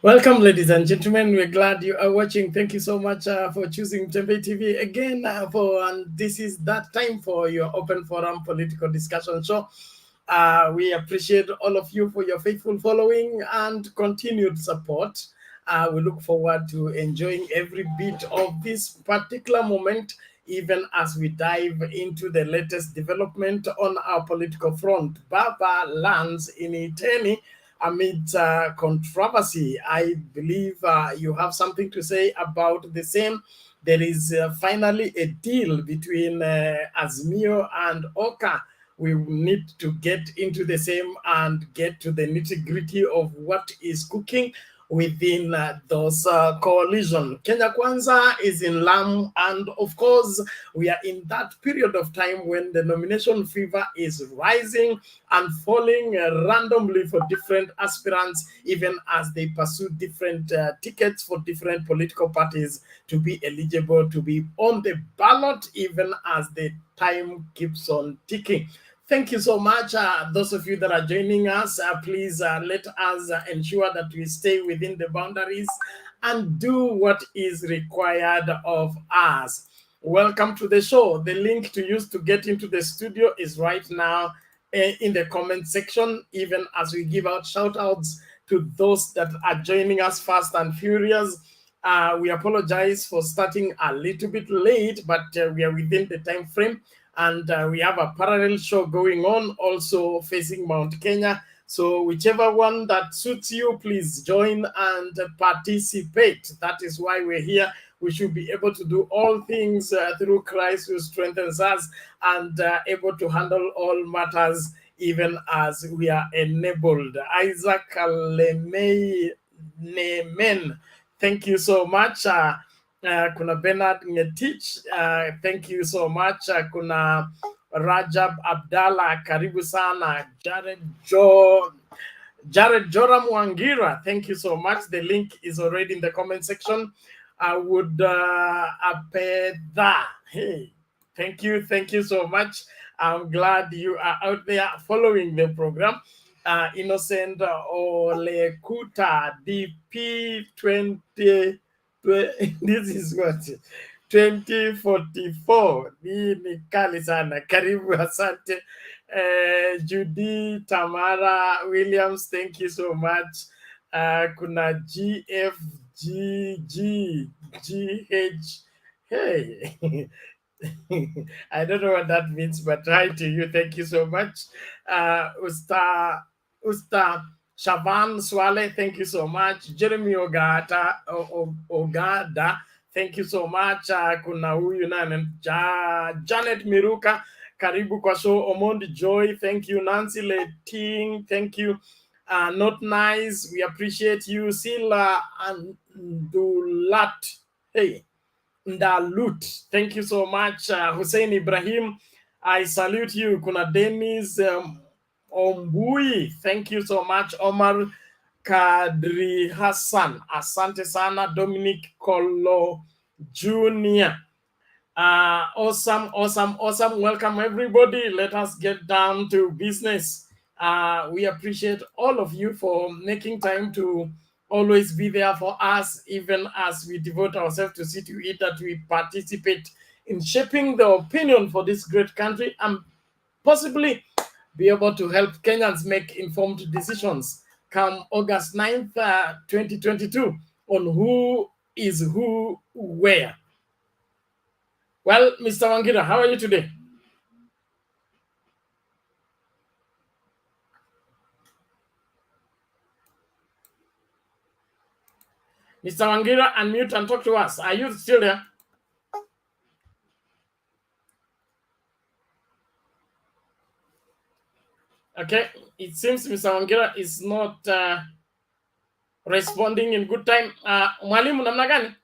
Welcome, ladies and gentlemen. We're glad you are watching. Thank you so much for choosing Tempe TV again. This is that time for your open forum political discussion show. We appreciate all of you for your faithful following and continued support. We look forward to enjoying every bit of this particular moment, even as we dive into the latest development on our political front. Baba lands in Iten amid controversy. I believe you have something to say about the same. There is finally a deal between Azimio and Oka. We need to get into the same and get to the nitty-gritty of what is cooking within those coalition. Kenya Kwanza is in Lamu, and of course, we are in that period of time when the nomination fever is rising and falling randomly for different aspirants, even as they pursue different tickets for different political parties to be eligible to be on the ballot, even as the time keeps on ticking. Thank you so much. Those of you that are joining us, please let us ensure that we stay within the boundaries and do what is required of us. Welcome to the show. The link to use to get into the studio is right now in the comment section, even as we give out shout outs to those that are joining us fast and furious. We apologize for starting a little bit late, but we are within the time frame. And we have a parallel show going on also facing Mount Kenya. So whichever one that suits you, please join and participate. That is why we're here. We should be able to do all things through Christ who strengthens us, and able to handle all matters even as we are enabled. Isaac Lemay Nemen, thank you so much. Kuna Bernard Ngetich, thank you so much. Kuna Rajab Abdallah, karibu sana. Jared Joram Wangira, thank you so much. The link is already in the comment section. I would Apeda, hey, thank you so much. I'm glad you are out there following the program. Innocent Olekuta, DP20. This is what 2044. Hii ni kali sana. Karibu, asante. Judy Tamara Williams, thank you so much. Kuna GFGGGH. Hey. I don't know what that means, but hi to you. Thank you so much. Usta Shavan Swale, thank you so much. Jeremy Ogata Ogada, thank you so much. Kuna huyu nani Janet Miruka, karibu kwa show. Omondi Joy, thank you. Nancy Leting, thank you. Not Nice, we appreciate you. Sila Andulat, hey, Ndalut, thank you so much. Hussein Ibrahim, I salute you. Kuna Dennis Ombui, thank you so much. Omar Kadri Hassan, asante sana. Dominic Kolo Jr. Awesome. Welcome, everybody. Let us get down to business. We appreciate all of you for making time to always be there for us, even as we devote ourselves to see to it that we participate in shaping the opinion for this great country and possibly be able to help Kenyans make informed decisions come August 9th, 2022 on who is who where. Well, Mr. Wangira, how are you today? Mr. Wangira, unmute and talk to us. Are you still there? Okay, it seems Mr. Wangira is not responding in good time. Mwalimu, namna gani?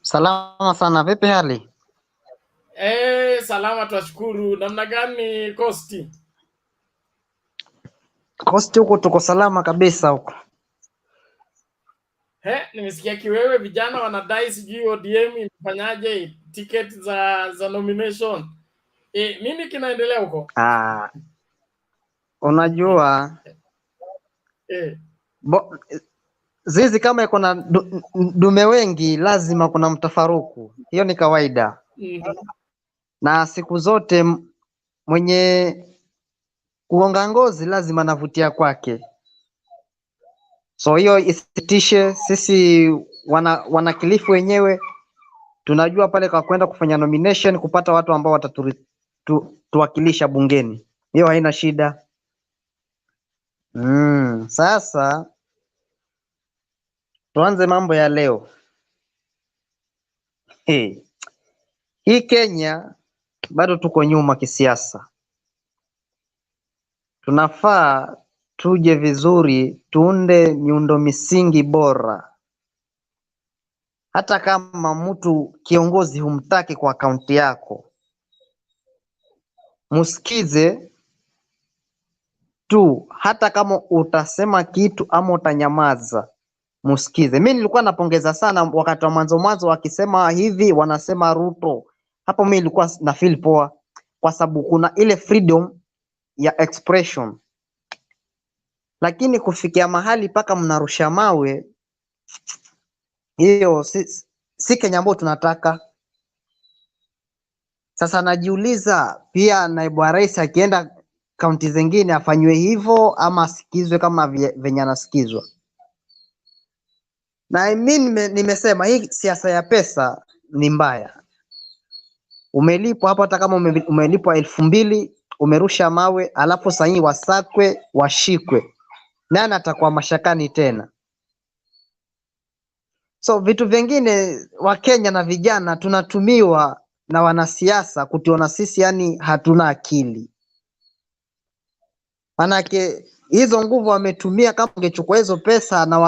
Salama sana, vipi hali? Salama twashukuru. Namna gani Kosti? Kosti huko tuko salama kabisa huko. Nimesikia kiwewe vijana wanadai sijui ODM imefanyaje ticket za nomination. Nini kinaendelea huko? Unajua Zizi kama iko na dume wengi lazima kuna mtafaruku, hiyo ni kawaida. Na siku zote mwenye kuonga ngozi lazima navutia kwake, so hiyo isitishe. Sisi wanakilifu wenyewe tunajua pale kwa kwenda kufanya nomination kupata watu ambao watatuwakilisha bungeni, hiyo haina shida. Sasa tuanze mambo ya leo. Hii Kenya bado tuko nyuma kisiasa. Tunafaa tuje vizuri, tuunde miundo misingi bora. Hata kama mtu kiongozi humtaki kwa akaunti yako, musikize tu. Hata kama utasema kitu ama utanyamaza, musikize. Mimi nilikuwa napongeza sana wakati wa mwanzo wakisema hivi wanasema Ruto. Hapo mimi nilikuwa na feel poa kwa sababu kuna ile freedom ya expression. Lakini kufikia mahali paka mnarusha mawe, hiyo si Kenya ambayo tunataka. Sasa najiuliza pia, naibu wa rais akienda kaunti zingine afanywe hivyo ama asikizwe kama venye anasikizwa? Na mimi nimesema hii siasa ya pesa ni mbaya. Umelipwa hapo, hata kama umelipwa 2,000 umerusha mawe, alafu sahii wasakwe washikwe, nani atakuwa mashakani tena? So vitu vingine Wakenya na vijana tunatumiwa na wanasiasa kutiona sisi yani hatuna akili. Manake hizo nguvu wametumia, kama ungechukua hizo pesa na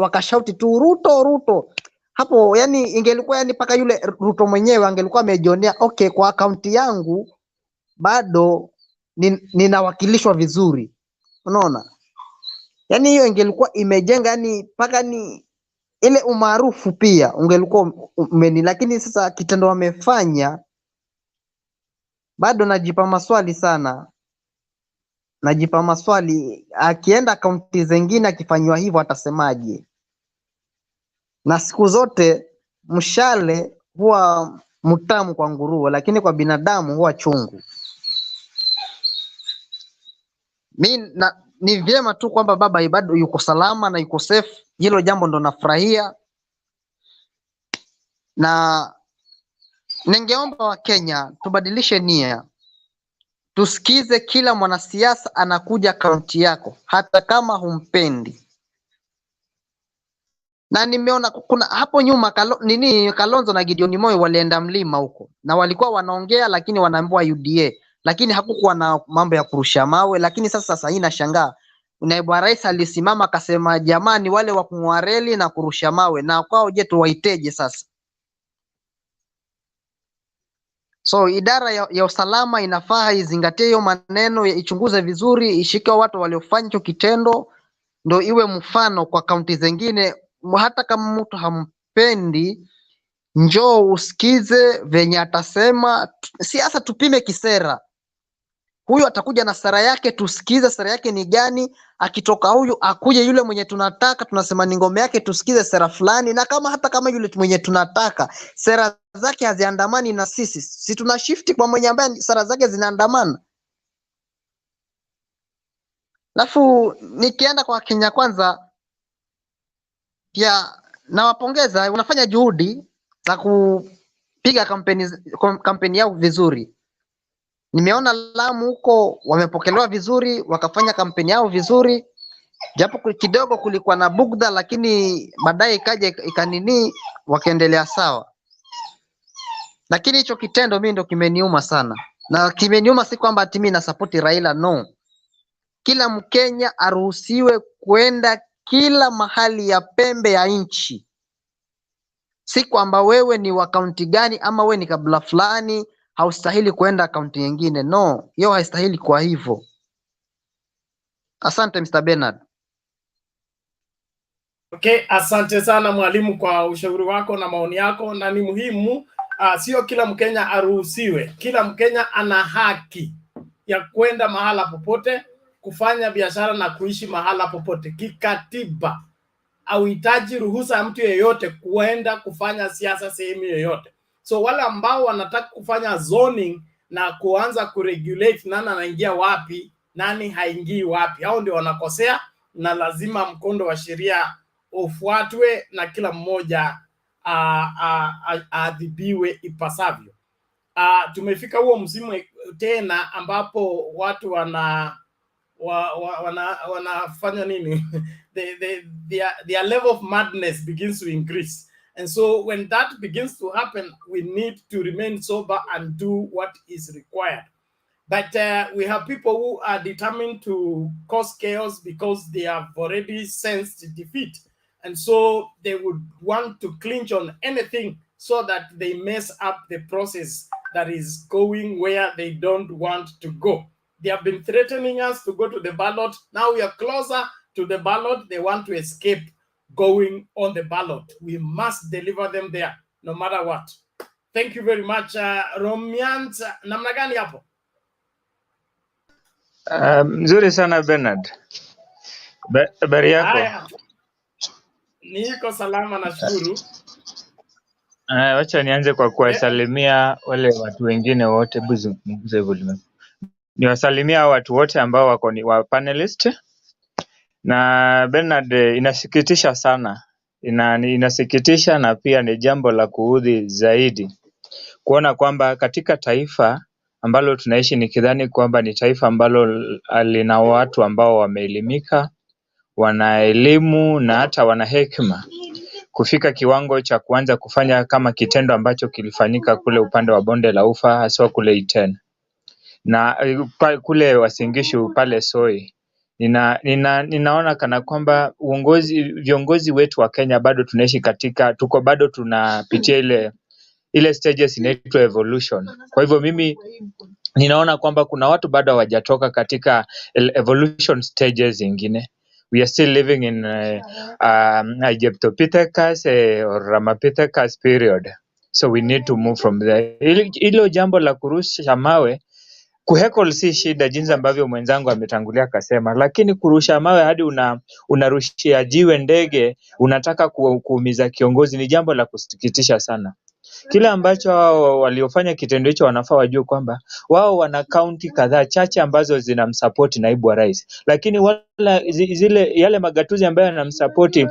wakashauti tu Ruto Ruto hapo, yani ingelikuwa yani paka yule Ruto mwenyewe angelikuwa amejionea, okay, kwa akaunti yangu bado ninawakilishwa vizuri. Unaona, yani hiyo ingelikuwa imejenga yani paka ni ile umaarufu pia ungelikuwa lakini sasa kitendo wamefanya, bado najipa maswali sana. Najipa maswali, akienda kaunti zingine akifanywa hivyo atasemaje? Na siku zote mshale huwa mtamu kwa nguruwe, lakini kwa binadamu huwa chungu. Ni vyema tu kwamba baba bado yuko salama na yuko safe, hilo jambo ndo nafurahia. Na ningeomba Wakenya tubadilishe nia, tusikize kila mwanasiasa anakuja kaunti yako hata kama humpendi. Na nimeona kuna hapo nyuma Kalonzo na Gideon Moi walienda mlima huko na walikuwa wanaongea, lakini wanaambiwa UDA, lakini hakukuwa na mambo ya kurusha mawe. Lakini sasa hii nashangaa, naibu wa rais alisimama akasema jamani, wale wa kung'oa reli na kurusha mawe na kwao, je, tuwaiteje sasa? So idara ya usalama inafaa izingatie hiyo maneno, ichunguze vizuri, ishike watu waliofanya hicho kitendo, ndio iwe mfano kwa kaunti zingine. Hata kama mtu hampendi, njoo usikize venye atasema. Siasa tupime kisera. Huyu atakuja na sera yake, tusikize sera yake ni gani. Akitoka huyu akuje yule mwenye tunataka, tunasema ni ngome yake, tusikize sera fulani. Na hata kama yule mwenye tunataka sera zake haziandamani na sisi, si tuna shift kwa mwenye ambaye sera zake zinaandamana. Alafu nikienda kwa Kenya Kwanza, pia nawapongeza, wanafanya juhudi za kupiga kampeni yao vizuri. Nimeona Lamu huko wamepokelewa vizuri, wakafanya kampeni yao vizuri, japo kidogo kulikuwa na bugdha, lakini baadaye ikaja ikanini, wakaendelea sawa. Lakini hicho kitendo mimi ndo kimeniuma sana, na kimeniuma si kwamba ati mimi na support Raila, no. Kila Mkenya aruhusiwe kwenda kila mahali ya pembe ya nchi, si kwamba wewe ni wa kaunti gani ama wewe ni kabila fulani haustahili kwenda kaunti nyingine. No, hiyo haistahili kwa hivyo. Asante Mr. Bernard. Okay, asante sana mwalimu kwa ushauri wako na maoni yako, na ni muhimu sio kila Mkenya aruhusiwe. Kila Mkenya ana haki ya kwenda mahala popote kufanya biashara na kuishi mahala popote. Kikatiba hauhitaji ruhusa ya mtu yeyote kuenda kufanya siasa sehemu yoyote. So wale ambao wanataka kufanya zoning na kuanza kuregulate nani anaingia wapi, nani haingii wapi, hao ndio wanakosea, na lazima mkondo wa sheria ufuatwe na kila mmoja aadhibiwe ipasavyo. Tumefika huo msimu tena ambapo watu wanafanya nini? Their level of madness begins to increase. And so when that begins to happen, we need to remain sober and do what is required. But we have people who are determined to cause chaos because they have already sensed defeat. And so they would want to clinch on anything so that they mess up the process that is going where they don't want to go. They have been threatening us to go to the ballot. Now we are closer to the ballot. They want to escape going on the ballot. We must deliver them there, no matter what. Thank you very much. Romiant, namna gani hapo? Mzuri sana Bernard. Habari yako? Haya. Niko salama nashukuru. Wacha nianze kwa kuwasalimia wale watu wengine wote niwasalimia watu wote ambao wako ni wa panelist. Na Bernard, inasikitisha sana. Inasikitisha na pia ni jambo la kuudhi zaidi kuona kwamba katika taifa ambalo tunaishi, nikidhani kwamba ni taifa ambalo lina watu ambao wameelimika, wana elimu na hata wana hekima, kufika kiwango cha kuanza kufanya kama kitendo ambacho kilifanyika kule upande wa bonde la Ufa, haswa kule Iten na kule Uasin Gishu pale Soi. Ninaona kana kwamba viongozi wetu wa Kenya bado tunaishi bado tunapitia ile stages inaitwa evolution. Kwa hivyo mimi ninaona kwamba kuna watu bado hawajatoka katika evolution stages zingine. We are still living in Egyptopithecus or Ramapithecus period. So we need to move from there. Hilo jambo la kurusha mawe, kuheckle si shida, jinsi ambavyo mwenzangu ametangulia akasema, lakini kurusha mawe hadi unarushia jiwe ndege, unataka kuumiza kiongozi, ni jambo la kusikitisha sana. Kile ambacho waliofanya kitendo hicho wanafaa wajue kwamba wao wana kaunti kadhaa chache ambazo zinamsupport naibu wa rais, lakini yale magatuzi ambayo yanamsupport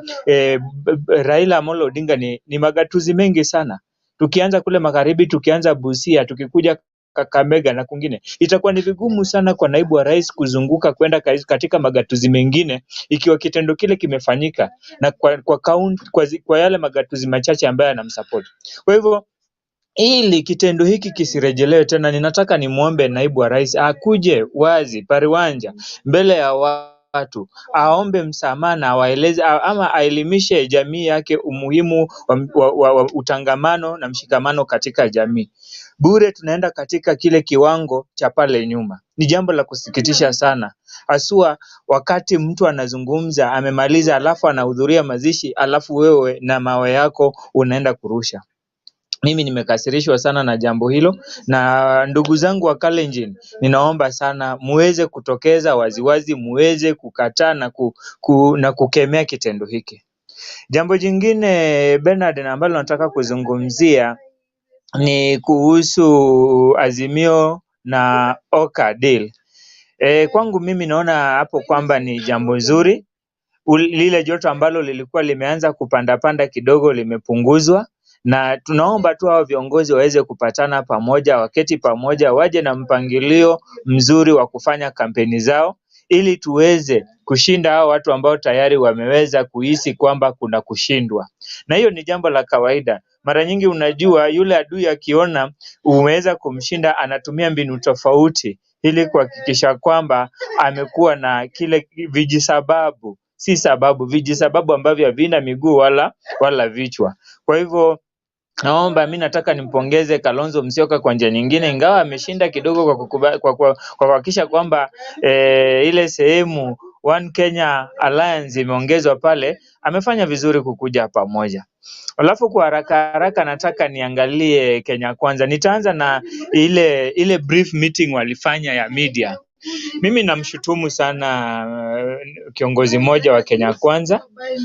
Raila Amolo Odinga ni magatuzi mengi sana. Tukianza kule magharibi, tukianza Busia, tukikuja Kakamega na kwingine, itakuwa ni vigumu sana kwa naibu wa rais kuzunguka kwenda katika magatuzi mengine ikiwa kitendo kile kimefanyika na kwa yale magatuzi machache ambayo yanamsupport. Kwa hivyo ili kitendo hiki kisirejelewe tena, ninataka nimuombe naibu wa rais akuje wazi pariwanja mbele ya watu, aombe msamaha na awaeleze ama aelimishe jamii yake umuhimu wa utangamano na mshikamano katika jamii. Bure tunaenda katika kile kiwango cha pale nyuma. Ni jambo la kusikitisha sana. Haswa wakati mtu anazungumza amemaliza, alafu anahudhuria mazishi, alafu wewe na mawe yako unaenda kurusha. Mimi nimekasirishwa sana na jambo hilo, na ndugu zangu wa Kalenjin, ninaomba sana muweze kutokeza waziwazi, muweze kukataa na kukemea kitendo hiki. Jambo jingine Bernard ambalo nataka kuzungumzia ni kuhusu Azimio na Oka deal. Kwangu mimi naona hapo kwamba ni jambo zuri. Lile joto ambalo lilikuwa limeanza kupanda kidogo limepunguzwa, na tunaomba tu hao viongozi waweze kupatana pamoja, waketi pamoja, waje na mpangilio mzuri wa kufanya kampeni zao ili tuweze kushinda hao watu ambao tayari wameweza kuhisi kwamba kuna kushindwa. Na hiyo ni jambo la kawaida. Mara nyingi unajua yule adui akiona umeweza kumshinda, anatumia mbinu tofauti ili kuhakikisha kwamba amekuwa na kile vijisababu, si sababu, vijisababu ambavyo havina miguu wala vichwa. Kwa hivyo mimi nataka nimpongeze Kalonzo Musyoka kwa njia nyingine, ingawa ameshinda kidogo kwa kuhakikisha kwamba ile sehemu One Kenya Alliance imeongezwa pale. Amefanya vizuri kukuja pamoja. Alafu kwa haraka nataka niangalie Kenya Kwanza. Nitaanza na ile brief meeting walifanya ya media. Mimi namshutumu sana kiongozi mmoja wa Kenya Kwanza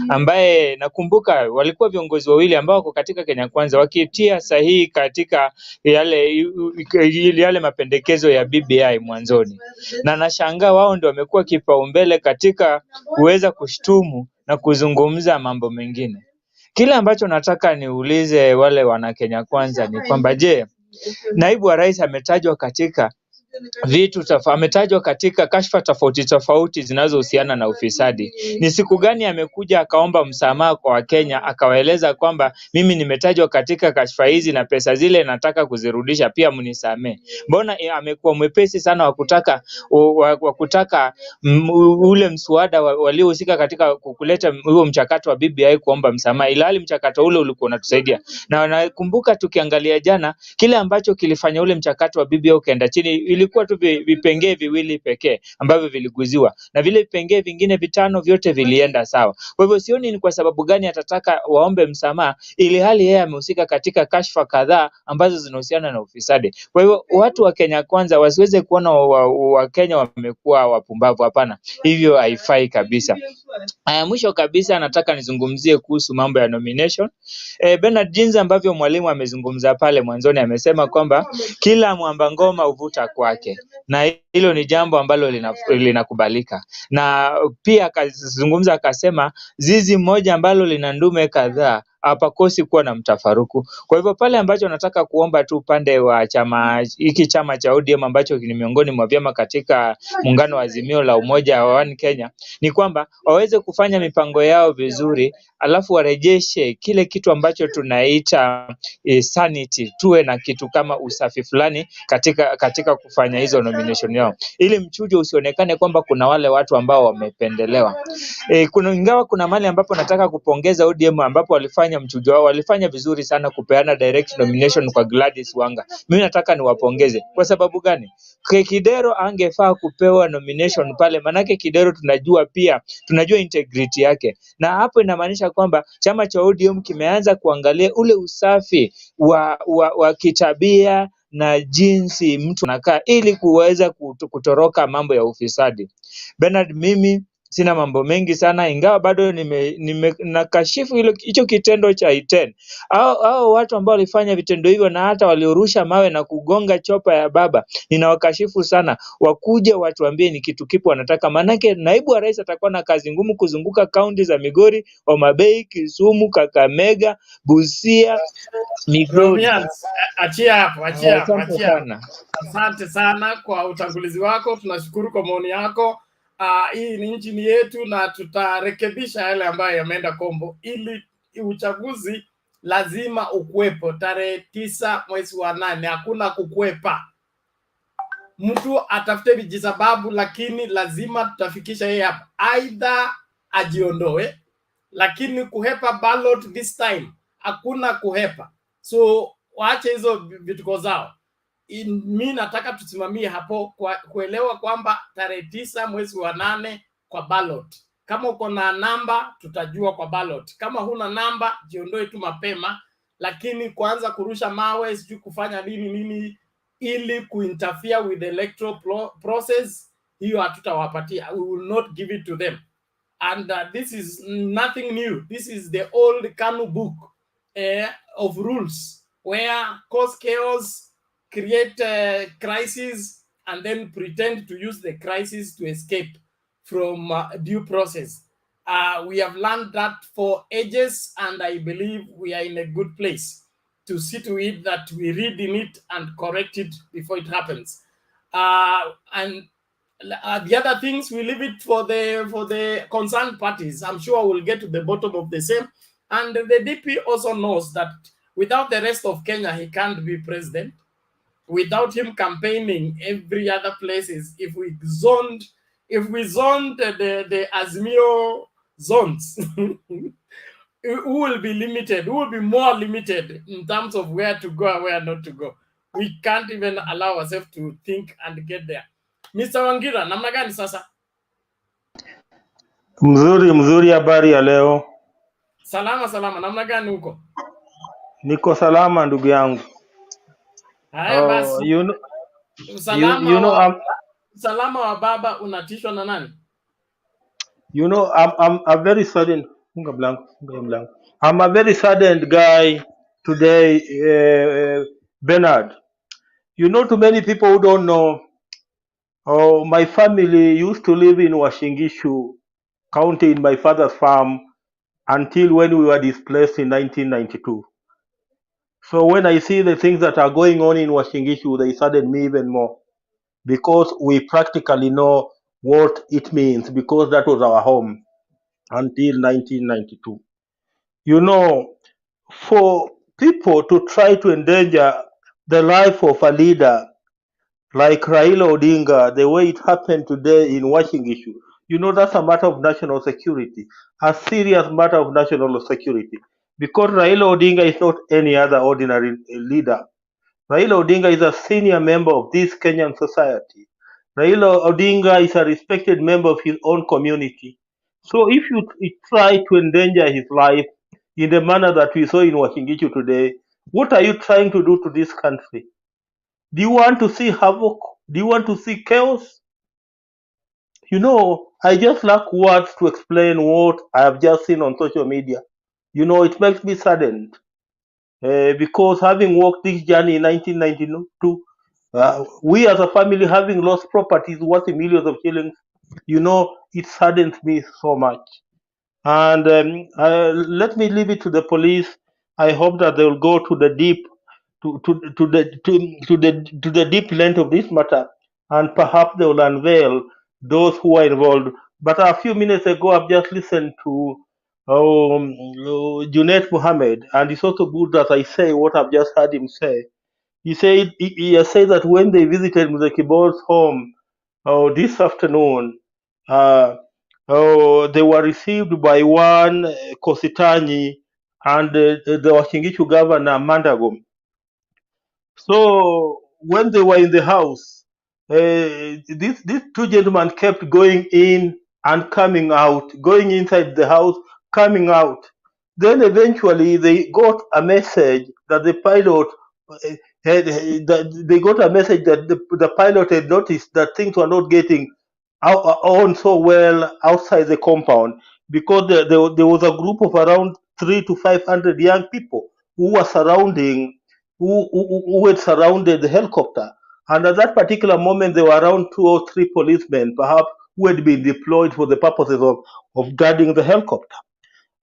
ambaye nakumbuka walikuwa viongozi wawili ambao wako katika Kenya Kwanza wakitia sahihi katika yale mapendekezo ya BBI mwanzoni, na nashangaa wao ndio wamekuwa kipaumbele katika kuweza kushtumu na kuzungumza mambo mengine. Kile ambacho nataka niulize wale wana Kenya Kwanza ni kwamba je, naibu wa rais ametajwa katika ametajwa katika kashfa tofauti zinazohusiana na ufisadi. Ni siku gani amekuja akaomba msamaha kwa Wakenya akawaeleza kwamba mimi nimetajwa katika kashfa hizi na pesa zile nataka kuzirudisha, pia mnisamee? Mbona amekuwa mwepesi sana wa kutaka ule mswada waliohusika katika kuleta huo mchakato wa BBI kuomba msamaha, ilhali mchakato ule ulikuwa unatusaidia. Na nakumbuka tukiangalia jana kile ambacho kilifanya ule mchakato wa BBI ukaenda chini, ilikuwa tu vipengee viwili pekee ambavyo viliguziwa, na vile vipengee vingine vitano vyote vilienda sawa. Kwa hivyo sioni ni kwa sababu gani atataka waombe msamaha ili hali yeye amehusika katika kashfa kadhaa ambazo zinahusiana na ufisadi. Kwa hivyo watu wa Kenya Kwanza wasiweze kuona Wakenya wamekuwa wapumbavu. Hapana, hivyo haifai kabisa. Mwisho kabisa nataka nizungumzie kuhusu mambo ya nomination. Bernard, jinsi ambavyo mwalimu amezungumza pale mwanzoni, amesema kwamba kila mwamba ngoma huvuta kwake, na hilo ni jambo ambalo linakubalika. Na pia akazungumza akasema zizi moja ambalo lina ndume kadhaa hapakosi kuwa na mtafaruku. Kwa hivyo pale ambacho nataka kuomba tu upande wa chama cha ODM ambacho ni miongoni mwa vyama katika muungano wa Azimio la Umoja wa One Kenya ni kwamba waweze kufanya mipango yao vizuri, alafu warejeshe kile kitu ambacho tunaita sanity, tuwe na kitu kama usafi fulani katika kufanya hizo nomination yao, ili mchujo usionekane kwamba kuna wale watu ambao wamependelewa. Ingawa kuna mahali ambapo nataka kupongeza ODM ambapo walifanya mchujo wao, walifanya vizuri sana kupeana direct nomination kwa Gladys Wanga. Mimi nataka niwapongeze. Kwa sababu gani? Kidero angefaa kupewa nomination pale, manake Kidero tunajua integrity yake, na hapo inamaanisha kwamba chama cha ODM kimeanza kuangalia ule usafi wa kitabia na jinsi mtu anakaa ili kuweza kutoroka mambo ya ufisadi. Bernard, mimi sina mambo mengi sana, ingawa bado nakashifu hicho kitendo cha Iten. Hao watu ambao walifanya vitendo hivyo na hata waliorusha mawe na kugonga chopa ya baba, ninawakashifu sana. Wakuje watuambie ni kitu kipi wanataka, manake naibu wa rais atakuwa na kazi ngumu kuzunguka kaunti za Migori, Homa-Bay, Kisumu, Kakamega, Busia, Migori. Achia hapo. Asante sana kwa utangulizi wako, tunashukuru kwa maoni yako. Hii ni nchi yetu na tutarekebisha yale ambayo yameenda kombo, ili uchaguzi lazima ukuwepo tarehe 9 mwezi wa 8. Hakuna kukwepa, mtu atafute vijisababu, lakini lazima tutafikisha yeye hapa, aidha ajiondoe, lakini kuhepa ballot this time hakuna kuhepa. So waache hizo vituko zao. Mimi nataka tusimamie hapo kwa kuelewa kwamba tarehe 9 mwezi wa 8 kwa ballot. Kama uko na namba tutajua kwa ballot, kama huna namba jiondoe tu mapema, lakini kuanza kurusha mawe sijui kufanya nini ili kuinterfere with the electoral process, hiyo hatutawapatia. We will not give it to them. And this is nothing new. This is the old KANU book of rules, where cause chaos, create crisis, and then pretend to use the crisis to escape from due process. We have learned that for ages, and I believe we are in a good place to see to it that we read in it and correct it before it happens. And the other things, we leave it for the concerned parties. I'm sure we'll get to the bottom of the same. And the DP also knows that without the rest of Kenya, he can't be president. Without him campaigning every other places, if we zoned the Azimio zones, who will be limited? Who will be more limited in terms of where to go and where not to go? We can't even allow ourselves to think and get there. Mr. Wangira, namna gani sasa? Mzuri, habari ya leo? Salama, namna gani huko? Niko salama ndugu yangu. Haya basi. You know usalama wa baba unatishwa na nani? You know, I'm a very saddened. Funga blanco, funga blanco. I'm a very saddened guy today, Bernard. You know, to many people who don't know, oh, my family used to live in Washingishu County in my father's farm until when we were displaced in 1992. So when I see the things that are going on in Washingishu, they sadden me even more because we practically know what it means because that was our home until 1992. You know, for people to try to endanger the life of a leader like Raila Odinga, the way it happened today in Washingishu, you know, that's a matter of national security, a serious matter of national security. Because Raila Odinga is not any other ordinary leader. Raila Odinga is a senior member of this Kenyan society. Raila Odinga is a respected member of his own community. So if you try to endanger his life in the manner that we saw in Washingichu today, what are you trying to do to this country? Do you want to see havoc? Do you want to see chaos? You know, I just lack words to explain what I have just seen on social media. You know, it makes me saddened because having walked this journey in 1992, we as a family having lost properties worth millions of shillings, you know, it saddens me so much. And let me leave it to the police. I hope that they will go to the deep, to the deep length of this matter, and perhaps they will unveil those who are involved. But a few minutes ago, I've just listened to Junaid Mohammed, and it's also good that I say what I've just heard him say. He has said that when they visited Mr. Kibol's home this afternoon, uh, they were received by one Kositani and the Washingishu governor Mandagom. So when they were in the house, these two gentlemen kept going in and coming out, going inside the house, coming out. Then eventually they got a message that the pilot they got a message that the pilot had noticed that things were not getting on so well outside the compound because there was a group of around 300 to 500 young people who were surrounding who had surrounded the helicopter. And at that particular moment, there were around 2 or 3 policemen, perhaps, who had been deployed for the purposes of guarding the helicopter.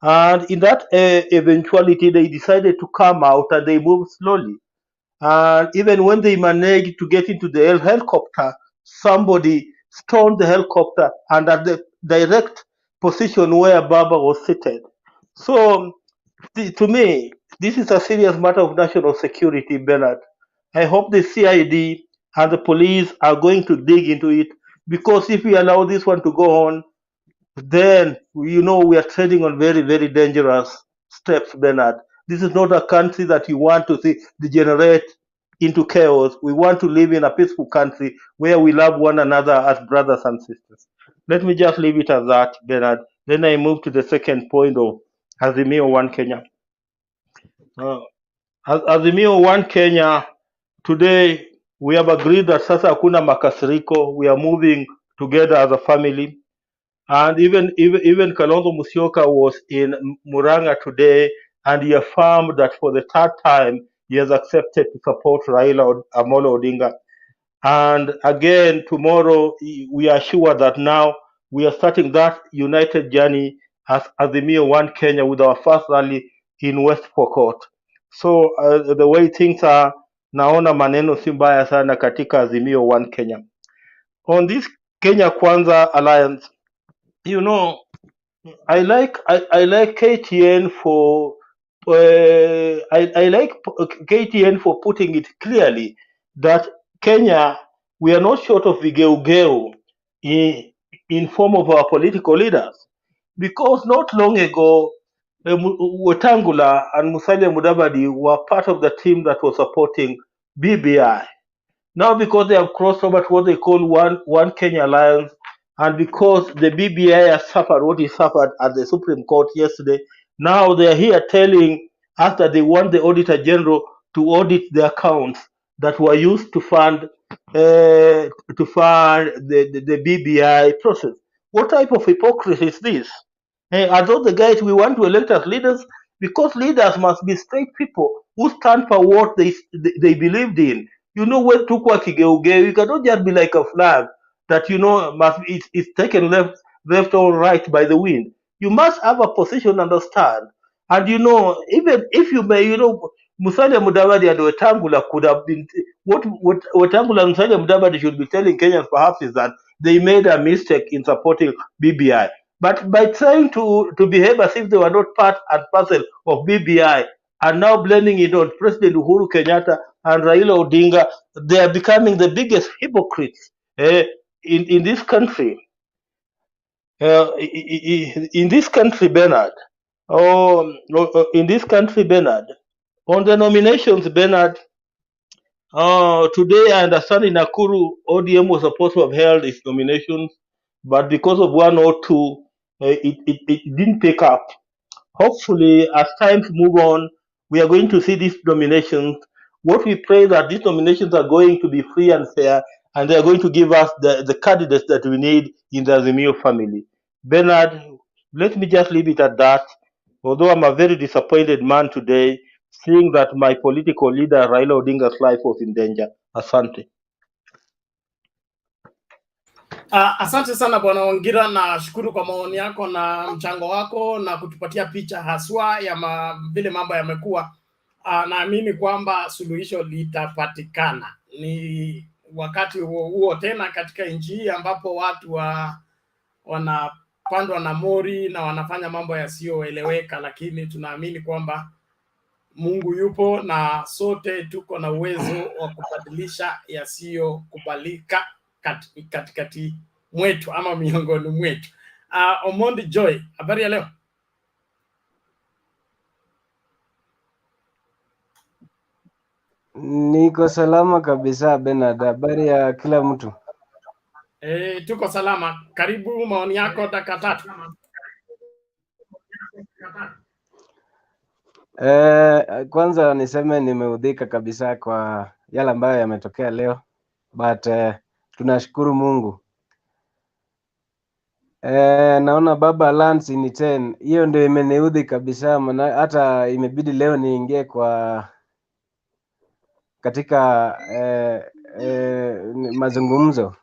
And in that eventuality, they decided to come out and they moved slowly. And even when they managed to get into the helicopter, somebody stormed the helicopter and at the direct position where Baba was seated. So to me, this is a serious matter of national security, Bernard. I hope the CID and the police are going to dig into it because if we allow this one to go on, then you know we are treading on very, very dangerous steps, Bernard. This is not a country that you want to see degenerate into chaos. We want to live in a peaceful country where we love one another as brothers and sisters. Let me just leave it at that, Bernard. Then I move to the second point of Azimio One Kenya. Uh, Azimio One Kenya, today we have agreed that sasa hakuna makasiriko. We are moving together as a family. And even Kalonzo Musyoka was in Muranga today, and he affirmed that for the third time he has accepted to support Raila Amolo Odinga. And again, tomorrow we are sure that now we are starting that united journey as Azimio One Kenya with our first rally in West Pokot. So the way things are, naona maneno si mbaya sana katika Azimio One Kenya. On this Kenya Kwanza alliance, you know, I like KTN for I like KTN for putting it clearly that Kenya, we are not short of vigeugeu in form of our political leaders because not long ago Wetangula and Musalia Mudavadi were part of the team that was supporting BBI. Now, because they have crossed over to what they call one Kenya alliance, and because the BBI has suffered what it suffered at the Supreme Court yesterday, now they are here telling us that they want the Auditor General to audit the accounts. that were used to fund the BBI process. What type of hypocrisy is this? Are those the guys we want to elect as leaders? Because leaders must be straight people who stand for what they believed in. You know, when tukwa kigeuge, you cannot just be like a flag that must is taken left or right by the wind. You must have a position, understand. And even if you may, Musalia Mudavadi and Wetangula could have been what Wetangula and Musalia Mudavadi should be telling Kenyans perhaps is that they made a mistake in supporting BBI. But by trying to behave as if they were not part and parcel of BBI and now blending it on President Uhuru Kenyatta and Raila Odinga, they are becoming the biggest hypocrites in this country. In this country, Bernard. In this country, Bernard. On the nominations, Bernard, today I understand in Nakuru, ODM was supposed to have held its nominations, but because of one or two, it didn't pick up. Hopefully, as times move on, we are going to see these nominations. What we pray that these nominations are going to be free and fair, and they are going to give us the candidates that we need in the Azimio family. Bernard, let me just leave it at that. Although I'm a very disappointed man today, seeing that my political leader Raila Odinga'S life was in danger. Asante. Asante sana Bwana Wangira, na shukuru kwa maoni yako na mchango wako na kutupatia picha haswa ya vile mambo yamekuwa. Naamini kwamba suluhisho litapatikana. Ni wakati huo tena katika nchi hii ambapo watu wanapandwa na mori na wanafanya mambo yasiyoeleweka, lakini tunaamini kwamba Mungu yupo na sote tuko na uwezo wa kubadilisha yasiyokubalika katikati mwetu ama miongoni mwetu. Omondi Joy, habari ya leo? Niko salama kabisa Bernard, habari ya kila mtu? Tuko salama. Karibu, maoni yako dakika 3. Kwanza niseme nimeudhika kabisa kwa yale ambayo yametokea leo, but tunashukuru Mungu. Naona baba Lance ni Iten, hiyo ndio imeniudhi kabisa, maana hata imebidi leo niingie katika mazungumzo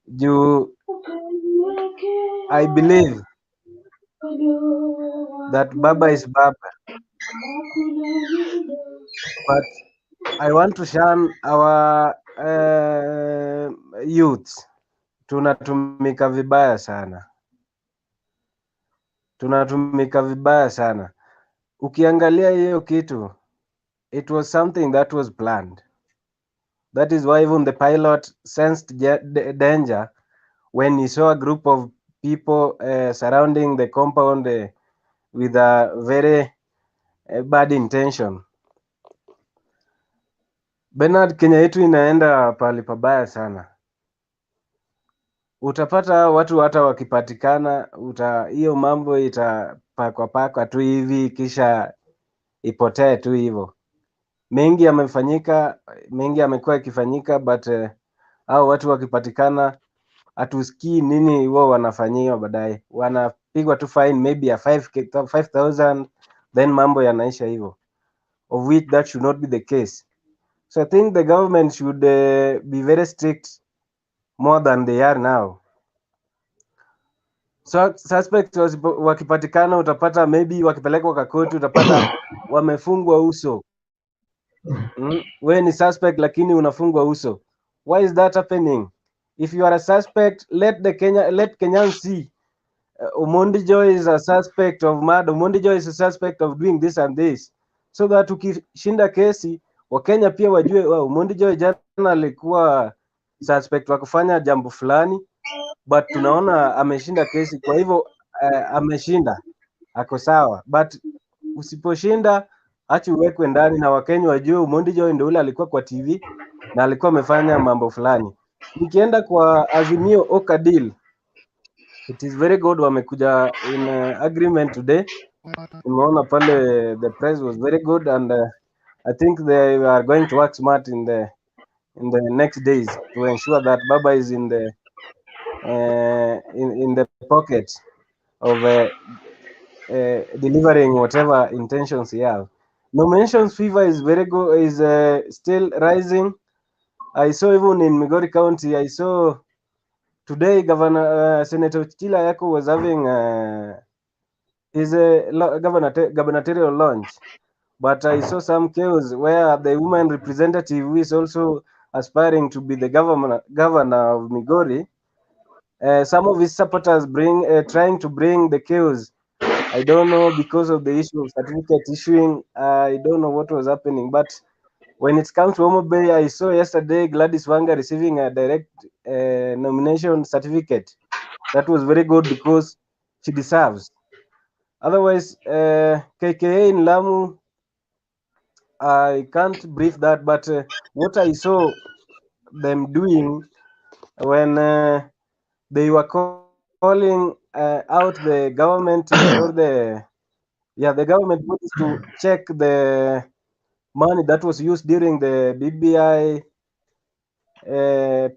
juu I believe that baba is baba, but I want to shun our youth. Tunatumika vibaya sana, ukiangalia hiyo kitu, it was something that was planned. That is why even the pilot sensed danger when he saw a group of people surrounding the compound with a very bad intention. Bernard, Kenya yetu inaenda pali pabaya sana. Utapata watu hata wakipatikana, hiyo mambo itapakwa tu hivi kisha ipotee tu hivyo. Mengi yamefanyika, mengi yamekuwa yakifanyika, but hao watu wakipatikana hatusikii nini wao wanafanyiwa baadaye. Wanapigwa tu fine maybe ya 5,000, then mambo yanaisha hivyo, of which that should not be the case. So I think the government should be very strict more than they are now. So suspects wakipatikana, utapata maybe wakipelekwa kwa koti, utapata wamefungwa uso. Wewe ni suspect lakini unafungwa uso. Why is that happening? If you are a suspect, let Kenyans see Omondi Joy is a suspect of murder. Omondi Joy is a suspect of doing this and this, so that ukishinda kesi Wakenya pia wajue Omondi Joy jana alikuwa suspect wa kufanya jambo fulani, but tunaona ameshinda kesi, kwa hivyo ameshinda, ako sawa. But usiposhinda acha uwekwe ndani na Wakenya wajue Omondi Joy ndio ule alikuwa kwa TV na alikuwa amefanya mambo fulani. Nikienda kwa Azimio-Oka deal, it is very good, wamekuja in agreement today. Nimeona pale the press was very good, and I think they are going to work smart in the next days to ensure that Baba is in the pocket of delivering whatever intentions he have. Nominations fever is very good, is still rising. I saw even in Migori County, I saw today Governor Senator Chila Yako was having his gubernatorial launch, but I saw some chaos where the woman representative who is also aspiring to be the governor of Migori, some of his supporters trying to bring the chaos. I don't know, because of the issue of certificate issuing. I don't know what was happening, but when it comes to Homo Bay, I saw yesterday Gladys Wanga receiving a direct nomination certificate. That was very good because she deserves. Otherwise, KKA in Lamu, I can't brief that, but what I saw them doing when they were calling out the government the government bodies to check the money that was used during the BBI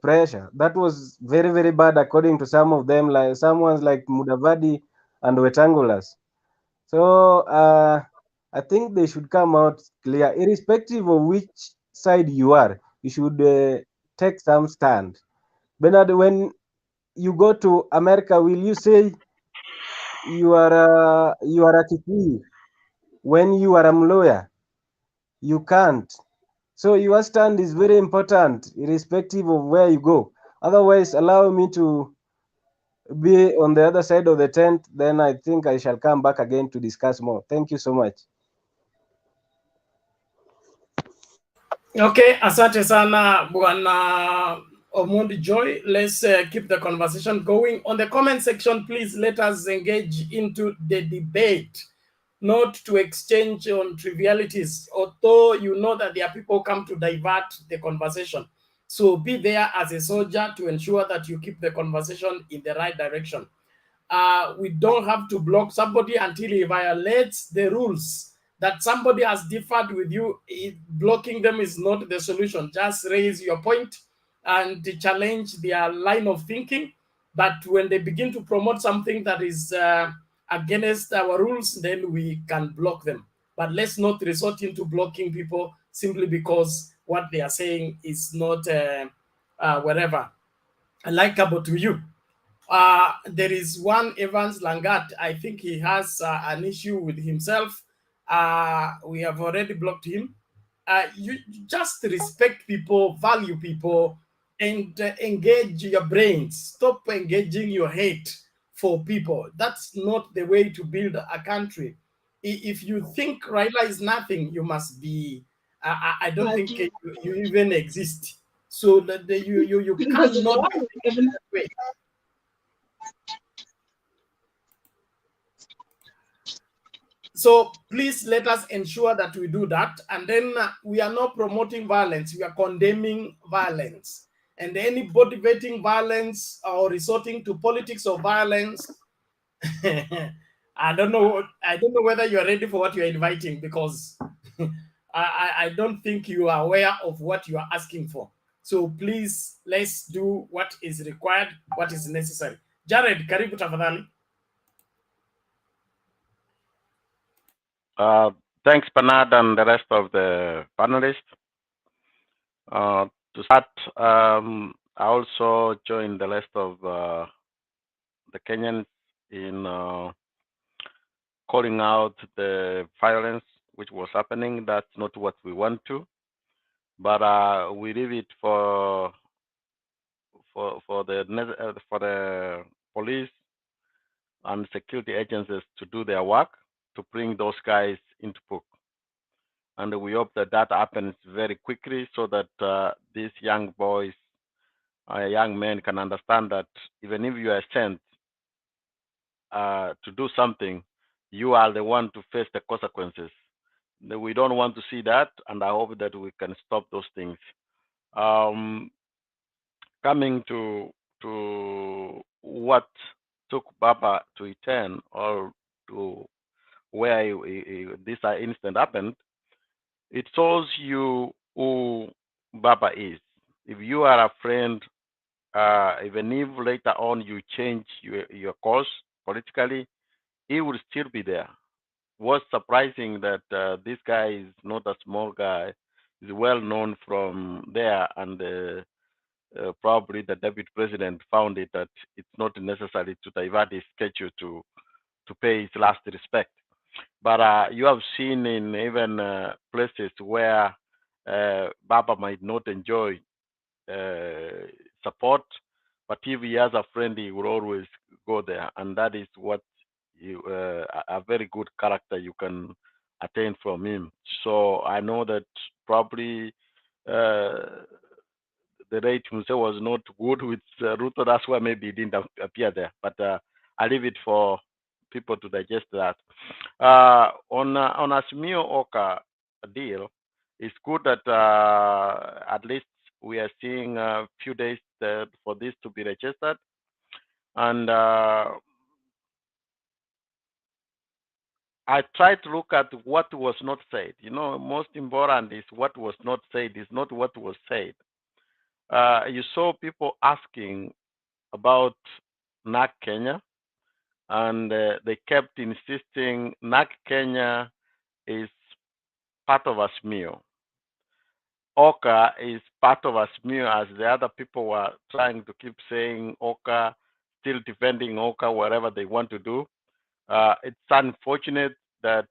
pressure. That was very, very bad, according to some of them, like someone's like Mudavadi and Wetangulas. So I think they should come out clear, irrespective of which side you are. You should take some stand. Bernard, when you go to America, will you say you are a Kikuyu when you are a Mloya? You can't. So your stand is very important, irrespective of where you go. Otherwise, allow me to be on the other side of the tent. Then I think I shall come back again to discuss more. Thank you so much. Okay, asante sana Bwana Omondi Joy. Let's keep the conversation going. On the comment section, please let us engage into the debate, not to exchange on trivialities, although you know that there are people come to divert the conversation. So be there as a soldier to ensure that you keep the conversation in the right direction. We don't have to block somebody until he violates the rules. That somebody has differed with you, blocking them is not the solution. Just raise your point and challenge their line of thinking. But when they begin to promote something that is against our rules, then we can block them. But let's not resort into blocking people simply because what they are saying is not whatever likable to you. There is one Evans Langat. I think he has an issue with himself. We have already blocked him. You just respect people, value people, and engage your brains. Stop engaging your hate for people. That's not the way to build a country. If you think Raila is nothing, you must be. I don't think you even exist. So that you cannot be thinking that way. So please let us ensure that we do that. And then we are not promoting violence. We are condemning violence. And any motivating violence or resorting to politics of violence, I don't know. I don't know whether you are ready for what you are inviting, because I don't think you are aware of what you are asking for. So please, let's do what is required, what is necessary. Jared, karibu tafadhali. Thanks, Bernard, and the rest of the panelists. To start, I also joined the rest of the Kenyans in calling out the violence which was happening. That's not what we want to, but we leave it for the police and security agencies to do their work to bring those guys into book. And we hope that that happens very quickly so that these young boys, young men can understand that even if you are sent to do something, you are the one to face the consequences. We don't want to see that, and I hope that we can stop those things. Coming to what took Baba to Iten or to where this incident happened, it shows you who Baba is. If you are a friend, even if later on you change your course politically, he will still be there. What's surprising that this guy is not a small guy. He's well known from there, and probably the deputy president found it that it's not necessary to divert his schedule to pay his last respect. But you have seen in even places where Baba might not enjoy support, but if he has a friend, he will always go there, and that is what you a very good character you can attain from him. So I know that probably the rate himself was not good with Ruto. That's why maybe he didn't appear there. But I leave it for people to digest that. On Azimio-Oka deal, it's good that at least we are seeing a few days for this to be registered, and I try to look at what was not said. You know, most important is what was not said is not what was said. You saw people asking about NAC Kenya, and they kept insisting NAC Kenya is part of Azimio. Oka is part of Azimio, as the other people were trying to keep saying Oka, still defending Oka wherever they want to do. It's unfortunate that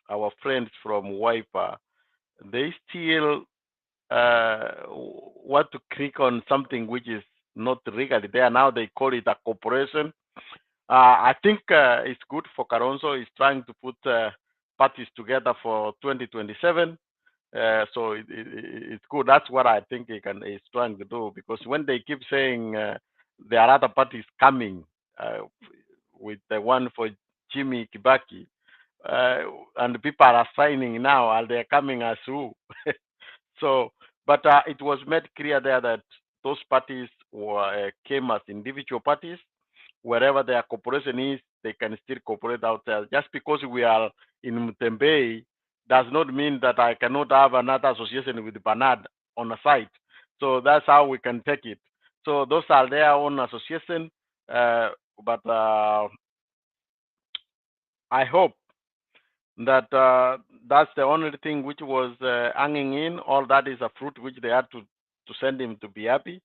our friends from Wiper, they still want to click on something which is not legally there. Now they call it a corporation. I think it's good for Karonzo. He's trying to put parties together for 2027. So it's good. That's what I think he's trying to do, because when they keep saying there are other parties coming with the one for Jimmy Kibaki, and people are assigning now, and they're coming as who? So, but it was made clear there that those parties came as individual parties. Wherever their corporation is, they can still cooperate out there. Just because we are in Mutembei does not mean that I cannot have another association with Bernard on a site. So that's how we can take it. So those are their own association, but I hope that that's the only thing which was hanging in. All that is a fruit which they had to send him to be happy,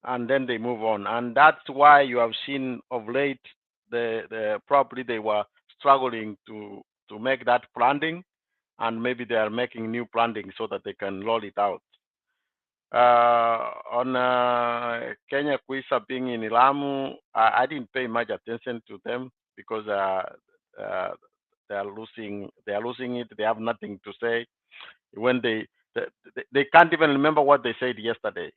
and then they move on. And that's why you have seen of late the probably they were struggling to make that planting, and maybe they are making new planting so that they can roll it out. On Kenya Kwisa being in Lamu, I didn't pay much attention to them because they are losing it. They have nothing to say. When they can't even remember what they said yesterday.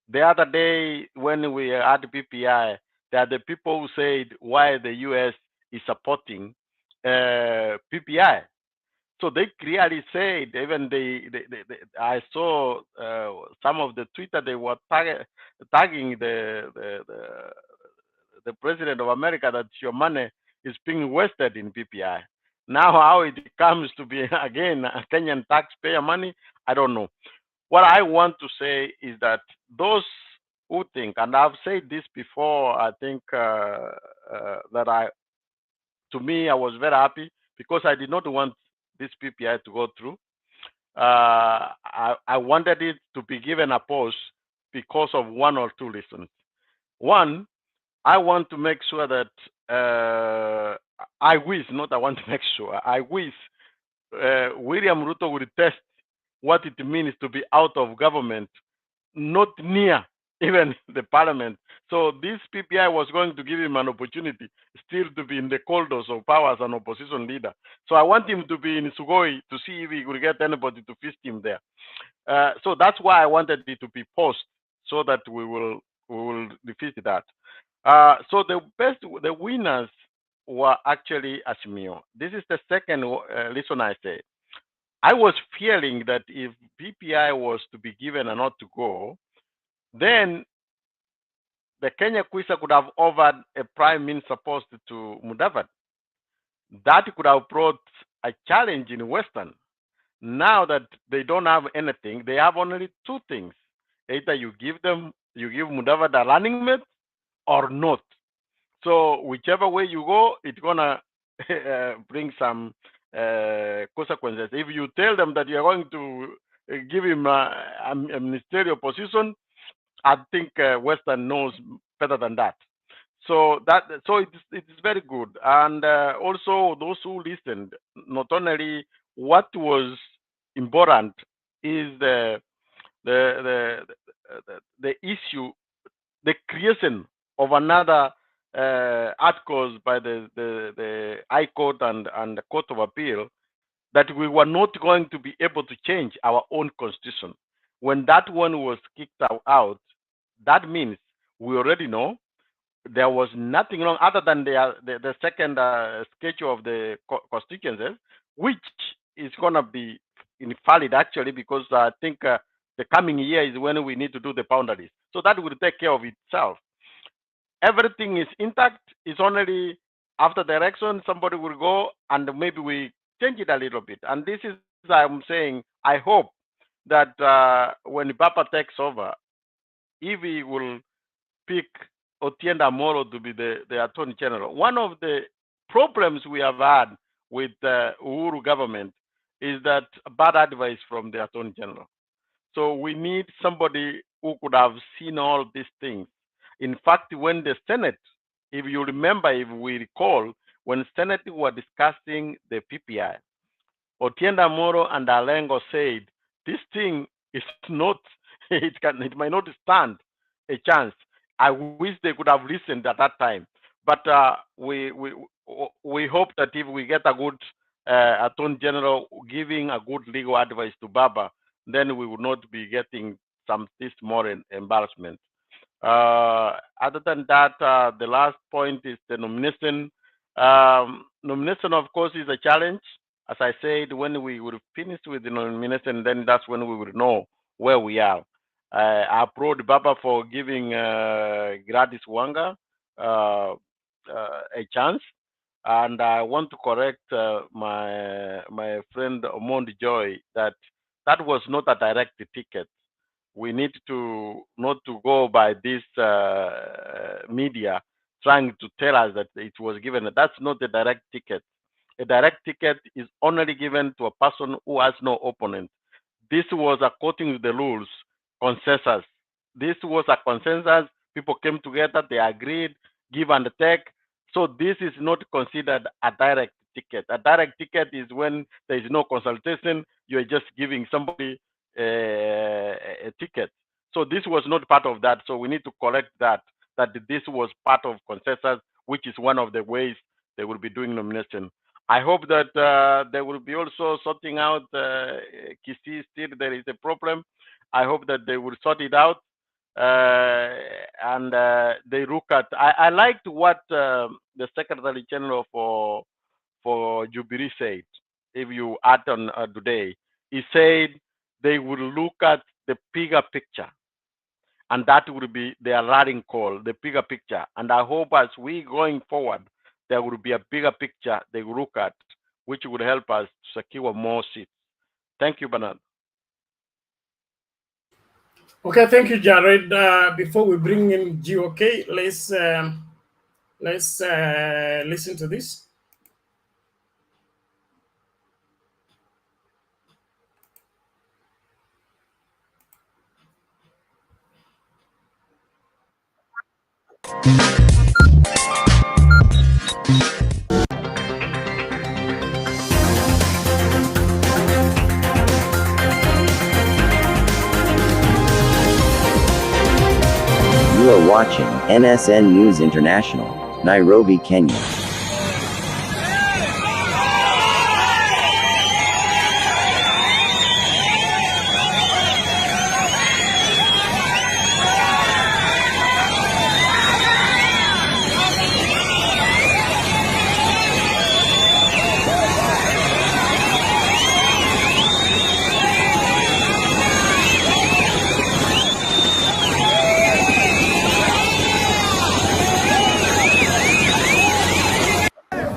The other day when we had PPI, there are the people who said why the US is supporting PPI. So they clearly said, even I saw some of the Twitter, they were tagging the president of America that your money is being wasted in PPI. Now, how it comes to be again Kenyan taxpayer money, I don't know. What I want to say is that those who think, and I've said this before, I think that to me, I was very happy because I did not want this PPI to go through. I wanted it to be given a pause because of one or two reasons. One, I want to make sure that I wish William Ruto will test what it means to be out of government, not near even the parliament. So this PPI was going to give him an opportunity still to be in the corridors of power as an opposition leader. So I want him to be in Sugoi to see if he could get anybody to fist him there. So that's why I wanted it to be paused so that we will defeat that. So the winners were actually Azimio. This is the second reason I say. I was fearing that if PPI was to be given and not to go, then the Kenya Kwisa could have offered a prime minister post to Mudavadi. That could have brought a challenge in Western. Now that they don't have anything, they have only two things. Either you give Mudavadi a running mate or not. So whichever way you go, it's gonna bring some consequences. If you tell them that you're going to give him a ministerial position, I think Western knows better than that. So it's very good, and also those who listened. Not only what was important is the issue, the creation of another articles by the High Court and the Court of Appeal, that we were not going to be able to change our own constitution. When that one was kicked out, that means we already know there was nothing wrong other than the second schedule of the constituencies, which is going to be invalid actually, because I think the coming year is when we need to do the boundaries. So that will take care of itself. Everything is intact. It's only after the election somebody will go and maybe we change it a little bit. And this is, I'm saying, I hope that when Papa takes over, if he will pick Otienda Moro to be the Attorney General. One of the problems we have had with the Uhuru government is that bad advice from the Attorney General. So we need somebody who could have seen all these things. In fact, when the Senate, if you remember, if we recall, when Senate were discussing the PPI, Otienda Moro and Alengo said, this thing is not, it might not stand a chance. I wish they could have listened at that time. But we hope that if we get a good Attorney General giving a good legal advice to Baba, then we would not be getting this more embarrassment. Other than that, the last point is the nomination. Nomination, of course, is a challenge. As I said, when we will finish with the nomination, then that's when we will know where we are. I applaud Baba for giving Gladys Wanga a chance, and I want to correct my friend Omondi Joy that was not a direct ticket. We need to not to go by this media trying to tell us that it was given. That's not a direct ticket. A direct ticket is only given to a person who has no opponent. This was according to the rules, consensus. This was a consensus. People came together, they agreed, give and take. So this is not considered a direct ticket. A direct ticket is when there is no consultation, you're just giving somebody a ticket. So this was not part of that. So we need to correct that this was part of consensus, which is one of the ways they will be doing nomination. I hope that they will be also sorting out Kisii. Still, there is a problem. I hope that they will sort it out and they look at. I liked what the Secretary General for Jubilee said. If you add on today, he said they will look at the bigger picture, and that will be their rallying call, the bigger picture. And I hope as we going forward, there will be a bigger picture they will look at, which would help us to secure more seats. Thank you, Bernard. Okay, thank you, Jared. Before we bring in GOK, let's listen to this. You are watching NSN News International, Nairobi, Kenya.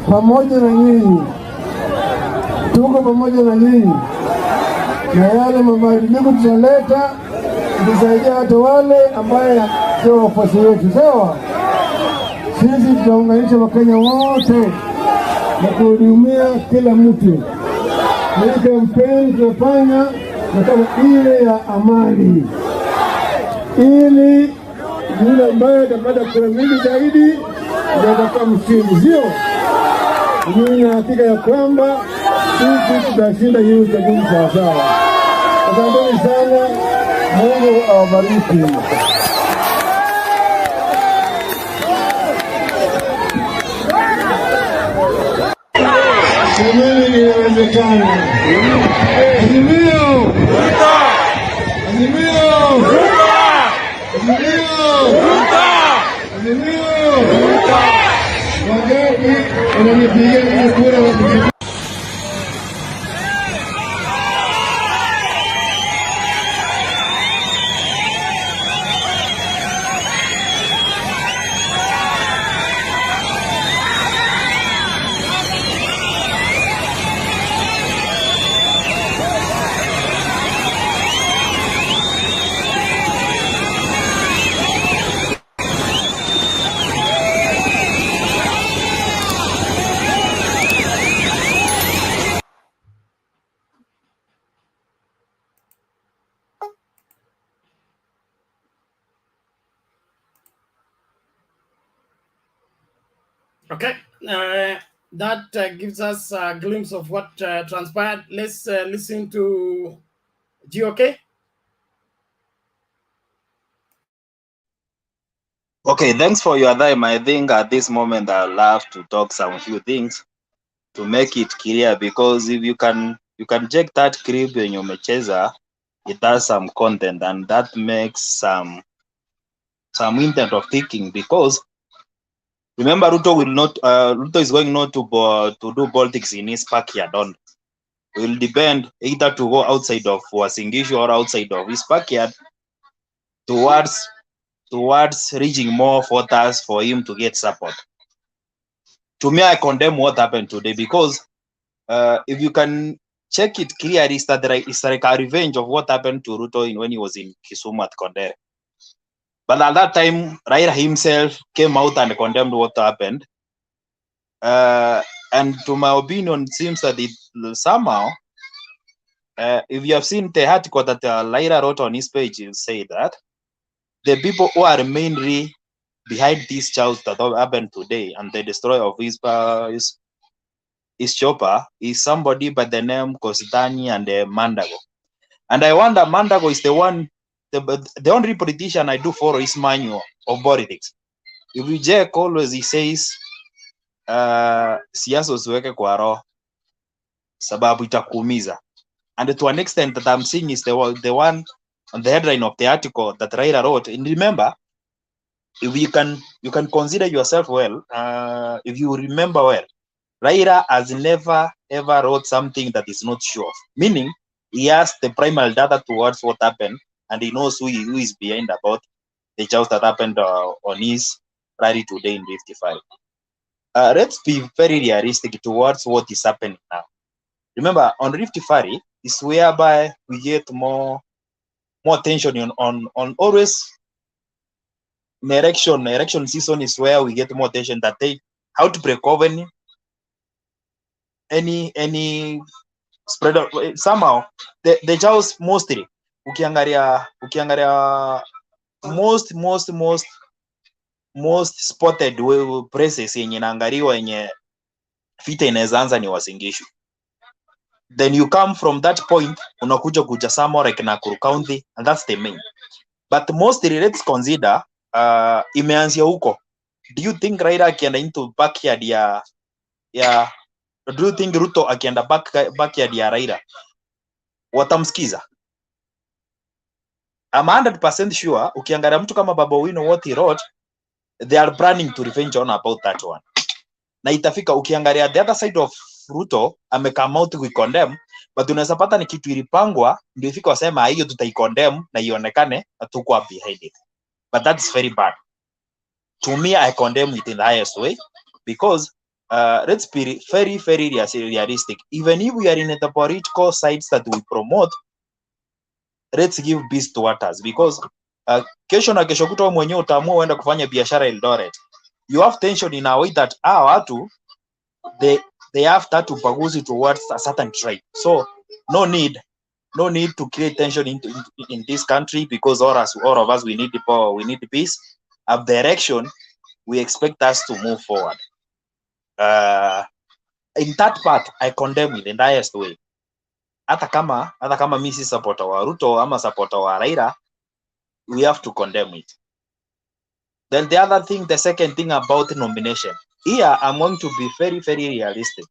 Pamoja na nyinyi tuko pamoja na nyinyi, na yale mabadiliko tutaleta kusaidia watu wale ambaye sio wafuasi wetu. Sawa, sisi tutaunganisha Wakenya wote na kuhudumia kila mtu. Hii kampeni tunafanya nataka ile ya amani, ili yule ambaye atapata kura nyingi zaidi ndio atakuwa mshindi, sio? Mimi na hakika ya kwamba sisi tutashinda hii uchaguzi sawasawa. Asanteni sana, Mungu awabariki. Semeni inawezekana. Azimio! Azimio! Azimio! Wangapi wananipigia mimi kura wa kupigia? Okay, that gives us a glimpse of what transpired. Let's listen to GOK. Okay, thanks for your time. I think at this moment I'd love to talk some few things to make it clear, because if you can check that clip when you umecheza, it has some content and that makes some intent of thinking, because remember Ruto will not Ruto is going not to do politics in his backyard. Will depend either to go outside of Uasin Gishu or outside of his backyard towards reaching more voters for him to get support. To me, I condemn what happened today, because if you can check it clearly, it's like a revenge of what happened to Ruto when he was in Kisumu at Kondere. But at that time, Raila himself came out and condemned what happened. And to my opinion, it seems that it somehow, if you have seen the article that Raila wrote on his page, it say that the people who are mainly behind these chaos that happened today and the destroy of his chopper is somebody by the name Kositani and Mandago. And I wonder, Mandago is the one, the only politician I do follow his manual of politics. If you check always, he says, siasa usiweke kwa roho sababu itakuumiza. And to an extent that I'm seeing is the one on the headline of the article that Raila wrote. And remember, if you can consider yourself well, if you remember well, Raila has never ever wrote something that is not sure. Meaning, he has the primary data towards what happened, and he knows who is behind about the chaos that happened on his rally today in 55. Let's be very realistic towards what is happening now. Remember, on Rift Valley is whereby we get more tension on always in election season is where we get more tension that they how to break over any spread out somehow the chaos mostly ukiangalia most spotted places yenye naangaliwa yenye vita inaweza anza ni Uasin Gishu. Then you come from that point unakuja kuja somewhere like Nakuru County, and that's the main. But mostly let's consider imeanzia huko. Do you think Raila akienda into backyard ya do you think Ruto akienda backyard ya Raila watamsikiza? I'm 100% sure ukiangalia mtu kama Baba Owino what he wrote, they are planning to revenge on about that one. Na itafika ukiangalia the other side of Ruto amekama out to condemn, but unaweza pata ni kitu ilipangwa ndio ifika wasema hiyo tutaicondemn na ionekane hatukuwa behind it. But that's very bad. To me, I condemn it in the highest way, because let's be very, very realistic. Even if we are in the political sides that we promote, let's give peace to waters, because kesho na kesho kutwa mwenyewe utaamua uenda kufanya biashara Eldoret. You have tension in a way that watu they have that ubaguzi towards a certain tribe. So no need to create tension in this country, because all of us we need the power, we need the peace. Of direction, we expect us to move forward. In that part, I condemn it in the highest way. Hata kama mimi si supporter wa Ruto ama supporter wa Raila, we have to condemn it. Then the second thing about nomination. Here, I'm going to be very, very realistic.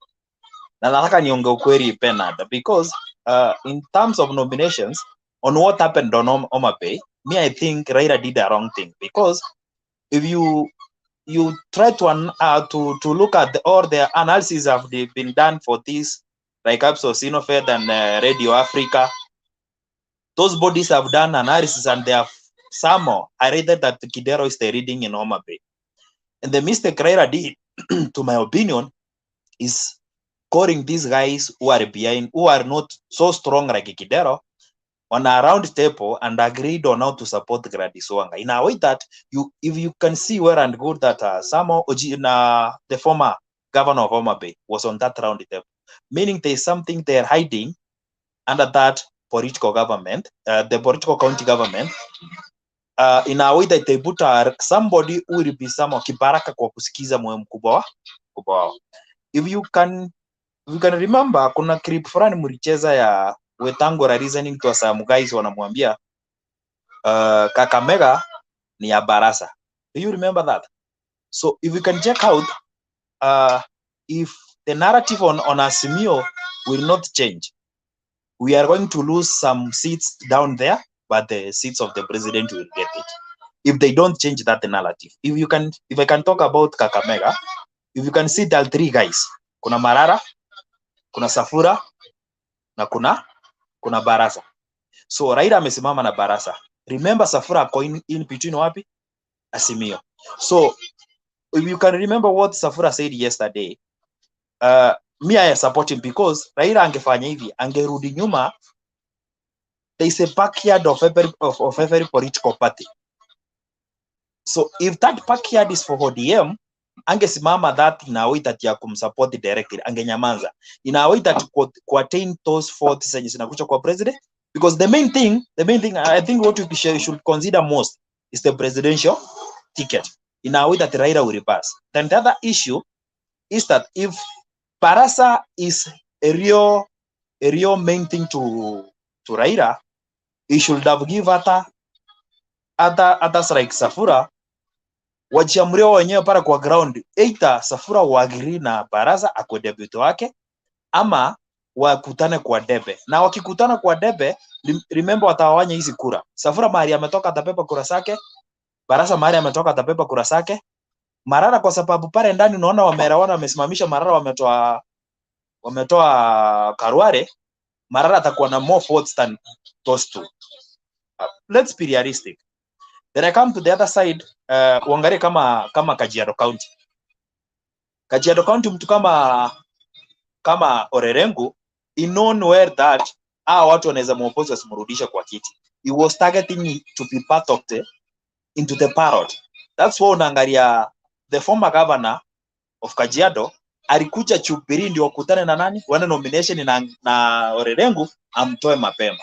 Na nataka niongee ukweli Bernard, because in terms of nominations, on what happened on Homa Bay, I think Raila did the wrong thing, because if you try to look at all the analysis have been done for this, like Sinofed and Radio Africa, those bodies have done analysis, and they have somehow highlighted that Kidero is the reading in Homa Bay. And the mistake Raila did, to my opinion, is calling these guys who are behind, who are not so strong like Kidero, on a round table and agreed on how to support Gladys Wanga in a way that if you can see well and good that the former governor of Homa Bay was on that round table, meaning there's something they're hiding under that political government, the political county government, in a way that they put somebody who will be some kibaraka kwa kusikiza moyo mkubwa wao. If you can remember, kuna clip fulani mlicheza ya Wetangula reasoning to some guys wanamwambia Kakamega ni ya Barasa. Do you remember that? So if you can check out, if the narrative on Azimio will not change, we are going to lose some seats down there, but the seats of the president will get it. If they don't change that narrative. If I can talk about Kakamega, if you can see there are three guys. Kuna Marara, kuna Safura, na kuna Barasa. So Raila amesimama na Barasa. Remember Safura ako in between wapi? Azimio. So if you can remember what Safura said yesterday, me I support him, because Raila angefanya hivi, angerudi nyuma. There is a backyard of every political party. So if that backyard is for ODM, angesimama that in a way that ya kumsupport directly, angenyamaza in a way that could attain those 40 zenye zinakuja kwa president, because the main thing I think what we should consider most is the presidential ticket, in a way that Raila will repass. Then the other issue is that if Barasa is a real main thing to Raila, he should have given others like Safura wajiamuria wenyewe para kwa ground, either Safura waagiri na Barasa ako debut wake, ama wakutane kwa debe. Na wakikutana kwa debe, remember watawanya hizi kura. Safura mahali ametoka atapepa kura zake, Barasa mahali ametoka atapepa kura zake. Marara kwa sababu pale ndani unaona wameelewana, wamesimamisha Marara, wametoa Karware, Marara atakuwa na more votes than those two. Let's be realistic. Then I come to the other side, uangalie kama Kajiado County. Kajiado County, mtu kama Orerengu, in known where that watu wanaweza muoppose wasimrudisha kwa kiti. He was targeting to be part of into the parrot. That's why unaangalia the former governor of Kajiado alikuja Chupiri ndio wakutane na nani? Wana nomination na Orerengu amtoe mapema.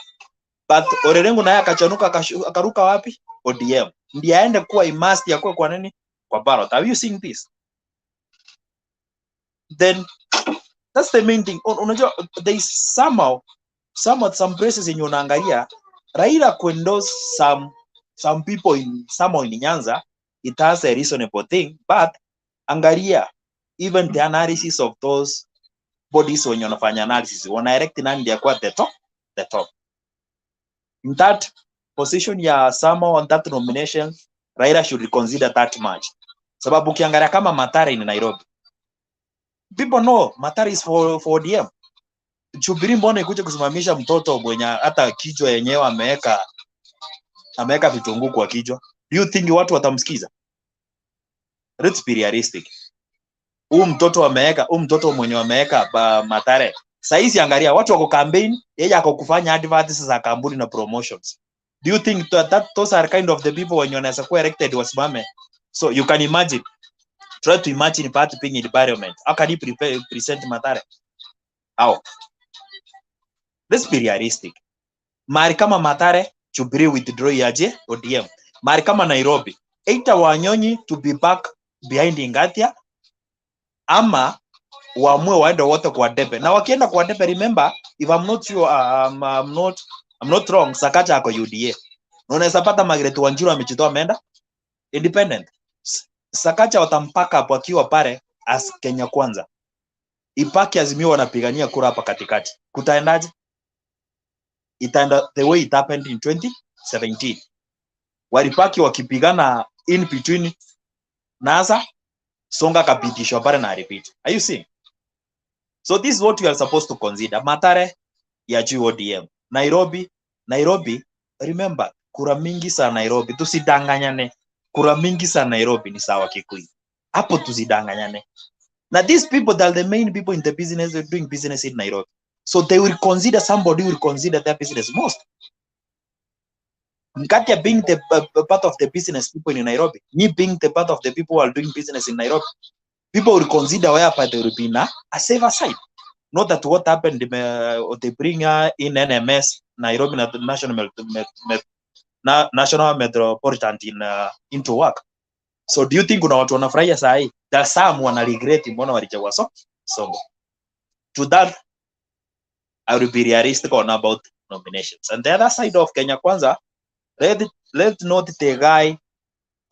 But Orerengu naye akachanuka akaruka wapi? ODM. Ndiye aende kuwa imasti ya kwa nini? Kwa ballot. Have you seen this? Then that's the main thing. Unajua there is some places in unaangalia Raila kuendorse some people in Nyanza, it has a reasonable thing, but angalia even the analysis of those bodies when wanafanya analysis wana direct nani ndio kwa the top. In that position ya Samo on that nomination, Raila should reconsider that much. Sababu ukiangalia kama Mathare in Nairobi, people know Mathare is for ODM. Chubiri mbona ikuje kusimamisha mtoto mwenye hata kichwa yenyewe ameweka vitunguu kwa kichwa? Do you think watu watamsikiza? Let's be realistic. Huu mtoto mwenye wameweka Mathare. Saizi angalia watu wako campaign, yeye ako kufanya adverts za kampuni na promotions. Do you think that those are kind of the people when wanaweza kuwa elected wasimame? So you can imagine, try to imagine party being environment. How can you present Mathare? How? Let's be realistic. Mahali kama Mathare, Jubilee withdraw yaje ODM. Mahali kama Nairobi, either Wanyonyi to be back behind Ngatia, ama waamue waende wote kwa debe. Na wakienda kwa debe, remember, if I'm not sure, I'm not wrong, Sakaja ako UDA. Na unaweza pata Margaret Wanjiru amejitoa ameenda independent. Sakaja watampaka hapo akiwa pale as Kenya Kwanza. Ipaki Azimio wanapigania kura hapa katikati. Kutaendaje? Itaenda the way it happened in 2017. Walipaki wakipigana in between NASA, Songa kapitishwa pale na repeat. Are you seeing? So this is what you are supposed to consider. Mathare ya ODM. Nairobi, remember, kura mingi sa Nairobi. Tusidanganyane. Kura mingi sa Nairobi ni sawa Kikuyu. Hapo tusidanganyane. Now these people, they are the main people in the business, they're doing business in Nairobi. So they will consider, somebody will consider their business most. Ngatia being the part of the business people in Nairobi. Me being the part of the people who are doing business in Nairobi. People will consider whereby they will be in a safer side. Not that what happened, they bring in NMS, Nairobi National Metropolitan into work. So do you think kuna watu wanafurahia saa hii? There some wana regret mbona walichagua Songo. To that, I will be realistic on about nominations. And the other side of Kenya Kwanza, let not the guy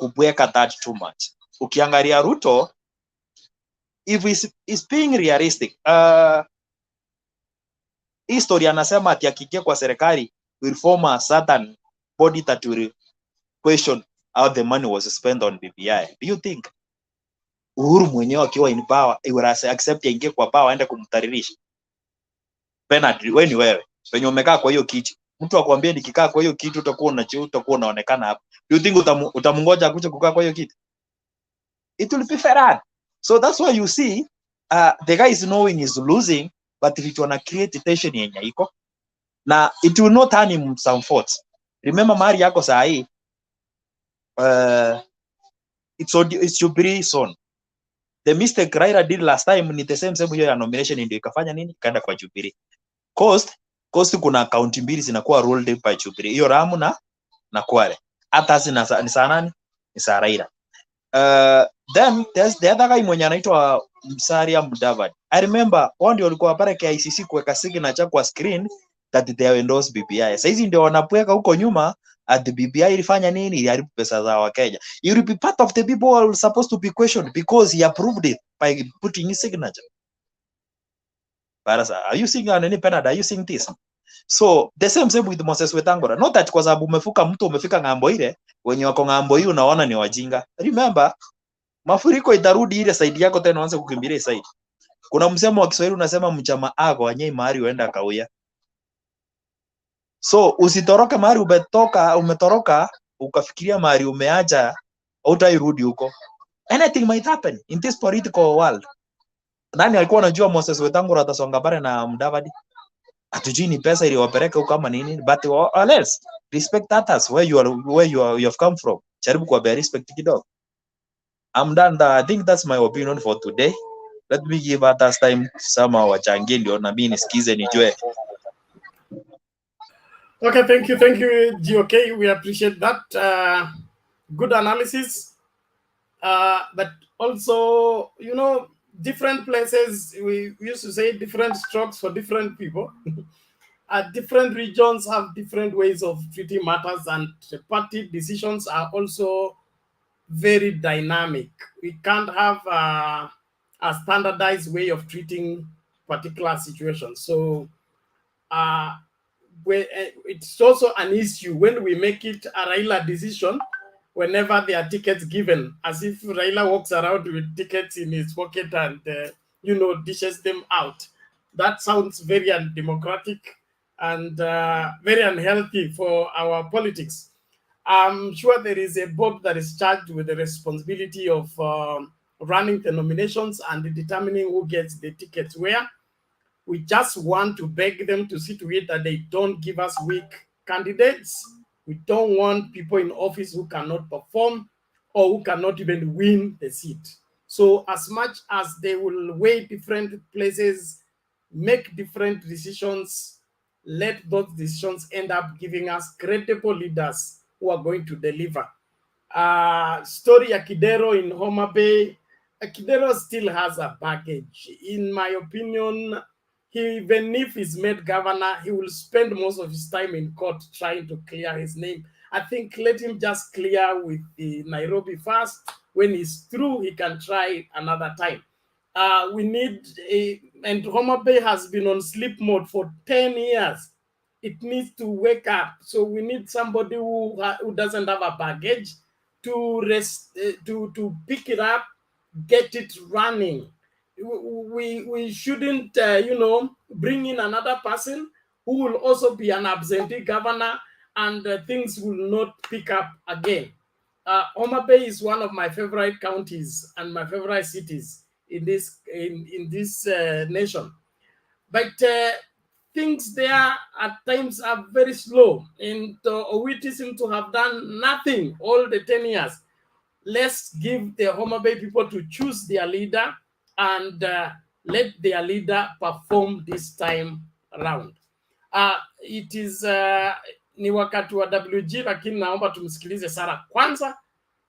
kubweka that too much. Ukiangalia Ruto, if is being realistic, history anasema ati akikia kwa serikali will form a certain body that will question how the money was spent on BBI. Do you think Uhuru mwenyewe akiwa in power, he will accept aingie kwa power aende kumtaririsha? Bernard, wewe ni wewe. Penye umekaa kwa hiyo kiti. Mtu akwambie nikikaa kwa hiyo kiti utakuwa unaonekana hapa. Do you think utamungoja akuje kukaa kwa hiyo kiti? It will be fair. So that's why you see the guy is knowing he's losing, but if you wanna create tension yenye iko, na it will not turn him some faults. Remember mahali yako saa hii, it should be soon. The mistake Raila did last time ni the same hiyo ya nomination ndio ikafanya nini? Kaenda kwa Jubilee. Coast kuna account mbili zinakuwa rolled by Jubilee. Hiyo Lamu na Kwale. Hata ni saa nani? Ni saa Raila. Then there's the other guy mwenye anaitwa Musalia Mudavadi. I remember wao ndio walikuwa pale KICC kuweka signature kwa screen that they endorse BBI. Sasa hizi ndio wanapweka huko nyuma at the BBI ilifanya nini? Iliharibu pesa za Wakenya. You will be part of the people who are supposed to be questioned because he approved it by putting his signature. Barasa, are you seeing any penalty? Are you seeing this? So the same with Moses Wetangula. Not that kwa sababu umefika ng'ambo ile, wenye wako ng'ambo hii unaona ni wajinga. Remember, mafuriko itarudi ile side yako tena uanze kukimbilia side. Kuna msemo wa Kiswahili unasema mchama ako anyei mahali uenda kauya. So usitoroke mahali umetoroka ukafikiria mahali umeacha hautairudi huko. Anything might happen in this political world. Nani alikuwa anajua Moses Wetangula atasonga bare na Mudavadi? Hatujui ni pesa iliwapeleka huko kama nini, but else respect others where you have come from. Jaribu kuwapea respect kidogo. I'm done. I think that's my opinion for today. Let me give others time sama wachangie ndio na mimi nisikize nijue. Okay, thank you, GOK. We appreciate that. Good analysis. But also, different places, we used to say different strokes for different people. Different regions have different ways of treating matters, and party decisions are also very dynamic. We can't have a standardized way of treating particular situations. So it's also an issue when we make it a Raila decision whenever there are tickets given, as if Raila walks around with tickets in his pocket and, dishes them out. That sounds very undemocratic and very unhealthy for our politics. I'm sure there is a board that is charged with the responsibility of running the nominations and determining who gets the tickets where. We just want to beg them to see to it that they don't give us weak candidates. We don't want people in office who cannot perform or who cannot even win the seat. So as much as they will weigh different places, make different decisions, let those decisions end up giving us credible leaders who are going to deliver. Story ya Kidero in Homa Bay, Kidero still has a baggage. In my opinion, even if he's made governor, he will spend most of his time in court trying to clear his name. I think let him just clear with the Nairobi first. When he's through, he can try another time. We need and Homa Bay has been on sleep mode for 10 years. It needs to wake up. So we need somebody who doesn't have a baggage to pick it up, get it running. We shouldn't bring in another person who will also be an absentee governor, and things will not pick up again. Homa Bay is one of my favorite counties and my favorite cities in this nation, but things there at times are very slow, and Owiti seem to have done nothing all the 10 years. Let's give the Homa Bay people to choose their leader and let their leader perform this time around. It is ni wakati wa WG, lakini naomba tumsikilize Sara kwanza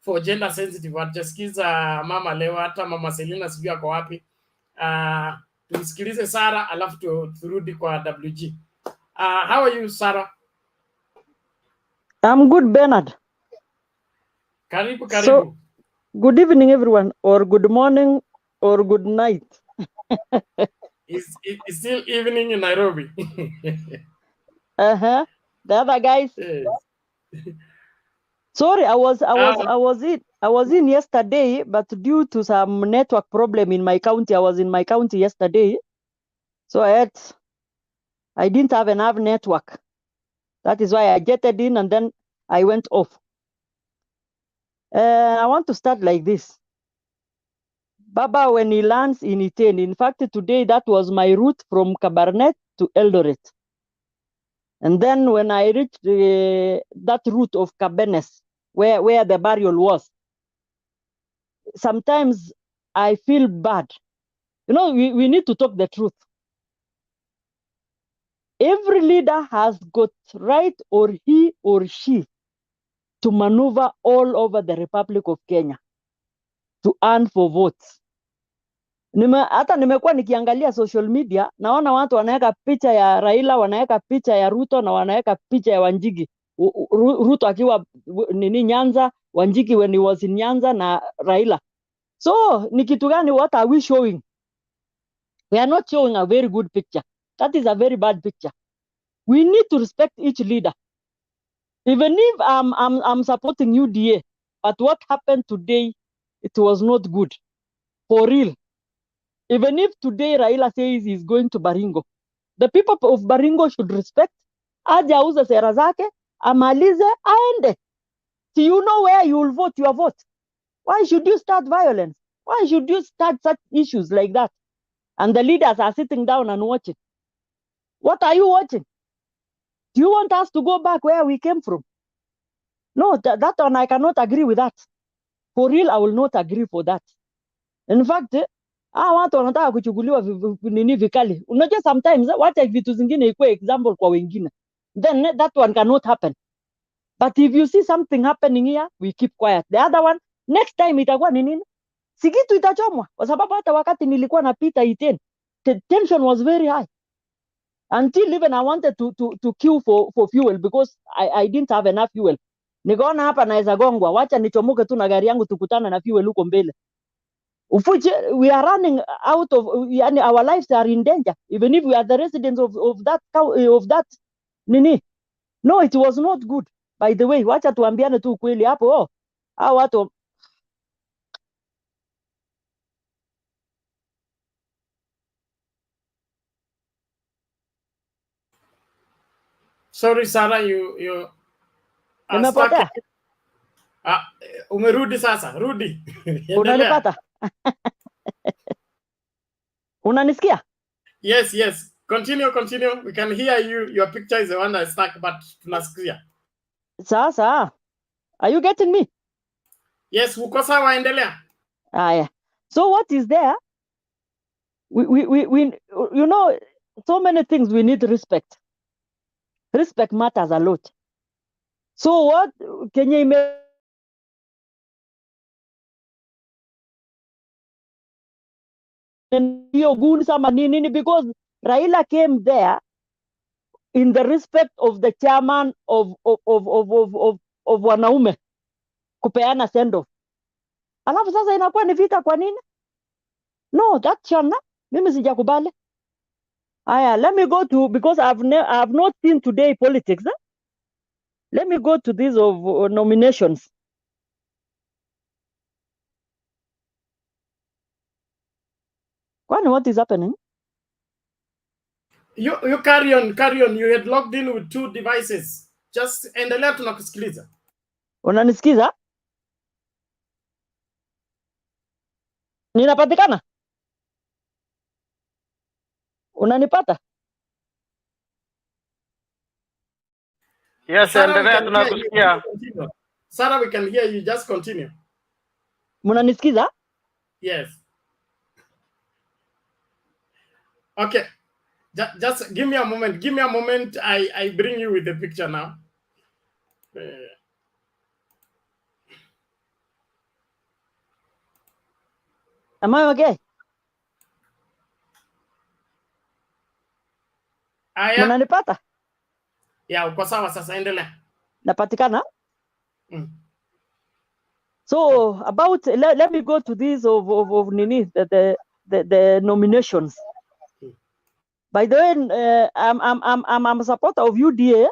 for gender sensitive. Hatujasikiza mama leo, hata mama Selina sijui ako wapi. Tumsikilize Sara alafu turudi kwa WG. How are you, Sara? I'm good, Bernard. Karibu, karibu. So, good evening, everyone, or good morning, or good night. It's still evening in Nairobi. The other guys. Yes. Sorry, I was in yesterday, but due to some network problem in my county, I was in my county yesterday, so I didn't have enough network. That is why I jetted in and then I went off. I want to start like this. Baba, when he lands in Iten, in fact, today that was my route from Kabarnet to Eldoret. And then when I reached that route of Cabernet, where the burial was, sometimes I feel bad. You know, we need to talk the truth. Every leader has got right, or he or she, to maneuver all over the Republic of Kenya to earn for votes. Hata nimekuwa nikiangalia social media, naona watu wanaweka picha ya Raila, wanaweka picha ya Ruto na wanaweka picha ya Wanjigi. Ruto akiwa Nyanza, Wanjigi when he was in Nyanza na Raila. So ni kitu gani? What are we showing? We are not showing a very good picture. That is a very bad picture. We need to respect each leader. Even if I'm supporting UDA, but what happened today, it was not good. For real. Even if today Raila says he's going to Baringo, the people of Baringo should respect. Aje auze sera zake, amalize, aende. So you know where you will vote your vote. Why should you start violence? Why should you start such issues like that? And the leaders are sitting down and watching. What are you watching? Do you want us to go back where we came from? No, that one I cannot agree with that. For real, I will not agree for that. In fact, watu wanataka kuchukuliwa nini vikali. Unajua sometimes wacha vitu zingine ikuwe example kwa wengine. Then that one cannot happen. But if you see something happening here, we keep quiet. The other one, next time itakuwa ni nini? Si kitu itachomwa. Kwa sababu hata wakati nilikuwa napita Iten, the tension was very high. Until even I wanted to queue for fuel because I didn't have enough fuel. Nikaona hapa naweza gongwa, wacha nichomoke tu na gari yangu tukutana na fuel huko mbele. We are running out of, yani our lives are in danger, even if we are the residents of that nini. No, it was not good. By the way, wacha tuambiane tu kweli hapo. Hao watu Sorry, Sarah, you nimepotea. umerudi sasa, rudi. Unanipata? Unanisikia? Yes, yes. Continue. We can hear you. Your picture is the one that's stuck, but tunasikia. Sasa, are you getting me? Yes, uko sawa, endelea. Yeah. So what is there? We you know, so many things we need respect. Respect matters a lot. So what Kenya because Raila came there in the respect of the chairman of wanaume kupeana send off. Alafu sasa inakuwa ni vita kwa nini? No, that shana mimi sijakubali. Aya, let me go to, because I've not seen today politics. Let me go to these of nominations. What is happening? You carry on. You had logged in with 2 devices. Just endelea, tunakusikiliza. Unanisikiza? Ninapatikana? Unanipata? Yes, Sarah, we endelea, can hear you. tunakusikia. Continue. Sarah, we can hear you. Just continue. Munanisikiza? Yes. Okay. Just give me a moment. I bring you with the picture now. Am I okay? Aya. Munanipata? Ya, uko sawa sasa, endelea. Napatikana? So about let me go to these of Nini, the nominations. By the way, I'm a supporter of UDA,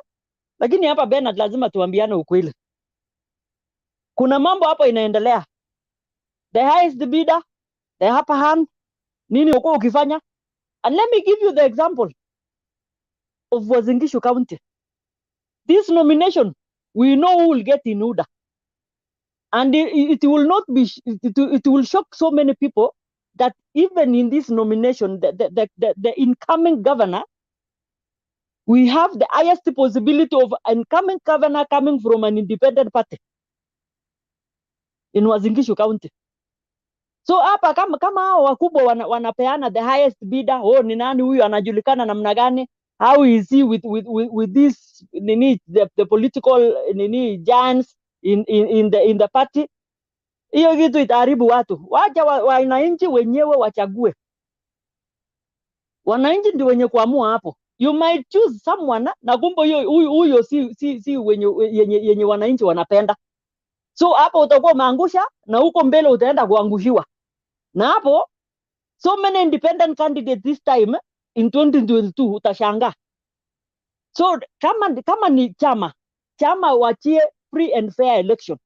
lakini hapa Bernard lazima tuambiane ukweli. Kuna mambo hapo inaendelea. The highest bidder, the upper hand, nini uko ukifanya? And let me give you the example of Uasin Gishu County. This nomination, we know who will get in UDA. And it will not be, it will shock so many people that even in this nomination, the incoming governor, we have the highest possibility of incoming governor coming from an independent party in Uasin Gishu County. So hapa kama hao wakubwa wanapeana the highest bidder, oh, ni nani huyu anajulikana namna gani? How is he with this the political giants in the party? Hiyo kitu itaharibu watu. Wacha wananchi wenyewe wachague. Wananchi ndio wenye kuamua hapo. You might choose someone na kumbe huyo si yenye wananchi wanapenda. So hapo utakuwa umeangusha na huko mbele utaenda kuangushiwa. Na hapo so many independent candidates this time in 2022 utashangaa. So kama ni chama wachie free and fair election.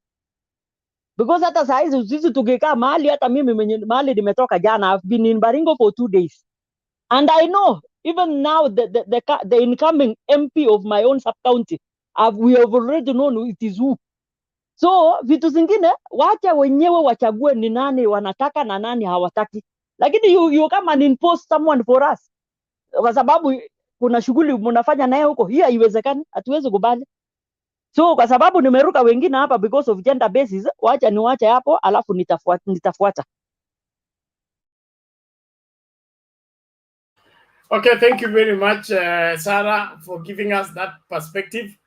Because hata saa hizi sisi tukikaa mahali, hata mimi mahali nimetoka jana, I've been in Baringo for 2 days. And I know even now the incoming MP of my own sub-county, we have already known it is who. So vitu zingine wacha wenyewe wachague ni nani wanataka na nani hawataki. Lakini you come and impose someone for us. Kwa sababu kuna shughuli mnafanya naye huko, hiyo haiwezekani, hatuwezi kubali. So kwa sababu nimeruka wengine hapa because of gender basis, wacha niwache hapo alafu nitafuata. Okay, thank you very much Sarah for giving us that perspective.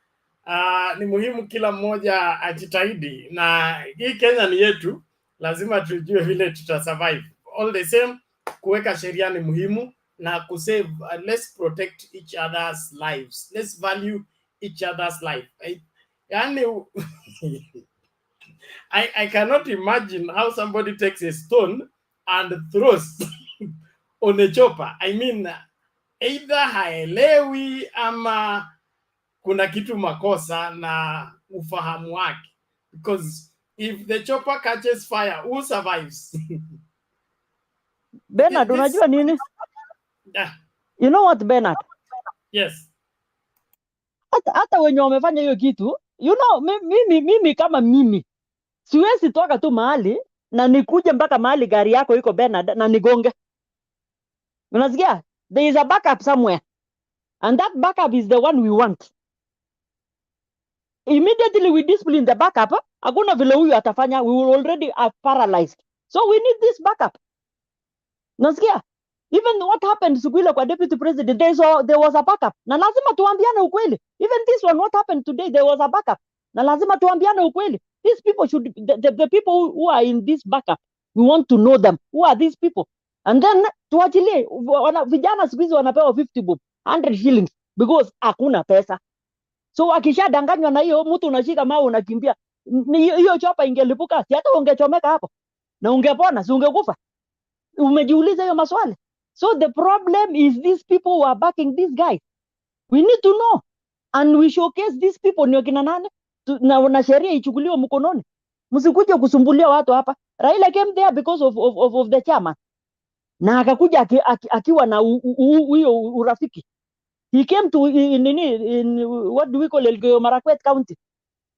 Ni muhimu kila mmoja ajitahidi, na hii Kenya ni yetu, lazima tujue vile tutasurvive. All the same, kuweka sheria ni muhimu na kusave, let's protect each other's lives. Let's value each other's life. Yani I cannot imagine how somebody takes a stone and throws on a chopper. I mean, either haelewi ama kuna kitu makosa na ufahamu wake, because if the chopper catches fire, who survives? Bernard, unajua nini? Yeah. You know what, Bernard? Yes. Hata wenye wamefanya hiyo kitu, you know, mimi kama mimi siwezi toka tu mahali na nikuje mpaka mahali gari yako iko Bernard na nigonge. Unasikia? There is a backup somewhere, and that backup is the one we want. Immediately we discipline the backup, hakuna vile huyu atafanya, we will already are paralyzed. So we need this backup. Nasikia? Even what happened siku ile kwa deputy president, there was a backup. Na lazima tuambiane ukweli. Even this one, what happened today, there was a backup. Na lazima tuambiane ukweli. These people should, the people who are in this backup, we want to know them. Who are these people? And then tuachilie, vijana siku hizi wanapewa 50 bob, 100 shillings, because hakuna pesa. So akishadanganywa na hiyo, mtu unashika mawe unakimbia. Hiyo chopa ingelipuka, si hata ungechomeka hapo. Na ungepona, si ungekufa. Umejiuliza hiyo maswali? So the problem is these people who are backing these guys. We need to know. And we showcase these people ni wakina nani? Na sheria ichukuliwe mkononi. Msikuje kusumbulia watu hapa. Raila came there because of the chairman. Na akakuja akiwa na huyo urafiki. He came to in what do we call Elgeyo Marakwet County.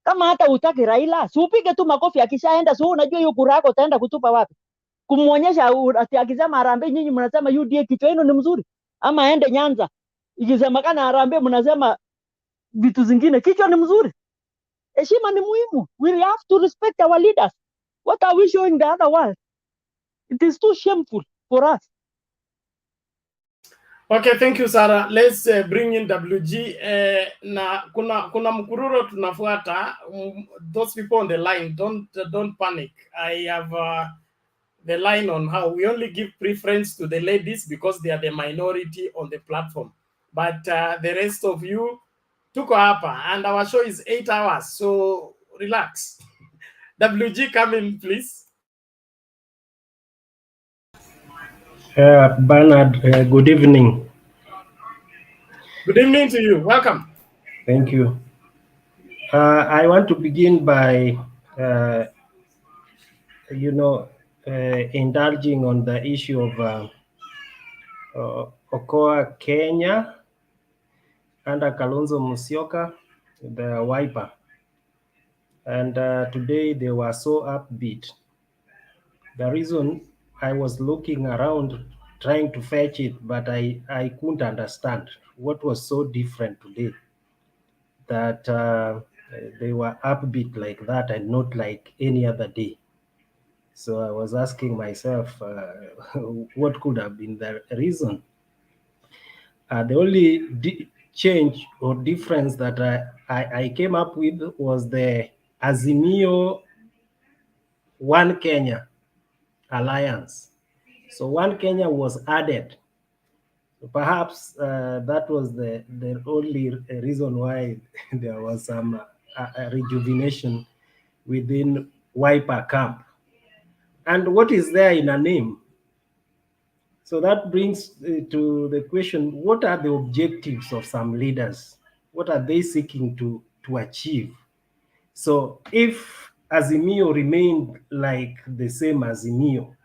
Kama hata utaki Raila, si upige tu makofi akishaenda, so unajua hiyo kura yako utaenda kutupa wapi? Kumuonyesha akisema Harambee, nyinyi mnasema UDA kichwa yenu ni mzuri, ama aende Nyanza ikisema kana Harambee mnasema vitu zingine, kichwa ni mzuri. Heshima ni muhimu. We have to respect our leaders. What are we showing the other world? It is too shameful for us. Okay, thank you Sarah. Let's bring in WG. Na kuna mkururo tunafuata. Those people on the line, don't panic. I have the line on how we only give preference to the ladies because they are the minority on the platform. But the rest of you, tuko hapa, and our show is 8 hours, so relax. WG, come in, please. Bernard, good evening. Good evening to you. Welcome. Thank you. I want to begin by, indulging on the issue of Okoa, Kenya, under Kalonzo Musyoka, the Wiper. And today they were so upbeat. The reason I was looking around trying to fetch it, but I couldn't understand what was so different today that they were upbeat like that and not like any other day. So I was asking myself, what could have been the reason? The only change or difference that I came up with was the Azimio One Kenya Alliance. So One Kenya was added. So perhaps that was the only reason why there was some rejuvenation within Wiper camp. And what is there in a name? So that brings to the question, what are the objectives of some leaders? What are they seeking to achieve? So if Azimio remained like the same Azimio,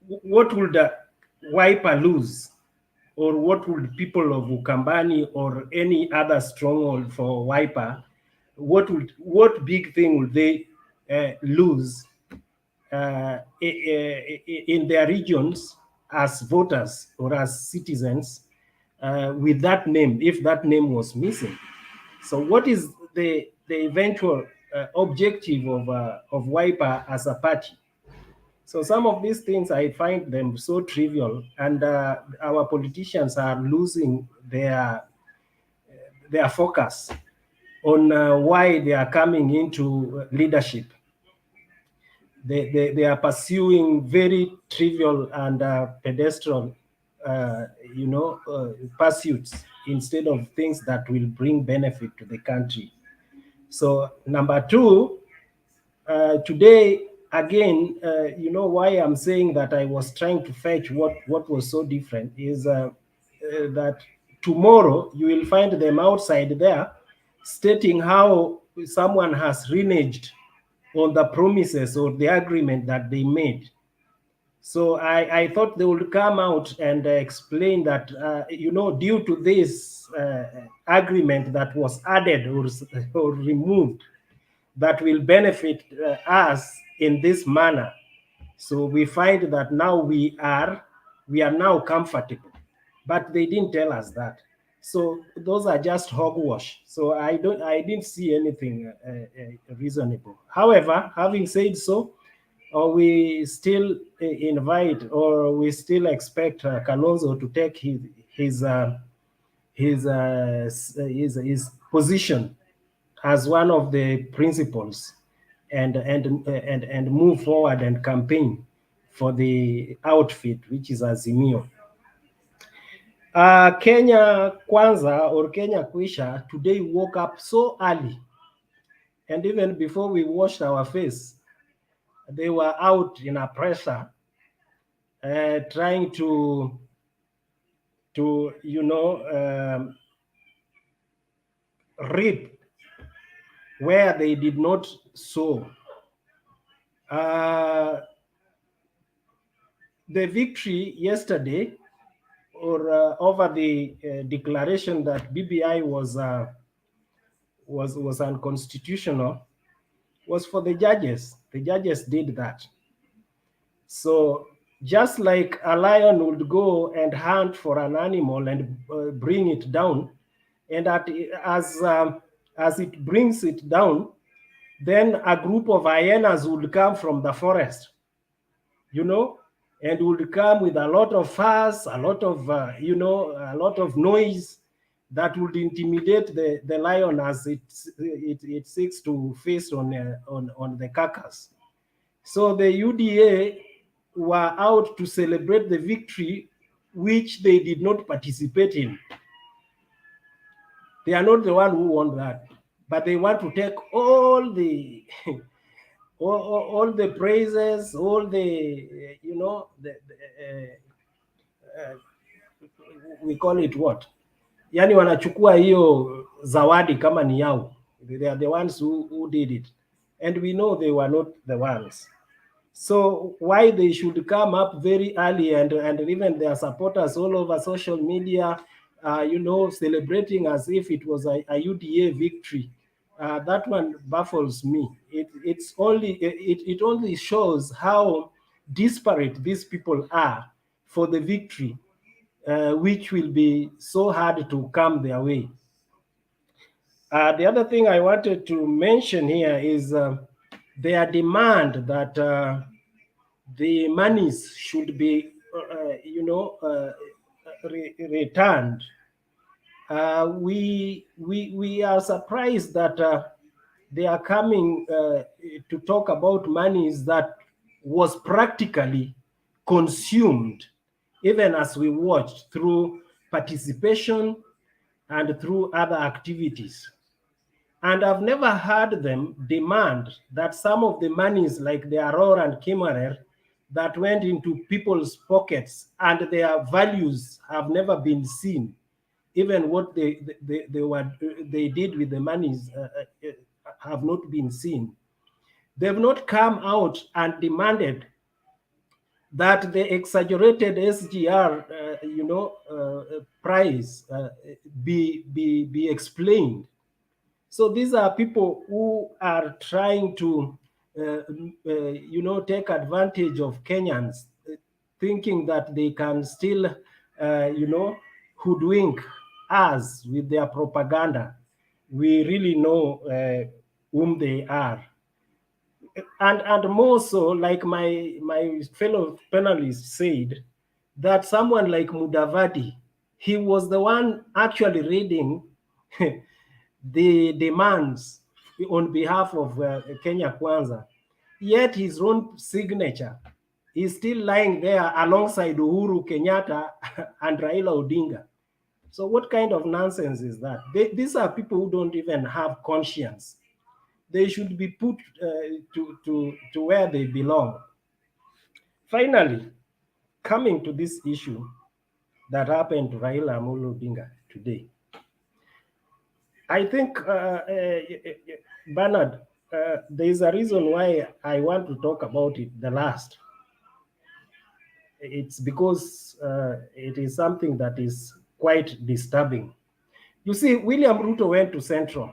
what would the Wiper lose? Or what would people of Ukambani or any other stronghold for Wiper, what big thing would they lose in their regions as voters or as citizens with that name, if that name was missing? So what is the eventual objective of Wiper as a party? So some of these things, I find them so trivial, and our politicians are losing their focus on why they are coming into leadership. They are pursuing very trivial and pedestrian, pursuits instead of things that will bring benefit to the country. So number two, today, again, why I'm saying that I was trying to fetch what was so different is that tomorrow you will find them outside there stating how someone has reneged on the promises or the agreement that they made. So I thought they would come out and explain that, due to this agreement that was added or removed, that will benefit us in this manner. So we find that now we are now comfortable, but they didn't tell us that. So those are just hogwash. So I didn't see anything reasonable. However, having said so, we still invite, or we still expect Kalonzo to take his position as one of the principals, and move forward and campaign for the outfit, which is Azimio. Kenya Kwanza, or Kenya Kwisha, today woke up so early, and even before we washed our face, they were out in a pressure, trying to reap where they did not sow. The victory yesterday, or over the declaration that BBI was unconstitutional, was for the judges. The judges did that. So just like a lion would go and hunt for an animal and bring it down, and as it brings it down, then a group of hyenas would come from the forest, and would come with a lot of fuss, a lot of noise that would intimidate the lion as it seeks to feast on the carcass. So the UDA were out to celebrate the victory, which they did not participate in. They are not the one who won that, but they want to take all the all the praises, all the we call it what? Yani wanachukua hiyo zawadi kama ni yao. They are the ones who did it, and we know they were not the ones. So why they should come up very early, and even their supporters all over social media, celebrating as if it was a UDA victory. That one baffles me. It only shows how disparate these people are for the victory, which will be so hard to come their way. The other thing I wanted to mention here is their demand that the monies should be, returned. We are surprised that they are coming to talk about monies that was practically consumed, even as we watched, through participation and through other activities. And I've never heard them demand that some of the monies, like the Aurora and Kimarer, that went into people's pockets and their values have never been seen. Even what they did with the monies have not been seen. They've not come out and demanded that the exaggerated SGR, price be explained. So these are people who are trying to, take advantage of Kenyans, thinking that they can still, hoodwink us with their propaganda. We really know whom they are. And more so, like my fellow panelists said, that someone like Mudavadi, he was the one actually reading the demands on behalf of Kenya Kwanza, yet his own signature is still lying there alongside Uhuru Kenyatta and Raila Odinga. So what kind of nonsense is that? These are people who don't even have conscience. They should be put to where they belong. Finally, coming to this issue that happened to Raila Odinga today, I think, Bernard, there is a reason why I want to talk about it the last. It's because it is something that is quite disturbing. You see, William Ruto went to Central,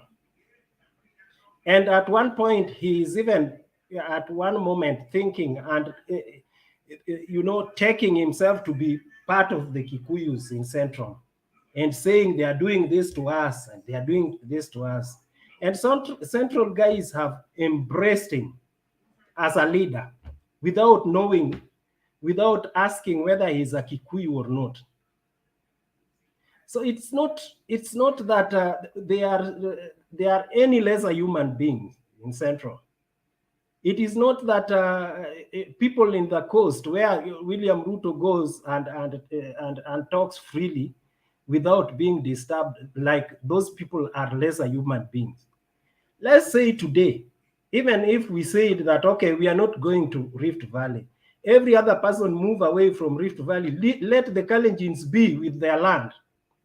And at one point, he is even at one moment thinking and, taking himself to be part of the Kikuyus in Central and saying they are doing this to us and they are doing this to us. And Central guys have embraced him as a leader without knowing, without asking whether he's a Kikuyu or not. So it's not that they are any lesser human beings in Central. It is not that people in the coast where William Ruto goes and talks freely without being disturbed, like those people are lesser human beings. Let's say today, even if we said that, okay, we are not going to Rift Valley, every other person move away from Rift Valley, let the Kalenjins be with their land.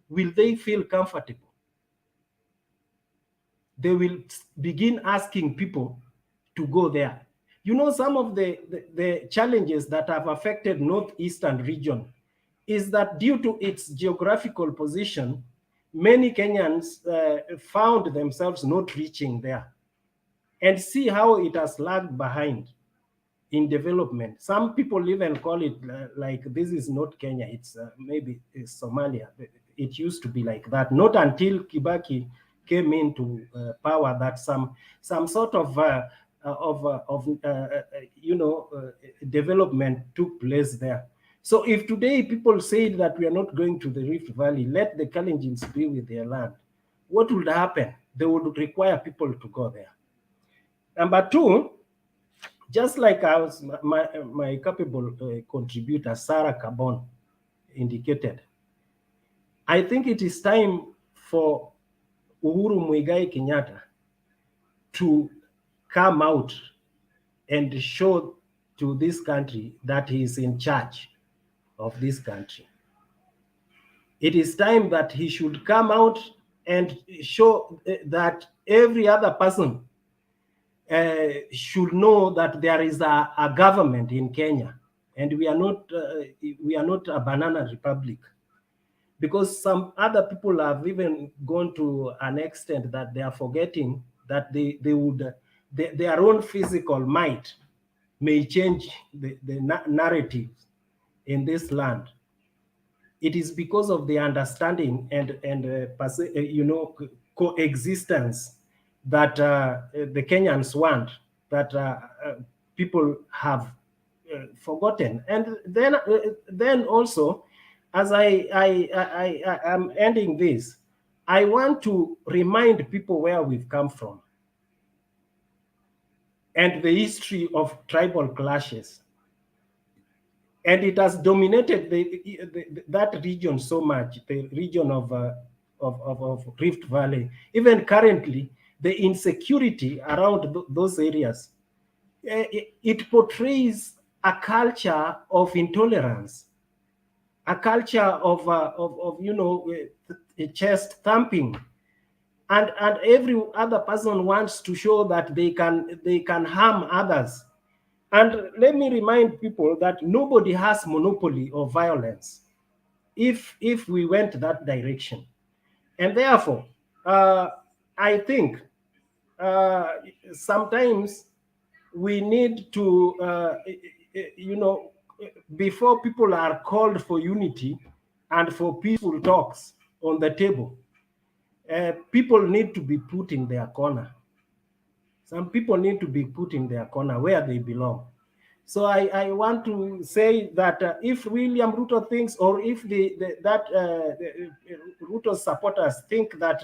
Will they feel comfortable? They will begin asking people to go there. Some of the challenges that have affected Northeastern region is that due to its geographical position, many Kenyans found themselves not reaching there. And see how it has lagged behind in development. Some people even call it like this is not Kenya, it's maybe it's Somalia. It used to be like that, not until Kibaki came into power that some sort of development took place there. So if today people say that we are not going to the Rift Valley, let the Kalenjins be with their land, what would happen? They would require people to go there. Number two, just like my capable contributor, Sarah Carbon, indicated, I think it is time for Uhuru Muigai Kenyatta to come out and show to this country that he is in charge of this country. It is time that he should come out and show that every other person should know that there is a government in Kenya, and we are not a banana republic, because some other people have even gone to an extent that they are forgetting that their own physical might may change the narrative in this land. It is because of the understanding and coexistence that the Kenyans want that people have forgotten. And then also, as I am ending this, I want to remind people where we've come from and the history of tribal clashes. And it has dominated that region so much, the region of Rift Valley. Even currently, the insecurity around those areas, it portrays a culture of intolerance, a culture of chest thumping, and every other person wants to show that they can harm others. And let me remind people that nobody has monopoly of violence if we went that direction. And therefore, I think sometimes we need to, before people are called for unity and for peaceful talks on the table, people need to be put in their corner. Some people need to be put in their corner where they belong. So I want to say that if William Ruto thinks, or if Ruto's supporters think that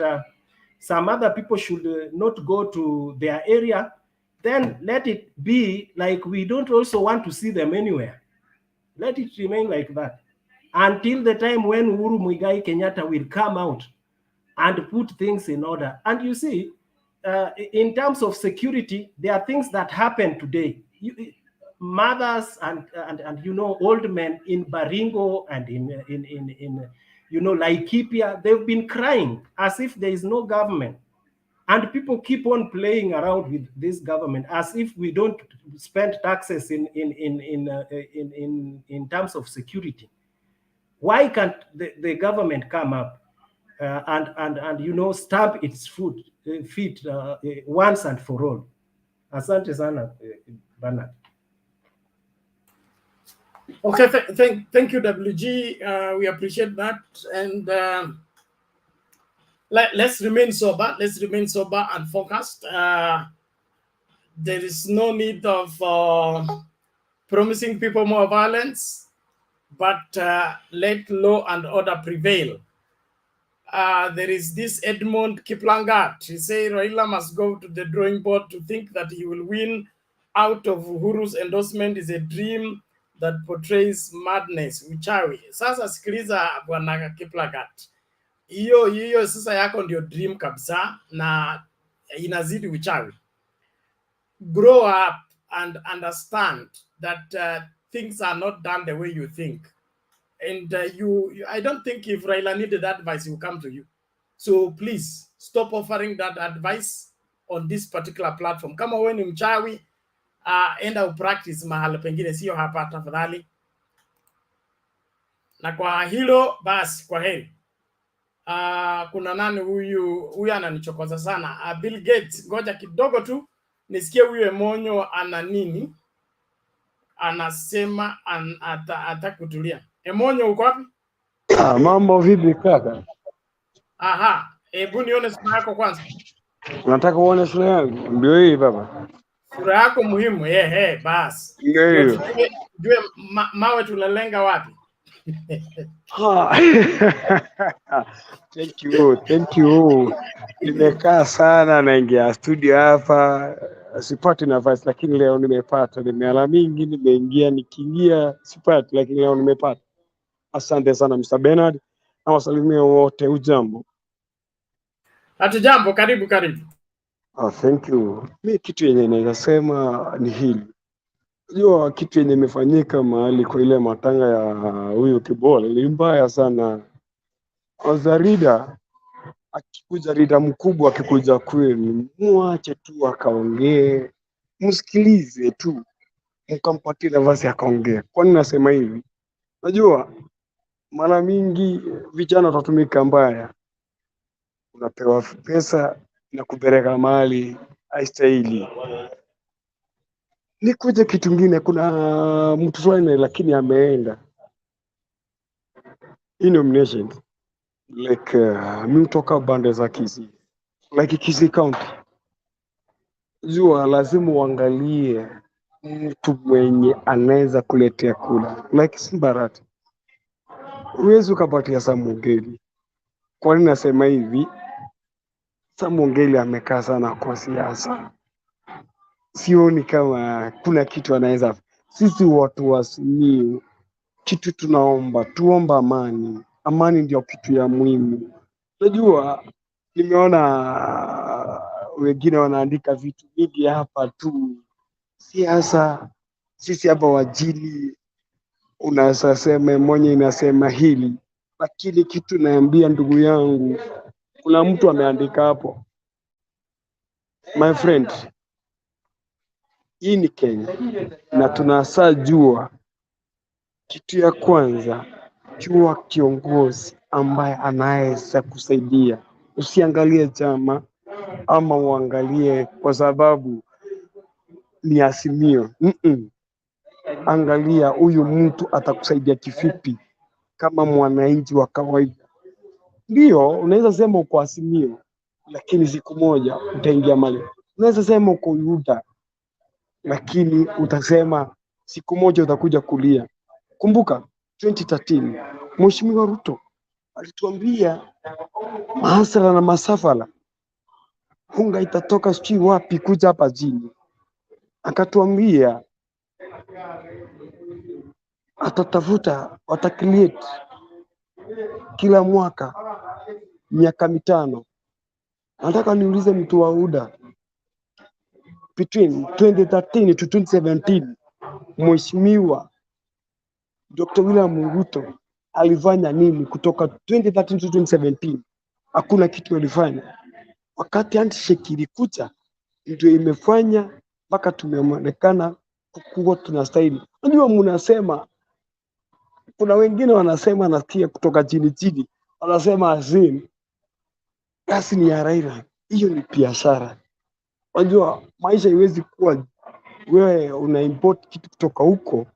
some other people should not go to their area, then let it be like we don't also want to see them anywhere. Let it remain like that until the time when Uhuru Muigai Kenyatta will come out and put things in order. And you see, in terms of security, there are things that happen today. Mothers and old men in Baringo and in Laikipia, they've been crying as if there is no government, and people keep on playing around with this government as if we don't spend taxes in terms of security. Why can't the government come up and you know, stamp its feet once and for all. Asante sana, Bernard. Okay, thank you, WG. We appreciate that, and let's remain sober. Let's remain sober and focused. There is no need of promising people more violence, but let law and order prevail. There is this Edmund Kiplangat. He said Raila must go to the drawing board. To think that he will win out of Uhuru's endorsement is a dream that portrays madness, uchawi. Sasa sikiliza bwana Kiplangat, hiyo sasa yako ndio dream kabisa na inazidi uchawi. Grow up and understand that things are not done the way you think. And I don't think if Raila needed advice, he will come to you. So please stop offering that advice on this particular platform. Kama wewe ni mchawi, enda upractice mahali pengine, sio hapa tafadhali. Na kwa hilo basi, kwa heri. Kuna nani huyu ananichokoza sana. Bill Gates, ngoja kidogo tu nisikie huyu Emonyo ana nini. Anasema atakutulia. Emonyo uko wapi? Mambo vipi kaka? Aha, hebu nione sura yako kwanza. Unataka uone sura yangu? Ndio hii baba. Sura yako muhimu, basi. Ndio hiyo. Jue mawe tunalenga wapi? Thank you. Nimekaa sana naingia studio hapa, sipati nafasi, lakini leo nimepata. Nimeala mingi, nimeingia nikiingia sipati, lakini leo nimepata. Asante sana Mr. Bernard. Na wasalimia wote, ujambo? Hatujambo, karibu. Thank you. Mimi kitu yenye naweza sema ni hili. Unajua kitu yenye imefanyika mahali kwa ile matanga ya huyo Kibole ni mbaya sana. Azarida akikuja rida mkubwa akikuja kwenu, muache tu akaongee, msikilize tu, mkampatie nafasi akaongee. Kwani nasema hivi? Najua mara mingi vijana watatumika mbaya, unapewa pesa na kupeleka mahali haistahili. Nikuja kitu kingine, kuna mtu fulani lakini ameenda nomination like mimi kutoka bande za Kisii, like Kisii County. Jua lazima uangalie mtu mwenye anaweza kuletea kula, like Simbarati. Huwezi ukapatia Samungeli. Kwa nini nasema hivi? Samungeli amekaa sana kwa siasa, sioni kama kuna kitu anaweza. Sisi watu wa Simiyu kitu tuomba amani. Amani ndio kitu ya muhimu. Unajua nimeona wengine wanaandika vitu vingi hapa tu siasa. Sisi hapa wajili unaweza sema mwenye inasema hili, lakini kitu naambia ndugu yangu, kuna mtu ameandika hapo, my friend, hii ni Kenya na tunasa jua kitu ya kwanza, jua kiongozi ambaye anaweza kusaidia. Usiangalie chama ama uangalie kwa sababu ni Azimio. Angalia huyu mtu atakusaidia kivipi kama mwananchi wa kawaida. Ndio unaweza sema uko Azimio, lakini siku moja utaingia mali. Unaweza sema uko Yuda, lakini utasema siku moja utakuja kulia. Kumbuka 2013 Mheshimiwa Ruto alituambia mahasara na masafara, unga itatoka sijui wapi kuja hapa chini. Akatuambia atatafuta watakreate kila mwaka miaka 5. Nataka niulize mtu wa UDA, between 2013 to 2017 Mheshimiwa Dr. William Ruto alifanya nini kutoka 2013 to 2017? Hakuna kitu alifanya. Wakati handshake ilikuja ndio imefanya mpaka tumeonekana kuwa tunastahili. Unajua mnasema, kuna wengine wanasema nasikia kutoka chini wanasema Azim Kasi ni ya Raila, hiyo ni biashara. Unajua maisha iwezi kuwa wewe una import kitu kutoka huko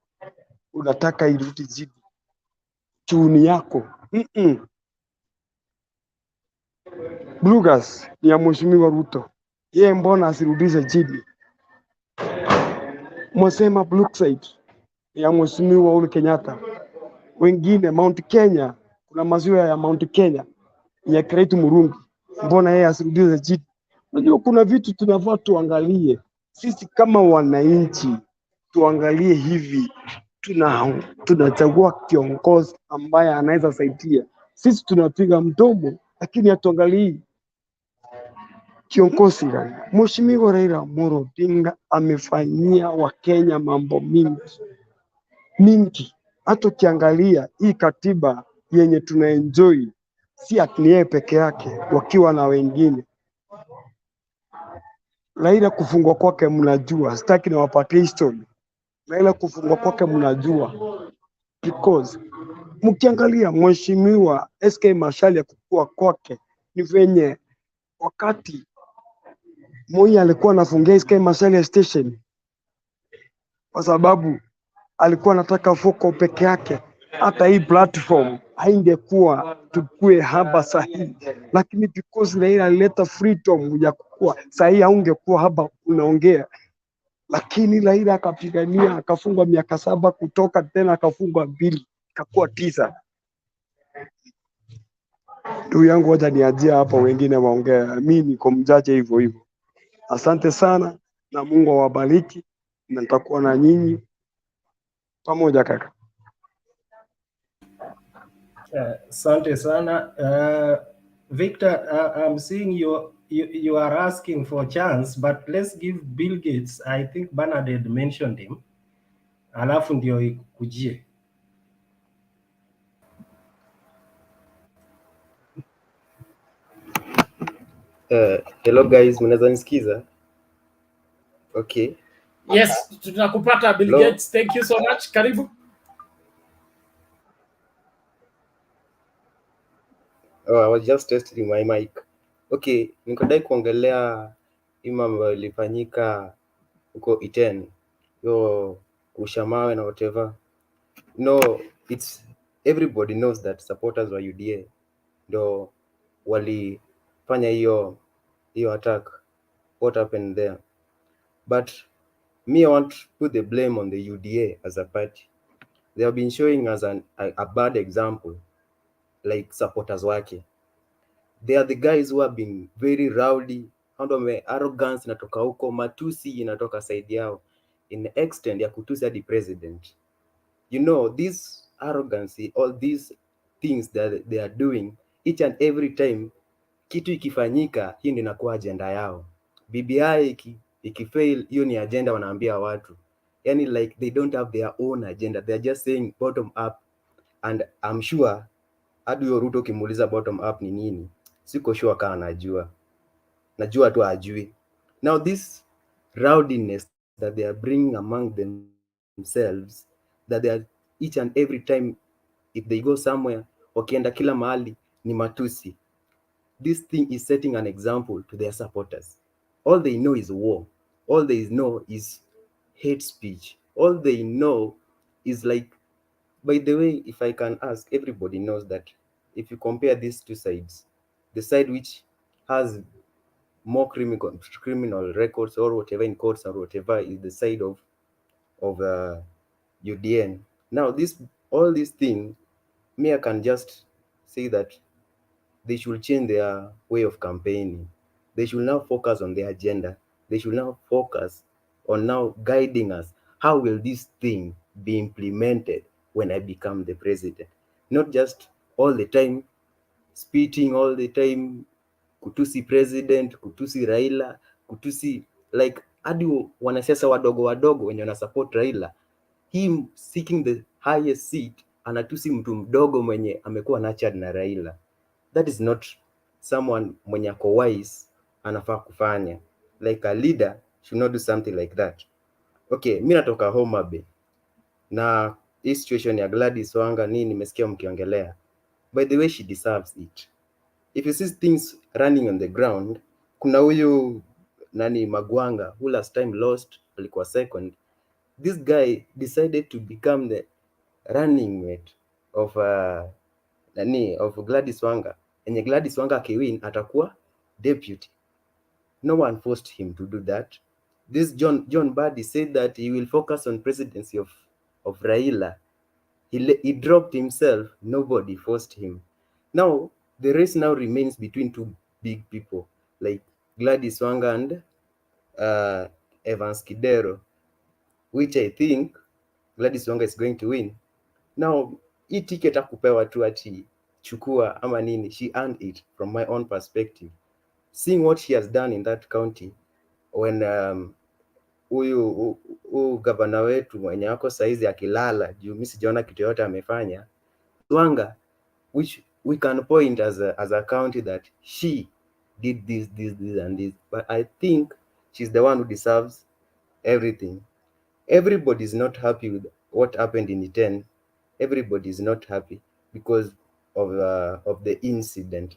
unataka irudi zidi chuni yako. Blue gas ni ya Mheshimiwa Ruto, yeye mbona asirudishe chini? Mwasema Brookside ni ya Mheshimiwa Uhuru Kenyatta, wengine Mount Kenya, kuna maziwa ya Mount Kenya ya Kiraitu Murungi, mbona yeye asirudishe chini? Unajua kuna vitu tunafaa tuangalie sisi kama wananchi, tuangalie hivi tunachagua kiongozi ambaye anaweza saidia sisi. Tunapiga mdomo lakini hatuangalii kiongozi gani. Mheshimiwa Raila Amolo Odinga amefanyia Wakenya mambo mingi. Hata ukiangalia hii katiba yenye tunaenjoy, si ati ni yeye peke yake, wakiwa na wengine. Raila kufungwa kwake mnajua, sitaki niwapatie history. Raila kufungwa kwake mnajua, because mkiangalia Mheshimiwa SK Mashali ya kukua kwake ni venye wakati Moi alikuwa anafungia SK Mashali station kwa sababu alikuwa anataka foko peke yake. Hata hii platform haingekuwa tukue haba sahihi, lakini because Raila alileta freedom ya kukua sahihi, haungekuwa haba unaongea. Lakini Raila akapigania akafungwa miaka 7 kutoka tena akafungwa 2 ikakuwa 9. Ndugu yangu, wacha niajie hapa, wengine waongea, mimi niko mjaje hivyo hivyo. Asante sana na Mungu awabariki, na nitakuwa na nyinyi pamoja kaka. Asante sana. Victor, I'm seeing you are asking for a chance, but let's give Bill Gates, I think Bernadette mentioned him, alafu ndio ikujie. Hello guys, mnaweza nisikiza? Okay. Yes, tunakupata Bill Hello. Gates. Thank you so much. Karibu. Oh, I was just testing my mic. Okay, nikodai kuongelea hii mambo ilifanyika huko Iten, hiyo kurusha mawe na whatever. No, it's everybody knows that supporters wa UDA ndo walifanya hiyo attack. What happened there? But me, I want to put the blame on the UDA as a party. They have been showing us a bad example, like supporters wake. They are the guys who have been very rowdy, arrogance inatoka huko, matusi inatoka side yao, in extent ya kutusi hadi president. You know, this arrogance, all these things that they are doing, each and every time kitu ikifanyika, hii ndio inakuwa agenda yao. BBI ikifail, hiyo ni agenda wanaambia watu. Yani like they don't have their own agenda, they are just saying bottom up. And I'm sure hadi huyo Ruto kimuuliza bottom up ni nini, siko sure kama najua tu ajui. Now this rowdiness that they are bringing among themselves, that they are each and every time if they go somewhere, wakienda kila mahali ni matusi. This thing is setting an example to their supporters. All they know is war. All they know is hate speech. All they know is like, by the way, if I can ask, everybody knows that if you compare these two sides, the side which has more criminal records or whatever in courts or whatever is the side of UDN. Now all these things, me, I can just say that they should change their way of campaigning. They should now focus on their agenda. They should now focus on now guiding us. How will this thing be implemented when I become the president? Not just all the time spitting, all the time kutusi president, kutusi Raila, kutusi like hadi wanasiasa wadogo wenye wana support Raila, him seeking the highest seat, anatusi mtu mdogo mwenye amekuwa nurtured na Raila. That is not someone mwenye ako wise anafaa kufanya. Like a leader should not do something like that. Okay, mimi natoka Homa Bay na hii situation ya Gladys Wanga nini nimesikia mkiongelea. By the way, she deserves it. if you see things running on the ground, kuna huyu nani Magwanga who last time lost, alikuwa second. This guy decided to become the running mate of of Gladys Wanga. Enye Gladys Wanga akiwin atakuwa deputy. No one forced him to do that. This John Badi said that he will focus on presidency of Raila. He dropped himself. Nobody forced him. Now the race now remains between two big people like Gladys Wanga and Evans Kidero, which I think Gladys Wanga is going to win. Now hii ticket hakupewa tu ati chukua ama nini, she earned it from my own perspective. Seeing what she has done in that county when huyu gavana wetu mwenye ako saizi akilala juu mimi sijaona kitu yote amefanya. Wanga, which we can point as a county that she did this and this, but I think she's the one who deserves everything. Everybody is not happy with what happened in Iten. Everybody is not happy because of the incident.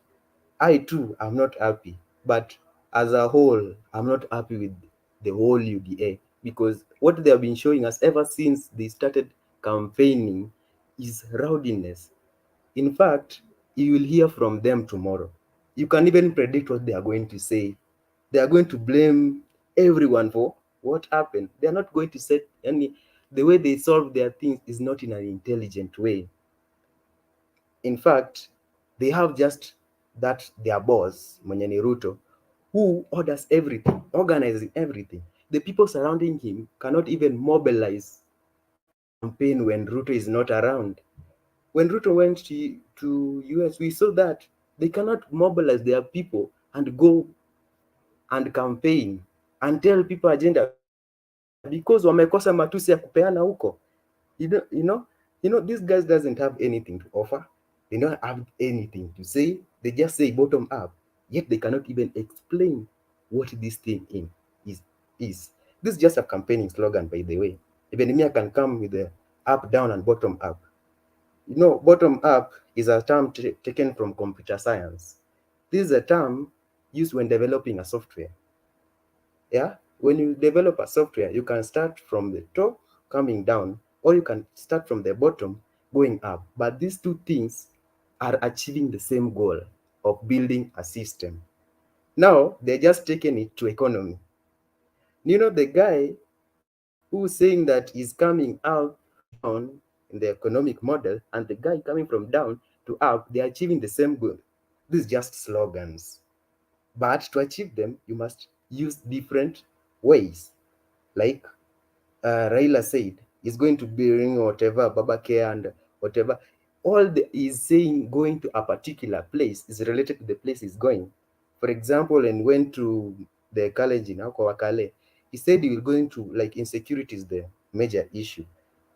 I too am not happy, but as a whole, I'm not happy with the whole UDA because what they have been showing us ever since they started campaigning is rowdiness. In fact, you will hear from them tomorrow. You can even predict what they are going to say. They are going to blame everyone for what happened. They are not going to say any. The way they solve their things is not in an intelligent way. In fact, they have just that their boss, Mwenyeni Ruto, who orders everything, organizing everything. The people surrounding him cannot even mobilize campaign when Ruto is not around. When Ruto went to US, we saw that they cannot mobilize their people and go and campaign and tell people agenda because wamekosa matusi ya kupeana huko. You know, these guys doesn't have anything to offer. They don't have anything to say. They just say bottom up. Yet they cannot even explain what this thing is. This is just a campaigning slogan, by the way. Even me, I can come with the up, down, and bottom up. You know, bottom up is a term taken from computer science. This is a term used when developing a software. Yeah, when you develop a software, you can start from the top coming down, or you can start from the bottom going up. But these two things are achieving the same goal of building a system. Now they're just taking it to economy. You know, the guy who's saying that he's coming out down in the economic model and the guy coming from down to up, they're achieving the same goal. These are just slogans. But to achieve them, you must use different ways. Like Raila said, he's going to bring whatever Babacare and whatever. All he's saying going to a particular place is related to the place he's going. For example, and went to the Kalenjin, Wakale, he said he will going to, like, insecurity is the major issue.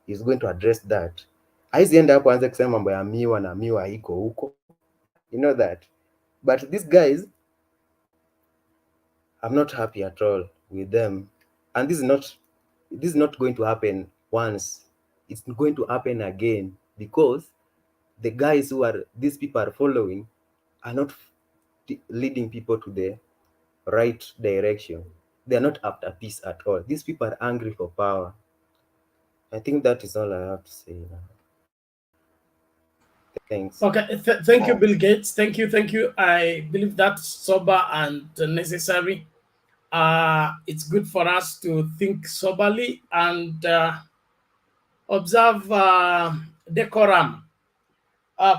He's going to address that. Aizienda hapo anze kusema mambo ya miwa na miwa iko huko. You know that. But these guys, I'm not happy at all with them. And this is not going to happen once. It's going to happen again because the guys these people are following are not leading people to the right direction. They are not after peace at all. These people are angry for power. I think that is all I have to say now. Thanks. Okay, thank you, Bill Gates. Thank you. I believe that's sober and necessary. It's good for us to think soberly and observe decorum.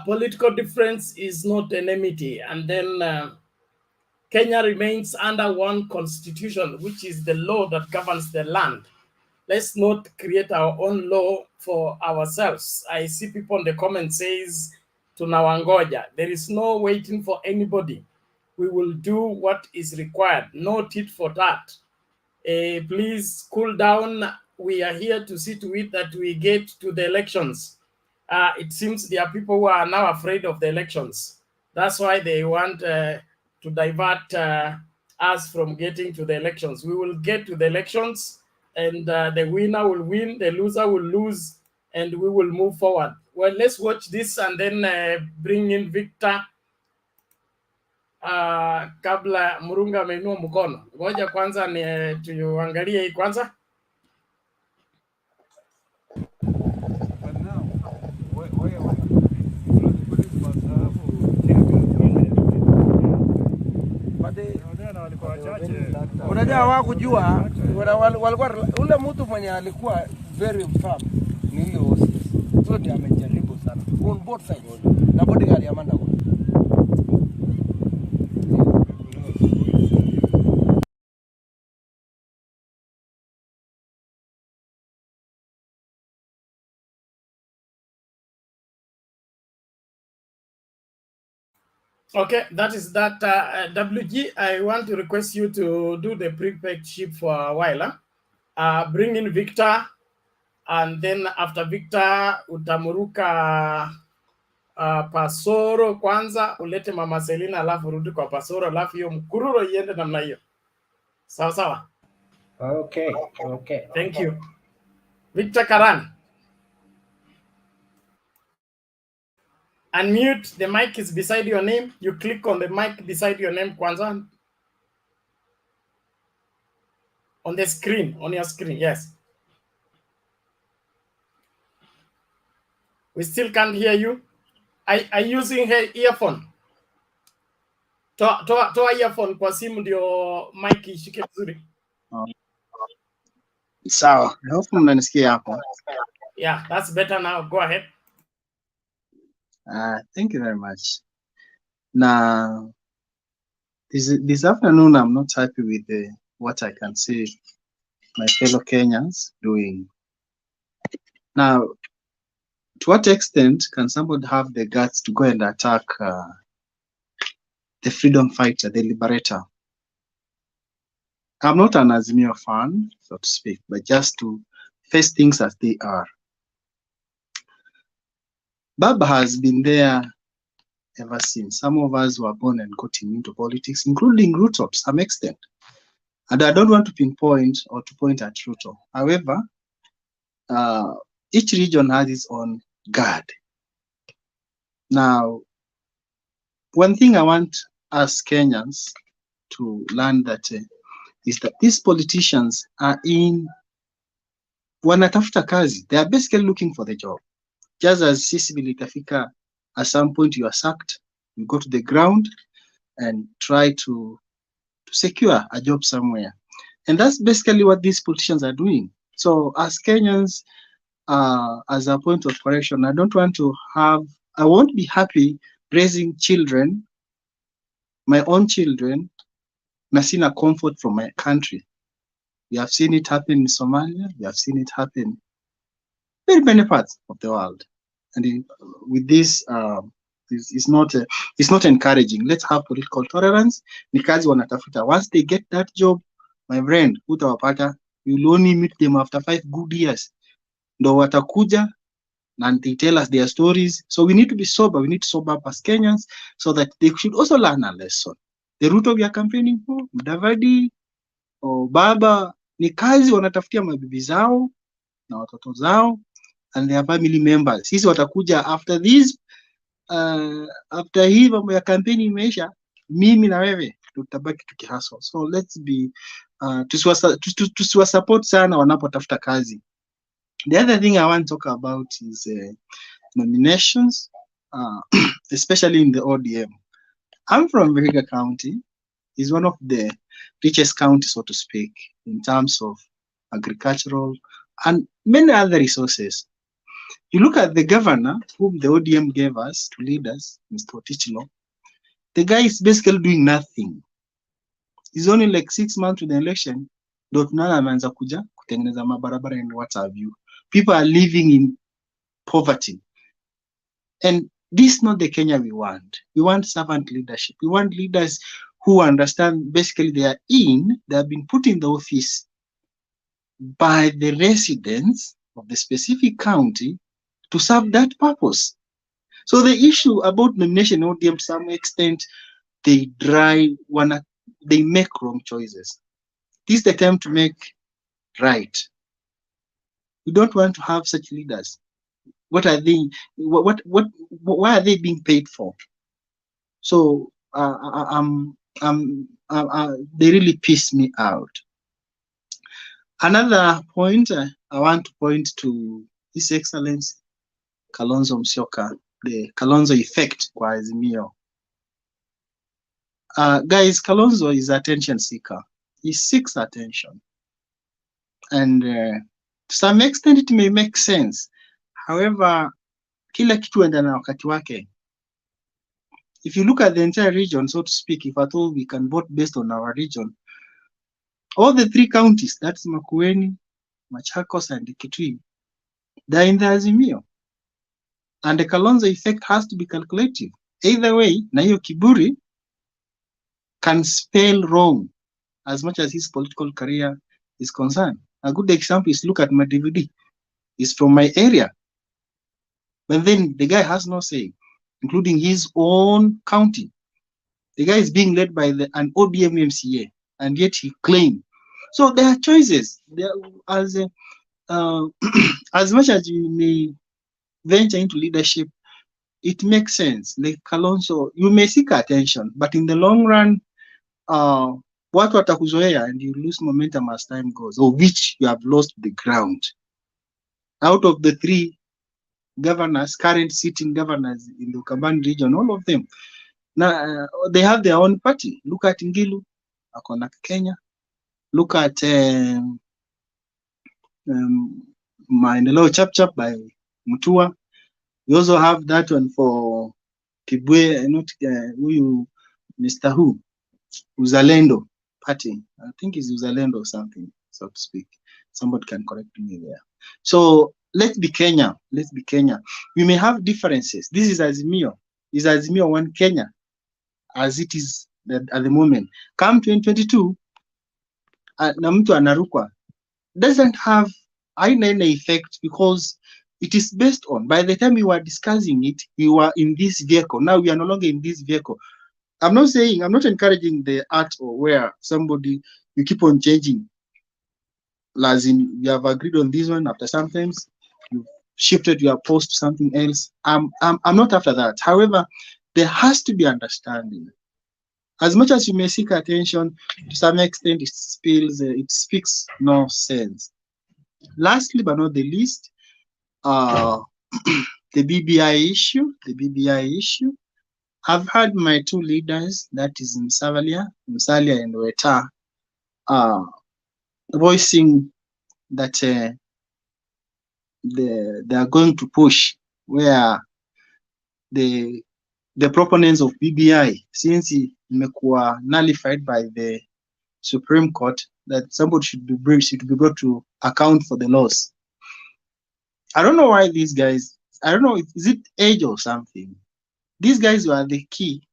Political difference is not enmity. And then Kenya remains under one constitution, which is the law that governs the land. Let's not create our own law for ourselves. I see people in the comments says, tunawangoja. There is no waiting for anybody. We will do what is required. No tit for tat. Please cool down. We are here to see to it that we get to the elections. It seems there are people who are now afraid of the elections. That's why they want to divert us from getting to the elections. We will get to the elections, and the winner will win, the loser will lose, and we will move forward. Well, let's watch this and then bring in Victor kabla Murunga ameinua mkono. Ngoja kwanza ni tuangalie hii kwanza. Unajua hawakujua walikuwa ule mtu mwenye alikuwa very firm ni ile OCS. So ndio amejaribu sana on both sides na bodyguard ya Manda. Okay, that is that. WG, I want to request you to do the prepaid ship for a while. Bring in Victor, and then after Victor, utamuruka Pasoro kwanza, ulete Mama Selina, alafu rudi kwa Pasoro, alafu hiyo mkururo iende namna hiyo. Sawa sawa. Okay, okay. Thank you. Victor Karan. Unmute, the mic is beside your name. You click on the mic beside your name kwanza. On the screen, on your screen, yes. We still can't hear you. Are you using her earphone? Toa earphone kwa simu ndio mic ishike vizuri. Sawa, I hope mnanisikia hapo. Yeah, that's better now. Go ahead. Thank you very much. Now, this afternoon, I'm not happy with what I can see my fellow Kenyans doing. Now, to what extent can somebody have the guts to go and attack the freedom fighter, the liberator? I'm not an Azimio fan, so to speak, but just to face things as they are. Baba has been there ever since. Some of us were born and got into politics, including Ruto to some extent. And I don't want to pinpoint or to point at Ruto. However, each region has its own guard. Now, one thing I want us Kenyans to learn that is that these politicians are in wanatafuta kazi. They are basically looking for the job. Just as sisi bilitafika, at some point you are sacked, you go to the ground and try to secure a job somewhere. And that's basically what these politicians are doing. So as Kenyans, as a point of correction, I won't be happy raising children, my own children, na sina comfort from my country. We have seen it happen in Somalia. We have seen it happen in very many parts of the world. And with this, it's not encouraging. Let's have political tolerance. Ni kazi wanatafuta. Once they get that job, my friend, utawapata, you'll only meet them after 5 good years. Ndo watakuja and they tell us their stories. So we need to be sober. We need to sober up as Kenyans so that they should also learn a lesson. The route we are campaigning for, Mudavadi or Baba, ni kazi wanatafutia mabibi zao na watoto zao and their family members. Sisi watakuja after this, after hii mambo ya kampeni imeisha, mimi na wewe tutabaki tukihustle. So let's be tusiwasupport sana wanapotafuta kazi. The other thing I want to talk about is nominations, especially in the ODM. I'm from Vihiga County. It's one of the richest counties, so to speak, in terms of agricultural and many other resources. You look at the governor, whom the ODM gave us to lead us, Mr. Otichilo, the guy is basically doing nothing. He's only like 6 months to the election. Nana ameanza kuja kutengeneza mabarabara and what have you. People are living in poverty. And this is not the Kenya we want. We want servant leadership. We want leaders who understand basically they have been put in the office by the residents of the specific county to serve that purpose. So the issue about nomination ODM, to some extent, they make wrong choices. This is the time to make right. We don't want to have such leaders. What are they? Why are they being paid for? So they really piss me out. Another point I want to point to His Excellency Kalonzo Musyoka, the Kalonzo effect kwa Azimio. Guys, Kalonzo is attention seeker. He seeks attention. And to some extent it may make sense. However, kila kitu enda na wakati wake. If you look at the entire region, so to speak, if at all we can vote based on our region, all the 3 counties, that's Makueni, Machakos, and Kitui, they're in the Azimio. And the Kalonzo effect has to be calculated. Either way, na hiyo kiburi can spell wrong as much as his political career is concerned. A good example is look at my DVD. It's from my area. But then the guy has no say, including his own county. The guy is being led by an ODM MCA, and yet he claimed. So there are choices. As much as you may venture into leadership, it makes sense. Like Kalonzo, you may seek attention, but in the long run, watu watakuzoea and you lose momentum as time goes, or which you have lost the ground. Out of the 3 governors, current sitting governors in the Ukambani region, all of them, now they have their own party. Look at Ngilu, akona Kenya. Look at Maendeleo Chap by Mutua. You also have that one for Kibwe, not who Mr. Who, Uzalendo party. I think it's Uzalendo or something, so to speak. Somebody can correct me there. So let's be Kenya. Let's be Kenya. We may have differences. This is Azimio. Is Azimio one Kenya as it is at the moment? Come 2022, na mtu anarukwa doesn't have any effect because it is based on, by the time we were discussing it, we were in this vehicle. Now we are no longer in this vehicle. I'm not encouraging the act or where somebody, you keep on changing. As in, you have agreed on this one, after sometimes you've shifted your post to something else. I'm not after that. However, there has to be understanding. As much as you may seek attention, to some extent it speaks no sense. Lastly, but not the least, the BBI issue. I've had my 2 leaders, that is Musalia and Weta, voicing that they are going to push where the proponents of BBI, since it imekuwa nullified by the Supreme Court, that somebody should be brought to account for the loss. I don't know why these guys, I don't know, is it age or something? These guys were the key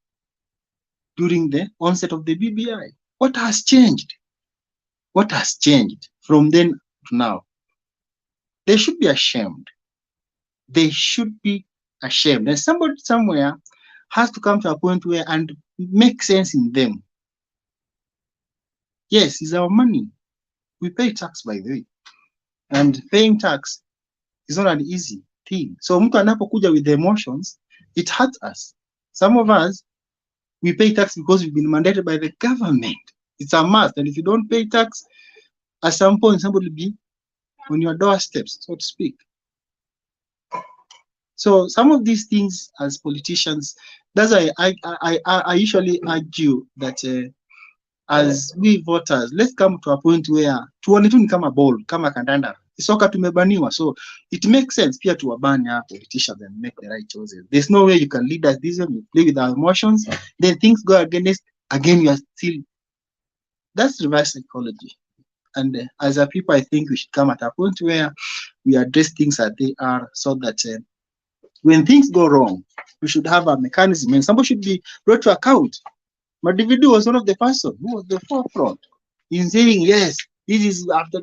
during the onset of the BBI. What has changed? What has changed from then to now? They should be ashamed. They should be ashamed. And somebody somewhere has to come to a point where and make sense in them. Yes, it's our money. We pay tax, by the way. And paying tax is not an easy thing. So mtu anapokuja with the emotions, it hurts us. Some of us, we pay tax because we've been mandated by the government. It's a must. And if you don't pay tax, at some point, somebody will be on your doorsteps, so to speak. So some of these things as politicians, that's why I usually argue that as we voters, let's come to a point where tuone tu ni kama ball, kama kandanda. Soka tumebaniwa, so it makes sense pia to abandon our politicians and make the right choices. There's no way you can lead us this way, we play with our emotions, then things go against, again you are still, that's reverse psychology. And as a people, I think we should come at a point where we address things as they are, so that when things go wrong, we should have a mechanism and somebody should be brought to account. My DVD was one of the person who was the forefront in saying, yes, this is after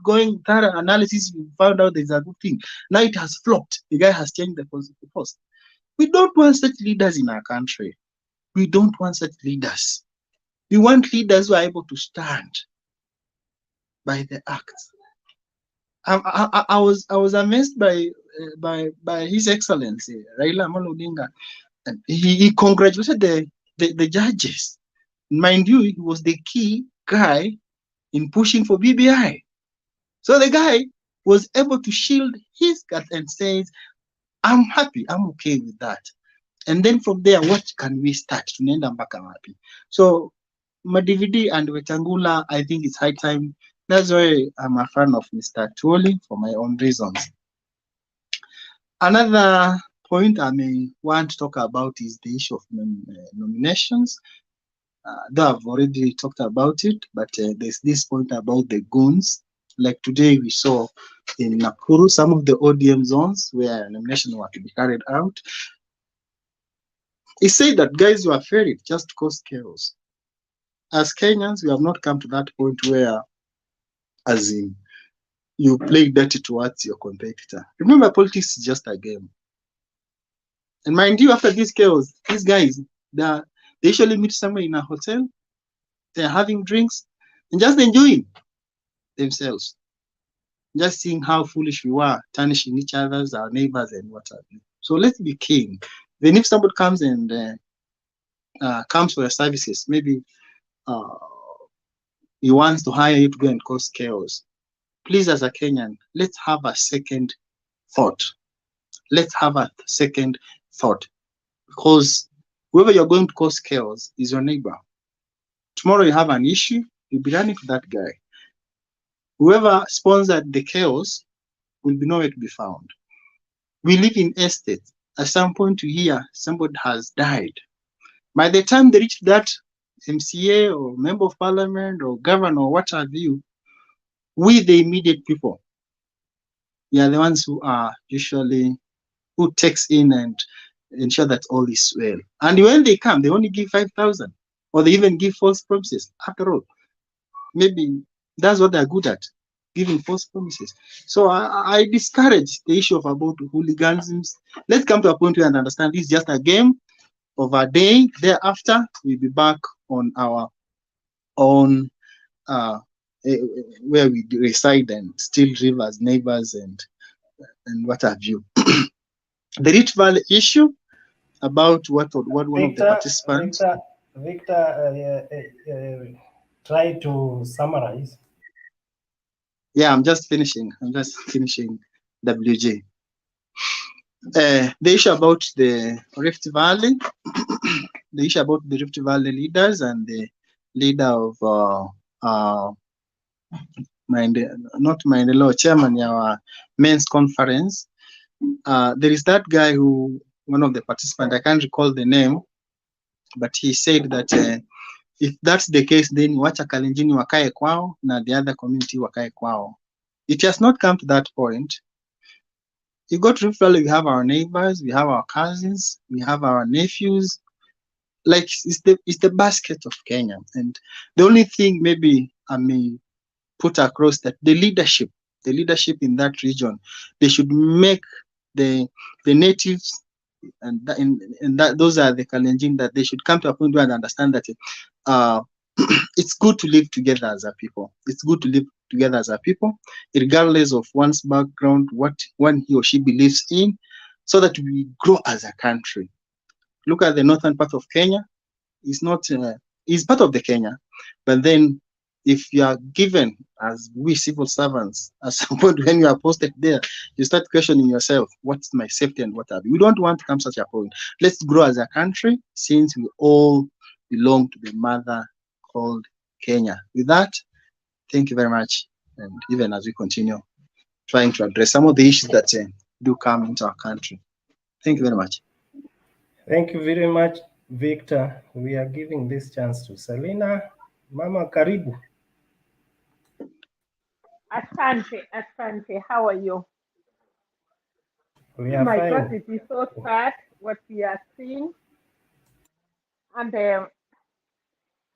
going thorough analysis, we found out there's a good thing. Now it has flopped. The guy has changed the post. We don't want such leaders in our country. We don't want such leaders. We want leaders who are able to stand by the acts. I was amazed by His Excellency Raila Odinga'S, and he congratulated the judges. Mind you, he was the key guy in pushing for BBI. So the guy was able to shield his gut and says, I'm happy, I'm okay with that. And then from there, what can we start? Tunaenda mpaka wapi? So Madividi and Wetangula, I think it's high time. That's why I'm a fan of Mr. Tuoli for my own reasons. Another point I may want to talk about is the issue of nominations. Though I've already talked about it, but there's this point about the goons. Like today we saw in Nakuru, some of the ODM zones where nominations were to be carried out. He said that guys were afraid it just caused chaos. As Kenyans, we have not come to that point where, as in, you play dirty towards your competitor. Remember, politics is just a game. And mind you, after this chaos, these guys, they usually meet somewhere in a hotel, they're having drinks, and just enjoying themselves. Just seeing how foolish we were, tarnishing each other's, our neighbors, and what have you. So let's be keen. Then if somebody comes and comes for your services, maybe he wants to hire you to go and cause chaos. Please, as a Kenyan, let's have a second thought. Let's have a second thought. Because whoever you're going to cause chaos is your neighbor. Tomorrow you have an issue, you'll be running to that guy. Whoever sponsored the chaos will be nowhere to be found. We live in estates. At some point you hear somebody has died. By the time they reach that MCA or member of parliament or governor or what have you, we the immediate people, we are the ones who are usually, who takes in and ensure that all is well. And when they come, they only give 5,000 or they even give false promises. After all, maybe that's what they're good at, giving false promises. So I discourage the issue of about hooliganism. Let's come to a point where I understand this is just a game of a day. Thereafter, we'll be back on our own, where we reside and still live as neighbors and what have you. The Rift Valley issue about what one of the participants. Victor, try to summarize. Yeah, I'm just finishing WJ. The issue about the Rift Valley, the issue about the Rift Valley leaders and the leader of chairman our men's conference. There is that guy who, one of the participants, I can't recall the name, but he said that if that's the case, then wacha Kalenjini wakae kwao na the other community wakae kwao. It has not come to that point. You go to Rift Valley, we have our neighbors, we have our cousins, we have our nephews. Like it's the basket of Kenya. And the only thing maybe I may put across that the leadership in that region, they should make the natives and that those are the Kalenjin, that they should come to a point where they understand that it's good to live together as a people. It's good to live together as a people, regardless of one's background, what one he or she believes in, so that we grow as a country. Look at the northern part of Kenya. It's not, it's part of the Kenya, but then if you are given, as we civil servants, at some point when you are posted there, you start questioning yourself, what's my safety and what have you. We don't want to come such a point. Let's grow as a country, since we all belong to the mother called Kenya. With that, thank you very much. And even as we continue trying to address some of the issues that do come into our country. Thank you very much. Thank you very much, Victor. We are giving this chance to Selina. Mama, karibu. Asante. How are you? We are My fine. God, it is so sad what we are seeing. And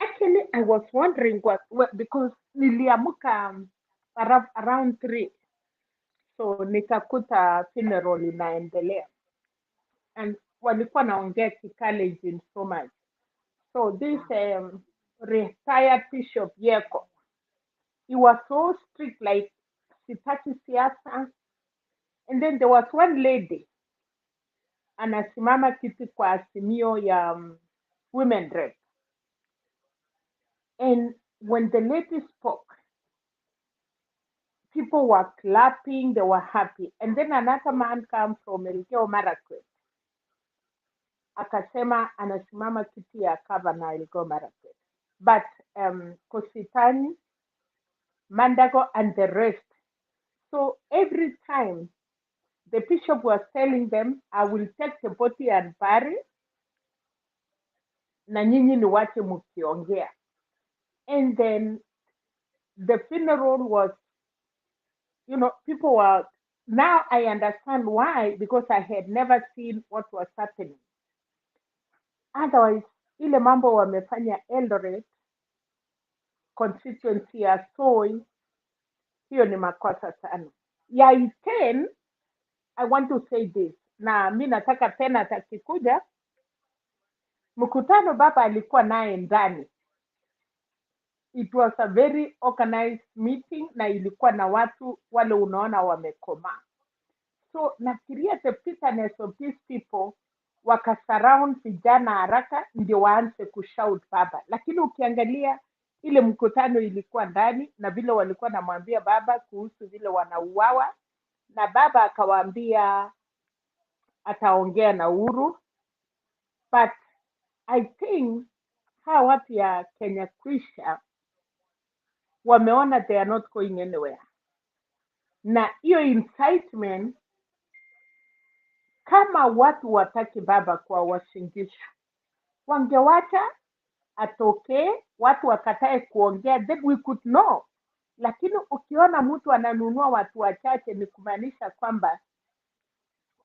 actually, I was wondering what because niliamuka around 3, so nikakuta funeral inaendelea, and walikuwa naongea Kikalenjin so much. So this retired Bishop Yeko, he was so strict, like sitaki siasa. And then there was one lady anasimama kiti kwa Azimio ya women rep. And when the lady spoke, people were clapping, they were happy. And then another man came from Elgeyo Marakwet, akasema anasimama kiti ya gavana Elgeyo Marakwet. But Kositany, Mandago, and the rest. So every time the bishop was telling them, I will take the body and bury, na nyinyi niwache mkiongea. And then the funeral was, people were, now I understand why, because I had never seen what was happening. Otherwise, ile mambo wamefanya Eldoret, constituency ya Soi, hiyo ni makosa sana. Ya Iten, I want to say this, na mi nataka tena atakikuja, mkutano baba alikuwa naye ndani. It was a very organized meeting na ilikuwa na watu wale unaona wamekomaa. So nafikiria the bitterness of these people wakasurround vijana haraka ndio waanze kushout baba. Lakini ukiangalia ile mkutano ilikuwa ndani na vile walikuwa namwambia baba kuhusu vile wanauawa, na baba akawaambia ataongea na Uhuru. But I think hawa watu ya Kenya Kwisha wameona they are not going anywhere. Na hiyo incitement, kama watu wataki baba kwa washingisho, wangewacha atokee, watu wakatae kuongea, then we could know. Lakini ukiona mtu ananunua watu wachache, ni kumaanisha kwamba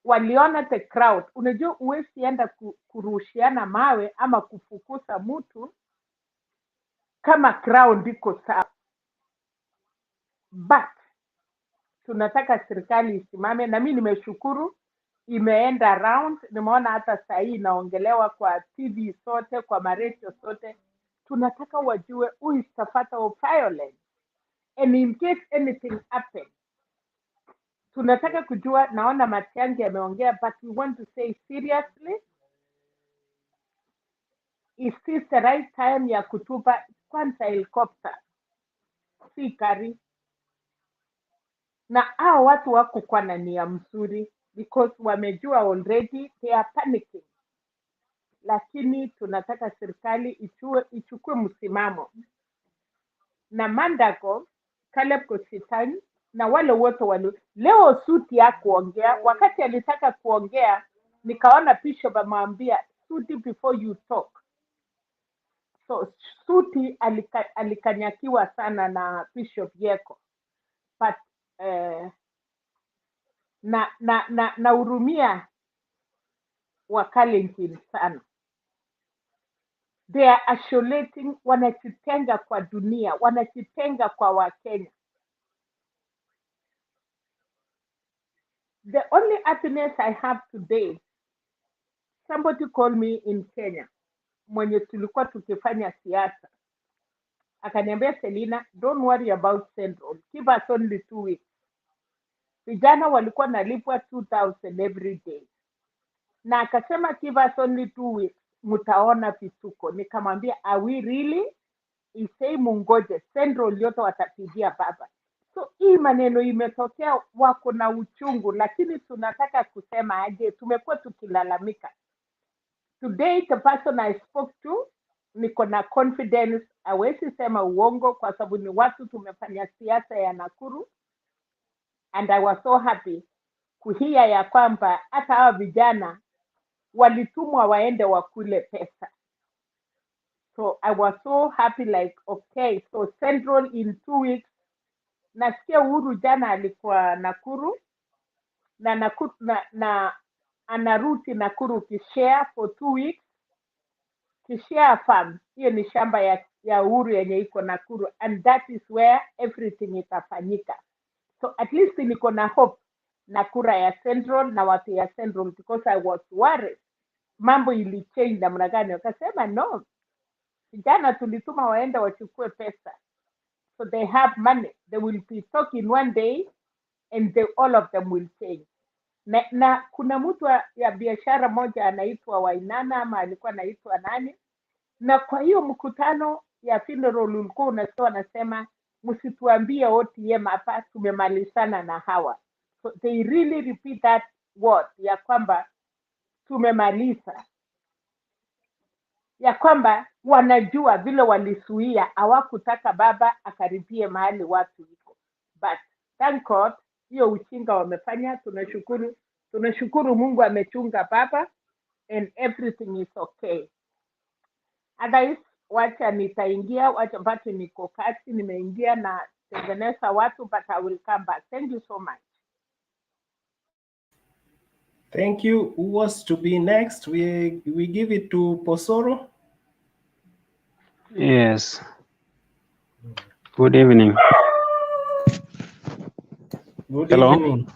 waliona the crowd. Unajua huwezi enda kurushiana mawe ama kufukuza mtu kama crowd iko sawa. But tunataka serikali isimame, na mimi nimeshukuru imeenda round. Nimeona hata saa hii inaongelewa kwa TV sote, kwa maredio sote. Tunataka wajue who is the father of violence, and in case anything happen, tunataka kujua. Naona Matiang'i ameongea, but we want to say seriously, is this the right time ya kutupa kwanza helicopter, si kari? Na hao watu wako kwa na nia mzuri, because wamejua already they are panicking. Lakini tunataka serikali ichukue msimamo. Na Mandago, Caleb Kositany na wale wote leo suti ya kuongea. Wakati alitaka kuongea, nikaona bishop amwambia suti before you talk. So suti alikanyakiwa sana na Bishop Yeko. But na hurumia wa Kalenjin sana. They are isolating, wanajitenga kwa dunia, wanajitenga kwa Wakenya. The only happiness I have today, somebody called me in Kenya, mwenye tulikuwa tukifanya siasa. Akaniambia, Selina, don't worry about Central. Give us only 2 weeks. Vijana walikuwa nalipwa 2,000 every day. Na akasema, give us only 2 weeks. Mutaona vituko. Nikamwambia, are we really? Isei mungoje, Central yote watapigia baba. So hii maneno imetokea, wako na uchungu, lakini tunataka kusema aje, tumekuwa tukilalamika. Today the person I spoke to, niko na confidence, hawezi sema uongo kwa sababu ni watu tumefanya siasa ya Nakuru, and I was so happy kuhia ya kwamba hata hawa vijana walitumwa waende wakule pesa. So I was so happy, like, okay, so Central in 2 weeks. Nasikia Uhuru jana alikuwa Nakuru, na Nakuru na anaruti Nakuru kishare for 2 weeks. Kishare farm, hiyo ni shamba ya Uhuru yenye iko Nakuru, and that is where everything itafanyika. So at least niko na hope na kura ya Central na watu ya Central, because I was worried mambo ilichange namna gani. Wakasema no, vijana tulituma waende wachukue pesa, so they have money, they will be talking one day and all of them will change. Na kuna mtu ya biashara moja anaitwa Wainana ama alikuwa anaitwa nani, na kwa hiyo mkutano ya funeral ulikuwa unasikia wanasema msituambie OTM hapa tumemalizana na hawa. So they really repeat that word ya kwamba tumemaliza, ya kwamba wanajua vile walisuia, hawakutaka baba akaribie mahali watu iko, but thank God hiyo uchinga wamefanya. Tunashukuru Mungu amechunga baba and everything is okay. Otherwise, wacha nitaingia, wacha mpate niko kasi, nimeingia na tengeneza watu, but I will come back. Thank you so much. Thank you. Who was to be next? We give it to Posoro. Yes. Good evening. Good Hello. evening.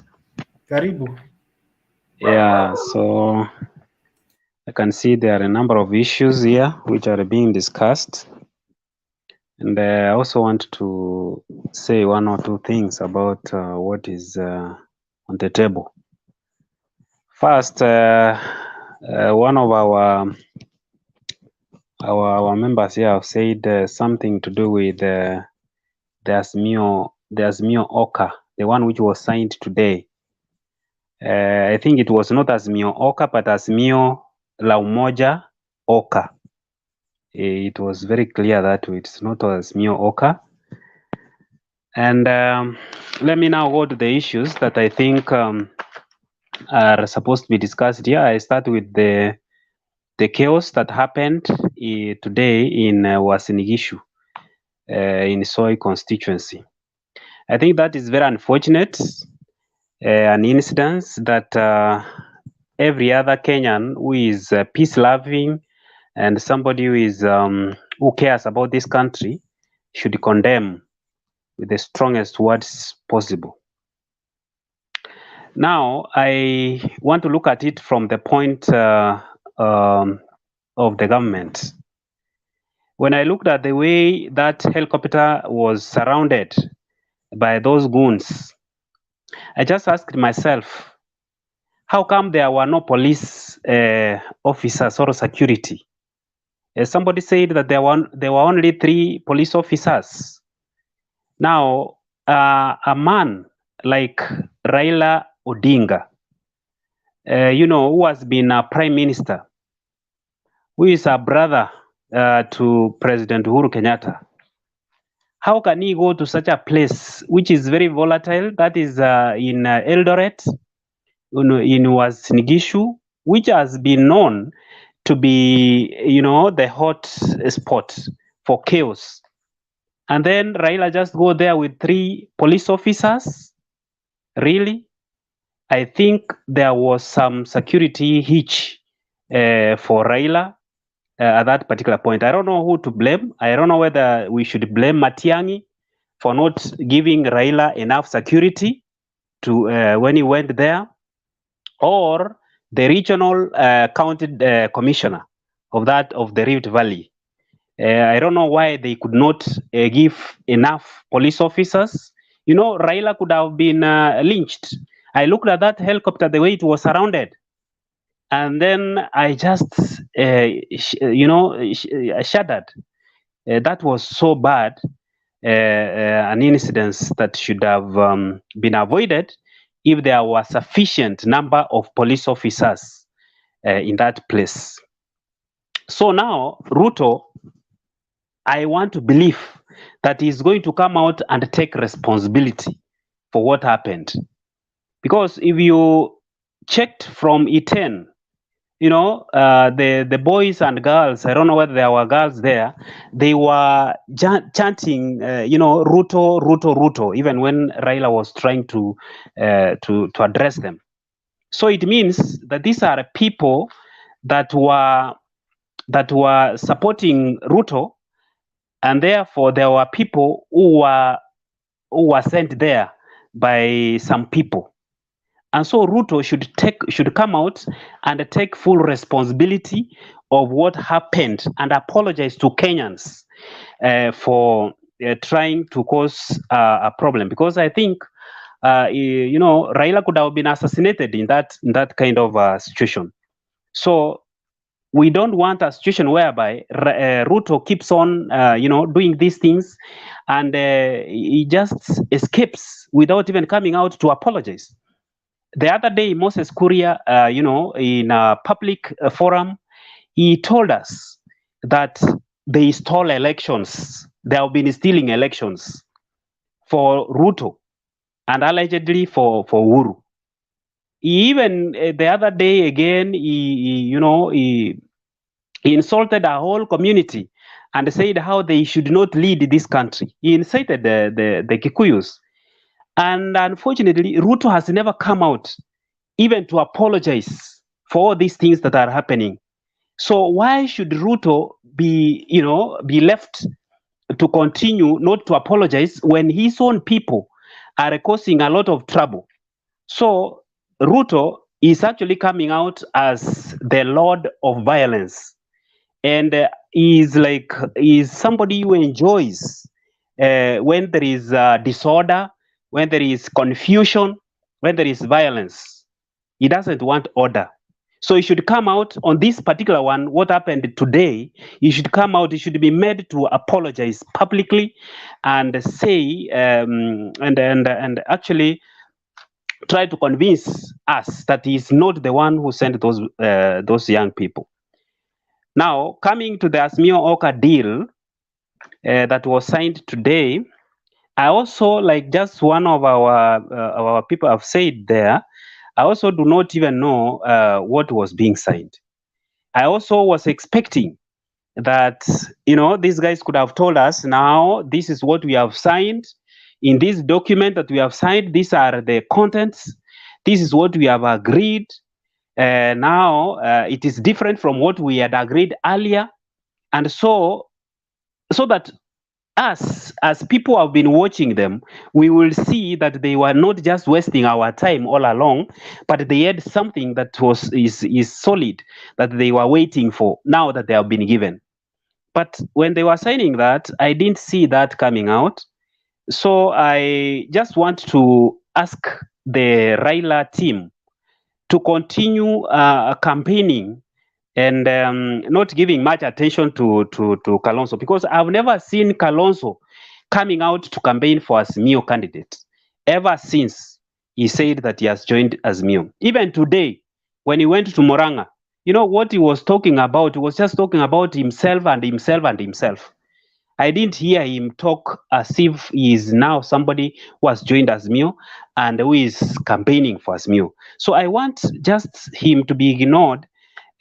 Karibu. Yeah, so I can see there are a number of issues here which are being discussed. And I also want to say one or two things about what is on the table. First, one of our members here have said something to do with the Azimio-Oka, the one which was signed today. I think it was not Azimio-Oka, but Azimio la Umoja Oka. It was very clear that it's not Azimio-Oka. And let me now go to the issues that I think are supposed to be discussed here. I start with the chaos that happened today in Wasinigishu, in Soy constituency. I think that is very unfortunate, an incident that every other Kenyan who is peace-loving and somebody who is who cares about this country should condemn with the strongest words possible. Now, I want to look at it from the point of the government. When I looked at the way that helicopter was surrounded by those goons, I just asked myself, how come there were no police officers or security? Somebody said that there were only 3 police officers. Now, a man like Raila Odinga, who has been a prime minister, who is a brother to President Uhuru Kenyatta, how can he go to such a place which is very volatile, that is in Eldoret, in Wasinigishu, which has been known to be, the hot spot for chaos? And then Raila just go there with 3 police officers? Really? I think there was some security hitch for Raila at that particular point. I don't know who to blame. I don't know whether we should blame Matiang'i for not giving Raila enough security to when he went there, or the regional county commissioner of the Rift Valley. I don't know why they could not give enough police officers. Raila could have been lynched. I looked at that helicopter, the way it was surrounded, and then I just, shuddered. That was so bad, an incident that should have been avoided if there was sufficient number of police officers in that place. So now, Ruto, I want to believe that he's going to come out and take responsibility for what happened. Because if you checked from Iten, the boys and girls, I don't know whether there were girls there, they were chanting, Ruto, Ruto, Ruto, even when Raila was trying to address them. So it means that these are people that were supporting Ruto, and therefore there were people who were sent there by some people. And so Ruto should come out and take full responsibility of what happened and apologize to Kenyans for trying to cause a problem. Because I think Raila could have been assassinated in that kind of situation. So We don't want a situation whereby Ruto keeps on, doing these things, and he just escapes without even coming out to apologize. The other day, Moses Kuria, in a public forum, he told us that they stole elections. They have been stealing elections for Ruto and allegedly for Uhuru. He even the other day again, he insulted our whole community and said how they should not lead this country. He incited the Kikuyus. And unfortunately, Ruto has never come out even to apologize for all these things that are happening. So why should Ruto be left to continue not to apologize when his own people are causing a lot of trouble? So Ruto is actually coming out as the Lord of violence, and is somebody who enjoys when there is disorder, when there is confusion, when there is violence. He doesn't want order. So he should come out on this particular one. What happened today? He should come out. He should be made to apologize publicly and say and actually try to convince us that he is not the one who sent those young people. Now, coming to the Azimio-Oka deal that was signed today, I also, like just one of our people have said there, I also do not even know what was being signed. I also was expecting that, these guys could have told us, now this is what we have signed. In this document that we have signed, these are the contents. This is what we have agreed. Now it is different from what we had agreed earlier. And so that us, as people have been watching them, we will see that they were not just wasting our time all along, but they had something that is solid, that they were waiting for, now that they have been given. But when they were signing that, I didn't see that coming out. So I just want to ask the Raila team to continue campaigning and not giving much attention to Kalonzo, because I've never seen Kalonzo coming out to campaign for Azimio candidate ever since he said that he has joined Azimio. Even today, when he went to Moranga, what he was talking about, he was just talking about himself and himself and himself. I didn't hear him talk as if he is now somebody who has joined Azimio and who is campaigning for Azimio. So I want just him to be ignored,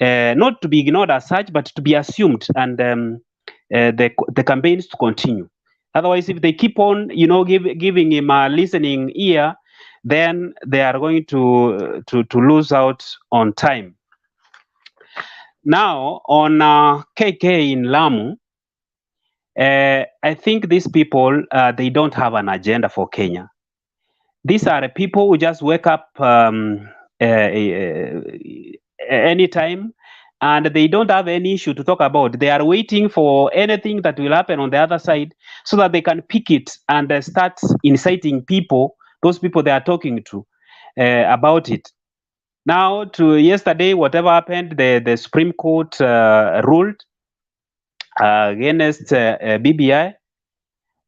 not to be ignored as such, but to be assumed, and the campaigns to continue. Otherwise, if they keep on, giving him a listening ear, then they are going to lose out on time. Now, on KK in Lamu, I think these people, they don't have an agenda for Kenya. These are people who just wake up anytime, and they don't have any issue to talk about. They are waiting for anything that will happen on the other side so that they can pick it and start inciting people, those people they are talking to, about it. Now, to yesterday, whatever happened, the Supreme Court ruled against BBI,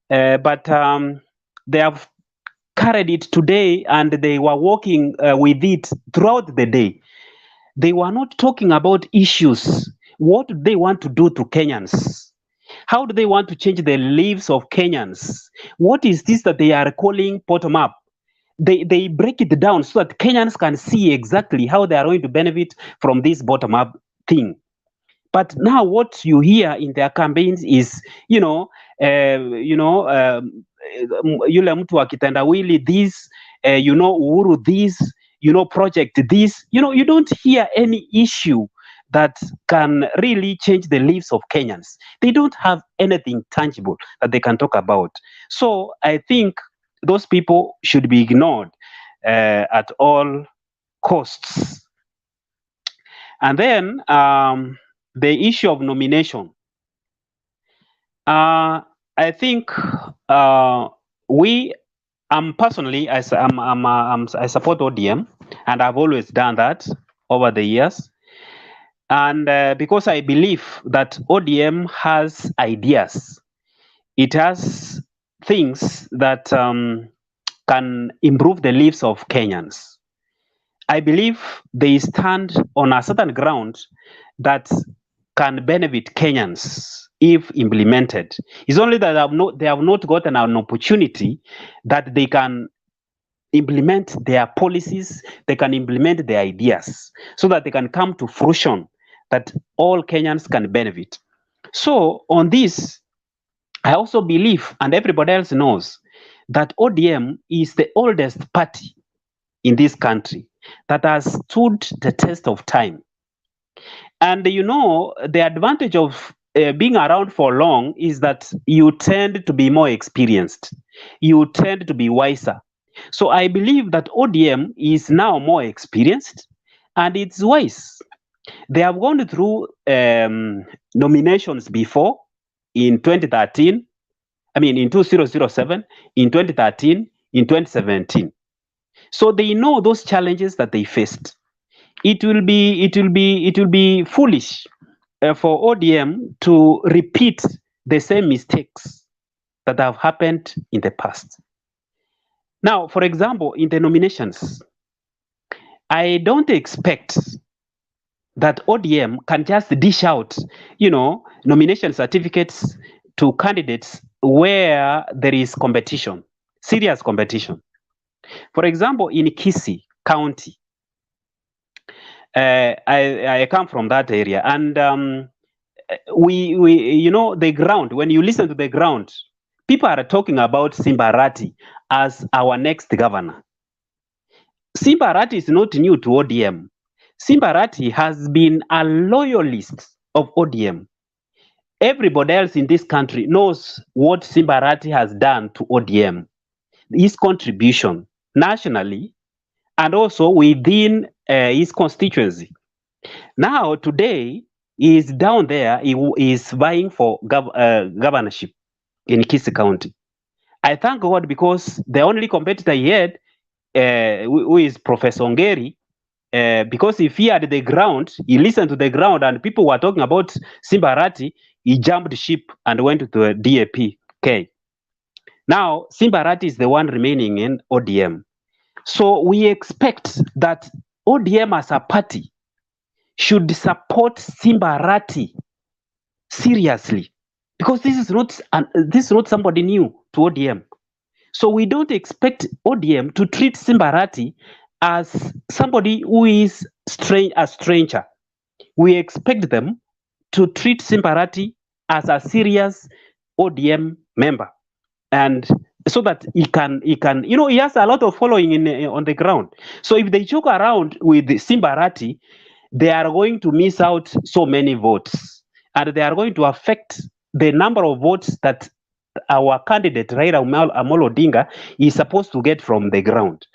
but they have carried it today, and they were working with it throughout the day. They were not talking about issues. What do they want to do to Kenyans? How do they want to change the lives of Kenyans? What is this that they are calling bottom up? They break it down so that Kenyans can see exactly how they are going to benefit from this bottom up thing. But now what you hear in their campaigns is, yule mtu akitendawili this, Uhuru this, project this. You don't hear any issue that can really change the lives of Kenyans. They don't have anything tangible that they can talk about. So I think those people should be ignored at all costs. And then the issue of nomination. I think personally, I support ODM, and I've always done that over the years. And because I believe that ODM has ideas, it has things that can improve the lives of Kenyans. I believe they stand on a certain ground that can benefit Kenyans if implemented. It's only that they have not gotten an opportunity that they can implement their policies, they can implement their ideas, so that they can come to fruition, that all Kenyans can benefit. So on this, I also believe, and everybody else knows, that ODM is the oldest party in this country that has stood the test of time. And you know, the advantage of being around for long is that you tend to be more experienced, you tend to be wiser. So I believe that ODM is now more experienced and it's wise. They have gone through nominations before in 2013, I mean in 2007, in 2013, in 2017. So they know those challenges that they faced. It will be foolish for ODM to repeat the same mistakes that have happened in the past. Now, for example, in the nominations, I don't expect that ODM can just dish out, nomination certificates to candidates where there is competition, serious competition. For example, in Kisii County, I come from that area, and we the ground. When you listen to the ground, people are talking about Simba Arati as our next governor. Simba Arati is not new to ODM. Simba Arati has been a loyalist of ODM. Everybody else in this country knows what Simba Arati has done to ODM, his contribution nationally and also within his constituency. Now, today, he is down there, he is vying for governorship in Kisii County. I thank God because the only competitor he had, who is Professor Ongeri, because he feared the ground, he listened to the ground, and people were talking about Simba Arati, he jumped ship and went to the DAP. Now, Simba Arati is the one remaining in ODM. So we expect that ODM as a party should support Simba Arati seriously, because this is not somebody new to ODM. So we don't expect ODM to treat Simba Arati as somebody who is a stranger. We expect them to treat Simba Arati as a serious ODM member, and so that he can, he has a lot of following on the ground. So if they joke around with Simba Arati, they are going to miss out so many votes, and they are going to affect the number of votes that our candidate Raila Amolo Odinga is supposed to get from the ground.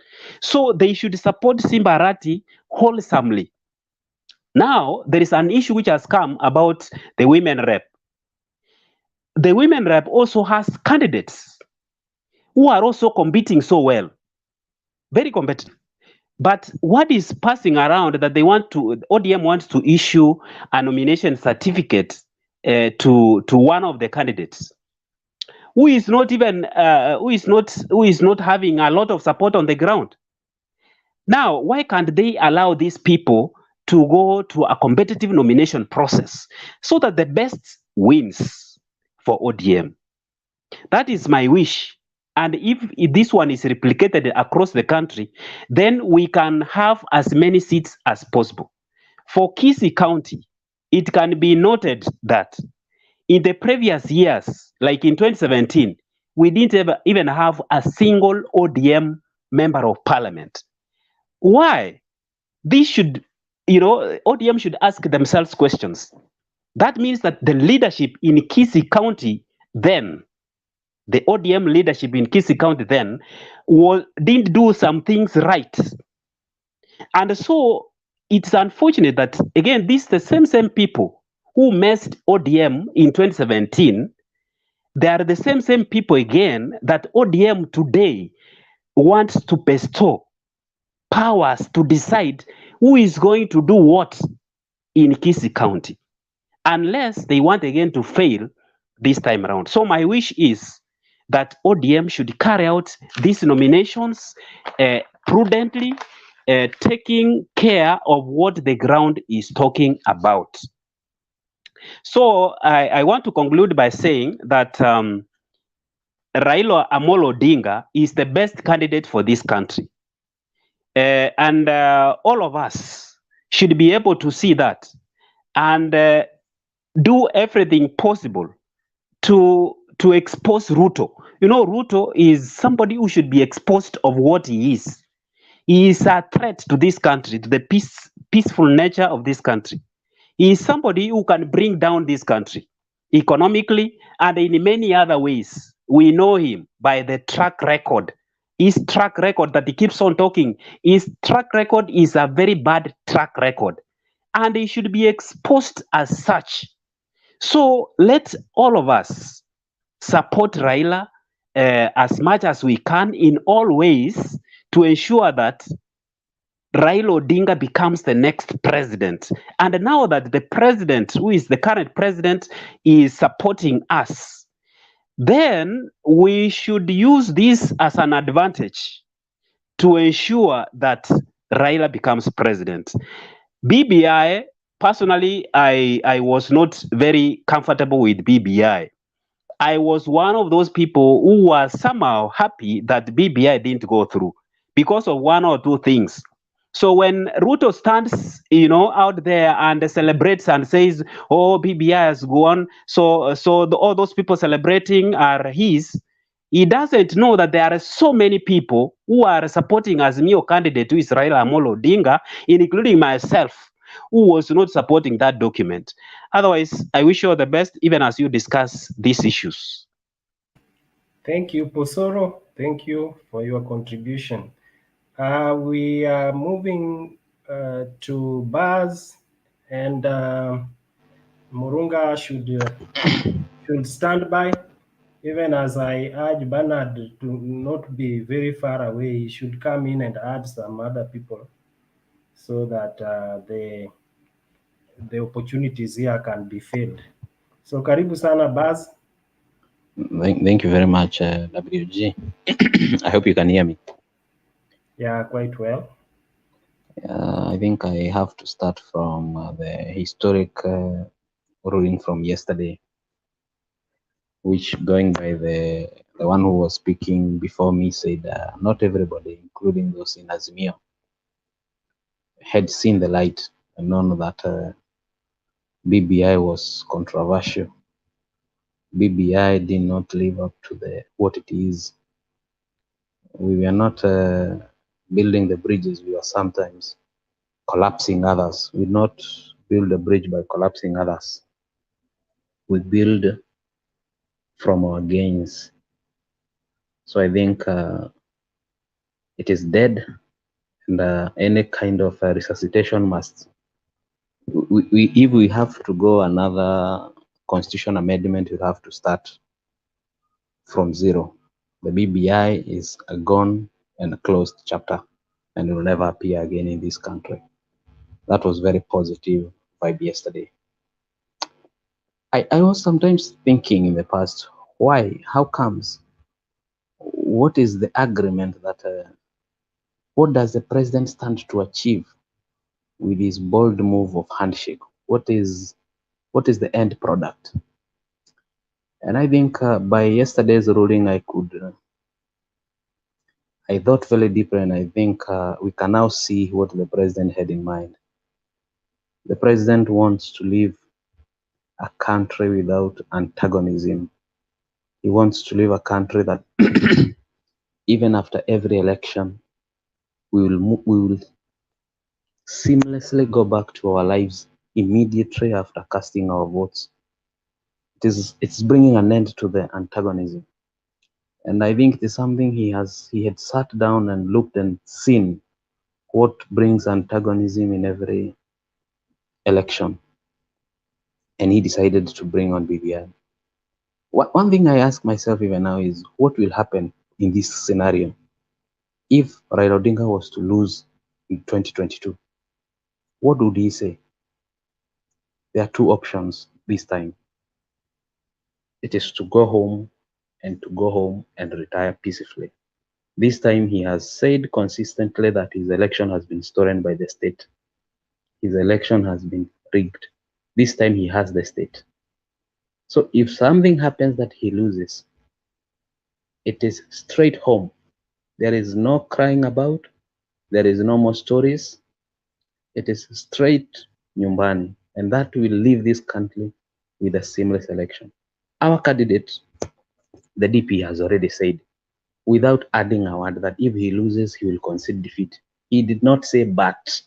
So they should support Simba Arati wholesomely. Now, there is an issue which has come about the women rep. The women rep also has candidates who are also competing so well, very competitive. But what is passing around that ODM wants to issue a nomination certificate to one of the candidates who is not having a lot of support on the ground. Now, why can't they allow these people to go to a competitive nomination process so that the best wins for ODM? That is my wish. And if this one is replicated across the country, then we can have as many seats as possible. For Kisii County, it can be noted that in the previous years, like in 2017, we didn't even have a single ODM member of parliament. Why? This should, ODM should ask themselves questions. That means that the leadership in Kisii County then, the ODM leadership in Kisii County then, didn't do some things right. And so it's unfortunate that, again, these the same people who messed ODM in 2017, they are the same people again that ODM today wants to bestow powers to decide who is going to do what in Kisii County, unless they want again to fail this time around. So my wish is that ODM should carry out these nominations prudently, taking care of what the ground is talking about. So I want to conclude by saying that Raila Odinga is the best candidate for this country. And all of us should be able to see that and do everything possible to expose Ruto. You know, Ruto is somebody who should be exposed of what he is. He is a threat to this country, to the peaceful nature of this country. He is somebody who can bring down this country economically and in many other ways. We know him by the track record. His track record that he keeps on talking, his track record is a very bad track record. And he should be exposed as such. So let all of us support Raila as much as we can in all ways to ensure that Raila Odinga becomes the next president. And now that the president, who is the current president, is supporting us, then we should use this as an advantage to ensure that Raila becomes president. BBI, personally, I was not very comfortable with BBI. I was one of those people who was somehow happy that BBI didn't go through because of one or two things. So when Ruto stands, out there and celebrates and says, "Oh, BBI has gone," so all those people celebrating are his. He doesn't know that there are so many people who are supporting Azimio candidate, who is Raila Odinga, including myself, who was not supporting that document. Otherwise, I wish you all the best, even as you discuss these issues. Thank you, Posoro. Thank you for your contribution. We are moving to Baz, and Murunga should stand by. Even as I urge Bernard to not be very far away, he should come in and add some other people so that the opportunities here can be filled. So karibu sana Baz. Thank you very much, WG. I hope you can hear me. Yeah, quite well. I think I have to start from the historic ruling from yesterday, which, going by the one who was speaking before me, said not everybody, including those in Azimio, had seen the light and known that BBI was controversial. BBI did not live up to what it is. We were not building the bridges, we were sometimes collapsing others. We not build a bridge by collapsing others. We build from our gains. So I think it is dead, and any kind of resuscitation must. If we have to go another constitution amendment, we have to start from zero. The BBI is a gone and a closed chapter, and it will never appear again in this country. That was very positive vibe yesterday. I was sometimes thinking in the past, why? How comes? What is the agreement that? What does the president stand to achieve with his bold move of handshake? What is the end product? And I think by yesterday's ruling, I thought very deeply, and I think we can now see what the president had in mind. The president wants to leave a country without antagonism. He wants to leave a country that even after every election, we will seamlessly go back to our lives immediately after casting our votes. It's bringing an end to the antagonism. And I think it is something he had sat down and looked and seen what brings antagonism in every election. And he decided to bring on BBI. One thing I ask myself even now is, what will happen in this scenario if Raila Odinga was to lose in 2022? What would he say? There are two options this time. It is to go home and retire peacefully. This time he has said consistently that his election has been stolen by the state. His election has been rigged. This time he has the state. So if something happens that he loses, it is straight home. There is no crying about. There is no more stories. It is straight nyumbani. And that will leave this country with a seamless election. Our candidate, the DP, has already said, without adding a word, that if he loses, he will concede defeat. He did not say but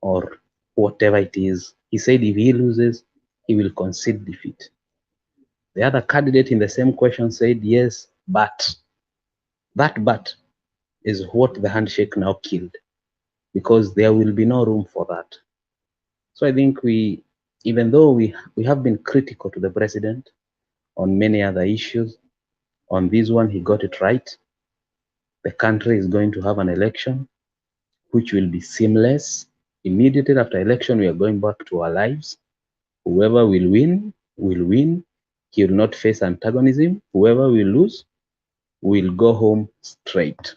or whatever it is. He said if he loses, he will concede defeat. The other candidate in the same question said yes, but. That but is what the handshake now killed, because there will be no room for that. So I think even though we have been critical to the president on many other issues, on this one he got it right. The country is going to have an election which will be seamless. Immediately after election, we are going back to our lives. Whoever will win will win. He will not face antagonism. Whoever will lose will go home straight.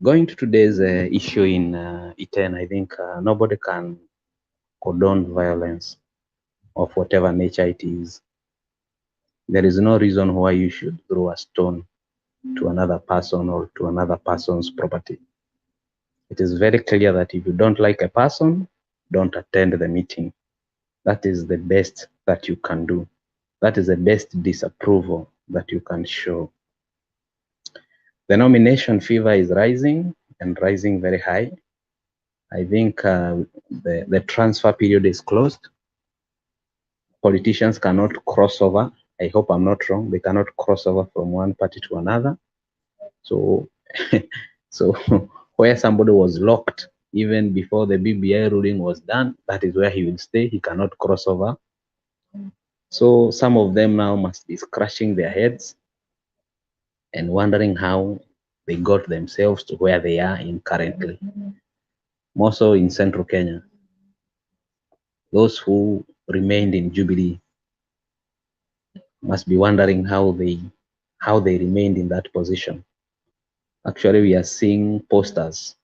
Going to today's issue in Iten, I think nobody can condone violence of whatever nature it is. There is no reason why you should throw a stone to another person or to another person's property. It is very clear that if you don't like a person, don't attend the meeting. That is the best that you can do. That is the best disapproval that you can show. The nomination fever is rising and rising very high. I think the transfer period is closed. Politicians cannot cross over. I hope I'm not wrong. They cannot cross over from one party to another. So, so where somebody was locked even before the BBI ruling was done, that is where he will stay. He cannot cross over. So some of them now must be scratching their heads and wondering how they got themselves to where they are in currently. More so in central Kenya. Those who remained in Jubilee must be wondering how they remained in that position. Actually, we are seeing posters,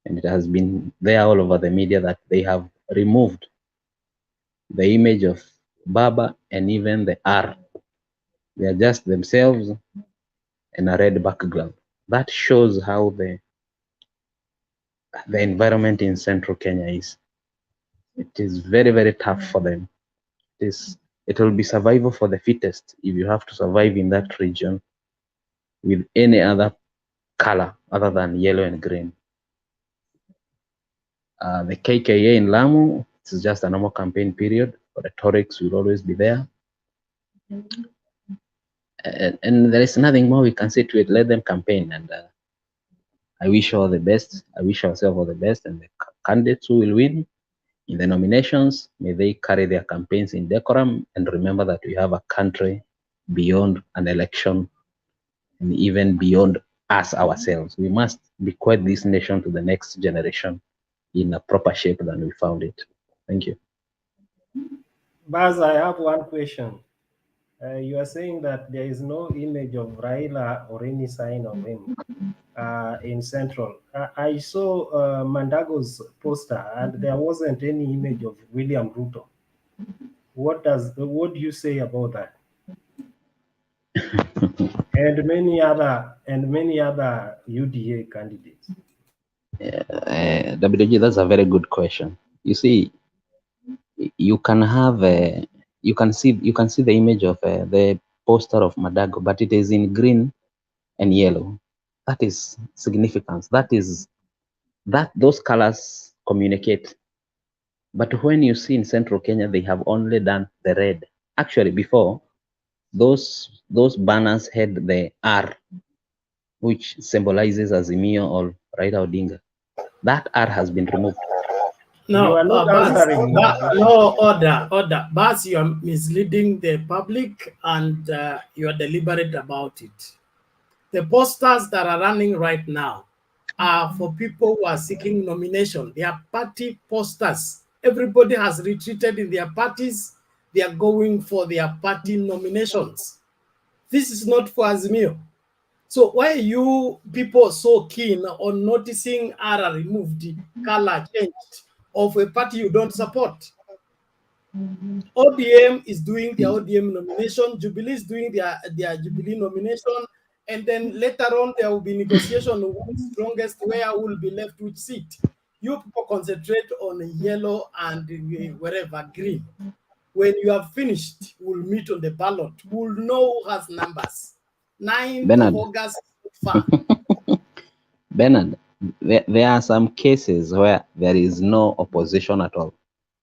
and it has been there all over the media, that they have removed the image of Baba and even the R. They are just themselves and a red background. That shows how the environment in central Kenya is. It is very, very tough for them. It will be survival for the fittest if you have to survive in that region with any other color other than yellow and green. The KKA in Lamu, this is just a normal campaign period. Rhetorics will always be there. And there is nothing more we can say to it. Let them campaign. And I wish all the best. I wish ourselves all the best. And the candidates who will win in the nominations, may they carry their campaigns in decorum and remember that we have a country beyond an election and even beyond us ourselves. We must bequeath this nation to the next generation in a proper shape than we found it. Thank you. Baz, I have one question. You are saying that there is no image of Raila or any sign of him in Central. I saw Mandago's poster and there wasn't any image of William Ruto. What do you say about that? and many other UDA candidates. WG, that's a very good question. You see, you can have you can see the image of the poster of Madago, but it is in green and yellow. That is significance. Those colors communicate. But when you see in central Kenya, they have only done the red. Actually, before those banners had the R, which symbolizes Azimio or Raila Odinga. That R has been removed. No, you are not answering my question. No, order. Bas, you are misleading the public and you are deliberate about it. The posters that are running right now are for people who are seeking nomination. They are party posters. Everybody has retreated in their parties. They are going for their party nominations. This is not for Azimio. So why are you people so keen on noticing ARA removed, color changed of a party you don't support? ODM is doing their ODM nomination, Jubilee is doing their Jubilee nomination, and then later on there will be negotiation of who's strongest, where will be left which seat. You people concentrate on yellow and wherever green. When you have finished, we'll meet on the ballot. We'll know who has numbers. 9th Bernard. of August so far. Bernard, there are some cases where there is no opposition at all.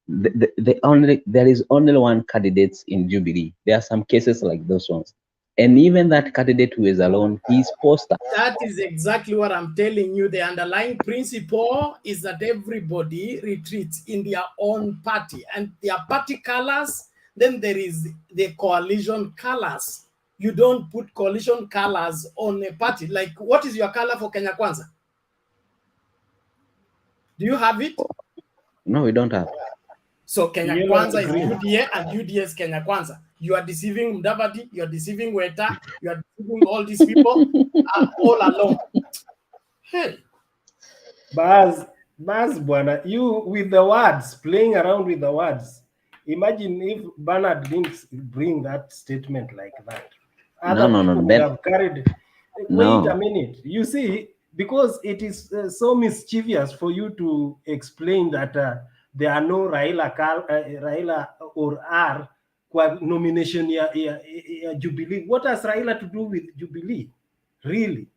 There is only one candidate in Jubilee. There are some cases like those ones. And even that candidate who is alone, his poster. That is exactly what I'm telling you. The underlying principle is that everybody retreats in their own party and their party colors. Then there is the coalition colors. You don't put coalition colors on a party. Like, what is your color for Kenya Kwanza? Do you have it? No, we don't have. So Kenya Yellow and Kwanza is green. UDA and UDA is Kenya Kwanza. You are deceiving Mudavadi, you are deceiving Weta, you are deceiving all these people all along. Hey. Baz, Bwana, you with the words, playing around with the words. Imagine if Bernard didn't bring that statement like that. Other people would have carried. Wait a minute. You see, because it is so mischievous for you to explain that there are no Raila or R nomination ya Jubilee. What has Raila to do with Jubilee? Really?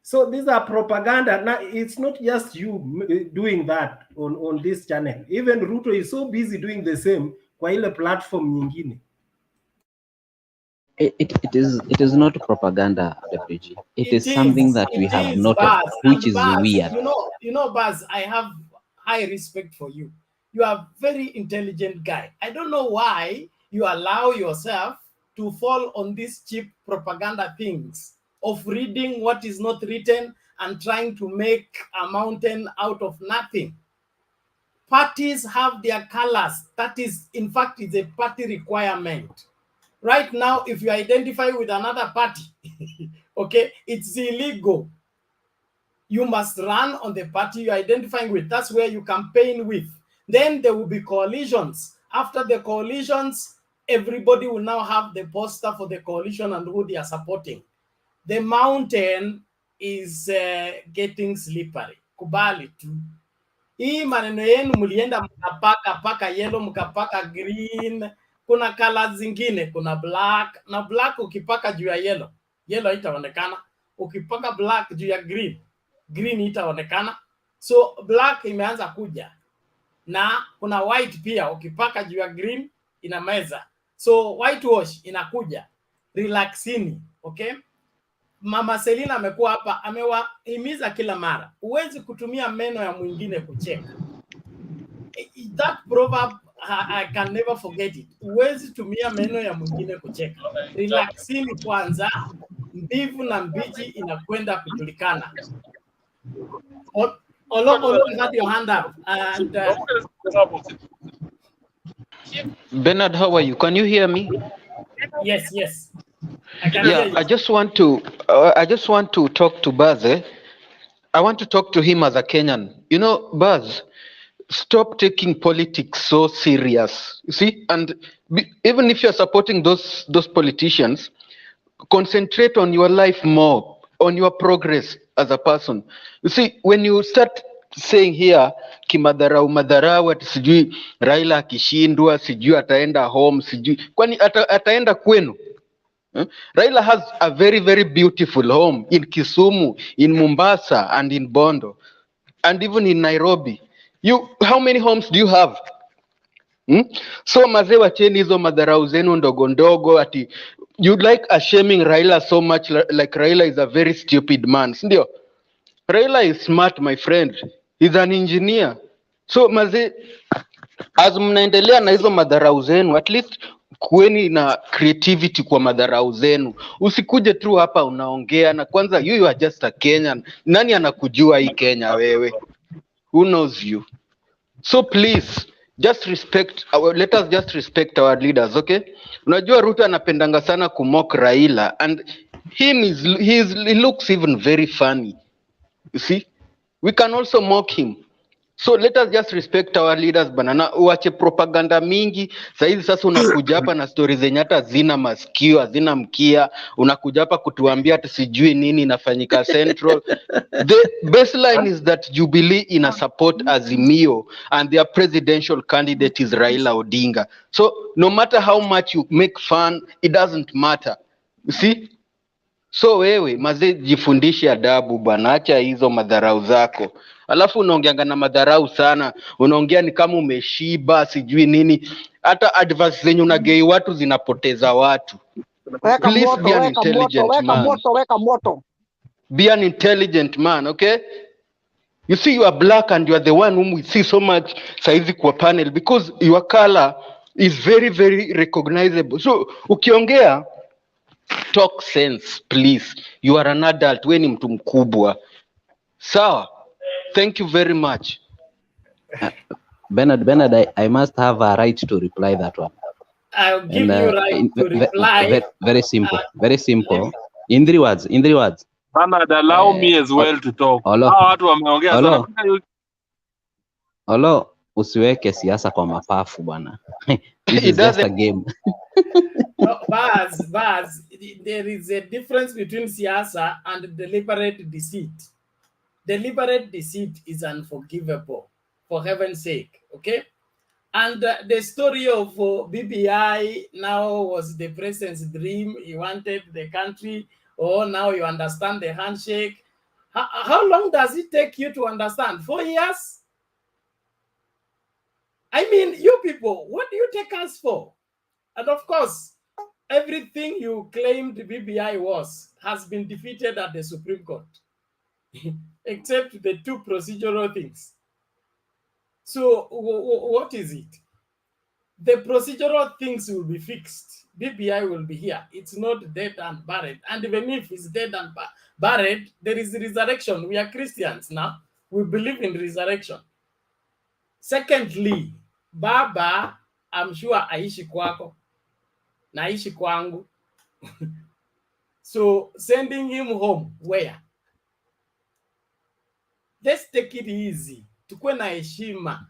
So these are propaganda. Now, it's not just you doing that on this channel. Even Ruto is so busy doing the same kwa ile platform nyingine. It is not propaganda, WG. It is something that we have noted, Baz, which is Baz, weird. You know, Baz, I have high respect for you. You are a very intelligent guy. I don't know why you allow yourself to fall on these cheap propaganda things of reading what is not written and trying to make a mountain out of nothing. Parties have their colors. That is, in fact, it's a party requirement. Right now, if you identify with another party, okay, it's illegal. You must run on the party you're identifying with. That's where you campaign with. Then there will be coalitions. After the coalitions, everybody will now have the poster for the coalition and who they are supporting. The mountain is getting slippery. Kubali tu. Hii maneno yenu mlienda mkapaka yellow, mkapaka green. Kuna colors zingine, kuna black. Na black ukipaka juu ya yellow haitaonekana. Ukipaka black juu ya green itaonekana. So black imeanza kuja. Na kuna white pia, ukipaka juu ya green inameza. So whitewash inakuja. Relaxini, okay? Mama Selina amekuwa hapa, amewahimiza kila mara. Huwezi kutumia meno ya mwingine kucheka. That proverb, I can never forget it. Huwezi tumia meno ya mwingine kucheka. Relaxini kwanza, mbivu na mbichi inakwenda kujulikana. Olo had your hand up. And, Bernard, how are you? Can you hear me? Yes. I can hear you. I just want to talk to Baz. I want to talk to him as a Kenyan. You know, Baz, stop taking politics so serious. You see, and even if you're supporting those politicians, concentrate on your life more, on your progress as a person. You see, when you start saying here kimadharau ati sijui Raila akishindwa sijui ataenda home sijui kwani ataenda kwenu? Raila has a very, very beautiful home in Kisumu, in Mombasa, and in Bondo, and even in Nairobi. How many homes do you have? So mazee, wacheni hizo madharau zenu ndogo ndogo ati you like shaming Raila so much like Raila is a very stupid man. Ndio? Raila is smart, my friend. He's an engineer. So mazee, as mnaendelea na hizo madharau zenu, at least kuweni na creativity kwa madharau zenu. Usikuje tu hapa unaongea na kwanza you are just a Kenyan. Nani anakujua hii Kenya wewe? Who knows you? So please just let us just respect our leaders, okay? Unajua Ruto anapendanga sana kumock Raila, and he looks even very funny. You see? We can also mock him. So let us just respect our leaders bana, na uache propaganda mingi. Saizi sasa unakuja hapa na stories zenye hata zina masikio, hazina mkia, unakuja hapa kutuambia hata sijui nini inafanyika Central. The baseline is that Jubilee ina support Azimio and their presidential candidate is Raila Odinga. So no matter how much you make fun, it doesn't matter. You see? So wewe mazee, jifundishe adabu bwana, acha hizo madharau zako. Alafu unaongeanga na madharau sana, unaongea ni kama umeshiba sijui nini. Hata advice zenye unagei watu zinapoteza watu. Weka Please moto, be an weka moto, intelligent weka man. moto, weka moto. Be an intelligent man, okay? You see, you are black and you are the one whom we see so much saizi kwa panel because your color is very, very recognizable. So ukiongea, talk sense, please. You are an adult, we ni mtu mkubwa. Sawa. Thank you very much. Bernard, I must have a right to reply that one. I'll give you right to reply. Very simple. Very simple. In three words. Bernard, allow me as well to talk. Watu wameongea sana. Olo, usiweke siasa kwa mapafu bwana. This is just a game. Baz, there is a difference between siasa and deliberate deceit. Deliberate deceit is unforgivable, for heaven's sake, okay? And the story of BBI now was the president's dream. He wanted the country. Oh, now you understand the handshake. How long does it take you to understand? 4 years? I mean, you people, what do you take us for? And of course, everything you claimed BBI has been defeated at the Supreme Court, except the 2 procedural things. So what is it? The procedural things will be fixed. BBI will be here. It's not dead and buried. And even if it's dead and buried, there is resurrection. We are Christians now. We believe in resurrection. Secondly, Baba, I'm sure aishi kwako, naishi kwangu. So sending him home, where? Let's take it easy. Tukue na heshima.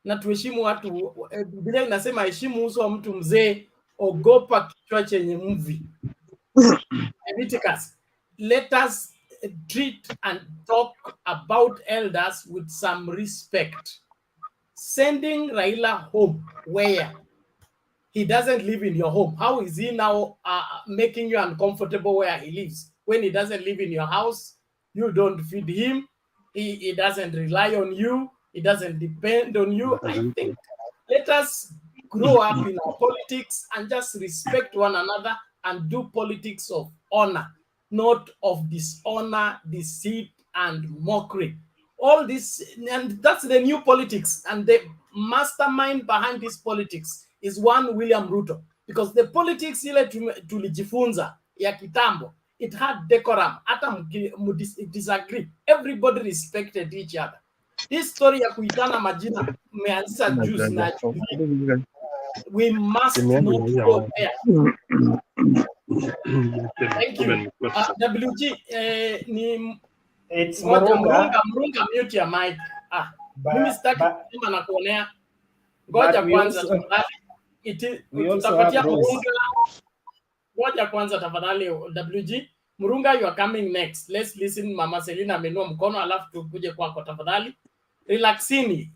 Na tuheshimu watu. Biblia inasema heshimu uso wa mtu mzee, ogopa kichwa chenye mvi. Let us treat and talk about elders with some respect. Sending Raila home, where? He doesn't live in your home. How is he now making you uncomfortable where he lives? When he doesn't live in your house, you don't feed him. He doesn't rely on you. He doesn't depend on you. I think let us grow up in our politics and just respect one another and do politics of honor, not of dishonor, deceit, and mockery. All this, and that's the new politics. And the mastermind behind this politics is one William Ruto. Because the politics ile tulijifunza ya kitambo, it had decorum. Hata disagree, everybody respected each other. This story ya kuitana majina meanzisha juice na we must not go there. Thank you. WG, It's Murunga, mute your mic. Mimi sitaki kusema na kuonea. Ngoja kwanza tafadhali. Tutapatia Murunga. Ngoja kwanza tafadhali WG. Murunga, you are coming next. Let's listen. Mama Selina amenua mkono alafu tukuje kwako tafadhali. Relaxini.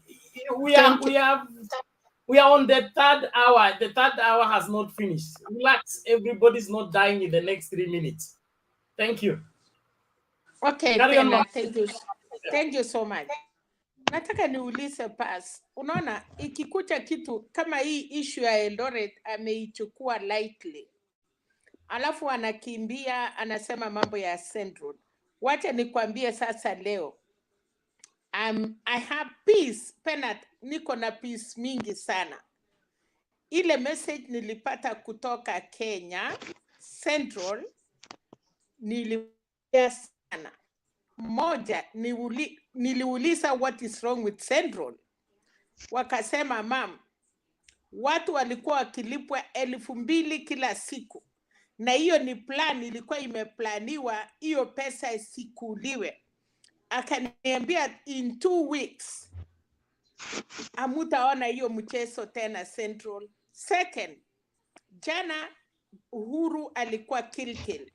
We are on the 3rd hour. The 3rd hour has not finished. Relax. Everybody's not dying in the next 3 minutes. Thank you. Okay, Bernard, thank you so much. Nataka niulize Pass. Unaona ikikucha kitu kama hii issue ya Eldoret ameichukua lightly. Alafu anakimbia anasema mambo ya Central. Wacha nikwambie sasa leo. I have peace, Bernard, niko na peace mingi sana. Ile message nilipata kutoka Kenya Central nilipata sana. Moja, niliuliza what is wrong with Central. wakasema mam, watu walikuwa wakilipwa 2,000 kila siku, na hiyo ni plan, ilikuwa imeplaniwa hiyo pesa isikuliwe. Akaniambia in 2 weeks amutaona hiyo mchezo tena Central. Second, jana Uhuru alikuwa Kilkil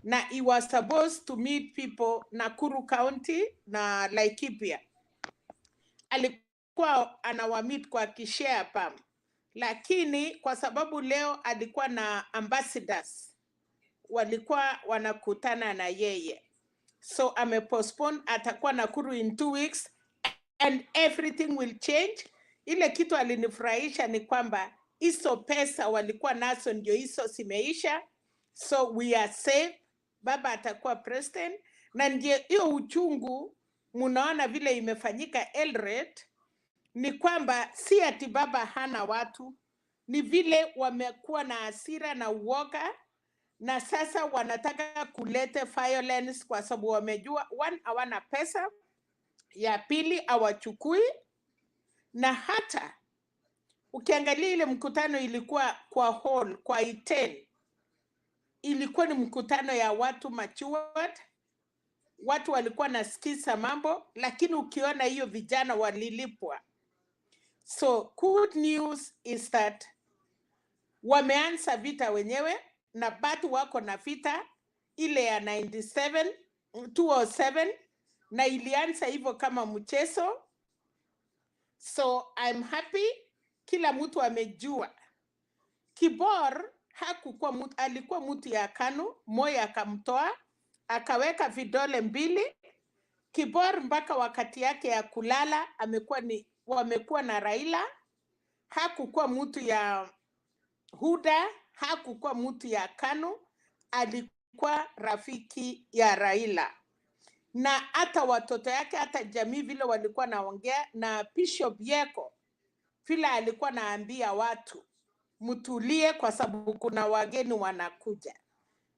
na he was supposed to meet people Nakuru County na Laikipia. Alikuwa anawamit kwa kishare pam, lakini kwa sababu leo alikuwa na ambassadors walikuwa wanakutana na yeye, so amepostpone, atakuwa Nakuru in 2 weeks and everything will change. Ile kitu alinifurahisha ni kwamba hizo pesa walikuwa nazo ndio hizo zimeisha, so we are safe. Baba atakuwa president, na ndio hiyo uchungu munaona vile imefanyika Eldoret, ni kwamba si ati baba hana watu, ni vile wamekuwa na hasira na uoga, na sasa wanataka kulete violence kwa sababu wamejua one, hawana pesa, ya pili hawachukui. Na hata ukiangalia ile mkutano ilikuwa kwa hall kwa Iten, ilikuwa ni mkutano ya watu matured, watu walikuwa nasikiza mambo, lakini ukiona hiyo vijana walilipwa. So good news is that wameanza vita wenyewe, na bado wako na vita ile ya 207, na ilianza hivyo kama mchezo. So I'm happy, kila mtu amejua. Kibor hakukuwa mtu, alikuwa mtu ya KANU, Moi akamtoa, akaweka vidole 2. Kibor mpaka wakati yake ya kulala wamekuwa na Raila. Hakukuwa mtu ya Huda, hakukuwa mtu ya KANU, alikuwa rafiki ya Raila. Na hata watoto yake, hata jamii vile walikuwa naongea na Bishop Yeko, vile alikuwa naambia watu mtulie kwa sababu kuna wageni wanakuja.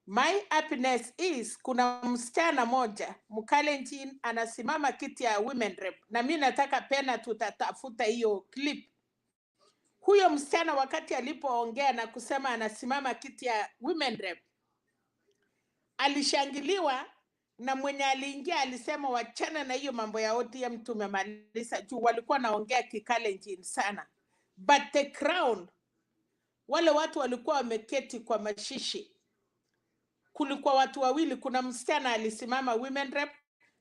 My happiness is kuna msichana moja Mkalenjin anasimama kiti ya women rep, na mimi nataka pena tutatafuta hiyo clip. Huyo msichana wakati alipoongea na kusema anasimama kiti ya women rep, alishangiliwa, na mwenye aliingia alisema wachana na hiyo mambo ya ODM tumemaliza, juu walikuwa naongea Kikalenjin sana. But the crown, wale watu walikuwa wameketi kwa mashishi, kulikuwa watu wawili, kuna msichana alisimama women rep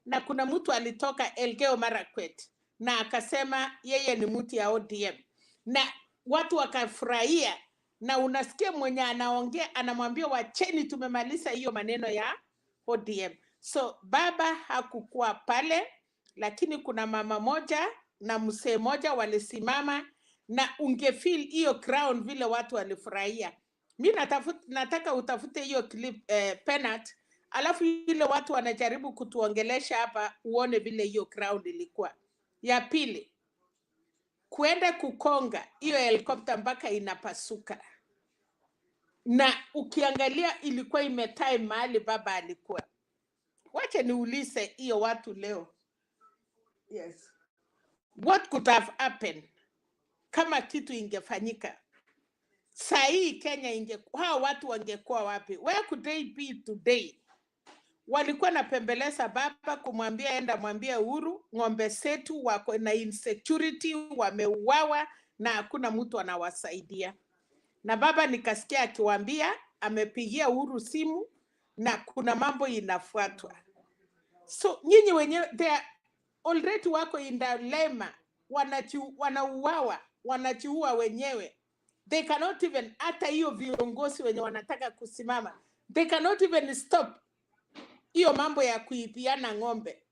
na kuna mtu alitoka Elgeyo Marakwet na akasema yeye ni mtu ya ODM, na watu wakafurahia. Na unasikia mwenye anaongea anamwambia wacheni tumemaliza hiyo maneno ya ODM. So baba hakukuwa pale, lakini kuna mama moja na mzee moja walisimama, na ungefeel hiyo crown vile watu walifurahia. Mimi nataka utafute hiyo clip Penat, alafu ile watu wanajaribu kutuongelesha hapa uone vile hiyo crown ilikuwa. Ya pili, kuenda kukonga hiyo helikopta mpaka inapasuka, na ukiangalia ilikuwa imetime mahali baba alikuwa. Wacha niulize hiyo watu leo, yes, what could have happened kama kitu ingefanyika? Saa hii Kenya hao watu wangekuwa wapi? Where could they be today? Walikuwa napembeleza baba kumwambia enda mwambie Uhuru ng'ombe zetu wako na insecurity, wameuawa na hakuna mtu anawasaidia. Na baba nikasikia akiwaambia amepigia Uhuru simu na kuna mambo inafuatwa. So nyinyi wenyewe they already wako in dilemma, wanauawa, wanajiua wenyewe. They cannot even, hata hiyo viongozi wenye wanataka kusimama, they cannot even stop hiyo mambo ya kuipiana ng'ombe.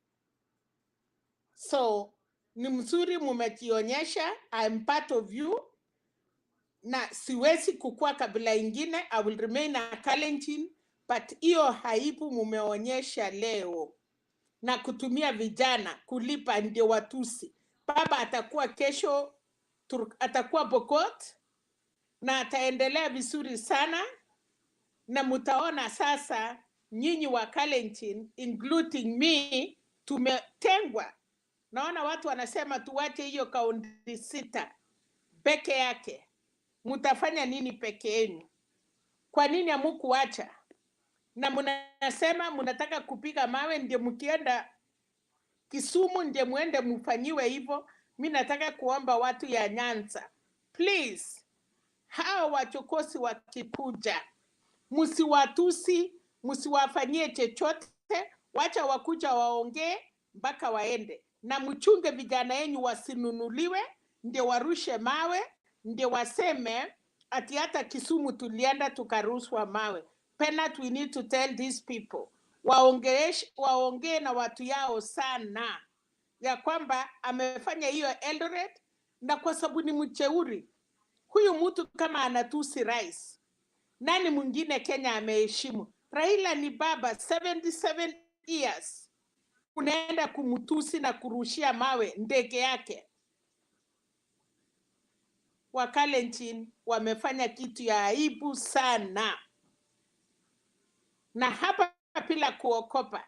So ni mzuri mumejionyesha, I'm part of you, na siwezi kukua kabila ingine, I will remain a Kalenjin, but hiyo haibu mumeonyesha leo na kutumia vijana kulipa ndio watusi. Baba atakuwa kesho, atakuwa Pokot na ataendelea vizuri sana, na mutaona sasa nyinyi wa Kalenjin including me tumetengwa Naona watu wanasema tuwache hiyo kaunti 6 peke yake. Mtafanya nini peke yenu? Kwa nini hamkuacha? Na mnasema mnataka kupiga mawe ndio mkienda Kisumu ndio muende mfanyiwe hivyo. Mimi nataka kuomba watu ya Nyanza, please, hao wachokozi wakikuja, msiwatusi, msiwafanyie chochote, wacha wakuja waongee mpaka waende, na mchunge vijana yenu wasinunuliwe ndio warushe mawe, ndio waseme ati hata Kisumu tulienda tukarushwa mawe. Penat, we need to tell these people waongee na watu yao sana, ya kwamba amefanya hiyo Eldoret, na kwa sababu ni mcheuri huyu mtu, kama anatusi rais, nani mwingine Kenya ameheshimu? Raila ni baba 77 years, unaenda kumtusi na kurushia mawe ndege yake. Wakalenjin wamefanya kitu ya aibu sana, na hapa bila kuokopa.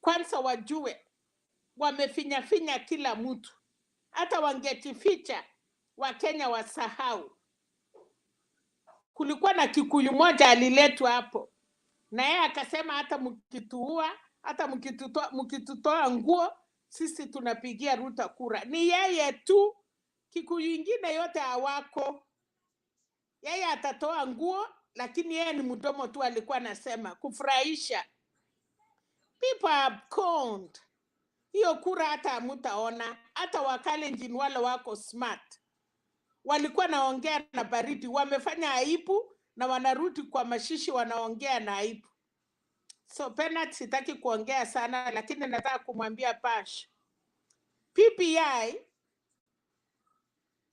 Kwanza wajue wamefinya kila mtu, hata wangejificha Wakenya wasahau. Kulikuwa na Kikuyu moja aliletwa hapo, na yeye akasema hata mkituua, hata mkitutoa nguo, sisi tunapigia Ruto kura. Ni yeye tu, Kikuyu ingine yote hawako. Yeye atatoa nguo, lakini yeye ni mdomo tu alikuwa anasema kufurahisha. People are conned. Hiyo kura hata hamtaona. Hata Wakalenjin wale wako smart walikuwa naongea na baridi, wamefanya aibu na wanarudi kwa mashishi wanaongea na aibu. So Penat, sitaki kuongea sana, lakini nataka kumwambia Pash, PPI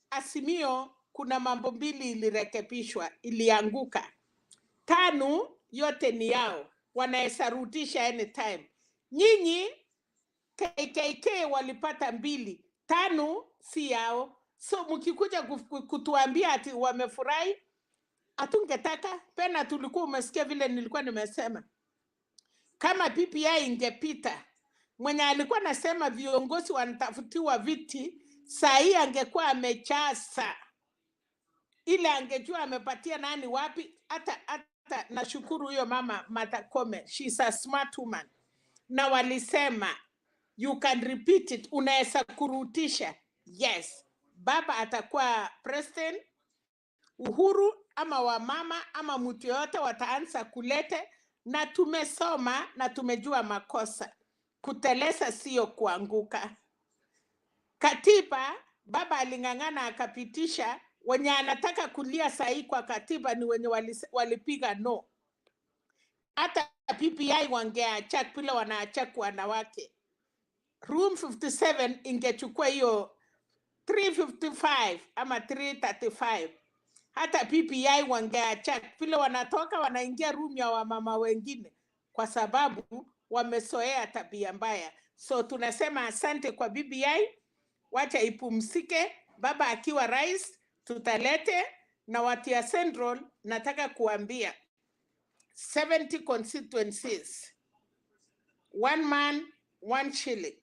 Azimio kuna mambo 2 ilirekebishwa, ilianguka. 5 yote ni yao, wanaweza rudisha anytime. Nyinyi KKK walipata 2, 5 si yao. So mkikuja kutuambia ati wamefurahi, atungetaka. Pena tulikuwa umesikia vile nilikuwa nimesema, kama PPI ingepita, mwenye alikuwa nasema viongozi wanatafutiwa viti, saa hii angekuwa amechaza, ile angejua amepatia nani wapi. Hata nashukuru huyo mama Martha Koome, she's a smart woman, na walisema you can repeat it, unaweza kurutisha. Yes, baba atakuwa president, Uhuru ama wamama ama mtu yote wataanza kulete, na tumesoma na tumejua makosa. Kuteleza sio kuanguka. Katiba baba aling'ang'ana akapitisha, wenye anataka kulia sahi kwa katiba ni wenye walipiga no. Hata PPI wangeachak pile wanaachak wanawake. Room 57 ingechukua hiyo 355 ama 335. Hata PPI wangeachak pile wanatoka wanaingia room ya wamama wengine, kwa sababu wamesoea tabia mbaya. So tunasema asante kwa BBI, wacha ipumzike. Baba akiwa rais tutalete, na watu ya Central nataka kuambia 70 constituencies, 1 man 1 shilling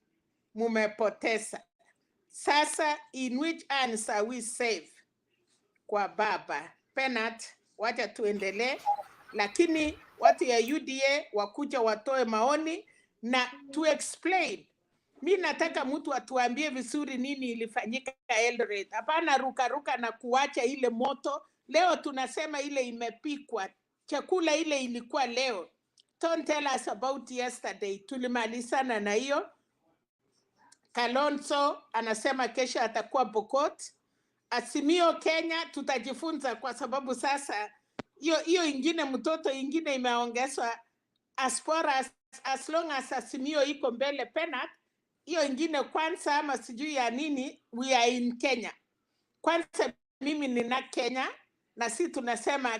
mumepoteza. Sasa in which hands are we safe? Kwa baba. Penat, wacha tuendelee, lakini watu ya UDA wakuja watoe maoni na to explain. Mi nataka mtu atuambie vizuri nini ilifanyika Eldoret. Hapana ruka na kuacha ile moto. Leo tunasema ile imepikwa. Chakula ile ilikuwa leo. Don't tell us about yesterday. Tulimalizana na hiyo. Kalonzo anasema kesho atakuwa Pokot. Azimio Kenya tutajifunza, kwa sababu sasa hiyo ingine mtoto ingine imeongezwa. As long as Azimio iko mbele Penat, hiyo ingine kwanza ama sijui ya nini, we are in Kenya. Kwanza mimi nina Kenya na si tunasema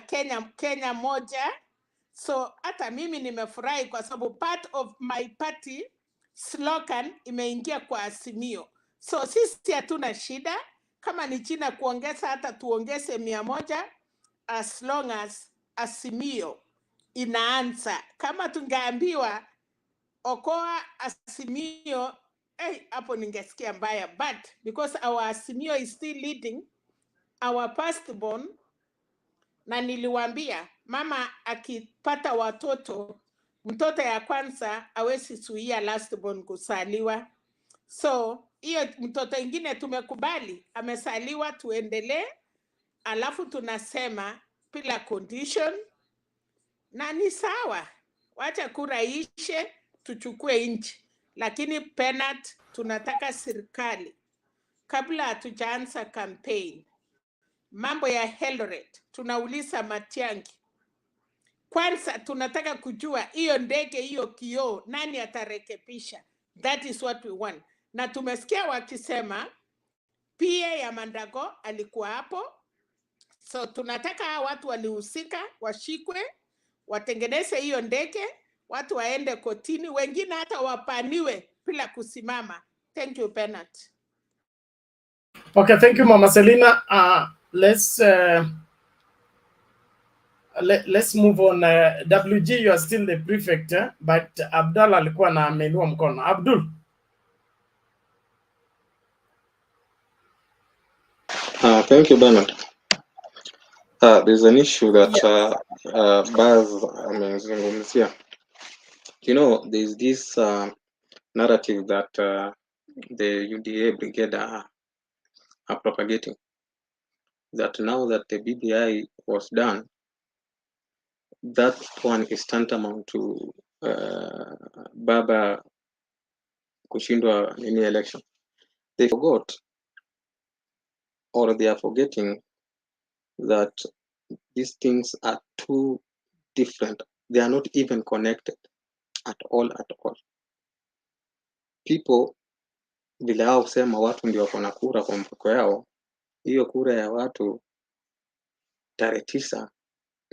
Kenya moja. So hata mimi nimefurahi kwa sababu part of my party slogan imeingia kwa Azimio. So sisi hatuna shida, kama ni China kuongeza hata tuongeze 100, as long as Azimio inaanza. Kama tungeambiwa okoa Azimio hapo ningesikia mbaya, but because our Azimio is still leading our firstborn, na niliwaambia mama akipata watoto, mtoto ya kwanza hawezi zuia lastborn kusaliwa. So hiyo mtoto ingine tumekubali amesaliwa, tuendelee, alafu tunasema bila condition, na ni sawa, wacha kura ishe, tuchukue nchi, lakini penat tunataka serikali kabla hatujaanza campaign. Mambo ya Eldoret tunauliza Matiang'i, kwanza tunataka kujua hiyo ndege hiyo kioo nani atarekebisha? That is what we want. Na tumesikia wakisema PA ya Mandago alikuwa hapo, so tunataka hao watu walihusika washikwe, watengeneze hiyo ndege, watu waende kotini, wengine hata wapaniwe bila kusimama. Thank you, Bernard. Okay, thank you, Mama Selina. Let's move on. WG, you are still the prefect, but Abdul alikuwa na amenua mkono. Abdul. Thank you, Bernard. There's an issue that Baz amezungumzia. You know, there's this narrative that the UDA brigade are propagating, that now that the BBI was done, that one is tantamount to Baba kushindwa nini election. They forgot, or they are forgetting, that these things are too different. They are not even connected at all. People vile hao kusema watu ndio wako na kura kwa mfuko yao, hiyo kura ya watu tarehe 9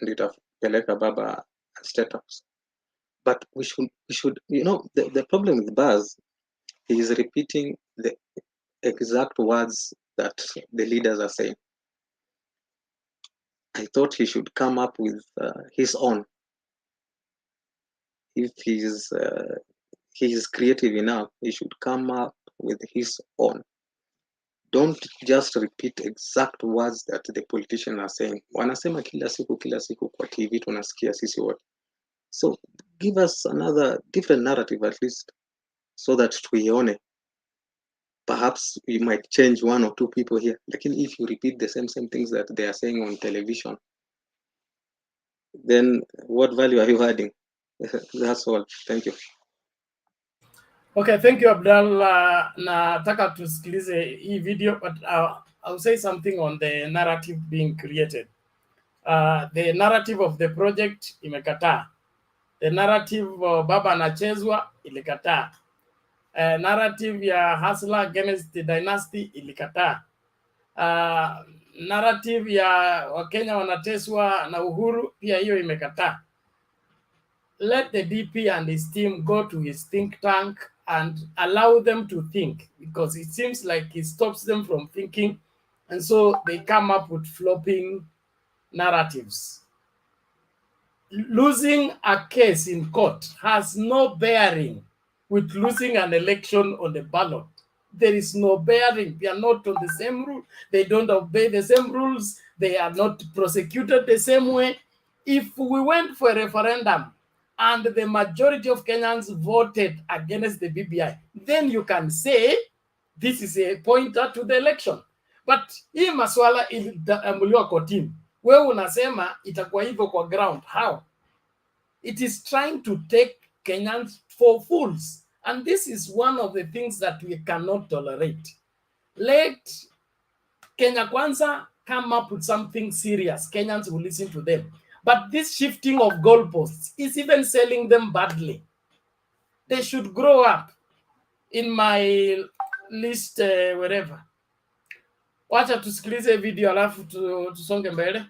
ndio itapeleka Baba State House. But we should you know, the problem with Baz, he is repeating the exact words that the leaders are saying. I thought he should come up with his own. If he is creative enough, he should come up with his own. Don't just repeat exact words that the politicians are saying. Wanasema kila siku kwa TV tunasikia sisi wote. So give us another different narrative at least, so that tuione. Perhaps we might change one or two people here. Lakini if you repeat the same things that they are saying on television, then what value are you adding? That's all. Thank you. Okay, thank you, Abdul. Nataka tusikilize hii video, but I'll say something on the narrative being created. The narrative of the project imekataa. The narrative Baba anachezwa ilikataa. Narrative ya hustler against the dynasty ilikataa. Narrative ya Wakenya wanateswa na Uhuru pia hiyo imekataa. Let the DP and his team go to his think tank and allow them to think, because it seems like it stops them from thinking, and so they come up with flopping narratives. Losing a case in court has no bearing with losing an election on the ballot. There is no bearing. They are not on the same rule. They don't obey the same rules. They are not prosecuted the same way. If we went for a referendum and the majority of Kenyans voted against the BBI, then you can say this is a pointer to the election. But hii maswala iliamuliwa kotini. Wewe unasema itakuwa hivyo kwa ground. How? It is trying to take Kenyans for fools. And this is one of the things that we cannot tolerate. Let Kenya Kwanza come up with something serious. Kenyans will listen to them. But this shifting of goalposts is even selling them badly. They should grow up. In my list, wherever. Wacha tusikilize video alafu tusonge mbele.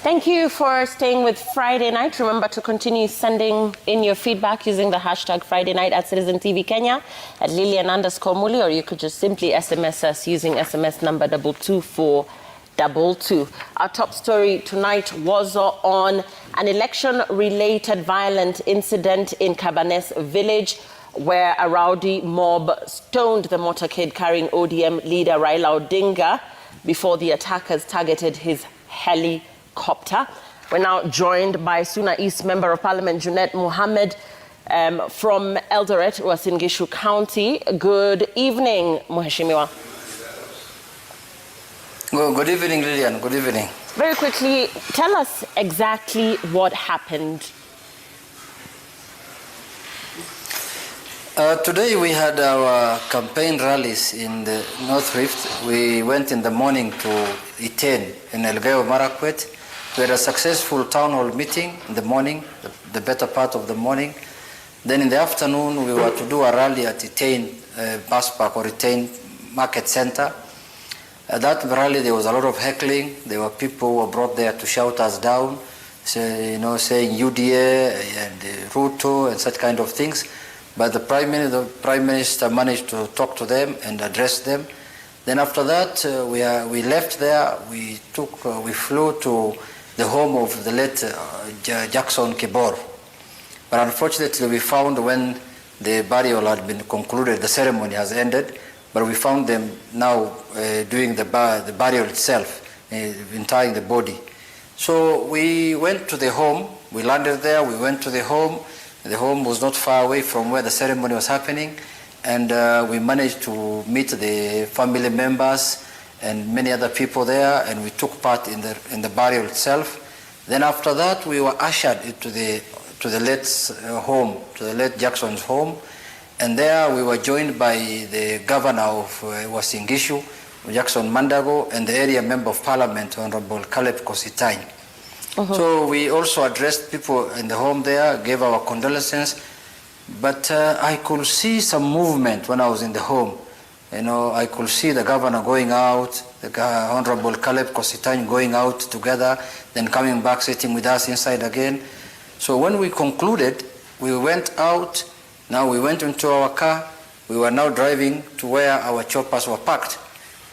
Thank you for staying with Friday Night. Remember to continue sending in your feedback using the hashtag Friday Night at Citizen TV Kenya, at Lilian_Muli, or you could just simply SMS us using SMS number 22422. Our top story tonight was on an election-related violent incident in Cabanes village, where a rowdy mob stoned the motorcade carrying ODM leader Raila Odinga before the attackers targeted his helicopter. We're now joined by Suna East Member of Parliament Junet Mohammed from Eldoret, Uasin Gishu County. Good evening, Mheshimiwa. Good evening, Lillian. Good evening. Very quickly, tell us exactly what happened. Today we had our campaign rallies in the North Rift. We went in the morning to Iten in Elgeyo Marakwet. We had a successful town hall meeting in the morning, the better part of the morning. Then in the afternoon we were to do a rally at Iten bus park or Iten market center. At that rally there was a lot of heckling. There were people who were brought there to shout us down, saying UDA and Ruto and such kind of things. But the Prime Minister managed to talk to them and address them. Then after that, we left there. We flew to the home of the late Jackson Kibor. But unfortunately, we found when the burial had been concluded, the ceremony has ended. But we found them now doing the burial itself, interring the body. So we went to the home. We landed there. We went to the home. The home was not far away from where the ceremony was happening, and we managed to meet the family members and many other people there, and we took part in the burial itself. Then after that, we were ushered to the late home, to the late Jackson's home, and there we were joined by the governor of Uasin Gishu, Jackson Mandago, and the area member of parliament, Honorable Caleb Kositany. So we also addressed people in the home there, gave our condolences, but I could see some movement when I was in the home. I could see the governor going out, the Honorable Caleb Kositany going out together, then coming back, sitting with us inside again. So when we concluded, we went out. Now we went into our car. We were now driving to where our choppers were parked.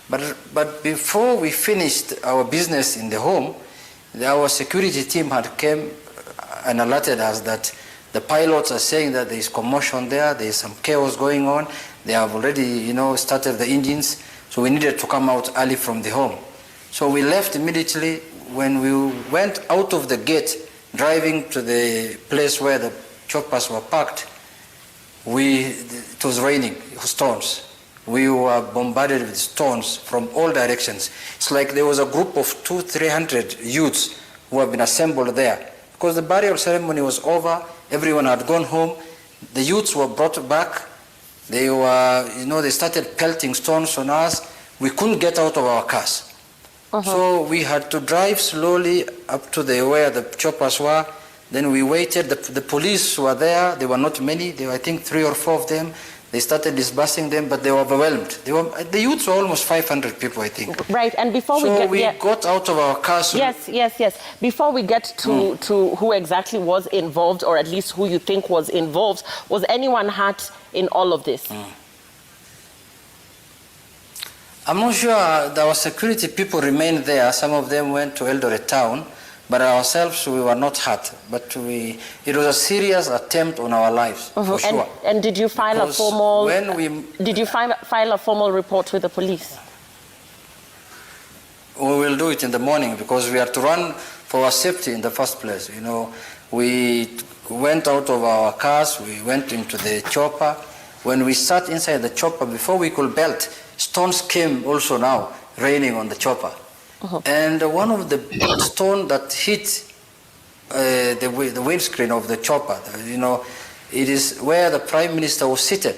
But before we finished our business in the home, our security team had came and alerted us that the pilots are saying that there is commotion there is some chaos going on. They have already, started the engines, so we needed to come out early from the home. So we left immediately. When we went out of the gate, driving to the place where the choppers were parked, it was raining stones. We were bombarded with stones from all directions. It's like there was a group of 200-300 youths who have been assembled there. Because the burial ceremony was over, everyone had gone home, the youths were brought back, they started pelting stones on us. We couldn't get out of our cars. So we had to drive slowly up to where the choppers were. Then we waited, the police were there, there were not many, there were I think 3 or 4 of them. They started disbursing them, but they were overwhelmed. The youths were almost 500 people, I think. Right, and before we got out of our cars. Yes. Before we get to who exactly was involved, or at least who you think was involved, was anyone hurt in all of this? I'm not sure. Our security people remained there. Some of them went to Eldoret town. But ourselves, we were not hurt. But it was a serious attempt on our lives, for sure. And did you file a formal? Did you file a formal report with the police? We will do it in the morning because we are to run for our safety in the first place. We went out of our cars. We went into the chopper. When we sat inside the chopper, before we could belt, stones came also now raining on the chopper. And one of the stone that hit the windscreen of the chopper, it is where the Prime Minister was seated,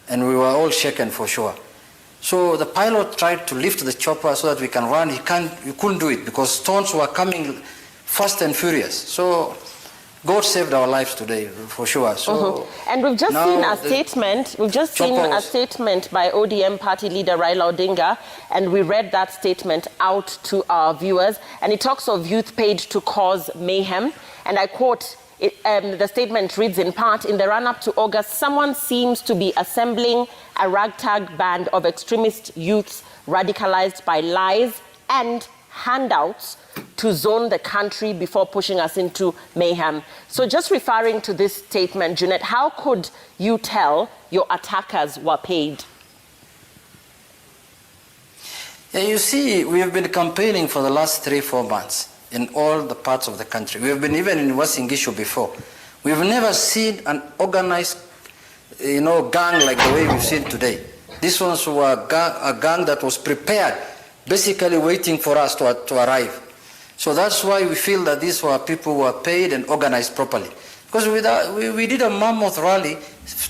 and we were all shaken for sure. So the pilot tried to lift the chopper so that we can run. He couldn't do it because stones were coming fast and furious. So God saved our lives today, for sure. So And we've just now seen a the statement. We've just seen a choppers- statement by ODM party leader Raila Odinga, and we read that statement out to our viewers. And it talks of youth paid to cause mayhem. And I quote. The statement reads in part, in the run-up to August, someone seems to be assembling a ragtag band of extremist youths radicalized by lies and handouts to zone the country before pushing us into mayhem. So just referring to this statement, Jeanette, how could you tell your attackers were paid? Yeah, you see, we have been campaigning for the last 3-4 months in all the parts of the country. We have been even in Uasin Gishu before. We've never seen an organized, gang like the way we've seen today. This ones were a gang that was prepared, basically waiting for us to arrive. So that's why we feel that these were people who were paid and organized properly. Because we did a mammoth rally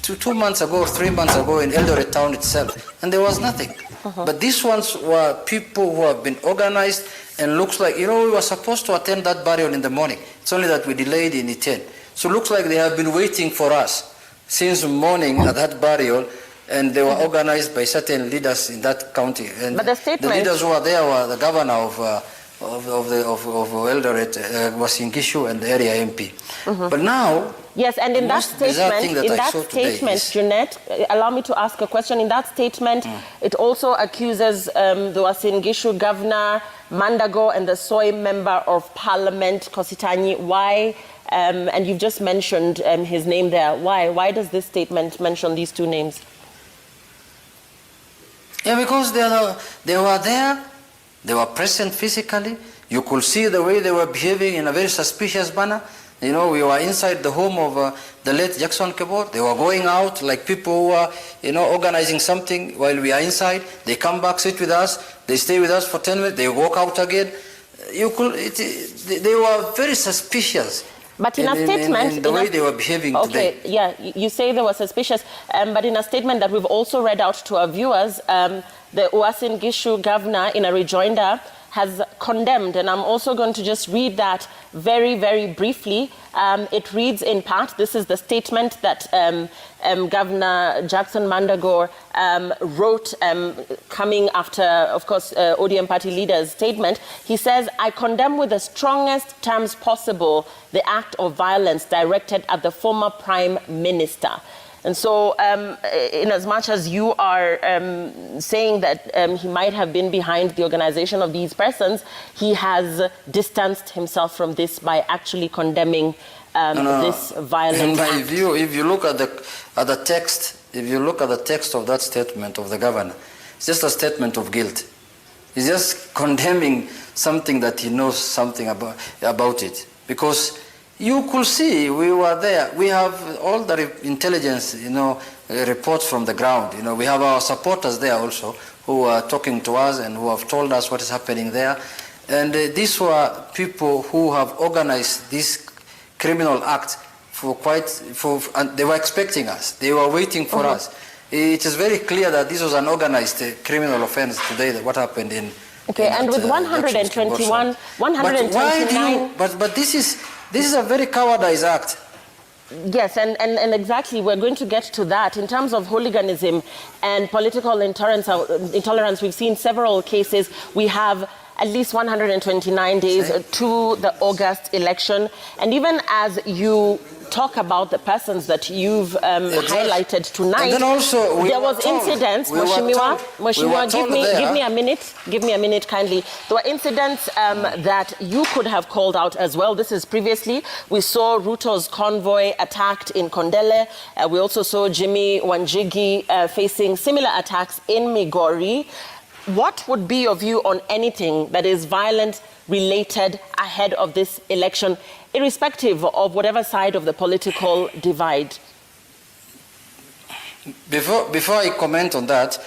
2 months ago or 3 months ago in Eldoret town itself, and there was nothing. But these ones were people who have been organized, and looks like, we were supposed to attend that burial in the morning. It's only that we delayed in Iten. So it looks like they have been waiting for us since morning at that burial, and they were organized by certain leaders in that county. And But the leaders who were there were the governor of Eldoret, Uasin Gishu, and the area MP. But now, yes, and in that most bizarre thing statement, is- Jeanette, allow me to ask a question. In that statement, it also accuses the Uasin Gishu governor, Mandago, and the Soy member of parliament, Kositanyi. Why, and you've just mentioned his name there, why does this statement mention these two names? Yeah, because they were there, they were present physically. You could see the way they were behaving in a very suspicious manner. We were inside the home of the late Jackson Kebor. They were going out like people who are, organizing something while we are inside. They come back, sit with us. They stay with us for 10 minutes. They walk out again. They were very suspicious. But in a statement, in the way they were behaving today. Okay, yeah, you say they were suspicious, but in a statement that we've also read out to our viewers, the Uasin Gishu governor, in a rejoinder, has condemned, and I'm also going to just read that very, very briefly. It reads in part, this is the statement that Governor Jackson Mandago wrote coming after, of course, ODM party leader's statement. He says, I condemn with the strongest terms possible the act of violence directed at the former Prime Minister. And so, in as much as you are saying that he might have been behind the organization of these persons, he has distanced himself from this by actually condemning this violent In my act. view, if you look at the text, of that statement of the governor, it's just a statement of guilt. He's just condemning something that he knows something about it, because you could see we were there. We have all the intelligence, reports from the ground. We have our supporters there also who are talking to us and who have told us what is happening there. And these were people who have organized this criminal act and they were expecting us. They were waiting for us. It is very clear that this was an organized criminal offense today, that what happened in. Okay, and with 129. But this is a very cowardice act. Yes, and exactly, we're going to get to that. In terms of hooliganism and political intolerance, we've seen several cases. We have at least 129 days to the August election. And even as you talk about the persons that you've highlighted tonight, and then also there was incidents. Mheshimiwa, give me a minute kindly. There were incidents that you could have called out as well. This is previously. We saw Ruto's convoy attacked in Kondele. We also saw Jimmy Wanjigi facing similar attacks in Migori. What would be your view on anything that is violent related ahead of this election, irrespective of whatever side of the political divide? Before I comment on that,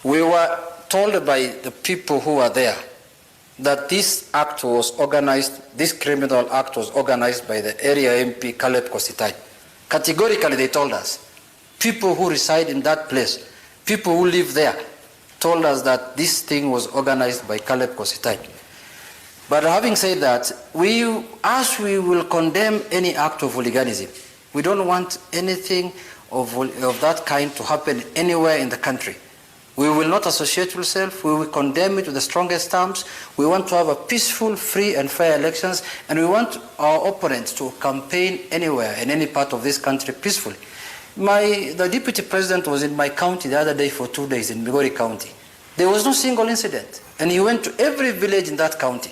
we were told by the people who were there that this act was organized, this criminal act was organized by the area MP Caleb Kositai. Categorically, they told us. People who reside in that place, people who live there, told us that this thing was organized by Caleb Kositai. But having said that, as we will condemn any act of hooliganism, we don't want anything of that kind to happen anywhere in the country. We will not associate ourselves. We will condemn it with the strongest terms. We want to have a peaceful, free and fair elections, and we want our opponents to campaign anywhere in any part of this country peacefully. The deputy president was in my county the other day for 2 days in Migori County. There was no single incident, and he went to every village in that county.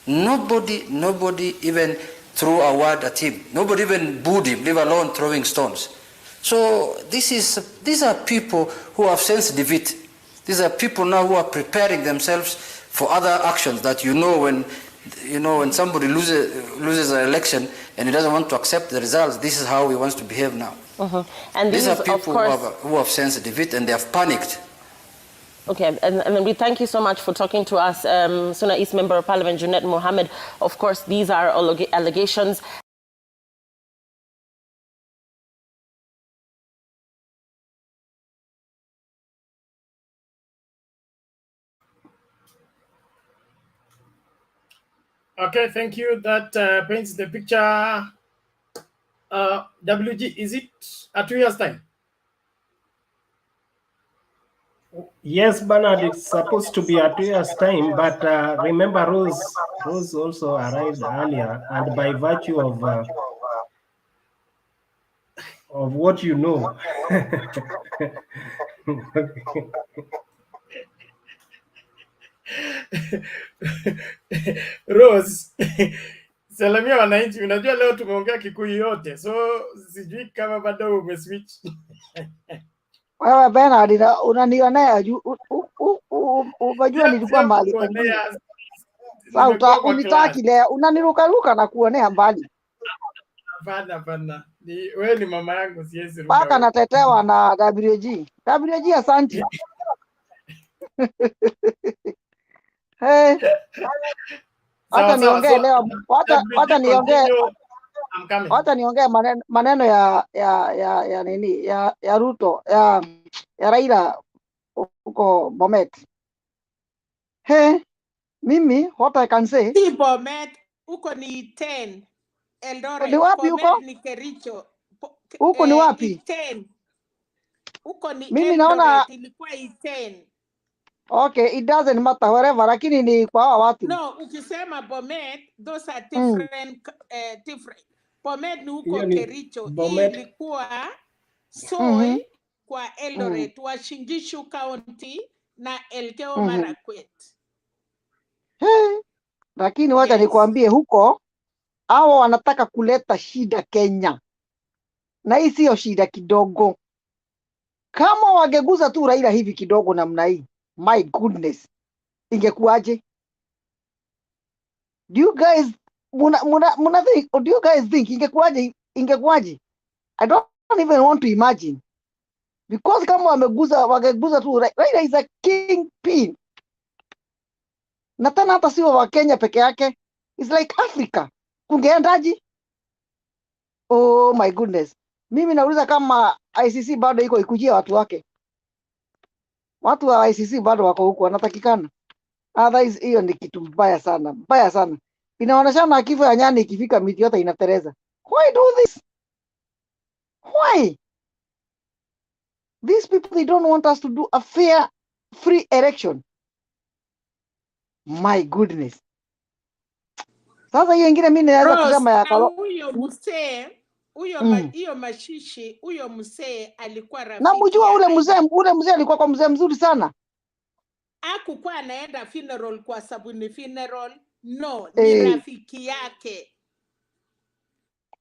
Nobody even threw a word at him. Nobody even booed him, leave alone throwing stones. So these are people who have sensed defeat. These are people now who are preparing themselves for other actions that when somebody loses an election and he doesn't want to accept the results, this is how he wants to behave now. And these are people who have sensed defeat and they have panicked. Okay, and we thank you so much for talking to us, Suna East Member of Parliament, Junet Mohammed. Of course, these are allegations. Okay, thank you. That paints the picture. WG, is it a 2 years time? Yes, Bernard, it's supposed to be a 2 years time, but remember Rose also arrived earlier, and by virtue of what you know. Rose, salamia wananchi, unajua leo tumeongea Kikuyu yote, so sijui kama bado umeswitch. Wewe Bernard, unanionea unajua nilikuwa mahali pengine. Sasa unitaki leo, unanirukaruka na kuonea mbali. Hapana. Wewe ni mama yangu, siwezi ruka. Paka natetewa na WG. WG asante. Hey. Wacha niongee leo. Wacha niongee maneno ya nini? Ya Ruto, ya Raila huko Bomet. Hey, mimi what I can say. Si Bomet, huko ni Iten. Eldoret. Ni wapi huko? Ni Kericho. Huko ni wapi? Iten. Huko ni mimi Eldoret, naona ilikuwa Iten. Okay, it doesn't matter wherever, lakini ni kwa hawa watu. No, ukisema Bomet, those are different different. Bomet ni huko Kericho. Hii ilikuwa Soy kwa Eldoret, Uasin Gishu County na Elgeyo Marakwet. Lakini wacha nikwambie huko hawa wanataka kuleta shida Kenya. Na hii sio shida kidogo. Kama wageguza tu Raila hivi kidogo namna hii, my goodness, ingekuaje? Do you guys think ingekuaje? I don't even want to imagine. Because kama wageguza tu Raila is a kingpin. Na tena hata sio wa Kenya peke yake. It's like Africa. Kungeendaje? Oh my goodness. Mimi nauliza kama ICC bado iko ikujia watu wake. Watu wa ICC bado wako huko wanatakikana. Otherwise hiyo ni kitu mbaya sana. Mbaya sana. Inaonekana kifo ya nyani ikifika miti yote inatereza. Why do this? Why? These people, they don't want us to do a fair, free election. My goodness. Sasa hiyo ingine mimi naweza kusema ya kalo. Huyo msee, hiyo mashishi, huyo msee alikuwa rafiki. Na mjua ule mzee alikuwa kwa mzee mzuri sana. Hakukuwa anaenda funeral kwa sababu ni funeral. No, ni rafiki yake.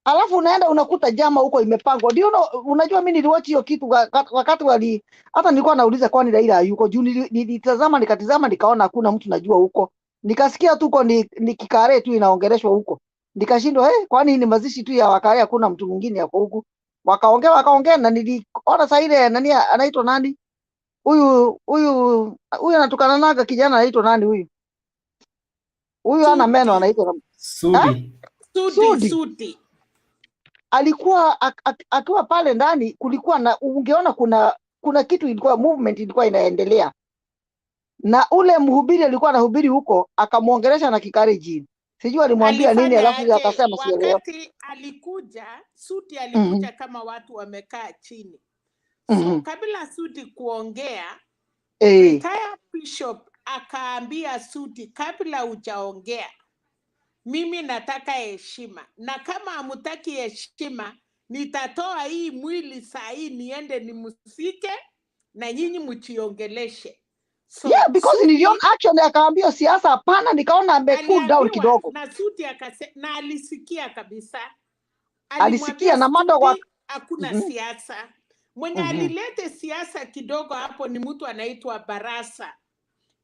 Alafu unaenda unakuta jama huko imepangwa. Ndio unajua mimi niliwatch hiyo kitu wakati hata nilikuwa nauliza kwani Raila hayuko. Juu nilitazama nikatizama nikaona hakuna mtu najua huko. Nikasikia tuko ni kikare tu inaongeleshwa huko. Nikashindwa kwani ni mazishi tu ya wakare hakuna mtu mwingine hapo huko. Wakaongea na niliona saa ile nani anaitwa nani? Huyu anatukana naga kijana anaitwa nani huyu? Huyu ana meno anaitwa Sudi. Alikuwa akiwa pale ndani kulikuwa na ungeona kuna kitu ilikuwa movement ilikuwa inaendelea. na ule mhubiri alikuwa anahubiri huko akamuongelesha na Kikalenjin. Sijui alimwambia nini, Alifanya alafu aje akasema sielewi. wakati alikuja, Sudi alikuja kama watu wamekaa chini. So kabla Sudi kuongea, retired bishop akaambia Sudi, kabla hujaongea mimi nataka heshima, na kama hamutaki heshima nitatoa hii mwili saa hii niende nimsike na nyinyi mchiongeleshe. So Yeah, because niliona action akaambia siasa hapana, nikaona ame cool down kidogo. Na Sudi na alisikia kabisa. Alisikia na Alimwambia Mado Sudi hakuna siasa. Mwenye alilete siasa kidogo hapo ni mtu anaitwa Barasa.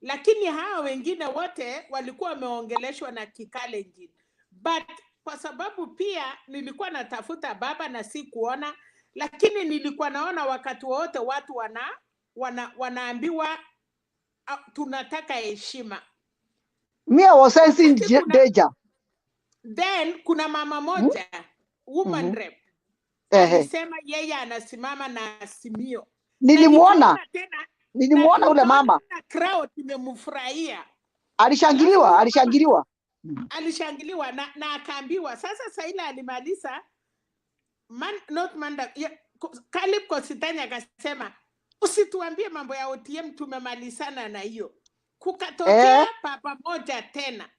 Lakini hawa wengine wote walikuwa wameongeleshwa na Kikalenjin. But kwa sababu pia nilikuwa natafuta baba na si kuona, lakini nilikuwa naona wakati wote watu wanaambiwa tunataka heshima. Mia was sensing danger. Then kuna mama moja woman rep alisema yeye anasimama na Azimio. Nilimuona ule mama. Crowd imemfurahia. Alishangiliwa na akaambiwa sasa Saila alimaliza Caleb Kositanya akasema usituambie mambo ya OTM, tumemalizana na hiyo. Kukatokea papa moja tena.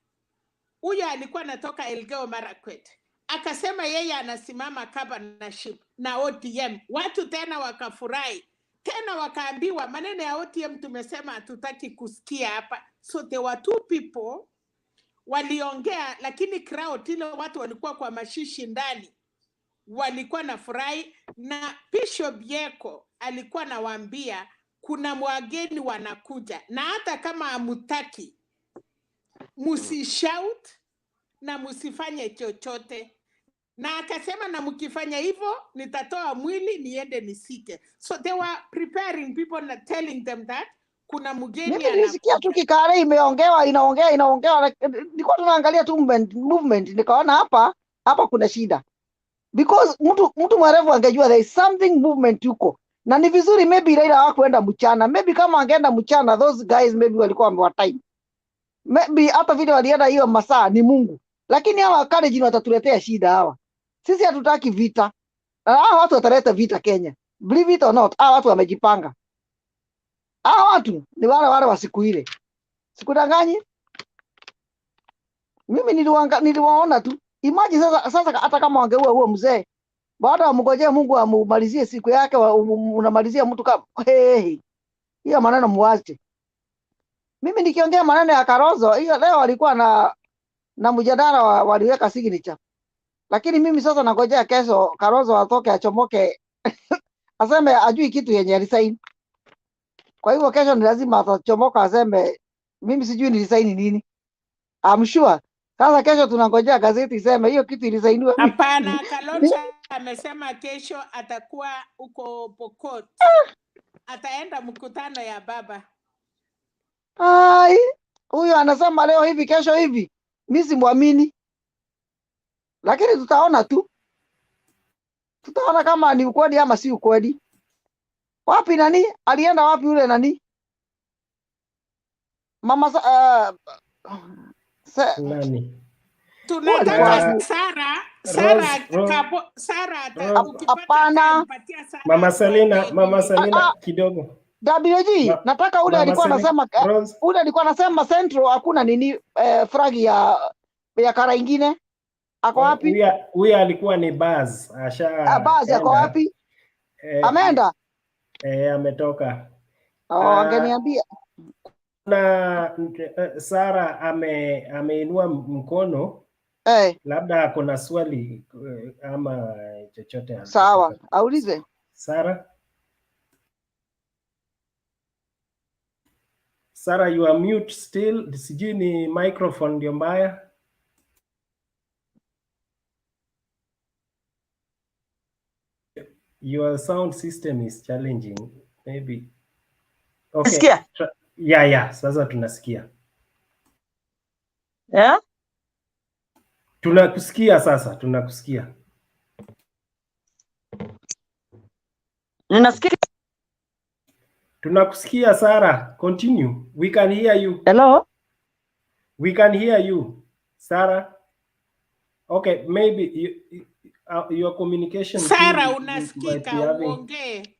Huyo alikuwa anatoka Elgeyo Marakwet. Akasema yeye anasimama governorship na OTM. Watu tena wakafurahi. Tena wakaambiwa maneno ya OTM tumesema hatutaki kusikia hapa. So there were two people waliongea, lakini crowd ile watu walikuwa kwa mashishi ndani walikuwa na furahi, na Bishop Yeko alikuwa nawaambia kuna wageni wanakuja na hata kama hamutaki musishout na musifanye chochote. Na akasema na mkifanya hivyo nitatoa mwili niende nisike. So they were preparing people and telling them that kuna mgeni anakuja. Mimi nilisikia tu Kikale inaongea. Nilikuwa tunaangalia tu movement nikaona hapa kuna shida. Because mtu mwerevu angejua there is something movement huko. Na ni vizuri maybe Raila hawakuenda mchana. Maybe kama angeenda mchana those guys maybe walikuwa wamewatime. Maybe hata vile walienda hiyo masaa ni Mungu. Lakini hawa Kalenjin watatuletea shida hawa. Sisi hatutaki vita. Hawa watu wataleta vita Kenya. Believe it or not, hawa watu wamejipanga. Hawa watu ni wale wa siku ile. Sikudanganyi. Mimi niliwaona tu. Imagine sasa hata kama wangeua huo mzee, baada wamngojea Mungu amumalizie siku yake, unamalizia mtu kama hiyo maneno muache. Mimi nikiongea maneno ya Kalonzo, hiyo leo walikuwa na mjadala waliweka signature. Lakini mimi sasa nangojea kesho Kalonzo atoke achomoke aseme ajui kitu yenye alisaini. Kwa hivyo kesho ni lazima atachomoka aseme mimi sijui nilisaini nini. I'm sure. Sasa kesho tunangojea gazeti iseme hiyo kitu ilisainiwa. Hapana, Kalonzo amesema kesho atakuwa uko Pokot. Ataenda mkutano ya baba. Ai, huyo anasema leo hivi kesho hivi. Mimi simwamini. Lakini tutaona tu. Tutaona kama ni ukweli ama si ukweli. Wapi nani? Alienda wapi yule nani? Mama nani? Tunataka Sara hapana. Mama Selina kidogo. WG, nataka ule alikuwa anasema Central hakuna nini fragi ya kara ingine. Ako wapi? Huyu alikuwa ni Baz. Baz ako wapi? Ameenda? Ametoka. Angeniambia. Na Sara ameinua mkono. Labda ako na swali ama chochote. Sawa, aulize. Sara, you are mute still. Sijui ni microphone ndio mbaya. Your sound system is challenging. Maybe. Okay. Yeah, sasa tunasikia. Yeah? Tunakusikia sasa, tunakusikia. Ninasikia. Tunakusikia Sarah. Continue. We can hear you. Hello? We can hear you, Sarah. Okay, maybe your communication Sara, too might be unasikika, having. uongee.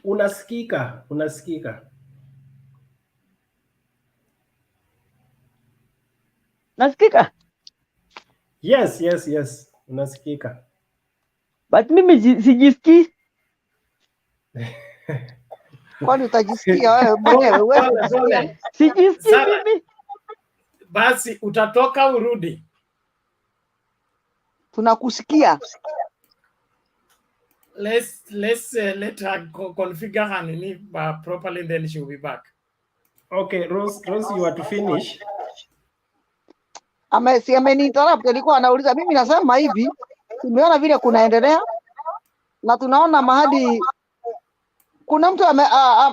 Unasikika, unasikika. Nasikika? Yes, yes, yes. Unasikika. But mimi sijisikii. Kwani utajisikia wewe mwenyewe uweze Pole kujisikia? pole. Sijisikii Sara, mimi. basi utatoka urudi. Tunakusikia. Let's let her configure her nini properly, then she will be back. Okay, Rose, you are to finish. Si ameniinterrupt, alikuwa anauliza. Mimi nasema hivi, tumeona vile kunaendelea na tunaona mahali kuna mtu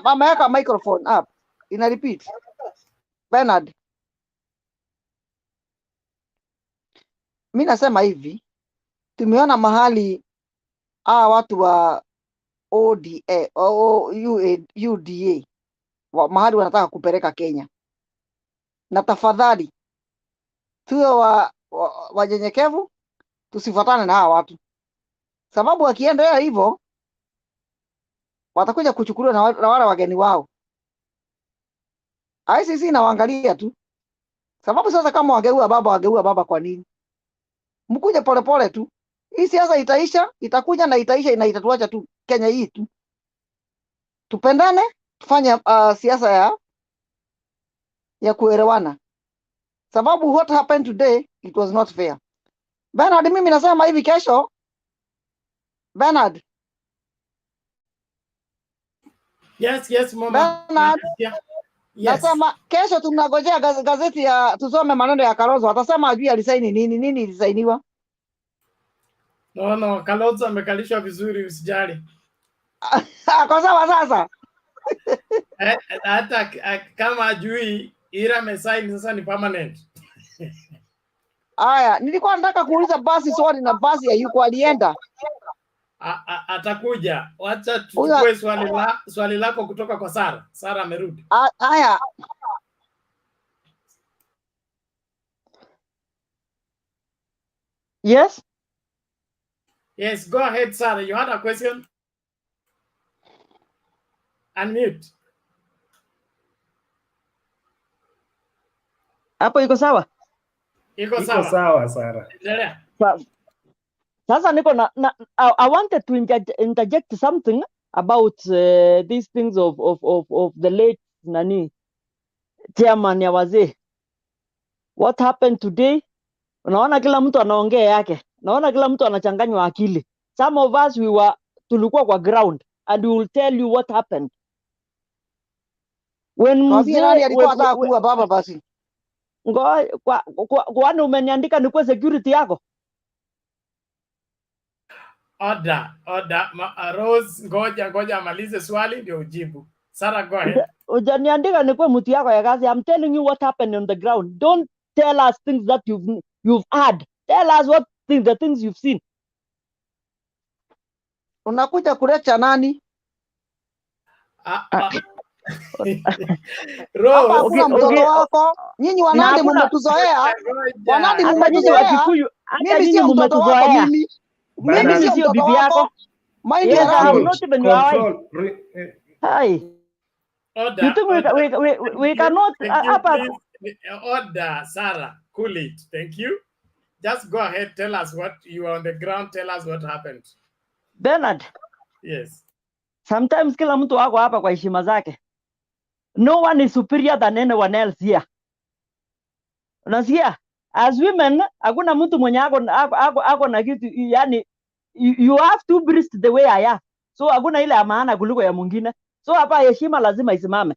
ameweka microphone up. Ina repeat. Bernard. Mimi nasema hivi, tumeona mahali watu wa ODA UDA mahali wanataka kupeleka Kenya, na tafadhali tuwe wanyenyekevu, tusifuatane na hawa watu, sababu wakiendelea hivyo watakuja kuchukuliwa na wale wageni wao. ICC inawaangalia tu, sababu sasa kama wageua baba kwa nini? Mkuje polepole tu, hii siasa itaisha, itakuja na itaisha, na itatuacha tu Kenya hii tu. Tupendane, tufanye siasa ya kuelewana, sababu what happened today it was not fair. Bernard, mimi nasema hivi kesho, Bernard. Yes, mama. Bernard, Yes. Nasema kesho tunagojea gazeti ya tusome maneno ya Kalonzo, atasema ajui alisaini nini ilisainiwa. No, Kalonzo amekalishwa vizuri, usijali. Kwa sawa sasa. Hata kama ajui ila amesaini sasa ni permanent. Aya, nilikuwa nataka kuuliza basi swali na basi hayuko, alienda. Atakuja. Wacha tuchukue swali lako kutoka kwa Sara. Sara amerudi. Aya. Yes? Yes, go ahead, Sara. You had a question? Unmute. Hapo iko sawa? Iko sawa, Sara. Endelea. Sasa niko I wanted to interject something about these things of the late chairman ya wazee. What happened today? Unaona kila mtu anaongea yake. Naona kila mtu anachanganywa akili. Some of us tulikuwa kwa ground and we will tell you what happened. When mzee alikuwa anataka kuua baba basi. Kwani umeniandika nikuwe security yako? Order. Rose, ngoja amalize swali ndio ujibu. Sarah, go ahead. Ujaniandika nikuwe mtu yako ya kazi. I'm telling you what happened on the ground. Don't tell us things that you've heard. Tell us the things you've seen. Unakuja kulecha nani? Rose, hakuna mtoto wako. Nyinyi wanadi mmetuzoea. Wanadi mmetuzoea. Mimi sio mtoto wako mimi. Mimi sio mtoto wako. Mind your language. Hi. Order. You think we cannot Order, Sarah. Cool it. Thank you. Just go ahead. Tell us what you are on the ground. Tell us what happened. Bernard. Yes. Sometimes kila mtu wako hapa kwa heshima zake. No one is superior than anyone else here. Unasikia? As women, hakuna mtu mwenye ako na kitu, yani you have to breast the way I have. So hakuna ile ya maana kuliko ya mwingine. So hapa heshima lazima isimame.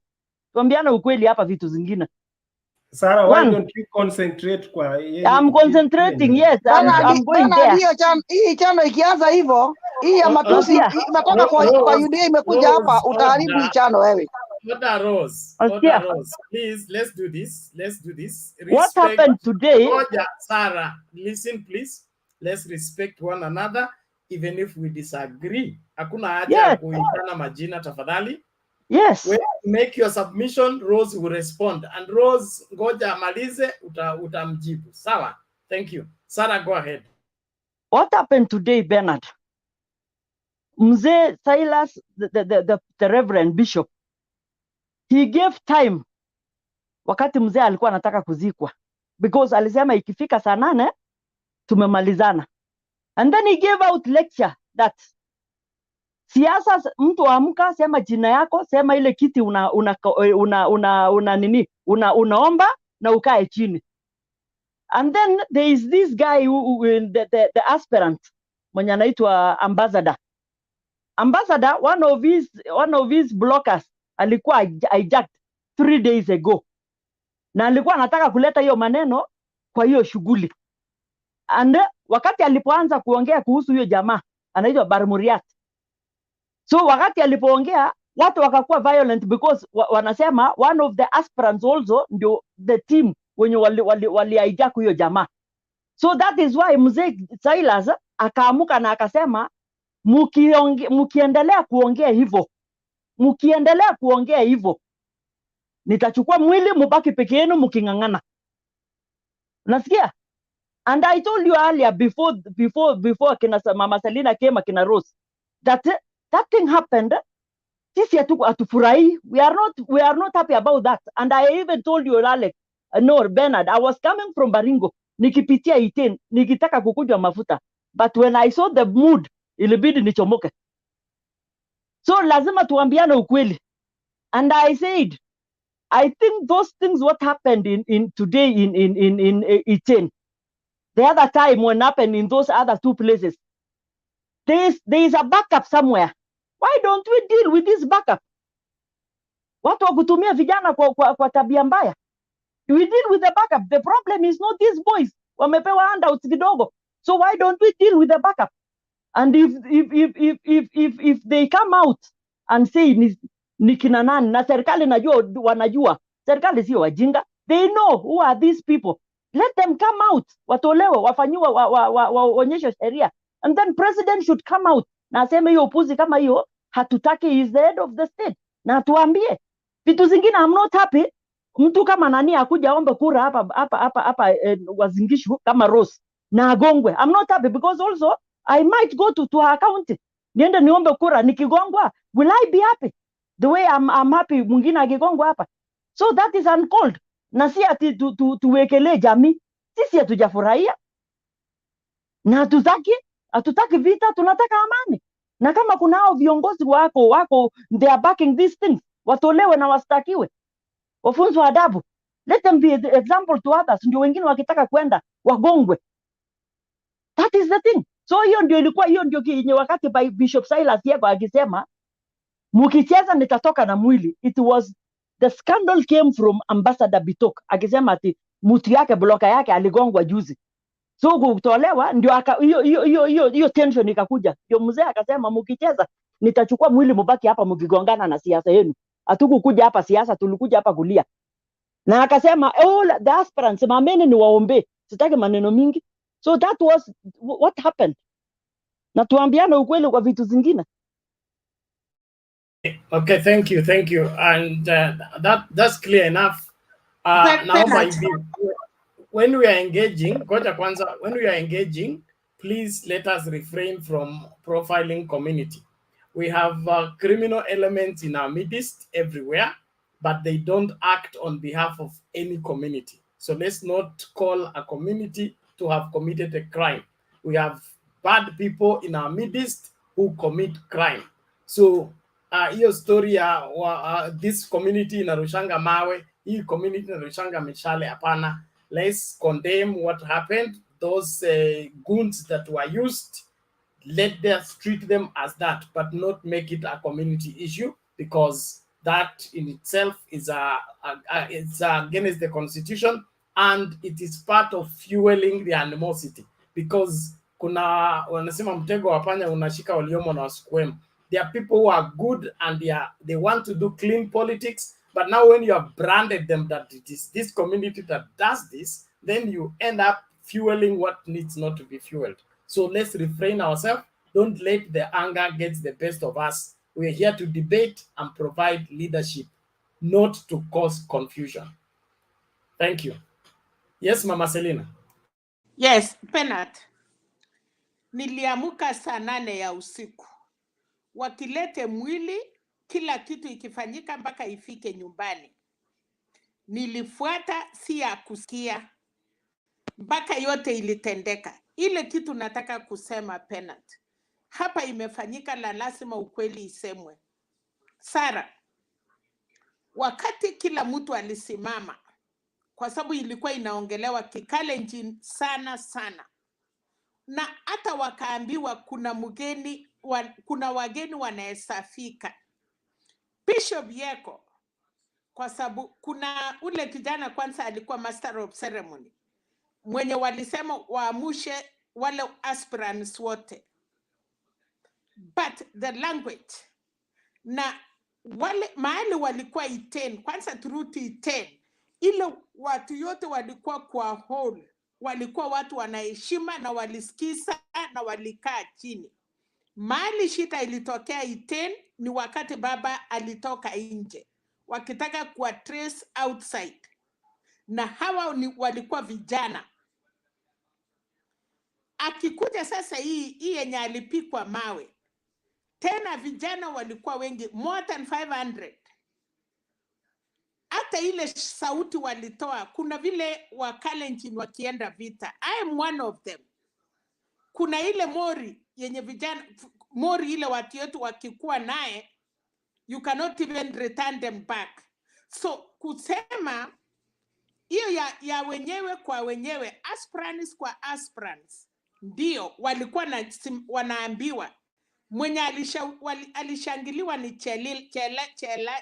Tuambiane ukweli hapa vitu zingine. Sarah, why don't you concentrate kwa I'm concentrating, yes. I'm going there. Hii chano ikianza hivyo, hii ya matusi imetoka kwa UDA imekuja hapa, utaharibu hii chano wewe. Order, Rose. Please, let's do this. Respect. What happened today? Sarah, listen, please. Let's respect one another. even if we disagree. Hakuna haja ya Yes, kuitana majina tafadhali. yes. When you make your submission, Rose will respond. And Rose, ngoja amalize, utamjibu. Sawa? Thank you. Sarah, go ahead. What happened today, Bernard? Mzee Silas, the Reverend Bishop, he gave time wakati mzee alikuwa anataka kuzikwa, because alisema ikifika saa 8 tumemalizana. And then he gave out lecture that siasa, mtu amka, sema jina yako, sema ile kiti unaomba na ukae chini. And then there is this guy the aspirant mwenye anaitwa ambassador. Ambassador, one of his blockers alikuwa hijacked 3 days ago, na alikuwa anataka kuleta hiyo maneno kwa hiyo shughuli. And wakati alipoanza kuongea kuhusu hiyo jamaa anaitwa Barmuriat, so wakati alipoongea watu wakakuwa violent because wanasema one of the aspirants also ndio the team wenye wali hijack hiyo jamaa. So that is why mzee Silas akaamuka na akasema mukiendelea kuongea hivyo nitachukua mwili mubaki peke yenu mukingangana. Unasikia? And I told you earlier before kina Mama Selina came, kina Rose, that thing happened. Sisi hatufurahi. We are not happy about that. And I even told you Alex, no Bernard, I was coming from Baringo nikipitia Iten nikitaka kukunywa mafuta, but when I saw the mood ilibidi nichomoke. So lazima tuambiane ukweli. And I said, I think those things what happened in today in Iten, the other time when happened in those other 2 places, there is a backup somewhere. Why don't we deal with this backup? Watu wa kutumia vijana kwa tabia mbaya. We deal with the backup. The problem is not these boys. Wamepewa handouts kidogo. So why don't we deal with the backup? And if they come out and say ni kina nani, na serikali wanajua, serikali sio wajinga. They know who are these people. Let them come out, watolewe, wafanyiwa, waonyeshe sheria. And then president should come out na aseme hiyo upuzi kama hiyo hatutaki, is the head of the state, na tuambie vitu zingine. I'm not happy mtu kama nani akuja ombe kura hapa Wazingishu kama Rose na agongwe. I'm not happy because also I might go to her county niende niombe kura, nikigongwa will I be happy the way I'm happy mwingine akigongwa hapa? So that is uncalled. Na si ati tuwekelee jamii, sisi hatujafurahia na hatutaki vita, tunataka amani. Na kama kuna hao viongozi wako they are backing these things, watolewe na wastakiwe, wafunzwe adabu. Let them be the example to others, ndio wengine wakitaka kwenda wagongwe. That is the thing. So hiyo ndio yenye wakati by Bishop Silas Yego akisema mukicheza nitatoka na mwili, it was the scandal came from Ambassador Bitok akisema ati mtu yake bloka yake aligongwa juzi. So kutolewa ndio hiyo tension ikakuja. Ndio mzee akasema mukicheza nitachukua mwili mubaki hapa mkigongana na siasa yenu. Hatukukuja hapa siasa, tulikuja hapa kulia. Na akasema all the aspirants mameni ni waombe, sitaki maneno mingi. So that was what happened. Na tuambiane ukweli kwa vitu zingine. Okay, thank you. And that's clear enough. Now when we are engaging, please let us refrain from profiling community. We have criminal elements in our midst everywhere, but they don't act on behalf of any community. So let's not call a community to have committed a crime. We have bad people in our midst who commit crime. So hiyo story ya this community inarushanga mawe, hii community inarushanga mishale, hapana. Let's condemn what happened. Those goons that were used, let us treat them as that, but not make it a community issue, because that in itself is it's against the constitution, and it is part of fueling the animosity, because kuna wanasema mtego wa panya unashika waliomo na wasukwemo. There are people who are good and they want to do clean politics, but now when you have branded them that it is this community that does this, then you end up fueling what needs not to be fueled. So let's refrain ourselves. Don't let the anger get the best of us. We're here to debate and provide leadership, not to cause confusion. Thank you. Yes, Mama Selina. Yes, Penat. Niliamuka saa 8 ya usiku. Wakilete mwili, kila kitu ikifanyika mpaka ifike nyumbani. Nilifuata, si ya kusikia. Mpaka yote ilitendeka. Ile kitu nataka kusema Penat. Hapa imefanyika na lazima ukweli isemwe. Sara, wakati kila mtu alisimama, kwa sababu ilikuwa inaongelewa Kikalenjin sana sana, na hata wakaambiwa kuna wageni wanaesafika. Bishop Yeko, kwa sababu kuna ule kijana kwanza alikuwa master of ceremony, mwenye walisema waamushe wale aspirants wote. But the language, na wale mahali walikuwa Iten, kwanza turuti Iten, ile watu yote walikuwa kwa hall, walikuwa watu wanaheshima na walisikiza na walikaa chini. Mahali shida ilitokea Iten ni wakati baba alitoka nje, wakitaka kuwa trace outside, na hawa walikuwa vijana. Akikuja sasa hii yenye alipikwa mawe, tena vijana walikuwa wengi, more than 500. Hata ile sauti walitoa, kuna vile Wakalenjin wakienda vita. I am one of them. Kuna ile mori yenye vijana, mori ile watu yetu wakikuwa naye, you cannot even return them back. So kusema hiyo ya wenyewe kwa wenyewe, aspirants kwa aspirants, ndio walikuwa wanaambiwa. Mwenye alishangiliwa ni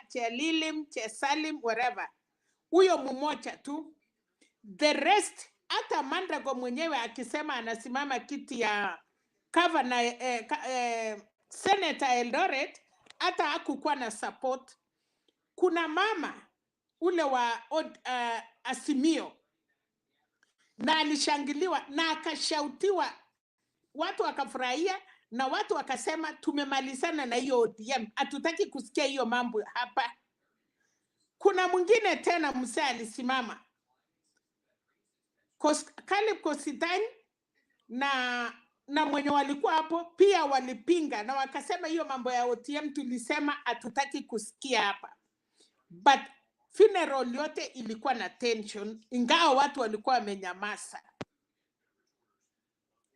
Chelilim, Chesalim, whatever. Huyo mmoja tu. The rest, hata Mandago mwenyewe akisema anasimama kiti ya governor, Senator Eldoret, hata hakukuwa na support. Kuna mama ule wa Azimio, na alishangiliwa na akashautiwa, watu wakafurahia, na watu wakasema tumemalizana na hiyo ODM, hatutaki kusikia hiyo mambo hapa. Kuna mwingine tena msee alisimama, Caleb Kositany na mwenye walikuwa hapo pia walipinga, na wakasema hiyo mambo ya ODM tulisema hatutaki kusikia hapa. But funeral yote ilikuwa na tension, ingawa watu walikuwa wamenyamaza.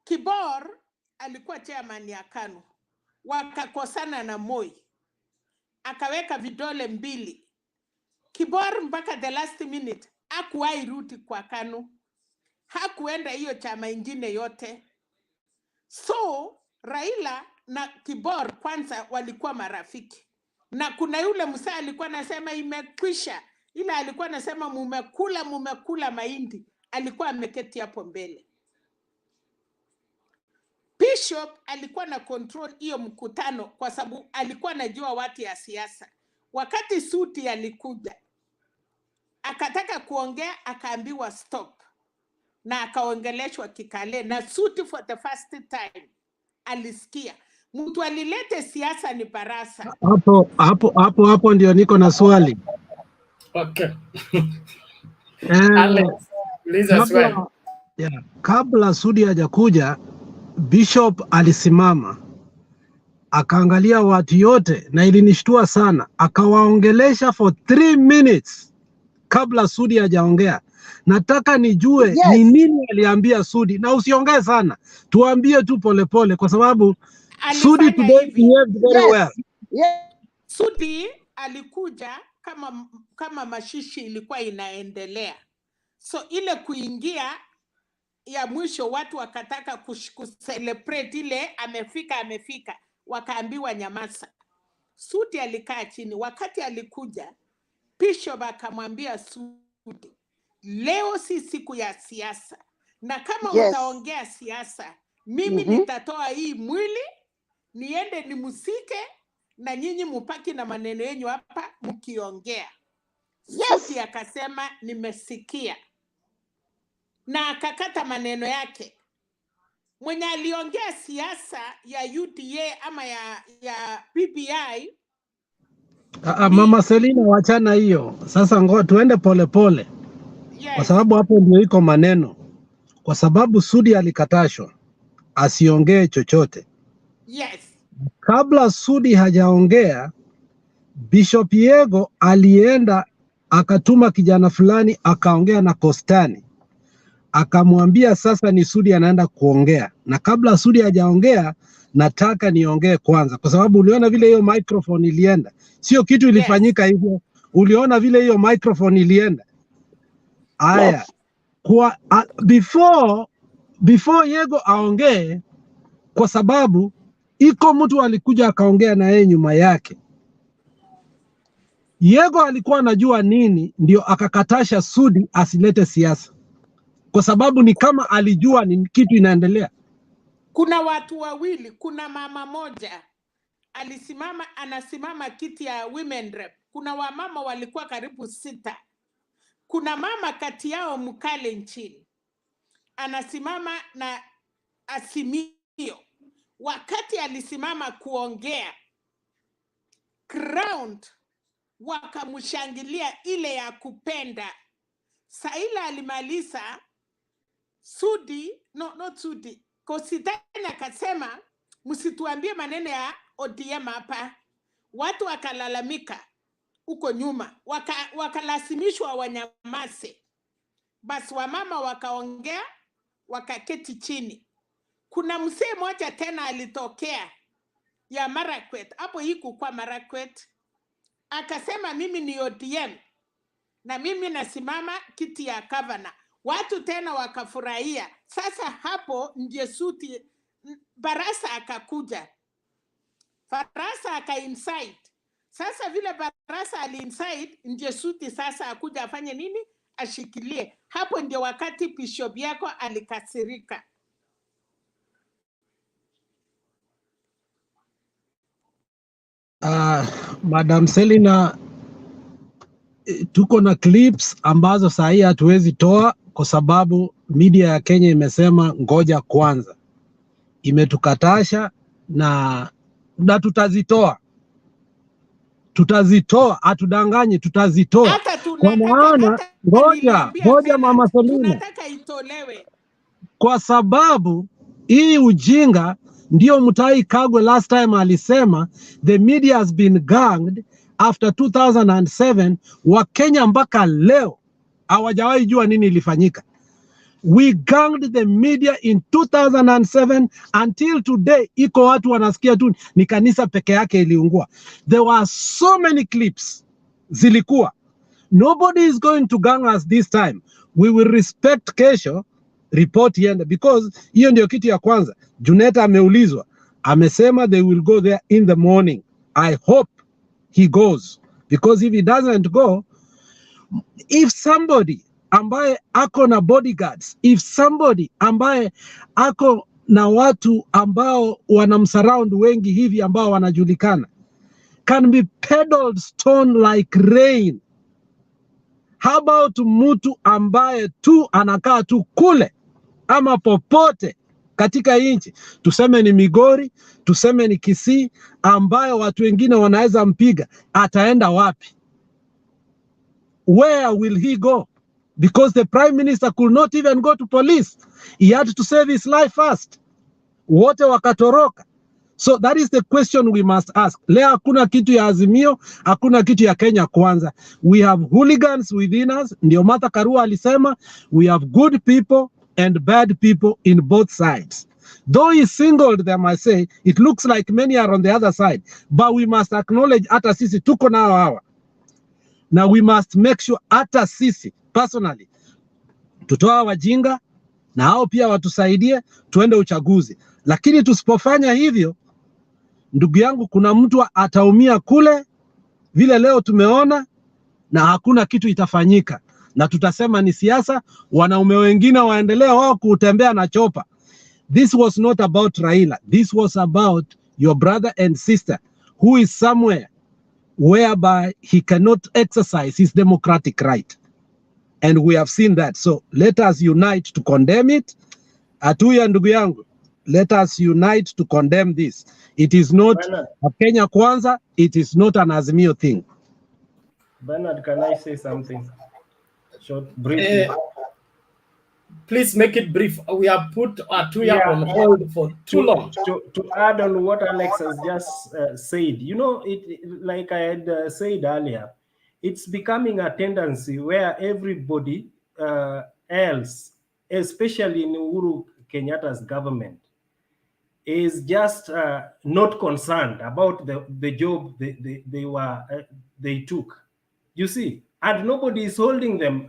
Kibor alikuwa chairman ya KANU, wakakosana na Moi, akaweka vidole mbili. Kibor mpaka the last minute hakuwahi rudi kwa KANU, hakuenda hiyo chama ingine yote. So Raila na Kibor kwanza walikuwa marafiki, na kuna yule msaa alikuwa nasema imekwisha, ila alikuwa nasema mumekula mahindi, alikuwa ameketi hapo mbele. Bishop alikuwa na control hiyo mkutano kwa sababu alikuwa anajua watu ya siasa. Wakati Suti alikuja, akataka kuongea, akaambiwa stop, na akaongeleshwa Kikale, na Suti for the first time alisikia. Mtu alilete siasa ni Barasa. Hapo ndio niko na swali. Okay. Alex, kabla Sudi hajakuja, Bishop alisimama akaangalia watu yote, na ilinishtua sana, akawaongelesha for 3 minutes kabla Sudi hajaongea. Nataka nijue ni nini aliambia Sudi, na usiongee sana, tuambie tu polepole, kwa sababu Sudi today behaved very well. Sudi alikuja kama mashishi ilikuwa inaendelea, so ile kuingia ya mwisho watu wakataka kucelebrate ile amefika, wakaambiwa nyamaza. Sudi alikaa chini. Wakati alikuja, Bishop akamwambia Sudi, leo si siku ya siasa, na kama utaongea siasa, mimi nitatoa hii mwili niende nimusike, na nyinyi mupaki na maneno yenu hapa mkiongea. Sudi akasema nimesikia, na akakata maneno yake. mwenye aliongea siasa ya UDA ama ya BBI Mama Selina, wachana hiyo sasa, tuende polepole pole. Kwa yes, sababu hapo ndio iko maneno, kwa sababu Sudi alikatashwa asiongee chochote. yes, Kabla Sudi hajaongea, Bishop Yego alienda akatuma kijana fulani akaongea na Kostani, akamwambia sasa ni Sudi anaenda kuongea, na kabla Sudi hajaongea nataka niongee kwanza, kwa sababu uliona vile hiyo microphone ilienda, sio kitu ilifanyika hivyo. Uliona vile hiyo microphone ilienda. Aya, kwa before Yego aongee, kwa sababu iko mtu alikuja akaongea na yeye nyuma yake. Yego alikuwa anajua nini, ndio akakatasha Sudi asilete siasa, kwa sababu ni kama alijua ni kitu inaendelea. Kuna watu wawili, kuna mama moja anasimama kiti ya women rep. Kuna wamama walikuwa karibu 6. Kuna mama kati yao mkale nchini anasimama na Azimio. Wakati alisimama kuongea, crowd wakamshangilia ile ya kupenda. Saila alimaliza, Sudi, not Sudi, Kositani akasema msituambie maneno ya ODM hapa. Watu wakalalamika huko nyuma, wakalazimishwa wanyamase. Basi wamama wakaongea, wakaketi chini. Kuna mzee moja tena alitokea ya Marakwet, hapo hii kwa Marakwet, akasema mimi ni ODM na mimi nasimama kiti ya governor. Watu tena wakafurahia. Sasa hapo ndiye Sudi Barasa akakuja. Barasa aka-incite. Sasa vile Barasa ali-incite, ndiye Sudi sasa akuja afanye nini? Ashikilie. Hapo ndio wakati Bishop yako alikasirika. Madam Selina, tuko na clips ambazo saa hii hatuwezi toa kwa sababu media ya Kenya imesema ngoja kwanza, imetukatasha na tutazitoa, hatudanganyi, tutazitoa kwa maana ngoja Mama Selina, tunataka itolewe kwa sababu hii ujinga ndio Mutahi Kagwe last time alisema the media has been ganged after 2007. Wakenya mpaka leo hawajawahi jua nini ilifanyika. We ganged the media in 2007 until today. Iko watu wanasikia tu ni kanisa peke yake iliungua. There were so many clips zilikuwa. Nobody is going to gang us this time. We will respect kesho report yende, because hiyo ndio kitu ya kwanza. Juneta ameulizwa, amesema they will go there in the morning. I hope he goes, because if he doesn't go, if somebody ambaye ako na bodyguards, if somebody ambaye ako na watu ambao wanamsurround wengi hivi ambao wanajulikana can be peddled stone like rain, how about mtu ambaye tu anakaa tu kule ama popote katika inchi, tuseme ni Migori, tuseme ni Kisii, ambayo watu wengine wanaweza mpiga, ataenda wapi? Where will he go? Because the prime minister could not even go to police. He had to save his life first. Wote wakatoroka. So that is the question we must ask. Leo hakuna kitu ya Azimio, hakuna kitu ya Kenya Kwanza. We have hooligans within us. Ndio Martha Karua alisema, we have good people and bad people in both sides. Though he singled them, I say, it looks like many are on the other side. But we must acknowledge hata sisi tuko nao hawa. Now we must make sure hata sisi personally tutoa wajinga na hao pia watusaidie tuende uchaguzi. Lakini tusipofanya hivyo, ndugu yangu, kuna mtu ataumia kule vile leo tumeona, na hakuna kitu itafanyika, na tutasema ni siasa, wanaume wengine waendelea wao kutembea na chopa. This was not about Raila. This was about your brother and sister who is somewhere whereby he cannot exercise his democratic right. And we have seen that. So let us unite to condemn it. Atuya ndugu yangu, Let us unite to condemn this. It is not a Kenya Kwanza. It is not an Azimio thing. Bernard, can I say something? Short, briefly. Please make it brief. We have put Atuya on hold for too long. To add on what Alex has just said, you know, like I had said earlier, it's becoming a tendency where everybody else, especially in Uhuru Kenyatta's government, is just not concerned about the job they took. You see, and nobody is holding them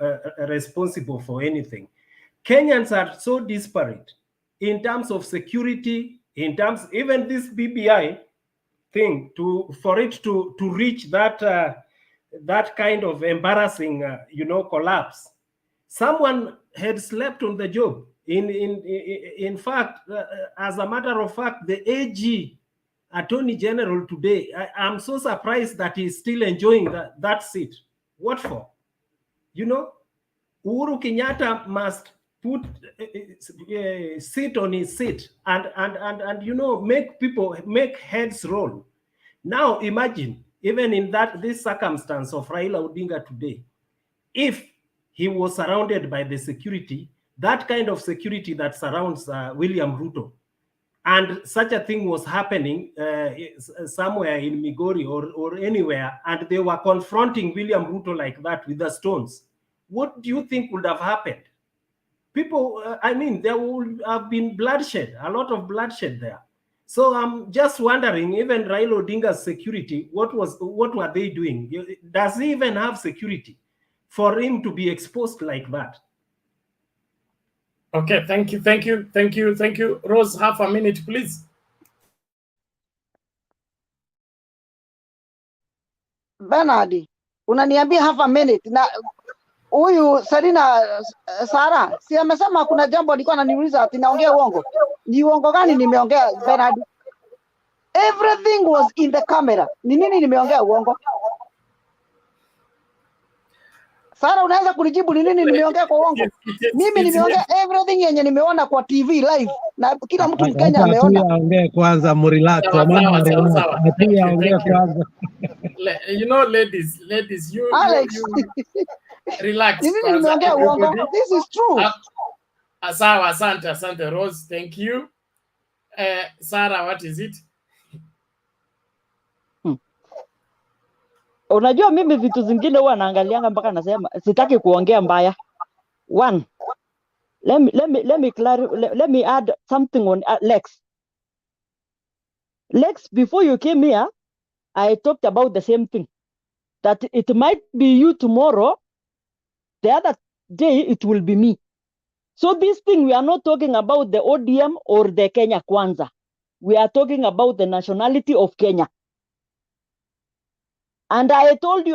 responsible for anything. Kenyans are so disparate in terms of security, in terms even this BBI thing for it to reach that that kind of embarrassing collapse. Someone had slept on the job. In fact, as a matter of fact, the AG Attorney General today, I'm so surprised that he's still enjoying that seat. What for? You know, Uhuru Kenyatta must put sit on his seat and make heads roll. Now imagine, even in this circumstance of Raila Odinga today, if he was surrounded by the security, that kind of security that surrounds William Ruto, and such a thing was happening somewhere in Migori or anywhere, and they were confronting William Ruto like that with the stones, what do you think would have happened? People, there would have been bloodshed, a lot of bloodshed there. So I'm just wondering, even Raila Odinga's security, what were they doing? Does he even have security for him to be exposed like that? Okay, thank you. Rose, half a minute, please. Bernard, unaniambia half a minute na huyu Sara, si amesema kuna jambo alikuwa ananiuliza ati naongea uongo. Ni uongo gani nimeongea Bernard? Everything was in the camera. Ni nini nimeongea uongo? Sara, unaweza kunijibu ni nini nimeongea kwa uongo? Mimi nimeongea everything yenye nimeona kwa TV live na kila mtu Mkenya ameona. Ongea kwanza, mrelax. Ongea kwanza. You know, ladies, you relax. Nini nimeongea uongo? This is true. Sawa, asante Rose, thank you. Sarah, what is it? Unajua mimi vitu zingine huwa naangalianga mpaka nasema sitaki kuongea mbaya. One, let me add something on Lex. Lex, before you came here, I talked about the same thing. That it might be you tomorrow, the other day it will be me. So this thing, we are not talking about the ODM or the Kenya Kwanza. We are talking about the nationality of Kenya. And I told you,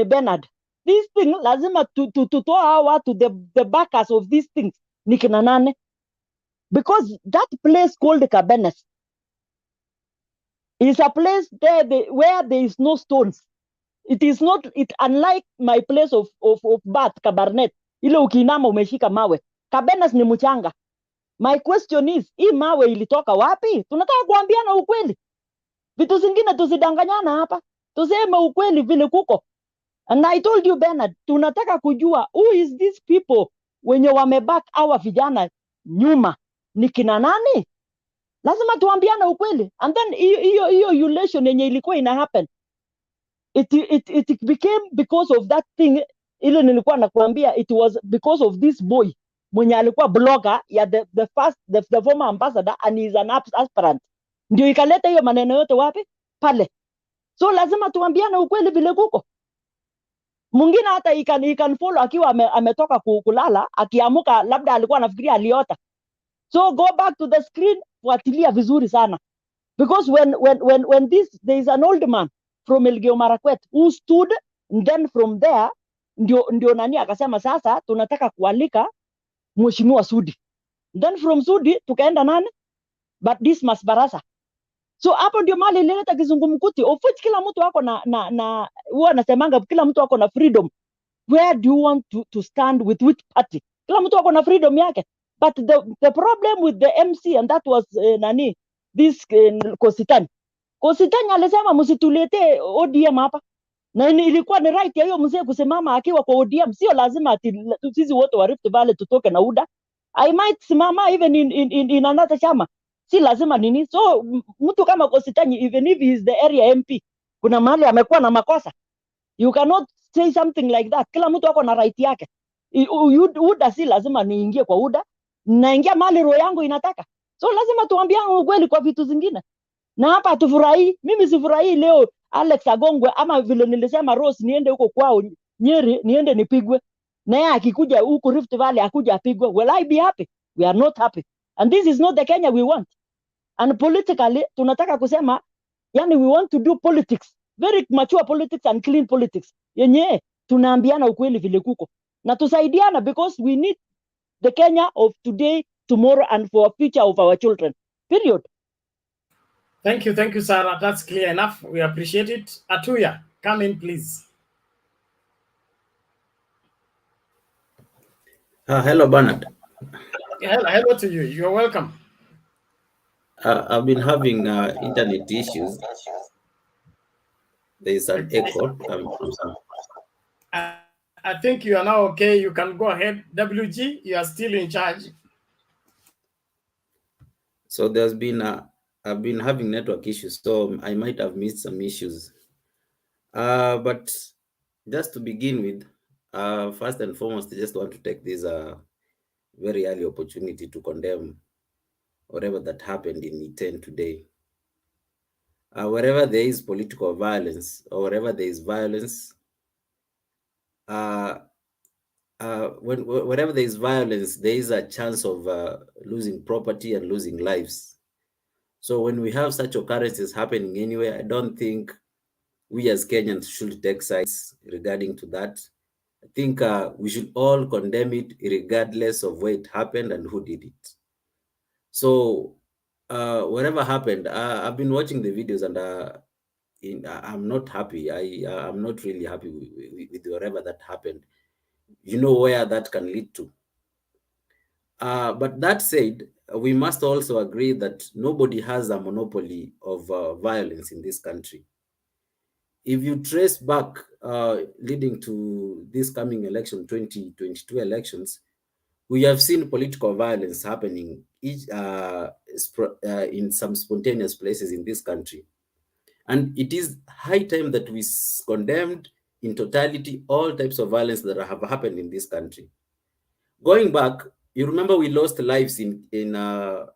Bernard, this thing, lazima to toa watu the backers of these things, ni kina nane. Because that place called Cabernet is a place where there is no stones. It is not, unlike my place of birth, Cabernet, ile ukinama umeshika mawe. Cabernet ni mchanga. My question is, hii mawe ilitoka wapi? Tunataka kuambiana ukweli. Vitu zingine tusidanganyana hapa. Tuseme ukweli vile kuko. And I told you, Bernard, tunataka kujua who is these people wenye wameback our vijana nyuma. Ni kina nani? Lazima tuambiana ukweli. And then hiyo ulation yenye ilikuwa ina happen. It became because of that thing. Ile nilikuwa nakuambia, it was because of this boy mwenye alikuwa blogger ya the former ambassador and is an aspirant. Ndio ikaleta hiyo maneno yote wapi? Pale. So lazima tuambiane ukweli vile kuko. Mwingine hata he can follow akiwa ametoka kulala, akiamuka labda alikuwa anafikiria aliota. So go back to the screen, fuatilia vizuri sana. Because when there is an old man from Elgeyo Marakwet who stood, and then from there ndio nani akasema sasa tunataka kualika Mheshimiwa Sudi. Then from Sudi tukaenda nani? But Dismas Barasa. So hapo ndio mali ilileta kizungumkuti. Of which kila mtu wako na huwa nasemanga kila mtu wako na freedom. Where do you want to stand with which party? Kila mtu wako na freedom yake. But the problem with the MC, and that was nani, this Kositany. Kositany alisema msitulete ODM hapa. Na ilikuwa ni right ya hiyo mzee kusimama akiwa kwa ODM. Sio lazima ati sisi wote wa Rift Valley tutoke na UDA. I might simama even in another chama. Si lazima nini. So mtu kama Kositany, even if he is the area MP, kuna mahali amekuwa na makosa. You cannot say something like that. Kila mtu ako na right yake. UDA si lazima niingie kwa UDA. Naingia mahali roho yangu inataka. So lazima tuambiane ukweli kwa vitu zingine. Na hapa hatufurahii. Mimi sifurahii leo Alex agongwe, ama vile nilisema Rose niende huko kwao Nyeri niende nipigwe. Na yeye akikuja huko Rift Valley akuja apigwe. Will I be happy? We are not happy. And this is not the Kenya we want. And politically tunataka kusema, yani we want to do politics, very mature politics and clean politics. Yenye tunaambiana ukweli vile kuko. Na tusaidiana because we need the Kenya of today, tomorrow and for future of our children. Period. Thank you, Sarah. That's clear enough. We appreciate it. Atuya, come in, please. Hello, Bernard. Hello to you. You're welcome. I've been having internet issues. There is an echo coming from some. I think you are now okay. You can go ahead. WG, you are still in charge. So there's been I've been having network issues, so I might have missed some issues. But just to begin with, first and foremost, I just want to take this very early opportunity to condemn whatever that happened in Iten today. Wherever there is political violence or wherever there is violence, wherever there is violence, there is a chance of losing property and losing lives. So when we have such occurrences happening anywhere, I don't think we as Kenyans should take sides regarding to that. I think we should all condemn it regardless of where it happened and who did it. So whatever happened, I've been watching the videos and I'm not happy. I'm not really happy with whatever that happened. You know where that can lead to. But that said, we must also agree that nobody has a monopoly of violence in this country. If you trace back leading to this coming election, 2022 elections, we have seen political violence happening in some spontaneous places in this country. And it is high time that we condemned in totality all types of violence that have happened in this country. Going back, you remember we lost lives in was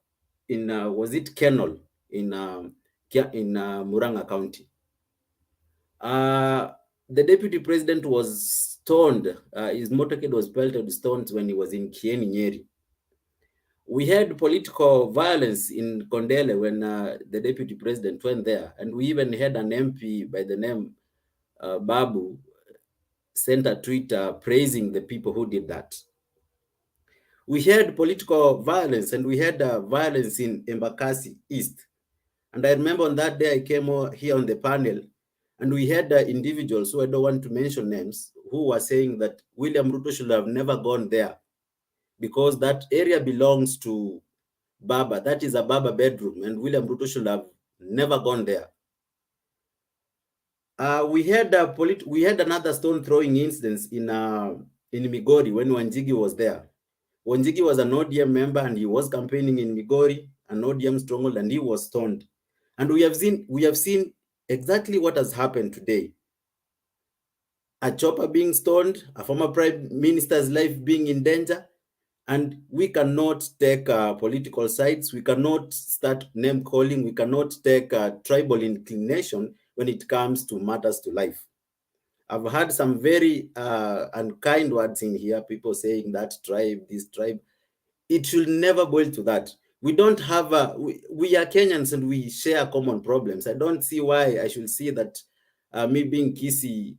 it Kenol in Muranga County. The deputy president was stoned. His motorcade was pelted with stones when he was in Kieni Nyeri. We had political violence in Kondele when the deputy president went there, and we even had an MP by the name Babu sent a tweet praising the people who did that. We had political violence, and we had violence in Embakasi East. And I remember on that day I came here on the panel, and we had individuals who I don't want to mention names who were saying that William Ruto should have never gone there because that area belongs to Baba. That is a Baba bedroom, and William Ruto should have never gone there. We had another stone throwing incidents in Migori when Wanjigi was there. Wanjigi was an ODM member and he was campaigning in Migori, an ODM stronghold, and he was stoned. And we have seen exactly what has happened today. A chopper being stoned, a former prime minister's life being in danger, and we cannot take political sides. We cannot start name calling. We cannot take tribal inclination when it comes to matters to life. I've heard some very unkind words in here, people saying that tribe, this tribe. It should never boil to that. We don't have we are Kenyans and we share common problems. I don't see why I should see that me being Kisi,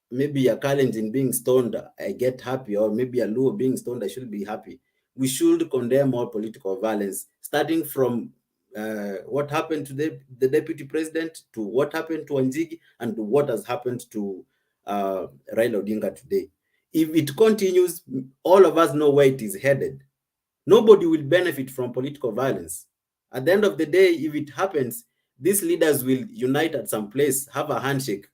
maybe a Kalenjin being stoned, I get happy, or maybe a Luo being stoned, I should be happy. We should condemn all political violence, starting from what happened to the deputy president, to what happened to Wanjigi, and to what has happened to Raila Odinga today. If it continues, all of us know where it is headed. Nobody will benefit from political violence. At the end of the day, if it happens, these leaders will unite at some place, have a handshake.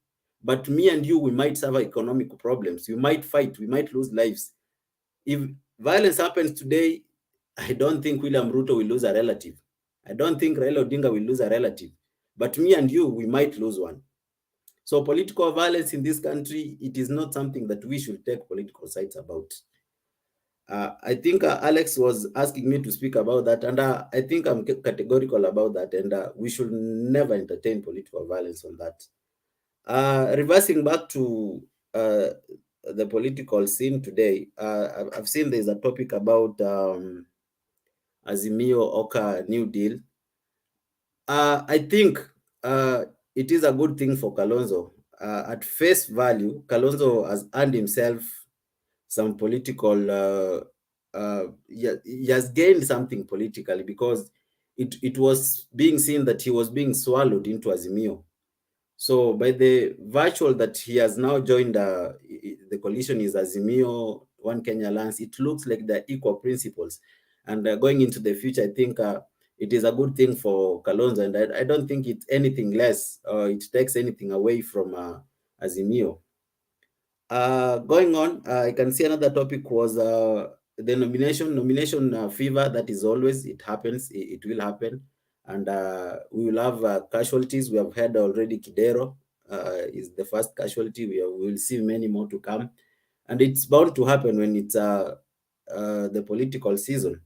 But me and you, we might suffer economic problems. We might fight. We might lose lives. If violence happens today, I don't think William Ruto will lose a relative. I don't think Raila Odinga will lose a relative. But me and you, we might lose one. So political violence in this country, it is not something that we should take political sides about. I think Alex was asking me to speak about that, and I think I'm categorical about that, and we should never entertain political violence on that. Reversing back to the political scene today, I've seen there's a topic about Azimio-Oka New Deal. I think it is a good thing for Kalonzo. At face value, Kalonzo has earned himself some political, he has gained something politically, because it was being seen that he was being swallowed into Azimio. So by the virtual that he has now joined the coalition is Azimio, One Kenya Alliance, it looks like they're equal principles. And going into the future, I think it is a good thing for Kalonzo, and I don't think it's anything less, or it takes anything away from Azimio. Going on, I can see another topic was the nomination fever. That is always, it happens, it will happen, and we will have casualties. We have heard already Kidero is the first casualty. We will see many more to come, and it's bound to happen when it's the political season.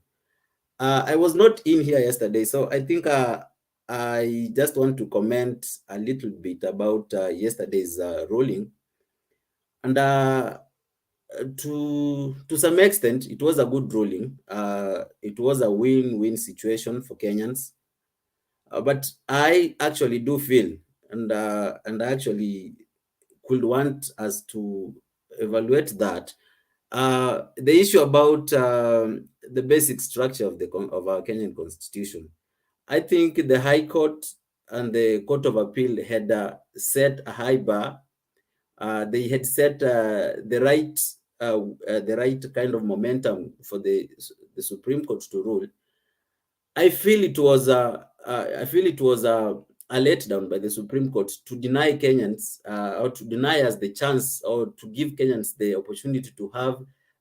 I was not in here yesterday, so I think I just want to comment a little bit about yesterday's ruling. And to some extent, it was a good ruling. It was a win-win situation for Kenyans. But I actually do feel, and I actually could want us to evaluate that. The issue about the basic structure of our Kenyan constitution. I think the High Court and the Court of Appeal had set a high bar. They had set the right kind of momentum for the Supreme Court to rule. I feel it was a letdown by the Supreme Court to deny Kenyans or to deny us the chance, or to give Kenyans the opportunity to have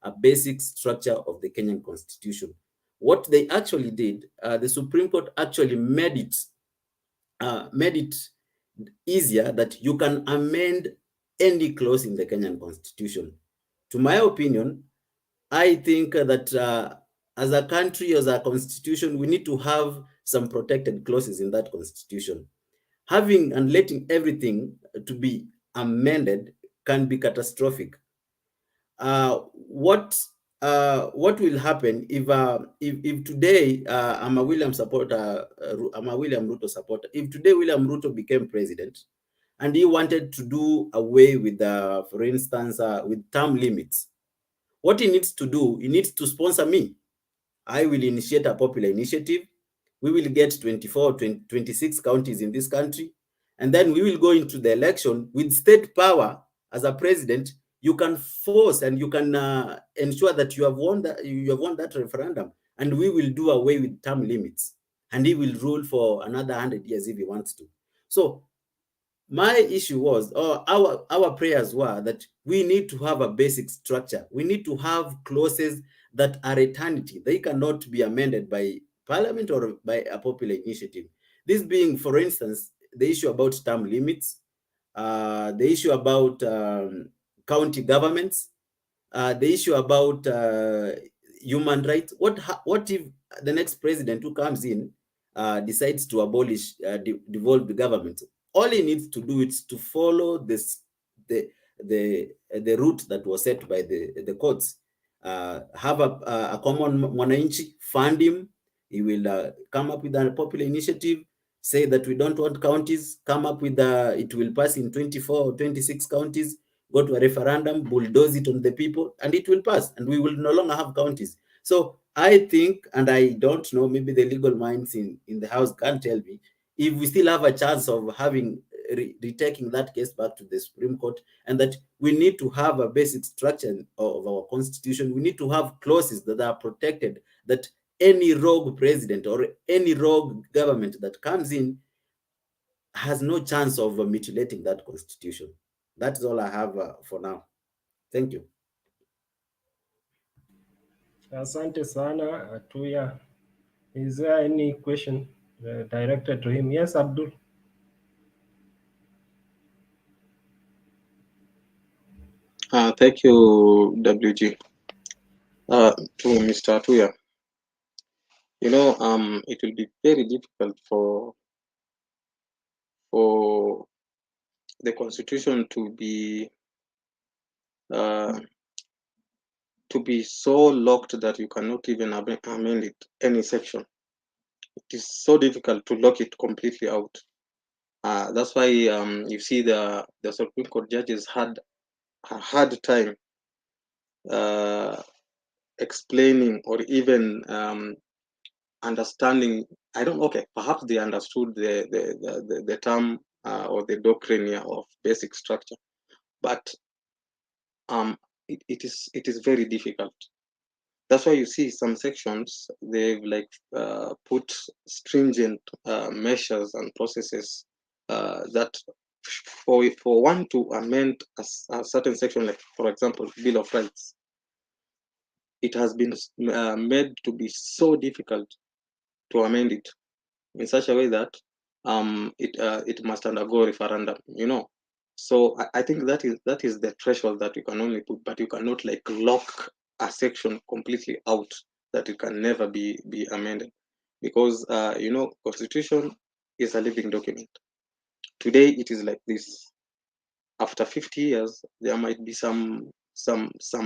a basic structure of the Kenyan Constitution. What they actually did, the Supreme Court actually made it easier that you can amend any clause in the Kenyan Constitution. To my opinion, I think that as a country, as a constitution, we need to have some protected clauses in that constitution. Having and letting everything to be amended can be catastrophic. What will happen if today I'm a William supporter, I'm a William Ruto supporter. If today William Ruto became president and he wanted to do away with, for instance, with term limits, what he needs to do, he needs to sponsor me. I will initiate a popular initiative. We will get 24, 26 counties in this country. And then we will go into the election with state power. As a president, you can force and you can ensure that you have won that referendum. And we will do away with term limits. And he will rule for another 100 years if he wants to. So my issue was, or our prayers were, that we need to have a basic structure. We need to have clauses that are eternity. They cannot be amended by parliament or by a popular initiative. This being, for instance, the issue about term limits, the issue about county governments, the issue about human rights. What if the next president who comes in decides to abolish devolved government? All he needs to do is to follow the route that was set by the courts. Have a common mwananchi, fund him. He will come up with a popular initiative, say that we don't want counties, come up with it will pass in 24 or 26 counties, go to a referendum, bulldoze it on the people, and it will pass, and we will no longer have counties. So I think, and I don't know, maybe the legal minds in the house can tell me, if we still have a chance of having retaking that case back to the Supreme Court, and that we need to have a basic structure of our constitution. We need to have clauses that are protected, that any rogue president or any rogue government that comes in has no chance of mutilating that constitution. That's all I have for now. Thank you. Asante sana, Atuya. Is there any question directed to him? Yes, Abdul. Thank you, WG. To Mr. Atuya. You know, it will be very difficult for the constitution to be so locked that you cannot even amend it, any section. It is so difficult to lock it completely out. That's why you see the Supreme Court judges had a hard time explaining or even understanding. I don't. Okay, perhaps they understood the term or the doctrine of basic structure, but it is very difficult. That's why you see some sections they've like put stringent measures and processes that for one to amend a certain section, like for example, Bill of Rights, it has been made to be so difficult to amend it in such a way that it must undergo referendum. You know, so I think that is the threshold that you can only put, but you cannot like lock a section completely out that it can never be amended, because you know, constitution is a living document. Today it is like this. After 50 years, there might be some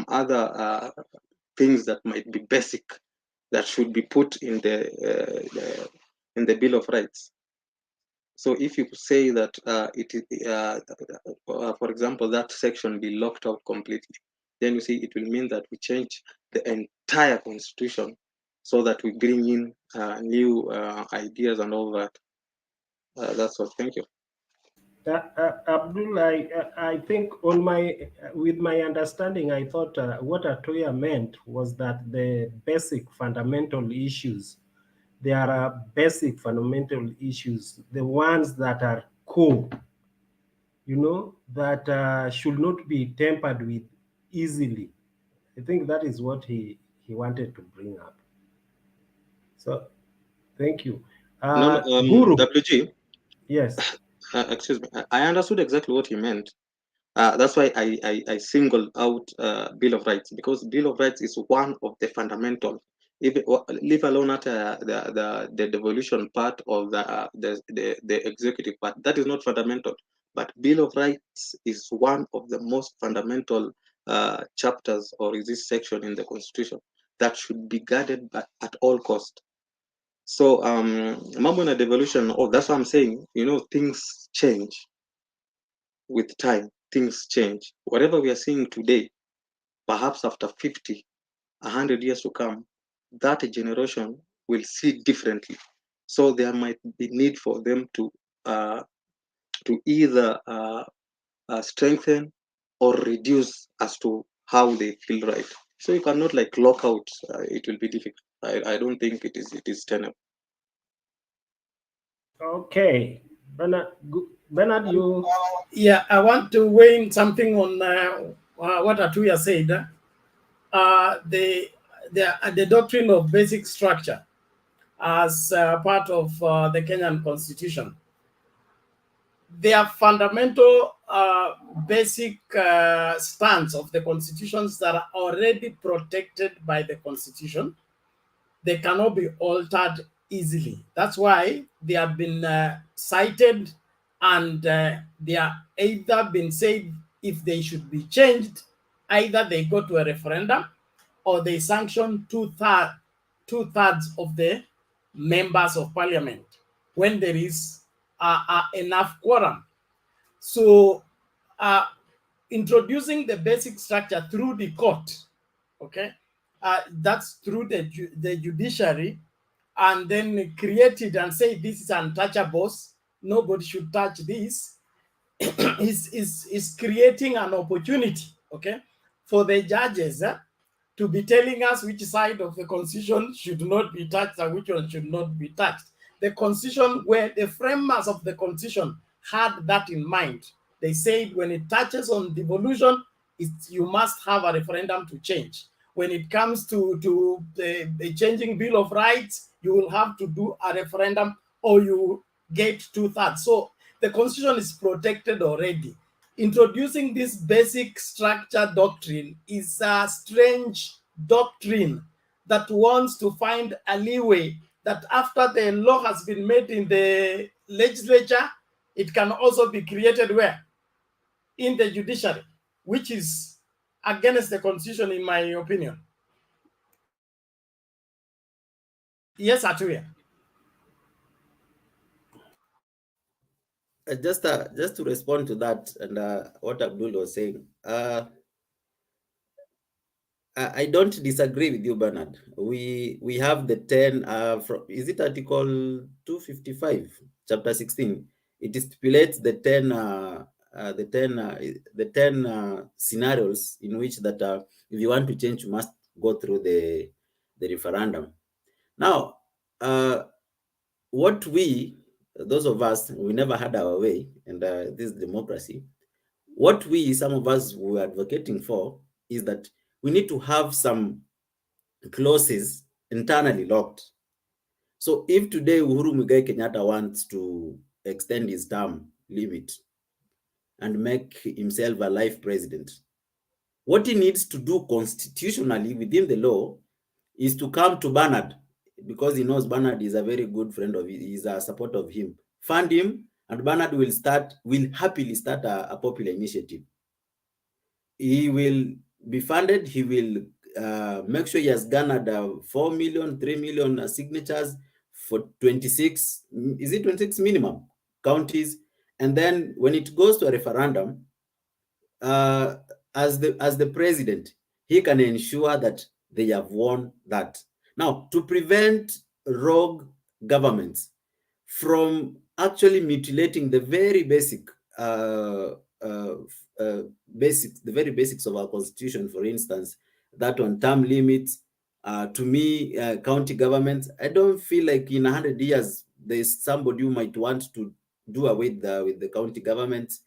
other things that might be basic that should be put in the Bill of Rights. So if you say that for example, that section be locked out completely, then you see it will mean that we change the entire constitution so that we bring in new ideas and all that. That's all. Thank you. Abdul, I think on with my understanding, I thought what Atoya meant was that the basic fundamental issues, there are basic fundamental issues, the ones that are core, you know, that should not be tampered with easily. I think that is what he wanted to bring up. So, thank you. No, Guru. WG. Yes. Excuse me. I understood exactly what he meant. That's why I singled out Bill of Rights, because Bill of Rights is one of the fundamental. Even leave alone at the devolution part of the executive part, that is not fundamental. But Bill of Rights is one of the most fundamental chapters or is this section in the Constitution that should be guarded at all cost. So mambo na devolution, that's what I'm saying. You know, things change with time. Things change. Whatever we are seeing today, perhaps after 50, 100 years to come, that generation will see differently. So there might be need for them to either strengthen or reduce as to how they feel right. So you cannot like lock out. It will be difficult. I don't think it is tenable. Okay, Bernard, you. Yeah, I want to weigh in something on what Atuya said. The doctrine of basic structure as part of the Kenyan Constitution. Their fundamental basic stance of the constitutions that are already protected by the Constitution, they cannot be altered easily. That's why they have been cited, and they are either been said if they should be changed, either they go to a referendum or they sanction two-thirds of the members of parliament when there is enough quorum. So introducing the basic structure through the court, okay, that's through the judiciary, and then create it and say this is untouchables, nobody should touch this. is creating an opportunity, okay, for the judges to be telling us which side of the constitution should not be touched and which one should not be touched. The constitution, where the framers of the constitution had that in mind. They said when it touches on devolution, you must have a referendum to change. When it comes to the changing Bill of Rights, you will have to do a referendum or you get 2/3. So the constitution is protected already. Introducing this basic structure doctrine is a strange doctrine that wants to find a leeway that after the law has been made in the legislature, it can also be created where? In the judiciary, which is against the constitution, in my opinion. Yes, Atuya. Just to respond to that and what Abdul was saying, I don't disagree with you, Bernard. We have the 10 from, is it Article 255, Chapter 16? It stipulates the 10 scenarios in which that if you want to change, you must go through the referendum. Now, what those of us, we never had our way, and this democracy. What some of us were advocating for is that we need to have some clauses internally locked. So if today Uhuru Muigai Kenyatta wants to extend his term limit and make himself a life president, what he needs to do constitutionally within the law is to come to Bernard, because he knows Bernard is a very good friend of his, he's a supporter of him, fund him, and Bernard will happily start a popular initiative. He will be funded. He will make sure he has garnered 4 million, 3 million signatures for 26, is it 26 minimum counties? And then when it goes to a referendum, as the president, he can ensure that they have won that. Now, to prevent rogue governments from actually mutilating the very basics of our constitution, for instance, that on term limits, to me, county governments, I don't feel like in 100 years there's somebody who might want to do away with the county governments.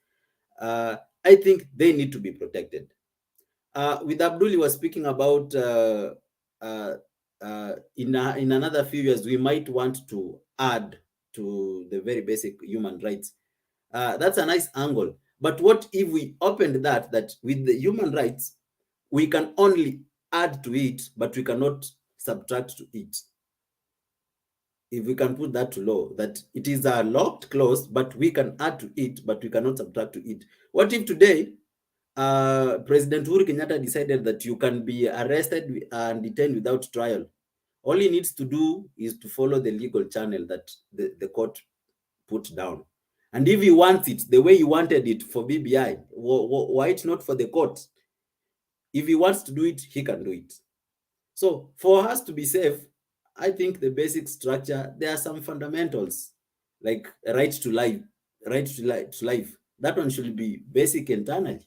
I think they need to be protected. With Abdul, he was speaking about in another few years, we might want to add to the very basic human rights. That's a nice angle. But what if we opened that with the human rights, we can only add to it, but we cannot subtract to it? If we can put that to law, that it is a locked clause, but we can add to it, but we cannot subtract to it. What if today President Uhuru Kenyatta decided that you can be arrested and detained without trial? All he needs to do is to follow the legal channel that the court put down. And if he wants it the way he wanted it for BBI, why it not for the court? If he wants to do it, he can do it. So for us to be safe, I think the basic structure, there are some fundamentals like right to life, That one should be basic eternally.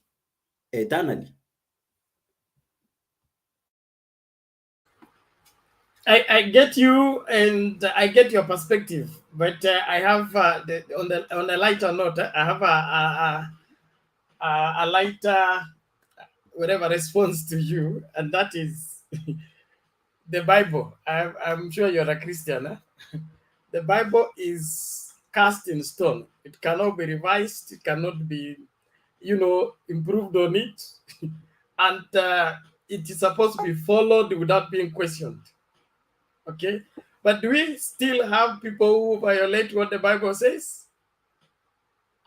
I get you and I get your perspective, but I have on a lighter note, I have a lighter whatever response to you, and that is the Bible. I'm sure you're a Christian. Huh? The Bible is cast in stone. It cannot be revised. It cannot be, improved on it, and it is supposed to be followed without being questioned. Okay, but do we still have people who violate what the Bible says?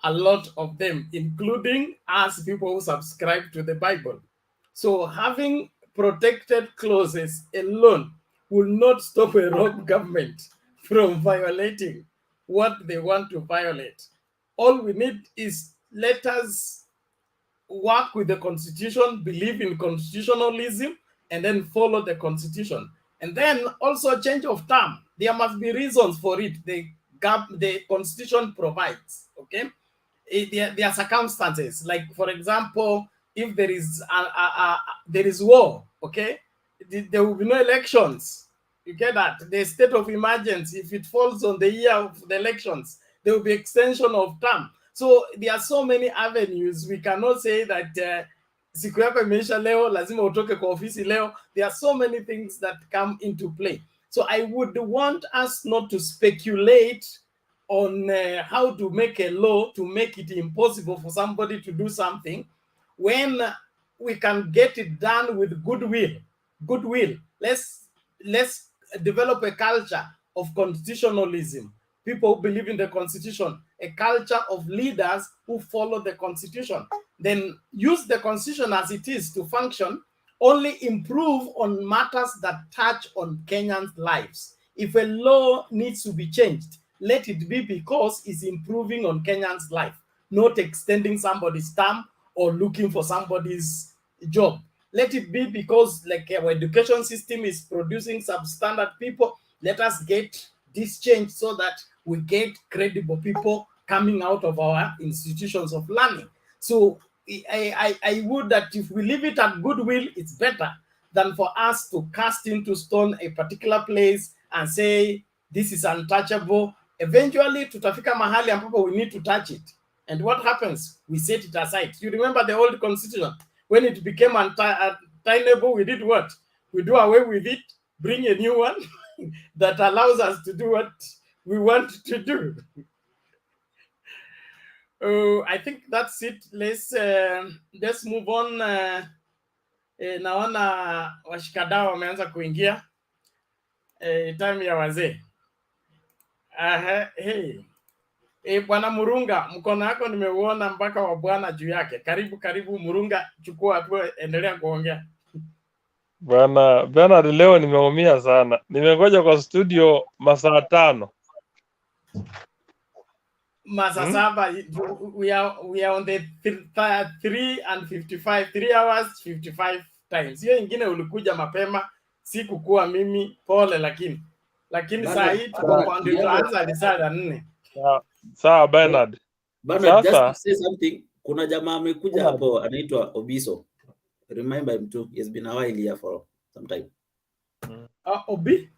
A lot of them, including us people who subscribe to the Bible. So having protected clauses alone will not stop a rogue government from violating what they want to violate. All we need is let us work with the Constitution, believe in constitutionalism, and then follow the Constitution. And then also change of term. There must be reasons for it. The Constitution provides, okay? there are circumstances. Like, for example, if there is war, okay, there will be no elections. You get that? The state of emergency, if it falls on the year of the elections, there will be extension of term. So there are so many avenues. We cannot say that siku yako imeisha leo, lazima utoke kwa ofisi leo. There are so many things that come into play. So I would want us not to speculate on how to make a law to make it impossible for somebody to do something when we can get it done with goodwill. Let's develop a culture of constitutionalism. People who believe in the constitution, a culture of leaders who follow the constitution. Then use the constitution as it is to function, only improve on matters that touch on Kenyans' lives. If a law needs to be changed, let it be because it's improving on Kenyans' life, not extending somebody's term or looking for somebody's job. Let it be because, like, our education system is producing substandard people. Let us get this change so that we get credible people coming out of our institutions of learning. So I would that if we leave it at goodwill, it's better than for us to cast into stone a particular place and say this is untouchable. Eventually tutafika mahali ambapo we need to touch it, and what happens? We set it aside. You remember the old constitution, when it became untenable, we did what? We do away with it, bring a new one that allows us to do what we want to do. I think that's it. Let's move on. Naona washikadau wameanza kuingia. Time ya wazee. Hey. Bwana Murunga, mkono wako nimeuona mpaka wa bwana juu yake. Karibu Murunga, chukua hatua, endelea kuongea. Bwana Bernard, leo nimeumia sana. Nimengoja kwa studio masaa 5. Masaa 7. We are on the 3 and 55, 3 hours 55 times. Hiyo ingine ulikuja mapema, si kukua mimi, pole, lakini saa hii tunaanza ni saa 4. Sawa Bernard. Bernard, just to say something, kuna jamaa amekuja hapo anaitwa Obiso. Remember him too. He has been a while here for some time. Obi?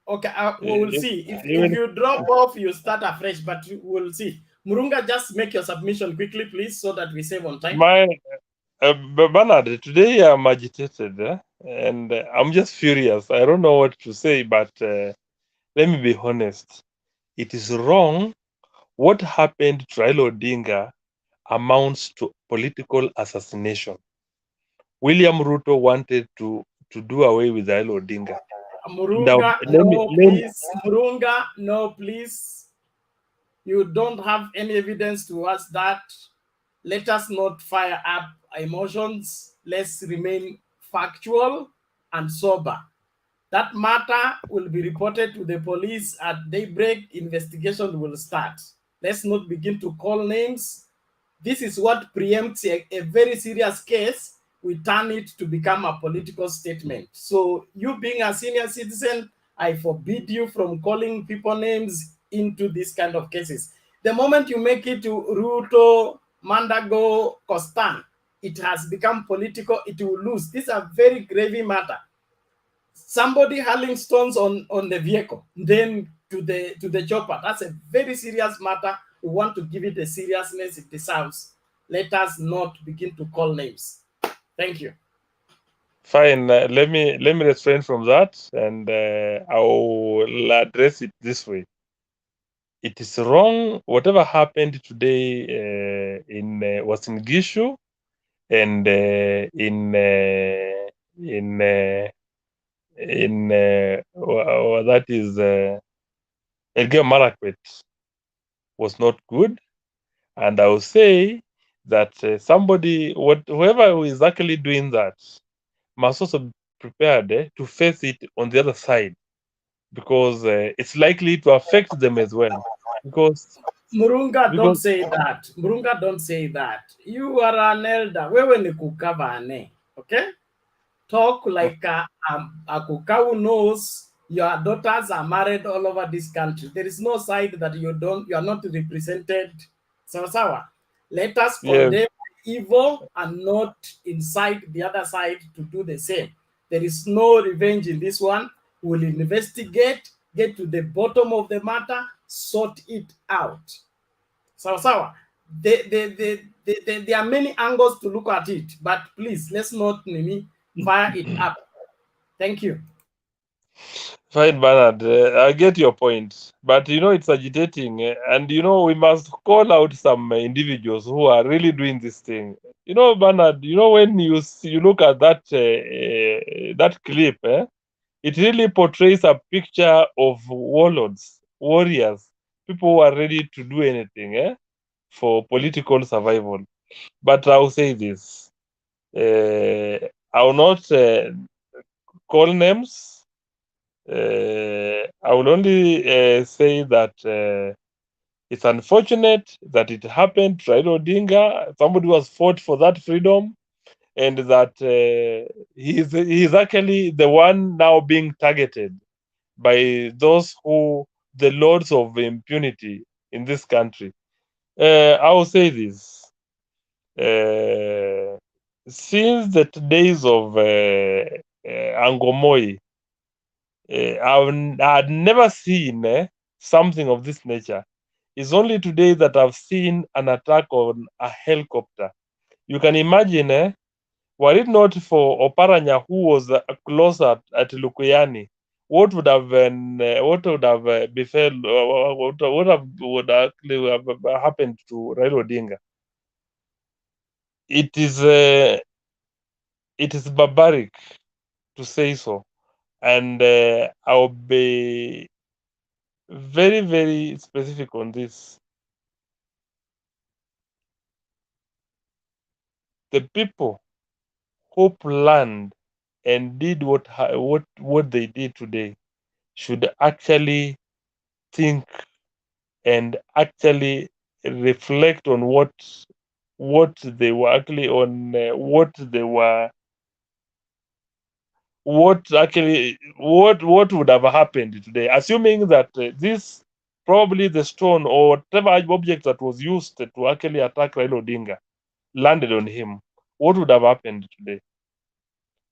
Okay, we'll see. If you drop off, you start afresh, but we'll see. Murunga, just make your submission quickly, please, so that we save on time. Bernard, today I'm agitated, and I'm just furious. I don't know what to say, but let me be honest. It is wrong. What happened to Raila Odinga amounts to political assassination. William Ruto wanted to do away with Raila Odinga. Murunga, please. Murunga, no, please. You don't have any evidence towards that. Let us not fire up emotions. Let's remain factual and sober. That matter will be reported to the police at daybreak. Investigation will start. Let's not begin to call names. This is what preempts a very serious case. We turn it to become a political statement. So you being a senior citizen, I forbid you from calling people names into this kind of cases. The moment you make it to Ruto, Mandago, Costan, it has become political. It will lose. This is a very grave matter. Somebody hurling stones on the vehicle, then to the chopper. That's a very serious matter. We want to give it the seriousness it deserves. Let us not begin to call names. Thank you. Fine. Let me refrain from that, and I will address it this way. It is wrong. Whatever happened today in Uasin Gishu and that is Elgeyo Marakwet was not good, and I will say that whoever who is actually doing that must also be prepared to face it on the other side, because it's likely to affect them as well. Because Murunga, don't say that. Murunga, don't say that. You are an elder. Wewe ni kukavane, okay? Talk like a kuka who knows Your daughters are married all over this country. There is no side that you are not represented. Sawa. Let us Yes. condemn evil and not incite the other side to do the same. There is no revenge in this one. We'll investigate, get to the bottom of the matter, sort it out. Sawa. There are many angles to look at it, but please, let's not fire it up. Thank you. Fine, Bernard. I get your point, but it's agitating, and we must call out some individuals who are really doing this thing. Bernard. When you look at that clip, it really portrays a picture of warlords, warriors, people who are ready to do anything, for political survival. But I'll say this: I will not call names. I will only say that it's unfortunate that it happened to Raila Odinga, somebody who has fought for that freedom, and that he's actually the one now being targeted by those the lords of impunity in this country. I will say this. Since the days of Angomoi, I had never seen something of this nature. It's only today that I've seen an attack on a helicopter. You can imagine, were it not for Oparanya, who was close at Lukuyani, what would have befell? Would actually have happened to Raila Odinga? It is barbaric to say so, and I'll be very, very specific on this. The people who planned and did what they did today should actually think and actually reflect on what they were actually on, what would have happened today, assuming that this probably the stone or whatever object that was used to actually attack Raila Odinga landed on him. What would have happened today?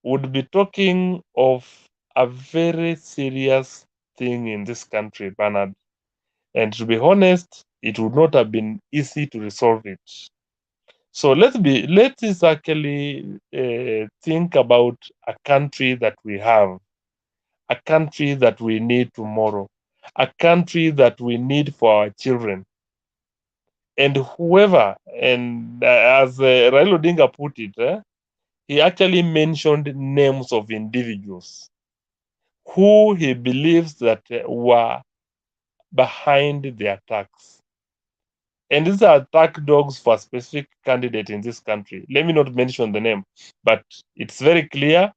Would be talking of a very serious thing in this country, Bernard. And to be honest, it would not have been easy to resolve it. So let's actually think about a country that we have, a country that we need tomorrow, a country that we need for our children. And whoever, and as Raila Odinga put it, he actually mentioned names of individuals who he believes that were behind the attacks. And these are attack dogs for a specific candidate in this country. Let me not mention the name, but it's very clear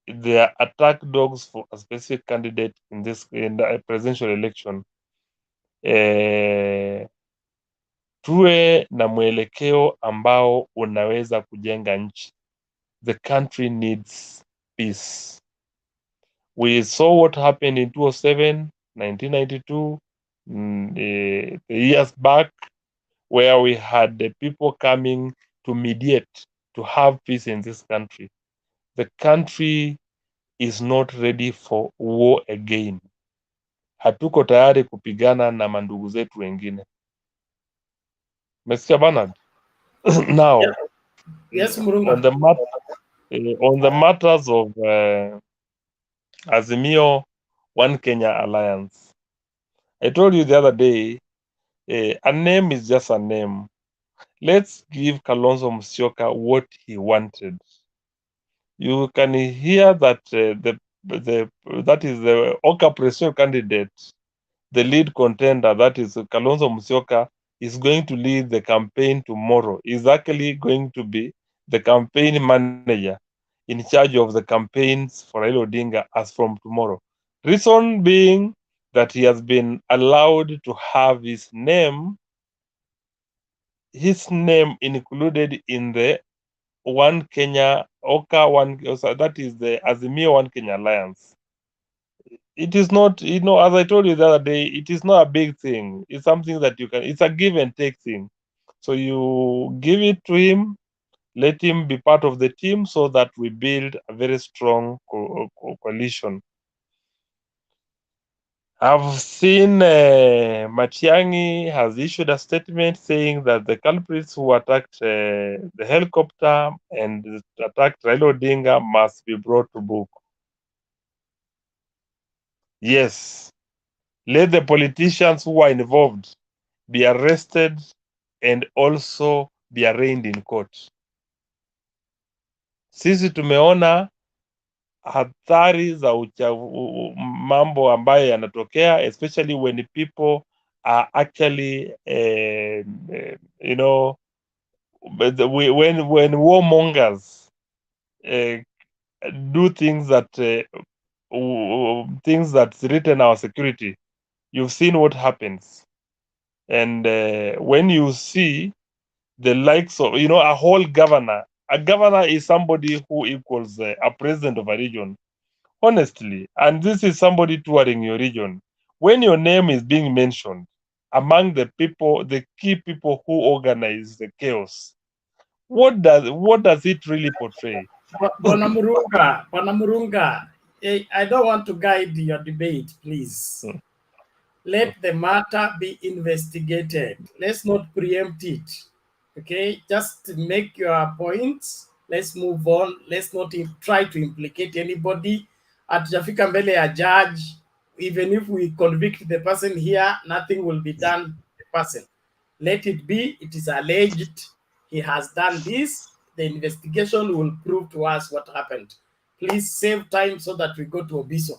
they are attack dogs for a specific candidate in the presidential election. Tuwe na mwelekeo ambao unaweza kujenga nchi. The country needs peace. We saw what happened in 2007, 1992, the years back, where we had the people coming to mediate, to have peace in this country. The country is not ready for war again. Hatuko tayari kupigana na mandugu zetu wengine. Mr. Bernard. Now, Yes, Murunga. on the matters of Azimio One Kenya Alliance, I told you the other day, a name is just a name. Let's give Kalonzo Musyoka what he wanted. You can hear that that is the Oka presidential candidate, the lead contender, that is Kalonzo Musyoka, is going to lead the campaign tomorrow. Is actually going to be the campaign manager in charge of the campaigns for Raila Odinga as from tomorrow. Reason being that he has been allowed to have his name included in the One Kenya Oka One, that is the Azimio One Kenya Alliance. it is not, as I told you the other day, it is not a big thing. It's something that you can, it's a give and take thing. So you give it to him, let him be part of the team so that we build a very strong coalition. I've seen Matiang'i has issued a statement saying that the culprits who attacked the helicopter and attacked Raila Odinga must be brought to book. Yes, let the politicians who are involved be arrested and also be arraigned in court. Sisi tumeona hatari za mambo ambayo yanatokea, especially when people are actually when warmongers do things that threaten our security. You've seen what happens. And when you see the likes of, a whole governor, a governor is somebody who equals a president of a region, honestly. And this is somebody touring your region. When your name is being mentioned among the people, the key people who organize the chaos, what does it really portray? Bwana Murunga, I don't want to guide your debate, please. Let the matter be investigated. Let's not preempt it. Okay, just make your points. Let's move on. Let's not try to implicate anybody. Hatujafika mbele ya judge. Even if we convict the person here, nothing will be done to the person. Let it be. It is alleged he has done this. The investigation will prove to us what happened. Please save time so that we go to Obiso.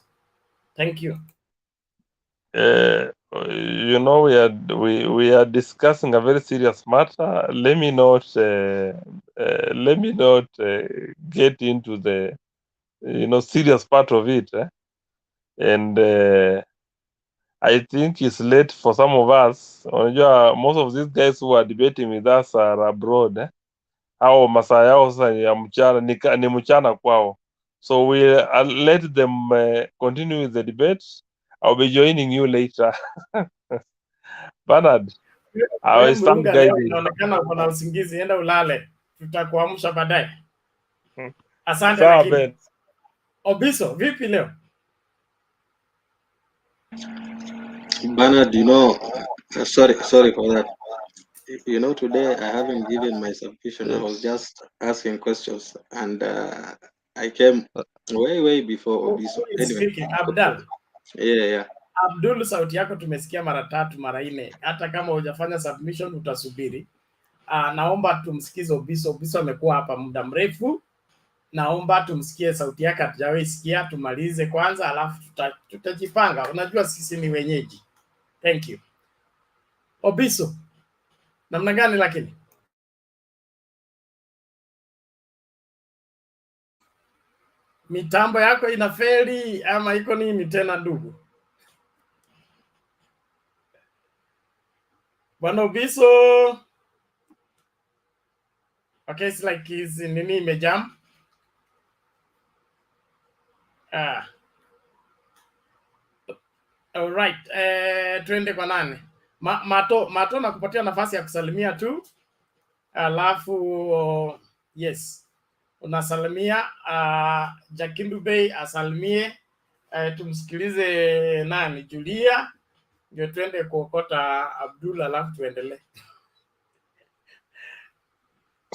Thank you. We are discussing a very serious matter. Let me not get into the serious part of it. And I think it's late for some of us. Most of these guys who are debating with us are abroad. Au masaa yao sasa ya mchana ni mchana kwao. So we'll let them continue with the debate. I'll be joining you later. Bernard, I stand Murunga, leo guided. inaonekana uko na usingizi, enda ulale, tutakuamsha baadaye. Asante. Sawa, Lakini Ben. Obiso, vipi leo? Bernard, sorry for that. Today I haven't given my submission. I was just asking questions, and I came way before Obiso. Who is Anyway, speaking? Abdul. yeah. Abdul, sauti yako tumesikia mara 3 mara 4. Hata kama hujafanya submission utasubiri. Naomba tumsikize Obiso. Obiso amekuwa hapa muda mrefu. Naomba tumsikie sauti yake, hatujawahi sikia. Tumalize kwanza, alafu tutajipanga. Unajua sisi ni wenyeji. Thank you. Obiso, namna gani lakini? Mitambo yako inafeli ama iko nini tena ndugu? Bwana Obiso. Okay, it's like he's nini imejam. All right. Tuende kwa nani? Mato nakupatia nafasi ya kusalimia tu. Alafu yes. Unasalimia Jakindu Bey asalimie. Tumsikilize nani? Julia. Ndio tuende kuokota Abdul, alafu tuendelee.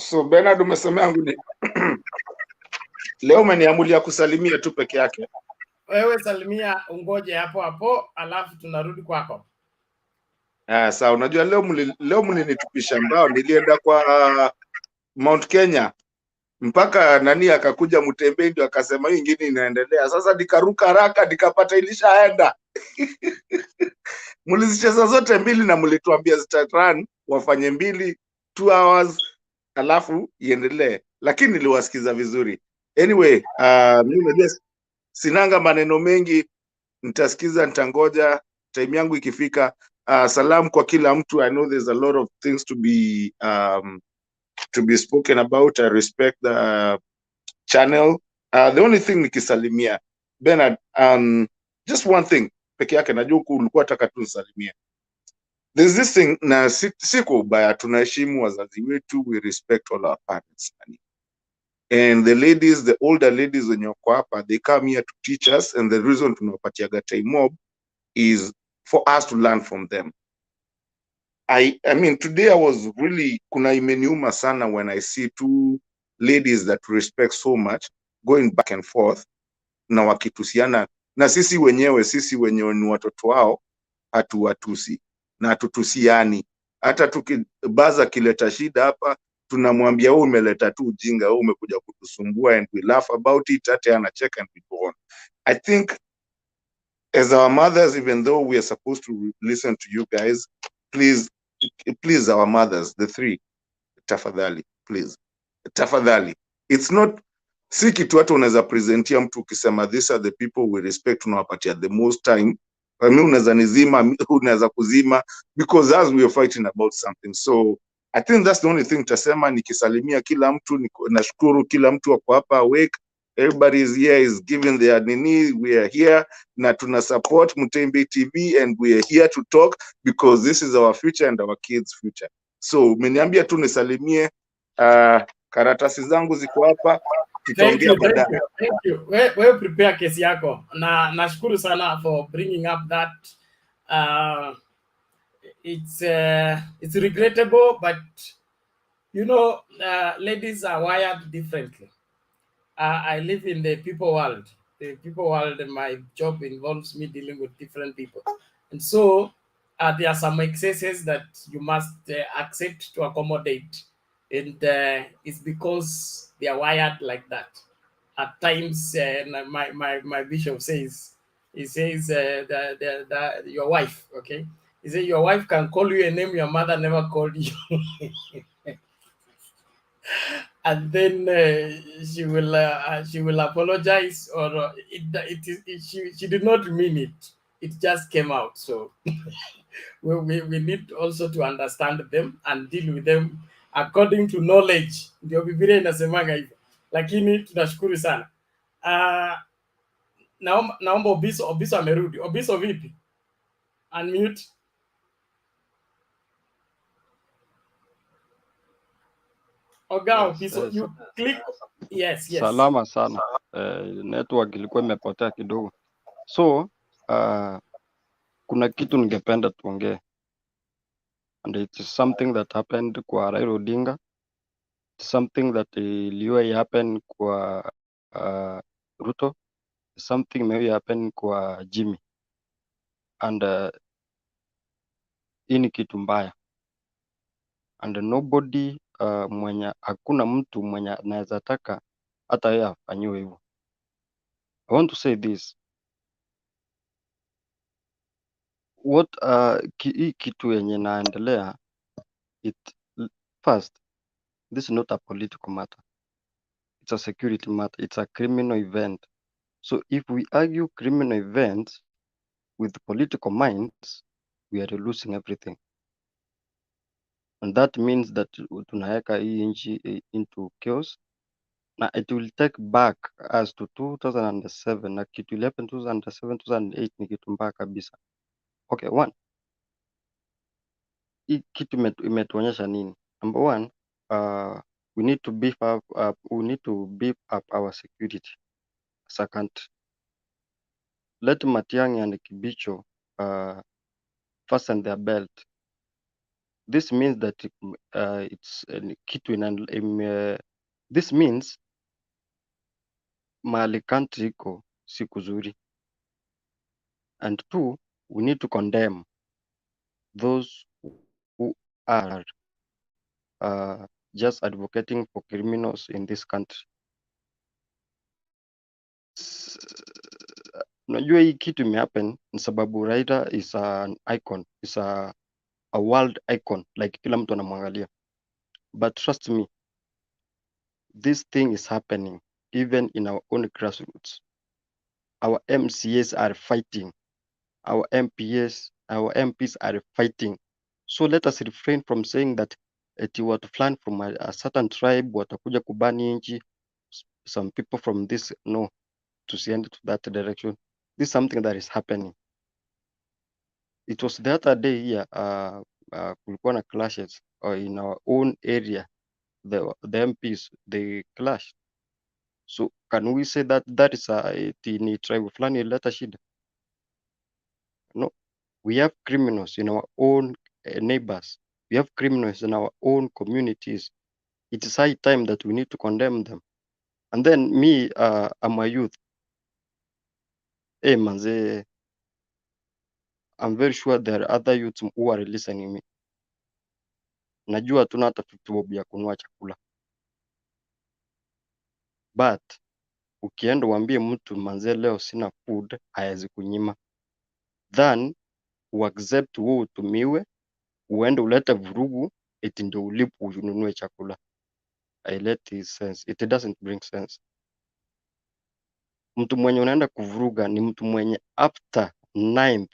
So Bernard, umesema yangu ni leo umeniamulia kusalimia tu peke yake. Wewe salimia, ungoje hapo, alafu tunarudi kwako. Sawa, unajua leo mlinitupisha mbao, nilienda kwa Mount Kenya mpaka nani akakuja Mtembei ndio akasema hiyo ingine inaendelea. Sasa nikaruka haraka nikapata ilishaenda. Mlizicheza zote mbili na mlituambia zitarun wafanye 2 hours alafu iendelee, lakini niliwasikiza vizuri. Anyway, mimi najua sinanga maneno mengi, nitasikiza, nitangoja time yangu ikifika. Salamu kwa kila mtu. I know there's a lot of things to be spoken about. I respect the channel. The only thing nikisalimia Bernard, just one thing peke yake, najua ulikuwa nataka tu nisalimie. There's this thing, na si kwa ubaya, tunaheshimu wazazi wetu, we respect all our parents. And the ladies, the older ladies wenye wako hapa, they come here to teach us, and the reason tunawapatiaga time mob is for us to learn from them. I mean, today I was really, kuna imeniuma sana when I see two ladies that respect so much going back and forth na wakitusiana, na sisi wenyewe ni watoto wao hatuwatusi na hatutusiani. Hata tukibaza kileta shida hapa, tunamwambia wewe umeleta tu ujinga, wewe umekuja kutusumbua, and we laugh about it, hata anacheka and we go on. I think as our mothers, even though we are supposed to listen to you guys, please our mothers, the three, tafadhali, please, tafadhali. It's not, si kitu hata unaweza presentia mtu ukisema these are the people we respect, tunawapatia the most time. I mean, unaweza nizima, unaweza kuzima, because as we are fighting about something. So I think that's the only thing tasema, nikisalimia kila mtu, nashukuru kila mtu wako hapa awake. Everybody is here, is giving their nini. We are here na tuna support Mutembe TV, and we are here to talk because this is our future and our kids' future. So umeniambia tu nisalimie, karatasi zangu ziko hapa, tutaongea baadaye. Thank you. Wewe prepare kesi yako, na nashukuru sana for bringing up that. It's regrettable, but you know, ladies are wired differently. I live in the people world. The people world, and my job involves me dealing with different people. And so there are some excesses that you must accept to accommodate. And it's because they are wired like that. At times, my bishop says, he says that your wife, okay? He said your wife can call you a name your mother never called you. And then she will apologize, or she did not mean it. It just came out. So we need also to understand them and deal with them according to knowledge. Ndio Biblia inasemanga hivyo. Lakini tunashukuru sana. Naomba Obiso amerudi. Obiso vipi? Unmute. Oga Obiso, you click. Yes. Salama sana. Network ilikuwa imepotea kidogo. So, kuna kitu ningependa tuongee. And it is something that happened kwa Raila Odinga. It's something that iliwahi happen kwa Ruto. It's something maybe happen kwa Jimmy. And hii ni kitu mbaya. And nobody hakuna mtu mwenye anaweza taka hata yeye afanyiwe hivyo. I want to say this. What hii kitu yenye naendelea, first, this is not a political matter. It's a security matter. It's a criminal event. So if we argue criminal events with political minds, we are losing everything. And that means that tunaweka hii nchi into chaos. Now it will take back us to 2007. Na kitu ile 2007, 2008 ni kitu mbaya kabisa. Okay, one. Hii kitu imetuonyesha nini? Number one, we need to beef up our security as a country. Let Matiang'i and Kibicho fasten their belt. This means that it's kitu this means mahali country iko si kuzuri. And two, we need to condemn those who are just advocating for criminals in this country. Unajua hii kitu imehappen ni sababu Raila is an icon, is a world icon, like kila mtu anamwangalia. But trust me, this thing is happening even in our own grassroots. Our MCAs are fighting. Our MPs are fighting. So let us refrain from saying that eti watu fulani from a certain tribe watakuja kubani nchi, some people from this. No, tusiende to that direction. This is something that is happening. It was the other day here, kulikuwa na clashes in our own area. The MPs, they clashed. So can we say that that is ni tribe fulani ileta shida? No, we have criminals in our own neighbors. We have criminals in our own communities. It is high time that we need to condemn them. And then me, I'm a youth. Hey, manze, I'm very sure there are other youths who are listening me. Najua tuna hata 50 bob ya kununua chakula. But ukienda uambie mtu manze, leo sina food, haezi kunyima. Then uaccept wewe utumiwe, uende ulete vurugu, eti ndio ulipo ununue chakula. I let it sense. It doesn't bring sense. Mtu mwenye unaenda kuvuruga ni mtu mwenye after 9th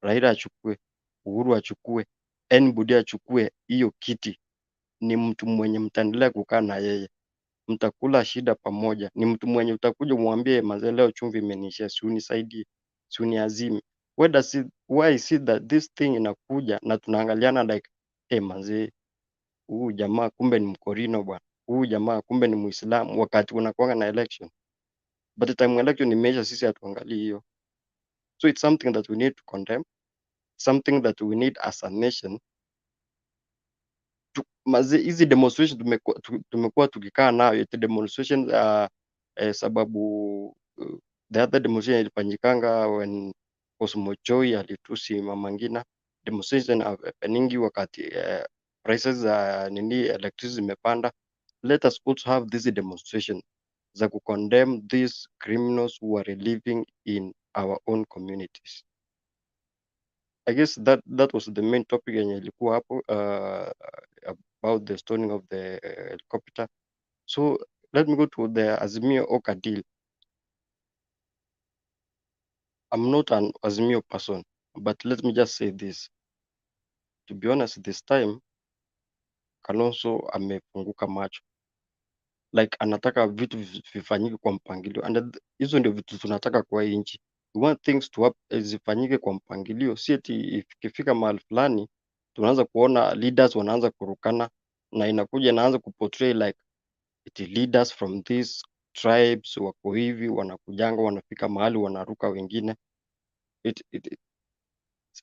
Raila achukue, Uhuru achukue, anybody achukue hiyo kiti, ni mtu mwenye mtaendelea kukaa na yeye, mtakula shida pamoja. Ni mtu mwenye utakuja umwambie mazee, leo chumvi imeniishia, si unisaidie, si uniazime. Why is it that this thing inakuja na tunaangaliana like mazee, huyu jamaa kumbe ni mkorino bwana, huyu jamaa kumbe ni Muislamu, wakati unakuanga na election. But the time election imeisha, sisi hatuangalii hiyo. So it's something that we need to condemn, something that we need as a nation. Hizi demonstration tumekuwa tukikaa nayo, eti demonstration sababu the other demonstration ilifanyikanga when Cosmo Joy alitusi Mama Ngina. Demonstration happeningi wakati prices za electricity zimepanda. Let us also have this demonstration za condemn these criminals who are living in our own communities. I guess that was the main topic yenye ilikuwa hapo about the stoning of the helicopter. So let me go to the Azimio-Oka deal. I'm not an Azimio person, but let me just say this. To be honest, this time Kalonzo amefunguka macho, like anataka vitu vifanyike kwa mpangilio, and hizo ndio vitu tunataka kwa hii nchi. We want things to zifanyike kwa mpangilio, si eti ikifika mahali fulani tunaanza kuona leaders wanaanza kurukana na inaanza kuportray like eti leaders from these tribes wako hivi, wanakujanga wanafika mahali wanaruka wengine.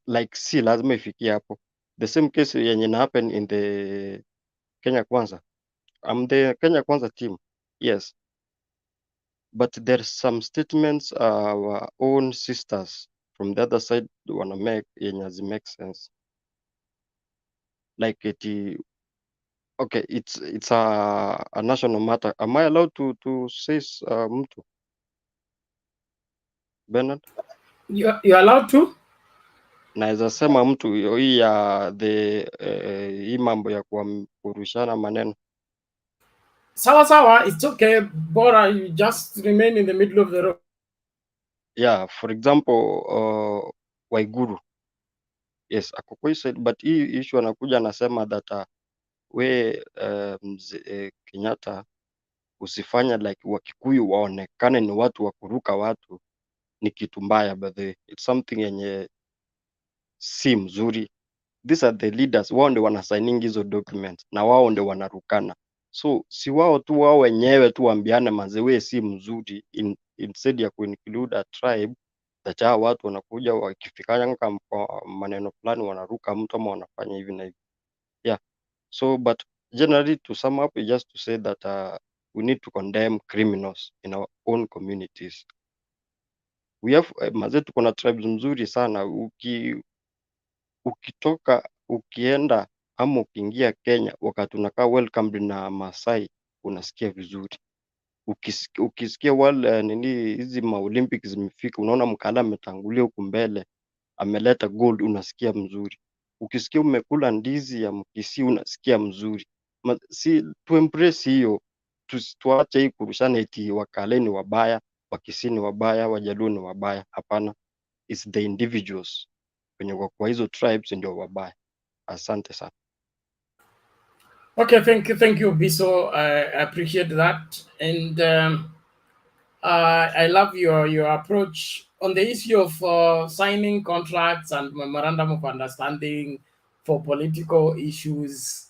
Like si lazima ifikie hapo. The same case yenye na happen in the Kenya Kwanza. I'm the Kenya Kwanza team, yes, but there's some statements our own sisters from the other side wanna make yenye make sense, like okay, it's a national matter. Am I allowed to say mtu Bernard? You're allowed to? Naweza sema mtu hii ya hii mambo ya kurushana maneno. Sawa, it's okay, bora you just remain in the middle of the road. Yeah, for example, Waiguru. Yes, ako kwa side, but hii issue anakuja anasema that we Kenyatta usifanya like Wakikuyu waonekane ni watu wa kuruka watu, ni kitu mbaya, by the way. It's something yenye si mzuri. These are the leaders, wao ndio wanasigning hizo documents na wao ndio wanarukana. So si wao tu, wao wenyewe tu waambiane mazewe si mzuri, instead ya kuinclude a tribe that hao watu wanakuja wakifikanya kwa maneno fulani wanaruka mtu ama wanafanya hivi na hivi. Yeah. So but generally to sum up, just to say that we need to condemn criminals in our own communities. We have mazee, tuko na tribes mzuri sana. Ukitoka ukienda ama ukiingia Kenya, wakati unakaa welcomed na Masai, unasikia vizuri. Ukisikia wale hizi ma Olympics zimefika, unaona Mkala ametangulia huku mbele ameleta gold, unasikia mzuri. Ukisikia umekula ndizi ya Mkisii unasikia mzuri. Si tu embrace hiyo, tuache hii kurushana eti Wakale ni wabaya, Wakisii ni wabaya, Wajaluo ni wabaya. Hapana, it's the individuals wenye kwa hizo tribes ndio wabaya. Asante sana. Okay, thank you Biso, I appreciate that. And I love your approach on the issue of signing contracts and memorandum of understanding for political issues.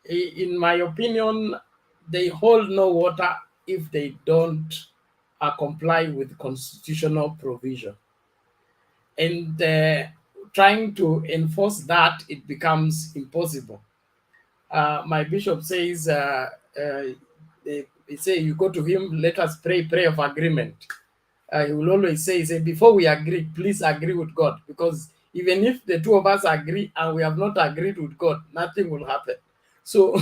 In my opinion, they hold no water if they don't comply with constitutional provision. And trying to enforce that, it becomes impossible. My bishop says, he say, you go to him, let us pray of agreement. He will always say, before we agree, please agree with God, because even if the two of us agree and we have not agreed with God, nothing will happen. So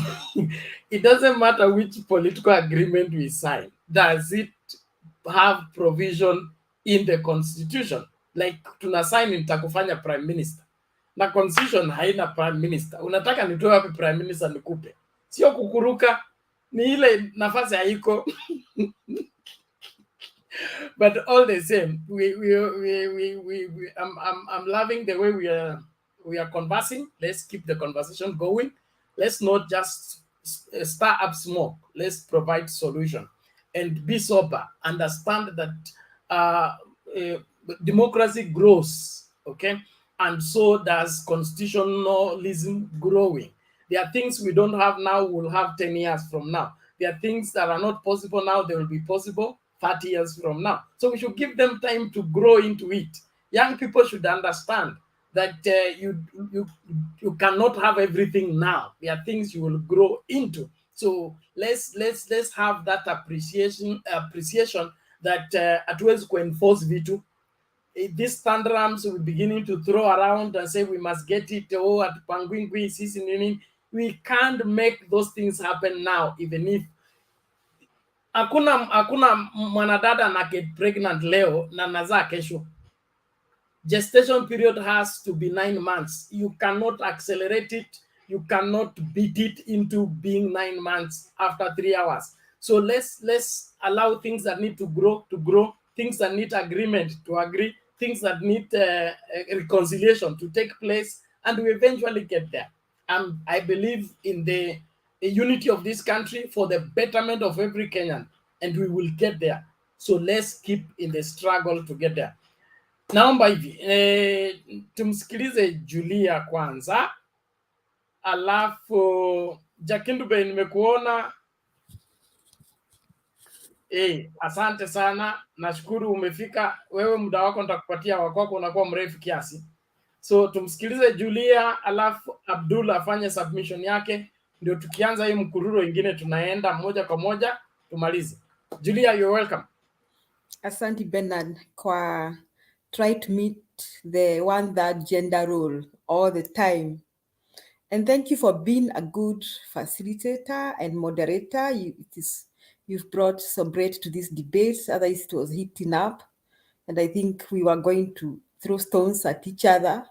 it doesn't matter which political agreement we sign. Does it have provision in the constitution? Like tuna sign nitakufanya prime minister na constitution haina prime minister. Unataka nitoe wapi prime minister nikupe? Sio kukuruka, ni ile nafasi haiko. But all the same, I'm loving the way we are conversing. Let's keep the conversation going. Let's not just stir up smoke. Let's provide solution and be sober. Understand that democracy grows, okay, and so does constitutionalism growing. There are things we don't have now, we'll have 10 years from now. There are things that are not possible now, they will be possible 30 years from now. So we should give them time to grow into it. Young people should understand that you cannot have everything now. There are things you will grow into. So let's have that appreciation that hatuwezi kuenforce vitu. These tantrums we're beginning to throw around and say we must get it, oh, at Pangwingwi, sisi nini. We can't make those things happen now, even if hakuna mwanadada na get pregnant leo na nazaa kesho. Gestation period has to be 9 months. You cannot accelerate it. You cannot beat it into being 9 months after 3 hours. So let's allow things that need to grow, things that need agreement to agree, things that need reconciliation to take place, and we eventually get there. I believe in the unity of this country for the betterment of every Kenyan, and we will get there. So let's keep in the struggle to get there. Naomba hivi tumsikilize Julia kwanza, alafu Jakindube nimekuona. Asante sana, nashukuru umefika. Wewe muda wako nitakupatia, wako unakuwa mrefu kiasi. So tumsikilize Julia, alafu Abdul afanye submission yake, ndio tukianza hii mkururo ingine tunaenda moja kwa moja tumalize. Julia, you're welcome. Asante Bernard kwa try to meet the one that gender role all the time. And thank you for being a good facilitator and moderator. You've brought some bread to this debate, otherwise it was heating up. And I think we were going to throw stones at each other,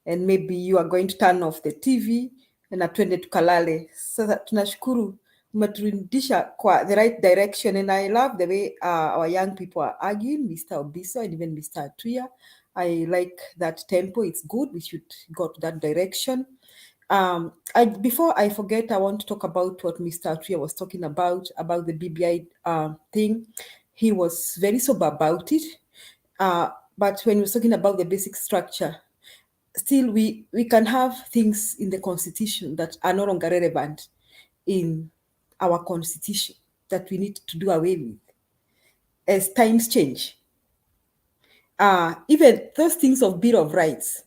and maybe you are going to turn off the TV and atwende tukalale. So tunashukuru umeturudisha kwa the right direction, and I love the way our young people are arguing, Mr. Obiso and even Mr. Atuya. I like that tempo. It's good. We should go to that direction. Before I forget, I want to talk about what Mr. Atuya was talking about the BBI thing. He was very sober about it. But when he was talking about the basic structure, still we can have things in the constitution that are no longer relevant in our constitution that we need to do away with as times change. Even those things of Bill of Rights,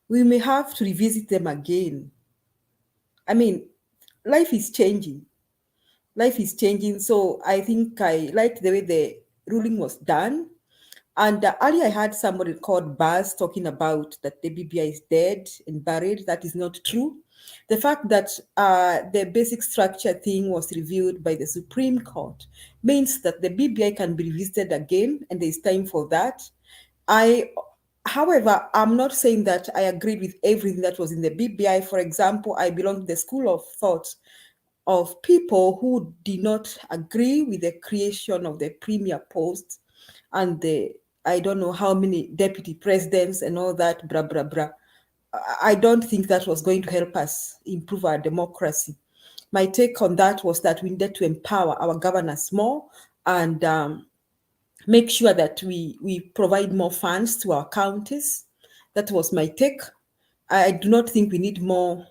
we may have to revisit them again. I mean, life is changing. So I think I like the way the ruling was done. And earlier I heard somebody called Buzz talking about that the BBI is dead and buried. That is not true. The fact that the basic structure thing was reviewed by the Supreme Court means that the BBI can be revisited again, and there's time for that. However, I'm not saying that I agree with everything that was in the BBI. For example, I belong to the school of thought of people who did not agree with the creation of the premier post and I don't know how many deputy presidents and all that, blah, blah, blah. I don't think that was going to help us improve our democracy. My take on that was that we needed to empower our governors more and make sure that we provide more funds to our counties. That was my take. I do not think we need more.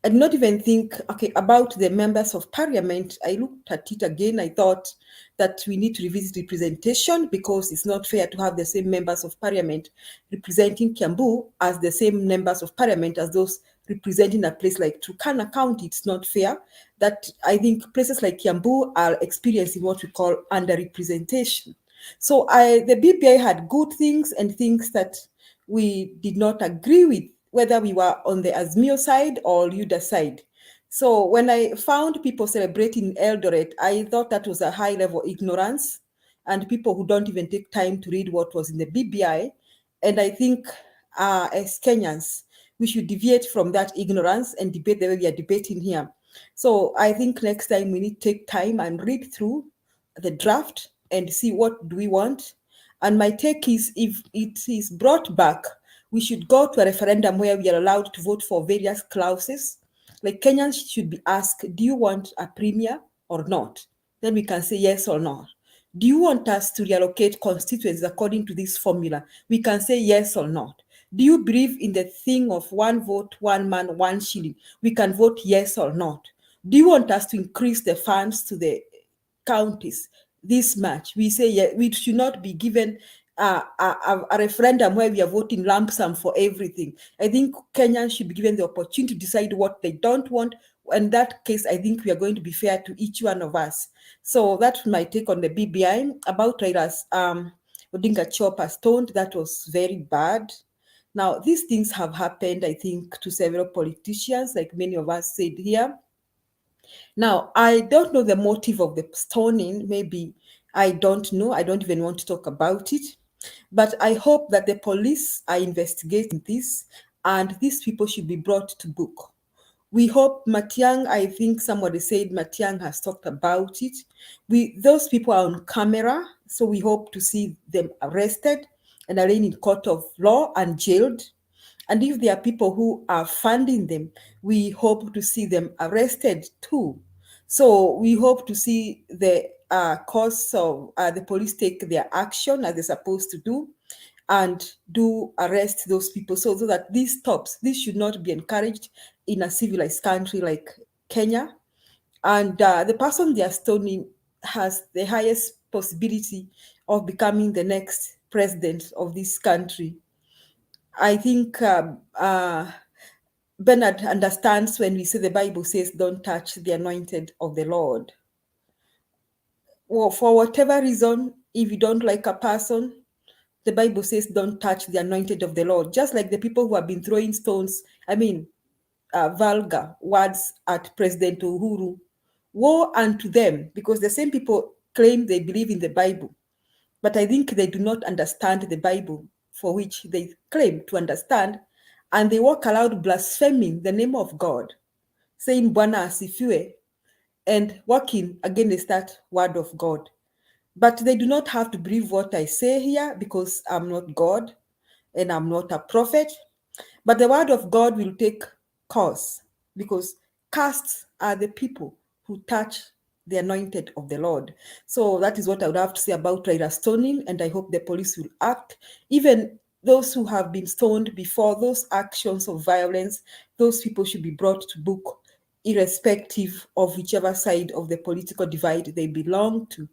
I do not even think, okay, about the members of parliament. I looked at it again. I thought that we need to revisit representation, because it's not fair to have the same members of parliament representing Kiambu as the same members of parliament as those representing a place like Turkana County. It's not fair. That I think places like Kiambu are experiencing what we call underrepresentation. So the BBI had good things and things that we did not agree with, whether we were on the Azimio side or UDA side. So when I found people celebrating Eldoret, I thought that was a high level ignorance and people who don't even take time to read what was in the BBI. And I think as Kenyans, we should deviate from that ignorance and debate the way we are debating here. So I think next time we need to take time and read through the draft and see what do we want. And my take is, if it is brought back, we should go to a referendum where we are allowed to vote for various clauses. Like Kenyans should be asked, do you want a premier or not? Then we can say yes or no. Do you want us to reallocate constituents according to this formula? We can say yes or not. Do you believe in the thing of one vote, one man, one shilling? We can vote yes or not. Do you want us to increase the funds to the counties this much? We say yeah, we should not be given a referendum where we are voting lump sum for everything. I think Kenyans should be given the opportunity to decide what they don't want. In that case, I think we are going to be fair to each one of us. So that's my take on the BBI. About Raila's Odinga chopper stoned, that was very bad. Now, these things have happened, I think, to several politicians, like many of us said here. Now, I don't know the motive of the stoning. Maybe I don't know. I don't even want to talk about it. But I hope that the police are investigating this and these people should be brought to book. We hope Matiang, I think somebody said Matiang has talked about it. Those people are on camera, so we hope to see them arrested and arraigned in court of law and jailed. And if there are people who are funding them, we hope to see them arrested too. So we hope to see the course of the police take their action as they're supposed to do and do arrest those people so that this stops. This should not be encouraged in a civilized country like Kenya. And the person they are stoning has the highest possibility of becoming the next president of this country. I think Bernard understands when we say the Bible says, don't touch the anointed of the Lord. Well, for whatever reason, if you don't like a person, the Bible says, don't touch the anointed of the Lord. Just like the people who have been throwing stones, vulgar words at President Uhuru. Woe unto them, because the same people claim they believe in the Bible, but I think they do not understand the Bible for which they claim to understand, and they walk around blaspheming the name of God, saying Bwana asifiwe, and walking against that word of God. But they do not have to believe what I say here, because I'm not God and I'm not a prophet. But the word of God will take course, because castes are the people who touch the anointed of the Lord. So that is what I would have to say about Raila stoning, and I hope the police will act. Even those who have been stoned before, those actions of violence, those people should be brought to book, irrespective of whichever side of the political divide they belong to.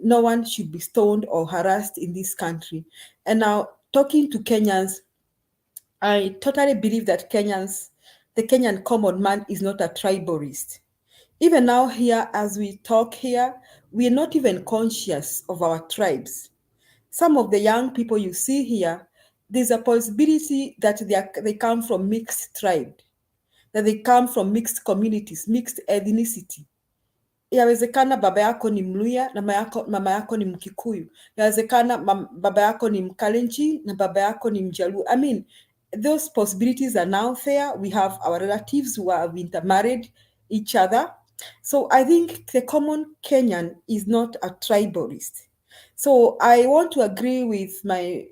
No one should be stoned or harassed in this country. And now, talking to Kenyans, I totally believe that the Kenyan common man is not a tribalist. Even now here, as we talk here, we are not even conscious of our tribes. Some of the young people you see here, there's a possibility that they come from mixed tribe, that they come from mixed communities, mixed ethnicity. Yawezekana baba yako ni Mluya na mama yako ni Mkikuyu. Yawezekana baba yako ni Mkalenjin na baba yako ni Mjaluo. Those possibilities are now there. We have our relatives who have intermarried each other. So I think the common Kenyan is not a tribalist. So I want to agree with my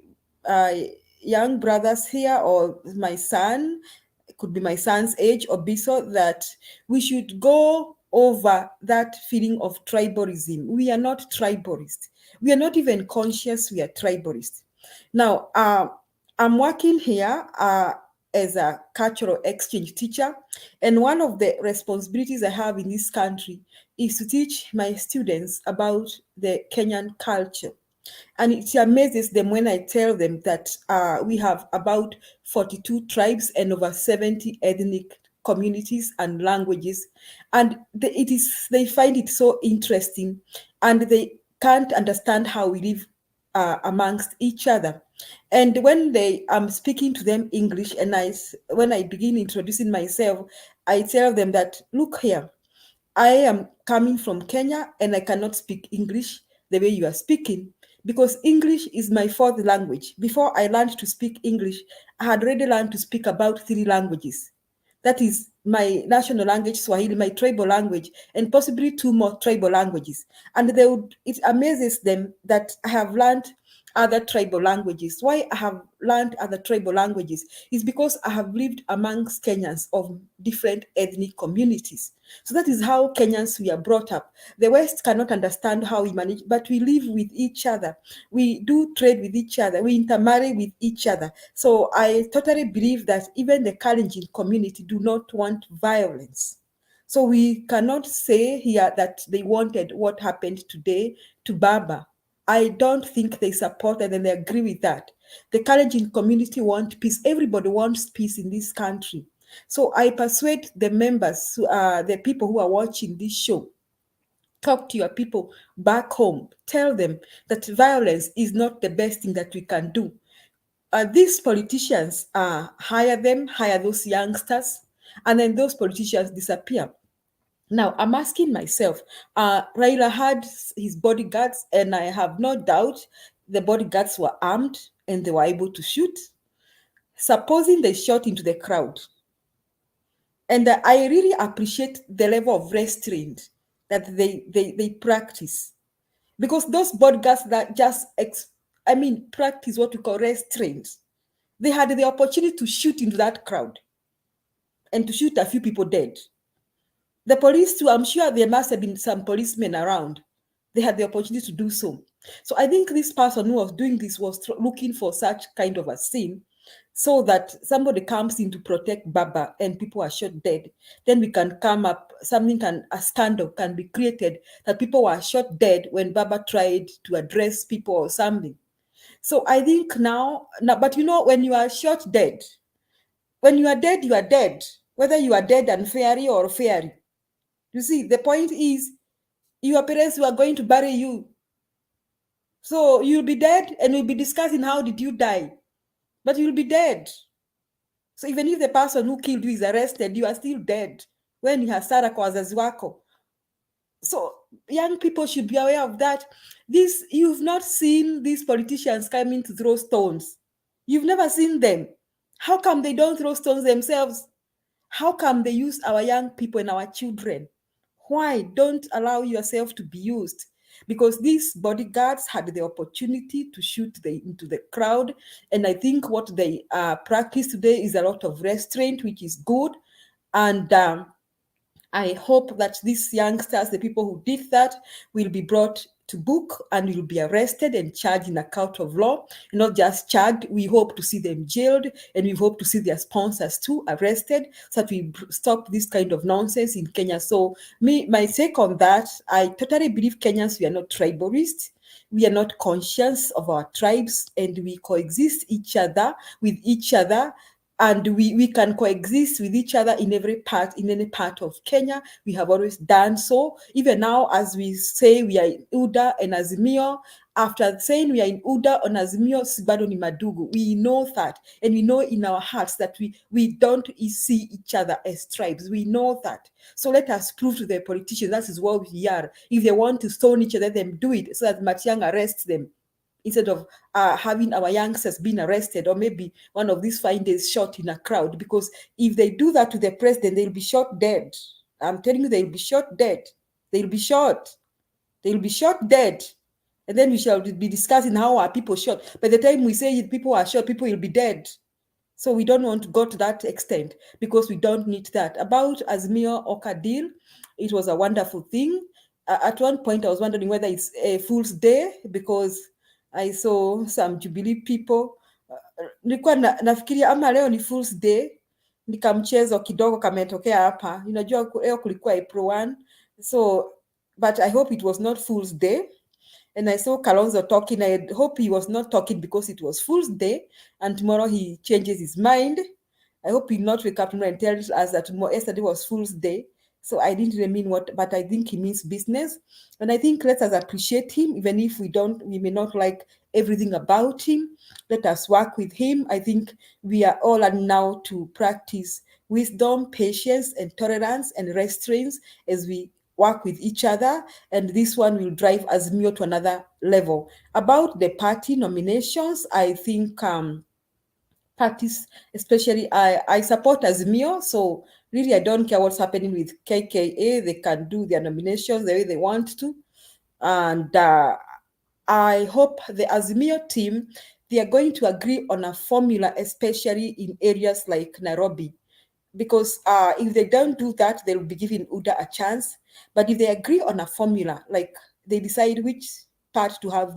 young brothers here, or my son, it could be my son's age, or Biso, that we should go over that feeling of tribalism. We are not tribalist. We are not even conscious we are tribalist. Now, I'm working here as a cultural exchange teacher, and one of the responsibilities I have in this country is to teach my students about the Kenyan culture. And it amazes them when I tell them that we have about 42 tribes and over 70 ethnic communities and languages. And they find it so interesting, and they can't understand how we live amongst each other. And when I'm speaking to them English, and when I begin introducing myself, I tell them that, look here, I am coming from Kenya and I cannot speak English the way you are speaking, because English is my fourth language. Before I learned to speak English, I had already learned to speak about 3 languages. That is my national language, Swahili, my tribal language, and possibly 2 more tribal languages. And it amazes them that I have learned other tribal languages. Why I have learned other tribal languages is because I have lived amongst Kenyans of different ethnic communities. So that is how Kenyans we are brought up. The West cannot understand how we manage, but we live with each other. We do trade with each other. We intermarry with each other. So I totally believe that even the Kalenjin community do not want violence. So we cannot say here that they wanted what happened today to Baba. I don't think they support it and they agree with that. The Kalenjin community want peace. Everybody wants peace in this country. So I persuade the members, the people who are watching this show, talk to your people back home. Tell them that violence is not the best thing that we can do. These politicians hire those youngsters, and then those politicians disappear. Now, I'm asking myself, Raila had his bodyguards, and I have no doubt the bodyguards were armed and they were able to shoot. Supposing they shot into the crowd. And I really appreciate the level of restraint that they practice. Because those bodyguards that just, practice what we call restraint. They had the opportunity to shoot into that crowd and to shoot a few people dead. The police too, I'm sure there must have been some policemen around. They had the opportunity to do so. So I think this person who was doing this was looking for such kind of a scene so that somebody comes in to protect Baba and people are shot dead. Then we can come up, a scandal can be created that people were shot dead when Baba tried to address people or something. So I think now, but when you are shot dead, when you are dead, you are dead. Whether you are dead unfairly or fairly. You see, the point is, your parents were going to bury you. So you'll be dead and we'll be discussing how did you die. But you'll be dead. So even if the person who killed you is arrested, you are still dead when you have hasara kwa wazazi wako. So young people should be aware of that. You've not seen these politicians coming to throw stones. You've never seen them. How come they don't throw stones themselves? How come they use our young people and our children? Why? Don't allow yourself to be used. Because these bodyguards had the opportunity to shoot into the crowd. And I think what they practice today is a lot of restraint, which is good. And I hope that these youngsters, the people who did that, will be brought to book and will be arrested and charged in a court of law. Not just charged, we hope to see them jailed, and we hope to see their sponsors too arrested, so that we stop this kind of nonsense in Kenya. So my take on that, I totally believe Kenyans, we are not tribalist. We are not conscious of our tribes, and we coexist with each other. And we can coexist with each other in any part of Kenya. We have always done so. Even now, as we say we are in UDA and Azimio, after saying we are in UDA and Azimio, Sibado ni Madugu, we know that. And we know in our hearts that we don't see each other as tribes. We know that. So let us prove to the politicians that is what we are. If they want to stone each other, let them do it so that Matiang'i arrests them, instead of having our youngsters being arrested, or maybe one of these fine days shot in a crowd. Because if they do that to the president, they'll be shot dead. I'm telling you, they'll be shot dead. They'll be shot. They'll be shot dead. And then we shall be discussing how are people shot. By the time we say people are shot, people will be dead. So we don't want to go to that extent, because we don't need that. About Azimio-Oka deal, it was a wonderful thing. At one point, I was wondering whether it's a Fool's Day because I saw some Jubilee people. Nilikuwa nafikiria ama leo ni Fool's Day, nikamchezo kidogo kametokea hapa. Unajua leo kulikuwa April 1, so but I hope it was not Fool's Day. And I saw Kalonzo talking. I hope he was not talking because it was Fool's Day and tomorrow he changes his mind. I hope he not wake up tomorrow and tells us that yesterday was Fool's Day. So I didn't really mean what, but I think he means business. And I think let us appreciate him, even if we may not like everything about him. Let us work with him. I think we are all learning now to practice wisdom, patience, and tolerance and restraints as we work with each other, and this one will drive Azimio to another level. About the party nominations, I think parties, especially I support Azimio, so really I don't care what's happening with KKA. They can do their nominations the way they want to, and I hope the Azimio team, they are going to agree on a formula, especially in areas like Nairobi. Because if they don't do that, they'll be giving UDA a chance. But if they agree on a formula, like they decide which part to have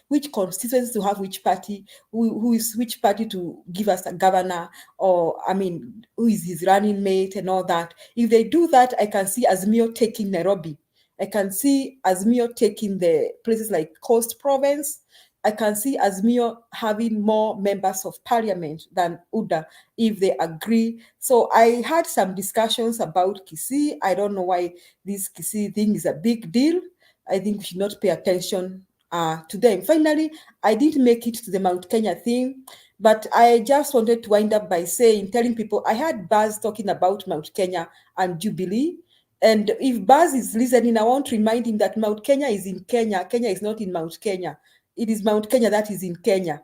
which constituency to have which party, who is which party to give us a governor, or I mean, who is his running mate and all that. If they do that, I can see Azimio taking Nairobi. I can see Azimio taking the places like Coast Province. I can see Azimio having more members of parliament than UDA if they agree. So I had some discussions about Kisii. I don't know why this Kisii thing is a big deal. I think we should not pay attention to them. Finally, I didn't make it to the Mount Kenya thing, but I just wanted to wind up by telling people, I had Buzz talking about Mount Kenya and Jubilee. And if Buzz is listening, I want to remind him that Mount Kenya is in Kenya. Kenya is not in Mount Kenya. It is Mount Kenya that is in Kenya.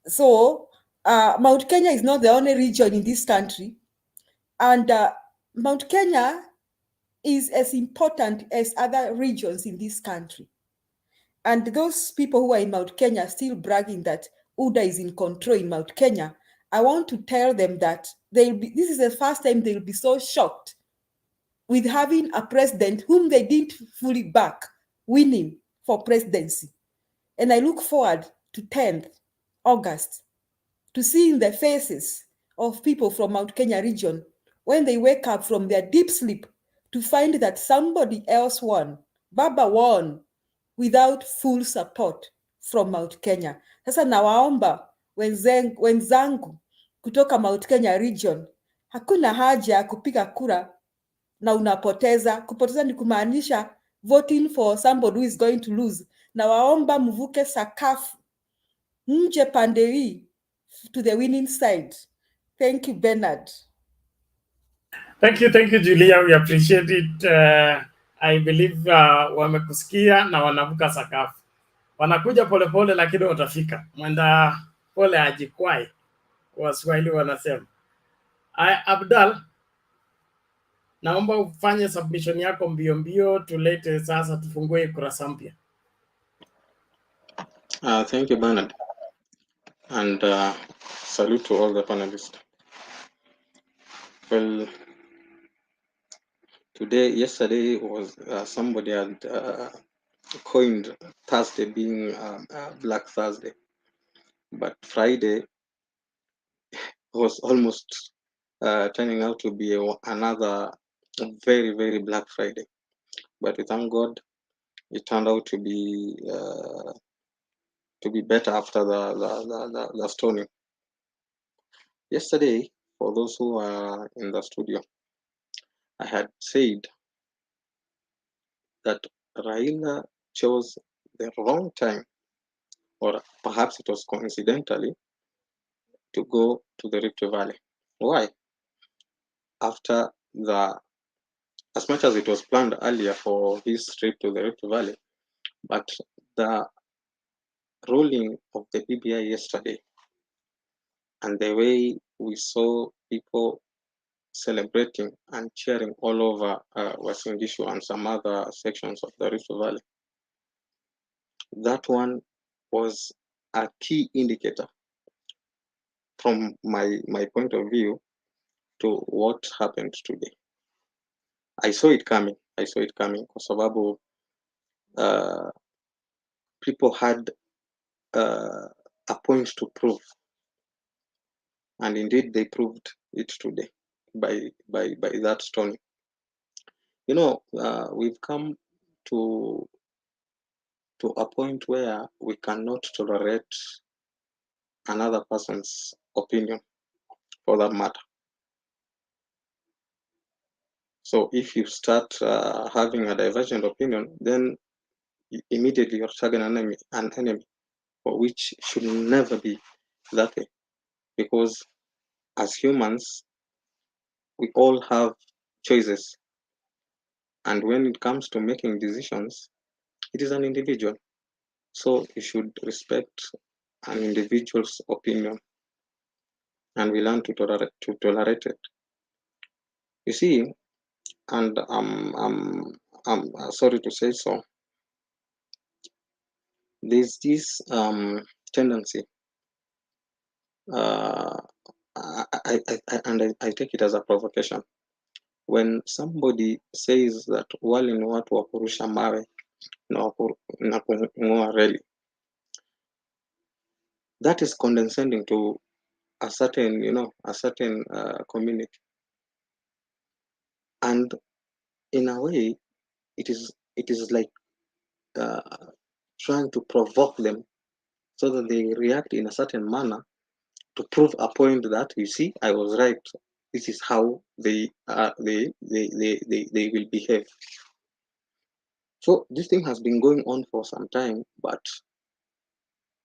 So Mount Kenya is not the only region in this country. And Mount Kenya is as important as other regions in this country. And those people who are in Mount Kenya are still bragging that UDA is in control in Mount Kenya. I want to tell them that this is the first time they'll be so shocked with having a president whom they didn't fully back winning for presidency. And I look forward to 10th August to seeing the faces of people from Mount Kenya region when they wake up from their deep sleep to find that somebody else won, Baba won, without full support from Mount Kenya. Sasa nawaomba wenzangu kutoka Mount Kenya region, hakuna haja ya kupiga kura na unapoteza. Kupoteza ni kumaanisha voting for somebody who is going to lose. Na waomba mvuke sakafu mje pande hii to the winning side. Thank you, Bernard. Thank you, Julia. We appreciate it. I believe wamekusikia na wanavuka sakafu. Wanakuja polepole lakini watafika. Mwenda pole ajikwai. Waswahili wanasema. Abdal, naomba ufanye submission yako mbio mbio, tulete sasa tufungue kurasa mpya. Thank you, Bernard. And salute to all the panelists. Well, yesterday was somebody had coined Thursday being Black Thursday, but Friday was almost turning out to be another very, very Black Friday. But we thank God it turned out to be better after the stoning. Yesterday, for those who are in the studio, I had said that Raila chose the wrong time, or perhaps it was coincidentally, to go to the Rift Valley. Why? After as much as it was planned earlier for his trip to the Rift Valley, but the ruling of the BBI yesterday and the way we saw people celebrating and cheering all over Western Gishu and some other sections of the Rift Valley, that one was a key indicator from my point of view to what happened today. I saw it coming. I saw it coming kwa sababu people had a point to prove, and indeed they proved it today by that stoning. You know, we've come to a point where we cannot tolerate another person's opinion, for that matter. So if you start having a divergent opinion, then immediately you're tagging an enemy, for which should never be that way. Because as humans, we all have choices. And when it comes to making decisions, it is an individual. So you should respect an individual's opinion, and we learn to tolerate it. You see, and I'm sorry to say so, there's this tendency, I take it as a provocation, when somebody says that wale ni watu wa kurusha mawe na kung'oa reli, that is condescending to a certain, community, and in a way, it is like trying to provoke them so that they react in a certain manner to prove a point that, you see, I was right. This is how they will behave. So this thing has been going on for some time, but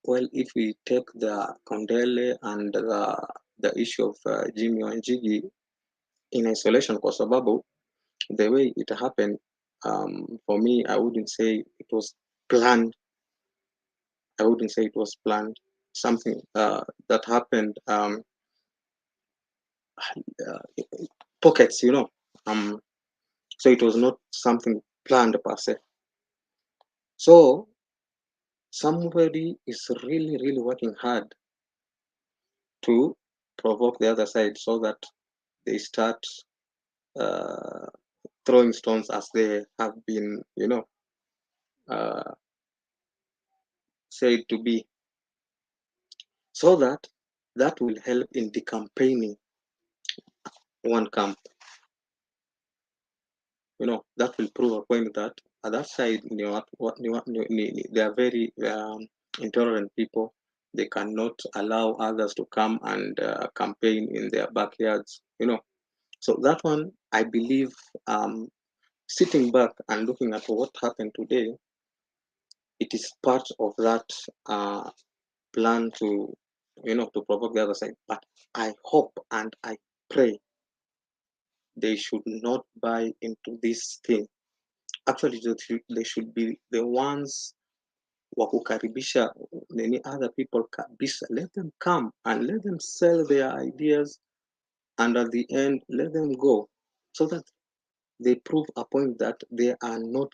well, if we take the Kondele and the issue of Jimmy Wanjigi in isolation, kwa sababu the way it happened, for me, I wouldn't say it was planned. I wouldn't say it was planned. Something that happened, pockets, so it was not something planned per se. So somebody is really, really working hard to provoke the other side so that they start throwing stones as they have been, said to be, so that will help in decampaigning one camp. That will prove a point that at that side, they are very intolerant people. They cannot allow others to come and campaign in their backyards. So that one, I believe, sitting back and looking at what happened today, it is part of that plan to, to provoke the other side. But I hope and I pray they should not buy into this thing. Actually, they should be the ones wa kukaribisha many other people kabisa. Let them come and let them sell their ideas, and at the end, let them go, so that they prove a point that they are not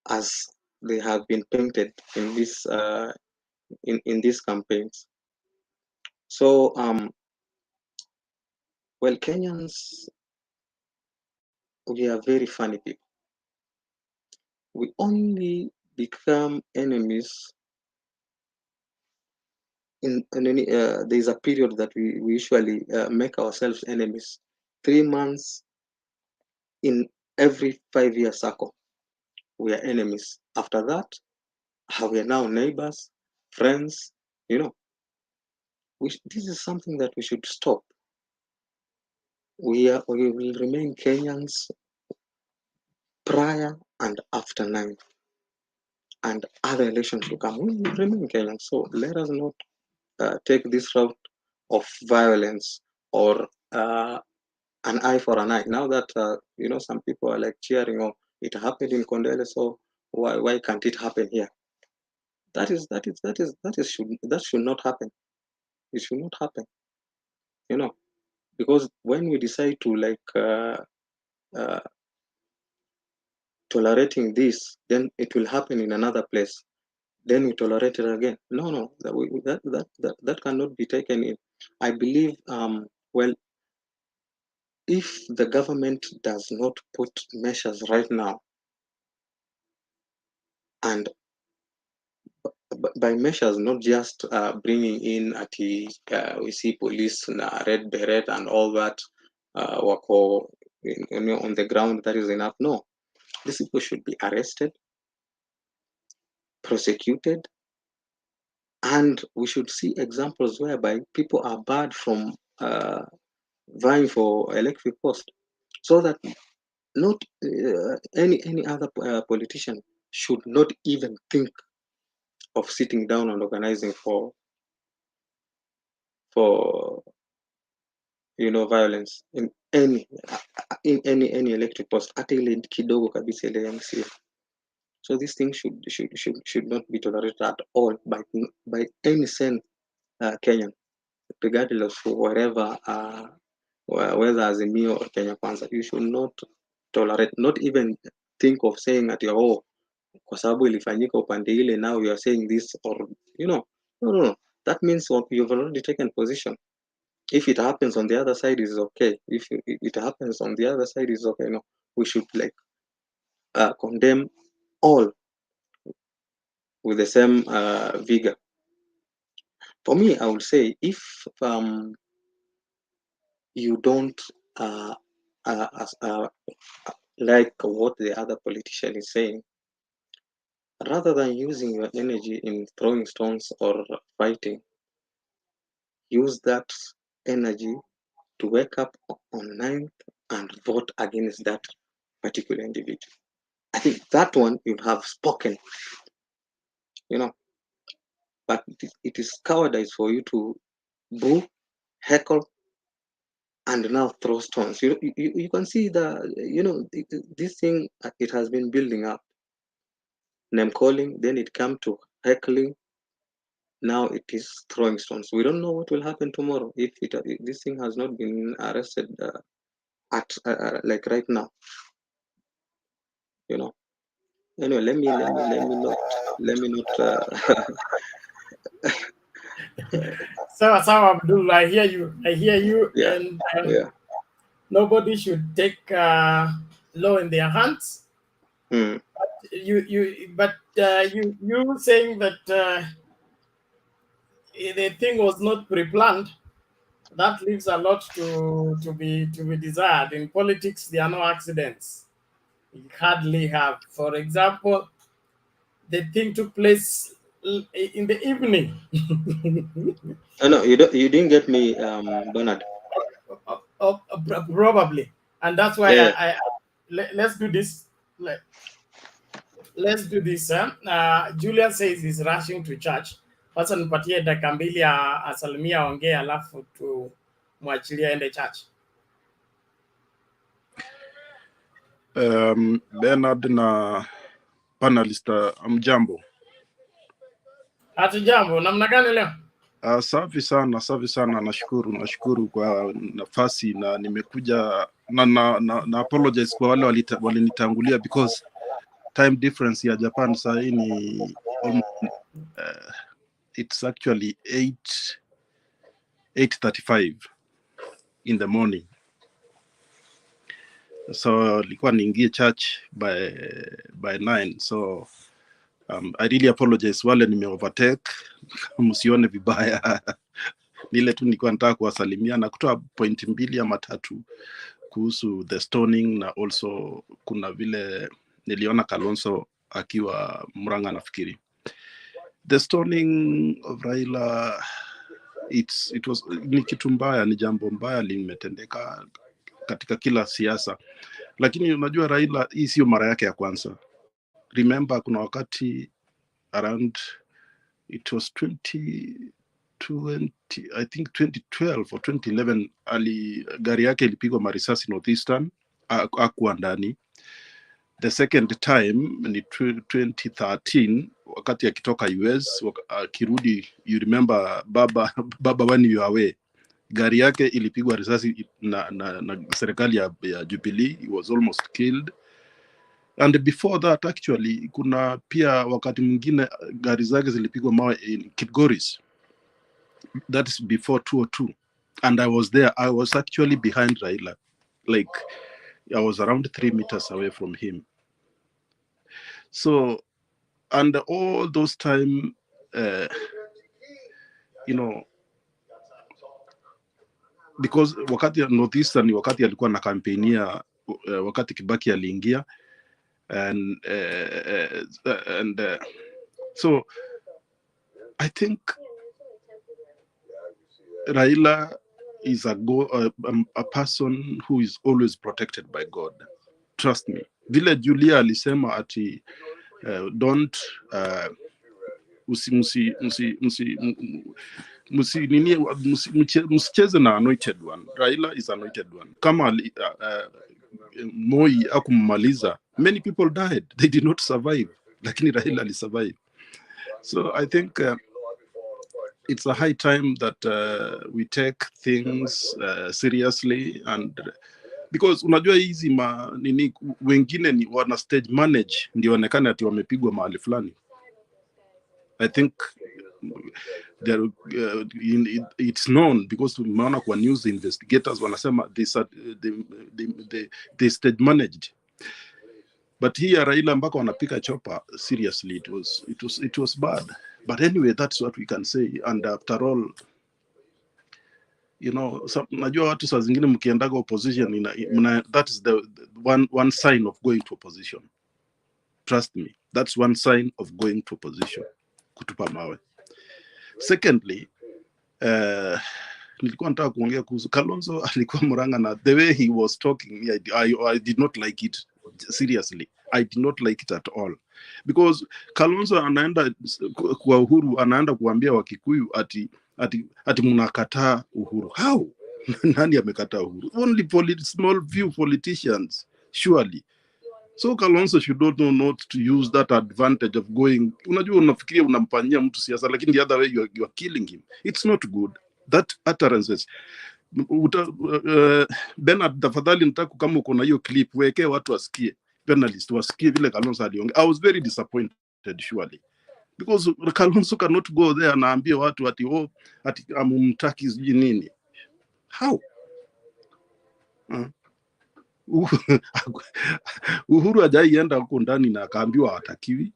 as they have been painted in this in these campaigns. So well, Kenyans, we are very funny people. We only become enemies in any there's a period that we usually make ourselves enemies. 3 months in every 5-year cycle, we are enemies. After that, we are now neighbors, friends. This is something that we should stop. We will remain Kenyans prior and after 9, and other elections to come. We will remain Kenyans. So let us not take this route of violence or an eye for an eye. Now that some people are like cheering, "Oh, it happened in Kondele, so why can't it happen here?" That should not happen. It should not happen. Because when we decide to tolerating this, then it will happen in another place. Then we tolerate it again. No, that cannot be taken in. I believe well, if the government does not put measures right now, and by measures, not just bringing in we see police red beret and all that wako on the ground, that is enough. No, these people should be arrested, prosecuted, and we should see examples whereby people are barred from vying for elected post, so that not any other politician should not even think of sitting down and organizing for violence in any elected post, hata ile kidogo kabisa ile MCA. So this thing should not be tolerated at all by any sane Kenyan, regardless of wherever whether Azimio or Kenya Kwanza. You should not tolerate, not even think of saying at your kwa sababu ilifanyika upande ile, now you are saying this, or no. That means you've already taken position. If it happens on the other side, is okay. If it happens on the other side, is okay. No, we should condemn all with the same vigor. For me, I would say, if you don't like what the other politician is saying, rather than using your energy in throwing stones or fighting, use that energy to wake up on 9th and vote against that particular individual. I think that one you have spoken, but it is cowardice for you to boo, heckle, and now throw stones. You can see this thing, it has been building up. Name calling, then it come to heckling, now it is throwing stones. We don't know what will happen tomorrow if this thing has not been arrested at like right now. Anyway, let me not Sawa Abdul, I hear you, yeah, and yeah. nobody should take law in their hands. But you saying that the thing was not pre-planned, that leaves a lot to be desired. In politics, there are no accidents. You hardly have. For example, the thing took place in the evening. No, you didn't get me, Bernard. Probably, and that's why Yeah. let's do this. Let's do this. Julia says he's rushing to church. Sasa nipatie dakika mbili asalimia ongee, alafu tu mwachilia ende church. Bernard na panelist, mjambo. Hatujambo, namna gani leo? Safi sana, nashukuru kwa nafasi, na nimekuja na apologize kwa wale walinitangulia because time difference ya Japan saa hii ni almost, it's actually 8:35 in the morning, so nilikuwa niingie church by 9, so I really apologize wale overtake, msione vibaya. Nile tu nilikuwa nataka kuwasalimia na kutoa point mbili ama tatu kuhusu the stoning, na also kuna vile niliona Kalonzo akiwa Murang'a. Nafikiri the stoning of Raila, ni kitu mbaya, ni jambo mbaya limetendeka katika kila siasa, lakini unajua Raila, hii sio mara yake ya kwanza. Remember, kuna wakati around it was 2020, I think 2012 or 2011, gari yake ilipigwa marisasi Northeastern, akuwa ndani. The second time ni 2013 wakati akitoka US akirudi, you remember baba when you are away, gari yake ilipigwa risasi na serikali ya Jubilee. He was almost killed. And before that actually kuna pia wakati mwingine gari zake zilipigwa mawe in Kilgoris. That is before 2002, and I was there. I was actually behind Raila. like I was around 3 meters away from him. So, and all those time, you know, because wakati ya Northeastern ni wakati alikuwa na kampenia wakati Kibaki aliingia, and so I think Raila is a person who is always protected by God. Trust me. Vile Julia alisema ati don't msicheze na anointed one. Raila is anointed one. Kama Moi akummaliza, many people died. They did not survive. Lakini Raila alisurvive. So I think it's a high time that we take things seriously, and because unajua hizi nini wengine ni wana stage manage ndio onekane ati wamepigwa mahali fulani. I think it's known because tumeona kwa news investigators wanasema they stage managed. But here Raila mpaka wanapika chopa, seriously it was bad. But anyway, that's what we can say. And after all, you know, najua watu saa zingine mkiendaga opposition that is the one sign of going to opposition. Trust me, that's one sign of going to opposition. Kutupa mawe. Secondly, nilikuwa nataka kuongea kuhusu Kalonzo. Alikuwa Murang'a na the way he was talking, I did not like it. Seriously, I did not like it at all, because Kalonzo anaenda kwa Uhuru, anaenda kuambia Wakikuyu ati mnakataa Uhuru. How? Nani amekataa Uhuru? Only small few politicians, surely. So Kalonzo should not to use that advantage of going. Unajua unafikiria unampanyia mtu siasa, lakini the other way you are killing him. It's not good. That utterances. Bernard, tafadhali nataka kama uko na hiyo clip weke watu wasikie, panelists wasikie vile Kalonzo aliongea. I was very disappointed, surely, because Kalonzo cannot go there na ambie watu ati amumtaki nini. How? Uhuru hajaienda huko ndani na akaambiwa hatakiwi.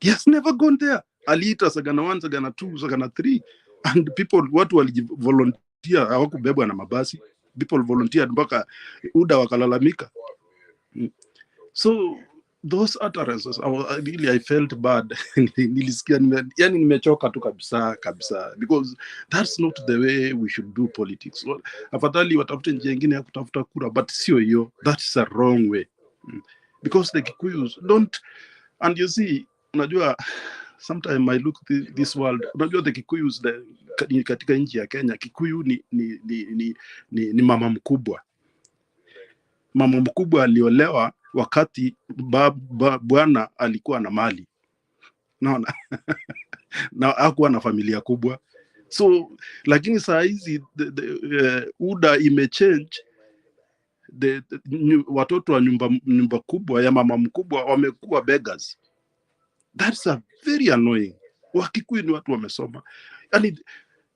He has never gone there. Aliita Sagana 1, Sagana 2, Sagana 3, and watu walivolunteer, hawakubebwa na mabasi. People volunteered mpaka UDA wakalalamika. So those utterances, I felt bad. Nilisikia yani nimechoka tu kabisa, because that's not the way we should do politics. Afadhali watafute njia nyingine ya kutafuta kura, but sio hiyo. That's a wrong way, because the Kikuyus don't. And you see, unajua, sometimes I look this world, unajua the Kikuyus katika nchi ya Kenya, Kikuyu ni mama mkubwa. Mama mkubwa aliolewa wakati bwana alikuwa na mali, naona na hakuwa na familia kubwa. So lakini saa hizi UDA imechange, watoto wa nyumba kubwa ya mama mkubwa wamekuwa beggars. That's a very annoying. Wakikuyu ni watu wamesoma, yani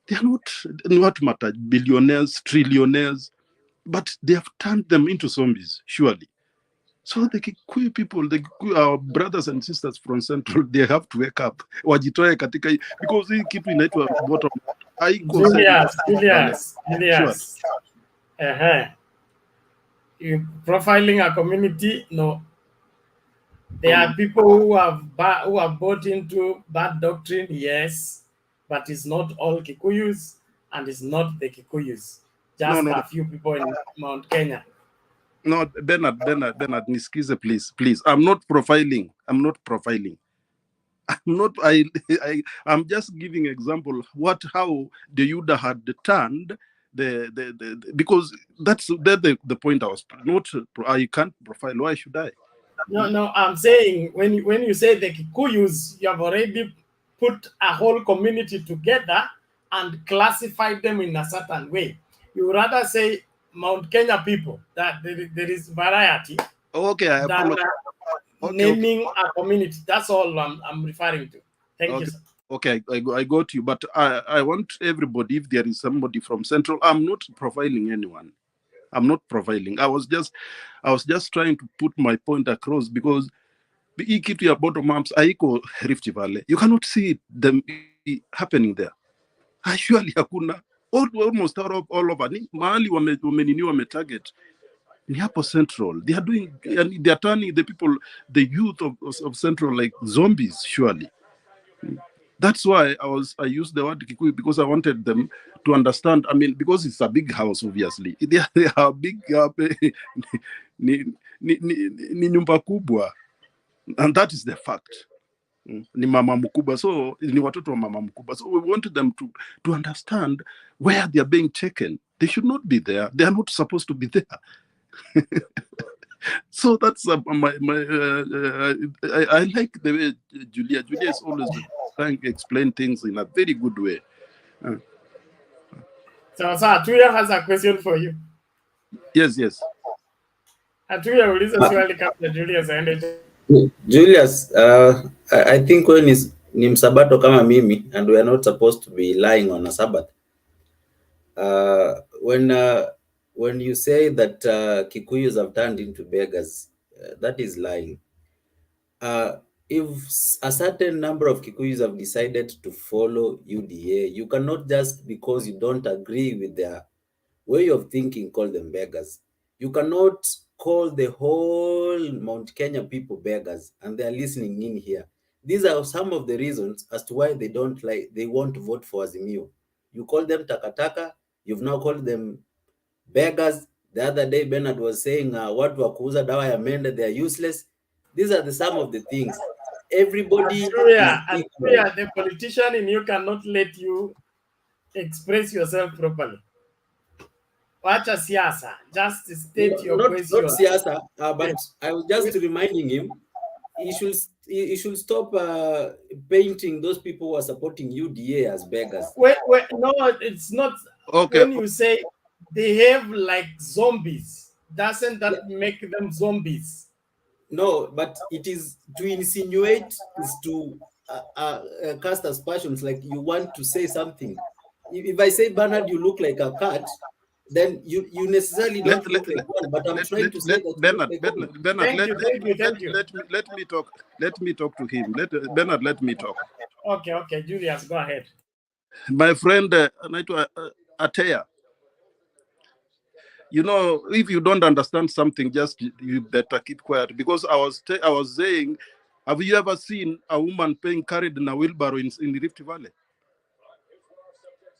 they are not, ni watu billionaires, trillionaires, but they have turned them into zombies, surely. So the Kikuyu people, our brothers and sisters from Central, they have to wake up. Wajitoe katika, because hii kitu inaitwa bottom. Julius. You profiling a community, no. There are people who have bought into that doctrine, yes, but it's not all Kikuyus, and it's not the Kikuyus. Just a few people in Mount Kenya. No, Bernard, nisikize, please. I'm not profiling. I'm just giving example how the UDA had turned because that's the point I was not. I can't profile. Why should I? No, I'm saying when you say the Kikuyus, you have already put a whole community together and classified them in a certain way. You rather say Mount Kenya people, that there is variety. Okay, I apologize. Naming a community, that's all I'm referring to. Thank you, sir. Okay, I got you, but I want everybody, if there is somebody from Central, I'm not profiling anyone. I'm not profiling. I was just trying to put my point across, because hii kitu ya bottom ups haiko Rift Valley. You cannot see them happening there. Surely hakuna. Almost all over. Mahali wame target ni hapo Central. They are turning the people, the youth of Central, like zombies, surely. That's why I used the word Kikuyu, because I wanted them to understand. I mean, because it's a big house, obviously. They are big, ni nyumba kubwa, and that is the fact. Ni mama mkubwa, so ni watoto wa mama mkubwa. So we wanted them to understand where they are being taken. They should not be there. They are not supposed to be there. So that's I like the way Julia is always trying to explain things in a very good way. So Atuya has a question for you. Yes. Atuya, uliza swali kabla Julius aende. Julius, I think when ni msabato kama mimi, and we are not supposed to be lying on a Sabbath. When you say that Kikuyus have turned into beggars, that is lying. If a certain number of Kikuyus have decided to follow UDA, you cannot just because you don't agree with their way of thinking call them beggars. You cannot call the whole Mount Kenya people beggars, and they are listening in here. These are some of the reasons as to why they want to vote for Azimio. You call them takataka, you've now called them beggars. The other day Bernard was saying watu wa kuuza dawa ya mende, they are useless. These are some of the things. Everybody Atuya, the politician in you cannot let you express yourself properly. Wacha siasa, just state your question. Not siasa, but I was just reminding him he should stop painting those people who are supporting UDA as beggars. Wait, no, it's not. Okay. When you say behave like zombies, doesn't that make them zombies? No, but it is to insinuate, is to cast aspersions, like you want to say something. If I say, Bernard, you look like a cat, then you necessarily don't look like one. But I'm trying to say that Bernard, let me talk to him. Bernard, let me talk. Okay, Julius, go ahead. My friend Ateya, you know, if you don't understand something, just you better keep quiet. Because I was saying, have you ever seen a woman being carried in a wheelbarrow in the Rift Valley?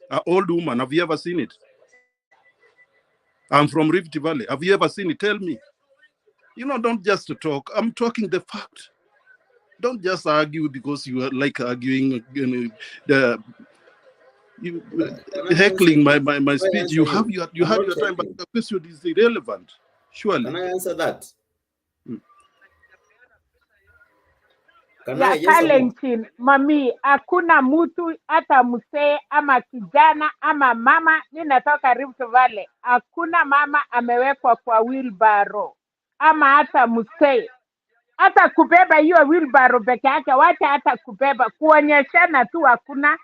An old woman, have you ever seen it? I'm from Rift Valley. Have you ever seen it? Tell me. You know, don't just talk. I'm talking the fact. Don't just argue because you are like arguing, heckling my speech. You have your time, but the question is irrelevant. Surely. Can I answer that? Ya Kalenjin, mami, hakuna mtu hata mzee ama kijana ama mama, ninatoka Rift Valley. Hakuna mama amewekwa kwa wheelbarrow ama hata mzee. Hata kubeba hiyo wheelbarrow peke yake, wacha hata kubeba, kuonyeshana tu hakuna.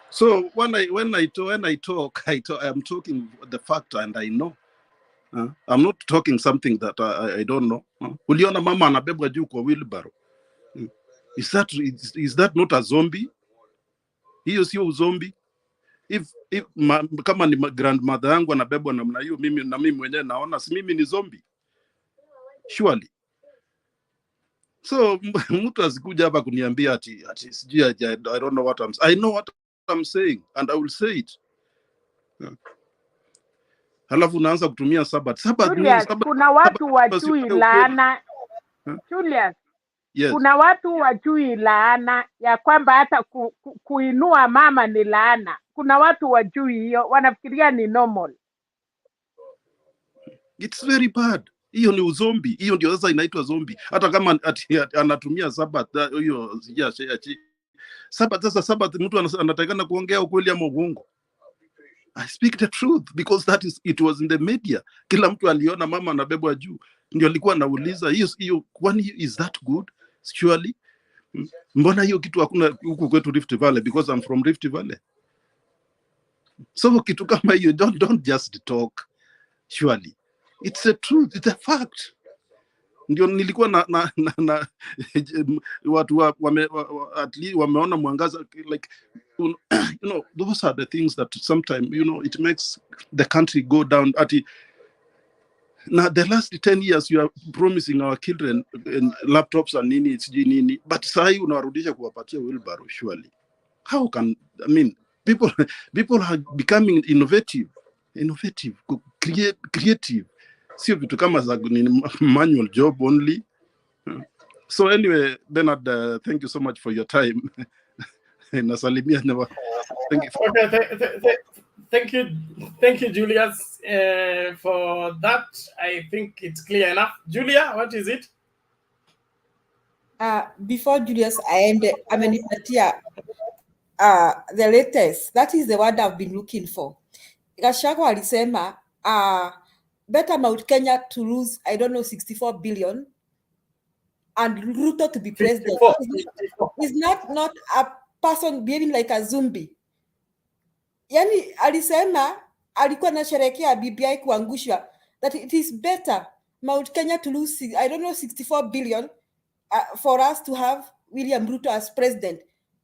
So when I talk, I'm talking the fact, and I know. I'm not talking something that I don't know. Uliona mama anabebwa juu kwa wheelbarrow. Is that not a zombie? Hiyo sio zombie. Kama ni grandmother yangu anabebwa namna hiyo, mimi mwenyewe naona si mimi ni zombie. Surely. So mtu asikuja hapa kuniambia ati sijui I don't know what I know what I'm saying, and I will say it. Halafu unaanza kutumia Sabbath. Julius, kuna watu wajui laana. Julius, yes. Kuna watu wajui laana ya kwamba hata kuinua mama ni laana. Kuna watu wajui hiyo, wanafikiria ni normal. It's very bad. Hiyo ni uzombi. Hiyo ndio sasa inaitwa zombi. Hata kama anatumia Sabbath hiyo Sabbath mtu anatakana kuongea ukweli ama uongo. I speak the truth because it was in the media. Kila mtu aliona mama anabebwa juu. Ndio alikuwa anauliza hiyo kwani is that good? Surely. Mbona hiyo kitu hakuna huku kwetu Rift Valley, because I'm from Rift Valley. So kitu kama hiyo, don't just talk. Surely it's a truth, it's a fact. Ndio nilikuwa na watu at least wameona mwangaza, like you know, those are the things that sometimes, you know, it makes the country go down. Now the last 10 years you are promising our children laptops and nini, but sahi unawarudisha kuwapatia wheelbarrow. Surely how can, I mean, people are becoming innovative, creative, sio vitu kama za manual job only. So anyway, Bernard, thank you so much for your time. Nasalimia never. Thank you. Okay, thank you, Julius, for that. I think it's clear enough. Julia, what is it? Before Julius, the latest. That is the word I've been looking for. Gachagua alisema better Mount Kenya to lose, I don't know, 64 billion and Ruto to be president. Is not a person behaving like a zombie. Yani alisema alikuwa anasherehekea BBI kuangushwa, that it is better Mount Kenya to lose, I don't know, 64 billion for us to have William Ruto as president.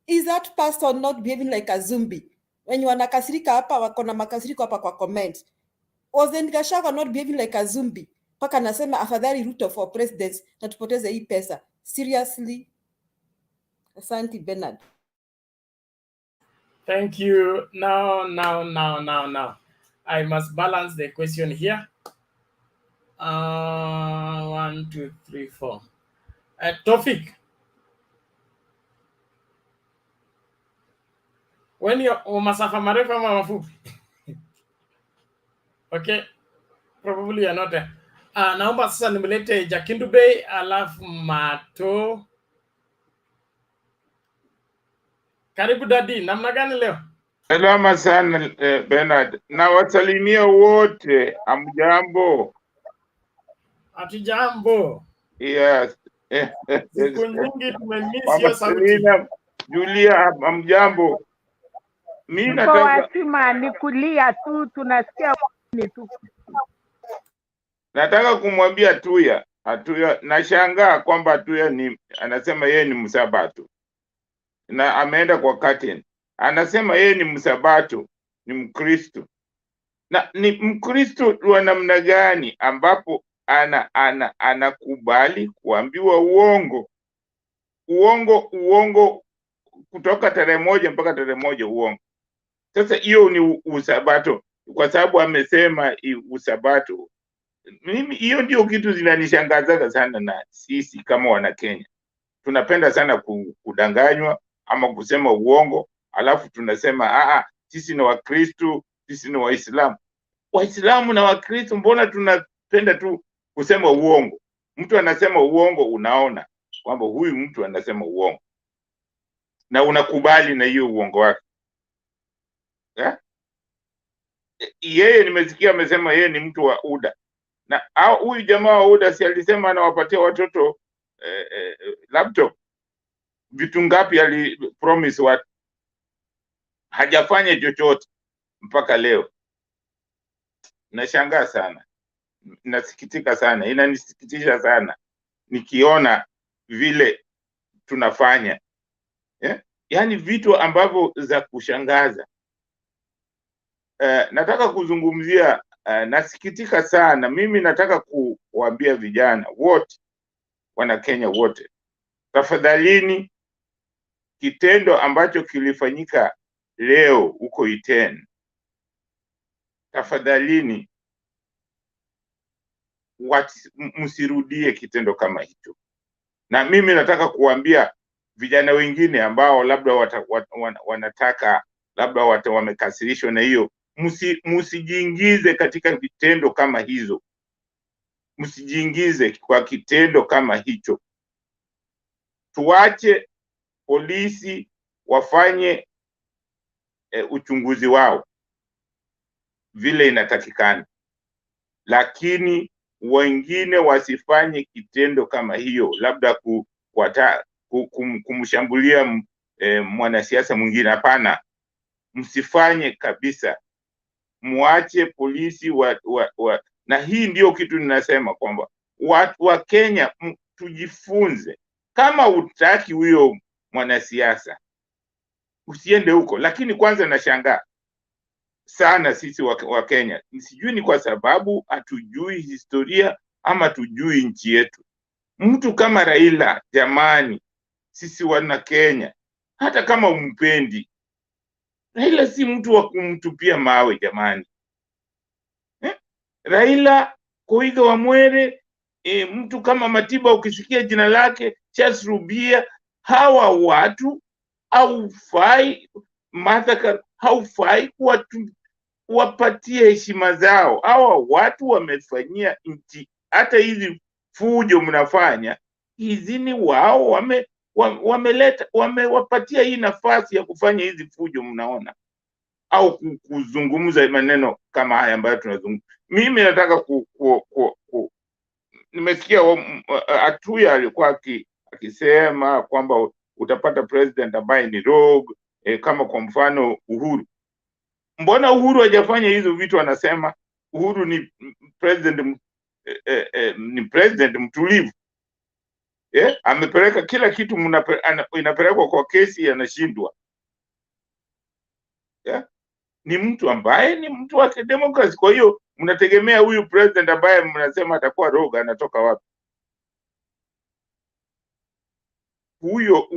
Is that person not behaving like a zombie? When you wanakasirika hapa, wako na makasiriko hapa kwa comment. Wasn't Gachagua not behaving like a zombie? Paka nasema afadhali Ruto for president na tupoteze hii pesa. Seriously? Asante Bernard. Thank you. Now. I must balance the question here. 1, 2, 3, 4. Tofik. When you masafa marefu ama mafupi? Okay. Probably you're not there. Naomba sasa nimlete Jakindu Bey alafu Mato. Karibu dadi, namna gani leo? Salama sana Bernard. Na wasalimia wote, amjambo. Hatujambo. Yes. Siku nyingi tumemiss Mama hiyo sauti. Selina, Julia, amjambo. Mimi Tuko nataka wasima ni kulia tu, tunasikia ni tu. nataka kumwambia Atuya, nashangaa kwamba Atuya anasema yeye ni msabato. Na ameenda kwa curtain. Anasema yeye ni msabato, ni Mkristo. Na ni Mkristo wa namna gani ambapo anakubali kuambiwa uongo kutoka tarehe moja mpaka tarehe moja uongo. Sasa hiyo ni usabato kwa sababu amesema usabato. Mimi hiyo ndio kitu zinanishangaza sana, na sisi kama wana Kenya tunapenda sana kudanganywa ama kusema uongo, alafu tunasema sisi ni Wakristo, sisi ni Waislamu. Waislamu na Wakristo mbona tunapenda tu kusema uongo? Mtu anasema uongo, unaona kwamba huyu mtu anasema uongo na unakubali na hiyo uongo wake. Yeye nimesikia amesema yeye ni mtu wa UDA, na huyu jamaa wa UDA si alisema anawapatia watoto laptop? Vitu ngapi alipromise watu? Hajafanya chochote mpaka leo. Nashangaa sana, nasikitika sana, inanisikitisha sana nikiona vile tunafanya yaani vitu ambavyo za kushangaza. Nataka kuzungumzia, nasikitika sana. Mimi nataka kuwaambia vijana wote, wana Kenya wote, tafadhalini, kitendo ambacho kilifanyika leo huko Iten, tafadhalini msirudie kitendo kama hicho. Na mimi nataka kuambia vijana wengine ambao labda wanataka labda wamekasirishwa na hiyo, msijiingize katika vitendo kama hizo. Msijiingize kwa kitendo kama hicho. Tuache polisi wafanye uchunguzi wao vile inatakikana, lakini wengine wasifanye kitendo kama hiyo, labda kumshambulia mwanasiasa mwingine. Hapana, msifanye kabisa, muache polisi na hii ndio kitu ninasema kwamba watu wa Kenya tujifunze. Kama utaki huyo mwanasiasa usiende huko, lakini kwanza nashangaa sana sisi wa Kenya, sijui ni kwa sababu hatujui historia ama tujui nchi yetu. Mtu kama Raila, jamani, sisi wana Kenya, hata kama umpendi Raila, si mtu wa kumtupia mawe jamani. Raila, Koiga wa Mwere, mtu kama Matiba, ukisikia jina lake, Charles Rubia, hawa watu haufai, Martha haufai wapatie heshima zao. Hawa watu wamefanyia nchi, hata hizi fujo mnafanya hizi ni wao wamewapatia hii nafasi ya kufanya hizi fujo mnaona, au kuzungumza maneno kama haya ambayo tunazungumza. Mimi nataka nimesikia Atuya alikuwa akisema kwamba utapata president ambaye ni rogue, kama kwa mfano Uhuru. Mbona Uhuru hajafanya hizo vitu? Anasema Uhuru ni president mtulivu. Amepeleka kila kitu inapelekwa kwa kesi, anashindwa. Ni mtu ambaye ni mtu wa demokrasi. Kwa hiyo mnategemea huyu president ambaye mnasema atakuwa roga anatoka wapi? Huyo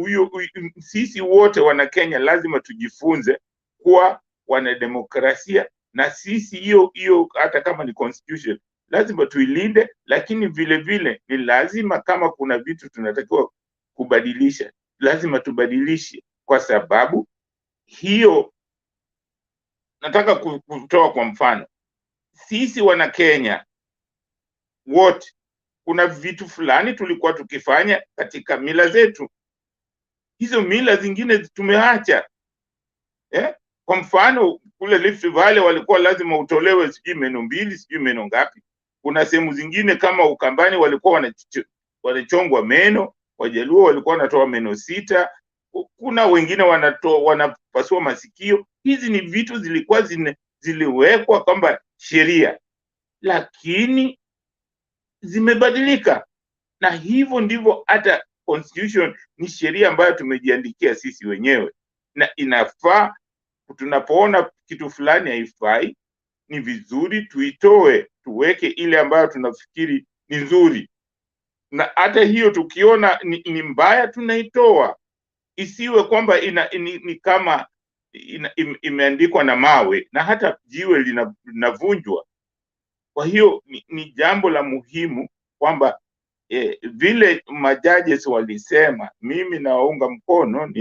sisi wote wana Kenya lazima tujifunze kuwa wanademokrasia, na sisi hiyo hata kama ni constitution lazima tuilinde, lakini vile vile ni lazima, kama kuna vitu tunatakiwa kubadilisha lazima tubadilishe, kwa sababu hiyo. Nataka kutoa kwa mfano, sisi wana Kenya wote kuna vitu fulani tulikuwa tukifanya katika mila zetu, hizo mila zingine tumeacha. Kwa mfano kule Rift Valley walikuwa lazima utolewe sijui meno mbili sijui meno ngapi. Kuna sehemu zingine kama Ukambani walikuwa wanachongwa meno, Wajaluo walikuwa wanatoa meno 6, kuna wengine wanapasua masikio. Hizi ni vitu zilikuwa ziliwekwa kwamba sheria, lakini zimebadilika, na hivyo ndivyo hata constitution ni sheria ambayo tumejiandikia sisi wenyewe, na inafaa tunapoona kitu fulani haifai, ni vizuri tuitoe, tuweke ile ambayo tunafikiri ni nzuri, na hata hiyo tukiona ni mbaya tunaitoa. Isiwe kwamba ni kama imeandikwa na mawe, na hata jiwe linavunjwa. Kwa hiyo ni jambo la muhimu kwamba vile majaji walisema, mimi nawaunga mkono,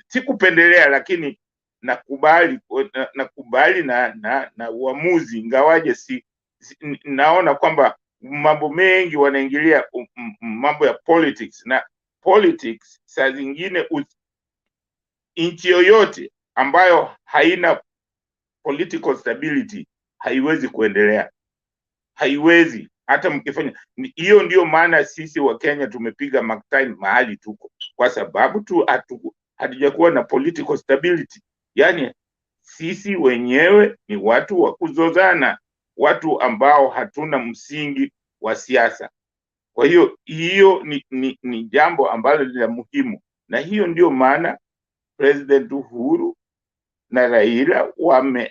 sikupendelea, lakini nakubali na uamuzi, ingawaje naona kwamba mambo mengi wanaingilia mambo ya politics, na politics saa zingine nchi yoyote ambayo haina political stability haiwezi kuendelea, haiwezi hata mkifanya hiyo. Ndio maana sisi wa Kenya tumepiga mark-time mahali tuko, kwa sababu hatujakuwa na political stability. Yani sisi wenyewe ni watu wa kuzozana, watu ambao hatuna msingi wa siasa. Kwa hiyo ni jambo ambalo ni la muhimu, na hiyo ndio maana President Uhuru na Raila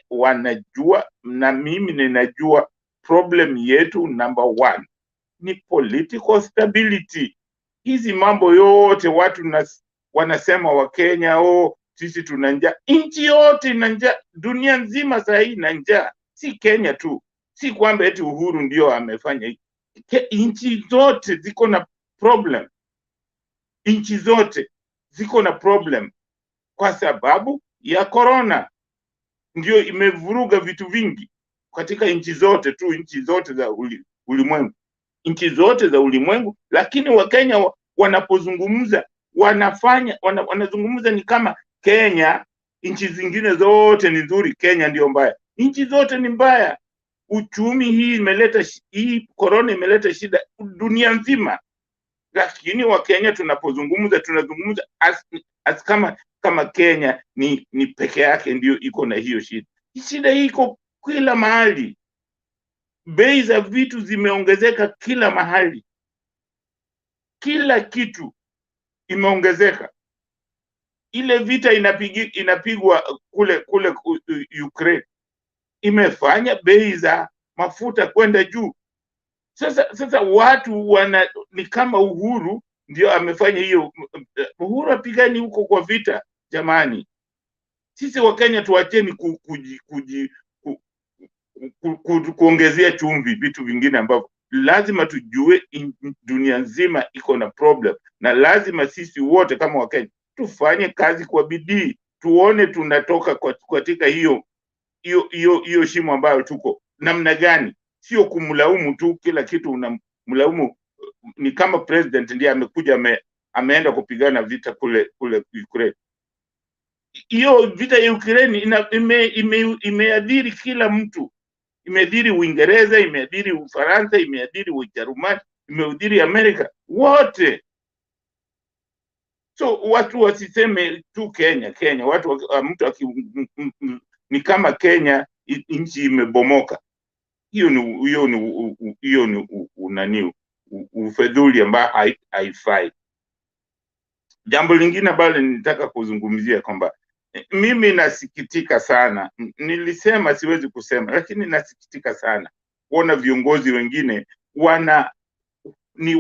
wanajua, na mimi ninajua, problem yetu number 1 ni political stability. Hizi mambo yote watu wanasema wa Kenya, sisi tuna njaa. Nchi yote ina njaa, dunia nzima sasa hii ina njaa, si Kenya tu. Si kwamba eti Uhuru ndio amefanya hiki. Nchi zote ziko na problem, nchi zote ziko na problem kwa sababu ya corona. Ndio imevuruga vitu vingi katika nchi zote tu, nchi zote za ulimwengu, nchi zote za ulimwengu. Lakini Wakenya wanapozungumza wanazungumza ni kama Kenya, nchi zingine zote ni nzuri, Kenya ndio mbaya. Nchi zote ni mbaya. Uchumi hii corona imeleta shida dunia nzima, lakini Wakenya tunapozungumza tunazungumza as kama kama Kenya ni peke yake ndio iko na hiyo shida. Shida iko kila mahali. Bei za vitu zimeongezeka kila mahali. Kila kitu imeongezeka. Ile vita inapigwa kule Ukraine imefanya bei za mafuta kwenda juu. Sasa watu ni kama Uhuru ndio amefanya hiyo. Uhuru apigani huko kwa vita jamani. Sisi wa Kenya tuacheni kuongezea chumvi vitu vingine ambavyo lazima tujue dunia nzima iko na problem, na lazima sisi wote kama wa Kenya tufanye kazi kwa bidii, tuone tunatoka katika hiyo shimo ambayo tuko namna gani. Sio kumlaumu tu kila kitu unamlaumu. Ni kama president ndiye amekuja ameenda kupigana vita kule Ukraine. Hiyo vita ya Ukraine imeadhiri kila mtu. Imeadhiri Uingereza, imeadhiri Ufaransa, imeadhiri Ujerumani, imeadhiri Amerika, wote. So watu wasiseme tu Kenya, watu mtu ni kama Kenya nchi imebomoka. Hiyo ni ufedhuli ambao haifai. Jambo lingine ambalo nitaka kuzungumzia kwamba mimi nasikitika sana. Nilisema siwezi kusema, lakini nasikitika sana kuona viongozi wengine ni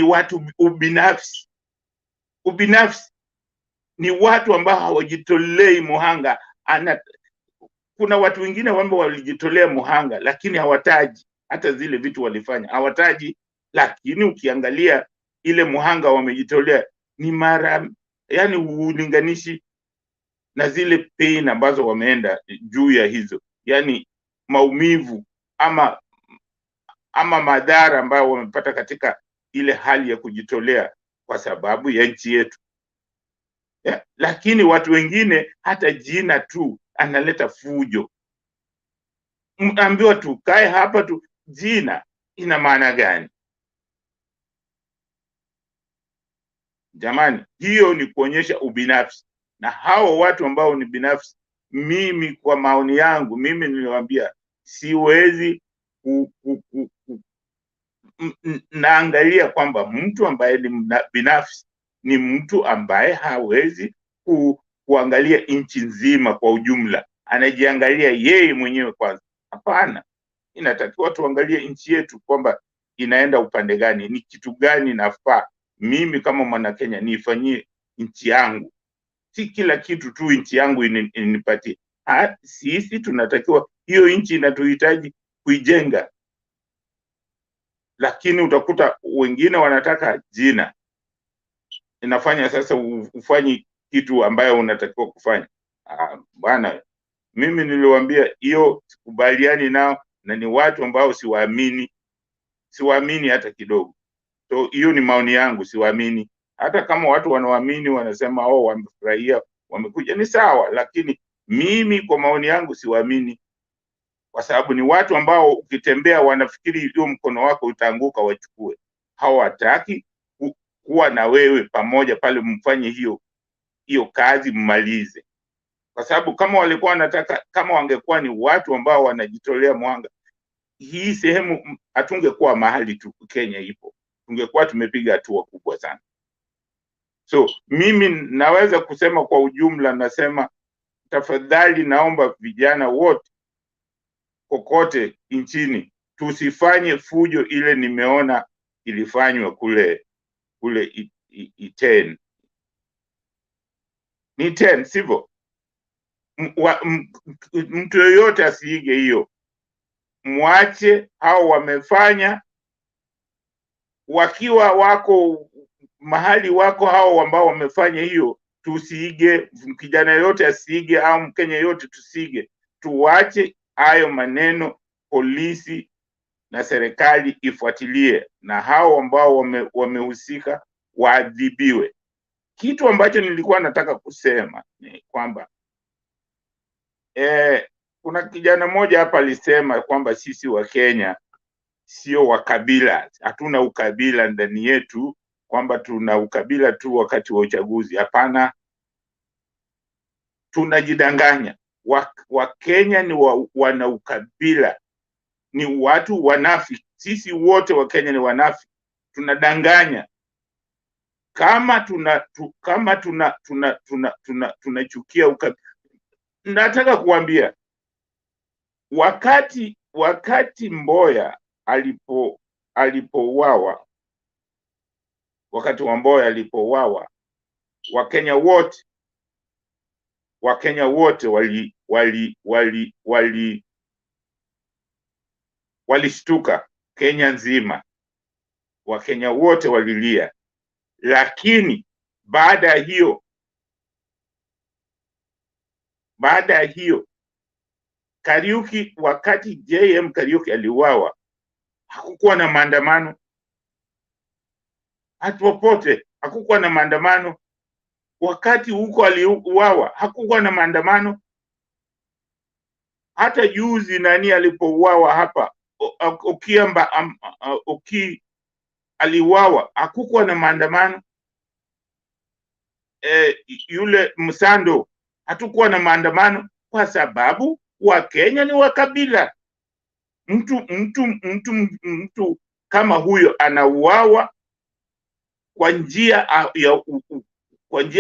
watu ubinafsi. Ni watu ambao hawajitolei muhanga. Kuna watu wengine ambao walijitolea muhanga lakini hawataji hata zile vitu walifanya. Hawataji, lakini ukiangalia ile muhanga wamejitolea ni mara, yani ulinganishi na zile pain ambazo wameenda juu ya hizo, yani maumivu ama madhara ambayo wamepata katika ile hali ya kujitolea kwa sababu ya nchi yetu. Lakini watu wengine hata jina tu analeta fujo. Ambiwa tukae hapa tu, jina ina maana gani? Jamani, hiyo ni kuonyesha ubinafsi. Na hao watu ambao ni binafsi, mimi kwa maoni yangu, mimi niliwaambia siwezi naangalia kwamba mtu ambaye ni binafsi ni mtu ambaye hawezi kuangalia nchi nzima kwa ujumla. Anajiangalia yeye mwenyewe kwanza. Hapana, inatakiwa tuangalie nchi yetu kwamba inaenda upande gani, ni kitu gani nafaa mimi kama mwana Kenya nifanyie nchi yangu. Si kila kitu tu nchi yangu inipatie. Sisi tunatakiwa, hiyo nchi inatuhitaji kuijenga. Lakini utakuta wengine wanataka jina. Inafanya sasa ufanye kitu ambayo unatakiwa kufanya. Bwana, mimi niliwaambia hiyo sikubaliani nao, na ni watu ambao siwaamini hata kidogo. So hiyo ni maoni yangu, siwaamini. Hata kama watu wanaoamini wanasema wamefurahia wamekuja, ni sawa, lakini mimi kwa maoni yangu siwaamini, kwa sababu ni watu ambao ukitembea wanafikiri hiyo mkono wako utaanguka wachukue. Hawataki kuwa na wewe pamoja pale mfanye hiyo kazi mmalize. Kwa sababu kama walikuwa wanataka, kama wangekuwa ni watu ambao wanajitolea mwanga, hii sehemu hatungekuwa mahali tu Kenya ipo. Tungekuwa tumepiga hatua kubwa sana. So mimi naweza kusema kwa ujumla, nasema tafadhali naomba vijana wote kokote nchini tusifanye fujo ile nimeona ilifanywa kule Iten. Ni Iten, sivyo? Mtu yoyote asiige hiyo. Mwache hao wamefanya, wakiwa wako mahali wako hao ambao wamefanya hiyo, tusiige. Kijana yote asiige au Mkenya yote tusiige. Tuwache hayo maneno, polisi na serikali ifuatilie, na hao ambao wamehusika waadhibiwe. Kitu ambacho nilikuwa nataka kusema ni kwamba kuna kijana mmoja hapa alisema kwamba sisi wa Kenya sio wa kabila, hatuna ukabila ndani yetu, kwamba tuna ukabila tu wakati wa uchaguzi. Hapana, tunajidanganya. Wakenya ni wana ukabila, ni watu wanafiki. Sisi wote wa Kenya ni wanafiki, tunadanganya. Kama tunachukia ukabila. Nataka kuambia wakati Mboya alipouawa, wakati wa Mboya alipouawa, Wakenya wote walishtuka. Kenya nzima Wakenya wote walilia, lakini baada ya hiyo Kariuki, wakati JM Kariuki aliuawa, hakukuwa na maandamano popote, hakukuwa na maandamano. Wakati huko aliuawa, hakukuwa na maandamano. Hata juzi nani alipouawa hapa, Oki aliuawa, hakukuwa na maandamano. Yule Msando, hatukuwa na maandamano, kwa sababu Wakenya ni wakabila. Mtu kama huyo anauawa kwa njia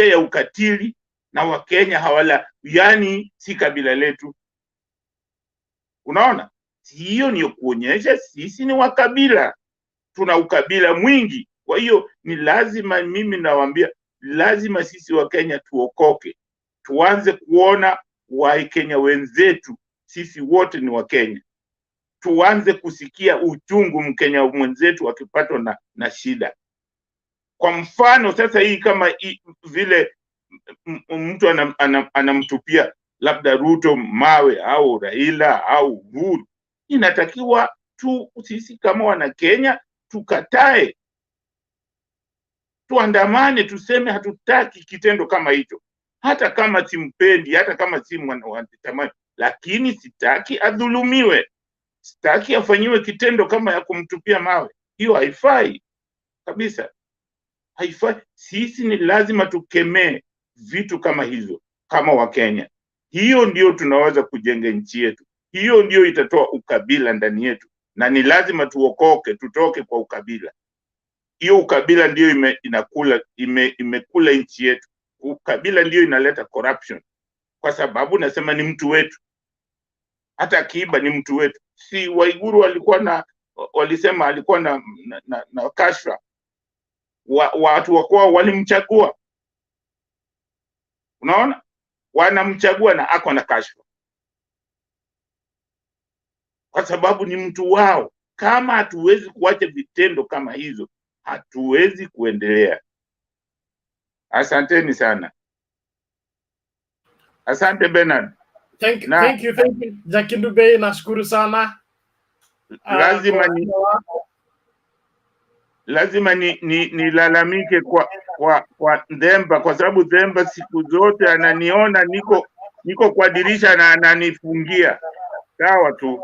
ya ukatili, na Wakenya hawala, yani si kabila letu. Unaona, hiyo ni kuonyesha sisi ni wakabila, tuna ukabila mwingi. Kwa hiyo ni lazima, mimi nawaambia, lazima sisi Wakenya tuokoke, tuanze kuona Wakenya wenzetu sisi wote ni Wakenya. Tuanze kusikia uchungu Mkenya mwenzetu akipatwa na shida. Kwa mfano sasa hii, kama vile mtu anamtupia labda Ruto mawe au Raila au Uhuru, inatakiwa sisi kama wana Kenya tukatae, tuandamane, tuseme hatutaki kitendo kama hicho. Hata kama simpendi, hata kama si mwanatamani, lakini sitaki adhulumiwe, sitaki afanyiwe kitendo kama ya kumtupia mawe. Hiyo haifai kabisa, haifai. Sisi ni lazima tukemee vitu kama hizo kama Wakenya. Hiyo ndio tunaweza kujenga nchi yetu, hiyo ndio itatoa ukabila ndani yetu, na ni lazima tuokoke, tutoke kwa ukabila. Hiyo ukabila ndio imekula nchi yetu. Ukabila ndio inaleta corruption, kwa sababu nasema ni mtu wetu. Hata Kiba ni mtu wetu. Si Waiguru walisema alikuwa na kashfa, watu wakwao walimchagua. Unaona, wanamchagua na ako na kashfa, kwa sababu ni mtu wao. Kama hatuwezi kuacha vitendo kama hizo, hatuwezi kuendelea. Asanteni sana. Asante Bernard. Thank you Jakindu Bey, nashukuru sana. Lazima nilalamike kwa Ndemba, kwa sababu Ndemba siku zote ananiona niko kwa dirisha na ananifungia. Sawa tu.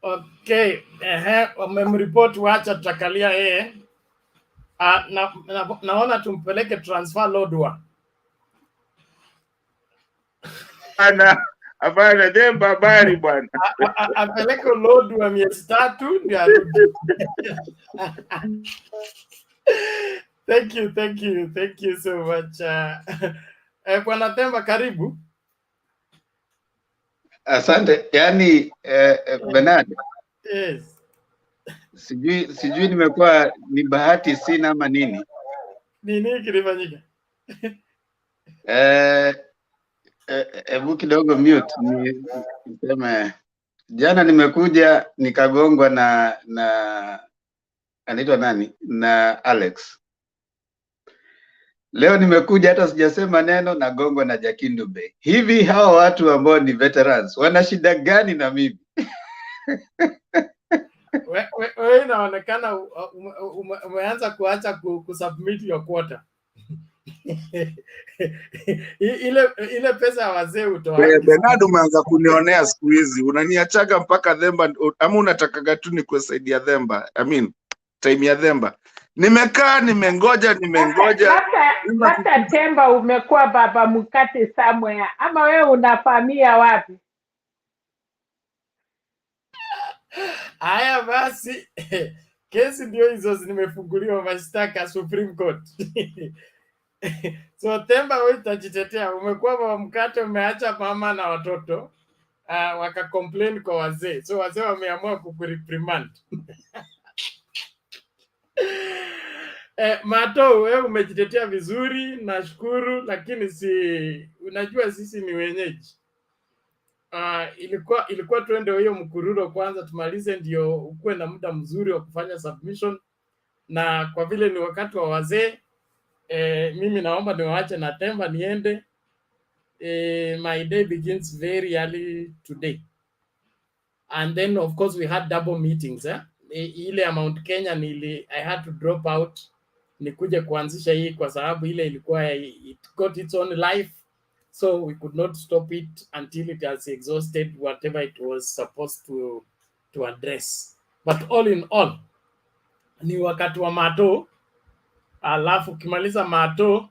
Okay, wamemripoti, wacha tutakalia yeye. Naona tumpeleke transfer Lodwar. Hapana, Ndemba habari bwana. Apeleke Lodwar miezi 3 ndio arudi. Thank you so much. Bwana Temba, karibu. Asante. Yani Bernard, yes. Sijui nimekuwa ni bahati sina ama nini. Nini kilifanyika? Hebu kidogo mute niseme. Jana nimekuja nikagongwa na anaitwa nani? Na Alex. Leo nimekuja hata sijasema neno, nagongwa na Jakindu Bey. Hivi hawa watu ambao ni veterans wana shida gani na mimi? Wewe inaonekana umeanza kuacha kusubmit your quota. ile pesa ya wazee utoa. Bernard, umeanza kunionea siku hizi. Unaniachaga mpaka Themba, ama unatakaga tu nikusaidia Themba? I mean, time ya Themba. Nimekaa nimengoja. Labda Temba umekuwa baba mkate somewhere, ama wewe unafamia wapi? Haya basi, kesi ndio hizo zimefunguliwa mashtaka Supreme Court. So Temba, wewe utajitetea, umekuwa baba mkate, umeacha mama na watoto waka complain kwa wazee, so wazee wameamua kukureprimand. Mato, wewe umejitetea vizuri, nashukuru, lakini unajua sisi ni wenyeji. Ilikuwa tuende hiyo mkururo kwanza tumalize, ndio ukuwe na muda mzuri wa kufanya submission, na kwa vile ni wakati wa wazee, mimi naomba niwaache na Temba niende. My day begins very early today, and then of course we had double meetings ile ya Mount Kenya I had to drop out nikuje kuanzisha hii kwa sababu ile ilikuwa it got its own life, so we could not stop it until it has exhausted whatever it was supposed to address. But all in all, ni wakati wa Mato, alafu ukimaliza Mato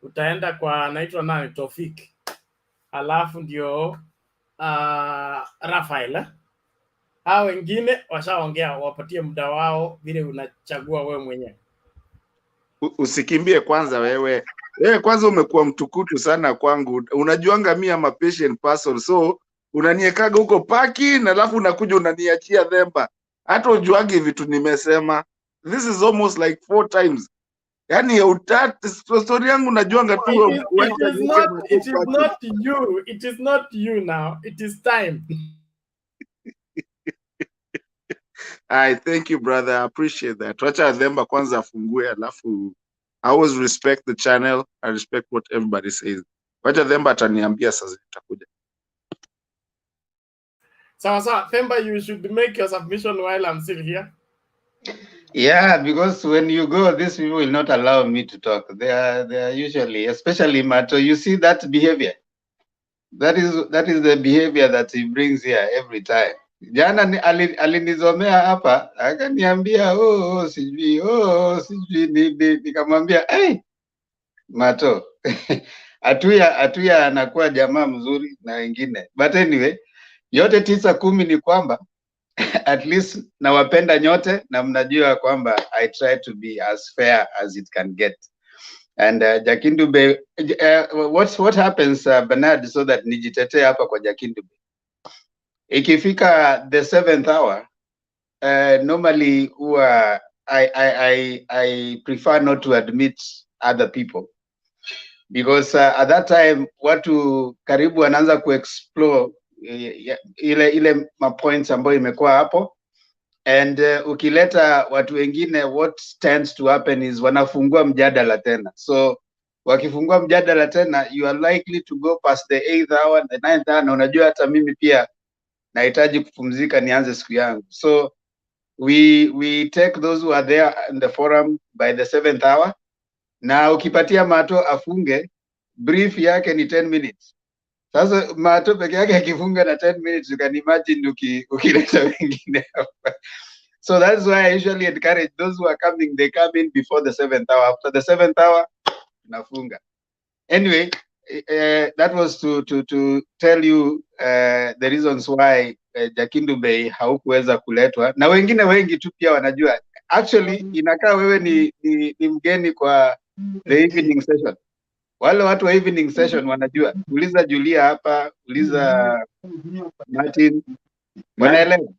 utaenda kwa naitwa nani, Tofik, alafu ndio Rafael. Hao wengine washaongea, wapatie muda wao vile unachagua wewe mwenyewe. Usikimbie kwanza wewe kwanza umekuwa mtukutu sana kwangu. Unajuanga mimi ama patient person, so unaniekaga huko paki na alafu unakuja unaniachia Themba. Hata ujuangi vitu nimesema. This is almost like 4 times. Yani story yangu najuanga tu. It is not you now. It is time. I thank you brother, I appreciate that. Wacha Themba kwanza afungue, alafu I always respect the channel. I respect what everybody says. Wacha Themba ataniambia sasa nitakuja. So Themba, you should make your submission while I'm still here. Yeah, because when you go, these people will not allow me to talk. They are usually, especially Mato, you see that behavior. That is the behavior that he brings here every time. Jana alinizomea hapa akaniambia sijui nikamwambia Mato atuya anakuwa jamaa mzuri na wengine, but anyway, yote 9-10 ni kwamba at least nawapenda nyote na mnajua kwamba I try to be as fair as it can get. And Jakindube, what happens Bernard, so that nijitetee hapa kwa Jakindube. Ikifika the 7th hour, normally I prefer not to admit other people, because at that time watu karibu wanaanza kuexplore ile mapoints ambayo imekuwa hapo, and ukileta watu wengine, what tends to happen is wanafungua mjadala tena. So wakifungua mjadala tena, you are likely to go past the 8th hour, the 9th hour, na unajua hata mimi pia nahitaji kupumzika nianze siku yangu. So we take those who are there in the forum by the 7th hour, na ukipatia Mato afunge, brief yake ni 10 minutes. Sasa Mato peke yake akifunga na 10 minutes, you can imagine ukileta wengine hapa. So that's why I usually encourage those who are coming, they come in before the 7th hour. After the 7th hour, nafunga. Anyway, that was to tell you the reasons why Jakindube haukuweza kuletwa, na wengine wengi tu pia wanajua. Actually inakaa wewe ni mgeni kwa the evening session. Wale watu wa evening session wanajua. Uliza Julia hapa, uliza Martin. Wanaelewa.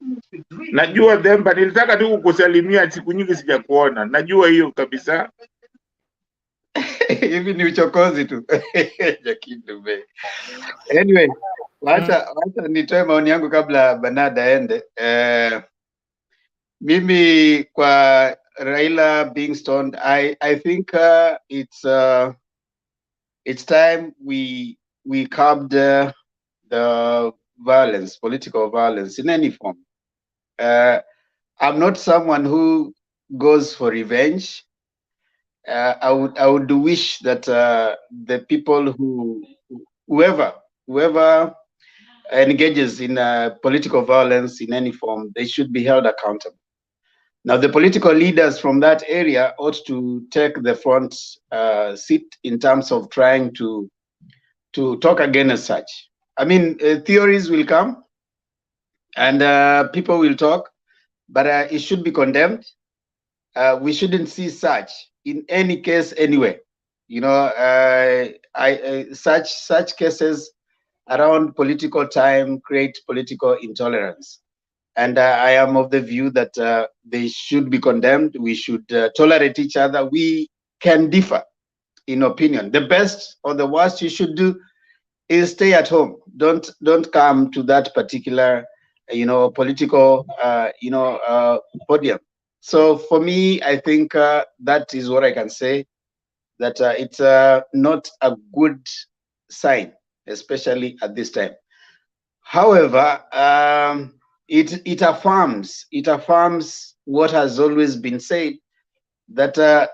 Najua Themba, nilitaka tu kukusalimia, siku nyingi sijakuona. Najua hiyo kabisa. Hivi ni uchokozi tu. Jakindube. Anyway, wacha nitoe maoni yangu kabla Bernard aende. Mimi kwa Raila being stoned, I think it's time we curbed the violence, political violence in any form. I'm not someone who goes for revenge. I would wish that the people whoever engages in political violence in any form, they should be held accountable. Now, the political leaders from that area ought to take the front seat in terms of trying to talk against such. I mean, theories will come and people will talk, but it should be condemned. We shouldn't see such in any case anyway. You know, such cases around political time create political intolerance. And I am of the view that they should be condemned. We should tolerate each other. We can differ in opinion. The best or the worst you should do is stay at home. Don't come to that particular, political, podium. So for me, I think that is what I can say. That it's not a good sign, especially at this time. However, it affirms what has always been said, that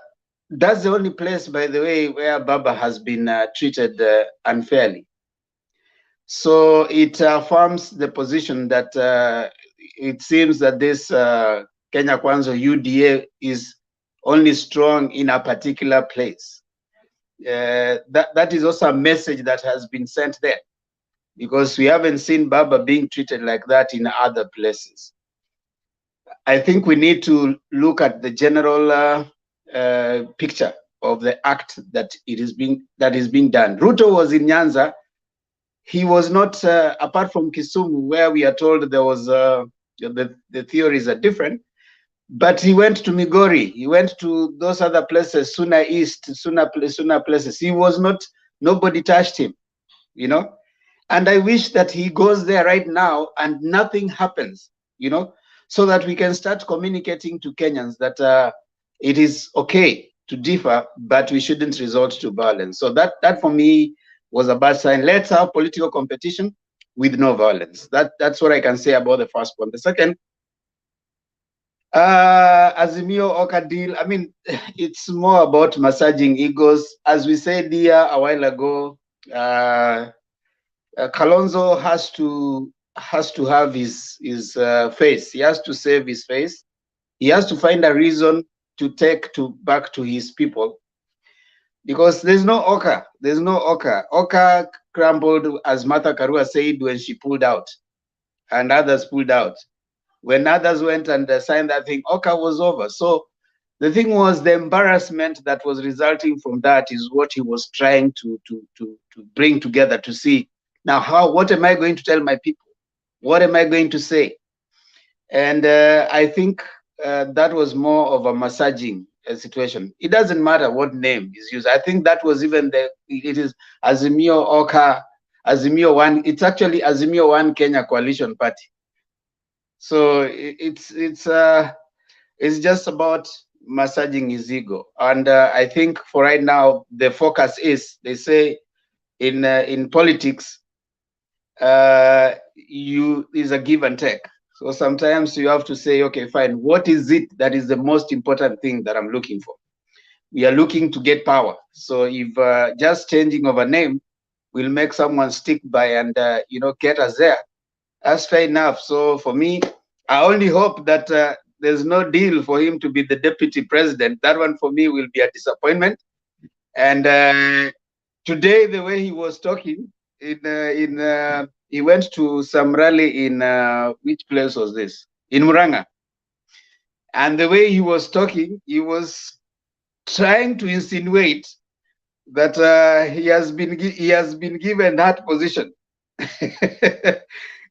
that's the only place, by the way, where Baba has been treated unfairly. So it affirms the position that it seems that this Kenya Kwanza UDA is only strong in a particular place. That is also a message that has been sent there, because we haven't seen Baba being treated like that in other places. I think we need to look at the general picture of the act that is being done. Ruto was in Nyanza. He was not, apart from Kisumu, where we are told there was the theories are different. But he went to Migori. He went to those other places, Suna East, Suna places. He was not. Nobody touched him, you know. And I wish that he goes there right now and nothing happens, you know, so that we can start communicating to Kenyans that it is okay to differ, but we shouldn't resort to violence. So that for me was a bad sign. Let's have political competition with no violence. That's what I can say about the first one. The second, Azimio-Oka deal, I mean, it's more about massaging egos. As we said here a while ago, Kalonzo has to have his face. He has to save his face. He has to find a reason to take back to his people, because there's no Oka. There's no Oka. Oka crumbled, as Martha Karua said, when she pulled out, and others pulled out. When others went and signed that thing, Oka was over. So the thing was, the embarrassment that was resulting from that is what he was trying to bring together to see. Now, what am I going to tell my people? What am I going to say? And I think that was more of a massaging situation. It doesn't matter what name is used. I think that was even it is Azimio-Oka, Azimio One. It's actually Azimio One Kenya Coalition Party. So it's just about massaging his ego. And I think for right now, the focus is, they say in politics, is a give and take. So sometimes you have to say, okay, fine, what is it that is the most important thing that I'm looking for? We are looking to get power. So if just changing of a name will make someone stick by and get us there, that's fair enough. So for me, I only hope that there's no deal for him to be the deputy president. That one for me will be a disappointment. And today, the way he was talking, he went to some rally in which place was this? In Muranga. And the way he was talking, he was trying to insinuate that he has been given that position.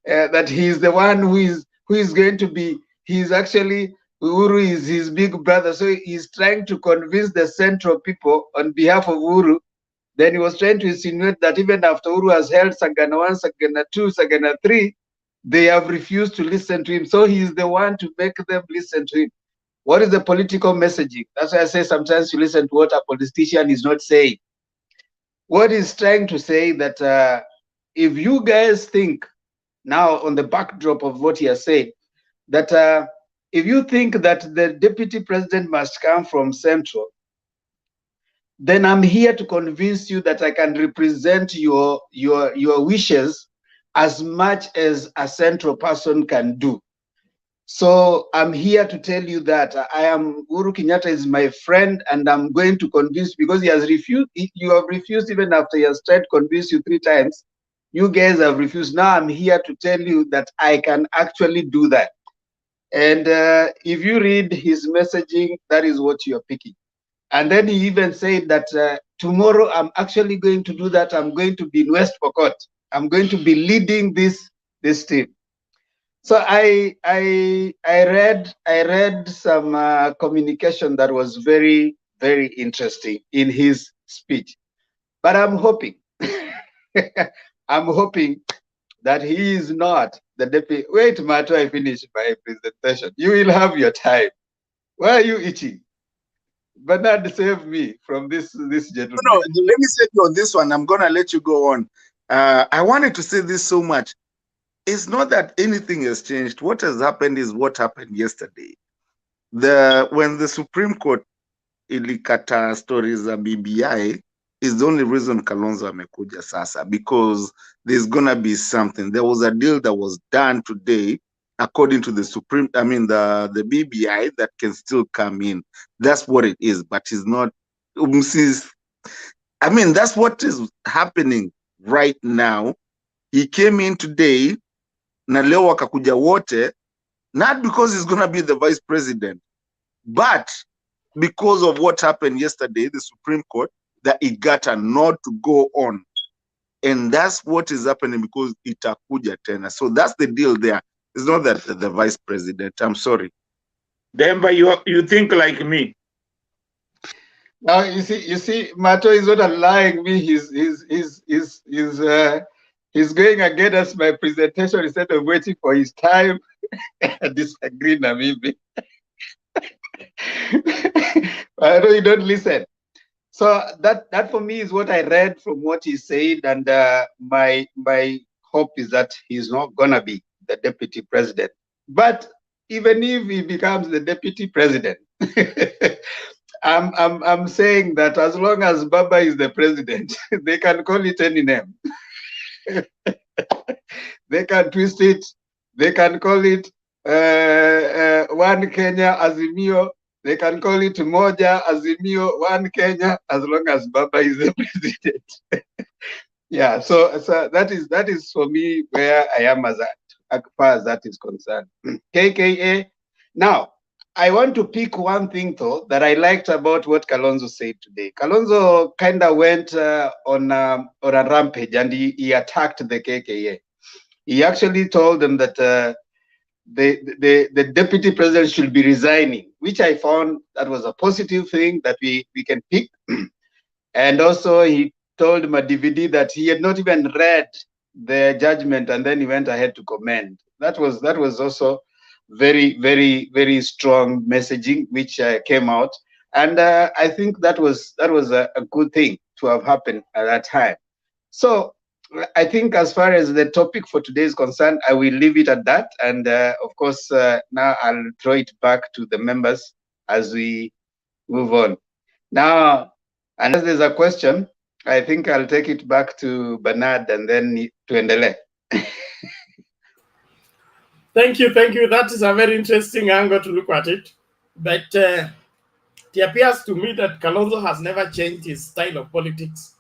That he's the one who is going to be. He's actually, Uhuru is his big brother. So he's trying to convince the central people on behalf of Uhuru. Then he was trying to insinuate that even after Uhuru has held Sagana 1, Sagana 2, Sagana 3, they have refused to listen to him. So he is the one to make them listen to him. What is the political messaging? That's why I say sometimes you listen to what a politician is not saying. What he's trying to say that if you guys think now on the backdrop of what he has said, that if you think that the deputy president must come from Central, then I'm here to convince you that I can represent your wishes as much as a Central person can do. So I'm here to tell you that Uhuru Kenyatta is my friend, and I'm going to convince, because he has refused. You have refused even after he has tried to convince you 3 times. You guys have refused. Now I'm here to tell you that I can actually do that. And if you read his messaging, that is what you're picking. And then he even said that tomorrow I'm actually going to do that. I'm going to be in West Pokot. I'm going to be leading this team. So I read some communication that was very, very interesting in his speech. But I'm hoping that he is not the deputy. Wait, Mato, I finish my presentation. You will have your time. Why are you itching? Bernard, save me from this gentleman. No, let me say you on this one. I'm gonna let you go on. I wanted to say this so much. It's not that anything has changed. What has happened is what happened yesterday. When the Supreme Court ilikata stories za BBI is the only reason Kalonzo amekuja sasa, because there's gonna be something. There was a deal that was done today according to the the BBI that can still come in. That's what it is, but it's not. That's what is happening right now. He came in today, na leo wakakuja wote, not because he's gonna be the vice president, but because of what happened yesterday, the Supreme Court, that it got a nod to go on. And that's what is happening, because itakuja tena. So that's the deal there. It's not that the vice president. I'm sorry. Demba, you think like me. Now you see, Mato is not allowing me. He's going against my presentation instead of waiting for his time. Disagree, Namibi. I know you don't listen. So that for me is what I read from what he said, and my hope is that he's not gonna be the deputy president. But even if he becomes the deputy president, I'm saying that as long as Baba is the president, they can call it any name. They can twist it. They can call it One Kenya Azimio. They can call it Moja Azimio, One Kenya, as long as Baba is the president. Yeah, so that is for me where I am as far as that is concerned. KKA. Now, I want to pick one thing though that I liked about what Kalonzo said today. Kalonzo kind of went on a rampage, and he attacked the KKA. He actually told them that the deputy president should be resigning, which I found that was a positive thing that we can pick. And also he told Madividi that he had not even read the judgment, and then he went ahead to comment. That was also very, very, very strong messaging which came out, and I think that was a good thing to have happened at that time. So I think as far as the topic for today is concerned, I will leave it at that, and of course now I'll throw it back to the members as we move on. Now, unless there's a question, I think I'll take it back to Bernard and then to Endele. Thank you. That is a very interesting angle to look at it. But it appears to me that Kalonzo has never changed his style of politics.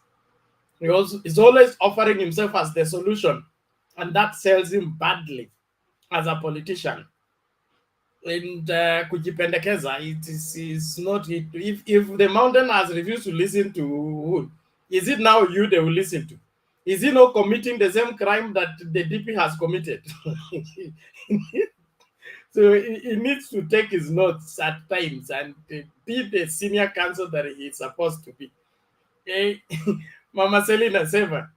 He's always offering himself as the solution, and that sells him badly as a politician. And kujipendekeza, it is not. If the mountain has refused to listen to who, is it now you they will listen to? Is he not committing the same crime that the DP has committed? So he needs to take his notes at times and be the senior counsel that he is supposed to be. Okay? Mama Selina Seva.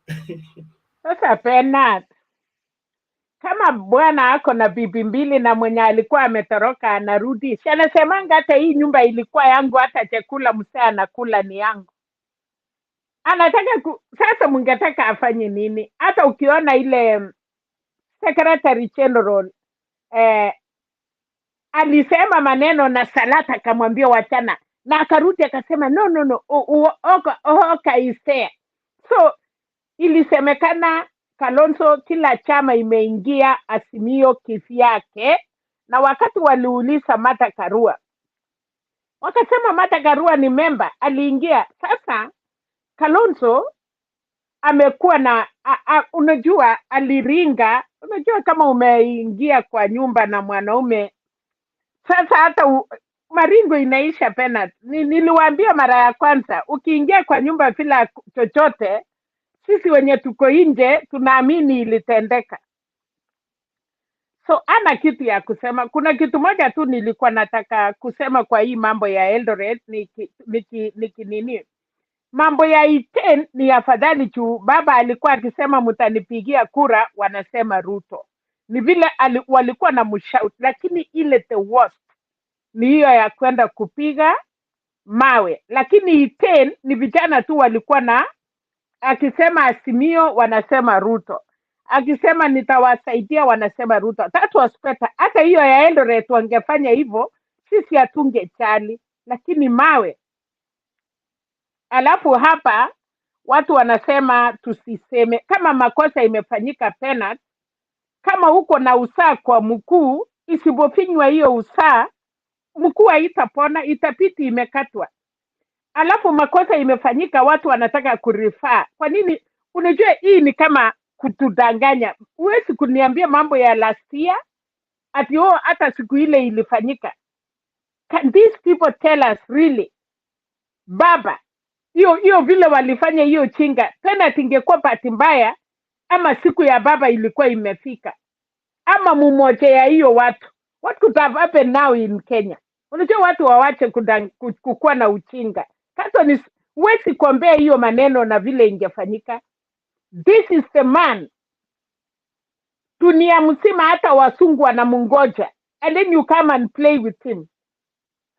Sasa Bernard, kama bwana ako na bibi mbili na mwenye alikuwa ametoroka anarudi, si anasemanga hata hii nyumba ilikuwa yangu, hata chakula msee anakula ni yangu. Anataka sasa mungetaka afanye nini? Hata ukiona ile Secretary General alisema maneno na Salata akamwambia wachana, na akarudi akasema no, Oka is there. So ilisemekana Kalonzo kila chama imeingia Azimio kivyake, na wakati waliuliza Martha Karua, wakasema Martha Karua ni member, aliingia. Sasa Kalonzo amekuwa na unajua, aliringa. Unajua kama umeingia kwa nyumba na mwanaume, sasa hata maringo inaisha penalty. Niliwaambia mara ya kwanza, ukiingia kwa nyumba bila chochote, sisi wenye tuko nje tunaamini ilitendeka. So ana kitu ya kusema. Kuna kitu moja tu nilikuwa nataka kusema kwa hii mambo ya Eldoret, nini mambo ya Iten ni afadhali juu baba alikuwa akisema mtanipigia kura, wanasema Ruto. Ni vile walikuwa na mshout, lakini ile the worst ni hiyo ya kwenda kupiga mawe. Lakini Iten ni vijana tu walikuwa na, akisema Azimio wanasema Ruto, akisema nitawasaidia wanasema Ruto. That was better. Hata hiyo ya Eldoret wangefanya hivyo, sisi hatungechali, lakini mawe. Alafu hapa watu wanasema tusiseme kama makosa imefanyika penalty. Kama uko na usaa kwa mkuu, isipofinywa hiyo usaa, mkuu haitapona, itapiti imekatwa. Alafu makosa imefanyika, watu wanataka kurifaa. Kwa nini? Unajua hii ni kama kutudanganya. Huwezi kuniambia mambo ya last year ati hata siku ile ilifanyika. Can these people tell us really? Baba, hiyo vile walifanya hiyo chinga, penalty ingekuwa bahati mbaya ama siku ya baba ilikuwa imefika, ama mmoja ya hiyo watu. What could have happened now in Kenya? Unajua watu wawache kukuwa na uchinga. Sasa ni huwezi kuombea hiyo maneno na vile ingefanyika. This is the man. Dunia mzima hata wasungu wanamngoja, and then you come and play with him.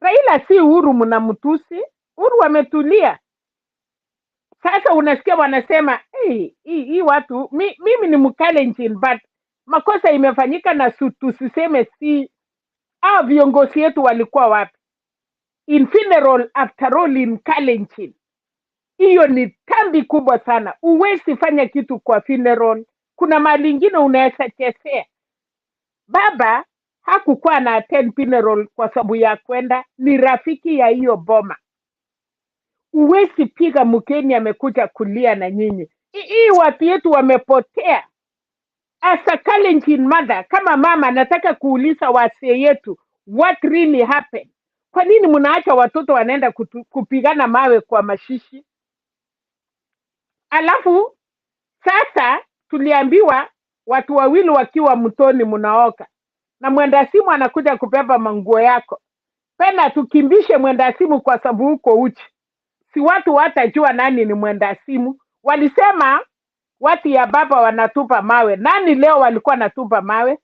Raila si Uhuru mnamtusi. Uhuru wametulia. Sasa unasikia wanasema hii watu mimi ni Mkalenjin, but makosa imefanyika na tusiseme si viongozi yetu walikuwa wapi in funeral after all in Kalenjin. Hiyo ni tambi kubwa sana. Uwezi fanya kitu kwa funeral. Kuna mali ingine unaweza chezea. Baba hakukuwa na attend funeral kwa sababu ya kwenda, ni rafiki ya hiyo boma. Uwezi piga mkeni amekuja kulia na nyinyi. Hii watu yetu wamepotea. As a Kalenjin mother, kama mama nataka kuuliza wasee yetu what really happened. Kwa nini mnaacha watoto wanaenda kupigana mawe kwa mashishi? Alafu sasa tuliambiwa watu wawili wakiwa mtoni mnaoka, na mwendasimu anakuja kubeba manguo yako. Pena tukimbishe mwendasimu kwa sababu uko uchi. Si watu watajua nani ni mwendasimu. Walisema watu ya baba wanatupa mawe. Nani leo walikuwa natupa mawe?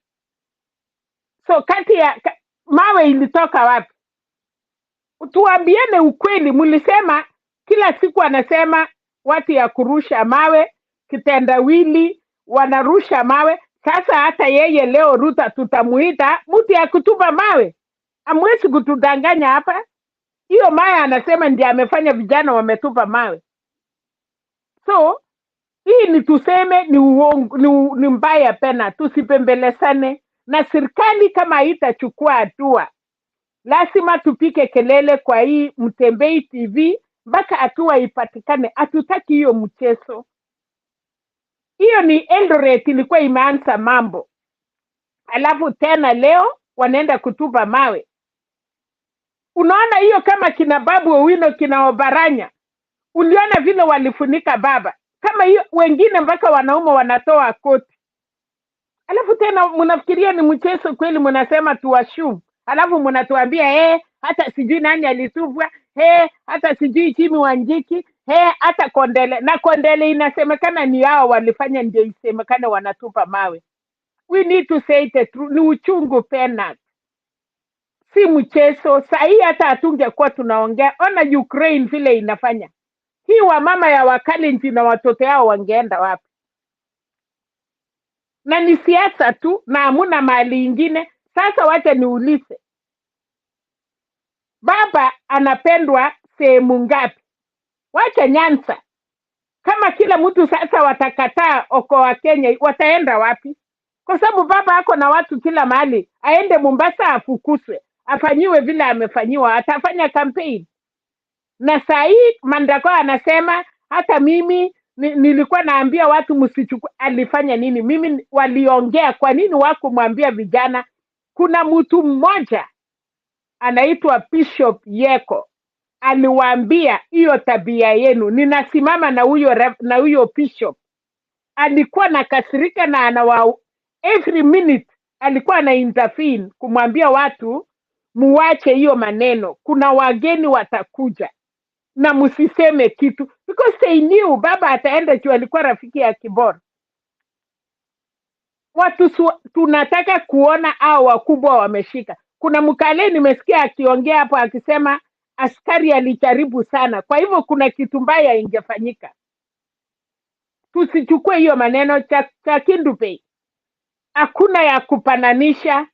So kati ya mawe ilitoka wapi? Tuambiane ukweli. Mlisema kila siku anasema watu ya kurusha mawe, kitendawili wanarusha mawe. Sasa hata yeye leo Ruto tutamuita mtu ya kutupa mawe. Hamwezi kutudanganya hapa. Hiyo mawe anasema ndiye amefanya vijana wametupa mawe. So hii ni tuseme ni uongo, ni mbaya pena. Tusipembelesane, na serikali kama haitachukua hatua, lazima tupike kelele kwa hii Mtembei TV mpaka hatua ipatikane. Hatutaki hiyo mchezo. Hiyo ni Eldoret ilikuwa imeanza mambo, alafu tena leo wanaenda kutupa mawe. Unaona hiyo kama kina Babu Owino, kina Obaranya, uliona vile walifunika baba kama hiyo. Wengine mpaka wanaume wanatoa koti. Alafu tena mnafikiria ni mchezo kweli? Mnasema tuwashumu, alafu mnatuambia hata sijui nani alitupwa, hata sijui Chimi Wanjiki, hata Kondele. Na Kondele inasemekana ni hao walifanya, ndio isemekana wanatupa mawe. We need to say the truth. Ni uchungu pena, si mchezo. Sahii hata hatungekuwa tunaongea. Ona Ukraine vile inafanya. Hii wamama ya Wakalenjin na watoto yao wangeenda wapi? Na ni siasa tu na hamuna mali ingine. Sasa wacha niulize, baba anapendwa sehemu ngapi? Wacha Nyanza. Kama kila mtu sasa watakataa Okoa Kenya, wataenda wapi? kwa sababu baba ako na watu kila mahali. Aende Mombasa afukuswe, afanyiwe vile amefanyiwa, atafanya campaign. Na saa hii Mandako anasema hata mimi nilikuwa naambia watu msichukue. Alifanya nini? Mimi waliongea, kwa nini wako mwambia vijana? Kuna mtu mmoja anaitwa Bishop Yeko aliwaambia hiyo tabia yenu. Ninasimama na huyo bishop. Alikuwa nakasirika na every minute alikuwa ana intervene kumwambia watu muwache hiyo maneno, kuna wageni watakuja na msiseme kitu, because they knew baba ataenda juu alikuwa rafiki ya Kibora. Watu tunataka kuona hao wakubwa wameshika. Kuna Mkale nimesikia akiongea hapo akisema askari alijaribu sana, kwa hivyo kuna kitu mbaya ingefanyika. Tusichukue hiyo maneno cha Kindupei. Hakuna ya kupananisha.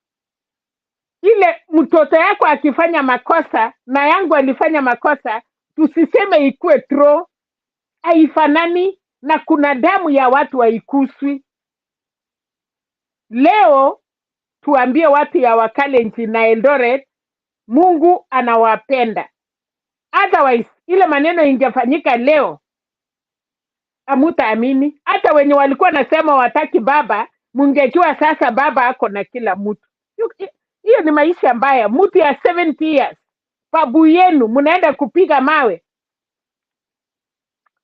Ile mtoto yako akifanya makosa na yangu alifanya makosa, tusiseme ikue tro, haifanani, na kuna damu ya watu haikuswi. Leo tuambie watu ya Wakalenjin na Eldoret Mungu anawapenda. Otherwise ile maneno ingefanyika leo hamutaamini. Hata wenye walikuwa nasema wataki baba, mungejua sasa baba ako na kila mtu. Hiyo ni maisha mbaya. Mtu ya 70 years babu yenu mnaenda kupiga mawe.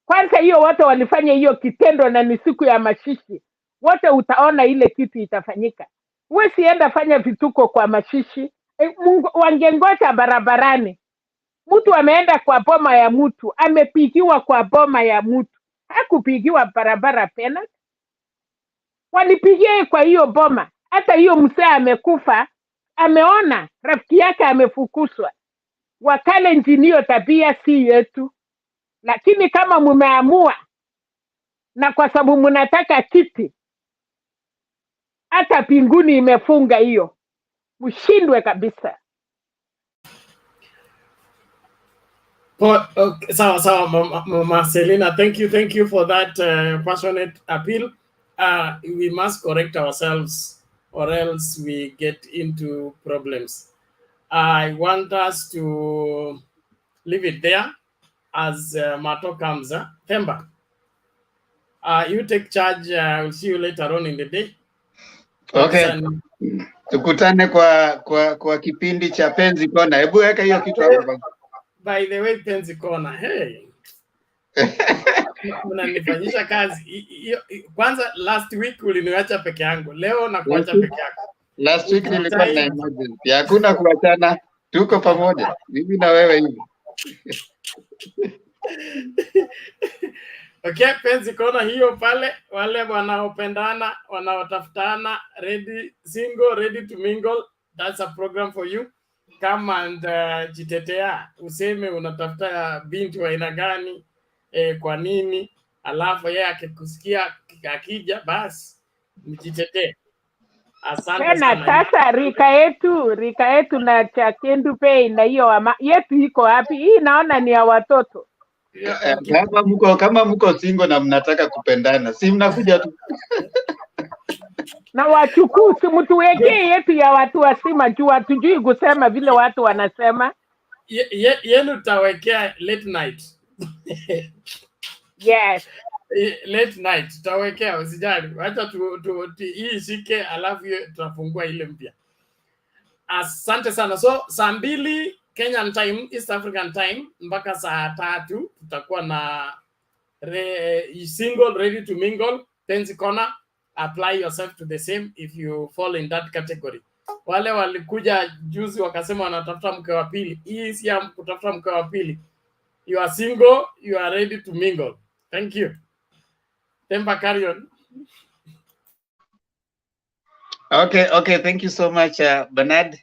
Kwanza hiyo wote walifanya hiyo kitendo na ni siku ya mashishi. Wote utaona ile kitu itafanyika. Wewe sienda fanya vituko kwa mashishi. Mungu wangengoja barabarani. Mtu ameenda kwa boma ya mtu, amepigiwa kwa boma ya mtu. Hakupigiwa barabara pena. Walipigia kwa hiyo boma. Hata hiyo mzee amekufa, ameona rafiki yake amefukuswa. Wakalenjin hiyo tabia si yetu. Lakini kama mumeamua na kwa sababu mnataka kiti, hata pinguni imefunga hiyo, mshindwe kabisa. Okay, sawa Mama Selina, thank you for that passionate appeal. We must correct ourselves or else we get into problems. I want us to leave it there as Mato comes. Themba, you take charge. We'll see you later on in the day. Okay. Tukutane kwa kipindi cha Penzi Kona. Hebu weka hiyo kitu hapo. By the way, Penzi Kona, hey. Unanifanyisha kazi. Kwanza last week uliniacha peke yangu. Leo nakuacha peke yako. Last week nilikuwa na emergency. Hakuna kuachana. Tuko pamoja. Mimi na wewe hivi. Okay, Penzi Kona hiyo pale, wale wanaopendana, wanaotafutana, single, ready to mingle. That's a program for you. Come and jitetea, useme unatafuta binti wa aina gani, kwa nini, alafu yeye akikusikia akija basi mjitetee. Asante sana. Sasa rika yetu na cha Kindupei na hiyo yetu iko wapi? Hii naona ni ya watoto. Kama mko single na mnataka kupendana, si mnakuja tu. Na wachukuu si mtu wekee yetu ya watu wasima juu hatujui kusema vile watu wanasema. Yenu tawekea late night. Yes. Late night tutawekea, usijali. Acha hii shike alafu tutafungua ile mpya. Asante sana. So saa 2 Kenyan time, East African time mpaka saa 3 tutakuwa na single ready to mingle, Penzi Kona. Apply yourself to the same if you fall in that category. Wale walikuja juzi wakasema wanatafuta mke wa pili. Hii si ya kutafuta mke wa pili. You are single, you are ready to mingle. Thank you. Themba, carry on. Okay, thank you so much Bernard.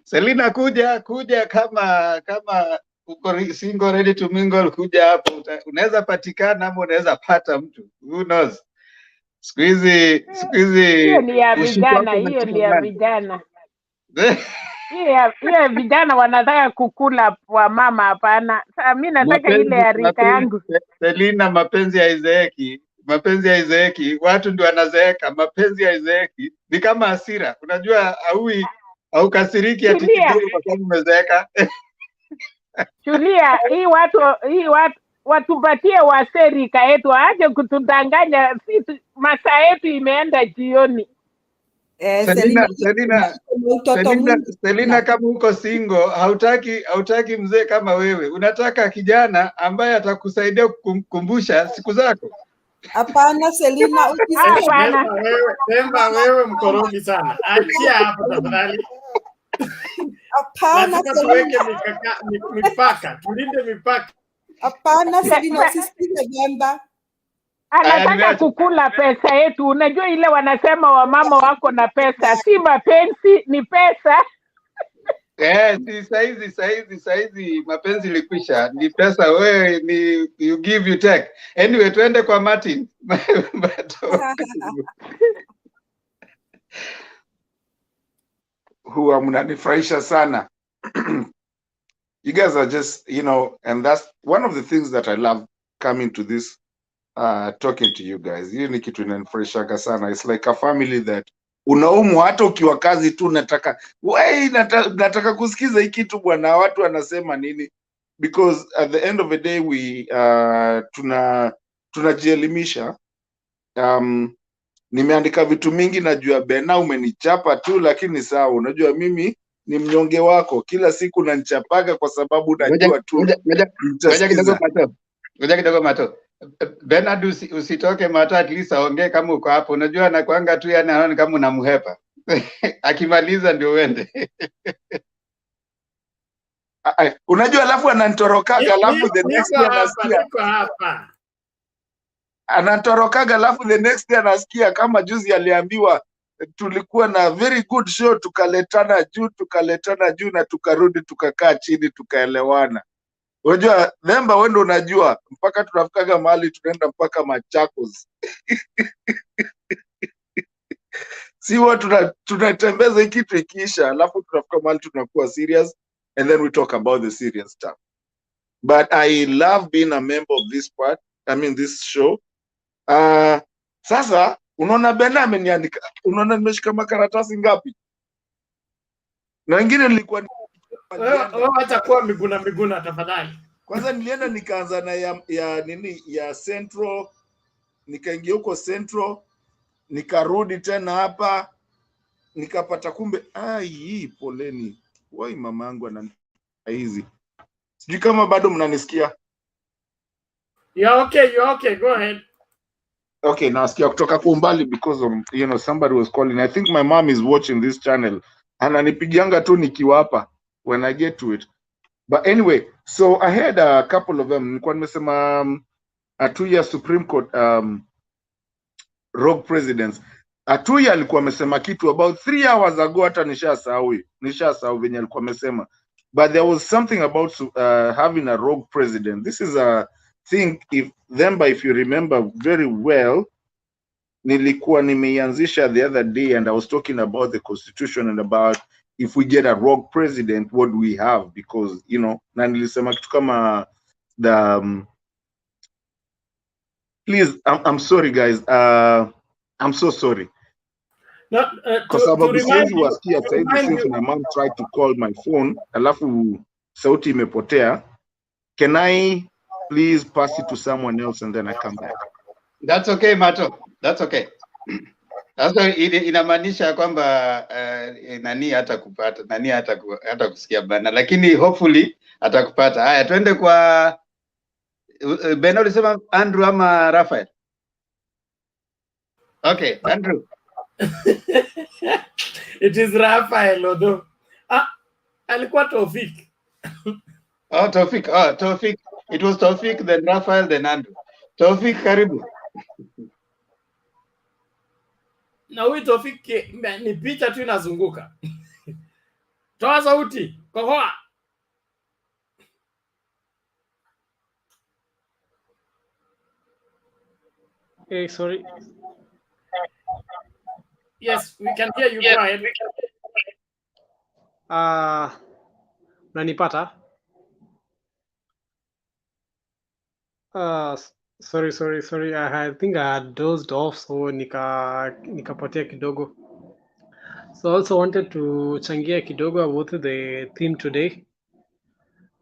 Selina, kuja kama uko single ready to mingle, kuja hapo. Unaweza patikana ama unaweza pata mtu. Who knows? Siku hizi hiyo ni ya vijana, hiyo ni ya vijana. Hiyo vijana wanataka kukula wa mama, hapana. Sasa mimi nataka ile ya rika yangu. Selina, mapenzi haizeeki. mapenzi haizeeki, watu ndio wanazeeka, mapenzi haizeeki. Ni kama hasira, unajua haukasiriki ati Tulia, kidogo kwa sababu umezeeka. tulia. Hii watu watupatie waserika yetu, waache kutudanganya sisi. Masaa yetu imeenda jioni. Selina, utoto mwingi Selina, kama uko single, hautaki mzee kama wewe, unataka kijana ambaye atakusaidia kukumbusha siku zako. Hapana Selina, Demba wewe mkorogi sana. Achia hapo tafadhali. Hapana Lazima tuweke mipaka, tulinde mipaka. Hapana Selina, usisikize Demba. Anataka kukula pesa yetu. Unajua ile wanasema wamama wako na pesa, si mapenzi, ni pesa. Si saizi mapenzi ilikwisha, ni pesa. Wewe ni you give you take. Anyway, tuende kwa Martin. Huwa mnanifurahisha sana. You guys are just, and that's one of the things that I love coming to this, talking to you guys. Hiyo ni kitu inanifurahisha sana. It's like a family that unaumwa hata ukiwa kazi tu, nataka kusikiza hii kitu bwana, watu wanasema nini, because at the end of the day we tunajielimisha. Nimeandika vitu mingi, najua Bena umenichapa tu, lakini sawa, unajua mimi ni mnyonge wako, kila siku nanichapaga kwa sababu najua tu. Ngoja kidogo Mato. Bernard, usitoke Mato, at least aongee kama uko hapo. Unajua anakuanga tu, yani anaona kama unamhepa. Akimaliza ndio uende. Unajua, alafu ananitorokaga, alafu the next day anasikia anatorokaga, alafu the next day anasikia kama juzi aliambiwa tulikuwa na very good show, tukaletana juu na tukarudi tukakaa chini tukaelewana. Unajua Themba, wewe ndio unajua, mpaka tunafikaga mahali tunaenda mpaka Machakos. Si watu tunatembeza kitu ikiisha, alafu tunafika mahali tunakuwa serious, and then we talk about the serious stuff. But I love being a member of this show. Sasa unaona Bena ameniandika, unaona nimeshika makaratasi ngapi? Na wengine nilikuwa acha kuwa miguna tafadhali. Kwanza nilienda nikaanza na ya Central, nikaingia huko Central, nikarudi tena hapa, nikapata kumbe hii poleni. Wai mamangu ana hizi. Sijui kama bado mnanisikia. You're okay, go ahead. Okay, nasikia kutoka kwa umbali because of, somebody was calling. I think my mom is watching this channel. Ananipigianga tu nikiwa hapa when I get to it. But anyway, so I had a couple of them. Nilikuwa nimesema Atuya Supreme Court rogue presidents. Atuya alikuwa amesema kitu about 3 hours ago, hata nishasahau venye alikuwa amesema. But there was something about having a rogue president. This is a thing, if you remember very well, nilikuwa nimeianzisha the other day, and I was talking about the constitution and about if we get a rogue president, what do we have? Because, na nilisema kitu kama please, I'm sorry guys, I'm so sorry. Kwa sababu siwezi wasikia saizi since my mom tried to call my phone, alafu sauti imepotea. Can I please pass it to someone else and then I come back? That's okay, Mato. That's okay. Sasa inamaanisha kwamba nani hata kusikia Bana, lakini hopefully atakupata. Haya, twende kwa Bena. Ulisema Andrew ama Raphael? Okay, Andrew. It is Raphael although. Alikuwa Tofik. Tofik. It was Tofik, then Raphael, then Andrew. Tofik, karibu. Na huyu Tofik ni picha tu inazunguka. Toa sauti, kohoa. Hey, sorry. Yes, we can hear you. Go ahead. Unanipata? Sorry. I think I had dozed off, so nikapotea kidogo. So I also wanted to changia kidogo about the theme today.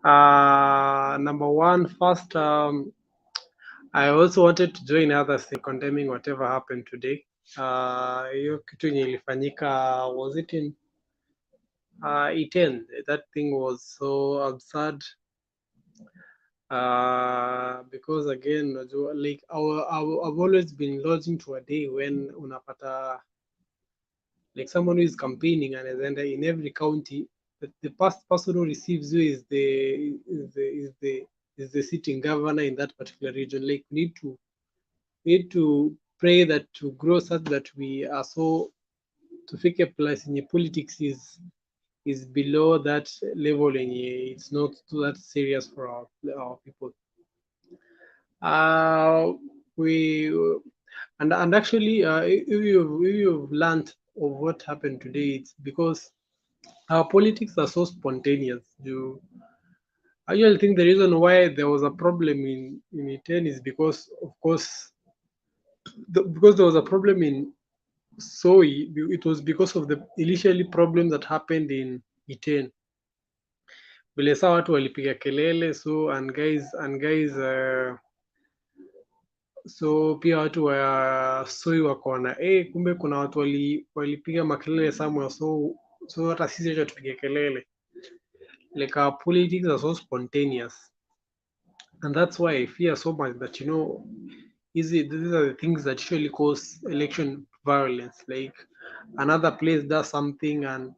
Number one, first, I also wanted to join others in condemning whatever happened today. Hiyo kitu yenye ilifanyika, was it in Iten? That thing was so absurd. Because again, like I've always been lodging to a day when unapata like someone who is campaigning and in every county, the past person who receives you is the sitting governor in that particular region. Like we need to pray that to grow such that we are so to fake a place in politics is below that level and it's not that serious for our people. We and actually if you've learned of what happened today, it's because our politics are so spontaneous. I usually think the reason why there was a problem in Iten is because, of course, because there was a problem in Soi. It was because of the initially problem that happened in Iten. Vile saa watu walipiga kelele, so and guys so pia watu wa Soi wakaona kumbe kuna watu walipiga makelele somewhere, so hata sisi acha tupige kelele. Like our politics are so spontaneous, and that's why I fear so much that these are the things that usually cause election violence. Like another place does something and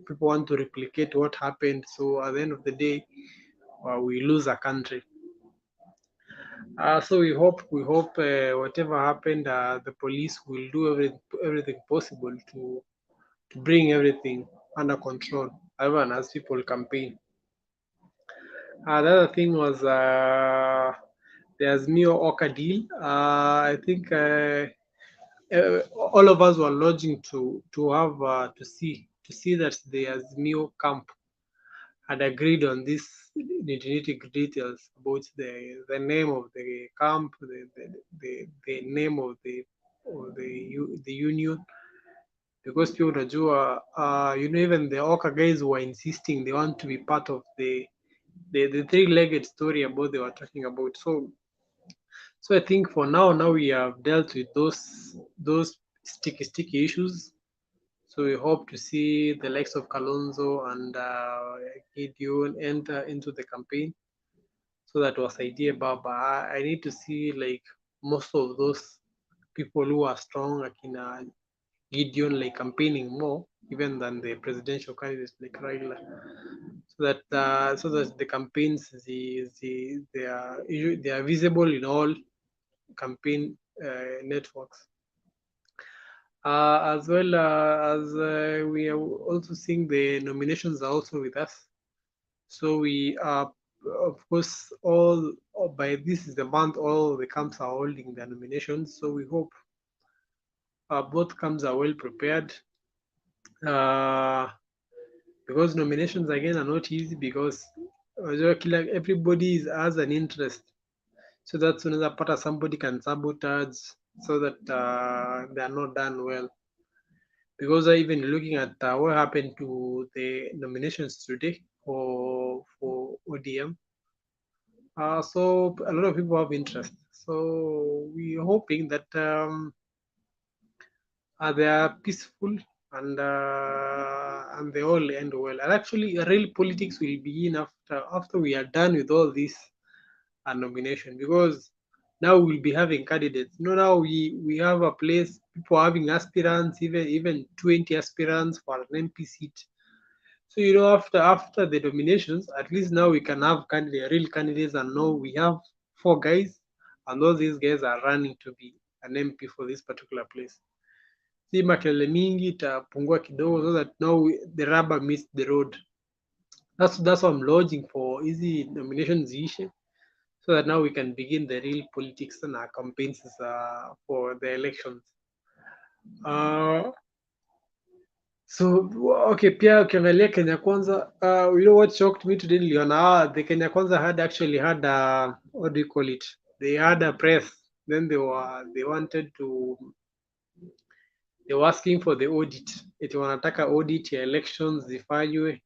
people want to replicate what happened, so at the end of the day we lose a country. So we hope whatever happened, the police will do everything possible to bring everything under control, even as people campaign. The other thing was the Azimio-Oka deal. I think all of us were lodging to see that the Azimio camp had agreed on this nitty details about the name of the camp, the name of the union, because pia unajua even the Oka guys were insisting they want to be part of the three-legged story about they were talking about. So I think for now we have dealt with those sticky issues. So we hope to see the likes of Kalonzo and Gideon enter into the campaign, so that was idea. But I need to see like most of those people who are strong, like in Gideon, like campaigning more even than the presidential candidates like Raila, so that the campaigns they are visible in all campaign networks. As well as we are also seeing the nominations are also with us. So we are, of course, all by this is the month, all the camps are holding their nominations. So we hope both camps are well prepared. Because nominations again are not easy, because everybody has an interest. So that's another part somebody can sabotage so that they are not done well. Because even looking at what happened to the nominations today for ODM, so a lot of people have interest. So we're hoping that they are peaceful and they all end well. And actually, real politics will begin after we are done with all this nomination, because now we'll be having candidates. Now we have a place, people having aspirants, even 20 aspirants for an MP seat. So after the nominations, at least now we can have real candidates, and now we have 4 guys, and all these guys are running to be an MP for this particular place. Si makelele mingi itapungua kidogo, so that now the rubber meets the road. That's what I'm lodging for easy nominations issue, so that now we can begin the real politics and our campaigns for the elections. So okay, pia ukiangalia Kenya Kwanza, what shocked me today, niliona the Kenya Kwanza had actually had what do you call it, they had a press, then they were asking for the audit. Eti wanataka audit ya elections zifanywe,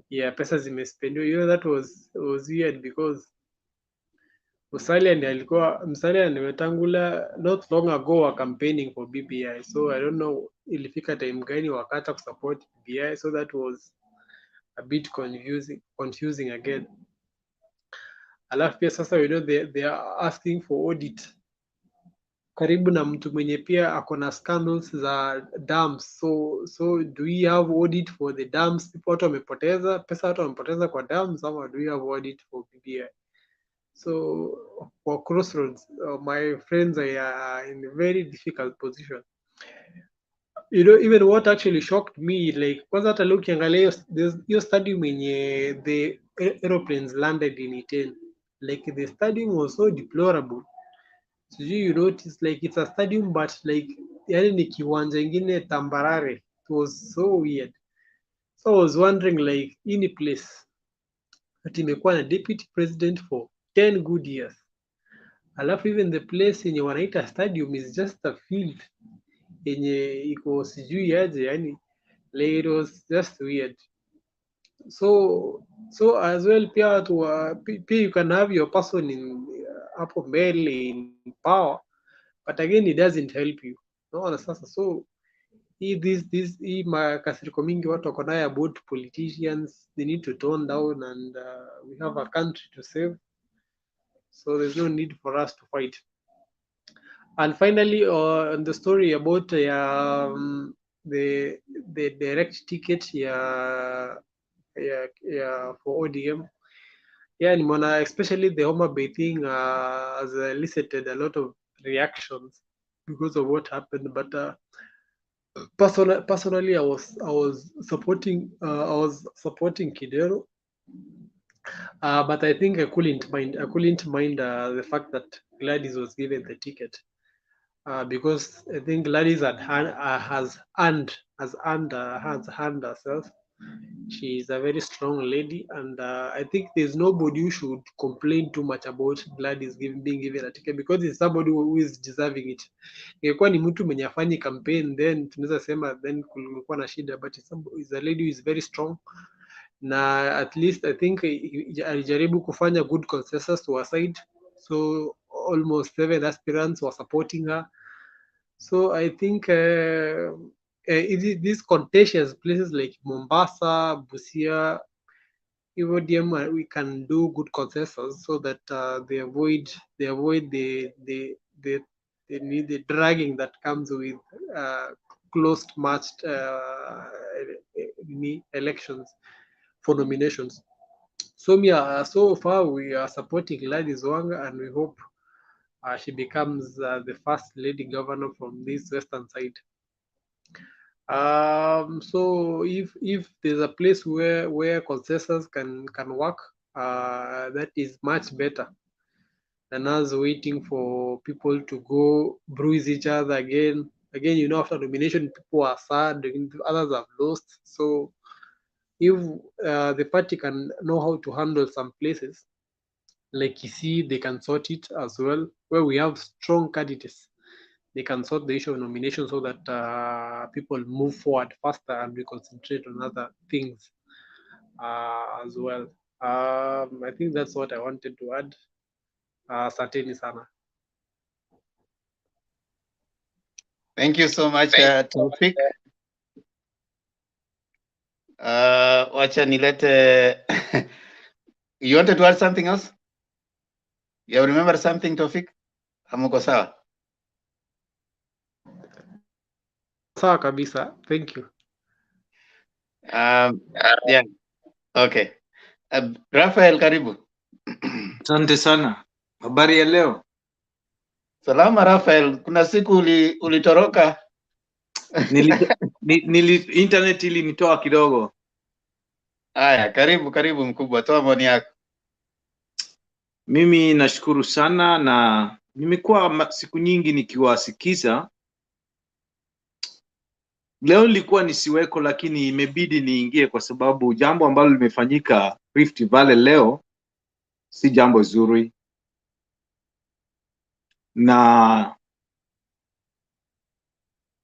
ya pesa zimespendiwa. You know, that was weird because Musalia nimetangula not long ago wa campaigning for BBI, so I don't know ilifika time gani wakata kusupport BBI, so that was a bit confusing again. Alafu pia sasa, you know, they are asking for audit karibu na mtu mwenye pia akona scandals za dams, so do we have audit for the dams? People watu wamepoteza pesa, watu wamepoteza kwa dams, ama do we have audit for BBI? So for Crossroads, my friends are in a very difficult position. You know, even what actually shocked me, like, kwanza hata leo ukiangalia hiyo stadium yenye the aeroplanes landed in Iten, like the stadium was so deplorable. So you notice, like, it's a stadium but like yani ni kiwanja ingine tambarare. It was so weird. So I was wondering, like, any place that imekuwa na deputy president for 10 good years, alafu even the place yenye wanaita stadium is just a field yenye iko sijui aje, yani like, it was just weird. So as well pia pia you can have your person in hapo mbele in power, but again it doesn't help you. Naona sasa, so hii makasiriko mingi watu wako nayo about politicians, they need to tone down, and we have a country to save, so there's no need for us to fight. And finally, on the story about the direct ticket for ODM, yeah, nimeona especially the Homa Bay thing has elicited a lot of reactions because of what happened. But personally, I was supporting Kidero, but I think I couldn't mind the fact that Gladys was given the ticket. Because I think Gladys has earned herself. She is a very strong lady, and I think there's nobody who should complain too much about Gladys being given a ticket, because it's somebody who is deserving it. Ingekuwa ni mtu mwenye afanyi campaign, then tunaweza sema then kulikuwa na shida, but it's a lady who is very strong, na at least I think alijaribu kufanya good consensus to her side, so almost 7 aspirants were supporting her. So I think these contentious places like Mombasa, Busia, ODM, we can do good consensus so that they avoid the dragging that comes with closed matched elections for nominations. So so far we are supporting Gladys Wanga, and we hope she becomes the first lady governor from this western side. So if there's a place where consensus can work, that is much better than us waiting for people to go bruise each other again. Again, you know, after nomination, people are sad, others have lost. So if the party can know how to handle some places, like you see, they can sort it as well, where we have strong candidates. They can sort the issue of nomination so that people move forward faster and we concentrate on other things as well. I think that's what I wanted to add. Asanteni sana. Thank you so much, Taufik. Wacha nilete. You wanted to add something else? You remember something, Taufik? Hamuko sawa? Sawa kabisa. Thank you. Yeah. Okay. Rafael, karibu. Asante sana. Habari ya leo? Salama Rafael, kuna siku ulitoroka. Internet ilinitoa kidogo. Haya, karibu mkubwa, toa maoni yako. Mimi nashukuru sana, na nimekuwa siku nyingi nikiwasikiza. Leo nilikuwa nisiweko, lakini imebidi niingie kwa sababu jambo ambalo limefanyika Rift Valley leo si jambo zuri. na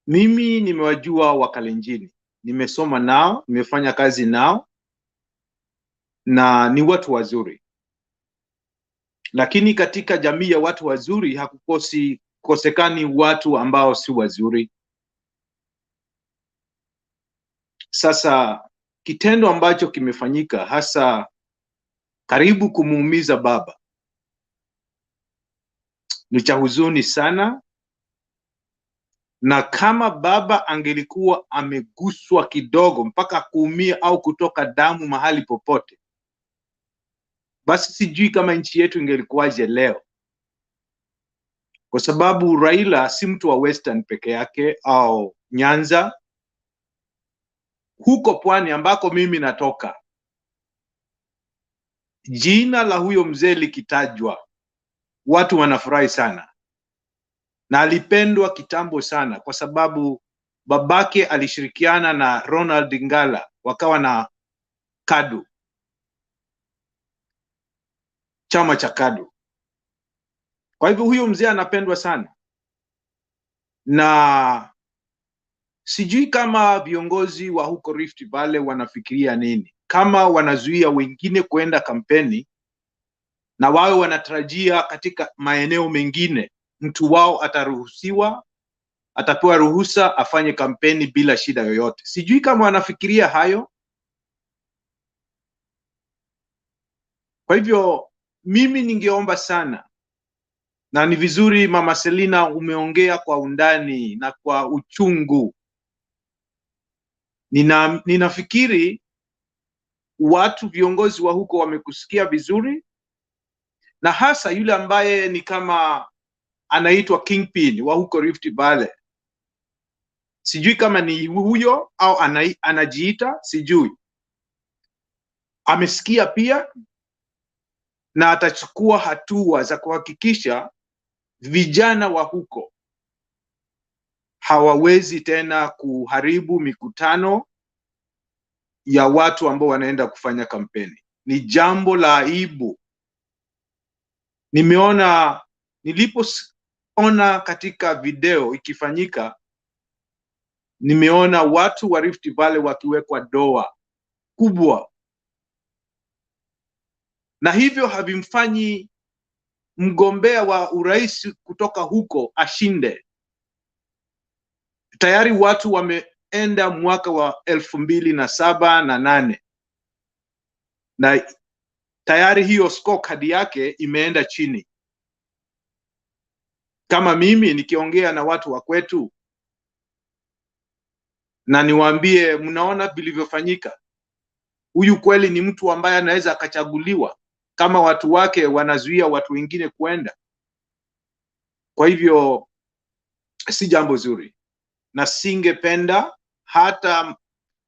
mimi nimewajua Wakalenjini, nimesoma nao, nimefanya kazi nao, na ni watu wazuri. Lakini katika jamii ya watu wazuri hakukosekani watu ambao si wazuri. Sasa kitendo ambacho kimefanyika, hasa karibu kumuumiza baba, ni cha huzuni sana, na kama baba angelikuwa ameguswa kidogo mpaka kuumia au kutoka damu mahali popote, basi sijui kama nchi yetu ingelikuwaje leo, kwa sababu Raila si mtu wa Western peke yake au Nyanza. Huko pwani ambako mimi natoka, jina la huyo mzee likitajwa, watu wanafurahi sana, na alipendwa kitambo sana, kwa sababu babake alishirikiana na Ronald Ngala, wakawa na KADU, chama cha KADU. Kwa hivyo huyo mzee anapendwa sana, na sijui kama viongozi wa huko Rift Valley wanafikiria nini, kama wanazuia wengine kuenda kampeni na wao wanatarajia katika maeneo mengine mtu wao ataruhusiwa, atapewa ruhusa afanye kampeni bila shida yoyote. Sijui kama wanafikiria hayo. Kwa hivyo mimi ningeomba sana, na ni vizuri Mama Selina umeongea kwa undani na kwa uchungu. Ninafikiri watu viongozi wa huko wamekusikia vizuri, na hasa yule ambaye ni kama anaitwa Kingpin wa huko Rift Valley. Sijui kama ni huyo au anajiita, sijui. Amesikia pia na atachukua hatua za kuhakikisha vijana wa huko hawawezi tena kuharibu mikutano ya watu ambao wanaenda kufanya kampeni. Ni jambo la aibu. Nilipoona katika video ikifanyika, nimeona watu wa Rift Valley wakiwekwa doa kubwa, na hivyo havimfanyi mgombea wa urais kutoka huko ashinde. Tayari watu wameenda mwaka wa 2007 na 2008, na tayari hiyo scorecard yake imeenda chini. Kama mimi nikiongea na watu wa kwetu na niwaambie, mnaona vilivyofanyika, huyu kweli ni mtu ambaye anaweza akachaguliwa kama watu wake wanazuia watu wengine kuenda? Kwa hivyo si jambo zuri, na singependa hata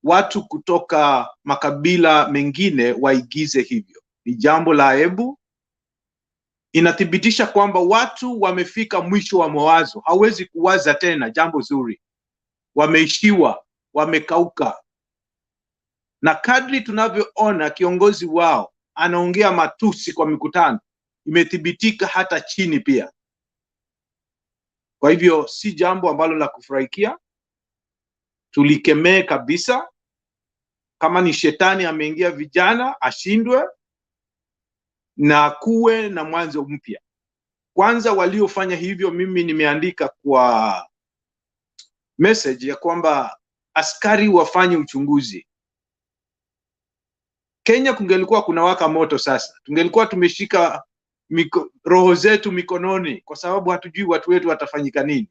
watu kutoka makabila mengine waigize hivyo. Ni jambo la aibu. Inathibitisha kwamba watu wamefika mwisho wa mawazo, hawezi kuwaza tena jambo zuri, wameishiwa, wamekauka. Na kadri tunavyoona kiongozi wao anaongea matusi kwa mikutano, imethibitika hata chini pia. Kwa hivyo si jambo ambalo la kufurahikia, tulikemee kabisa. Kama ni shetani ameingia vijana, ashindwe na kuwe na mwanzo mpya. Kwanza waliofanya hivyo, mimi nimeandika kwa message ya kwamba askari wafanye uchunguzi. Kenya kungelikuwa kuna waka moto sasa, tungelikuwa tumeshika roho zetu mikononi, kwa sababu hatujui watu wetu watafanyika nini,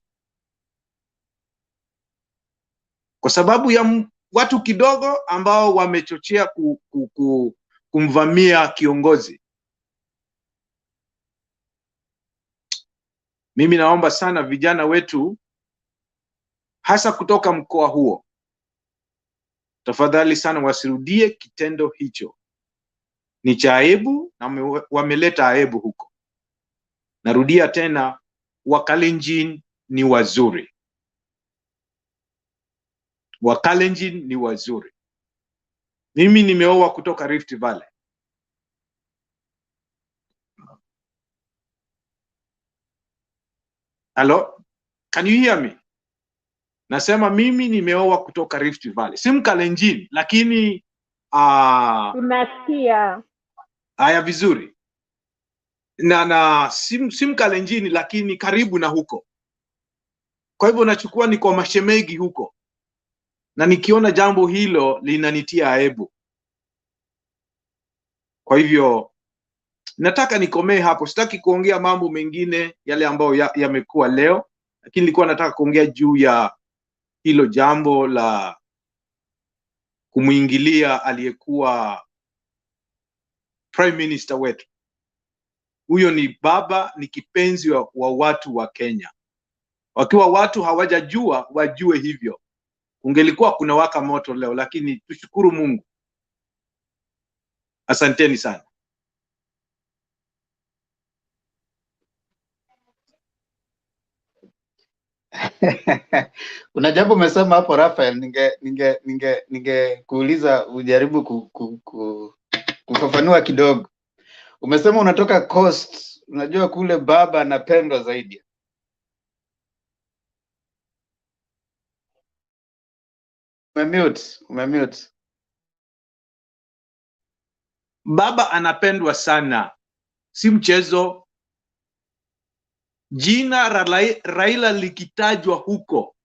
kwa sababu ya watu kidogo ambao wamechochea kumvamia kiongozi. Mimi naomba sana vijana wetu, hasa kutoka mkoa huo, tafadhali sana wasirudie kitendo hicho. Ni cha aibu na wameleta aibu huko. Narudia tena, Wakalenjin ni wazuri. Wakalenjin ni wazuri. Mimi nimeoa kutoka Rift Valley. Hello? Can you hear me? Nasema mimi nimeoa kutoka Rift Valley. Si Mkalenjin, lakini Tunasikia. haya vizuri. Na si Mkalenjin, lakini karibu na huko. Kwa hivyo nachukua ni kwa mashemegi huko. Na nikiona jambo hilo linanitia aibu. Kwa hivyo nataka nikomee hapo. Sitaki kuongea mambo mengine yale ambayo yamekuwa leo, lakini nilikuwa nataka kuongea juu ya hilo jambo la kumuingilia aliyekuwa prime minister wetu. Huyo ni baba, ni kipenzi wa watu wa Kenya. Wakiwa watu hawajajua, wajue hivyo. Kungelikuwa kuna waka moto leo, lakini tushukuru Mungu. Asanteni sana. Kuna jambo umesema hapo Rafael, ninge kuuliza ujaribu kufafanua kidogo. Umesema unatoka Coast, unajua kule baba anapendwa zaidi. Umemute. Baba anapendwa sana. Si mchezo. Jina Raila likitajwa huko,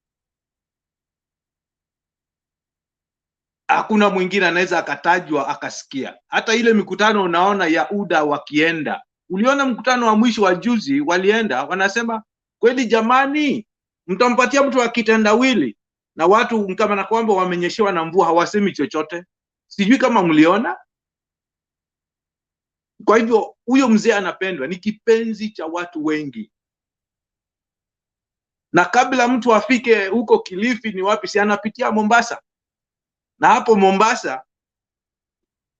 hakuna mwingine anaweza akatajwa akasikia. Hata ile mikutano unaona ya UDA wakienda. Uliona mkutano wa mwisho wa juzi walienda, wanasema kweli jamani, mtampatia mtu wa kitendawili, na watu kama na kwamba wamenyeshewa na mvua hawasemi chochote. Sijui kama mliona. Kwa hivyo huyo mzee anapendwa, ni kipenzi cha watu wengi. Na kabla mtu afike huko Kilifi ni wapi, si anapitia Mombasa. Na hapo Mombasa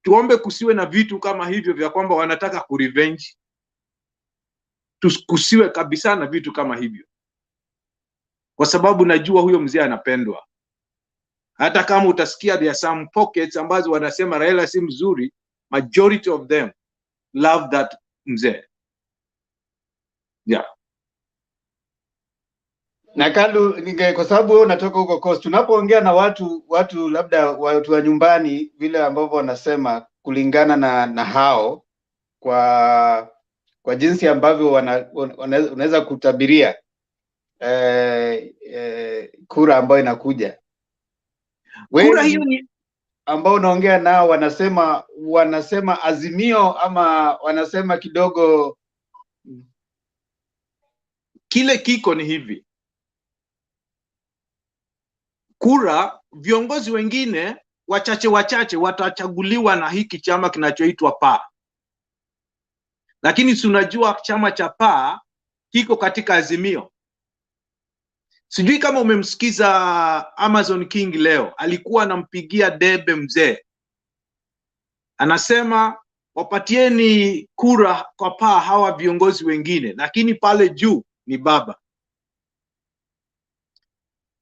tuombe kusiwe na vitu kama hivyo vya kwamba wanataka kurevenge. Kusiwe kabisa na vitu kama hivyo. Kwa sababu najua huyo mzee anapendwa. Hata kama utasikia there are some pockets ambazo wanasema Raila si mzuri, majority of them love that mzee. Yeah. Na Kalu, kwa sababu wewe unatoka huko Coast, tunapoongea na watu labda watu wa nyumbani vile ambavyo wanasema kulingana na hao kwa jinsi ambavyo unaweza kutabiria kura ambayo inakuja. Kura hiyo ni ambao unaongea nao wanasema Azimio ama wanasema kidogo kile kiko ni hivi. Kura viongozi wengine wachache watachaguliwa na hiki chama kinachoitwa PA. Lakini si unajua chama cha PA kiko katika Azimio. Sijui kama umemsikiza Amazon King leo, alikuwa anampigia debe mzee. Anasema wapatieni kura kwa PA hawa viongozi wengine, lakini pale juu ni baba.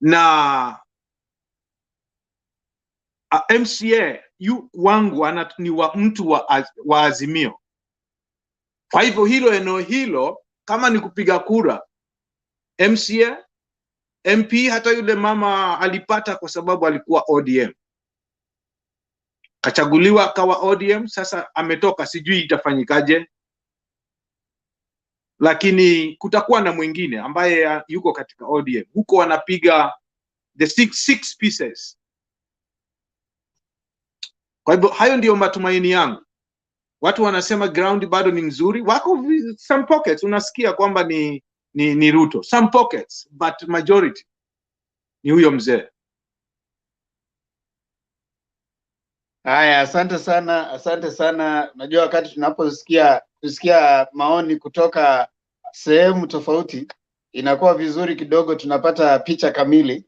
Na MCA wangu ni wa mtu wa Azimio. Kwa hivyo hilo eneo hilo kama ni kupiga kura, MCA, MP, hata yule mama alipata kwa sababu alikuwa ODM. Kachaguliwa akawa ODM, sasa ametoka, sijui itafanyikaje. Lakini kutakuwa na mwingine ambaye yuko katika ODM. Huko wanapiga the six pieces. Kwa hivyo hayo ndio matumaini yangu. Watu wanasema ground bado ni nzuri. Wako some pockets unasikia kwamba ni Ruto. Some pockets, but majority ni huyo mzee. Haya, asante sana. Najua wakati tusikia maoni kutoka sehemu tofauti, inakuwa vizuri kidogo, tunapata picha kamili.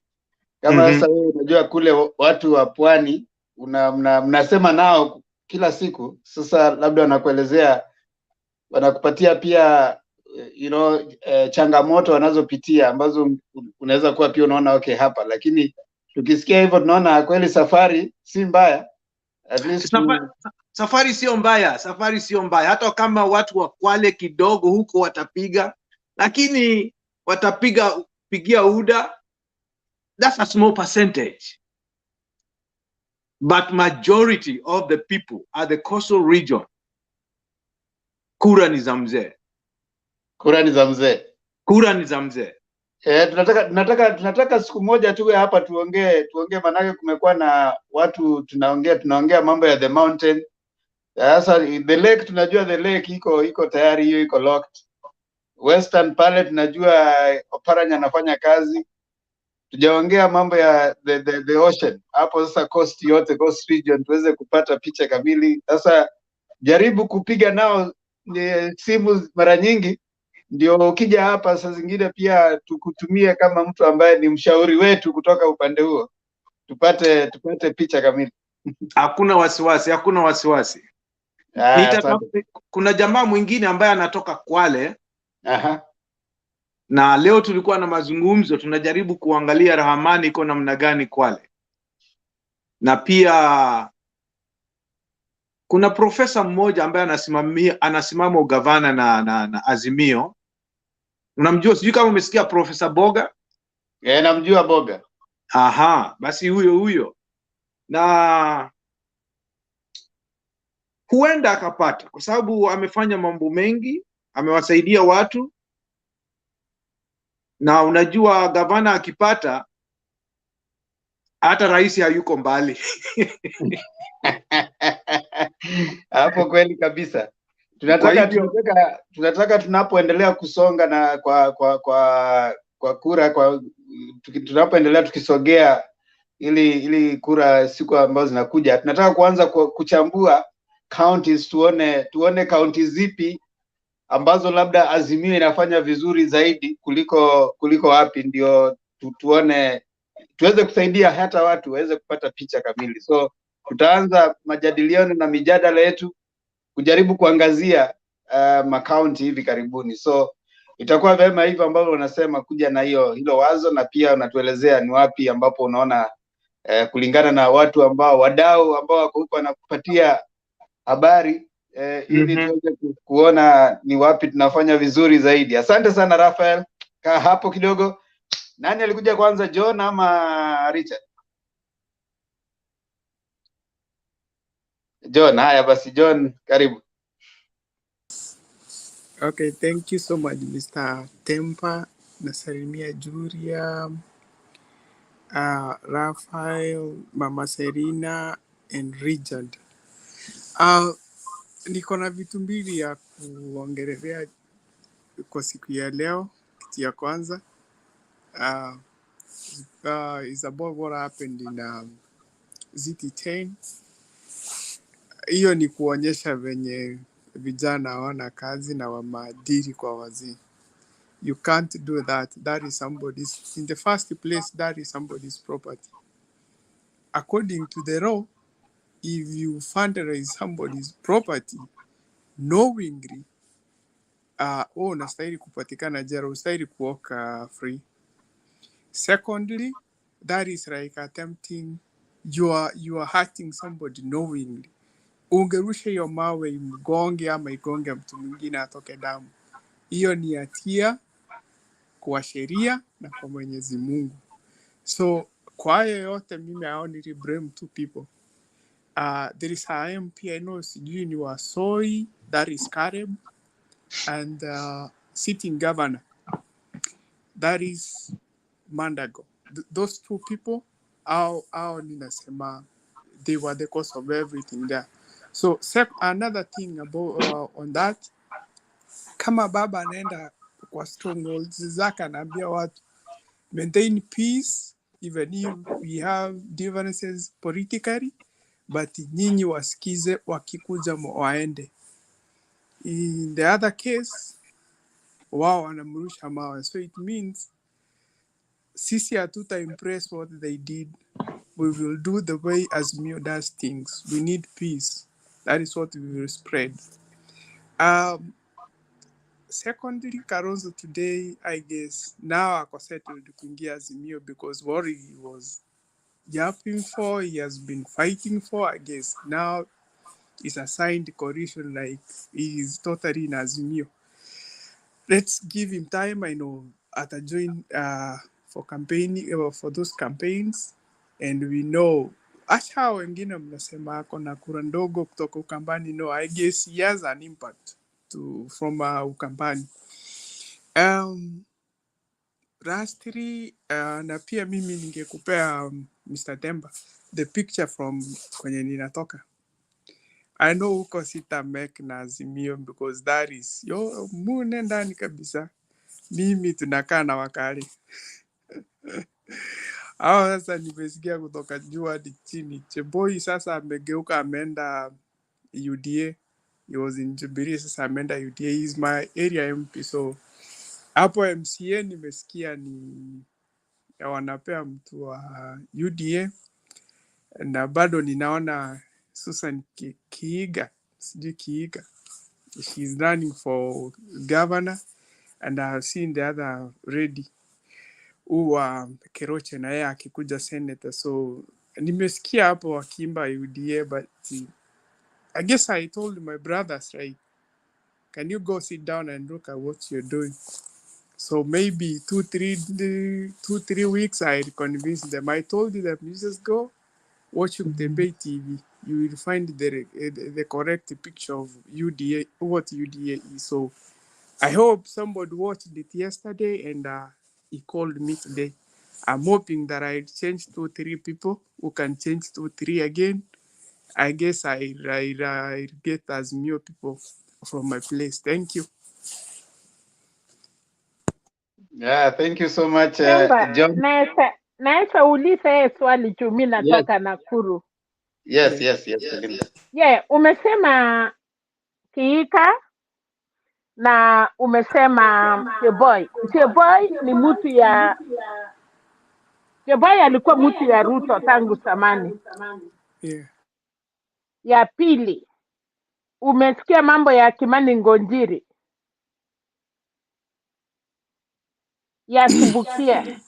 Kama sasa wewe unajua kule watu wa pwani mnasema nao kila siku, sasa labda wanakuelezea, wanakupatia pia changamoto wanazopitia ambazo unaweza kuwa pia unaona okay hapa, lakini tukisikia hivyo tunaona kweli safari si mbaya. At least safari sio mbaya, hata kama watu wa Kwale kidogo huko watapiga, lakini pigia UDA, that's a small percentage. But majority of the people at the coastal region, kura ni za mzee. Kura ni za mzee. Kura ni za mzee. Tunataka siku moja tuwe hapa tuongee manake kumekuwa na watu tunaongea mambo ya the mountain. Sasa the lake tunajua the lake iko tayari, hiyo iko locked. Western pale tunajua Oparanya anafanya kazi. Tujaongea mambo ya the ocean. Hapo sasa coast yote, coast region tuweze kupata picha kamili. Sasa jaribu kupiga nao simu mara nyingi, ndio ukija hapa saa zingine pia tukutumie kama mtu ambaye ni mshauri wetu kutoka upande huo, tupate picha kamili. Hakuna wasiwasi, hakuna wasiwasi. Kuna jamaa mwingine ambaye anatoka Kwale. Aha. Na leo tulikuwa na mazungumzo, tunajaribu kuangalia rahamani iko namna gani Kwale. Na pia kuna profesa mmoja ambaye anasimama ugavana na Azimio. Unamjua, sijui kama umesikia Profesa Boga? Namjua Boga. Aha, basi huyo. Na huenda akapata kwa sababu amefanya mambo mengi, amewasaidia watu. Na unajua gavana akipata hata rais hayuko mbali. Hapo kweli kabisa. Tunataka tunapoendelea kusonga na kwa kura tunapoendelea tukisogea ili kura siku ambazo zinakuja, tunataka kuanza kuchambua counties, tuone counties zipi ambazo labda Azimio inafanya vizuri zaidi kuliko wapi, ndio tuone tuweze kusaidia hata watu waweze kupata picha kamili. So tutaanza majadiliano na mijadala yetu kujaribu kuangazia makaunti hivi karibuni. So itakuwa vema hivyo ambavyo unasema kuja na hilo wazo, na pia unatuelezea ni wapi ambapo unaona kulingana na watu wadau ambao wako huko wanakupatia habari ili tuweze kuona ni wapi tunafanya vizuri zaidi. Asante sana Rafael. Kaa hapo kidogo. Nani alikuja kwanza, John ama Richard? John. Haya basi John, karibu. Okay, thank you so much Mr. Tempa. Nasalimia Julia, Rafael, Mama Serena and Richard. Niko na vitu mbili ya kuongelea kwa siku ya leo. Kitu ya kwanza is about what happened in Iten. Hiyo ni kuonyesha venye vijana hawana kazi na wamaadiri kwa wazee. You can't do that. That is somebody's, in the first place, that is somebody's property. According to the law, if you fundraise somebody's property knowingly, unastahili kupatikana jela, unastahili kuwalk free. Secondly, that is like attempting, you are hurting somebody knowingly. Ungerusha hiyo mawe imgonge ama igonge mtu mwingine atoke damu, hiyo ni hatia kwa sheria na kwa Mwenyezi Mungu. So kwa hayo yote mimi I only blame two people. There is a MP I know, sijui ni wa Soi, that is Kareb, and sitting governor, that is Mandago. Those two people, hao ninasema they were the cause of everything there. So another thing about on that, kama baba anaenda kwa strongholds zake anaambia watu maintain peace even if we have differences politically, but nyinyi wasikize, wakikuja waende. In the other case, wao wanamrusha mawe. So it means sisi hatuta impress what they did. We will do the way Azimio does things. We need peace. That is what we will spread. Secondly, Kalonzo today, I guess, now ako settled kuingia Azimio because what he was yapping for, he has been fighting for, I guess, now is a signed coalition, like he is totally in Azimio. Let's give him time. I know atajoin for campaign, for those campaigns, and we know hata wengine mnasema ako na kura ndogo kutoka Ukambani. No, I guess he has an impact from Ukambani. Lastly, na pia mimi ningekupea Mr. Temba the picture from kwenye ninatoka. I know huko sita make na Azimio because that is yo mune ndani kabisa. Mimi tunakaa na wakali. Hao sasa nimesikia kutoka juu hadi chini. Cheboi sasa amegeuka ameenda UDA. He was in Jubilee, sasa ameenda UDA. He is my area MP, so hapo MCA nimesikia ni wanapea mtu wa UDA, na bado ninaona Susan Kiiga, sijui Kiiga, she's running for governor, and I have seen the other ready uwa Keroche na yeye akikuja senator, so nimesikia hapo wakimba UDA, but I guess I told my brothers, right, can you go sit down and look at what you're doing? So maybe 2-3 weeks I convinced them. I told them, you just go watch Mtembe TV. You will find the correct picture of UDA, what UDA is. So I hope somebody watched it yesterday and he called me today. I'm hoping that I change 2-3 people who can change 2-3 again. I guess I get Azimio people from my place. Thank you. Yeah, thank you so much, Temba, John. naweza uliza yeye swali juu mi Yes, natoka Nakuru. yes, Belinda. Umesema Kiika na umesema Cheboy. Cheboy ni mtu ya Cheboy alikuwa mtu ya Ruto tangu zamani. Yeah. Ya pili, umesikia mambo ya Kimani Ngonjiri ya Subukia.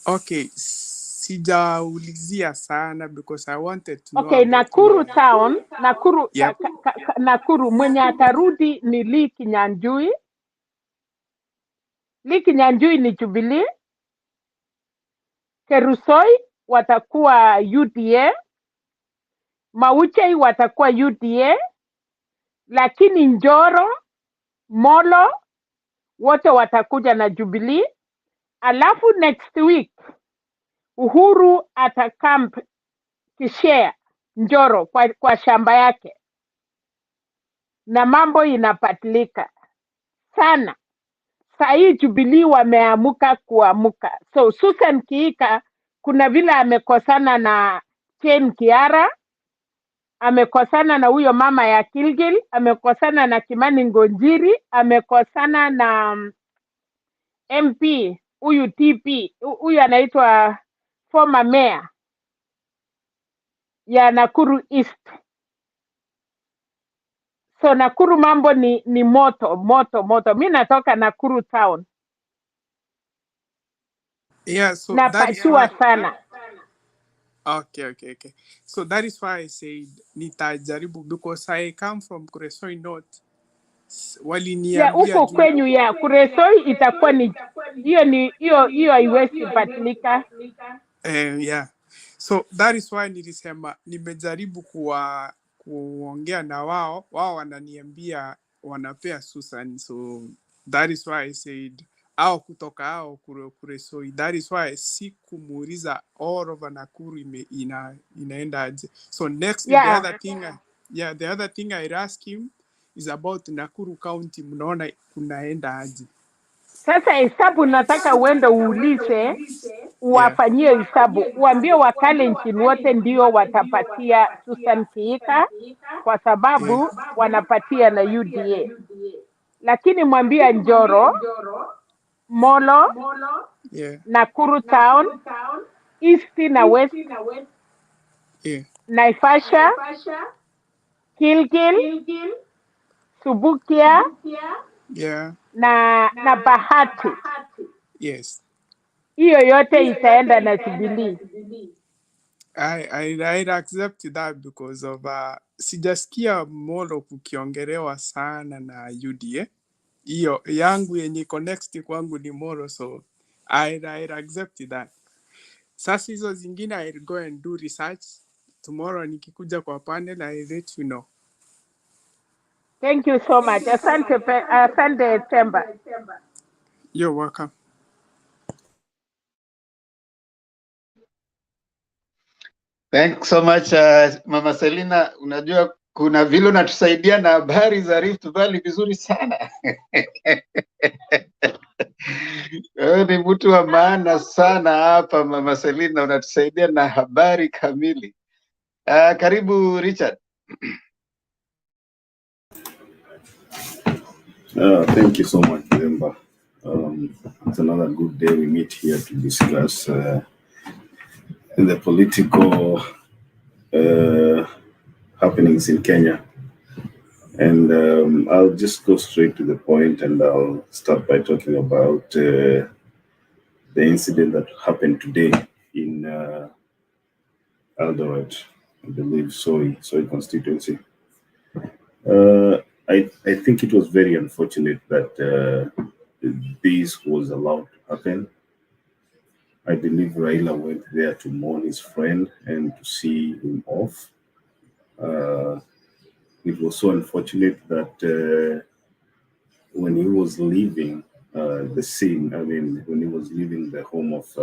Okay, sijaulizia sana because I wanted to know Okay, about Nakuru town, Yep. Nakuru mwenye atarudi ni Lee Kinyanjui. Lee Kinyanjui ni Jubilee. Kerusoi watakuwa UDA. Mauchei watakuwa UDA. Lakini Njoro, Molo wote watakuja na Jubilee. Alafu next week Uhuru atakamp Kishare Njoro kwa shamba yake, na mambo inapatilika sana. Saa hii Jubilee wameamuka kuamuka. So Susan Kiika kuna vile amekosana na Chen Kiara, amekosana na huyo mama ya Kilgil, amekosana na Kimani Ngonjiri, amekosana na MP huyu TP, huyu anaitwa former mayor ya Nakuru East. So Nakuru mambo ni moto. Mi natoka Nakuru town. Yeah, so that is Napachua why. sana. Okay. So that is why I said nitajaribu because I come from Kuresoi North. Ya Waliniambia huko kwenyu ya Kuresoi itakuwa ni hiyo haiwezi patilika. yeah. So that is why nilisema nimejaribu kuongea na wao wananiambia wanapea Susan, so that is why I said au kutoka au Kuresoi. That is why sikumuuliza all over Nakuru inaenda aje. So next the other thing I ask him is about Nakuru County, mnaona kunaenda aje? Sasa hesabu nataka uende uulize, wafanyie hesabu, uambie Wakalenjin wote ndio watapatia Susan Kiika kwa sababu wanapatia na UDA. Lakini mwambie Njoro, Molo, Nakuru town, East na West, Naivasha, Kilgil, Subukia na Bahati. Yes. Hiyo yote itaenda na Jubilee. I accept that because of sijasikia Molo kukiongelewa sana na UDA. hiyo yangu yenye iko next kwangu ni Moro, so I'll accept that. Sasa hizo zingine I'll go and do research tomorrow. Nikikuja kwa panel I'll let you know. Thank you so much. Asante Temba. You're welcome. Thanks so much Mama Selina, unajua kuna vile unatusaidia na habari za Rift Valley vizuri sana. Wewe ni mtu wa maana sana hapa Mama Selina, unatusaidia na habari kamili. Karibu Richard. Thank you so much, Demba. It's another good day we meet here to discuss the political happenings in Kenya. And I'll just go straight to the point, and I'll start by talking about the incident that happened today in Eldoret, I believe, Soy constituency. I think it was very unfortunate that this was allowed to happen. I believe Raila went there to mourn his friend and to see him off. It was so unfortunate that when he was leaving the scene, I mean, when he was leaving the home of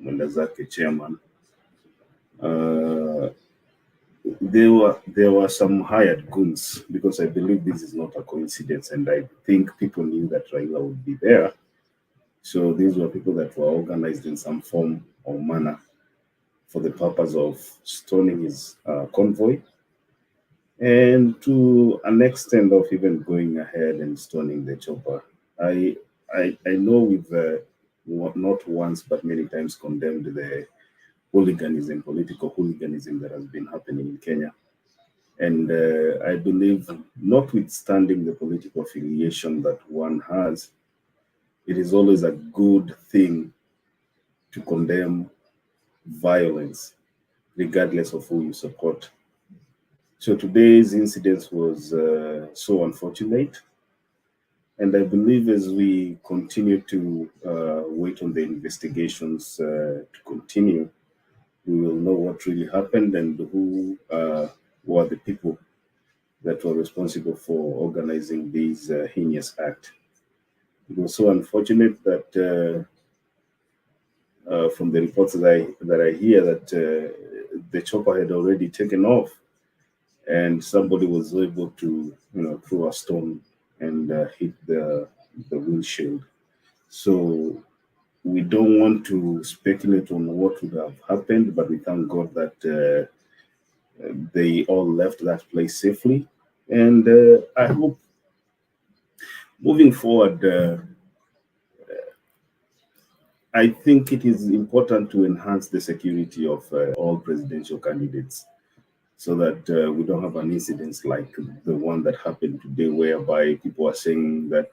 Mwendazake chairman, there were some hired goons, because I believe this is not a coincidence, and I think people knew that Raila would be there. So these were people that were organized in some form or manner for the purpose of stoning his convoy, and to an extent of even going ahead and stoning the chopper. I know we've not once but many times condemned the hooliganism, political hooliganism that has been happening in Kenya. And I believe, notwithstanding the political affiliation that one has, it is always a good thing to condemn violence, regardless of who you support. So today's incident was so unfortunate. And I believe as we continue to wait on the investigations to continue, we will know what really happened and who were the people that were responsible for organizing this heinous act. It was so unfortunate that from the reports that I hear, that the chopper had already taken off, and somebody was able to, throw a stone and hit the windshield. So we don't want to speculate on what would have happened, but we thank God that they all left that place safely. And I hope moving forward, I think it is important to enhance the security of all presidential candidates, so that we don't have an incident like the one that happened today, whereby people are saying that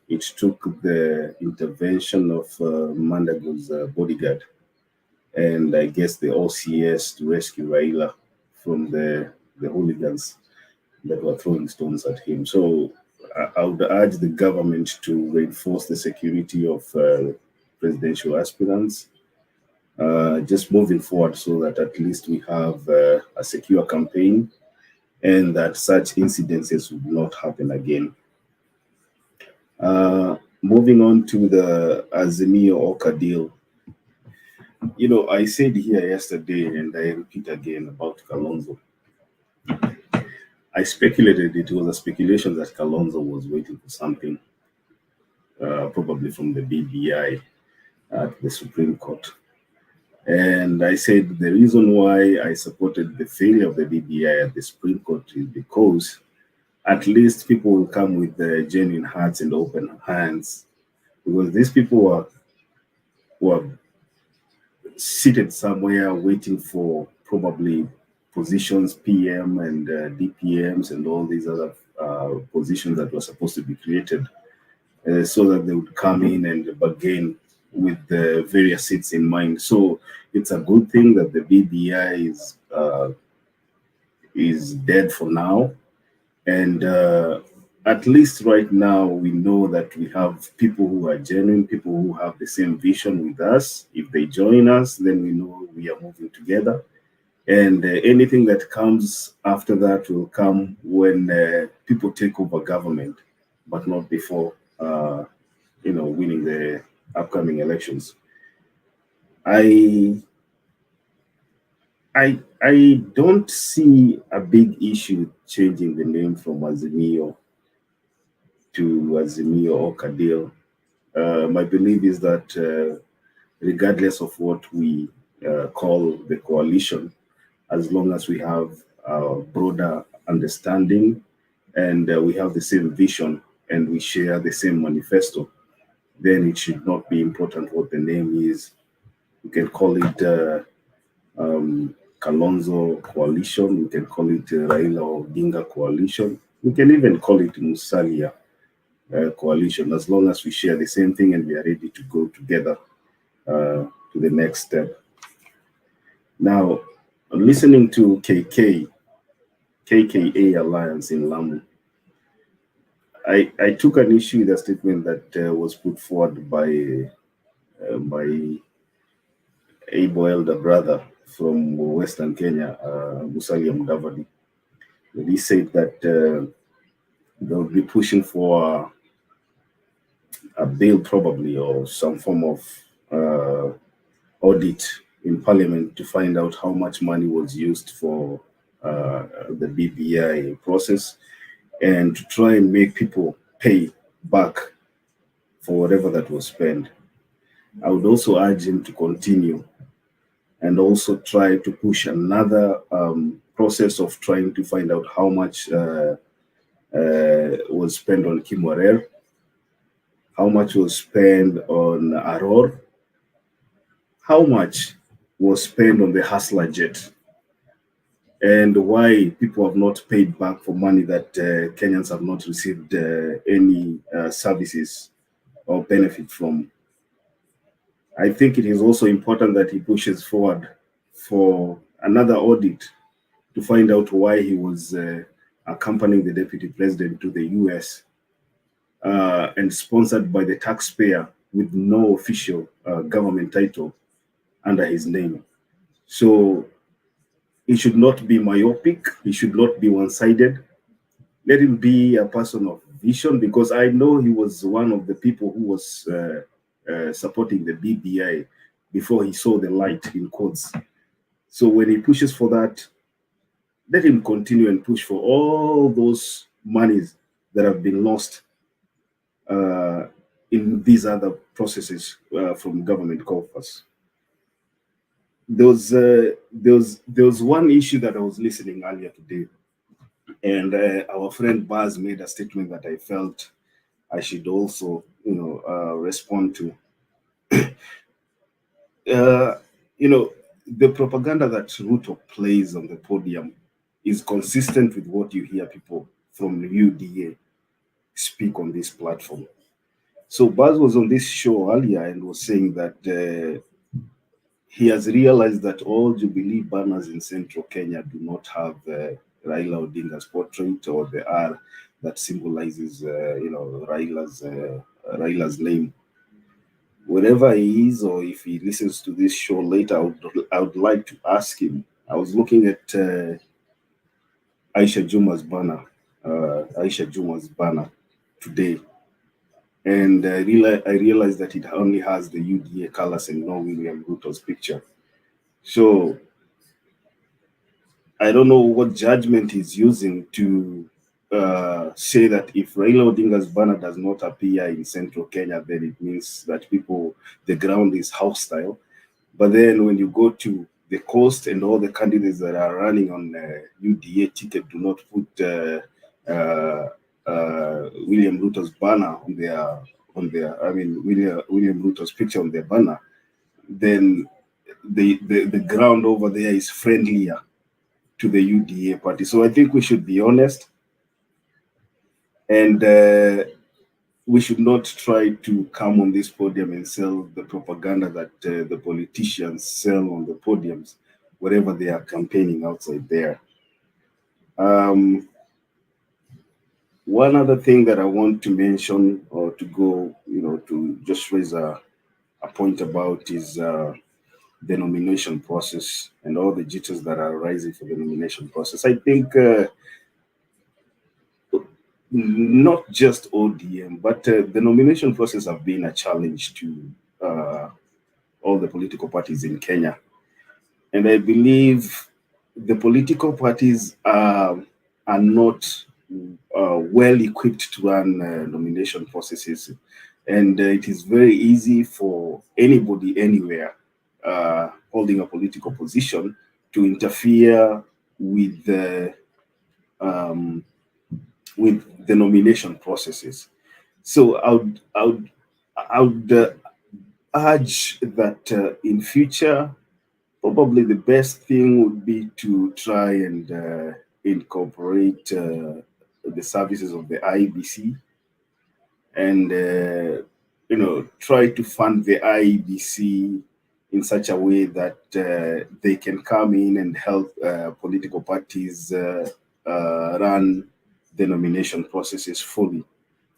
it took the intervention of Mandago's bodyguard and I guess the OCS to rescue Raila from the hooligans that were throwing stones at him. So I would urge the government to reinforce the security of presidential aspirants, just moving forward, so that at least we have a secure campaign and that such incidences would not happen again. Moving on to the Azimio-Oka deal. I said here yesterday, and I repeat again about Kalonzo. I speculated, it was a speculation that Kalonzo was waiting for something, probably from the BBI at the Supreme Court. And I said the reason why I supported the failure of the BBI at the Supreme Court is because at least people will come with genuine hearts and open hands, because these people were seated somewhere waiting for probably positions, PM and DPMs and all these other positions that were supposed to be created, so that they would come in and bargain with the various seats in mind. So it's a good thing that the BBI is dead for now, and at least right now, we know that we have people who are genuine, people who have the same vision with us. If they join us, then we know we are moving together. And anything that comes after that will come when people take over government, but not before, winning the upcoming elections. I don't see a big issue changing the name from Azimio to Azimio-Oka deal. My belief is that regardless of what we call the coalition, as long as we have a broader understanding and we have the same vision and we share the same manifesto, then it should not be important what the name is. We can call it Kalonzo Coalition, we can call it Raila Odinga Coalition, we can even call it Musalia Coalition, as long as we share the same thing and we are ready to go together to the next step. Now, listening to KKA Alliance in Lamu, I took an issue with a statement that was put forward by my able elder brother from Western Kenya, Musalia Mudavadi. He said that they'll be pushing for a bill probably or some form of audit in Parliament to find out how much money was used for the BBI process and to try and make people pay back for whatever that was spent. I would also urge him to continue and also try to push another process of trying to find out how much was spent on Kimwarer, how much was spent on Aror, how much was spent on the Hustler jet, and why people have not paid back for money that Kenyans have not received any services or benefit from. I think it is also important that he pushes forward for another audit to find out why he was accompanying the deputy president to the US and sponsored by the taxpayer with no official government title under his name. So he should not be myopic, he should not be one-sided. Let him be a person of vision, because I know he was one of the people who was supporting the BBI before he saw the light, in quotes. So when he pushes for that, let him continue and push for all those monies that have been lost in these other processes from government coffers. There was one issue that I was listening earlier today, and our friend Baz made a statement that I felt I should also, respond to. The propaganda that Ruto plays on the podium is consistent with what you hear people from UDA speak on this platform. So Baz was on this show earlier and was saying that he has realized that all Jubilee banners in central Kenya do not have Raila Odinga'S portrait or the R that symbolizes, Raila's name. Wherever he is, or if he listens to this show later, I would like to ask him. I was looking at Aisha Juma's banner today, and I realized that it only has the UDA colors and no William Ruto's picture. So I don't know what judgment he's using to say that if Raila Odinga'S banner does not appear in central Kenya, then it means that the ground is hostile. But then when you go to the coast and all the candidates that are running on UDA ticket do not put William Ruto's banner William Ruto's picture on their banner, then the ground over there is friendlier to the UDA party. So I think we should be honest, and we should not try to come on this podium and sell the propaganda that the politicians sell on the podiums, wherever they are campaigning outside there. One other thing that I want to mention, or to go, to just raise a point about, is the nomination process and all the jitters that are arising for the nomination process. I think not just ODM, but the nomination process have been a challenge to all the political parties in Kenya. And I believe the political parties are not well equipped to run nomination processes. And it is very easy for anybody anywhere holding a political position to interfere with the nomination processes. So I would urge that in future, probably the best thing would be to try and incorporate the services of the IEBC, and try to fund the IEBC in such a way that they can come in and help political parties run the nomination processes fully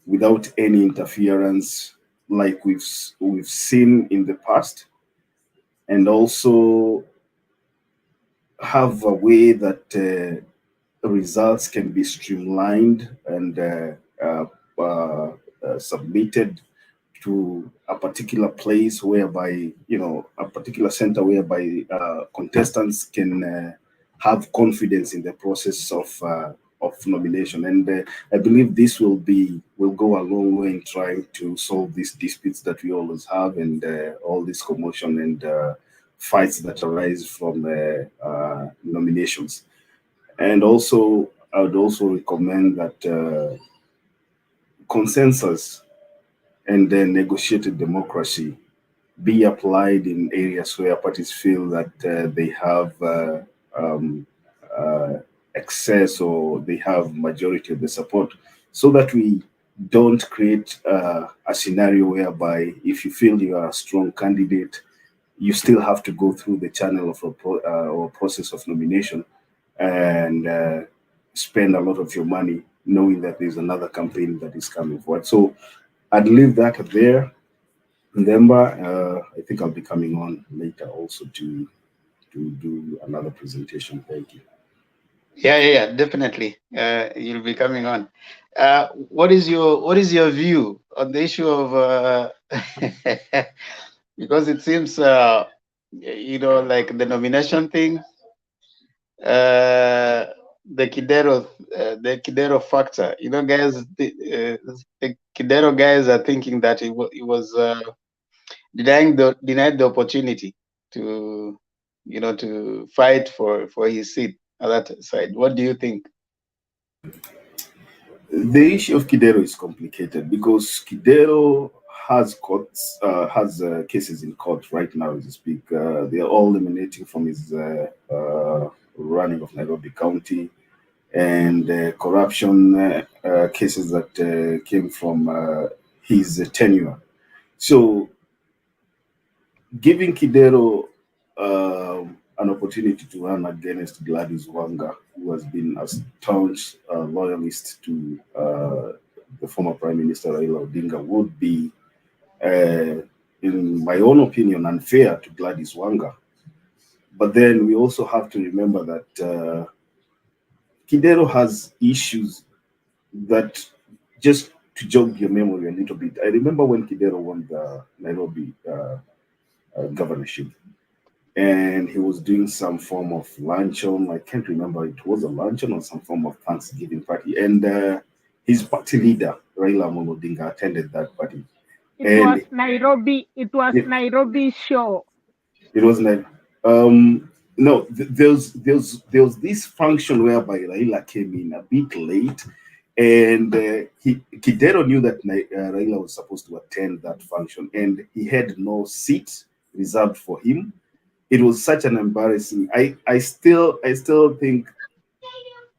without any interference like we've seen in the past, and also have a way that results can be streamlined and submitted to a particular place whereby, a particular center whereby contestants can have confidence in the process of nomination. And I believe this will go a long way in trying to solve these disputes that we always have, and all this commotion and fights that arise from nominations. And also, I would also recommend that consensus and then negotiated democracy be applied in areas where parties feel that they have excess, or they have majority of the support, so that we don't create a scenario whereby if you feel you are a strong candidate, you still have to go through the channel of or process of nomination and spend a lot of your money knowing that there's another campaign that is coming forward. So I'd leave that there. Remember, I think I'll be coming on later also to do another presentation. Thank you. Yeah, definitely. You'll be coming on. What is your view on the issue of because it seems like the nomination thing, the Kidero factor. Guys, the Kidero guys are thinking that it was denied the opportunity to to fight for his seat at that side. What do you think? The issue of Kidero is complicated because Kidero has courts, cases in court right now as we speak. They are all emanating from his running of Nairobi County, and corruption cases that came from his tenure. So giving Kidero an opportunity to run against Gladys Wanga, who has been a staunch loyalist to the former Prime Minister Raila Odinga, would be, in my own opinion, unfair to Gladys Wanga. But then we also have to remember that Kidero has issues that, just to jog your memory a little bit, I remember when Kidero won the Nairobi governorship, and he was doing some form of luncheon. I can't remember, it was a luncheon or some form of Thanksgiving party. And his party leader, Raila Odinga'S, attended that party. It was Nairobi. It was Nairobi show. It wasn't. No, there was this function whereby Raila came in a bit late, and Kidero knew that Raila was supposed to attend that function, and he had no seat reserved for him. It was such an embarrassing. I still think,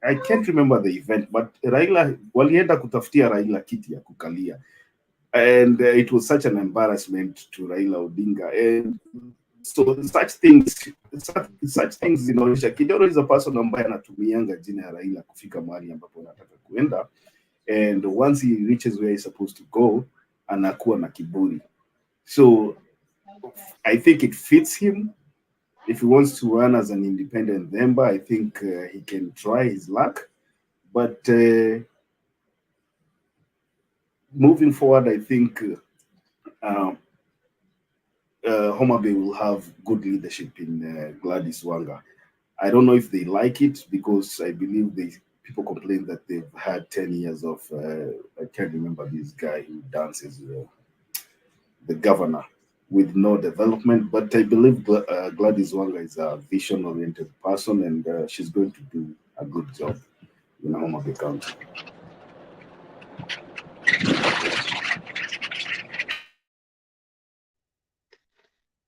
I can't remember the event, but Raila walienda kutafutia Raila kiti ya kukalia, and it was such an embarrassment to Raila Odinga. And so such things inaonyesha Kidero is a person ambaye anatumianga jina ya Raila kufika mahali ambapo anataka kuenda, and once he reaches where he's supposed to go, anakuwa na kiburi. So I think it fits him. If he wants to run as an independent member, I think he can try his luck. But moving forward, I think Homa Bay will have good leadership in Gladys Wanga. I don't know if they like it, because I believe people complain that they've had 10 years of, I can't remember this guy who dances, the governor, with no development. But I believe Gladys Wanga is a vision-oriented person, and she's going to do a good job in Homa Bay County.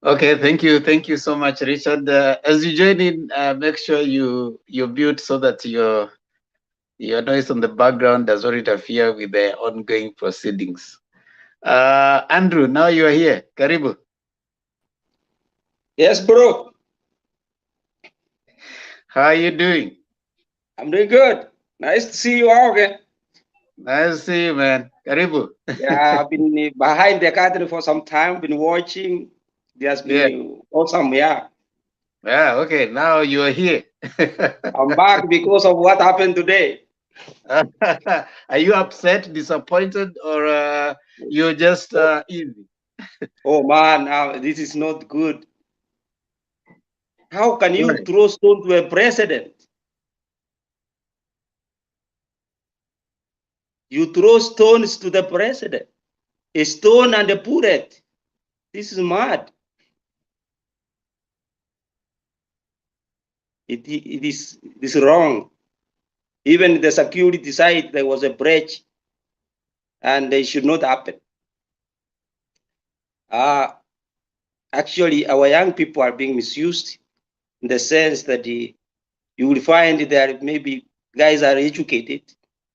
Okay, thank you so much, Richard. As you join in, make sure you mute so that your noise on the background does not interfere with the ongoing proceedings. Andrew, now you are here. Karibu. Yes, bro. How are you doing? I'm doing good. Nice to see you all again. Nice to see you, man. Karibu. Yeah, I've been behind the curtain for some time, been watching. There's been awesome, yeah. Yeah, okay, now you are here. I'm back because of what happened today. Are you upset, disappointed, or you're just easy? Oh man, this is not good. How can you throw stone to a president? You throw stones to the president. A stone and a bullet. This is mad. It is wrong. Even the security side, there was a breach, and it should not happen. Actually, our young people are being misused in the sense that you will find that maybe guys are educated.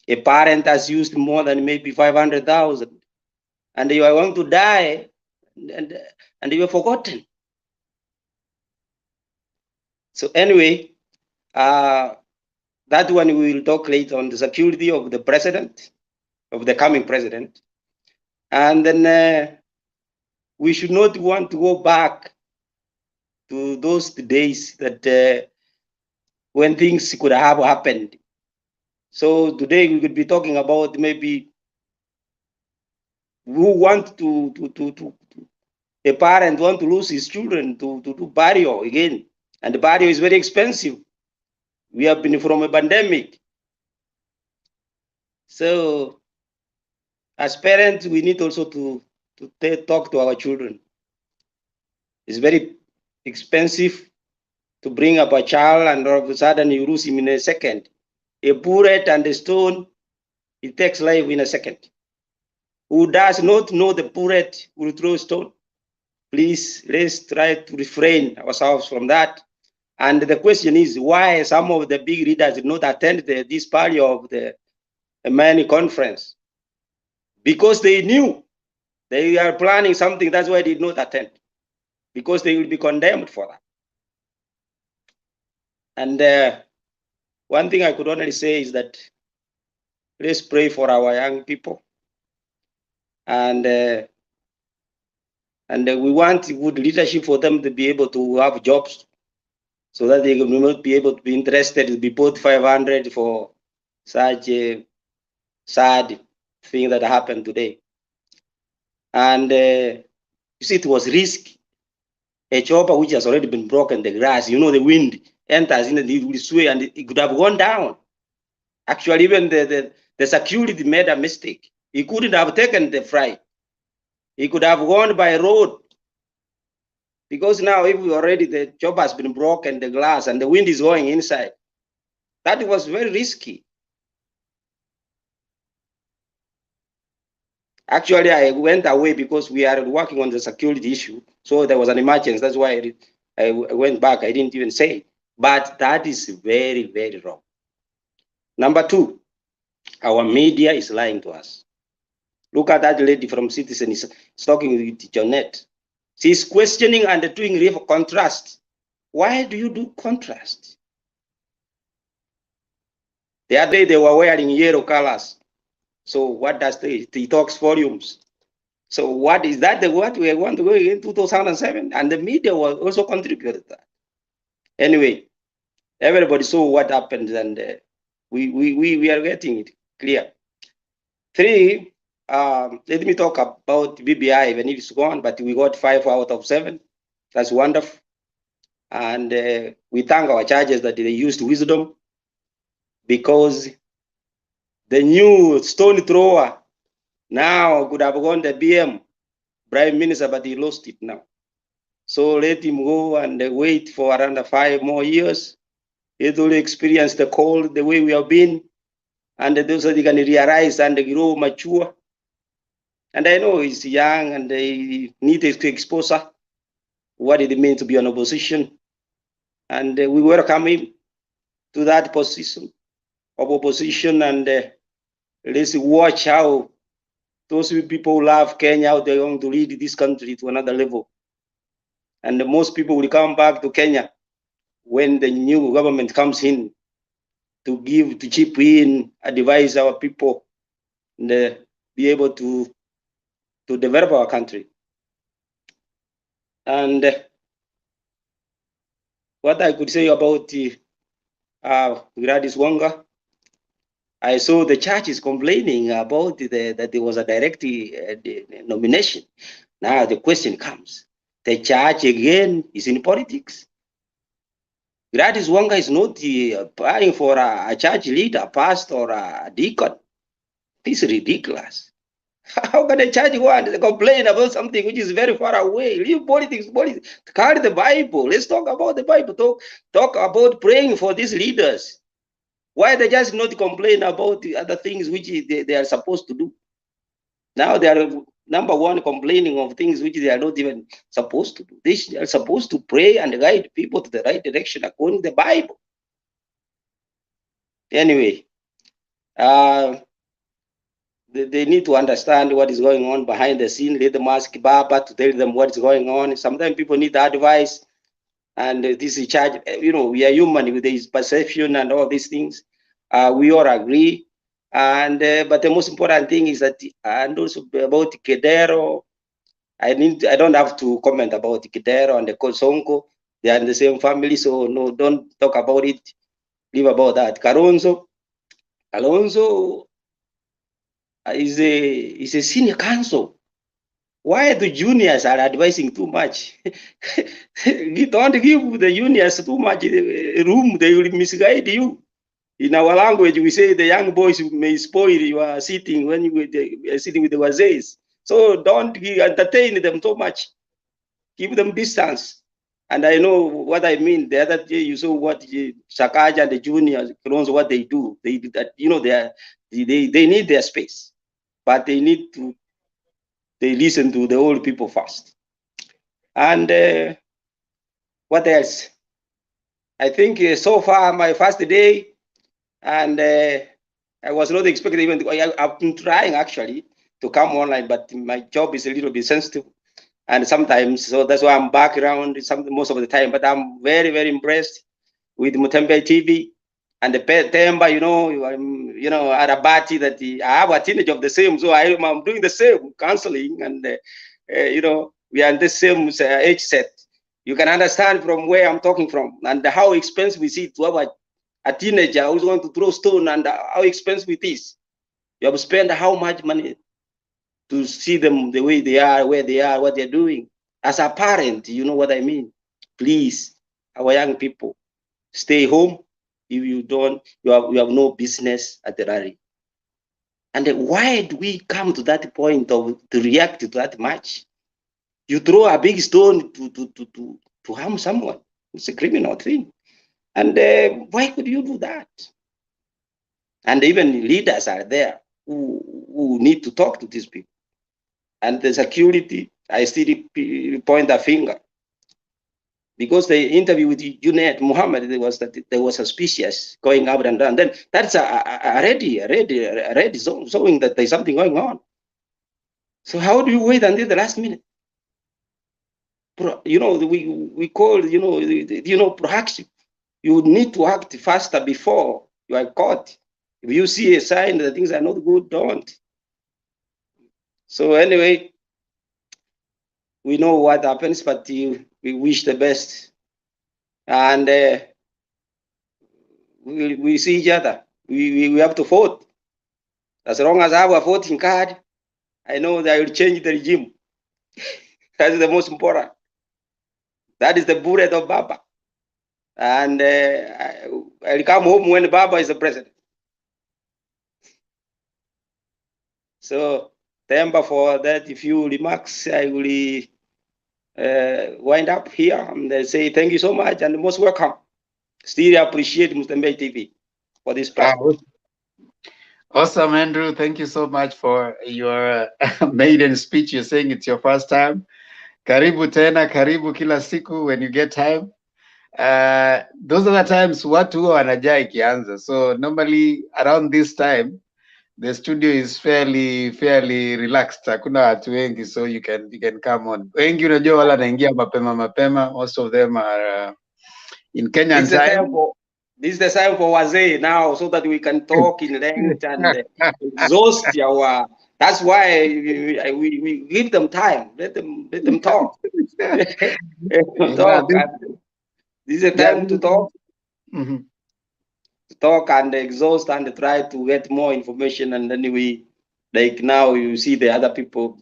A parent has used more than maybe 500,000, and you are going to die, and you are forgotten. So anyway, that one we will talk later on the security of the president, of the coming president. And then we should not want to go back to those days that when things could have happened. So today we could be talking about maybe who want to a parent want to lose his children to do burial again. And the burial is very expensive. We have been from a pandemic. So as parents, we need also to talk to our children. It's very expensive to bring up a child, and all of a sudden you lose him in a second. A bullet and a stone, it takes life in a second. Who does not know the bullet will throw a stone? Please, let's try to refrain ourselves from that. And the question is why some of the big leaders did not attend this party of the many conference. Because they knew they are planning something, that's why they did not attend. Because they will be condemned for that. And one thing I could only say is that let's pray for our young people. And we want good leadership for them to be able to have jobs, so that they will not be able to be interested to be put 500 for such a sad thing that happened today. And you see, it was risky. A chopper which has already been broken, the grass, you know, the wind enters in and it will sway, and it could have gone down. Actually, even the security made a mistake. He couldn't have taken the flight. He could have gone by road. Because now, if already the chopper has been broken, the glass, and the wind is going inside, that was very risky. Actually, I went away because we are working on the security issue. So there was an emergency. That's why I went back. I didn't even say it. But that is very, very wrong. Number two, our media is lying to us. Look at that lady from Citizen is talking with Jonette. She's questioning and doing real contrast. Why do you do contrast? The other day they were wearing yellow colors. So what does he talks volumes. So what is that the what we want to go in 2007? And the media was also contributed to that. Anyway, everybody saw what happened, and we are getting it clear. 3, let me talk about BBI when it's gone, but we got 5 out of 7. That's wonderful. And we thank our judges that they used wisdom, because the new stone thrower now could have gone the BM, Prime Minister, but he lost it now. So let him go and wait for around 5 more years. It will experience the cold the way we have been, and those they can realize and grow mature. And I know he's young and they need exposure what it means to be an opposition. And we welcome him to that position of opposition. And let's watch how those people who love Kenya, how they're going to lead this country to another level. And most people will come back to Kenya when the new government comes in to chip in, advise our people, and be able to develop our country. And what I could say about Gladys Wanga, I saw the church is complaining about that there was a direct nomination. Now the question comes, the church again is in politics. Gladys Wanga is not applying for a church leader, a pastor, or a deacon. This is ridiculous. How can a church go and complain about something which is very far away? Leave politics, carry the Bible. Let's talk about the Bible. Talk about praying for these leaders. Why they just not complain about the other things which they are supposed to do? Now they are number one complaining of things which they are not even supposed to do. They are supposed to pray and guide people to the right direction according to the Bible. Anyway, they need to understand what is going on behind the scene. Let them ask Baba to tell them what is going on. Sometimes people need advice, and this is charge. You know, we are human with this perception and all these things. We all agree, and but the most important thing is that, and also about Kedero, I don't have to comment about Kedero and the Kosonko. They are in the same family, so no, don't talk about it. Leave about that. Alonso is a senior counsel. Why the juniors are advising too much? You don't give the juniors too much room, they will misguide you. In our language, we say the young boys may spoil your sitting when you are sitting with the wazees. So don't entertain them too much. Give them distance. And I know what I mean. The other day you saw what Sakaja and the juniors, what they do. They do that, you know, they need their space, but they need to listen to the old people first. And what else? I think so far my first day, and I was not expecting even I've been trying actually to come online, but my job is a little bit sensitive, and sometimes, so that's why I'm back around most of the time. But I'm very, very impressed with Mutembe TV and the Temba, you know, at a party that I have a teenage of the same, so I'm doing the same counseling, and you know, we are in the same age set. You can understand from where I'm talking from and how expensive we see to have a teenager who's going to throw stone, and how expensive it is. You have to spend how much money to see them the way they are, where they are, what they're doing. As a parent, you know what I mean. Please, our young people, stay home. If you don't, you have no business at the rally. And why do we come to that point of to react to that much? You throw a big stone to harm someone. It's a criminal thing. And why could you do that? And even leaders are there who need to talk to these people. And the security, I still point a finger. Because the interview with Junaid Muhammad, there was suspicious going up and down. Then that's already showing that there's something going on. So how do you wait until the last minute? You know, we call, you know, proactive. You need to act faster before you are caught. If you see a sign that things are not good, don't. So anyway, we know what happens, but we wish the best. And we see each other. We have to vote. As long as I have a voting card, I know that I will change the regime. That is the most important. That is the bullet of Baba. And I'll come home when Baba is the president. So, Temba, for that, if you remarks, I will wind up here and say thank you so much and most welcome. Still appreciate Mr. TV for this platform. Awesome, Andrew. Thank you so much for your maiden speech. You're saying it's your first time. Karibu tena, karibu kila siku when you get time. Those are the times watu huwa wanajaa ikianza. So normally around this time, the studio is fairly relaxed. Hakuna watu wengi, so you can come on. Wengi unajua wala naingia mapema. Most of them are in Kenyan time. This is the time for wazee now, so that we can talk in length and exhaust our. That's why we give them time. Let them talk. Talk. This is a time to talk. Mm-hmm. To talk and exhaust and try to get more information, and then we, like now, you see the other people.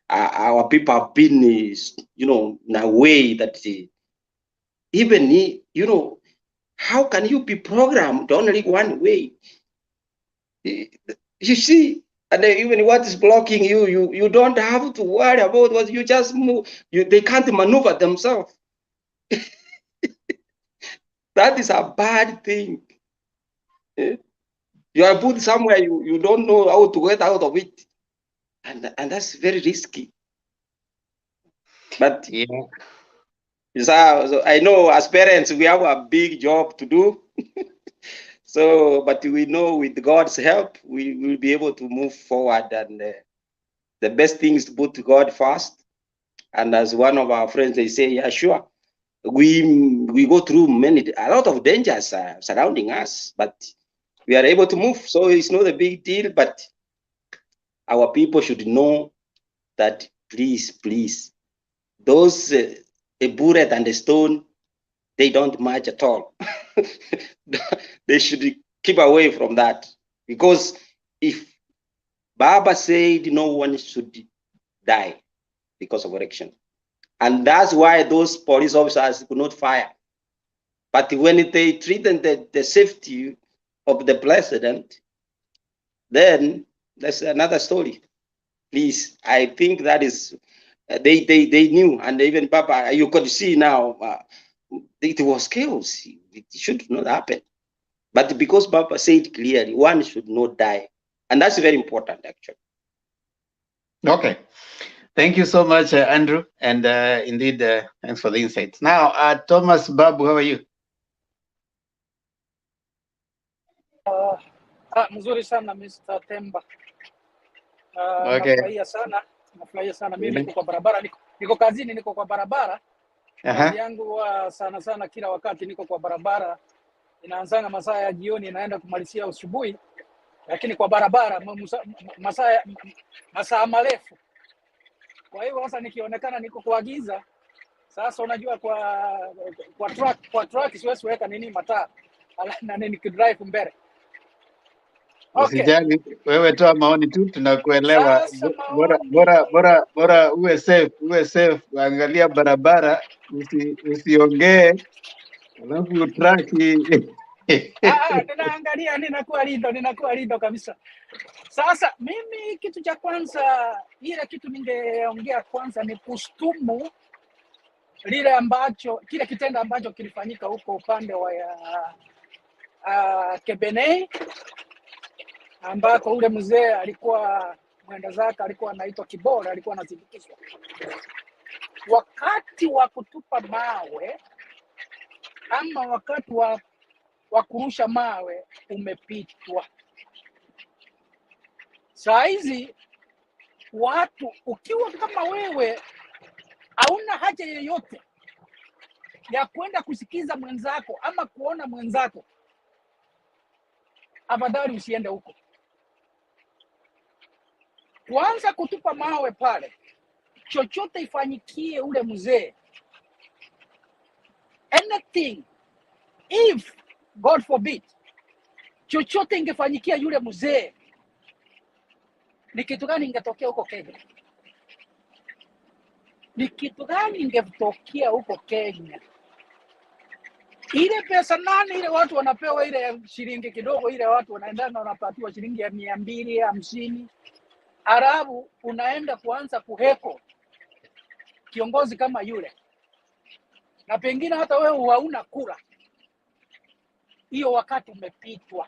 Our people have been, in a way that even how can you be programmed only one way? You see, and even what is blocking you don't have to worry about what you just move. They can't maneuver themselves. That is a bad thing. You are put somewhere you don't know how to get out of it, and that's very risky. But yeah. So I know as parents we have a big job to do. So, but we know with God's help, we will be able to move forward. And the best thing is to put God first. And as one of our friends, they say, yeah, sure. We go through a lot of dangers surrounding us, but we are able to move. So it's not a big deal, but our people should know that please, those a bullet and a stone, they don't match at all. They should keep away from that, because if Baba said no one should die because of election, and that's why those police officers could not fire. But when they threatened the safety of the president, then that's another story. Please, I think that is they knew, and even Papa, you could see now it was chaos. It should not happen. But because Papa said clearly, one should not die. And that's very important, actually. Okay. Thank you so much, Andrew. And indeed, thanks for the insights. Now, Thomas Babu, how are you? Mzuri sana Mr. Temba. Okay. Nafurahia sana. Mimi niko kwa barabara, niko kazini, niko kwa barabara. Kazi yangu sana kila wakati niko kwa barabara. Inaanzanga masaa ya jioni, inaenda kumalizia asubuhi. Lakini kwa barabara masaa marefu. Kwa hiyo sasa nikionekana niko kwa giza, sasa unajua kwa truck siwezi weka mataa na nikidrive mbele. Usijali, wewe toa maoni tu, tunakuelewa. Bora uwe safe, angalia barabara, usiongee alafu traki. Ninaangalia, ninakuwa lindo kabisa. Sasa mimi kitu cha kwanza, ile kitu ningeongea kwanza ni kushtumu kile kitendo ambacho kilifanyika huko upande wa Kebenei, ambako ule mzee alikuwa mwenda zake, alikuwa anaitwa Kibora, alikuwa anazindikizwa. Wakati wa kutupa mawe ama wakati wa kurusha mawe umepitwa. Saa hizi watu, ukiwa kama wewe hauna haja yoyote ya kwenda kusikiza mwenzako ama kuona mwenzako afadhali usiende huko. Kwanza kutupa mawe pale, chochote ifanyikie ule mzee, anything, if God forbid chochote ingefanyikia yule mzee, ni kitu gani ingetokea huko Kenya? Ni kitu gani ingetokea huko Kenya? Ile pesa nani ile watu wanapewa ile shilingi kidogo, ile watu wanaendana wanapatiwa shilingi ya 250, Arabu unaenda kuanza kuheko kiongozi kama yule, na pengine hata wewe hauna kura. Hiyo wakati umepitwa.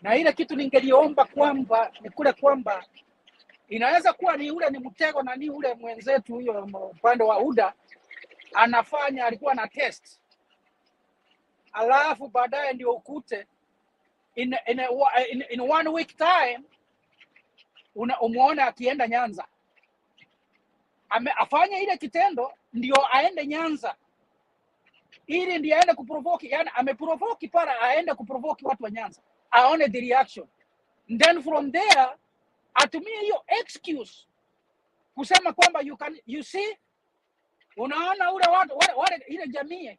Na ile kitu ningeliomba kwamba ni kule kwamba inaweza kuwa ni ule ni mtego, na ni ule mwenzetu huyo upande wa UDA anafanya, alikuwa na test, alafu baadaye ndio ukute in 1 week time umuone akienda Nyanza, afanye ile kitendo ndio aende Nyanza, ili ndio aende kuprovoke, yani ameprovoke para aende kuprovoke watu wa Nyanza, aone the reaction, and then from there atumie hiyo excuse kusema kwamba you see, unaona ule wale ile jamii,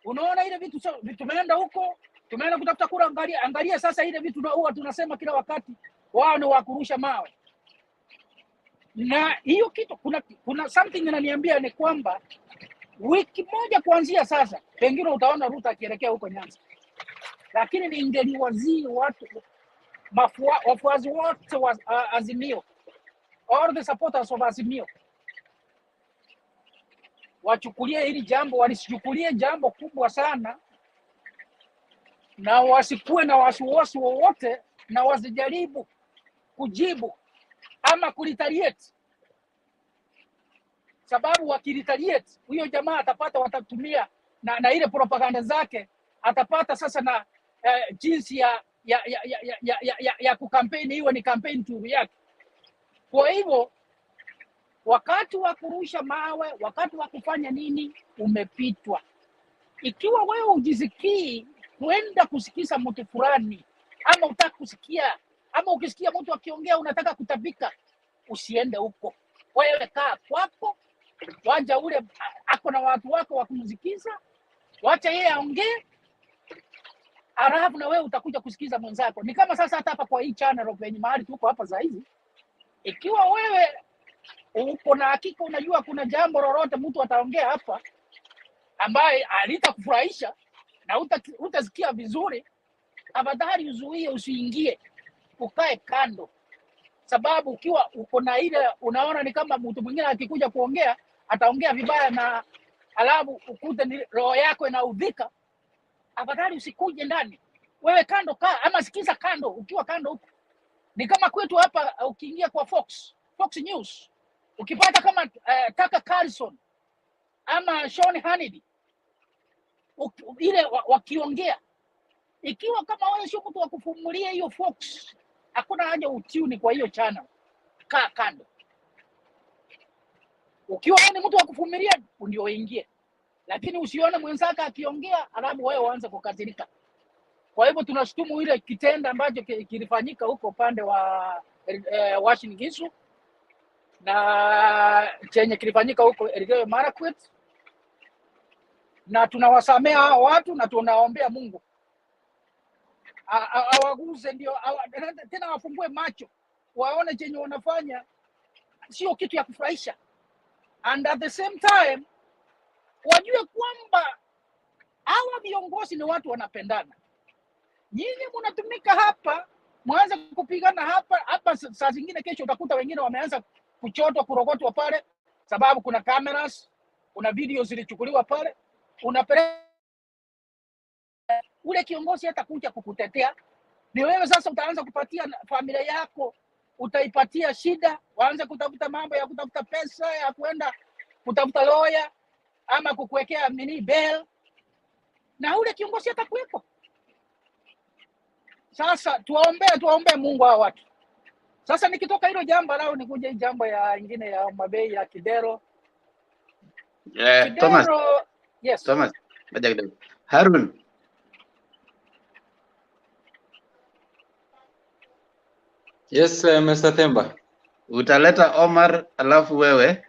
unaona ile vitu tumeenda huko, tumeenda kutafuta kura, angalia sasa ile vitu huwa tunasema kila wakati wao ni wakurusha mawe. Na hiyo kitu kuna something inaniambia ni kwamba wiki moja kuanzia sasa pengine utaona Ruto akielekea huko Nyanza. Lakini ningeliwazii watu wafuazi wote wa Azimio, all the supporters of Azimio, wachukulie hili jambo, walichukulie jambo kubwa sana, na wasikuwe na wasiwasi wowote, na wasijaribu kujibu ama kuretaliate, sababu wakretaliate huyo jamaa atapata, watatumia na ile propaganda zake, atapata sasa na jinsi ya kukampeni, iwe ni campaign tool yake. Kwa hivyo wakati wa kurusha mawe, wakati wa kufanya nini umepitwa. Ikiwa wewe ujisikii kwenda kusikiza mtu fulani, ama utaka kusikia, ama ukisikia mtu akiongea unataka kutabika, usiende huko. Wewe kaa kwako, wacha ule ako na watu wako wa kumsikiza, wacha yeye aongee, alafu na wewe utakuja kusikiza mwenzako. Ni kama sasa hata hapa kwa hii channel kwenye mahali tuko hapa za hizi, ikiwa wewe uko na hakika unajua kuna jambo lolote mtu ataongea hapa ambaye alitakufurahisha na utasikia vizuri, afadhali uzuie, usiingie, ukae kando. Sababu ukiwa uko na ile unaona ni kama mtu mwingine akikuja kuongea ataongea vibaya, na alafu ukute ni roho yako inaudhika, afadhali usikuje ndani, wewe kando kaa, ama sikiza kando. Ukiwa kando huko ni kama kwetu hapa, ukiingia kwa Fox News ukipata kama Tucker Carlson ama Sean Hannity ile wakiongea, ikiwa kama wewe sio mtu wa kufumulia hiyo Fox, hakuna haja utuni kwa hiyo channel, kaa kando. Ukiwa ni mtu wa kufumilia ndio ingie, lakini usione mwenzako akiongea alafu wewe uanze kukasirika. Kwa hivyo tunashtumu ile kitendo ambacho kilifanyika huko pande wa Washington Gishu, na chenye kilifanyika huko Elgeyo Marakwet, na tunawasamea hao watu na tunaombea Mungu awaguze, ndio tena wafungue macho, waone chenye wanafanya sio kitu ya kufurahisha, and at the same time wajue kwamba hawa viongozi ni watu wanapendana. Nyinyi mnatumika hapa, mwanza kupigana hapa saa zingine, kesho utakuta wengine wameanza kuchotwa, kurogotwa pale, sababu kuna cameras, kuna video zilichukuliwa pale. Unapeleka ule kiongozi hata kuja kukutetea, ni wewe sasa utaanza kupatia familia yako, utaipatia shida, waanze kutafuta mambo ya kutafuta pesa ya kwenda kutafuta lawyer ama kukuwekea bail, na ule kiongozi hata kuwepo. Sasa tuwaombe Mungu hao watu. Sasa nikitoka hilo jambo lao nikuja hii jambo ya ingine ya mabei ya Kidero. Thomas, Yes. Thomas, baada kidogo. Harun, Yes, Mr. Themba. Utaleta Omar alafu wewe.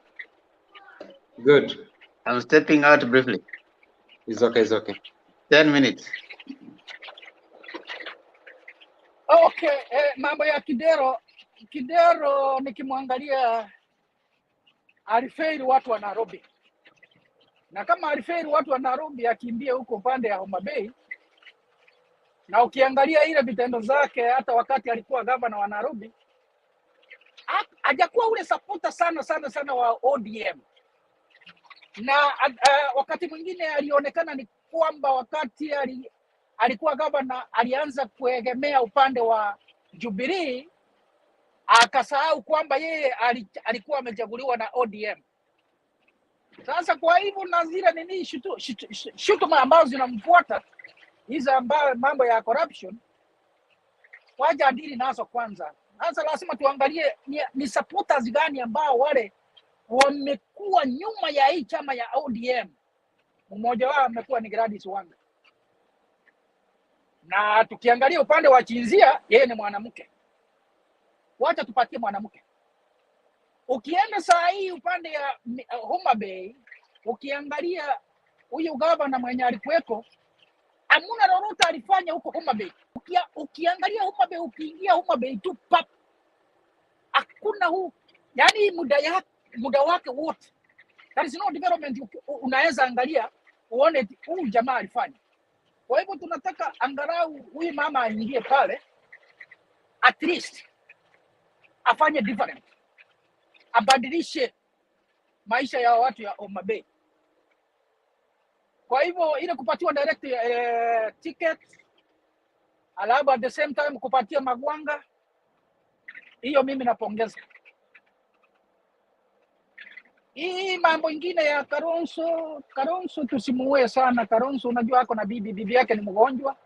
Good. I'm stepping out briefly. It's okay, it's okay. 10 minutes. Okay, mambo ya Kidero nikimwangalia alifeli watu wa Nairobi. Na kama alifeli watu wa Nairobi akimbie huko upande ya Homa Bay, na ukiangalia ile vitendo zake hata wakati alikuwa gavana wa Nairobi, hajakuwa ule supporter sana wa ODM. Na wakati mwingine alionekana ni kwamba wakati alikuwa gavana alianza kuegemea upande wa Jubilee, akasahau kwamba yeye alikuwa amechaguliwa na ODM. Sasa kwa hivyo na zile nini shutuma ambazo zinamfuata hizo ambayo mambo ya corruption, waje adili nazo kwanza. Sasa lazima tuangalie ni supporters gani ambao wale wamekuwa nyuma ya hii chama ya ODM. Mmoja wao amekuwa ni Gladys Wanga. Na tukiangalia upande wa jinsia, yeye ni mwanamke. Wacha tupatie mwanamke. Ukienda saa hii upande ya Homa Bay, ukiangalia huyu gavana mwenye alikuweko, hamuna lolote alifanya huko Homa Bay. Ukiangalia Homa Bay, ukiingia Homa Bay tu pap, hakuna yani muda wake wote. There is no development unaweza angalia uone huyu jamaa alifanya. Kwa hivyo tunataka angalau huyu mama aingie pale, at least afanye different, abadilishe maisha ya watu ya Homa Bay. Kwa hivyo ile kupatiwa direct ticket, alafu at the same time kupatia Magwanga, hiyo mimi napongeza. Hii mambo ingine ya Kalonzo tusimuue sana. Kalonzo unajua ako na bibi yake ni mgonjwa.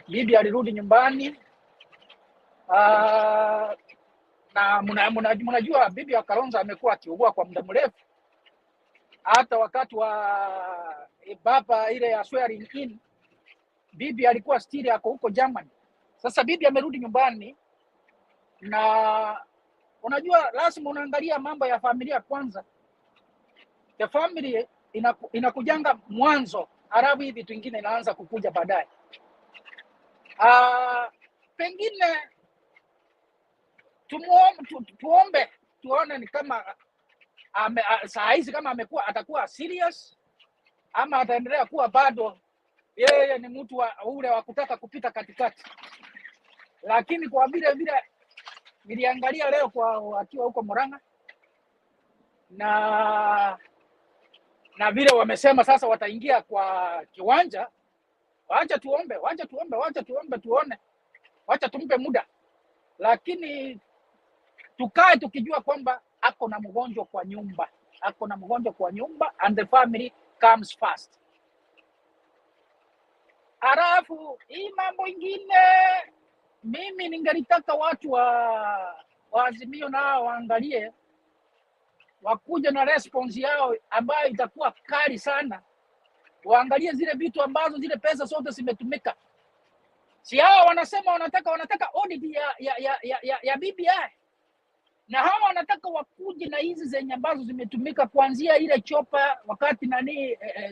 Bibi alirudi nyumbani. Na mnajua bibi wa Kalonzo amekuwa akiugua kwa muda mrefu. Hata wakati wa baba ile ya swearing in, bibi alikuwa still ako huko Germany. Sasa bibi amerudi nyumbani, na unajua lazima unaangalia mambo ya familia kwanza. The family inakujanga mwanzo, halafu hivi vitu vingine inaanza kukuja baadaye. Pengine tuombe tuone ni kama saa hizi kama atakuwa serious ama ataendelea kuwa bado yeye ni mtu ule wa kutaka kupita katikati. Lakini kwa vile niliangalia leo kwa akiwa huko Murang'a, na vile wamesema sasa wataingia kwa kiwanja, wacha tuombe tuone, wacha tumpe muda, lakini tukae tukijua kwamba ako na mgonjwa kwa nyumba, and the family comes first. Alafu hii mambo ingine, mimi ningelitaka watu wa Azimio nao waangalie, wakuja na response yao ambayo itakuwa kali sana. Waangalie zile vitu ambazo zile pesa zote zimetumika. Si hao wanasema wanataka audit ya BBI, na hawa wanataka wakuje na hizi zenye ambazo zimetumika kuanzia ile chopa wakati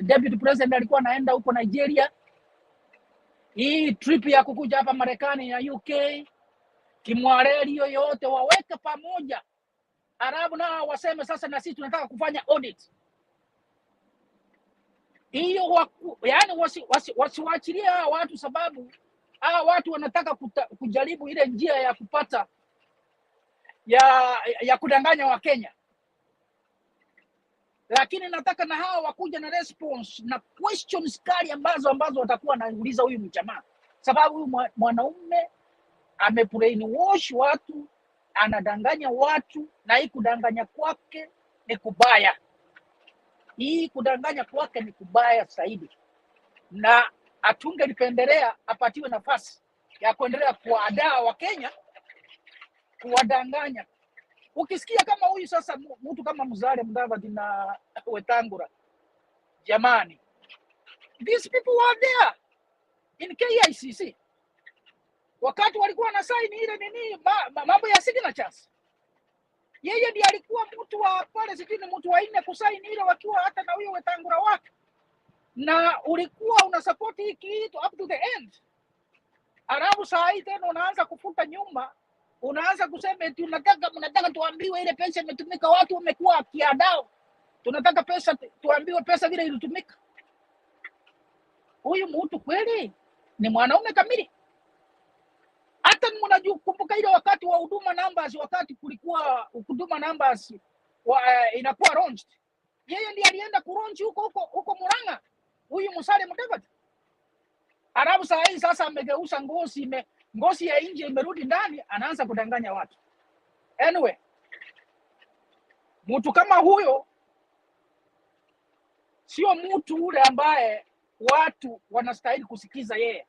deputy president alikuwa anaenda huko Nigeria, hii trip ya kukuja hapa Marekani ya UK, Kimwareli, yote waweke pamoja. Arabu nao waseme sasa na sisi tunataka kufanya audit. Hiyo yani wasiwaachilie watu, sababu watu wanataka kujaribu ile njia ya kupata ya kudanganya wa Kenya. Lakini nataka na hawa wakuja na response na questions kali ambazo watakuwa wanauliza huyu mjamaa, sababu huyu mwanaume amebrainwash watu, anadanganya watu, na hii kudanganya kwake ni kubaya. Zaidi, na atungelipendelea apatiwe nafasi ya kuendelea kuwadaa wa Kenya, kuwadanganya. Ukisikia kama huyu sasa mtu kama Musalia Mudavadi na Wetangula, jamani, these people were there in KICC. wakati walikuwa na saini ile nini mambo ya signatures. Yeye ndiye alikuwa mtu wa pale, sijui ni mtu wa 4 kusaini ile, wakiwa hata na huyo Wetangula wake, na ulikuwa una support hii kitu up to the end. Alafu saa hii tena unaanza kufuta nyuma, unaanza kusema eti mnataka tuambiwe ile pesa imetumika, watu wamekuwa kiadao, tunataka pesa tuambiwe pesa vile ilitumika. Huyu mtu kweli ni mwanaume kamili? Hata mnakumbuka ile wakati wa huduma numbers, wakati kulikuwa huduma numbers inakuwa launched, yeye ndiye alienda kulaunch huko Murang'a, huyu Musalia Mudavadi. Arabu saa hii sasa amegeuza ngozi ya nje imerudi ndani, anaanza kudanganya watu. Anyway, mtu kama huyo sio mtu ule ambaye watu wanastahili kusikiza yeye.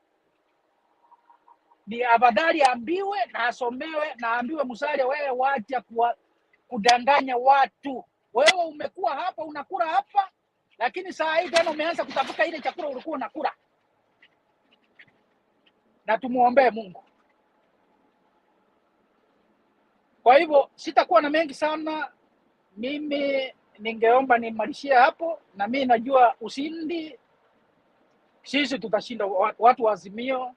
Ni afadhali ambiwe na asomewe na ambiwe, Musalia, wewe wacha kudanganya watu. Wewe umekuwa hapa unakula hapa, lakini saa hii tena umeanza kutafuta ile chakula ulikuwa unakula. Na tumuombee Mungu. Kwa hivyo sitakuwa na mengi sana, mimi ningeomba nimalizie hapo, na mimi najua ushindi, sisi tutashinda, watu wa Azimio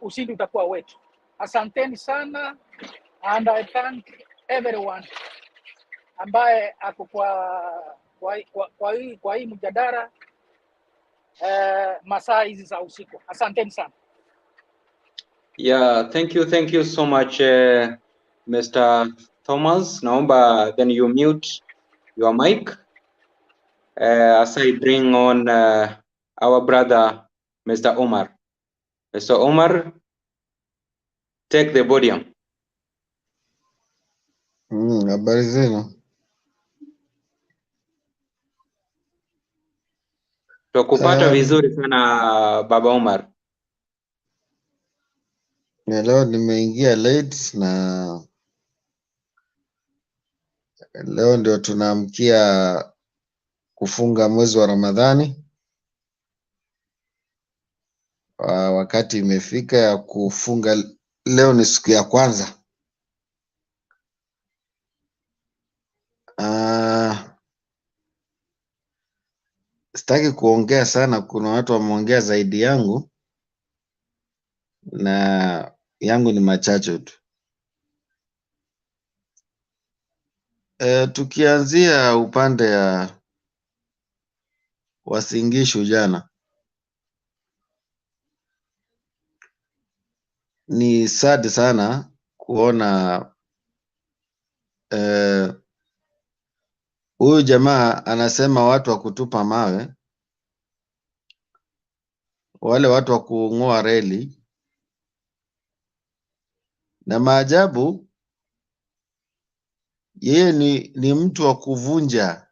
ushindi utakuwa wetu. Asanteni sana, and I thank everyone ambaye ako kwa hii mjadala masaa hizi za usiku. Asanteni sana. Yeah, thank you so much, Mr. Thomas. Naomba then you mute your mic as I bring on our brother, Mr. Omar. Mr. Omar, take the podium. Habari zenu? Tukupata vizuri sana Baba Omar. Leo nimeingia late na leo ndio tunaamkia kufunga mwezi wa Ramadhani. Wakati imefika ya kufunga, leo ni siku ya kwanza. Sitaki kuongea sana, kuna watu wameongea zaidi yangu na yangu ni machache tu. Tukianzia upande ya Uasin Gishu jana, ni sad sana kuona huyu jamaa anasema watu wa kutupa mawe, wale watu wa kung'oa reli, na maajabu yeye ni mtu wa kuvunja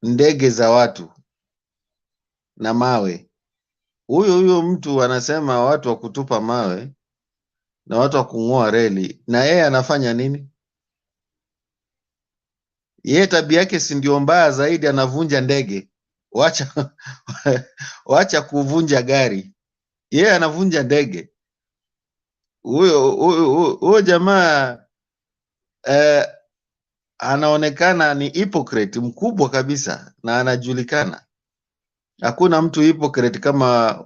ndege za watu na mawe. Huyo mtu anasema watu wa kutupa mawe na watu wa kung'oa reli, na yeye anafanya nini? Yeye tabia yake si ndio mbaya zaidi, anavunja ndege. Wacha kuvunja gari, yeye anavunja ndege. Huyo jamaa anaonekana ni hypocrite mkubwa kabisa, na anajulikana. Hakuna mtu hypocrite kama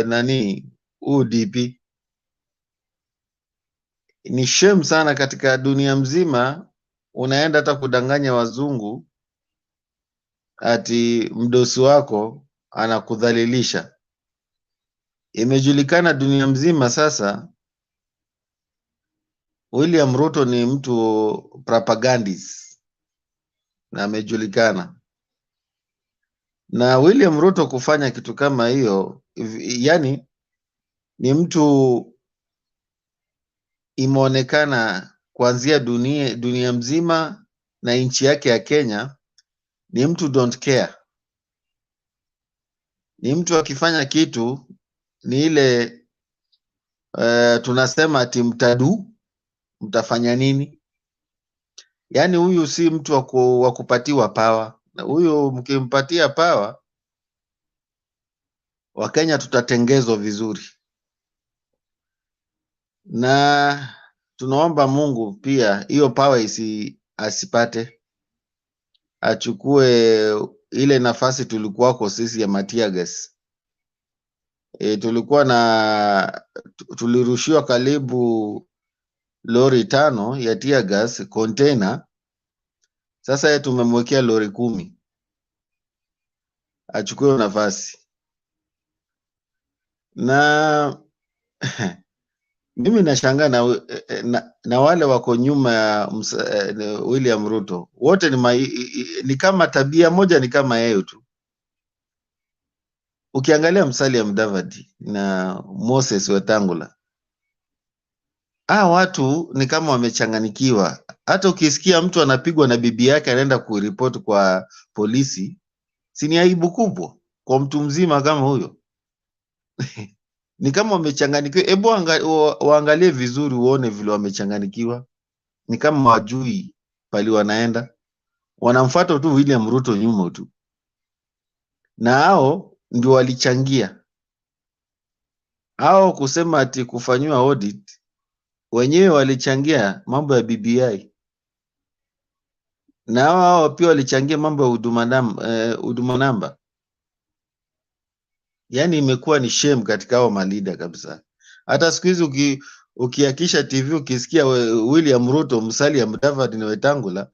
nani UDP. Ni shame sana katika dunia mzima, unaenda hata kudanganya wazungu ati mdosi wako anakudhalilisha. Imejulikana dunia mzima sasa William Ruto ni mtu propagandist, na amejulikana. Na William Ruto kufanya kitu kama hiyo, yani ni mtu imeonekana kuanzia dunia mzima na nchi yake ya Kenya, ni mtu don't care. Ni mtu akifanya kitu ni ile tunasema ati mtafanya nini? Yani huyu si mtu wa kupatiwa power. Na huyu mkimpatia power, Wakenya tutatengezwa vizuri, na tunaomba Mungu pia hiyo power asipate, achukue ile nafasi tulikuwako sisi ya matiagas. Tulirushiwa karibu lori 5 ya tear gas container. Sasa yeye tumemwekea lori 10, achukue nafasi. Na mimi nashangaa na wale wako nyuma ya William Ruto wote ni kama tabia moja, ni kama yeye tu. Ukiangalia Musalia Mudavadi na Moses Wetangula, watu ni kama wamechanganikiwa. Hata ukisikia mtu anapigwa na bibi yake anaenda kuripoti kwa polisi, si ni aibu kubwa kwa mtu mzima kama huyo? Ni kama wamechanganikiwa. Hebu waangalie vizuri uone vile wamechanganikiwa. Ni kama wajui pali wanaenda, wanamfuata tu William Ruto nyuma tu, na hao ndio walichangia hao kusema ati kufanywa audit. Wenyewe walichangia mambo ya BBI, na hao pia walichangia mambo ya huduma namba. Yani imekuwa ni shame katika hao malida kabisa. Hata siku hizi ukiakisha TV ukisikia William Ruto, Musalia Mudavadi na Wetangula,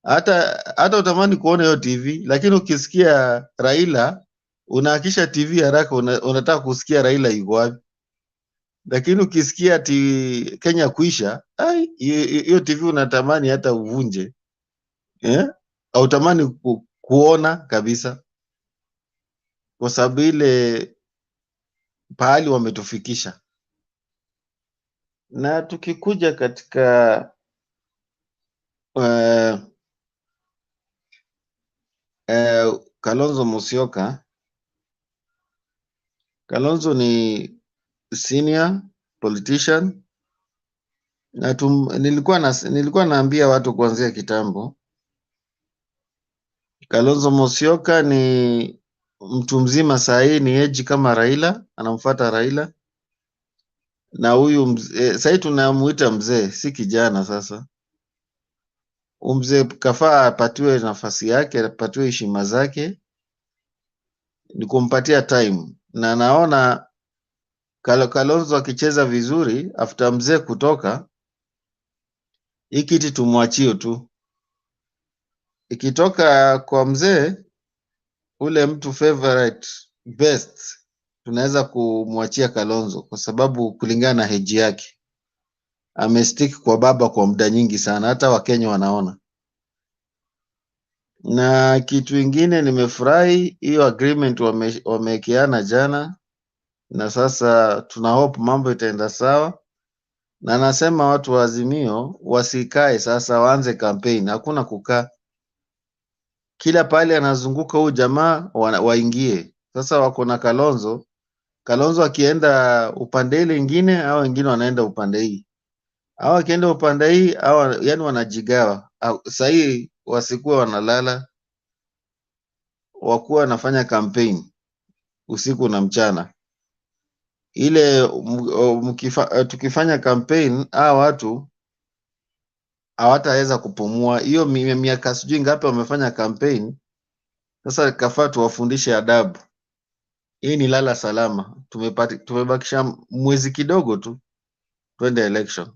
hata utamani kuona hiyo TV. Lakini ukisikia Raila unaakisha TV haraka, unataka kusikia Raila yuko wapi. Lakini ukisikia ati Kenya kuisha, hiyo TV unatamani hata uvunje, au tamani kuona kabisa, kwa sababu ile pahali wametufikisha. Na tukikuja katika Kalonzo Musyoka, Kalonzo ni senior politician, na nilikuwa naambia watu kuanzia kitambo, Kalonzo Musyoka ni mtu mzima sahii, ni age kama Raila, anamfuata Raila. Na huyu sahii tunamuita mzee, si kijana. Sasa mzee kafaa apatiwe nafasi yake, apatiwe heshima zake, ni kumpatia time. Na naona Kalonzo akicheza vizuri after mzee kutoka, hii kiti tumwachie tu. Ikitoka kwa mzee, ule mtu favorite best, tunaweza kumwachia Kalonzo, kwa sababu kulingana na heji yake amestick kwa baba kwa muda nyingi sana, hata Wakenya wanaona. Na kitu ingine, nimefurahi hiyo agreement wamewekeana jana, na sasa tuna hope mambo itaenda sawa. Na nasema watu wa Azimio wasikae sasa, waanze campaign. Hakuna kukaa, kila pale anazunguka huyu jamaa waingie. Sasa wako na Kalonzo akienda upande ile ingine, au wengine wanaenda upande hii, au akienda upande hii, au yani wanajigawa. Sahii wasikuwe wanalala, wakuwa wanafanya campaign usiku na mchana. Ile tukifanya campaign, watu hawataweza kupumua. Hiyo miaka sijui ngapi wamefanya campaign. Sasa kafaa tuwafundishe adabu. Hii ni lala salama. Tumebakisha mwezi kidogo tu twende election,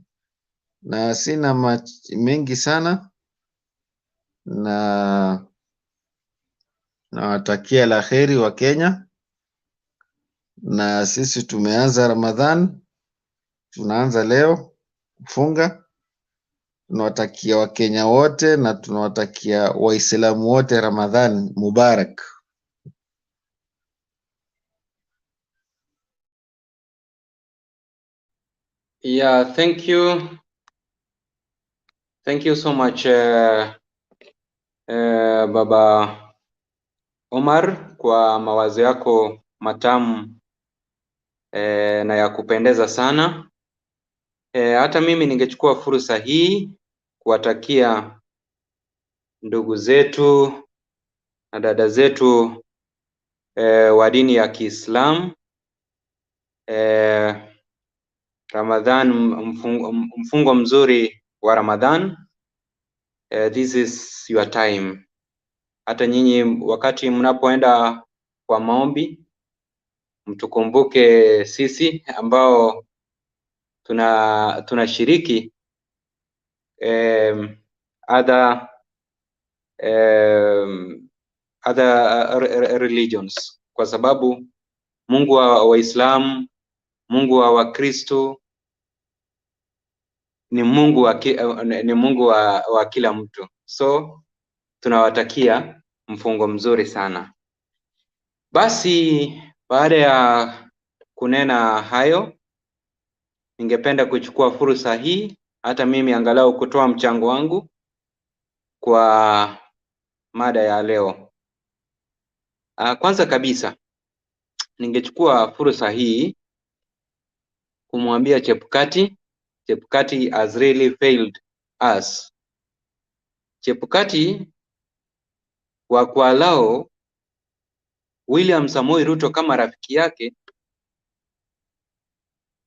na sina mengi sana, na nawatakia la heri wa Kenya. Na sisi tumeanza Ramadhan, tunaanza leo kufunga. Tunawatakia Wakenya wote na tunawatakia Waislamu wote Ramadhan Mubarak. Yeah, thank you so much Baba Omar kwa mawazo yako matamu na ya kupendeza sana. Hata mimi ningechukua fursa hii kuwatakia ndugu zetu na dada zetu wa dini ya Kiislamu, Ramadhan, mfungo mzuri wa Ramadhan. This is your time. Hata nyinyi wakati mnapoenda kwa maombi, mtukumbuke sisi ambao tunashiriki other religions, kwa sababu Mungu wa Waislamu, Mungu wa Wakristo ni Mungu wa kila mtu. So tunawatakia mfungo mzuri sana. Basi baada ya kunena hayo, ningependa kuchukua fursa hii hata mimi angalau kutoa mchango wangu kwa mada ya leo. Kwanza kabisa ningechukua fursa hii kumwambia Chebukati has really failed us. Chebukati wa kualao William Samoei Ruto kama rafiki yake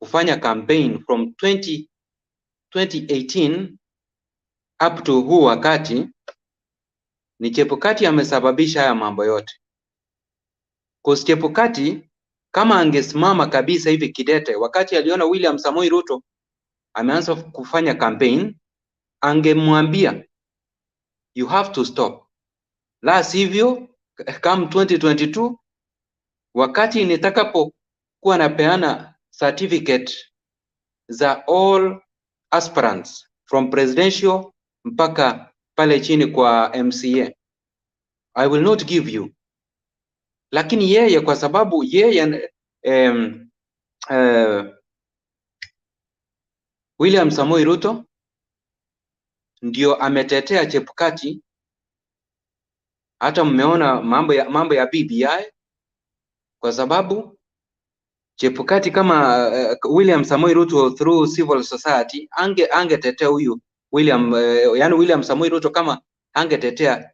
kufanya campaign from 2018 up to huu wakati, ni Chebukati amesababisha haya mambo yote. Kwa Chebukati kama angesimama kabisa hivi kidete wakati aliona William Samoei Ruto ameanza kufanya campaign, angemwambia you have to stop, la sivyo kama 2022 wakati nitakapo kuwa napeana certificate za all aspirants from presidential mpaka pale chini kwa MCA, I will not give you. Lakini yeye kwa sababu yeye William Samoei Ruto ndio ametetea Chebukati. Hata mmeona mambo ya BBI, kwa sababu Chebukati kama William Samoei Ruto through civil society angetetea huyu William, yani William Samoei Ruto kama angetetea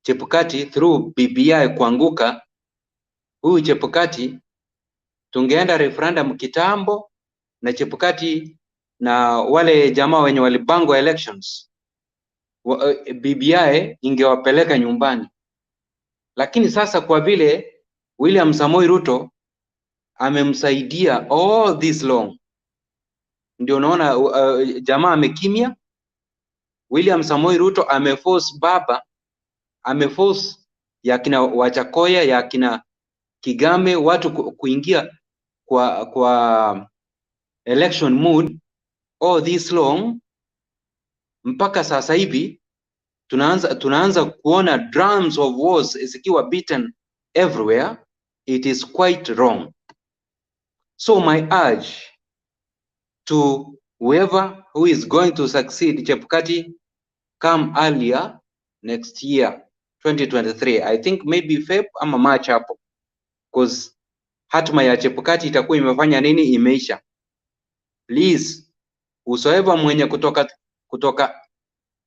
Chebukati through BBI kuanguka, huyu Chebukati tungeenda referendum kitambo, na Chebukati na wale jamaa wenye walibangwa elections BBI ingewapeleka nyumbani. Lakini sasa kwa vile William Samoei Ruto amemsaidia all this long, ndio unaona jamaa amekimya. William Samoei Ruto ameforce baba, ameforce ya kina Wachakoya, ya kina Kigame, watu kuingia kwa election mood all this long, mpaka sasa hivi tunaanza kuona drums of wars zikiwa beaten everywhere. It is quite wrong. So my urge to whoever who is going to succeed Chebukati, come earlier next year 2023, I think maybe Feb ama March hapo, because hatma ya Chebukati itakuwa imefanya nini, imeisha. Please, whosoever mwenye kutoka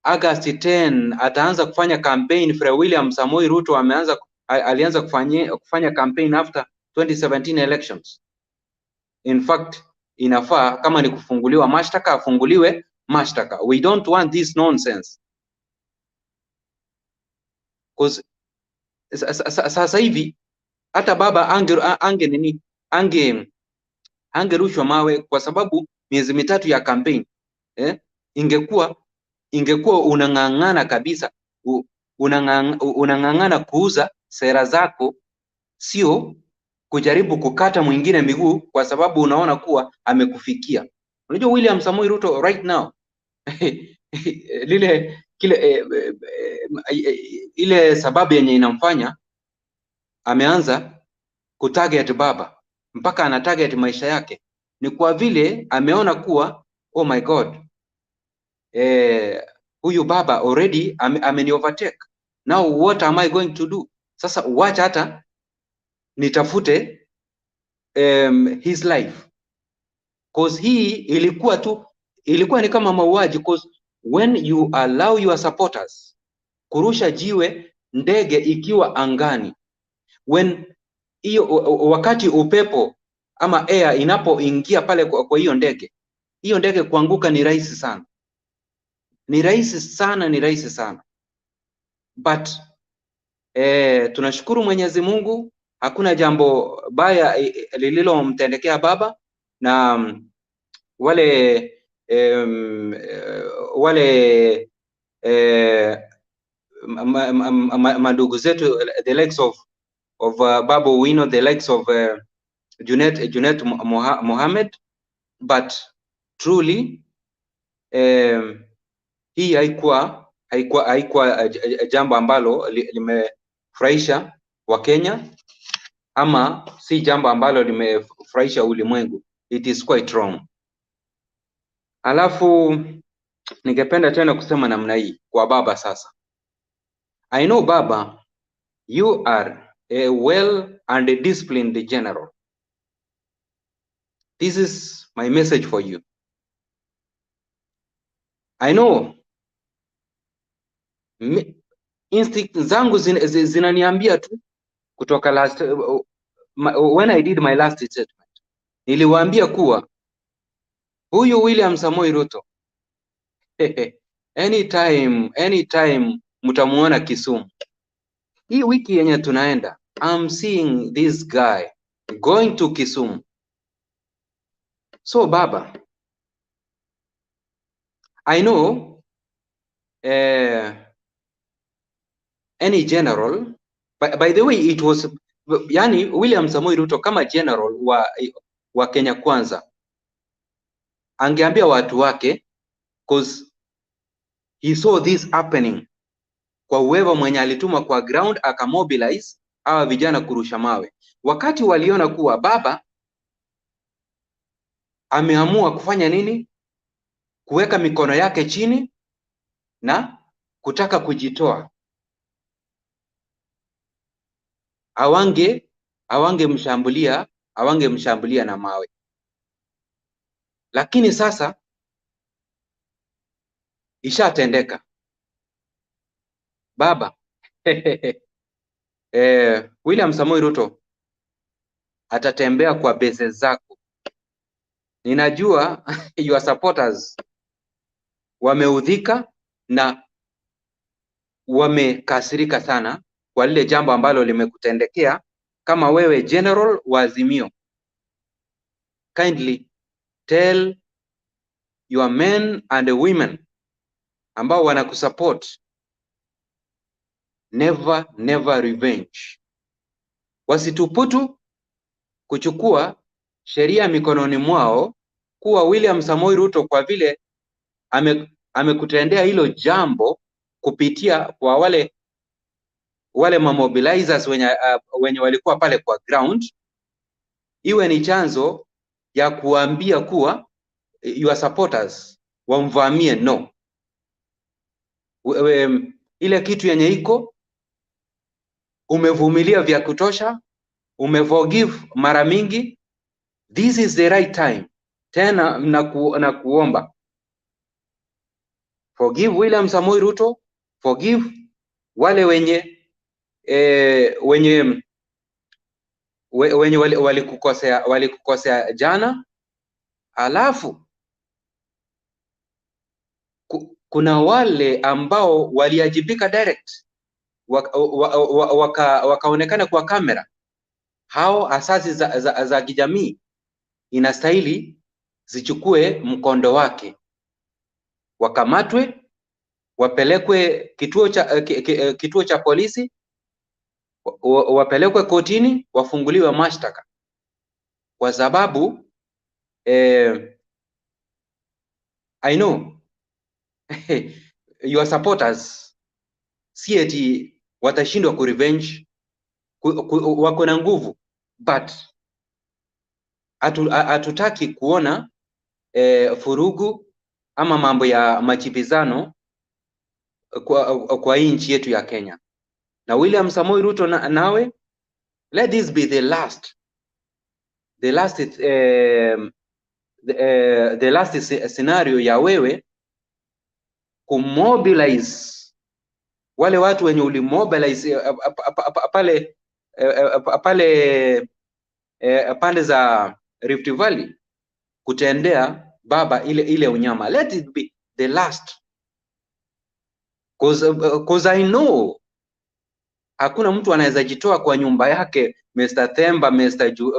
August 10 ataanza kufanya campaign for William Samoei Ruto alianza kufanya campaign after 2017 elections. In fact, inafaa kama ni kufunguliwa mashtaka afunguliwe mashtaka. We don't want this nonsense. Because sasa hivi hata baba angerushwa mawe kwa sababu miezi mitatu ya campaign, ingekuwa unang'ang'ana kabisa, unang'ang'ana kuuza sera zako, sio kujaribu kukata mwingine miguu kwa sababu unaona kuwa amekufikia. Unajua William Samoei Ruto right now ile sababu yenye inamfanya ameanza kutarget baba mpaka ana target maisha yake ni kwa vile ameona kuwa oh my god, huyu baba already ameni overtake, now what am I going to do? Sasa wacha hata nitafute his life, cause hii ilikuwa ni kama mauaji, cause when you allow your supporters kurusha jiwe ndege ikiwa angani, wakati upepo ama air inapoingia pale kwa hiyo ndege kuanguka ni rahisi sana, ni rahisi sana. But tunashukuru Mwenyezi Mungu, hakuna jambo baya lililomtendekea baba, na wale mandugu zetu, the likes of Babu Wino, the likes of Junet Mohammed, but truly hii haikuwa jambo ambalo limefurahisha Wakenya, ama si jambo ambalo limefurahisha ulimwengu. It is quite wrong. Alafu ningependa tena kusema namna hii kwa baba sasa. I know baba, you are a well and a disciplined general. This is my message for you. I know instinct zangu zinaniambia tu kutoka when I did my last statement, niliwaambia kuwa huyu William Samoei Ruto anytime mtamuona Kisumu. Hii wiki yenye tunaenda, I'm seeing this guy going to Kisumu. So baba, I know any general, by the way, it was yani William Samoei Ruto kama general wa Kenya Kwanza angeambia watu wake, cause he saw this happening kwa uwezo mwenye alituma kwa ground akamobilize hawa vijana kurusha mawe. Wakati waliona kuwa baba ameamua kufanya nini, kuweka mikono yake chini na kutaka kujitoa, awangemshambulia na mawe. Lakini sasa ishatendeka baba. William Samoei Ruto atatembea kwa base zako. Ninajua your supporters wameudhika na wamekasirika sana kwa lile jambo ambalo limekutendekea kama wewe general wa Azimio. Kindly tell your men and women ambao wanakusupport, never revenge. Wasituputu kuchukua sheria mikononi mwao, kuwa William Samoei Ruto kwa vile amekutendea hilo jambo kupitia kwa wale mobilizers wenye walikuwa pale kwa ground, iwe ni chanzo ya kuambia kuwa your supporters wamvamie. No, ile kitu yenye iko, umevumilia vya kutosha, umeforgive mara mingi. This is the right time tena na kuomba, forgive William Samoei Ruto, forgive wale wenye walikukosea jana. Alafu kuna wale ambao waliajibika direct, wakaonekana kwa kamera. Hao asasi za kijamii inastahili zichukue mkondo wake, wakamatwe, wapelekwe kituo cha polisi, wapelekwe kotini, wafunguliwe mashtaka, kwa sababu I know your supporters si eti watashindwa ku revenge, wako na nguvu, but hatutaki kuona furugu ama mambo ya machipizano kwa hii nchi yetu ya Kenya. Na William Samoei Ruto nawe, let this be the last scenario ya wewe kumobilize wale watu wenye ulimobilize pale pande za Rift Valley kutendea baba ile unyama. Let it be the last, cause I know hakuna mtu anaweza jitoa kwa nyumba yake, Mr. Themba,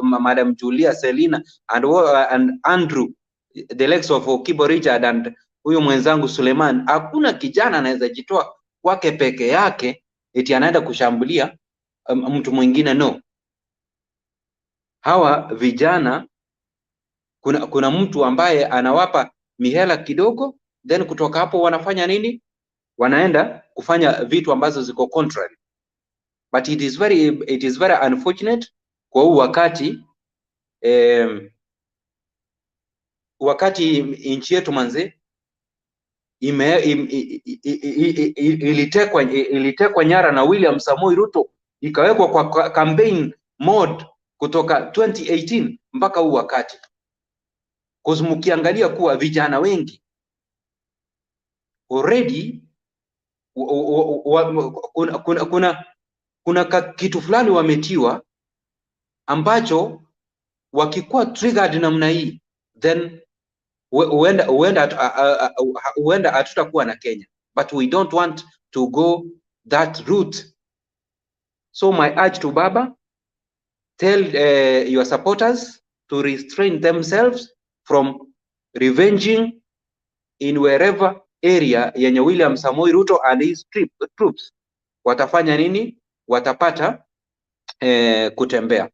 Madam Julia, Selina and Andrew, the likes of Kibo Richard and huyu mwenzangu Suleiman. Hakuna kijana anaweza jitoa kwake peke yake eti anaenda kushambulia mtu mwingine. No, hawa vijana kuna mtu ambaye anawapa mihela kidogo, then kutoka hapo wanafanya nini? Wanaenda kufanya vitu ambazo ziko contrary. But it is very unfortunate kwa huu wakati nchi yetu manze ilitekwa nyara na William Samoei Ruto, ikawekwa kwa campaign mode kutoka 2018 mpaka huu wakati. Cause mkiangalia kuwa vijana wengi already kuna kitu fulani wametiwa ambacho wakikuwa triggered namna hii, then huenda hatutakuwa na Kenya. But we don't want to go that route. So my urge to Baba, tell your supporters to restrain themselves from revenging in wherever area yenye William Samoei Ruto and his troops watafanya nini, watapata kutembea.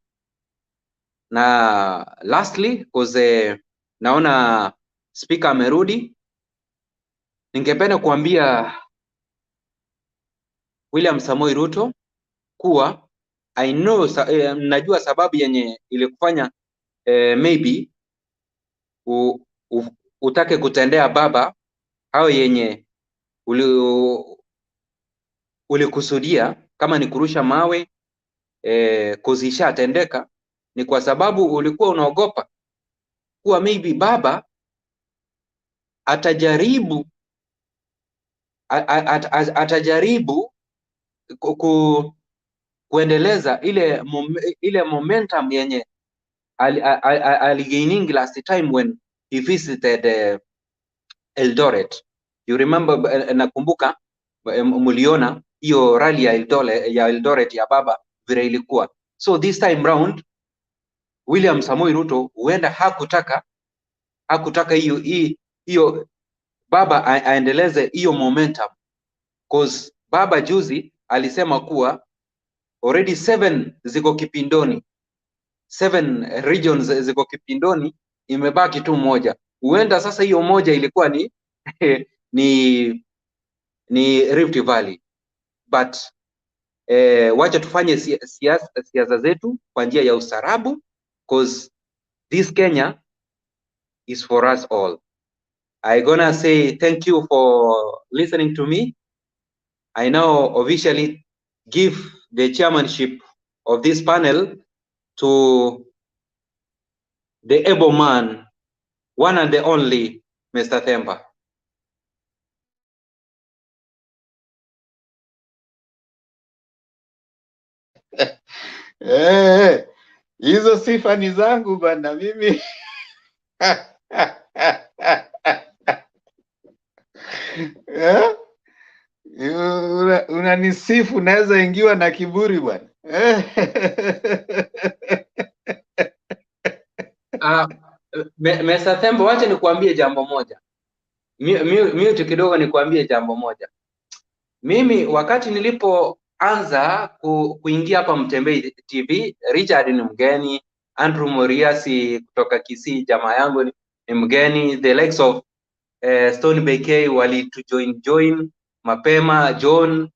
Na lastly, cause naona speaker amerudi, ningependa kuambia William Samoei Ruto kuwa I know najua sababu yenye ilikufanya maybe utake kutendea baba hao yenye ulikusudia, kama ni kurusha mawe kuzisha tendeka, ni kwa sababu ulikuwa unaogopa kuwa maybe baba atajaribu kuendeleza ile momentum yenye aligaining last time when he visited Eldoret. You remember, nakumbuka muliona hiyo rally ya Eldoret ya baba vile ilikuwa. So this time round William Samoei Ruto huenda hakutaka hiyo baba aendeleze hiyo momentum, cause baba juzi alisema kuwa already 7 ziko kipindoni, 7 regions ziko kipindoni, imebaki tu moja. Huenda sasa hiyo moja ilikuwa ni Rift Valley. But wacha tufanye siasa zetu kwa njia ya usarabu, cause this Kenya is for us all. I gonna say thank you for listening to me. I now officially give the chairmanship of this panel to the able man, one and the only Mr. Themba. Hizo sifa ni zangu bana mimi. Unanisifu, naweza ingiwa na kiburi bwana. Mr. Themba, wacha nikuambie jambo moja. Mute kidogo nikuambie jambo moja. Mimi wakati nilipoanza kuingia hapa Mtembei TV, Richard ni mgeni, Andrew Moriasi kutoka Kisii jamaa yangu ni mgeni, the likes of Stone BK wali to join mapema, John.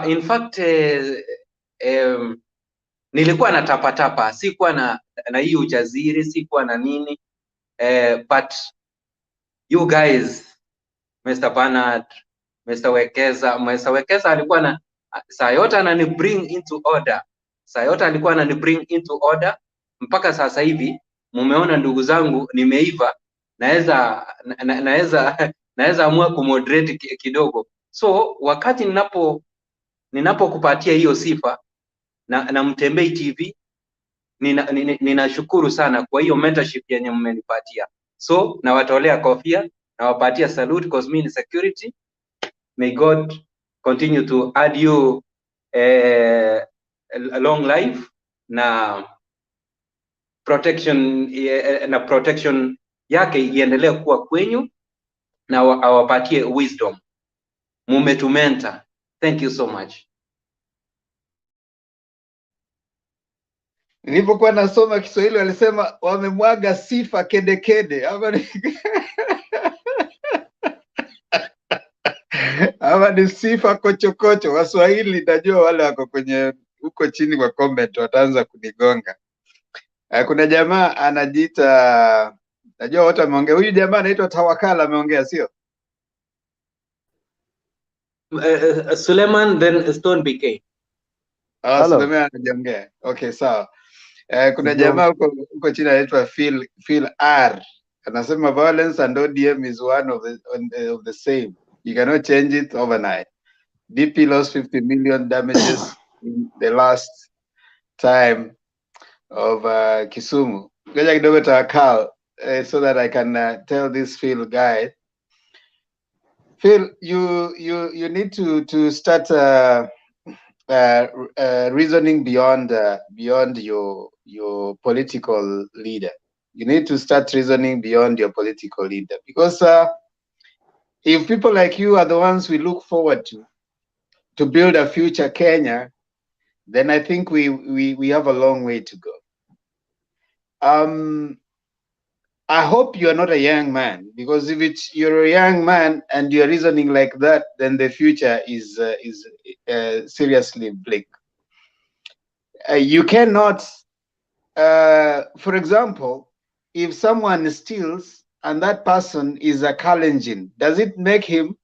In fact nilikuwa na tapatapa, sikuwa na hii ujaziri, sikuwa na nini, but you guys, Mr. Bernard, Mr. Wekesa alikuwa na saa yote anani bring into order. Saa yote alikuwa anani bring into order mpaka sasa hivi mumeona ndugu zangu nimeiva, naweza amua kumoderate kidogo. So wakati ninapokupatia hiyo sifa na Mtembei TV, ninashukuru sana kwa hiyo mentorship yenye mmenipatia. So nawatolea kofia, nawapatia salute because me in security. May God continue to add you a long life na protection yake iendelee kuwa kwenyu, na awapatie wisdom. Mumetumenta. Thank you so much. Nilipokuwa nasoma Kiswahili walisema wamemwaga sifa kedekede. Ama ni sifa kochokocho. Waswahili najua wale wako kwenye huko chini kwa comment wataanza kunigonga. Kuna jamaa anajiita, najua wote wameongea. Huyu jamaa anaitwa Tawakala ameongea, sio? Suleiman then Stone BK. Suleiman anajiongea. Okay, sawa. Kuna jamaa huko chini anaitwa Phil R. Anasema violence and ODM is one of the same. You cannot change it overnight. DP lost 50 million damages in the last time of Kisumu. Ngoja kidogo Tawakal so that I can tell this Phil guy. Phil, you need to start reasoning beyond your political leader. You need to start reasoning beyond your political leader, because if people like you are the ones we look forward to build a future Kenya, then I think we have a long way to go. I hope you are not a young man, because if you're a young man and you're reasoning like that, then the future is seriously bleak. You cannot, for example, if someone steals and that person is a Kalenjin, does it make him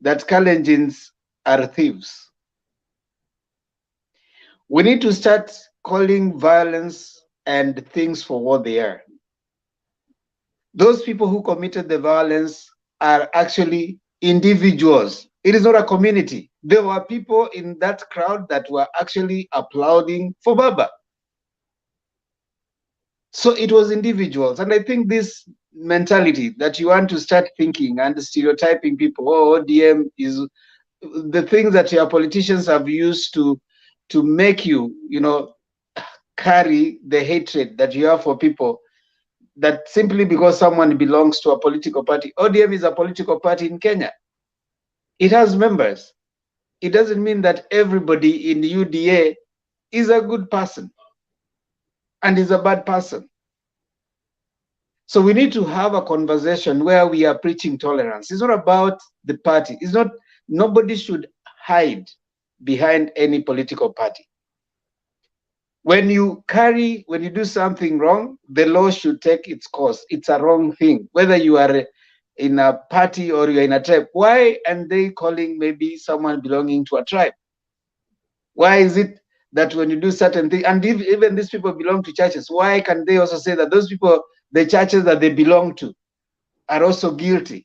that Kalenjins are thieves? We need to start calling violence and things for what they are. Those people who committed the violence are actually individuals. It is not a community. There were people in that crowd that were actually applauding for Baba. So it was individuals. And I think this mentality that you want to start thinking and stereotyping people, oh, ODM is the things that your politicians have used to make you, carry the hatred that you have for people, that simply because someone belongs to a political party. ODM is a political party in Kenya. It has members. It doesn't mean that everybody in the UDA is a good person and is a bad person. So we need to have a conversation where we are preaching tolerance. It's not about the party. It's not, nobody should hide behind any political party. When you do something wrong, the law should take its course. It's a wrong thing. Whether you are in a party or you're in a tribe, why aren't they calling maybe someone belonging to a tribe? Why is it that when you do certain things, and if even these people belong to churches, why can they also say that those people, the churches that they belong to, are also guilty?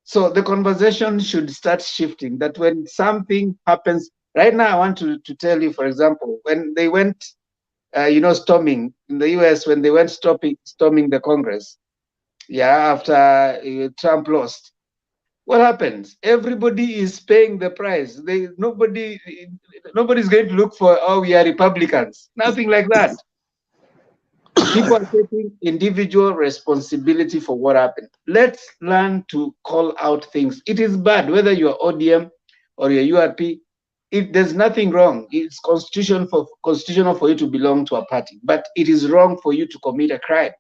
So the conversation should start shifting, that when something happens, right now I want to tell you, for example, when they went, storming in the US, when they went storming the Congress, after Trump lost, what happens? Everybody is paying the price. Nobody's going to look for, oh, we are Republicans. Nothing like that. People are taking individual responsibility for what happened. Let's learn to call out things. It is bad, whether you're ODM or you're URP. If there's nothing wrong, it's constitutional for you to belong to a party, but it is wrong for you to commit a crime.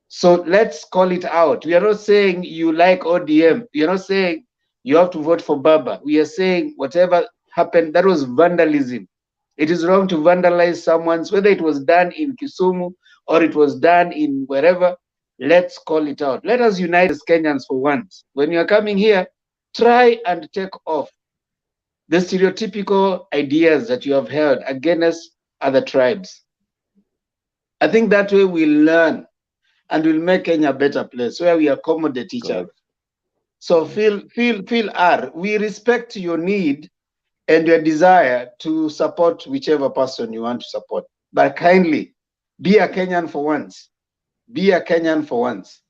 So let's call it out. We are not saying you like ODM. We are not saying you have to vote for Baba. We are saying whatever happened, that was vandalism. It is wrong to vandalize someone's, whether it was done in Kisumu or it was done in wherever. Let's call it out. Let us unite as Kenyans for once. When you are coming here, try and take off the stereotypical ideas that you have held against other tribes. I think that way we'll learn and we'll make Kenya a better place where we accommodate each other. So Phil R, we respect your need and your desire to support whichever person you want to support. But kindly, be a Kenyan for once. Be a Kenyan for once.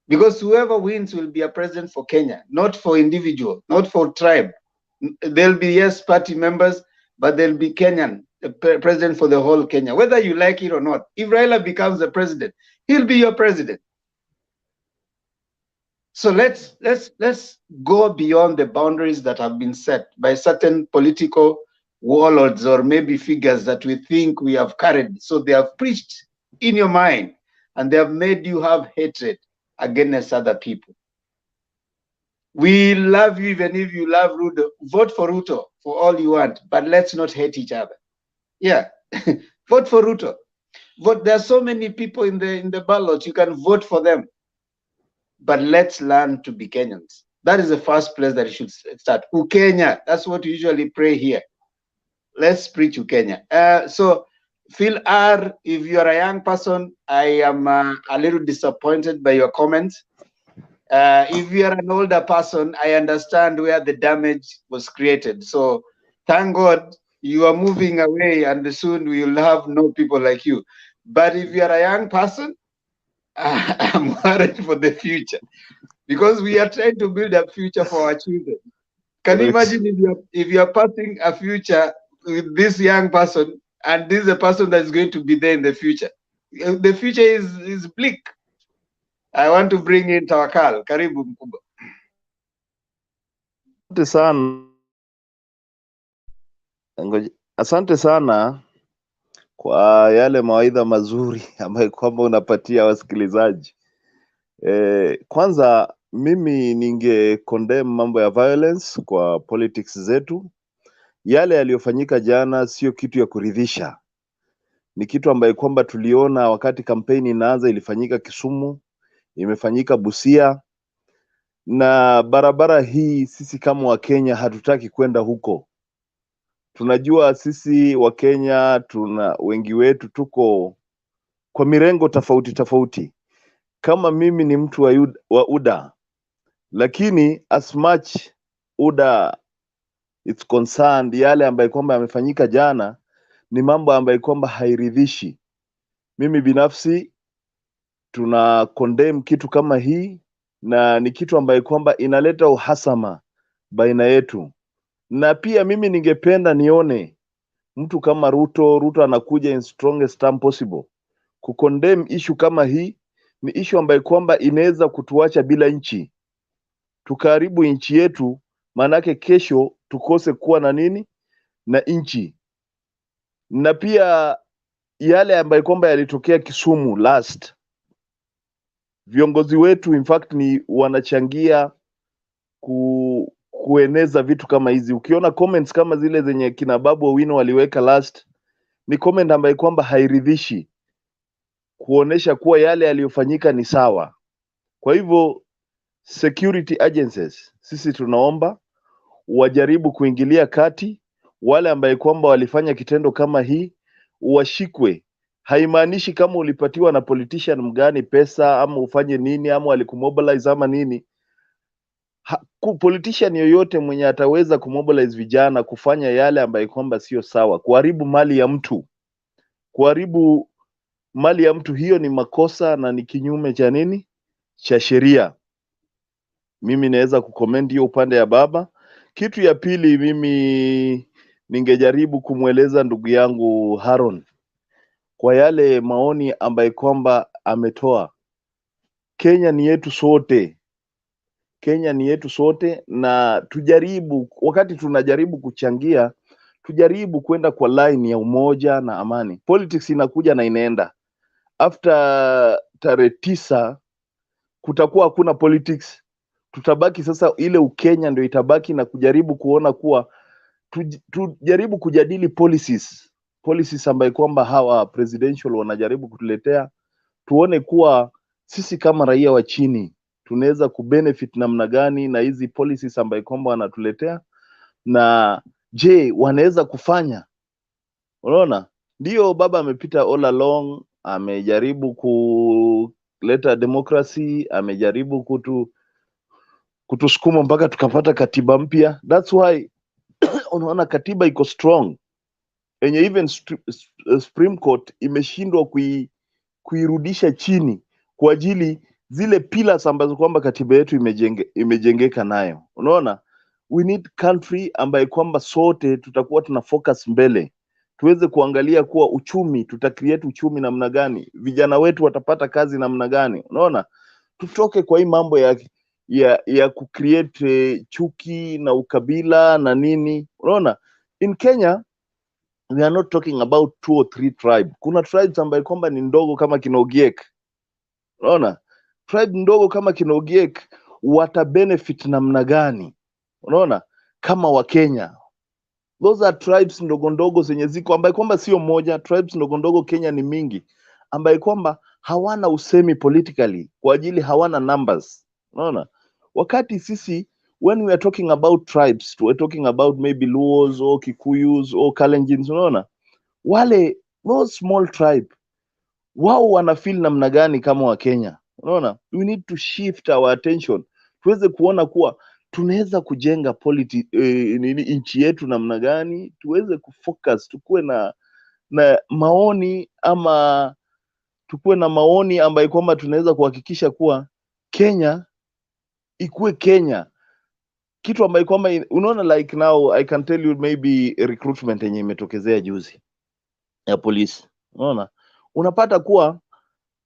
Because whoever wins will be a president for Kenya, not for individual, not for tribe. There'll be, yes, party members, but there'll be Kenyan, president for the whole Kenya, whether you like it or not. If Raila becomes the president, he'll be your president. So let's go beyond the boundaries that have been set by certain political warlords or maybe figures that we think we have carried. So they have preached in your mind and they have made you have hatred against other people. We love you even if you love Ruto. Vote for Ruto for all you want, but let's not hate each other. Yeah, vote for Ruto. Vote. There are so many people in the ballot. You can vote for them. But let's learn to be Kenyans. That is the first place that you should start. Ukenya, that's what we usually pray here. Let's preach Ukenya. So, Phil R, if you are a young person, I am a little disappointed by your comments. If you are an older person, I understand where the damage was created. So, thank God you are moving away and soon we will have no people like you. But if you are a young person, I'm worried for the future. Because we are trying to build a future for our children. Can you imagine if you are passing a future with this young person and this is a person that is going to be there in the future? The future is bleak. I want to bring in Tawakal. Karibu mkubwa. Asante sana. Asante sana kwa yale mawaidha mazuri ambayo kwamba unapatia wasikilizaji. Kwanza mimi ninge condemn mambo ya violence kwa politics zetu. Yale yaliyofanyika jana sio kitu ya kuridhisha. Ni kitu ambayo kwamba tuliona wakati kampeni inaanza, ilifanyika Kisumu, imefanyika Busia, na barabara hii sisi kama Wakenya hatutaki kwenda huko. Tunajua sisi Wakenya wengi wetu tuko kwa mirengo tofauti tofauti. Kama mimi ni mtu wa UDA, lakini as much UDA it's concerned, yale ambayo kwamba yamefanyika jana ni mambo ambayo kwamba hairidhishi. Mimi binafsi tuna condemn kitu kama hii, na ni kitu ambayo kwamba inaleta uhasama baina yetu. Na pia mimi ningependa nione mtu kama Ruto anakuja in strongest term possible. Kukondemn issue kama hii ni issue ambayo kwamba inaweza kutuacha bila nchi. Tukaribu nchi yetu, manake kesho tukose kuwa na nini? Na nchi. Na pia yale ambayo kwamba yalitokea Kisumu last, viongozi wetu in fact ni wanachangia kueneza vitu kama hizi. Ukiona comments kama zile zenye kina Babu Owino waliweka last, ni comment ambayo kwamba hairidhishi, kuonesha kuwa yale yaliyofanyika ni sawa. Kwa hivyo security agencies, sisi tunaomba wajaribu kuingilia kati. Wale ambaye kwamba walifanya kitendo kama hii washikwe. Haimaanishi kama ulipatiwa na politician mgani pesa ama ufanye nini ama walikumobilize ama nini. Politician yoyote mwenye ataweza kumobilize vijana kufanya yale ambaye kwamba sio sawa, kuharibu mali ya mtu, hiyo ni makosa na ni kinyume cha nini? Cha sheria. Mimi naweza kucomment hiyo upande ya baba. Kitu ya pili, mimi ningejaribu kumweleza ndugu yangu Haron kwa yale maoni ambaye kwamba ametoa. Kenya ni yetu sote. Kenya ni yetu sote, na tujaribu, wakati tunajaribu kuchangia, tujaribu kwenda kwa line ya umoja na amani. Politics inakuja na inaenda. After tarehe 9 kutakuwa hakuna politics. Tutabaki sasa, ile Ukenya ndio itabaki, na kujaribu kuona kuwa tujaribu kujadili policies ambayo kwamba hawa presidential wanajaribu kutuletea, tuone kuwa sisi kama raia wa chini tunaweza kubenefit namna gani na hizi policies ambayo kwamba wanatuletea, na je, wanaweza kufanya. Unaona, ndio baba amepita all along, amejaribu kuleta democracy, amejaribu kutusukuma mpaka tukapata katiba mpya. That's why unaona katiba iko strong yenye even Supreme Court imeshindwa kuirudisha chini kwa ajili zile pillars ambazo kwamba katiba yetu imejengeka nayo. Unaona, we need country ambaye kwamba sote tutakuwa tuna focus mbele, tuweze kuangalia kuwa uchumi, create uchumi namna gani, vijana wetu watapata kazi namna gani. Unaona, tutoke kwa hii mambo ya kucreate chuki na ukabila na nini. Unaona, in Kenya we are not talking about 2 or 3 tribe. Kuna tribes ambaye kwamba ni ndogo kama kina Ogiek. Unaona, tribe ndogo kama kina Ogiek wata benefit namna gani? Unaona, kama wa Kenya, those are tribes ndogo ndogo zenye ziko ambaye kwamba sio moja. Tribes ndogo ndogo Kenya ni mingi ambaye kwamba hawana usemi politically kwa ajili hawana numbers. Unaona, wakati sisi when we are talking about tribes, we are talking about maybe Luos or Kikuyus or Kalenjins. Unaona, wale those small tribe wao wana feel namna gani kama wa Kenya? Unaona, we need to shift our attention tuweze kuona kuwa tunaweza kujenga nchi yetu namna gani, tuweze kufocus, tukuwe na maoni ama tukuwe na maoni ambayo kwamba tunaweza kuhakikisha kuwa Kenya ikuwe Kenya, kitu ambayo kwamba unaona, like now I can tell you maybe recruitment yenye imetokezea juzi ya polisi. Unaona, unapata kuwa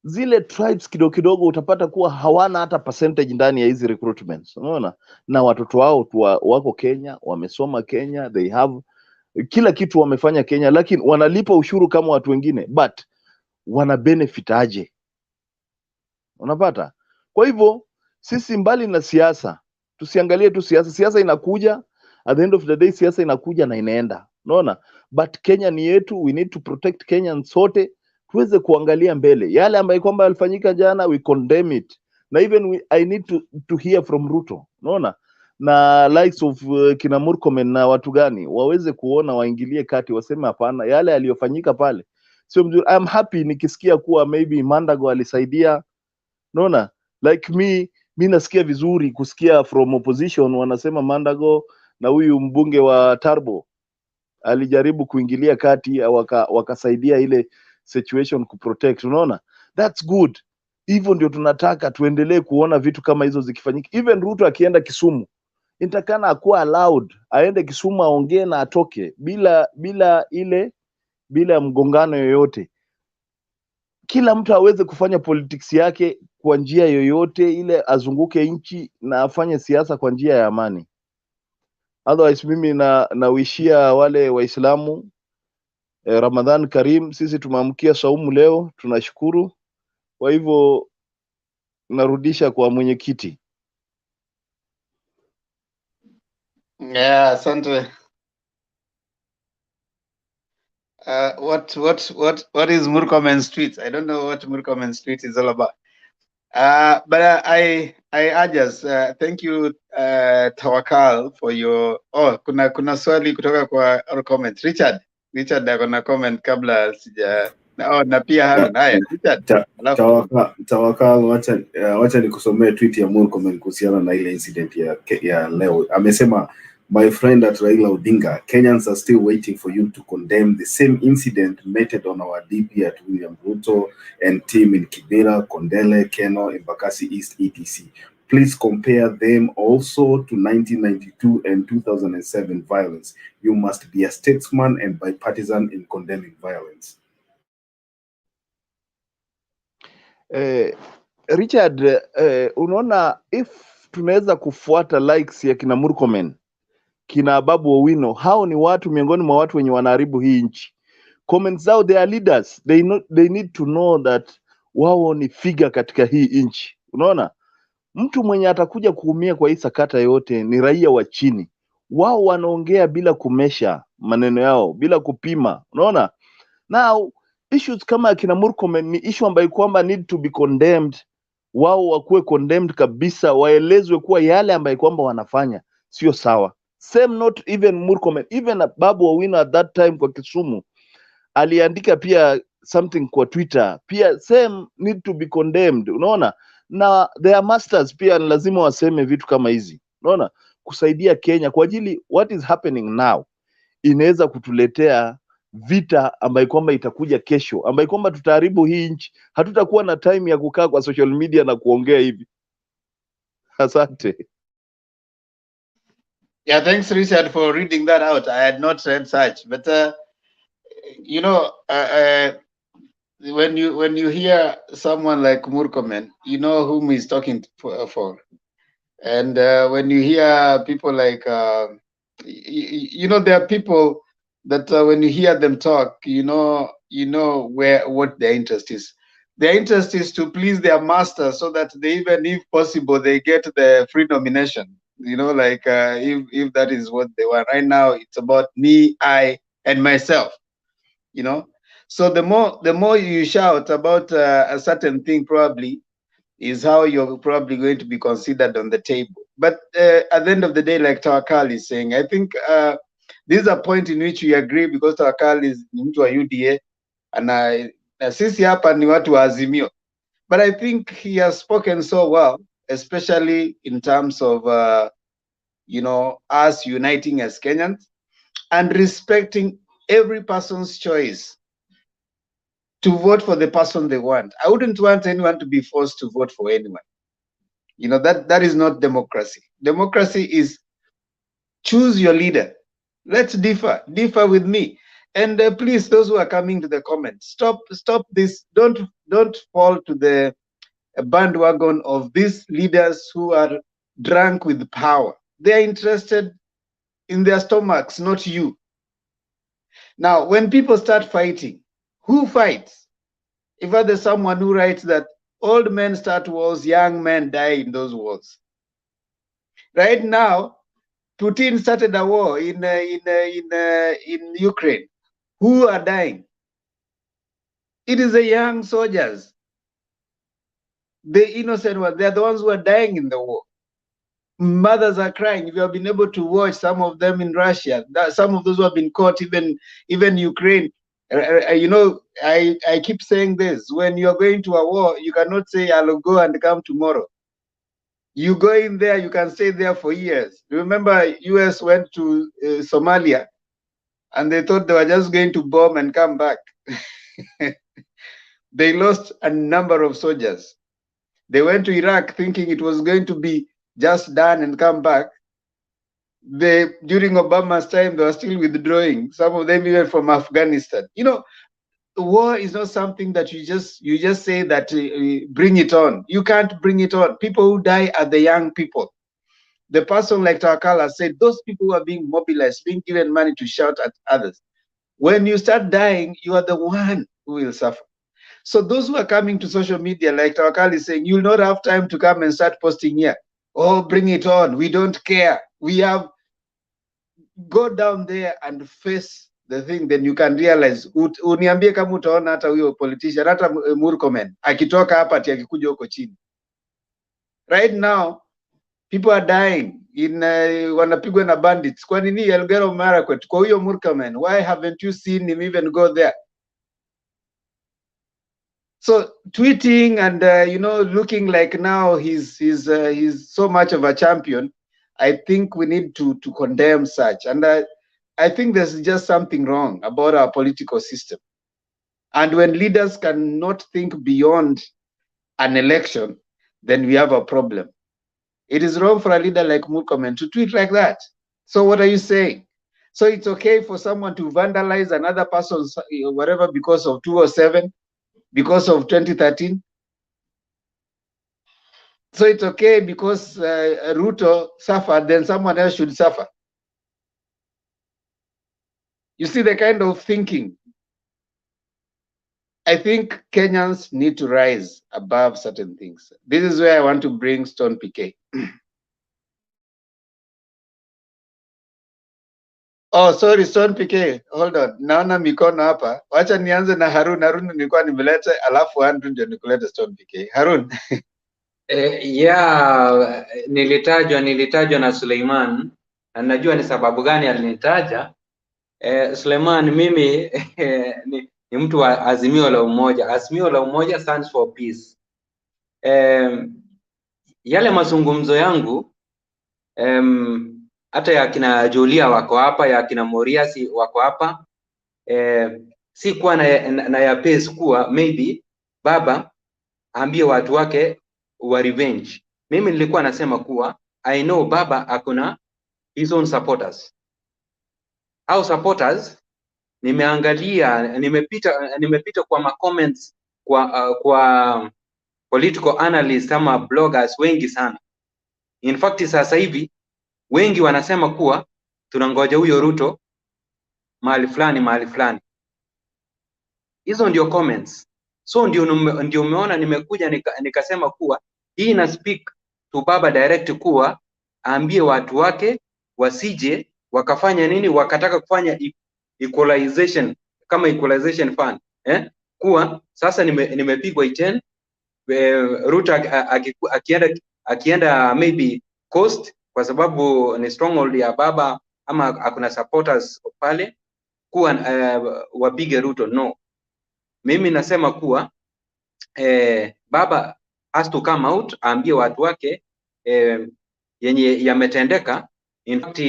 zile tribes kidogo kidogo utapata kuwa hawana hata percentage ndani ya hizi recruitments. Unaona, na watoto wao wako Kenya, wamesoma Kenya, they have kila kitu wamefanya Kenya, lakini wanalipa ushuru kama watu wengine, but wana benefit aje? Unapata? Kwa hivyo sisi mbali na siasa, tusiangalie tu siasa. Siasa inakuja, at the end of the day siasa inakuja na inaenda. Unaona? But Kenya ni yetu, we need to protect Kenyans sote, tuweze kuangalia mbele. Yale ambayo kwamba yalifanyika jana, we condemn it. Na even I need to hear from Ruto. Unaona? Na likes of kina Murkomen na watu gani waweze kuona, waingilie kati, waseme hapana, yale yaliyofanyika pale sio mzuri. I'm happy nikisikia kuwa maybe Mandago alisaidia. Unaona, like me nasikia vizuri kusikia from opposition wanasema Mandago na huyu mbunge wa Tarbo alijaribu kuingilia kati, wakasaidia ile situation kuprotect. Unaona, that's good. Hivyo ndio tunataka tuendelee kuona vitu kama hizo zikifanyika. Even Ruto akienda Kisumu, intakana akuwa allowed aende Kisumu aongee na atoke bila mgongano yoyote. Kila mtu aweze kufanya politics yake kwa njia yoyote ile, azunguke nchi na afanye siasa kwa njia ya amani. Otherwise mimi nawishia wale Waislamu Ramadhan Karim. Sisi tumeamkia saumu leo, tunashukuru. Kwa hivyo narudisha kwa mwenyekiti. Yeah, asante. What is Murkomen's tweet? I don't know what Murkomen's tweet is all about. But I urge us, thank you Tawakal for your kuna swali kutoka kwa or comment. Richard akona comment kabla sija na pia Harun. Haya Richard. Tawakal, wacha nikusomee tweet ya Murkomen kuhusiana na ile incident ya leo. Amesema, my friend at Raila Odinga, Kenyans are still waiting for you to condemn the same incident meted on our DP at William Ruto and team in Kibera, Kondele, Keno, Embakasi East, etc. Please compare them also to 1992 and 2007 violence. You must be a statesman and bipartisan in condemning violence. Richard, unaona, if tunaweza kufuata likes ya kina Murkomen, kina Babu Owino, hao ni watu miongoni mwa watu wenye wanaharibu hii nchi. Comments zao, they are leaders, they need to know that wao ni figure katika hii nchi. Unaona, mtu mwenye atakuja kuumia kwa hii sakata yote ni raia wa chini. Wao wanaongea bila kumesha maneno yao, bila kupima. Unaona, now issues kama kina Murkomen ni issue ambayo kwamba need to be condemned. Wao wakuwe condemned kabisa, waelezwe kuwa yale ambayo kwamba wanafanya sio sawa. Same not even Murkomen, even Babu Owino at that time kwa Kisumu aliandika pia something kwa Twitter, pia same need to be condemned. Unaona, na their masters pia ni lazima waseme vitu kama hizi, unaona, kusaidia Kenya kwa ajili what is happening now inaweza kutuletea vita ambayo kwamba itakuja kesho, ambayo kwamba tutaharibu hii nchi. Hatutakuwa na time ya kukaa kwa social media na kuongea hivi. Asante. Yeah, thanks Richard for reading that out. I had not read such, but you know, when you hear someone like Murkomen, you know whom he's talking for. And when you hear people like, you know, there are people that when you hear them talk, you know what their interest is. Their interest is to please their master, so that they, even if possible, they get the free nomination. You know, like if that is what they want. Right now, it's about me, I, and myself. You know, so the more you shout about a certain thing, probably is how you're probably going to be considered on the table. But at the end of the day, like Tawakal is saying, I think this is a point in which we agree, because Tawakal is mtu wa UDA na sisi hapa ni watu wa Azimio. But I think he has spoken so well, especially in terms of you know, us uniting as Kenyans and respecting every person's choice to vote for the person they want. I wouldn't want anyone to be forced to vote for anyone. You know, that is not democracy. Democracy is choose your leader. Let's differ with me. And please, those who are coming to the comments, stop this. Don't fall to the bandwagon of these leaders who are drunk with power. They are interested in their stomachs, not you. Now, when people start fighting, who fights? If there's someone who writes that old men start wars, young men die in those wars. Right now, Putin started a war in Ukraine. Who are dying? It is the young soldiers, the innocent ones. They are the ones who are dying in the war. Mothers are crying. If you have been able to watch some of them in Russia, some of those who have been caught, even Ukraine. You know, I keep saying this: when you are going to a war, you cannot say I'll go and come tomorrow. You go in there, you can stay there for years. Remember, US went to Somalia, and they thought they were just going to bomb and come back. They lost a number of soldiers. They went to Iraq thinking it was going to be just done and come back. During Obama's time, they were still withdrawing. Some of them even from Afghanistan. You know, war is not something that you just say that bring it on. You can't bring it on. People who die are the young people. The person like Tawakala said, those people who are being mobilized, being given money to shout at others. When you start dying, you are the one who will suffer. So those who are coming to social media, like Tawakal is saying, you'll not have time to come and start posting here. Oh, bring it on. We don't care. Go down there and face the thing, then you can realize. Uniambie kama utaona hata huyo politician, hata Murkomen akitoka hapa ati akikuja huko chini. Right now, people are dying wanapigwa na bandits. Kwa nini Elgeyo Marakwet? Kwa huyo Murkomen, why haven't you seen him even go there? So tweeting and looking like now he's so much of a champion. I think we need to condemn such, and I think there's just something wrong about our political system. And when leaders cannot think beyond an election, then we have a problem. It is wrong for a leader like Murkomen to tweet like that. So what are you saying? So it's okay for someone to vandalize another person's whatever because of 207, because of 2013. So it's okay because Ruto suffered, then someone else should suffer. You see the kind of thinking. I think Kenyans need to rise above certain things. This is where I want to bring Stone PK. Oh, sorry, Stone PK. Hold on. Naona mikono hapa. Wacha nianze na Harun. Harun nilikuwa nimeleta, alafu Andrew ndio nikuleta Stone PK. Harun. Nilitajwa na Suleiman, na najua ni sababu gani alinitaja. Suleiman, mimi ni mtu wa Azimio la Umoja. Azimio la Umoja stands for peace. Yale mazungumzo yangu hata ya kina Julia wako hapa, ya kina Moriasi wako hapa, si kuwa na ya pace kuwa maybe baba ambie watu wake wa revenge. Mimi nilikuwa nasema kuwa I know baba akuna his own supporters. Au supporters nimeangalia, nimepita kwa ma comments kwa political analysts ama bloggers wengi sana. In fact sasa hivi wengi wanasema kuwa tunangoja huyo Ruto mahali fulani. Hizo ndio comments. So ndio umeona nimekuja nikasema kuwa hii na speak to baba direct kuwa aambie watu wake wasije wakafanya nini, wakataka kufanya equalization kama equalization fund, kuwa sasa nimepigwa Iten, Ruto akienda maybe coast kwa sababu ni stronghold ya baba ama hakuna supporters pale, kuwa wapige Ruto. No, mimi nasema kuwa baba has to come out aambie watu wake yenye yametendeka. In fact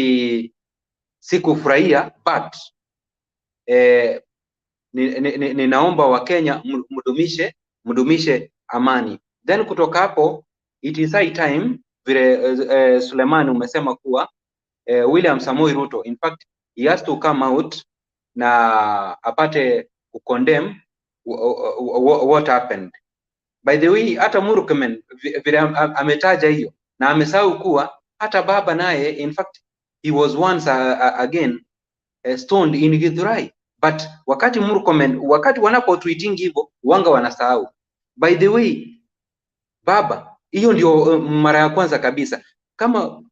sikufurahia, but ninaomba Wakenya mdumishe amani. Then kutoka hapo it is high time vile Suleiman umesema kuwa William Samoei Ruto, in fact he has to come out na apate kucondemn what happened. By the way, hata Murkomen vile ametaja hiyo na amesahau kuwa hata baba naye, in fact he was once again stoned in Githurai. But wakati Murkomen, wakati wanapo tweeting hivyo wanga wanasahau. By the way, baba, hiyo ndio mara ya kwanza kabisa kama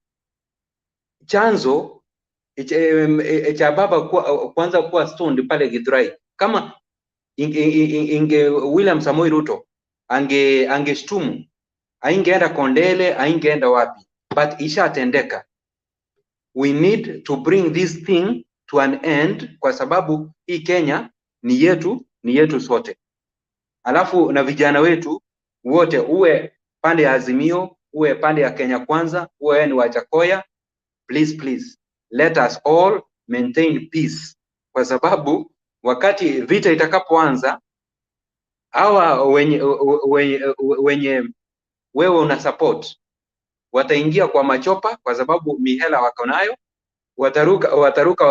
chanzo cha baba kwanza kuwa stoned pale Githurai. Kama inge William Samoei Ruto angeshtumu, aingeenda Kondele, aingeenda wapi, but ishatendeka. We need to bring this thing to an end kwa sababu hii Kenya ni yetu sote. Alafu na vijana wetu wote, uwe pande ya Azimio, uwe pande ya Kenya Kwanza, uwe ni Wajakoya, please let us all maintain peace, kwa sababu wakati vita itakapoanza hawa wenye wewe una support wataingia kwa machopa, kwa sababu mihela wako nayo, wataruka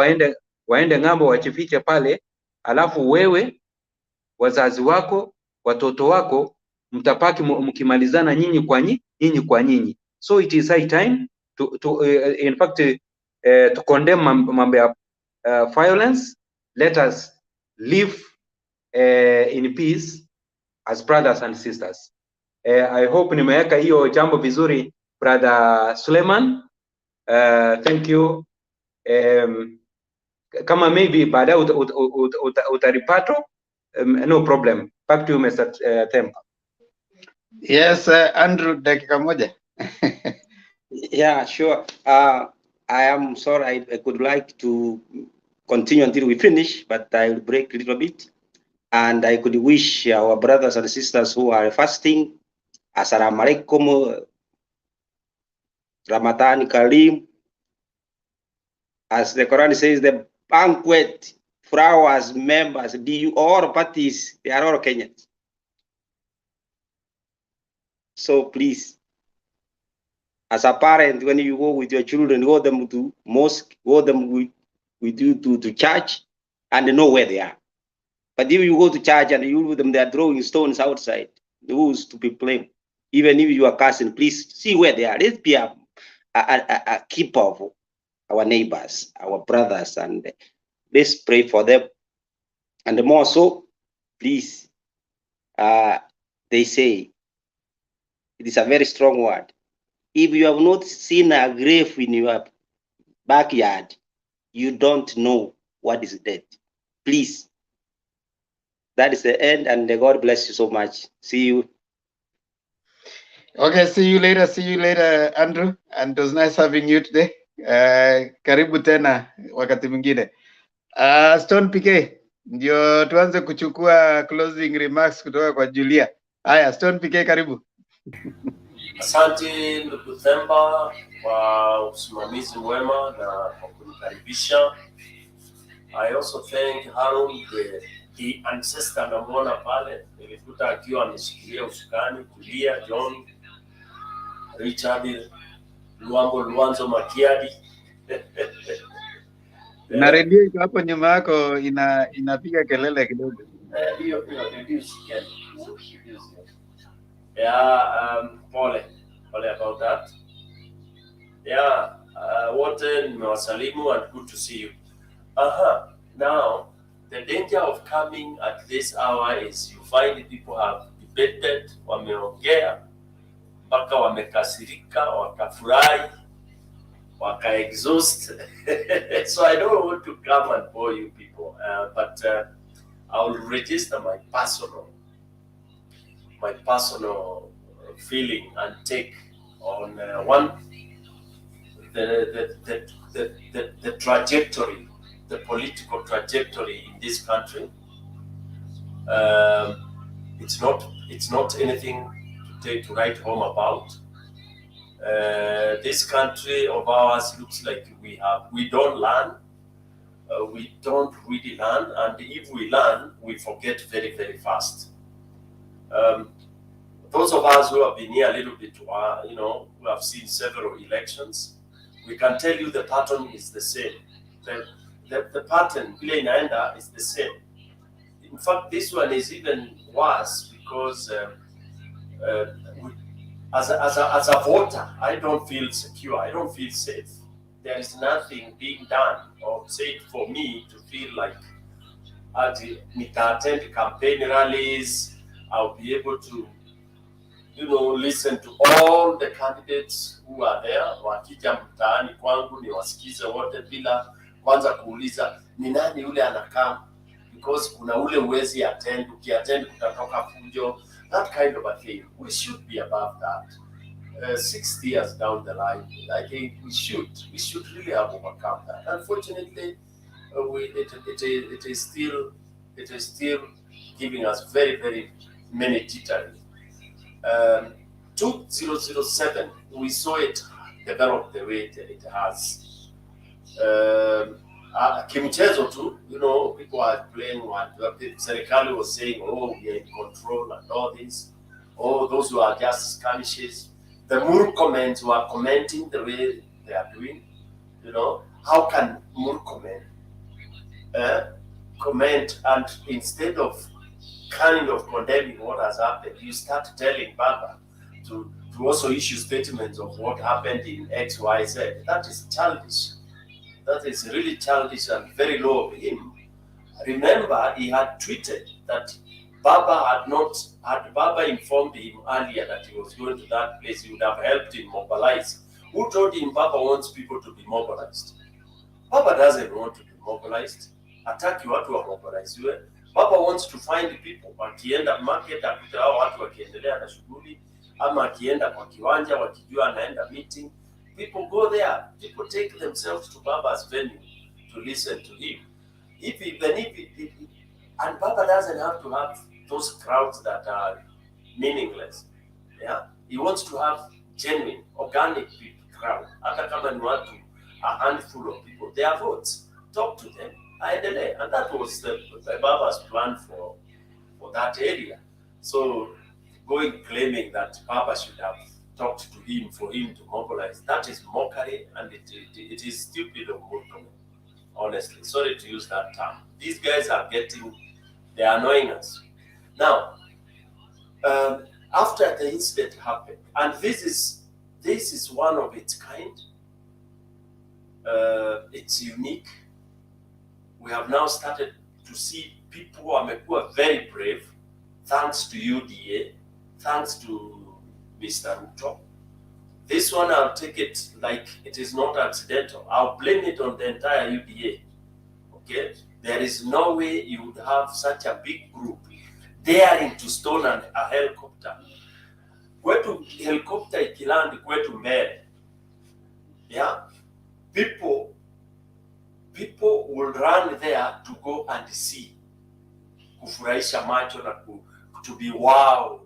waende ng'ambo, wachifiche pale, alafu wewe, wazazi wako, watoto wako mtapaki mkimalizana nyinyi kwa nyinyi. So it is high time to in fact to condemn mambo ya violence. Let us live in peace as brothers and sisters. I hope nimeweka hiyo jambo vizuri, brother Suleiman. Thank you. Kama maybe baadaye utaripato, no problem. Back to you, Mr. Tempa. Yes, Andrew, dakika moja. Yeah, sure. I am sorry, I could like to continue until we finish, but I will break a little bit. And I could wish our brothers and sisters who are fasting, Assalamu alaikum, Ramadan Kareem. As the Quran says, the banquet, flowers, members, all parties, they are all Kenyans. So please, as a parent, when you go with your children, go them to mosque, go them with you to church, and know where they are. But if you go to church and you with them, they are throwing stones outside, those to be blamed. Even if you are cousin, please see where they are. Let's be a keeper of our neighbors, our brothers, and let's pray for them. And the more so, please, they say, it is a very strong word. If you have not seen a grave in your backyard, you don't know what is dead. Please. That is the end, and God bless you so much. See you. Okay, see you later, Andrew. And it was nice having you today. Karibu tena wakati mwingine. Stone PK, ndio tuanze kuchukua closing remarks kutoka kwa Julia. Haya, Stone PK, karibu. Asante ndugu Themba kwa usimamizi mwema na kwa kunikaribisha. I also thank Harun the ancestor namuona pale, nilikuta akiwa ameshikilia usukani, Tulia John, Richard Luambo Luanzo Makiadi. Na redio iko hapo nyuma yako inapiga kelele kidogo. Hiyo reduce. Yeah, pole about that. Yeah, wote nimewasalimu and good to see you. Now, the danger of coming at this hour is you find people have debated, wameongea, mpaka wamekasirika, wakafurahi, waka-exhaust. So I don't want to come and bore you people, but I will register my personal feeling and take on the trajectory, the political trajectory in this country. It's not anything to write home about. This country of ours looks like we don't learn. We don't really learn, and if we learn, we forget very, very fast. Those of us who have been here a little bit, who have seen several elections, we can tell you the pattern is the same. The pattern, vile inaenda, is the same. In fact, this one is even worse because as a voter, I don't feel secure. I don't feel safe. There is nothing being done or said for me to feel like nita attend campaign rallies. I'll be able to, listen to all the candidates who are there. Wakija mtaani kwangu ni wasikize wote bila kwanza kuuliza ni nani yule anakaa, because kuna ule uwezi attend, ukiattend kutatoka fujo, that kind of a thing. We should be above that. 60 years down the line, I think we should really have overcome that. Unfortunately, it is still giving us very, very many jitters. 2007, we saw it develop the way it has. Kimchezo too, people are playing what Serikali was saying, oh, we are in control and all this. Oh, those who are just skirmishes. The Murkomens who are commenting the way they are doing, how can Murkomen comment, and instead of kind of condemning what has happened, you start telling Baba to also issue statements of what happened in X, Y, Z. That is childish. That is really childish and very low of him. Remember, he had tweeted that had Baba informed him earlier that he was going to that place, he would have helped him mobilize. Who told him Baba wants people to be mobilized? Baba doesn't want to be mobilized. Hataki watu wa mobiliziwe. Baba wants to find people. Wakienda market, akute hao watu wakiendelea na shughuli, ama akienda kwa kiwanja wakijua anaenda meeting. People go there. People take themselves to Baba's venue to listen to him. And Baba doesn't have to have those crowds that are meaningless. Yeah, he wants to have genuine, organic crowd. Hata kama ni watu, a handful of people, their votes. Talk to them, aendelee. And that was the Baba's plan for that area. So claiming that Baba should have talked to him for him to mobilize, that is mockery, and it is stupid of Murkomen. Honestly, sorry to use that term. These guys are they're annoying us. Now, after the incident happened, and this is one of its kind, it's unique. We have now started to see people who are very brave, thanks to UDA, thanks to Mr. Ruto. This one, I'll take it like it is not accidental. I'll blame it on the entire UDA. Okay? There is no way you would have such a big group daring to stone a helicopter. Kwetu helicopter ikiland kwetu mbele. Yeah? People will run there to go and see. Kufurahisha macho na to be wowed.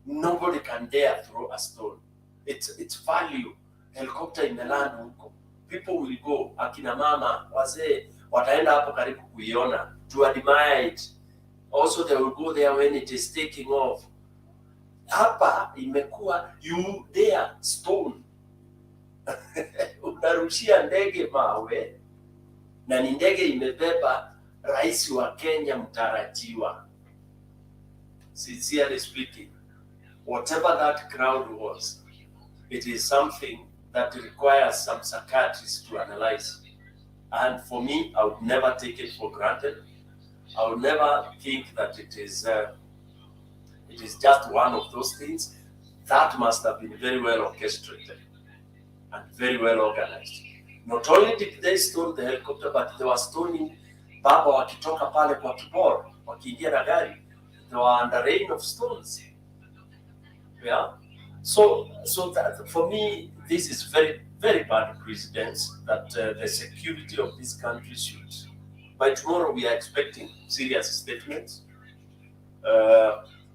nobody can dare throw a stone. It's value. Helicopter imeland huko, people will go, akina mama, wazee wataenda hapo karibu kuiona, to admire it. Also they will go there when it is taking off. Hapa imekuwa you dare stone unarushia ndege mawe, na ni ndege imebeba rais wa Kenya mtarajiwa. Sincerely speaking, whatever that crowd was, it is something that requires some psychiatrists to analyze. And for me, I would never take it for granted. I would never think that it is just one of those things. That must have been very well orchestrated and very well organized. Not only did they stone the helicopter, but they were stoning baba wakitoka pale kwa Kibora, wakiingia na gari. They were under rain of stones. Yeah. So that for me, this is very, very bad precedence that the security of this country should. By tomorrow, we are expecting serious statements,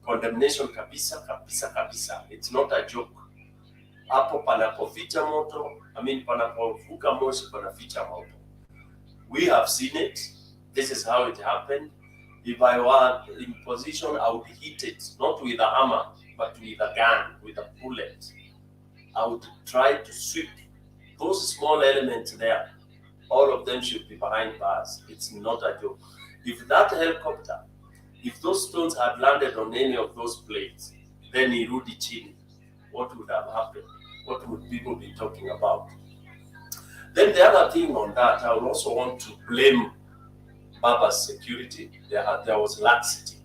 condemnation kabisa, kabisa, kabisa. It's not a joke. Hapo panapoficha moto, panapovuka moshi panaficha moto. We have seen it. This is how it happened. If I were in position, I would hit it, not with a hammer, but with a gun, with a bullet. I would try to sweep those small elements there. All of them should be behind bars. It's not a joke. If that helicopter, if those stones had landed on any of those planes, then irudi chini, what would have happened? What would people be talking about? Then the other thing on that, I would also want to blame Baba's security. There was laxity.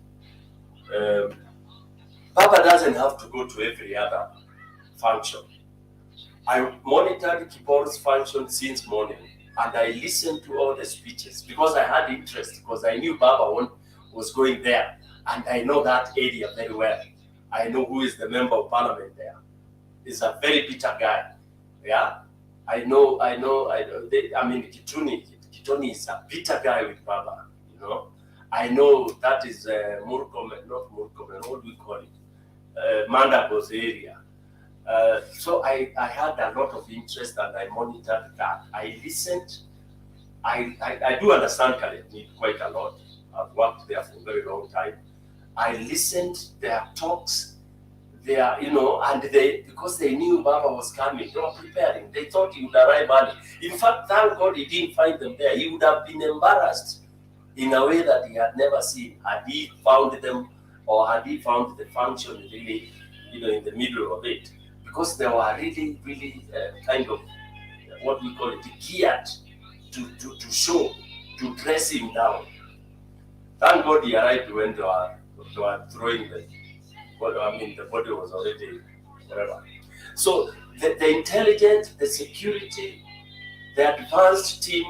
Baba doesn't have to go to every other function. I monitored Kibor's function since morning, and I listened to all the speeches because I had interest, because I knew Baba was going there, and I know that area very well. I know who is the member of parliament there. He's a very bitter guy. Yeah, I know. Kituni is a bitter guy with Baba. You know, I know that is Murkomen, not Murkomen. What do we call it? Mandago's area. So I had a lot of interest, and I monitored that. I listened. I do understand Kalenjin quite a lot. I've worked there for a very long time. I listened their talks. And because they knew Baba was coming, they were preparing. They thought he would arrive early. In fact, thank God he didn't find them there. He would have been embarrassed in a way that he had never seen had he found them, or had he found the function really, in the middle of it. Because they were really, really kind of what we call it, geared to show, to dress him down. Thank God he arrived when they were throwing the body was already whatever. So the intelligence, the security, the advanced team,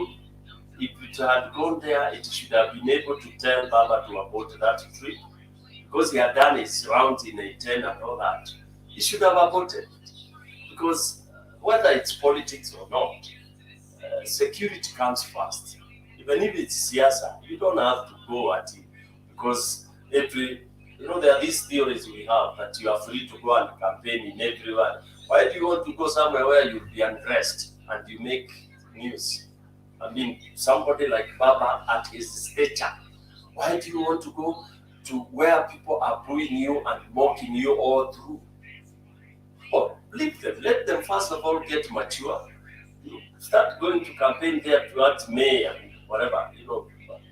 if it had gone there, it should have been able to tell Baba to abort that trip, because he had done his rounds in Iten and all that. He should have aborted, because whether it's politics or not, security comes first. Even if it's siasa, you don't have to go at it, because there are these theories we have that you are free to go and campaign in everywhere. Why do you want to go somewhere where you'll be undressed and you make news? Somebody like Baba at his stature, why do you want to go to where people are booing you and mocking you all through? Oh, leave them. Let them first of all get mature. Start going to campaign there towards May and whatever,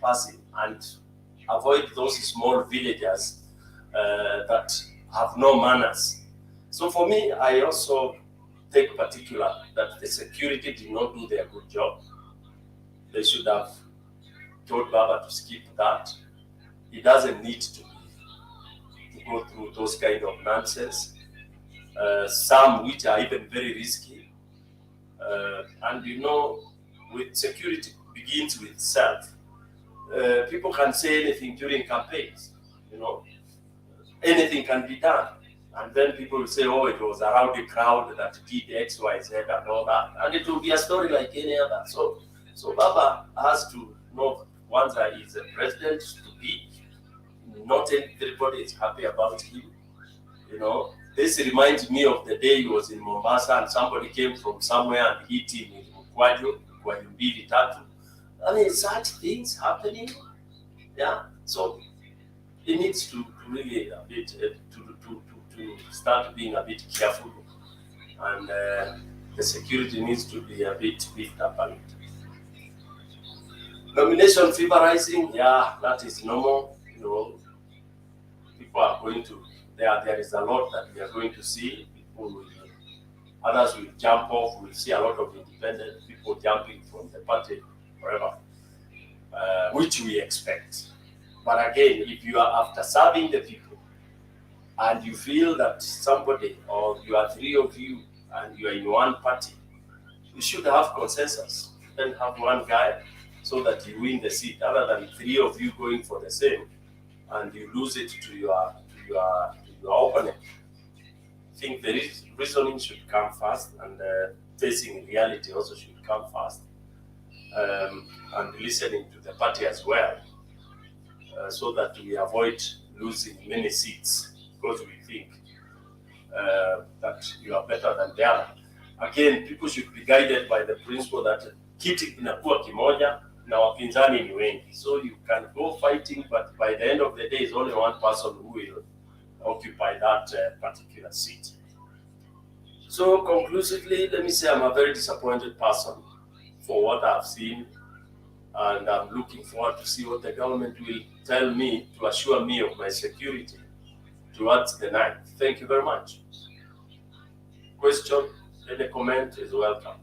passing, and avoid those small villagers that have no manners. So for me, I also take particular that the security did not do their good job. They should have told Baba to skip that. He doesn't need to go through those kind of nonsense. Some which are even very risky. And with security begins with self. People can say anything during campaigns, anything can be done. And then people will say, oh, it was a rowdy crowd that did X, Y, Z and all that. And it will be a story like any other. So Baba has to know, once that he's a president to be, not everybody is happy about him. You know, this reminds me of the day he was in Mombasa and somebody came from somewhere and hit him in Mkwaju mbili tatu. I mean, such things happening. Yeah, so he needs to really a bit to start being a bit careful, and the security needs to be a bit beefed up a bit. Nomination fever rising, yeah, that is normal. You know, people are going to there is a lot that we are going to see. People will, others will jump off. We'll see a lot of independent people jumping from the party forever, which we expect. But again, if you are after serving the people and you feel that somebody or you are three of you and you are in one party, you should have consensus. Then have one guy so that you win the seat, other than three of you going for the same and you lose it to your opponent. I think the reasoning should come first, and facing reality also should come first, and listening to the party as well, so that we avoid losing many seats because we think that you are better than the other. Again, people should be guided by the principle that kiti kinakuwa kimoja na wapinzani ni wengi. So you can go fighting, but by the end of the day, it's only one person who will occupy that particular seat. So conclusively, let me say I'm a very disappointed person for what I've seen, and I'm looking forward to see what the government will tell me to assure me of my security towards the 9th. Thank you very much. Question, any comment is welcome.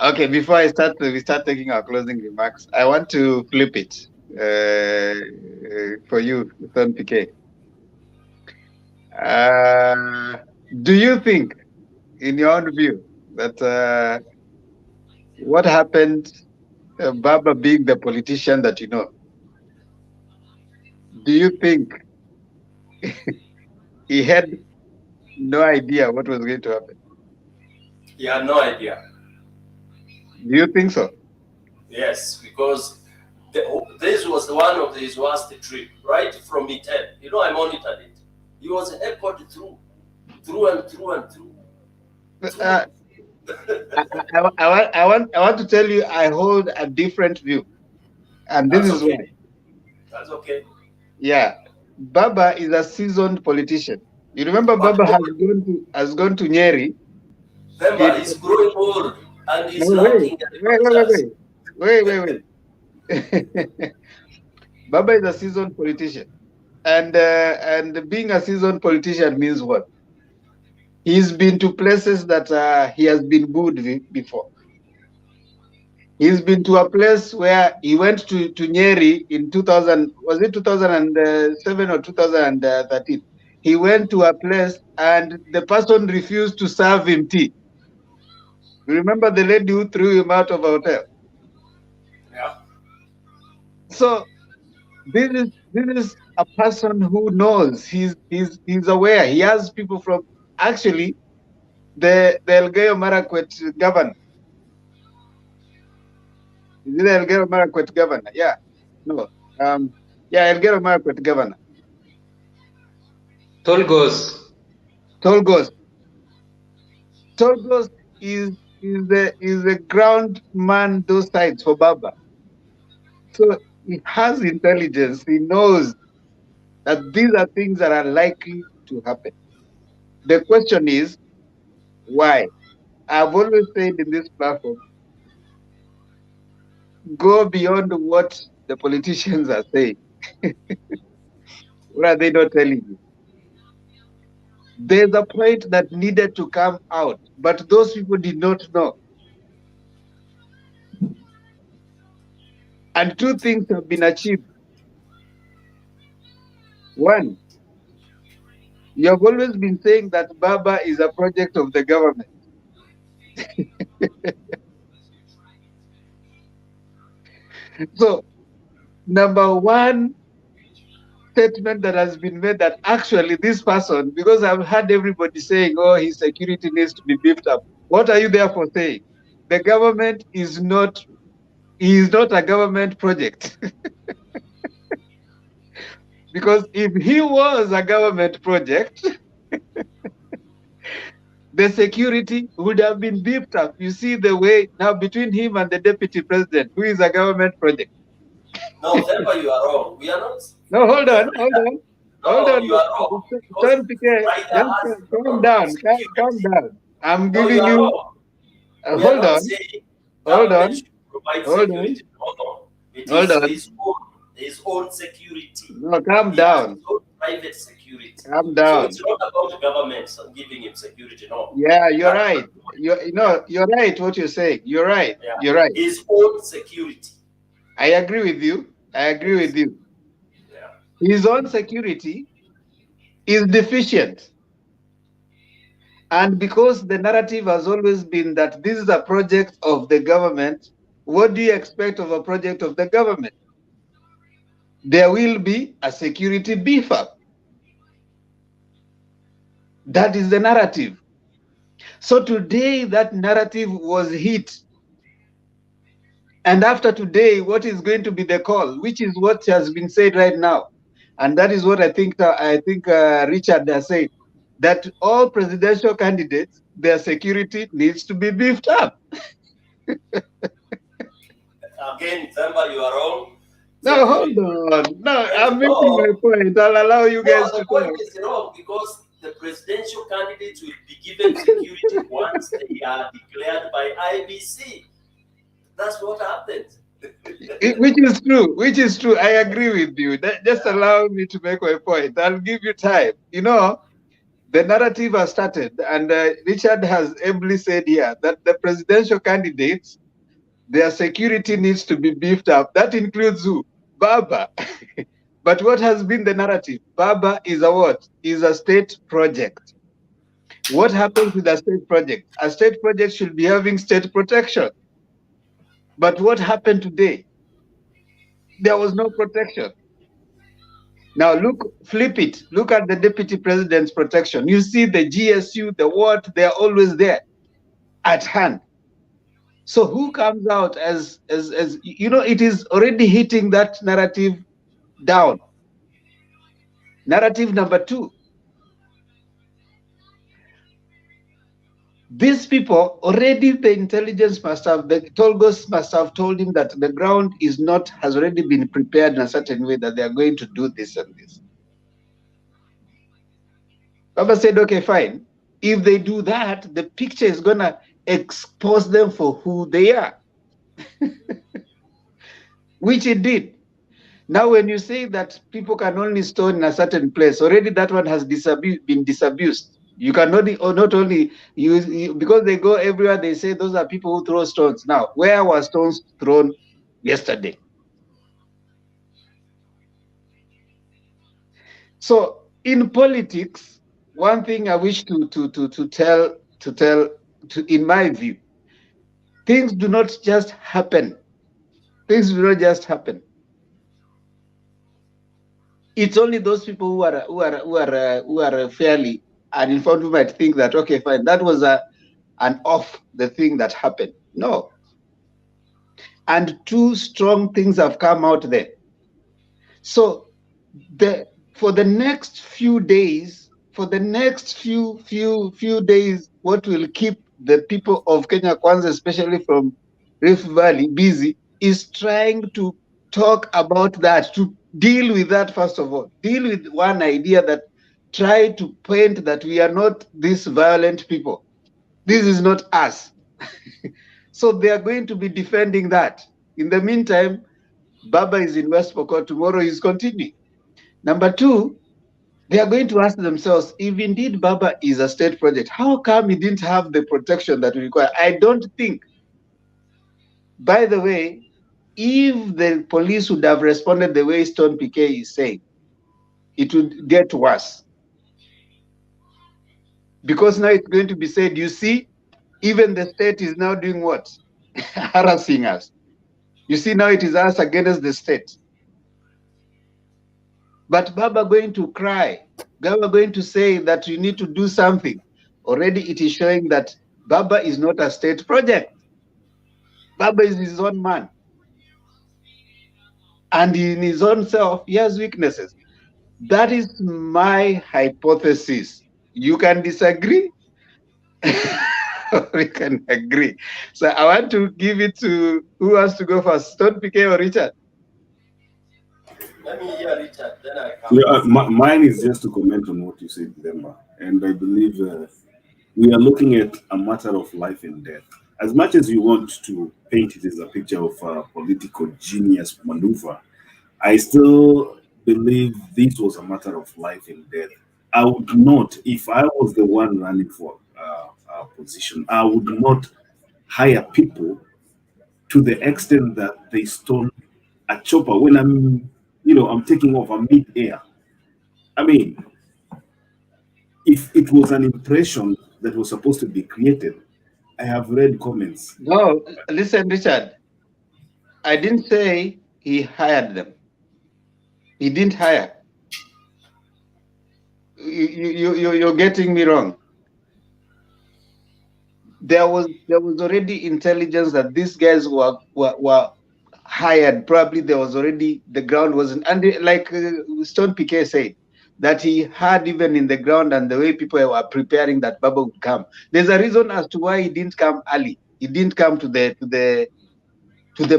Okay, before we start taking our closing remarks, I want to flip it for you, Thon PK. Do you think, in your own view, that what happened, Baba being the politician that you know, do you think he had no idea what was going to happen? He had no idea. Do you think so? Yes, because this was one of his worst trip, right from Iten. You know, I monitored it. He was echoed through and through and through. I want to tell you, I hold a different view, and this is why. That's okay. Yeah, Baba is a seasoned politician. You remember, Baba has gone to Nyeri. Remember, he's growing old and he's No, lacking the wait. Baba is a seasoned politician, and being a seasoned politician means what? He's been to places that he has been booed before. He's been to a place where he went to Nyeri in 2000, was it 2007 or 2013? He went to a place and the person refused to serve him tea. You remember the lady who threw him out of a hotel? Yeah. So this is a person who knows. He's aware. He has people from actually the Elgeyo Marakwet governor. Is it Elgeyo Marakwet governor? Yeah. No. Elgeyo Marakwet governor. Tolgos is the ground man those sides for Baba. So he has intelligence. He knows that these are things that are likely to happen. The question is, why? I've always said in this platform, go beyond what the politicians are saying. What are they not telling you? There's a point that needed to come out, but those people did not know. And two things have been achieved. One, you have always been saying that Baba is a project of the government. So, number one statement that has been made that actually this person, because I've heard everybody saying, oh, his security needs to be beefed up. What are you there for saying? The government is not, he is not a government project. Because if he was a government project, the security would have been beefed up. You see the way now between him and the deputy president, who is a government project. No, Themba, you are wrong. We are not. No, hold on. Hold No, on. you are wrong. Because Turn PK, Raila just has calm down. Calm security. down. I'm No, you giving are you. wrong. We are Hold not on. saying Hold government on. should provide Hold on. security. No. It Hold is on. his own security. No, calm He has down. his own private security. Calm So down. it's not about the government giving him security. No. Yeah, you're right. You're right. What you're saying. You're right. Yeah. You're right. His own security. I agree with you. I agree with you. Yeah. His own security is deficient. And because the narrative has always been that this is a project of the government, what do you expect of a project of the government? There will be a security beef up. That is the narrative. So today, that narrative was hit. And after today, what is going to be the call, which is what has been said right now. And that is what I think Richard has said, that all presidential candidates, their security needs to be beefed up. Again, Themba, you are wrong. No, hold on. No, I'm making No. my point. I'll allow you guys No, to the point talk. is wrong because the presidential candidates will be given security once they are declared by IBC. That's what happens. Which is true. I agree with you. Just allow me to make my point. I'll give you time. You know, the narrative has started, and Richard has ably said here that the presidential candidates, their security needs to be beefed up. That includes who? Baba. But what has been the narrative? Baba is a what? Is a state project. What happens with a state project? A state project should be having state protection. But what happened today? There was no protection. Now flip it. Look at the deputy president's protection. You see the GSU, the what, they're always there at hand. So who comes out as you know, it is already hitting that narrative down. Narrative number 2. These people already, the intelligence must have, the Tolgos must have told him that the ground has already been prepared in a certain way that they are going to do this and this. Baba said, okay, fine. If they do that, the picture is going to expose them for who they are, which it did. Now, when you say that people can only store in a certain place, already that one has been disabused. You cannot not only use, because they go everywhere, they say those are people who throw stones. Now, where were stones thrown yesterday? So in politics, one thing I wish to tell in my view, things do not just happen. Things do not just happen. It's only those people who are fairly uninformed who might think that, okay, fine, that was an off the thing that happened. No. And 2 strong things have come out there. So for the next few days, what will keep the people of Kenya Kwanza, especially from Rift Valley, busy is trying to talk about that, to deal with that first of all. Deal with one idea that try to paint that we are not these violent people. This is not us. So they are going to be defending that. In the meantime, Baba is in West Pokot, tomorrow is continuing. Number 2, they are going to ask themselves, if indeed Baba is a state project, how come he didn't have the protection that we require? I don't think. By the way, if the police would have responded the way Stone PK is saying, it would get worse. Because now it's going to be said, you see, even the state is now doing what? Harassing us. You see, now it is us against the state. But Baba going to cry. Baba going to say that you need to do something. Already it is showing that Baba is not a state project. Baba is his own man. And in his own self, he has weaknesses. That is my hypothesis. You can disagree or you can agree. So I want to give it to, who wants to go first? Stone PK or Richard? Let me hear Richard, then I come. Yeah, mine is just to comment on what you said, Demba. And I believe we are looking at a matter of life and death. As much as you want to paint it as a picture of a political genius maneuver, I still believe this was a matter of life and death. I would not, if I was the one running for a position, I would not hire people to the extent that they stole a chopper when I'm taking off, I'm mid-air. I mean, if it was an impression that was supposed to be created, I have read comments. No, listen, Richard. I didn't say he hired them. He didn't hire. You're getting me wrong. There was already intelligence that these guys were hired. Probably there was already, the ground wasn't, and like Stone PK said, that he had even in the ground and the way people were preparing that Baba would come. There's a reason as to why he didn't come early. He didn't come to the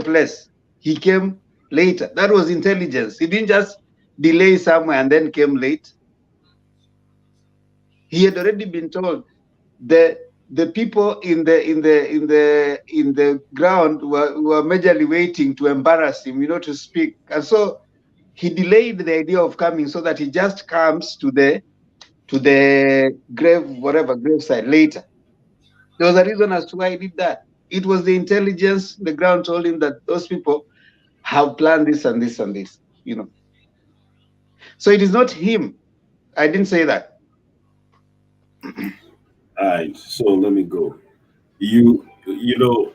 place. He came later. That was intelligence. He didn't just delay somewhere and then came late. He had already been told the people in the ground were majorly waiting to embarrass him, to speak. And so he delayed the idea of coming so that he just comes to the graveside later. There was a reason as to why he did that. It was the intelligence. The ground told him that those people have planned this and this and this, So it is not him. I didn't say that. All right, so let me go. You know,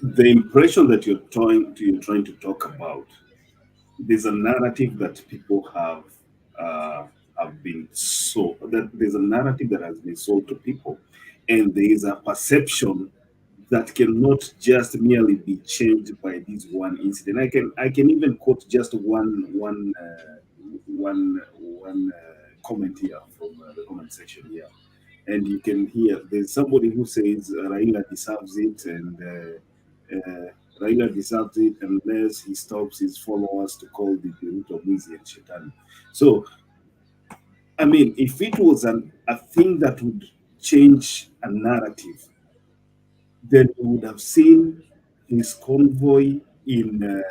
the impression that you're trying to talk about, there's a narrative that people have been sold. That there's a narrative that has been sold to people, and there is a perception that cannot just merely be changed by this one incident. I can even quote just one comment here from the comment section here, and you can hear there's somebody who says Raila deserves it, and Raila deserves it unless he stops his followers to call the Beruto Mwizi and Shetani. So, I mean, if it was a thing that would change a narrative, then we would have seen his convoy in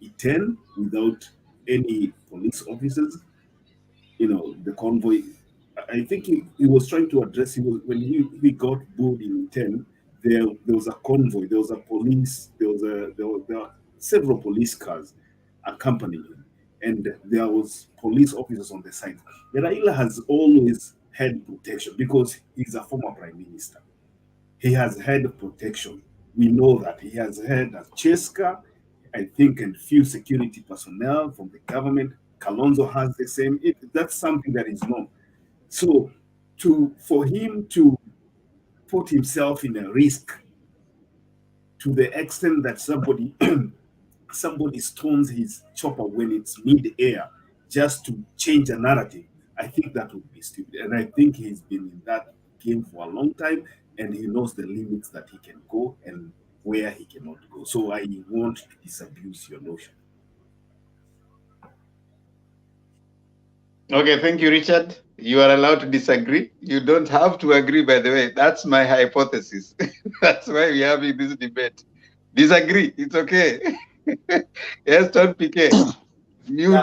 Iten without any police officers. The convoy. I think he was trying to address. When he got board in Iten. There was a convoy. There was a police. There were several police cars accompanying him, and there was police officers on the side. Raila has always had protection because he's a former prime minister. He has had protection. We know that he has had a Cheska, I think, and few security personnel from the government. Kalonzo has the same. That's something that is known. So, for him to put himself in a risk to the extent that somebody stones his chopper when it's mid-air just to change a narrative, I think that would be stupid. And I think he's been in that game for a long time, and he knows the limits that he can go and where he cannot go. So I won't disabuse your notion. Okay, thank you, Richard. You are allowed to disagree. You don't have to agree, by the way. That's my hypothesis. That's why we're having this debate. Disagree, it's okay. Yes, Tom PK. You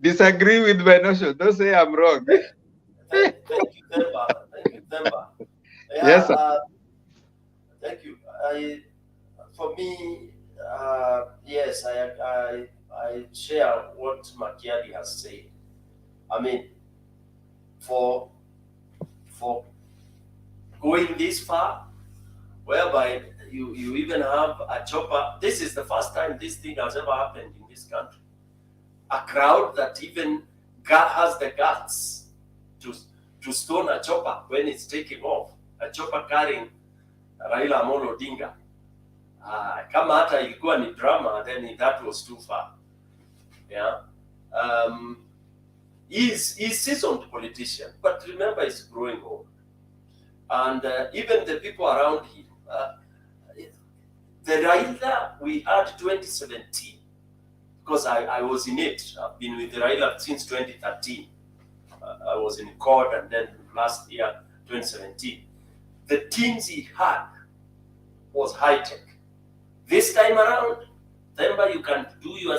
disagree with my notion. Don't say I'm wrong. Thank you, Demba. Thank you, Demba. Yeah, Yes, sir. Thank you. For me, yes, I share what Makiadi has said. I mean, for going this far, whereby you even have a chopper. This is the first time this thing has ever happened in this country. A crowd that even has the guts to stone a chopper when it's taking off. A chopper carrying Raila Odinga. Kama hata ilikuwa ni drama, then that was too far. Yeah. He's seasoned politician, but remember he's growing old. And even the people around him, the Raila we had 2017, because I was in it. I've been with Raila since 2013. I was in court, and then last year, 2017. The teams he had was high tech. This time around, remember you can do your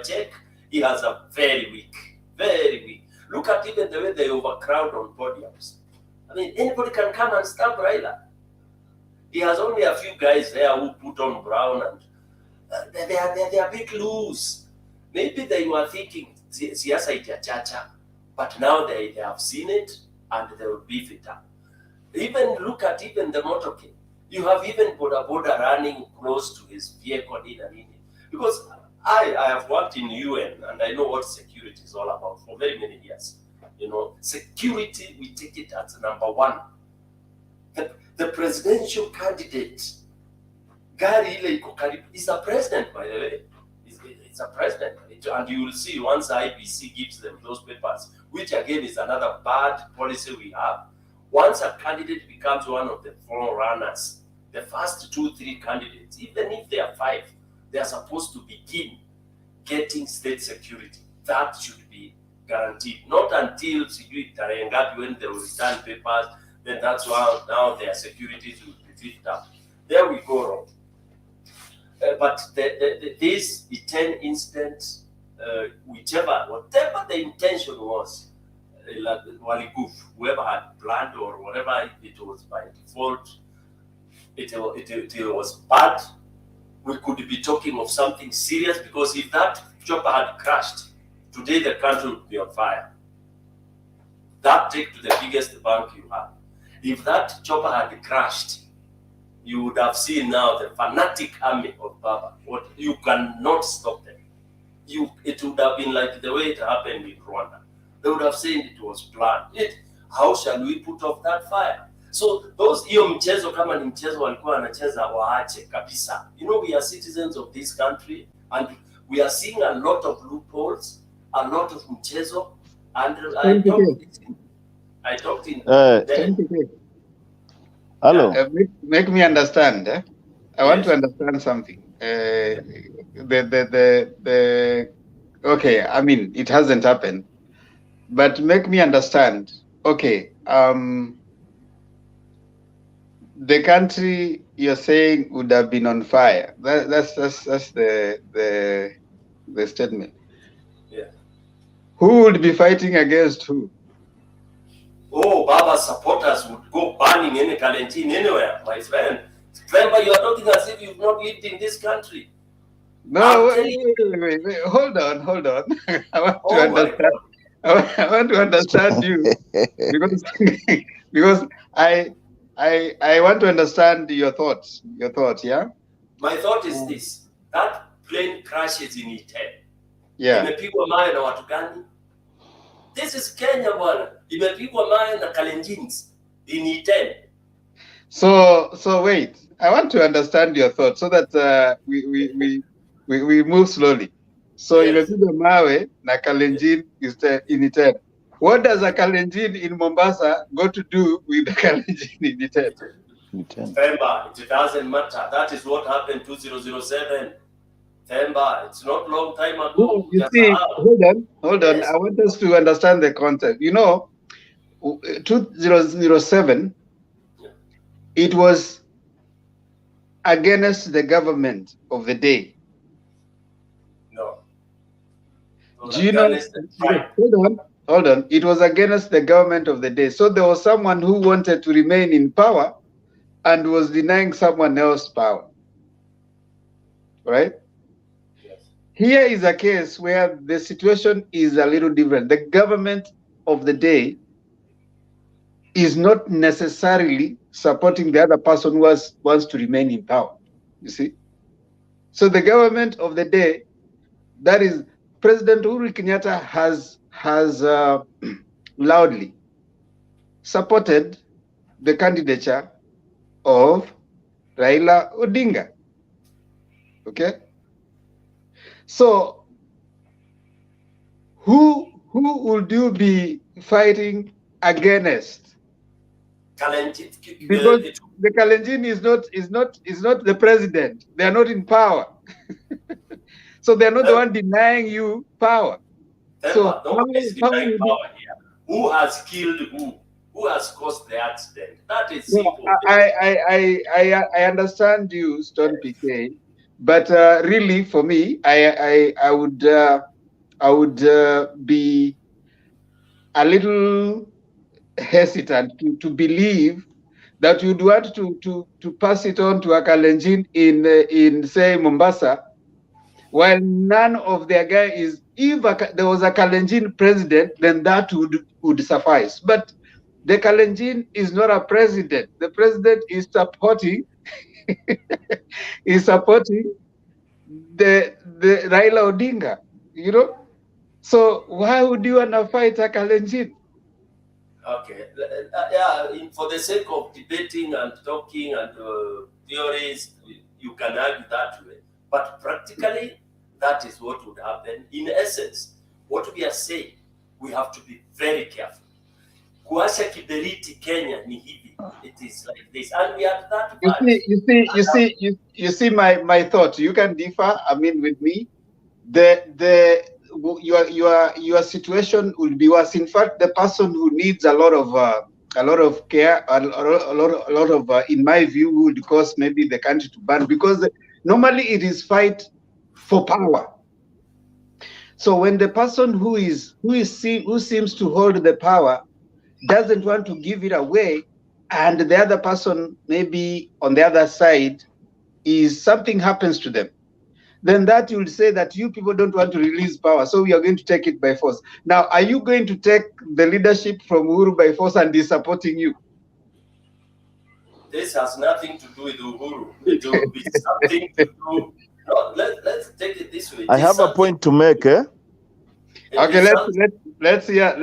check. He has a very weak. Look at even the way they overcrowd on podiums. I mean, anybody can come and stab Raila. He has only a few guys there who put on brown, and they are a bit loose. Maybe they were thinking siasa itachacha, but now they have seen it and they will beef it up. Even look at even the motorcade. You have even Boda running close to his vehicle in and in. Because I have worked in UN and I know what security is all about for very many years. You know, security, we take it as number one. The presidential candidate, Gary ile iko karibu, is a president, by the way. It's a president. And you will see once IBC gives them those papers, which again is another bad policy we have. Once a candidate becomes one of the front runners, the first 2-3 candidates, even if they are 5, they are supposed to begin getting state security. That should be guaranteed. Not until when they will return papers, then that's why now their securities will be beefed up. There we go wrong. But this Iten instance, whatever the intention was, whoever had planned or whatever it was by default, it was bad. We could be talking of something serious, because if that chopper had crashed, today the country would be on fire. That take to the biggest bank you have. If that chopper had crashed, you would have seen now the fanatic army of Baba. What you cannot stop them. It would have been like the way it happened in Rwanda. They would have said it was planned. How shall we put off that fire? So hiyo mchezo kama ni mchezo walikuwa wanacheza, waache kabisa. You know, we are citizens of this country and we are seeing a lot of loopholes, a lot of mchezo. And I talked in Hello. Make me understand. I want to understand something. Okay, I mean, it hasn't happened, but make me understand. Okay, the country you're saying would have been on fire. That's the statement. Yeah. Who would be fighting against who? Oh, Baba supporters would go burning any Kalenjin anywhere, my friend. Remember, you are talking as if you've not lived in this country. No, wait. Hold on. I want to understand. I want to understand you because I want to understand your thoughts. Your thoughts, yeah. My thought is this: that plane crashes in Iten. Yeah. Imepigwa mawe na watu gani? This is Kenya, bwana. Imepigwa mawe na Kalenjins in Iten. So wait. I want to understand your thoughts so that we move slowly. So imepigwa mawe na Kalenjin is in Iten. What does a Kalenjin in Mombasa go to do with the Kalenjin in Iten? Remember, it doesn't matter. That is what happened 2007. Remember, it's not long time ago. No, you see, hold on. I want us to understand the concept. You know, 2007, it was against the government of the day. No. Do you know? Hold on. It was against the government of the day. So there was someone who wanted to remain in power and was denying someone else power. Right? Yes. Here is a case where the situation is a little different. The government of the day is not necessarily supporting the other person who wants to remain in power. You see? So the government of the day, that is President Uhuru Kenyatta has loudly supported the candidature of Raila Odinga. Okay? So who would you be fighting against? Because the Kalenjin is not the president. They are not in power. So they're not the one denying you power. So Nobody is how denying would you? power here. Who has killed who? Who has caused the accident? That is No, simple. I understand you, Stone PK, but really for me, I would be a little hesitant to believe that you'd want to pass it on to a Kalenjin in say Mombasa, while none of their guy is. If there was a Kalenjin president, then that would suffice. But the Kalenjin is not a president. The president is supporting the Raila Odinga, you know. So why would you wanna fight a Kalenjin? Okay. Yeah, for the sake of debating and talking and theories, you can argue that way. But practically, that is what would happen. In essence, what we are saying, we have to be very careful. Kuasha kiberiti Kenya ni hivi. It is like this. And we are that bad. You see my thought. You can differ, I mean, with me. Your situation will be worse. In fact, the person who needs a lot of care, a lot of in my view, would cause maybe the country to burn, because normally it is fight for power. So when the person who seems to hold the power doesn't want to give it away, and the other person maybe on the other side is something happens to them, then that will say that you people don't want to release power, so we are going to take it by force. Now, are you going to take the leadership from Uhuru by force and is supporting you? This has nothing to do with Uhuru. It will be something to do. No, let's take it this way. I have a point to make. Okay, let's hear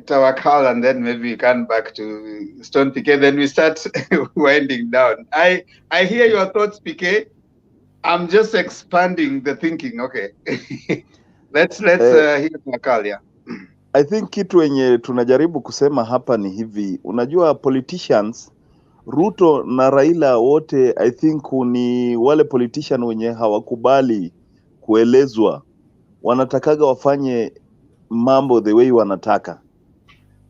Tawakal, and then maybe we come back to Stone PK. Then we start winding down. I hear your thoughts, PK. I'm just expanding the thinking. Okay. let's hear Tawakal, yeah. I think kitu wenye tunajaribu kusema hapa ni hivi, unajua politicians, Ruto na Raila wote I think ni wale politician wenye hawakubali kuelezwa, wanatakaga wafanye mambo the way wanataka.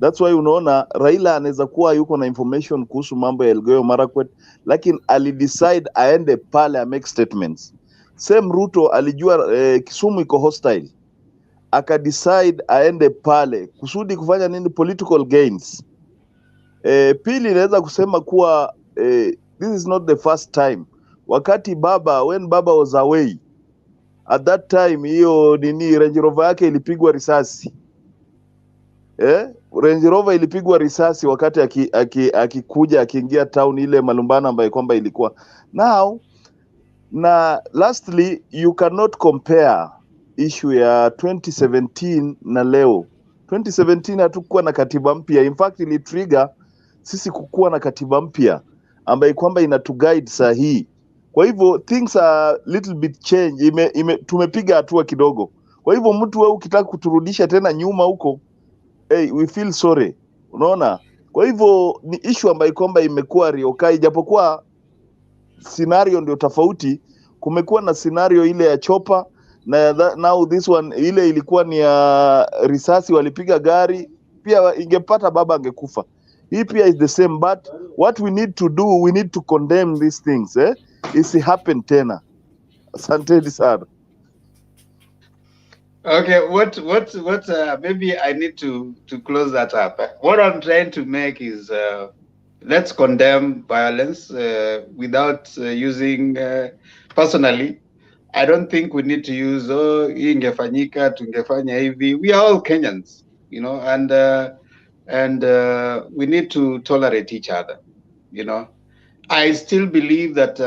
That's why unaona Raila anaweza kuwa yuko na information kuhusu mambo ya Elgeyo Marakwet, lakini alidecide aende pale make statements. Same Ruto alijua Kisumu iko hostile, akadecide aende pale kusudi kufanya nini? Political gains. Pili naweza kusema kuwa this is not the first time. Wakati when baba was away, at that time hiyo nini Range Rover yake ilipigwa risasi. Range Rover ilipigwa risasi wakati akikuja akiingia town ile malumbano ambayo kwamba ilikuwa. Now na lastly, you cannot compare issue ya 2017 na leo. 2017 hatukuwa na katiba mpya. In fact ili trigger sisi kukuwa na katiba mpya ambayo kwamba inatuguide sahihi. Kwa hivyo things are little bit change. Tumepiga hatua kidogo. Kwa hivyo mtu wewe ukitaka kuturudisha tena nyuma huko, we feel sorry. Unaona? Kwa hivyo ni issue ambayo kwamba imekuwa riokai, japokuwa scenario ndio tofauti. Kumekuwa na scenario ile ya chopa na now this one ile ilikuwa ni ya risasi, walipiga gari pia, ingepata baba angekufa. Hii pia is the same, but what we need to do, we need to condemn these things isi happen tena. Asante sana. Okay, what maybe I need to close that up. What I'm trying to make is let's condemn violence without using personally. I don't think we need to use hii ingefanyika tungefanya hivi. We are all Kenyans, you know, and we need to tolerate each other, you know. I still believe that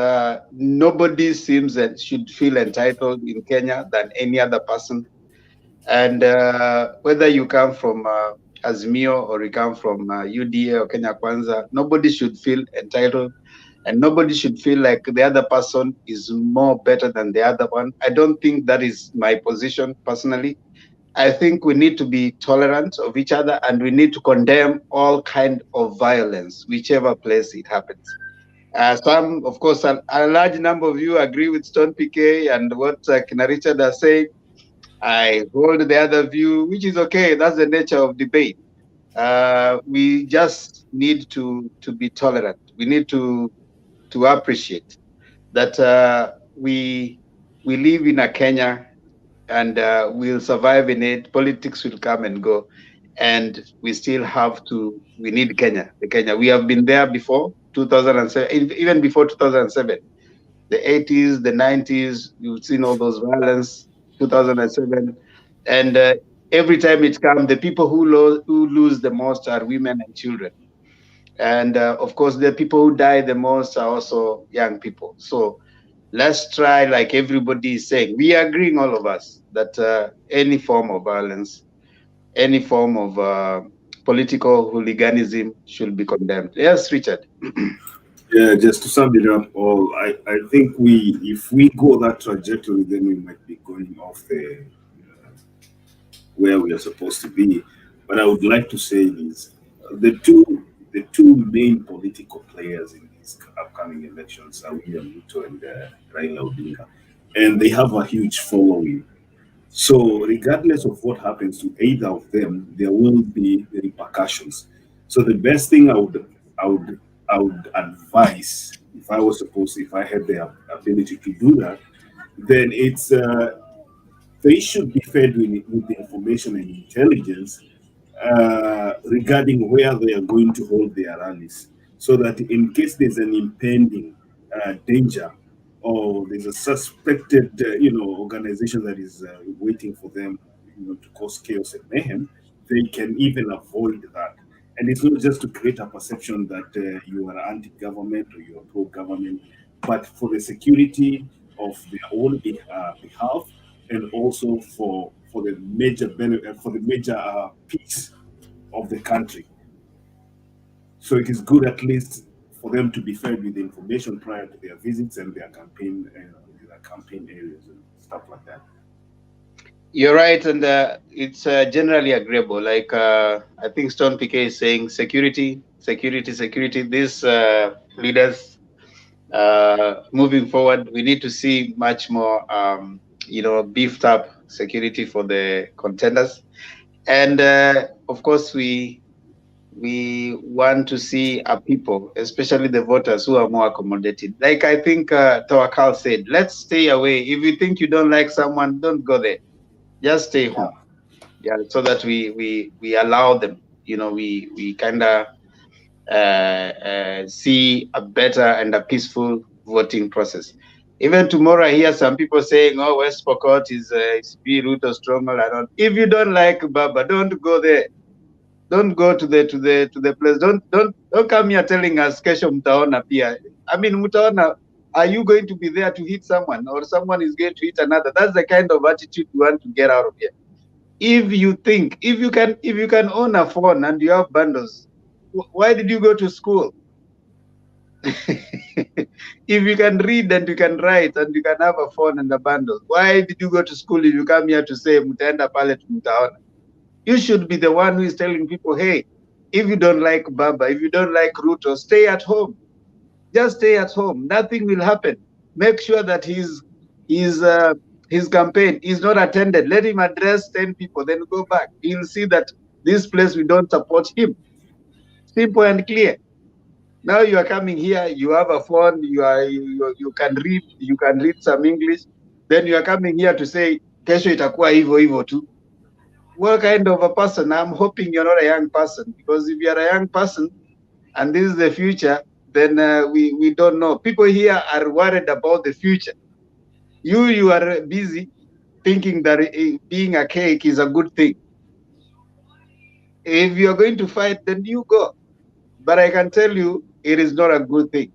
nobody seems that should feel entitled in Kenya than any other person. And whether you come from Azimio or you come from UDA or Kenya Kwanza, nobody should feel entitled. and nobody should feel like the other person is more better than the other one. I don't think that is my position personally. I think we need to be tolerant of each other, and we need to condemn all kind of violence, whichever place it happens. Some, of course, a large number of you agree with Stone PK and what Kina Richard are saying. I hold the other view, which is okay. That's the nature of debate. We just need to be tolerant. We need to appreciate that we live in a Kenya, and we'll survive in it. Politics will come and go, and we still have to. We need Kenya. The Kenya we have been there before 2007, even before 2007, the 80s, the 90s. You've seen all those violence. 2007, and every time it comes, the people who lose the most are women and children. And of course, the people who die the most are also young people. So let's try, like everybody is saying, we are agreeing, all of us, that any form of violence, any form of political hooliganism should be condemned. Yes, Richard. Yeah, just to sum it up, all I think if we go that trajectory, then we might be going off the where we are supposed to be. But I would like to say is the two main political players in these upcoming elections are William Ruto and Raila Odinga, and they have a huge following. So regardless of what happens to either of them, there will be repercussions. So the best thing I would I would advise, if I had the ability to do that, then it's they should be fed with the information and intelligence regarding where they are going to hold their rallies, so that in case there's an impending danger, or there's a suspected, organization that is waiting for them, to cause chaos and mayhem, they can even avoid that. And it's not just to create a perception that you are anti-government or you are pro-government, but for the security of their own behalf, and also for the major benefit, for the major peace of the country. So it is good at least for them to be fed with information prior to their visits and their campaign areas and stuff like that. You're right, and it's generally agreeable. Like I think Stone PK is saying, security, security, security. These leaders moving forward, we need to see much more, beefed up security for the contenders, and of course we want to see our people, especially the voters, who are more accommodated. Like I think Tawakal said, let's stay away. If you think you don't like someone, don't go there. Just stay home. Yeah, so that we allow them. We kind of see a better and a peaceful voting process. Even tomorrow, I hear some people saying, "Oh, West Pokot is be root or stronghold." And all. If you don't like Baba, don't go there. Don't go to the place. Don't come here telling us kesho mtaona pia. I mean, mtaona. Are you going to be there to hit someone, or someone is going to hit another? That's the kind of attitude we want to get out of here. If you think, if you can own a phone and you have bundles, why did you go to school? If you can read and you can write and you can have a phone and a bundle, why did you go to school if you come here to say mtaenda pale mtaona? You should be the one who is telling people, hey, if you don't like Baba, if you don't like Ruto, stay at home. Just stay at home. Nothing will happen. Make sure that his campaign is not attended. Let him address 10 people, then go back. He'll see that this place, we don't support him. Simple and clear. Now you are coming here, you have a phone, you can read some English, then you are coming here to say kesho itakuwa hivyo hivyo tu. What kind of a person? I'm hoping you're not a young person, because if you're a young person and this is the future, then we don't know. People here are worried about the future. You are busy thinking that being a cake is a good thing. If you're going to fight, then you go. But I can tell you, it is not a good thing.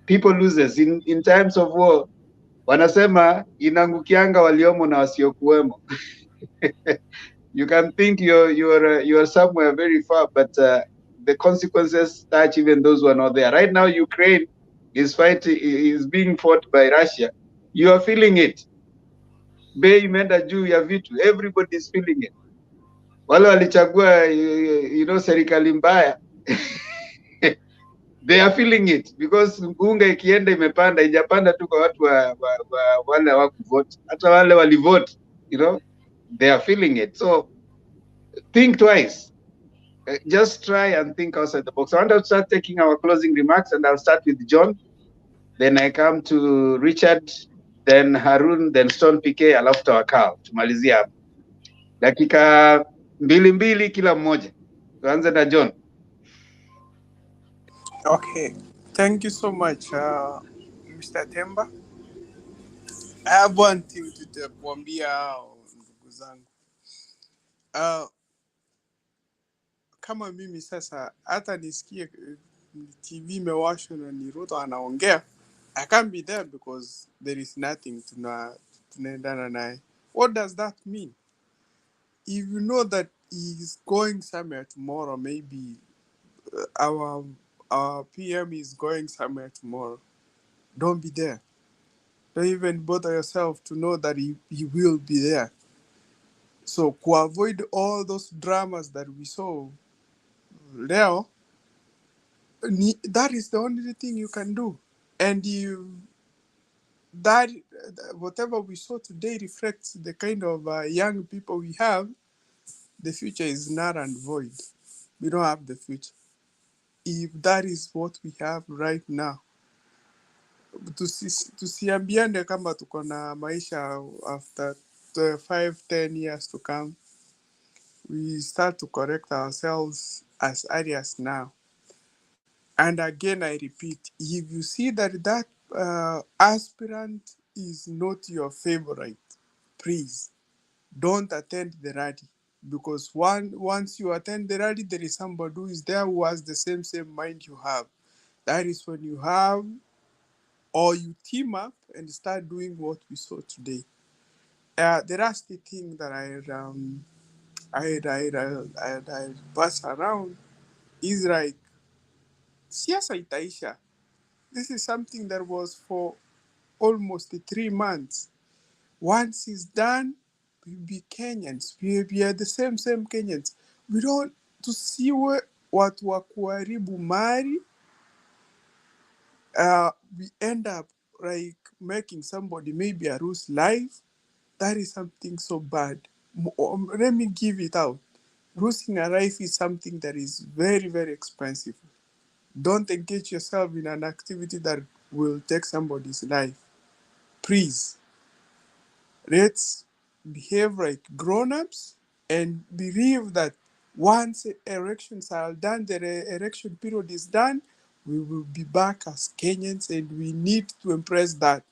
People loses in times of war. Wanasema inangukianga waliomo na wasiokuwemo. You can think you're somewhere very far, but the consequences touch even those who are not there. Right now, Ukraine is being fought by Russia, you are feeling it. Bei imeenda juu ya vitu, everybody is feeling it. Wale walichagua serikali mbaya they are feeling it because bunge ikienda imepanda, ijapanda tu kwa watu wale hawakuvote, hata wale walivote, they are feeling it. So think twice. Just try and think outside the box. I want to start taking our closing remarks, and I'll start with John. Then I come to Richard, then Harun, then Stone PK, alafu tawakao. Tumalizia hapo. Dakika mbili kila mmoja. Tuanze na John. Okay, thank you so much, Mr. Temba. I have one thing to kuambia ndugu zangu. Kama mimi sasa hata nisikie TV imewashwa na ni Ruto anaongea, I can't be there because there is nothing tunaendana naye. What does that mean? If you know that he's going somewhere tomorrow, maybe our PM is going somewhere tomorrow, don't be there. Don't even bother yourself to know that he will be there. So to avoid all those dramas that we saw there, that is the only thing you can do. And that whatever we saw today reflects the kind of young people we have. The future is not and void. We don't have the future. If that is what we have right now, tusiambiane kama tuko na maisha after 5-10 years to come. We start to correct ourselves as early as now. And again, I repeat, if you see that aspirant is not your favorite, please don't attend the rally, because once you attend the rally, there is somebody who is there who has the same mind you have. That is when you have, or you team up and start doing what we saw today. The last thing that I pass around is like, siasa itaisha. This is something that was for almost 3 months. Once it's done, we'll be Kenyans. We are the same Kenyans. We don't tusiwe watu wa kuharibu mali. We end up like making somebody maybe a lose life. That is something so bad. Let me give it out. Losing a life is something that is very, very expensive. Don't engage yourself in an activity that will take somebody's life. Please, let's behave like grown-ups and believe that once elections are done, the election period is done, we will be back as Kenyans, and we need to impress that.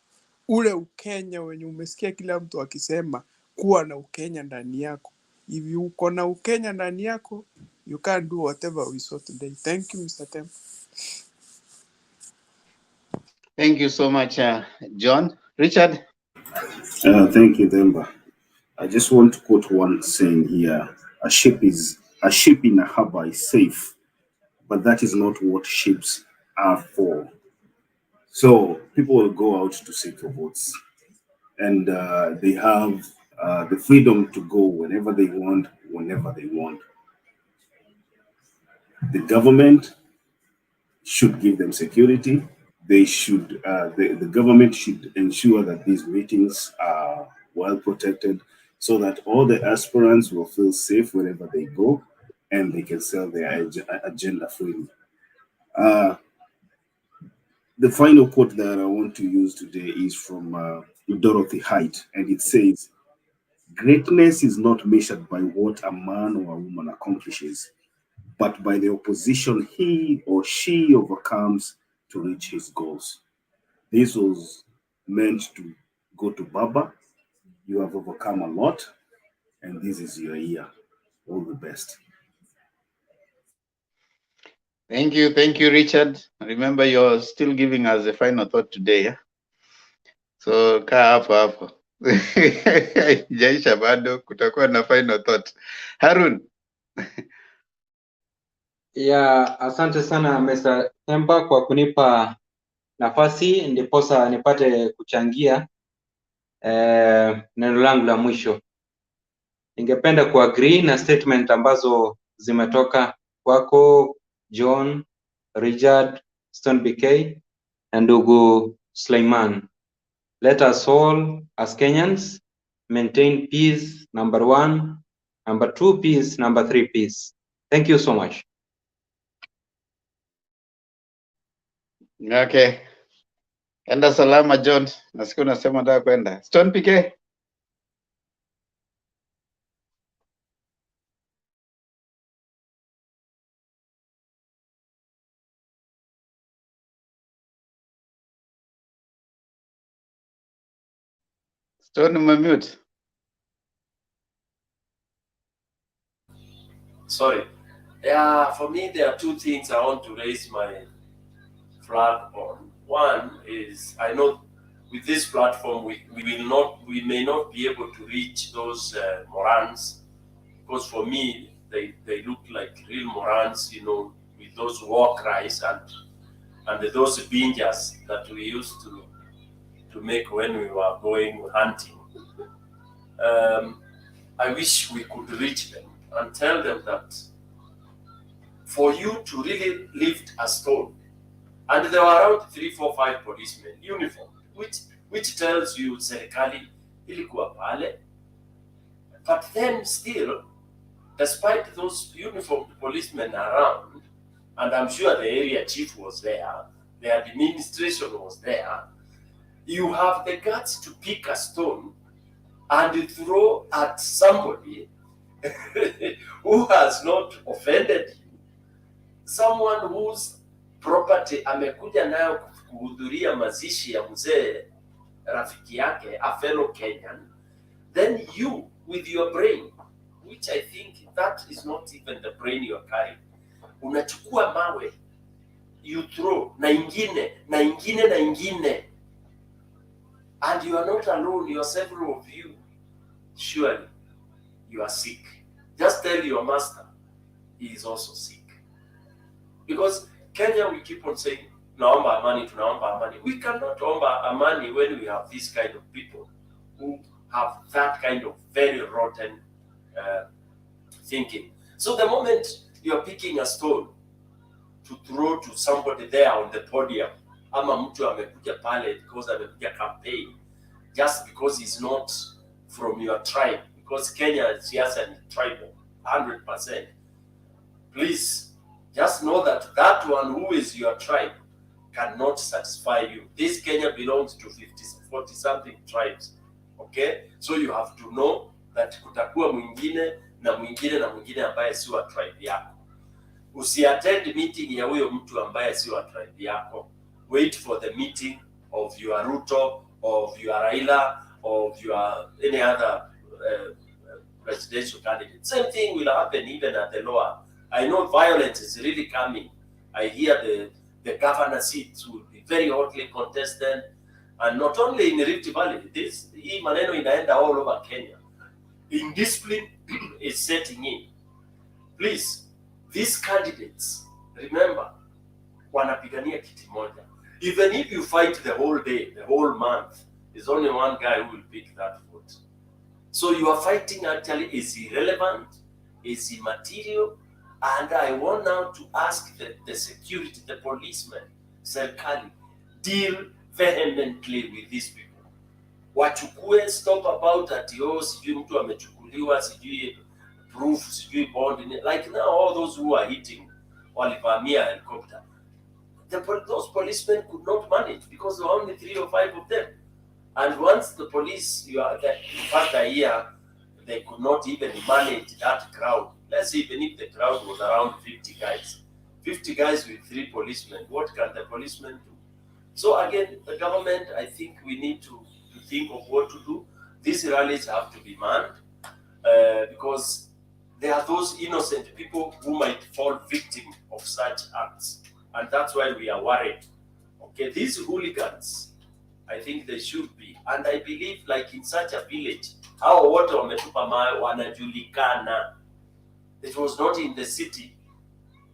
Ule Ukenya wenye umesikia kila mtu akisema kuwa na Ukenya ndani yako. If you uko na Ukenya ndani yako, you can do whatever we saw today. Thank you, Mr. Temple. Thank you so much, John. Richard? Thank you, Demba. I just want to quote one saying here. A ship in a harbor is safe, but that is not what ships are for. So people will go out to seek for votes, and they have the freedom to go whenever they want, whenever they want. The government should give them security. They should, the government should ensure that these meetings are well protected, so that all the aspirants will feel safe wherever they go, and they can sell their agenda freely. The final quote that I want to use today is from Dorothy Height, and it says, "Greatness is not measured by what a man or a woman accomplishes, but by the opposition he or she overcomes to reach his goals." This was meant to go to Baba. You have overcome a lot, and this is your year. All the best. Thank you, Richard. Remember, you're still giving us a final thought today. Yeah? So kaa hapo. Jaisha bado, kutakuwa na final thought. Harun. Yeah, asante sana Mr. Temba kwa kunipa nafasi ndiposa nipate kuchangia neno langu la mwisho. Ningependa kuagree na statement ambazo zimetoka kwako John, Richard, Stone BK na ndugu Suleiman. Let us all as Kenyans maintain peace, number 1, number 2 peace, number 3 peace. Thank you so much. Okay. Enda salama John. Nasikia unasema nataka kwenda. Stone PK. Stone umemute. Sorry. Yeah, for me, there are two things I want to raise my flag on. One is, I know with this platform, we may not be able to reach those Morans, because for me, they look like real Morans, you know, with those war cries and those binjas that we used to make when we were going hunting. I wish we could reach them and tell them that for you to really lift a stone, and there were around 3, 4, 5 policemen uniformed, which tells you serikali ilikuwa pale. But then still, despite those uniformed policemen around, and I'm sure the area chief was there, the administration was there, you have the guts to pick a stone and throw at somebody who has not offended you, someone whose property amekuja nayo kuhudhuria mazishi ya mzee rafiki yake, a fellow Kenyan, then you with your brain, which I think that is not even the brain you're carrying, unachukua mawe, you throw na ingine na ingine na ingine, and you are not alone, you are several of you. Surely you are sick. Just tell your master he is also sick. Because Kenya, we keep on saying, naomba amani, tunaomba amani. We cannot omba amani when we have this kind of people who have that kind of very rotten thinking. So the moment you are picking a stone to throw to somebody there on the podium, ama mtu amekuja pale because amekuja campaign, just because he's not from your tribe, because Kenya is just a tribal, 100%. Please, just know that that one who is your tribe cannot satisfy you. This Kenya belongs to 40-something tribes, okay? So you have to know that kutakuwa mwingine na mwingine na mwingine ambaye si wa tribe yako. Usiattend meeting ya huyo mtu ambaye si wa tribe yako. Wait for the meeting of your Ruto, of your Raila, of your any other presidential candidate. Same thing will happen even at the lower. I know violence is really coming. I hear the governor seats will be very hotly contested, and not only in Rift Valley. Hii maneno inaenda all over Kenya. Indiscipline is setting in. Please, these candidates, remember, wanapigania kiti moja. Even if you fight the whole day, the whole month, there's only one guy who will pick that vote. So you are fighting actually is irrelevant, is immaterial, and I want now to ask the security, the policemen, serikali, deal vehemently with these people. Wachukue, stop about that, sijui mtu amechukuliwa, sijui proof, sijui bond. Like now, all those who are hitting walivamia helicopter. Those policemen could not manage because there were only 3 or 5 of them. And once the police, past a year, they could not even manage that crowd. Let's say even if the crowd was around 50 guys. 50 guys with 3 policemen, what can the policemen do? So again, the government, I think we need to think of what to do. These rallies have to be manned because there are those innocent people who might fall victim of such acts. And that's why we are worried. Okay, these hooligans, I think they should be. And I believe like in such a village, hao wote wametupa mawe wanajulikana. It was not in the city.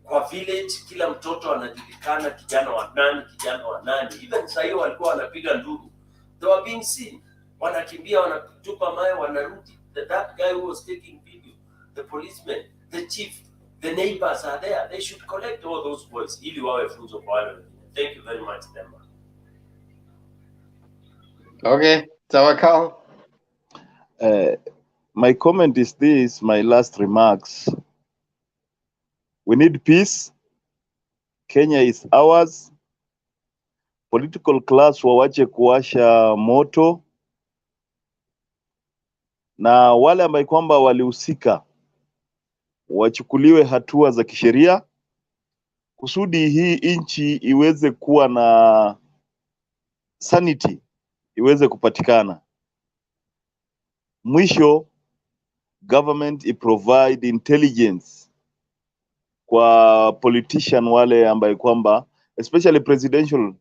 Kwa village, kila mtoto anajulikana, kijana wa nani, kijana wa nani. Even sasa hiyo walikuwa wanapiga nduru, they were being seen, wanakimbia, wanatupa mawe, wanarudi. That guy who was taking video, the policeman, the chief, the neighbors are there. They should collect all those boys ili wawe funzo kwa wale wengine. Thank you very much, Demba. Okay, Tawakal. My comment is this, my last remarks. We need peace. Kenya is ours. Political class wawache kuwasha moto, na wale ambao kwamba walihusika wachukuliwe hatua za kisheria kusudi hii nchi iweze kuwa na sanity, iweze kupatikana. Mwisho, government provide intelligence kwa politician wale ambaye kwamba especially presidential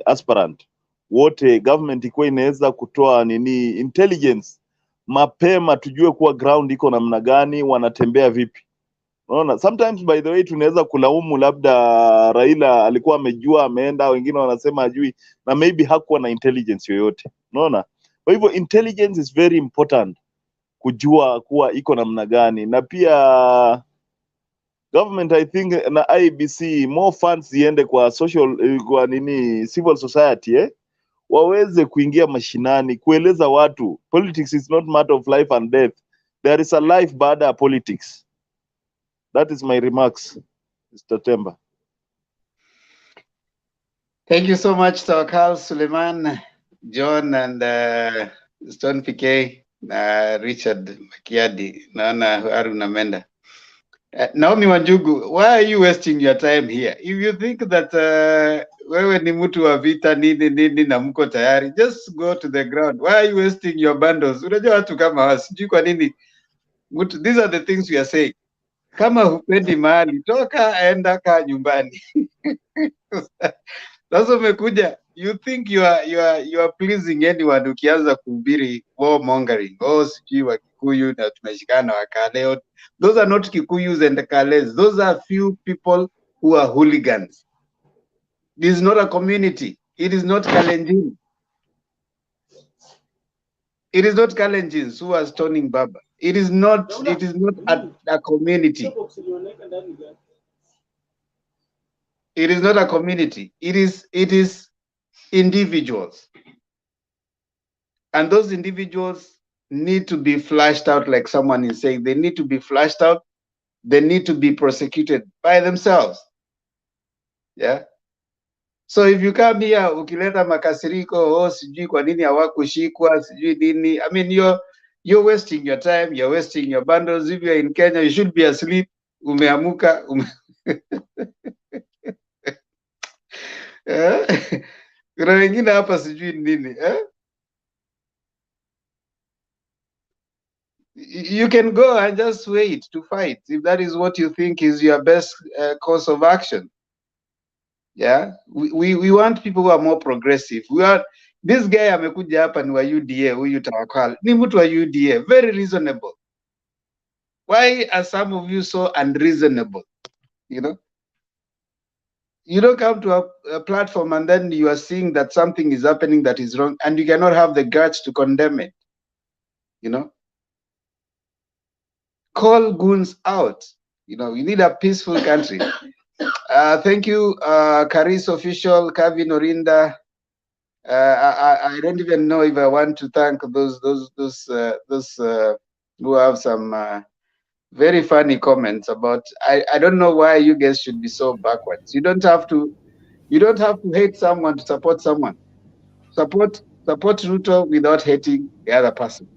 aspirant wote, government ikuwa inaweza kutoa intelligence mapema, tujue kuwa ground iko namna gani, wanatembea vipi. Unaona, sometimes by the way tunaweza kulaumu labda Raila alikuwa amejua ameenda, wengine wanasema ajui, na maybe hakuwa na intelligence yoyote. Unaona, kwa hivyo intelligence is very important, kujua kuwa iko namna gani. Na pia government, I think, na IBC more funds ziende kwa social, kwa civil society, waweze kuingia mashinani kueleza watu politics is not matter of life and death, there is a life baada ya politics. That is my remarks, Mr. Temba. Thank you so much, Tawakal, Suleiman, John, and Stone PK, Richard Makiadi, Nana Haruna Menda. Naomi Wanjugu, why are you wasting your time here? If you think that wewe ni mtu wa vita nini na mko tayari, just go to the ground. Why are you wasting your bundles? Unajua watu kama hawa, sijui kwa nini. These are the things we are saying. Kama hupendi mahali, toka enda kaa nyumbani. Sasa umekuja, you think you are pleasing anyone ukianza kuhubiri warmongering. Oh, sijui wa Kikuyu na tumeshikana Wakale. Those are not Kikuyus and Kales. Those are few people who are hooligans. This is not a community. It is not Kalenjin. It is not Kalenjins who are stoning Baba. It is not a community. It is not a community. It is individuals. And those individuals need to be flashed out, like someone is saying. They need to be flashed out. They need to be prosecuted by themselves. Yeah. So if you come here, ukileta makasiriko, oh, sijui kwa nini hawakushikwa, sijui nini. I mean, you're wasting your time. You're wasting your bundles. If you're in Kenya, you should be asleep. Umeamuka. Kuna wengine hapa sijui nini. You can go and just wait to fight if that is what you think is your best course of action. Yeah, we want people who are more progressive. This guy amekuja hapa ni wa UDA, huyu Tawakal ni mtu wa UDA, very reasonable. Why are some of you so unreasonable? You know, you don't come to a platform and then you are seeing that something is happening that is wrong and you cannot have the guts to condemn it. You know, call goons out. You know, we need a peaceful country. Thank you, Caris official, Kevin Orinda. I don't even know if I want to thank those who have some very funny comments about. I don't know why you guys should be so backwards. You don't have to hate someone to support someone. Support Ruto without hating the other person.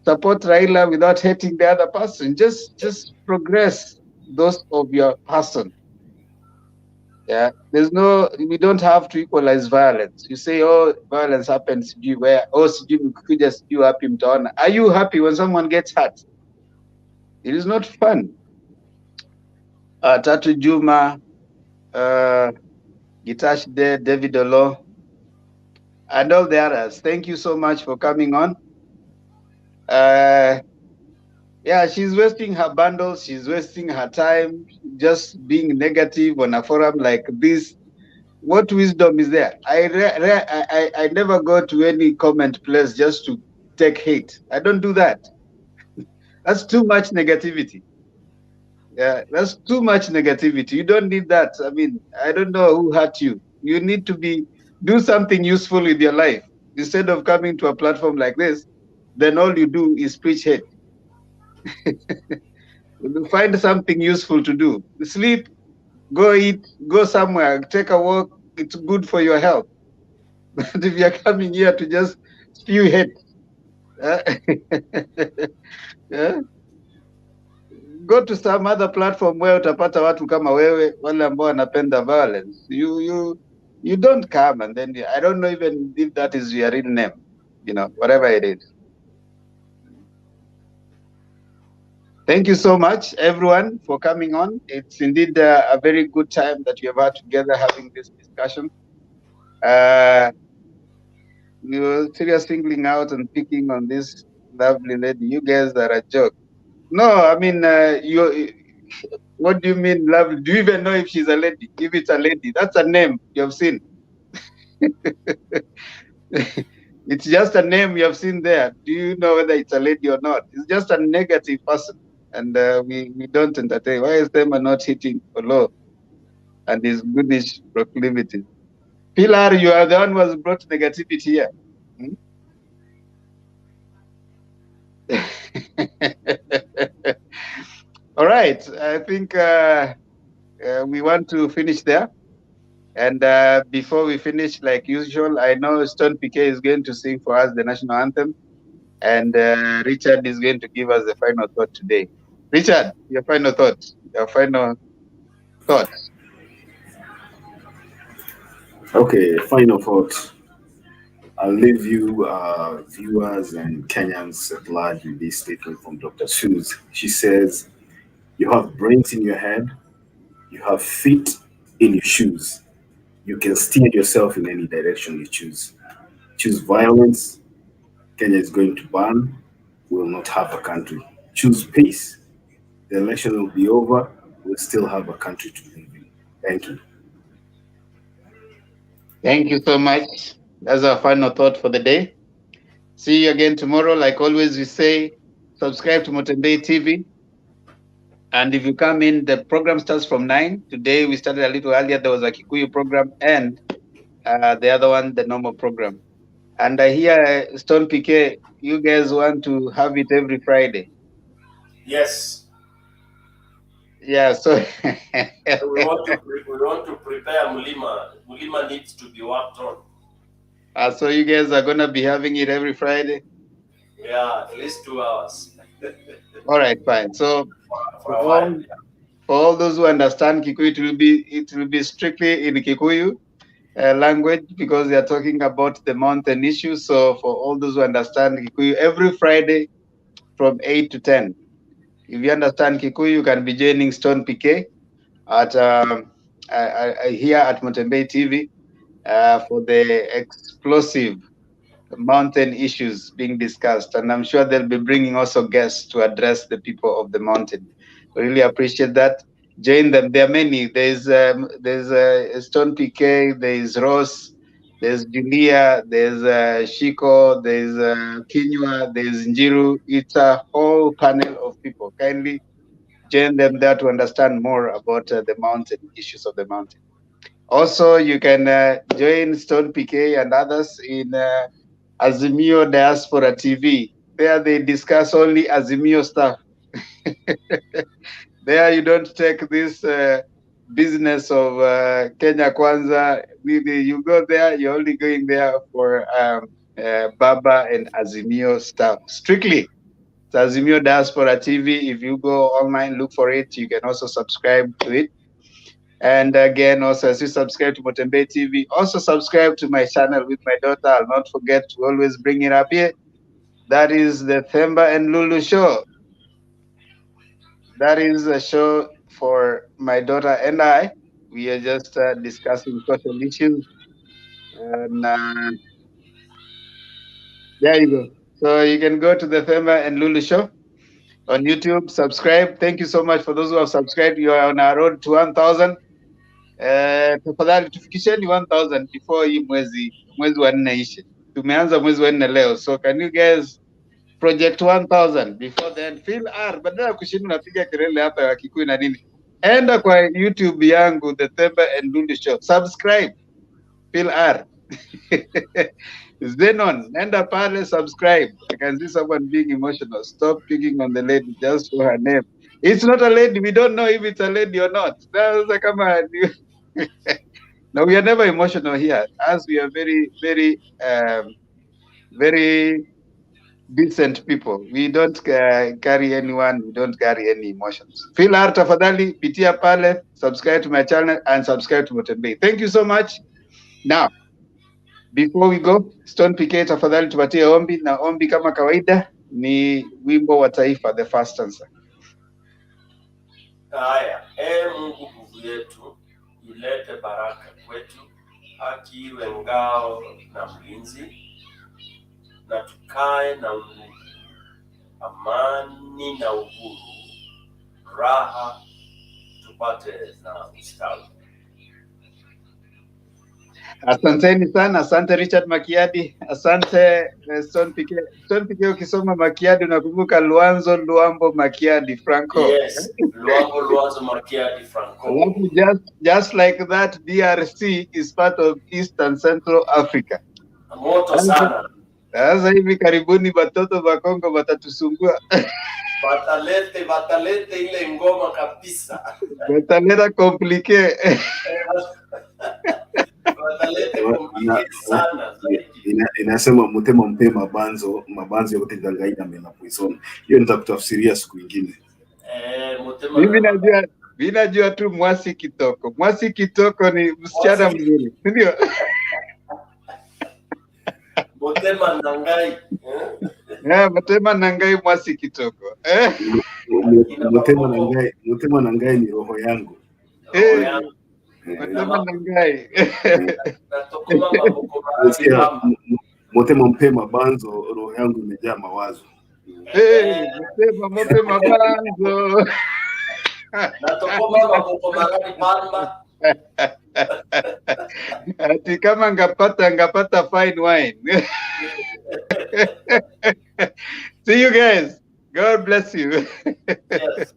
Support Raila without hating the other person. Just progress those of your person. Yeah, we don't have to equalize violence. You say, oh, violence happens where, oh, happy mtaona. Are you happy when someone gets hurt? It is not fun. Tatu Juma, Gitash De, David Olo, and all the others. Thank you so much for coming on. Yeah, she's wasting her bundles. She's wasting her time just being negative on a forum like this. What wisdom is there? I never go to any comment place just to take hate. I don't do that. That's too much negativity. Yeah, that's too much negativity. You don't need that. I mean, I don't know who hurt you. You need to do something useful with your life instead of coming to a platform like this. Then all you do is preach hate. Find something useful to do. Sleep, go eat, go somewhere, take a walk. It's good for your health. But if you're coming here to just spew hate, uh, yeah, go to some other platform where utapata watu kama wewe, wale ambao wanapenda violence. You don't come, and then I don't know even if that is your real name, whatever it is. Thank you so much, everyone, for coming on. It's indeed a very good time that we have had together having this discussion. You're seriously singling out and picking on this lovely lady. You guys are a joke. No, I mean, what do you mean lovely? Do you even know if she's a lady? If it's a lady, that's a name you have seen. It's just a name you have seen there. Do you know whether it's a lady or not? It's just a negative person. And we don't entertain. Why is them not hitting low and his goodish proclivities? Pilar, you are the one who has brought negativity here. All right. I think we want to finish there. And before we finish, like usual, I know Stone PK is going to sing for us the national anthem. And Richard is going to give us the final thought today. Richard, your final thoughts. Okay, final thought. I'll leave you, viewers and Kenyans at large, with this statement from Dr. Shoes. She says, "You have brains in your head, you have feet in your shoes. You can steer yourself in any direction you choose. Choose violence, Kenya is going to burn. We will not have a country. Choose peace. The election will be over. We'll still have a country to live in." Thank you. Thank you so much. That's our final thought for the day. See you again tomorrow. Like always, we say subscribe to Motembei TV. And if you come in, the program starts from 9. Today we started a little earlier. There was a Kikuyu program and the other one, the normal program. And I hear Stone PK, you guys want to have it every Friday. Yes. Yeah, so we want to prepare Mulima. Mulima needs to be worked on. So you guys are gonna be having it every Friday? Yeah, at least 2 hours. All right, fine. So for a while. For all those who understand Kikuyu, it will be strictly in Kikuyu language because they are talking about the mountain issue. So for all those who understand Kikuyu, every Friday from 8 to 10. If you understand Kikuyu, you can be joining Stone PK at here at Motembei TV for the explosive mountain issues being discussed. And I'm sure they'll be bringing also guests to address the people of the mountain. We really appreciate that. Join them. There are many. There's Stone PK, there's Ross, there's Julia, there's Shiko, there's Kinywa, there's Njiru. It's a whole panel of people. Kindly join them there to understand more about the mountain, issues of the mountain. Also, you can join Stone PK and others in Azimio Diaspora TV. There they discuss only Azimio stuff. There you don't take this business of Kenya Kwanza. Really, you go there, you're only going there for Baba and Azimio stuff. Strictly. It's Azimio Diaspora TV. If you go online, look for it. You can also subscribe to it. And again, also as you subscribe to Motembei TV, also subscribe to my channel with my daughter. I'll not forget to always bring it up here. That is the Themba and Lulu show. That is a show for my daughter and I. We are just discussing social issues. And there you go. So you can go to the Themba and Lulu show. on YouTube. Subscribe. Thank you so much for those who have subscribed. You are on our road to 1,000. Tafadhali tufikisheni 1,000 before hii mwezi wa 4 ishe. Tumeanza mwezi wa 4 leo. So can you guys project 1,000 before then? Feel R, badala ya kushinda unapiga kelele hapa ya Kikuyu na nini. Enda kwa YouTube yangu The Themba and Lulu Show. Subscribe. Feel R. Zenon, enda pale, subscribe. I can see someone being emotional. Stop picking on the lady just for her name. It's not a lady. We don't know if it's a lady or not. Come on. No, we are never emotional here, as we are very, very, very decent people. We don't carry anyone. We don't carry any emotions. Feel art tafadhali, pitia pale, subscribe to my channel and subscribe to Motembei. Thank you so much. Now, before we go, Stone PK tafadhali tupatie ombi, na ombi kama kawaida ni wimbo wa taifa, the first answer. Haya, Mungu nguvu yetu, ilete baraka kwetu, haki iwe ngao na mlinzi, na tukae na undugu, amani na uhuru, raha tupate na ustawi. Asanteni sana, asante Richard Makiadi, asante Stone PK. Stone PK, ukisoma Makiadi unakumbuka Luanzo Luambo Makiadi Franco. Yes, Luanzo Makiadi Franco. Just like that, DRC is part of East and Central Africa. Moto sana. Sasa hivi karibuni watoto wa Kongo watatusumbua. Batalete ile ngoma kabisa. Bataleta compliqué. Inasema mutema mpe mabanzo yote ndangaina mena poison. Hiyo nitakutafsiria siku nyingine. Mimi najua tu Mwasi Kitoko. Mwasi Kitoko ni msichana mzuri, ndio? Mutema nangai. Mutema nangai Mwasi Kitoko. Mutema nangai ni roho yangu. Mutema nangai. Mutema mpe mabanzo, roho yangu imejaa mawazo. Mutema mpe mabanzo. Natokoma maboko marani palma. Ati kama ngapata fine wine. See you guys. God bless you. Yes.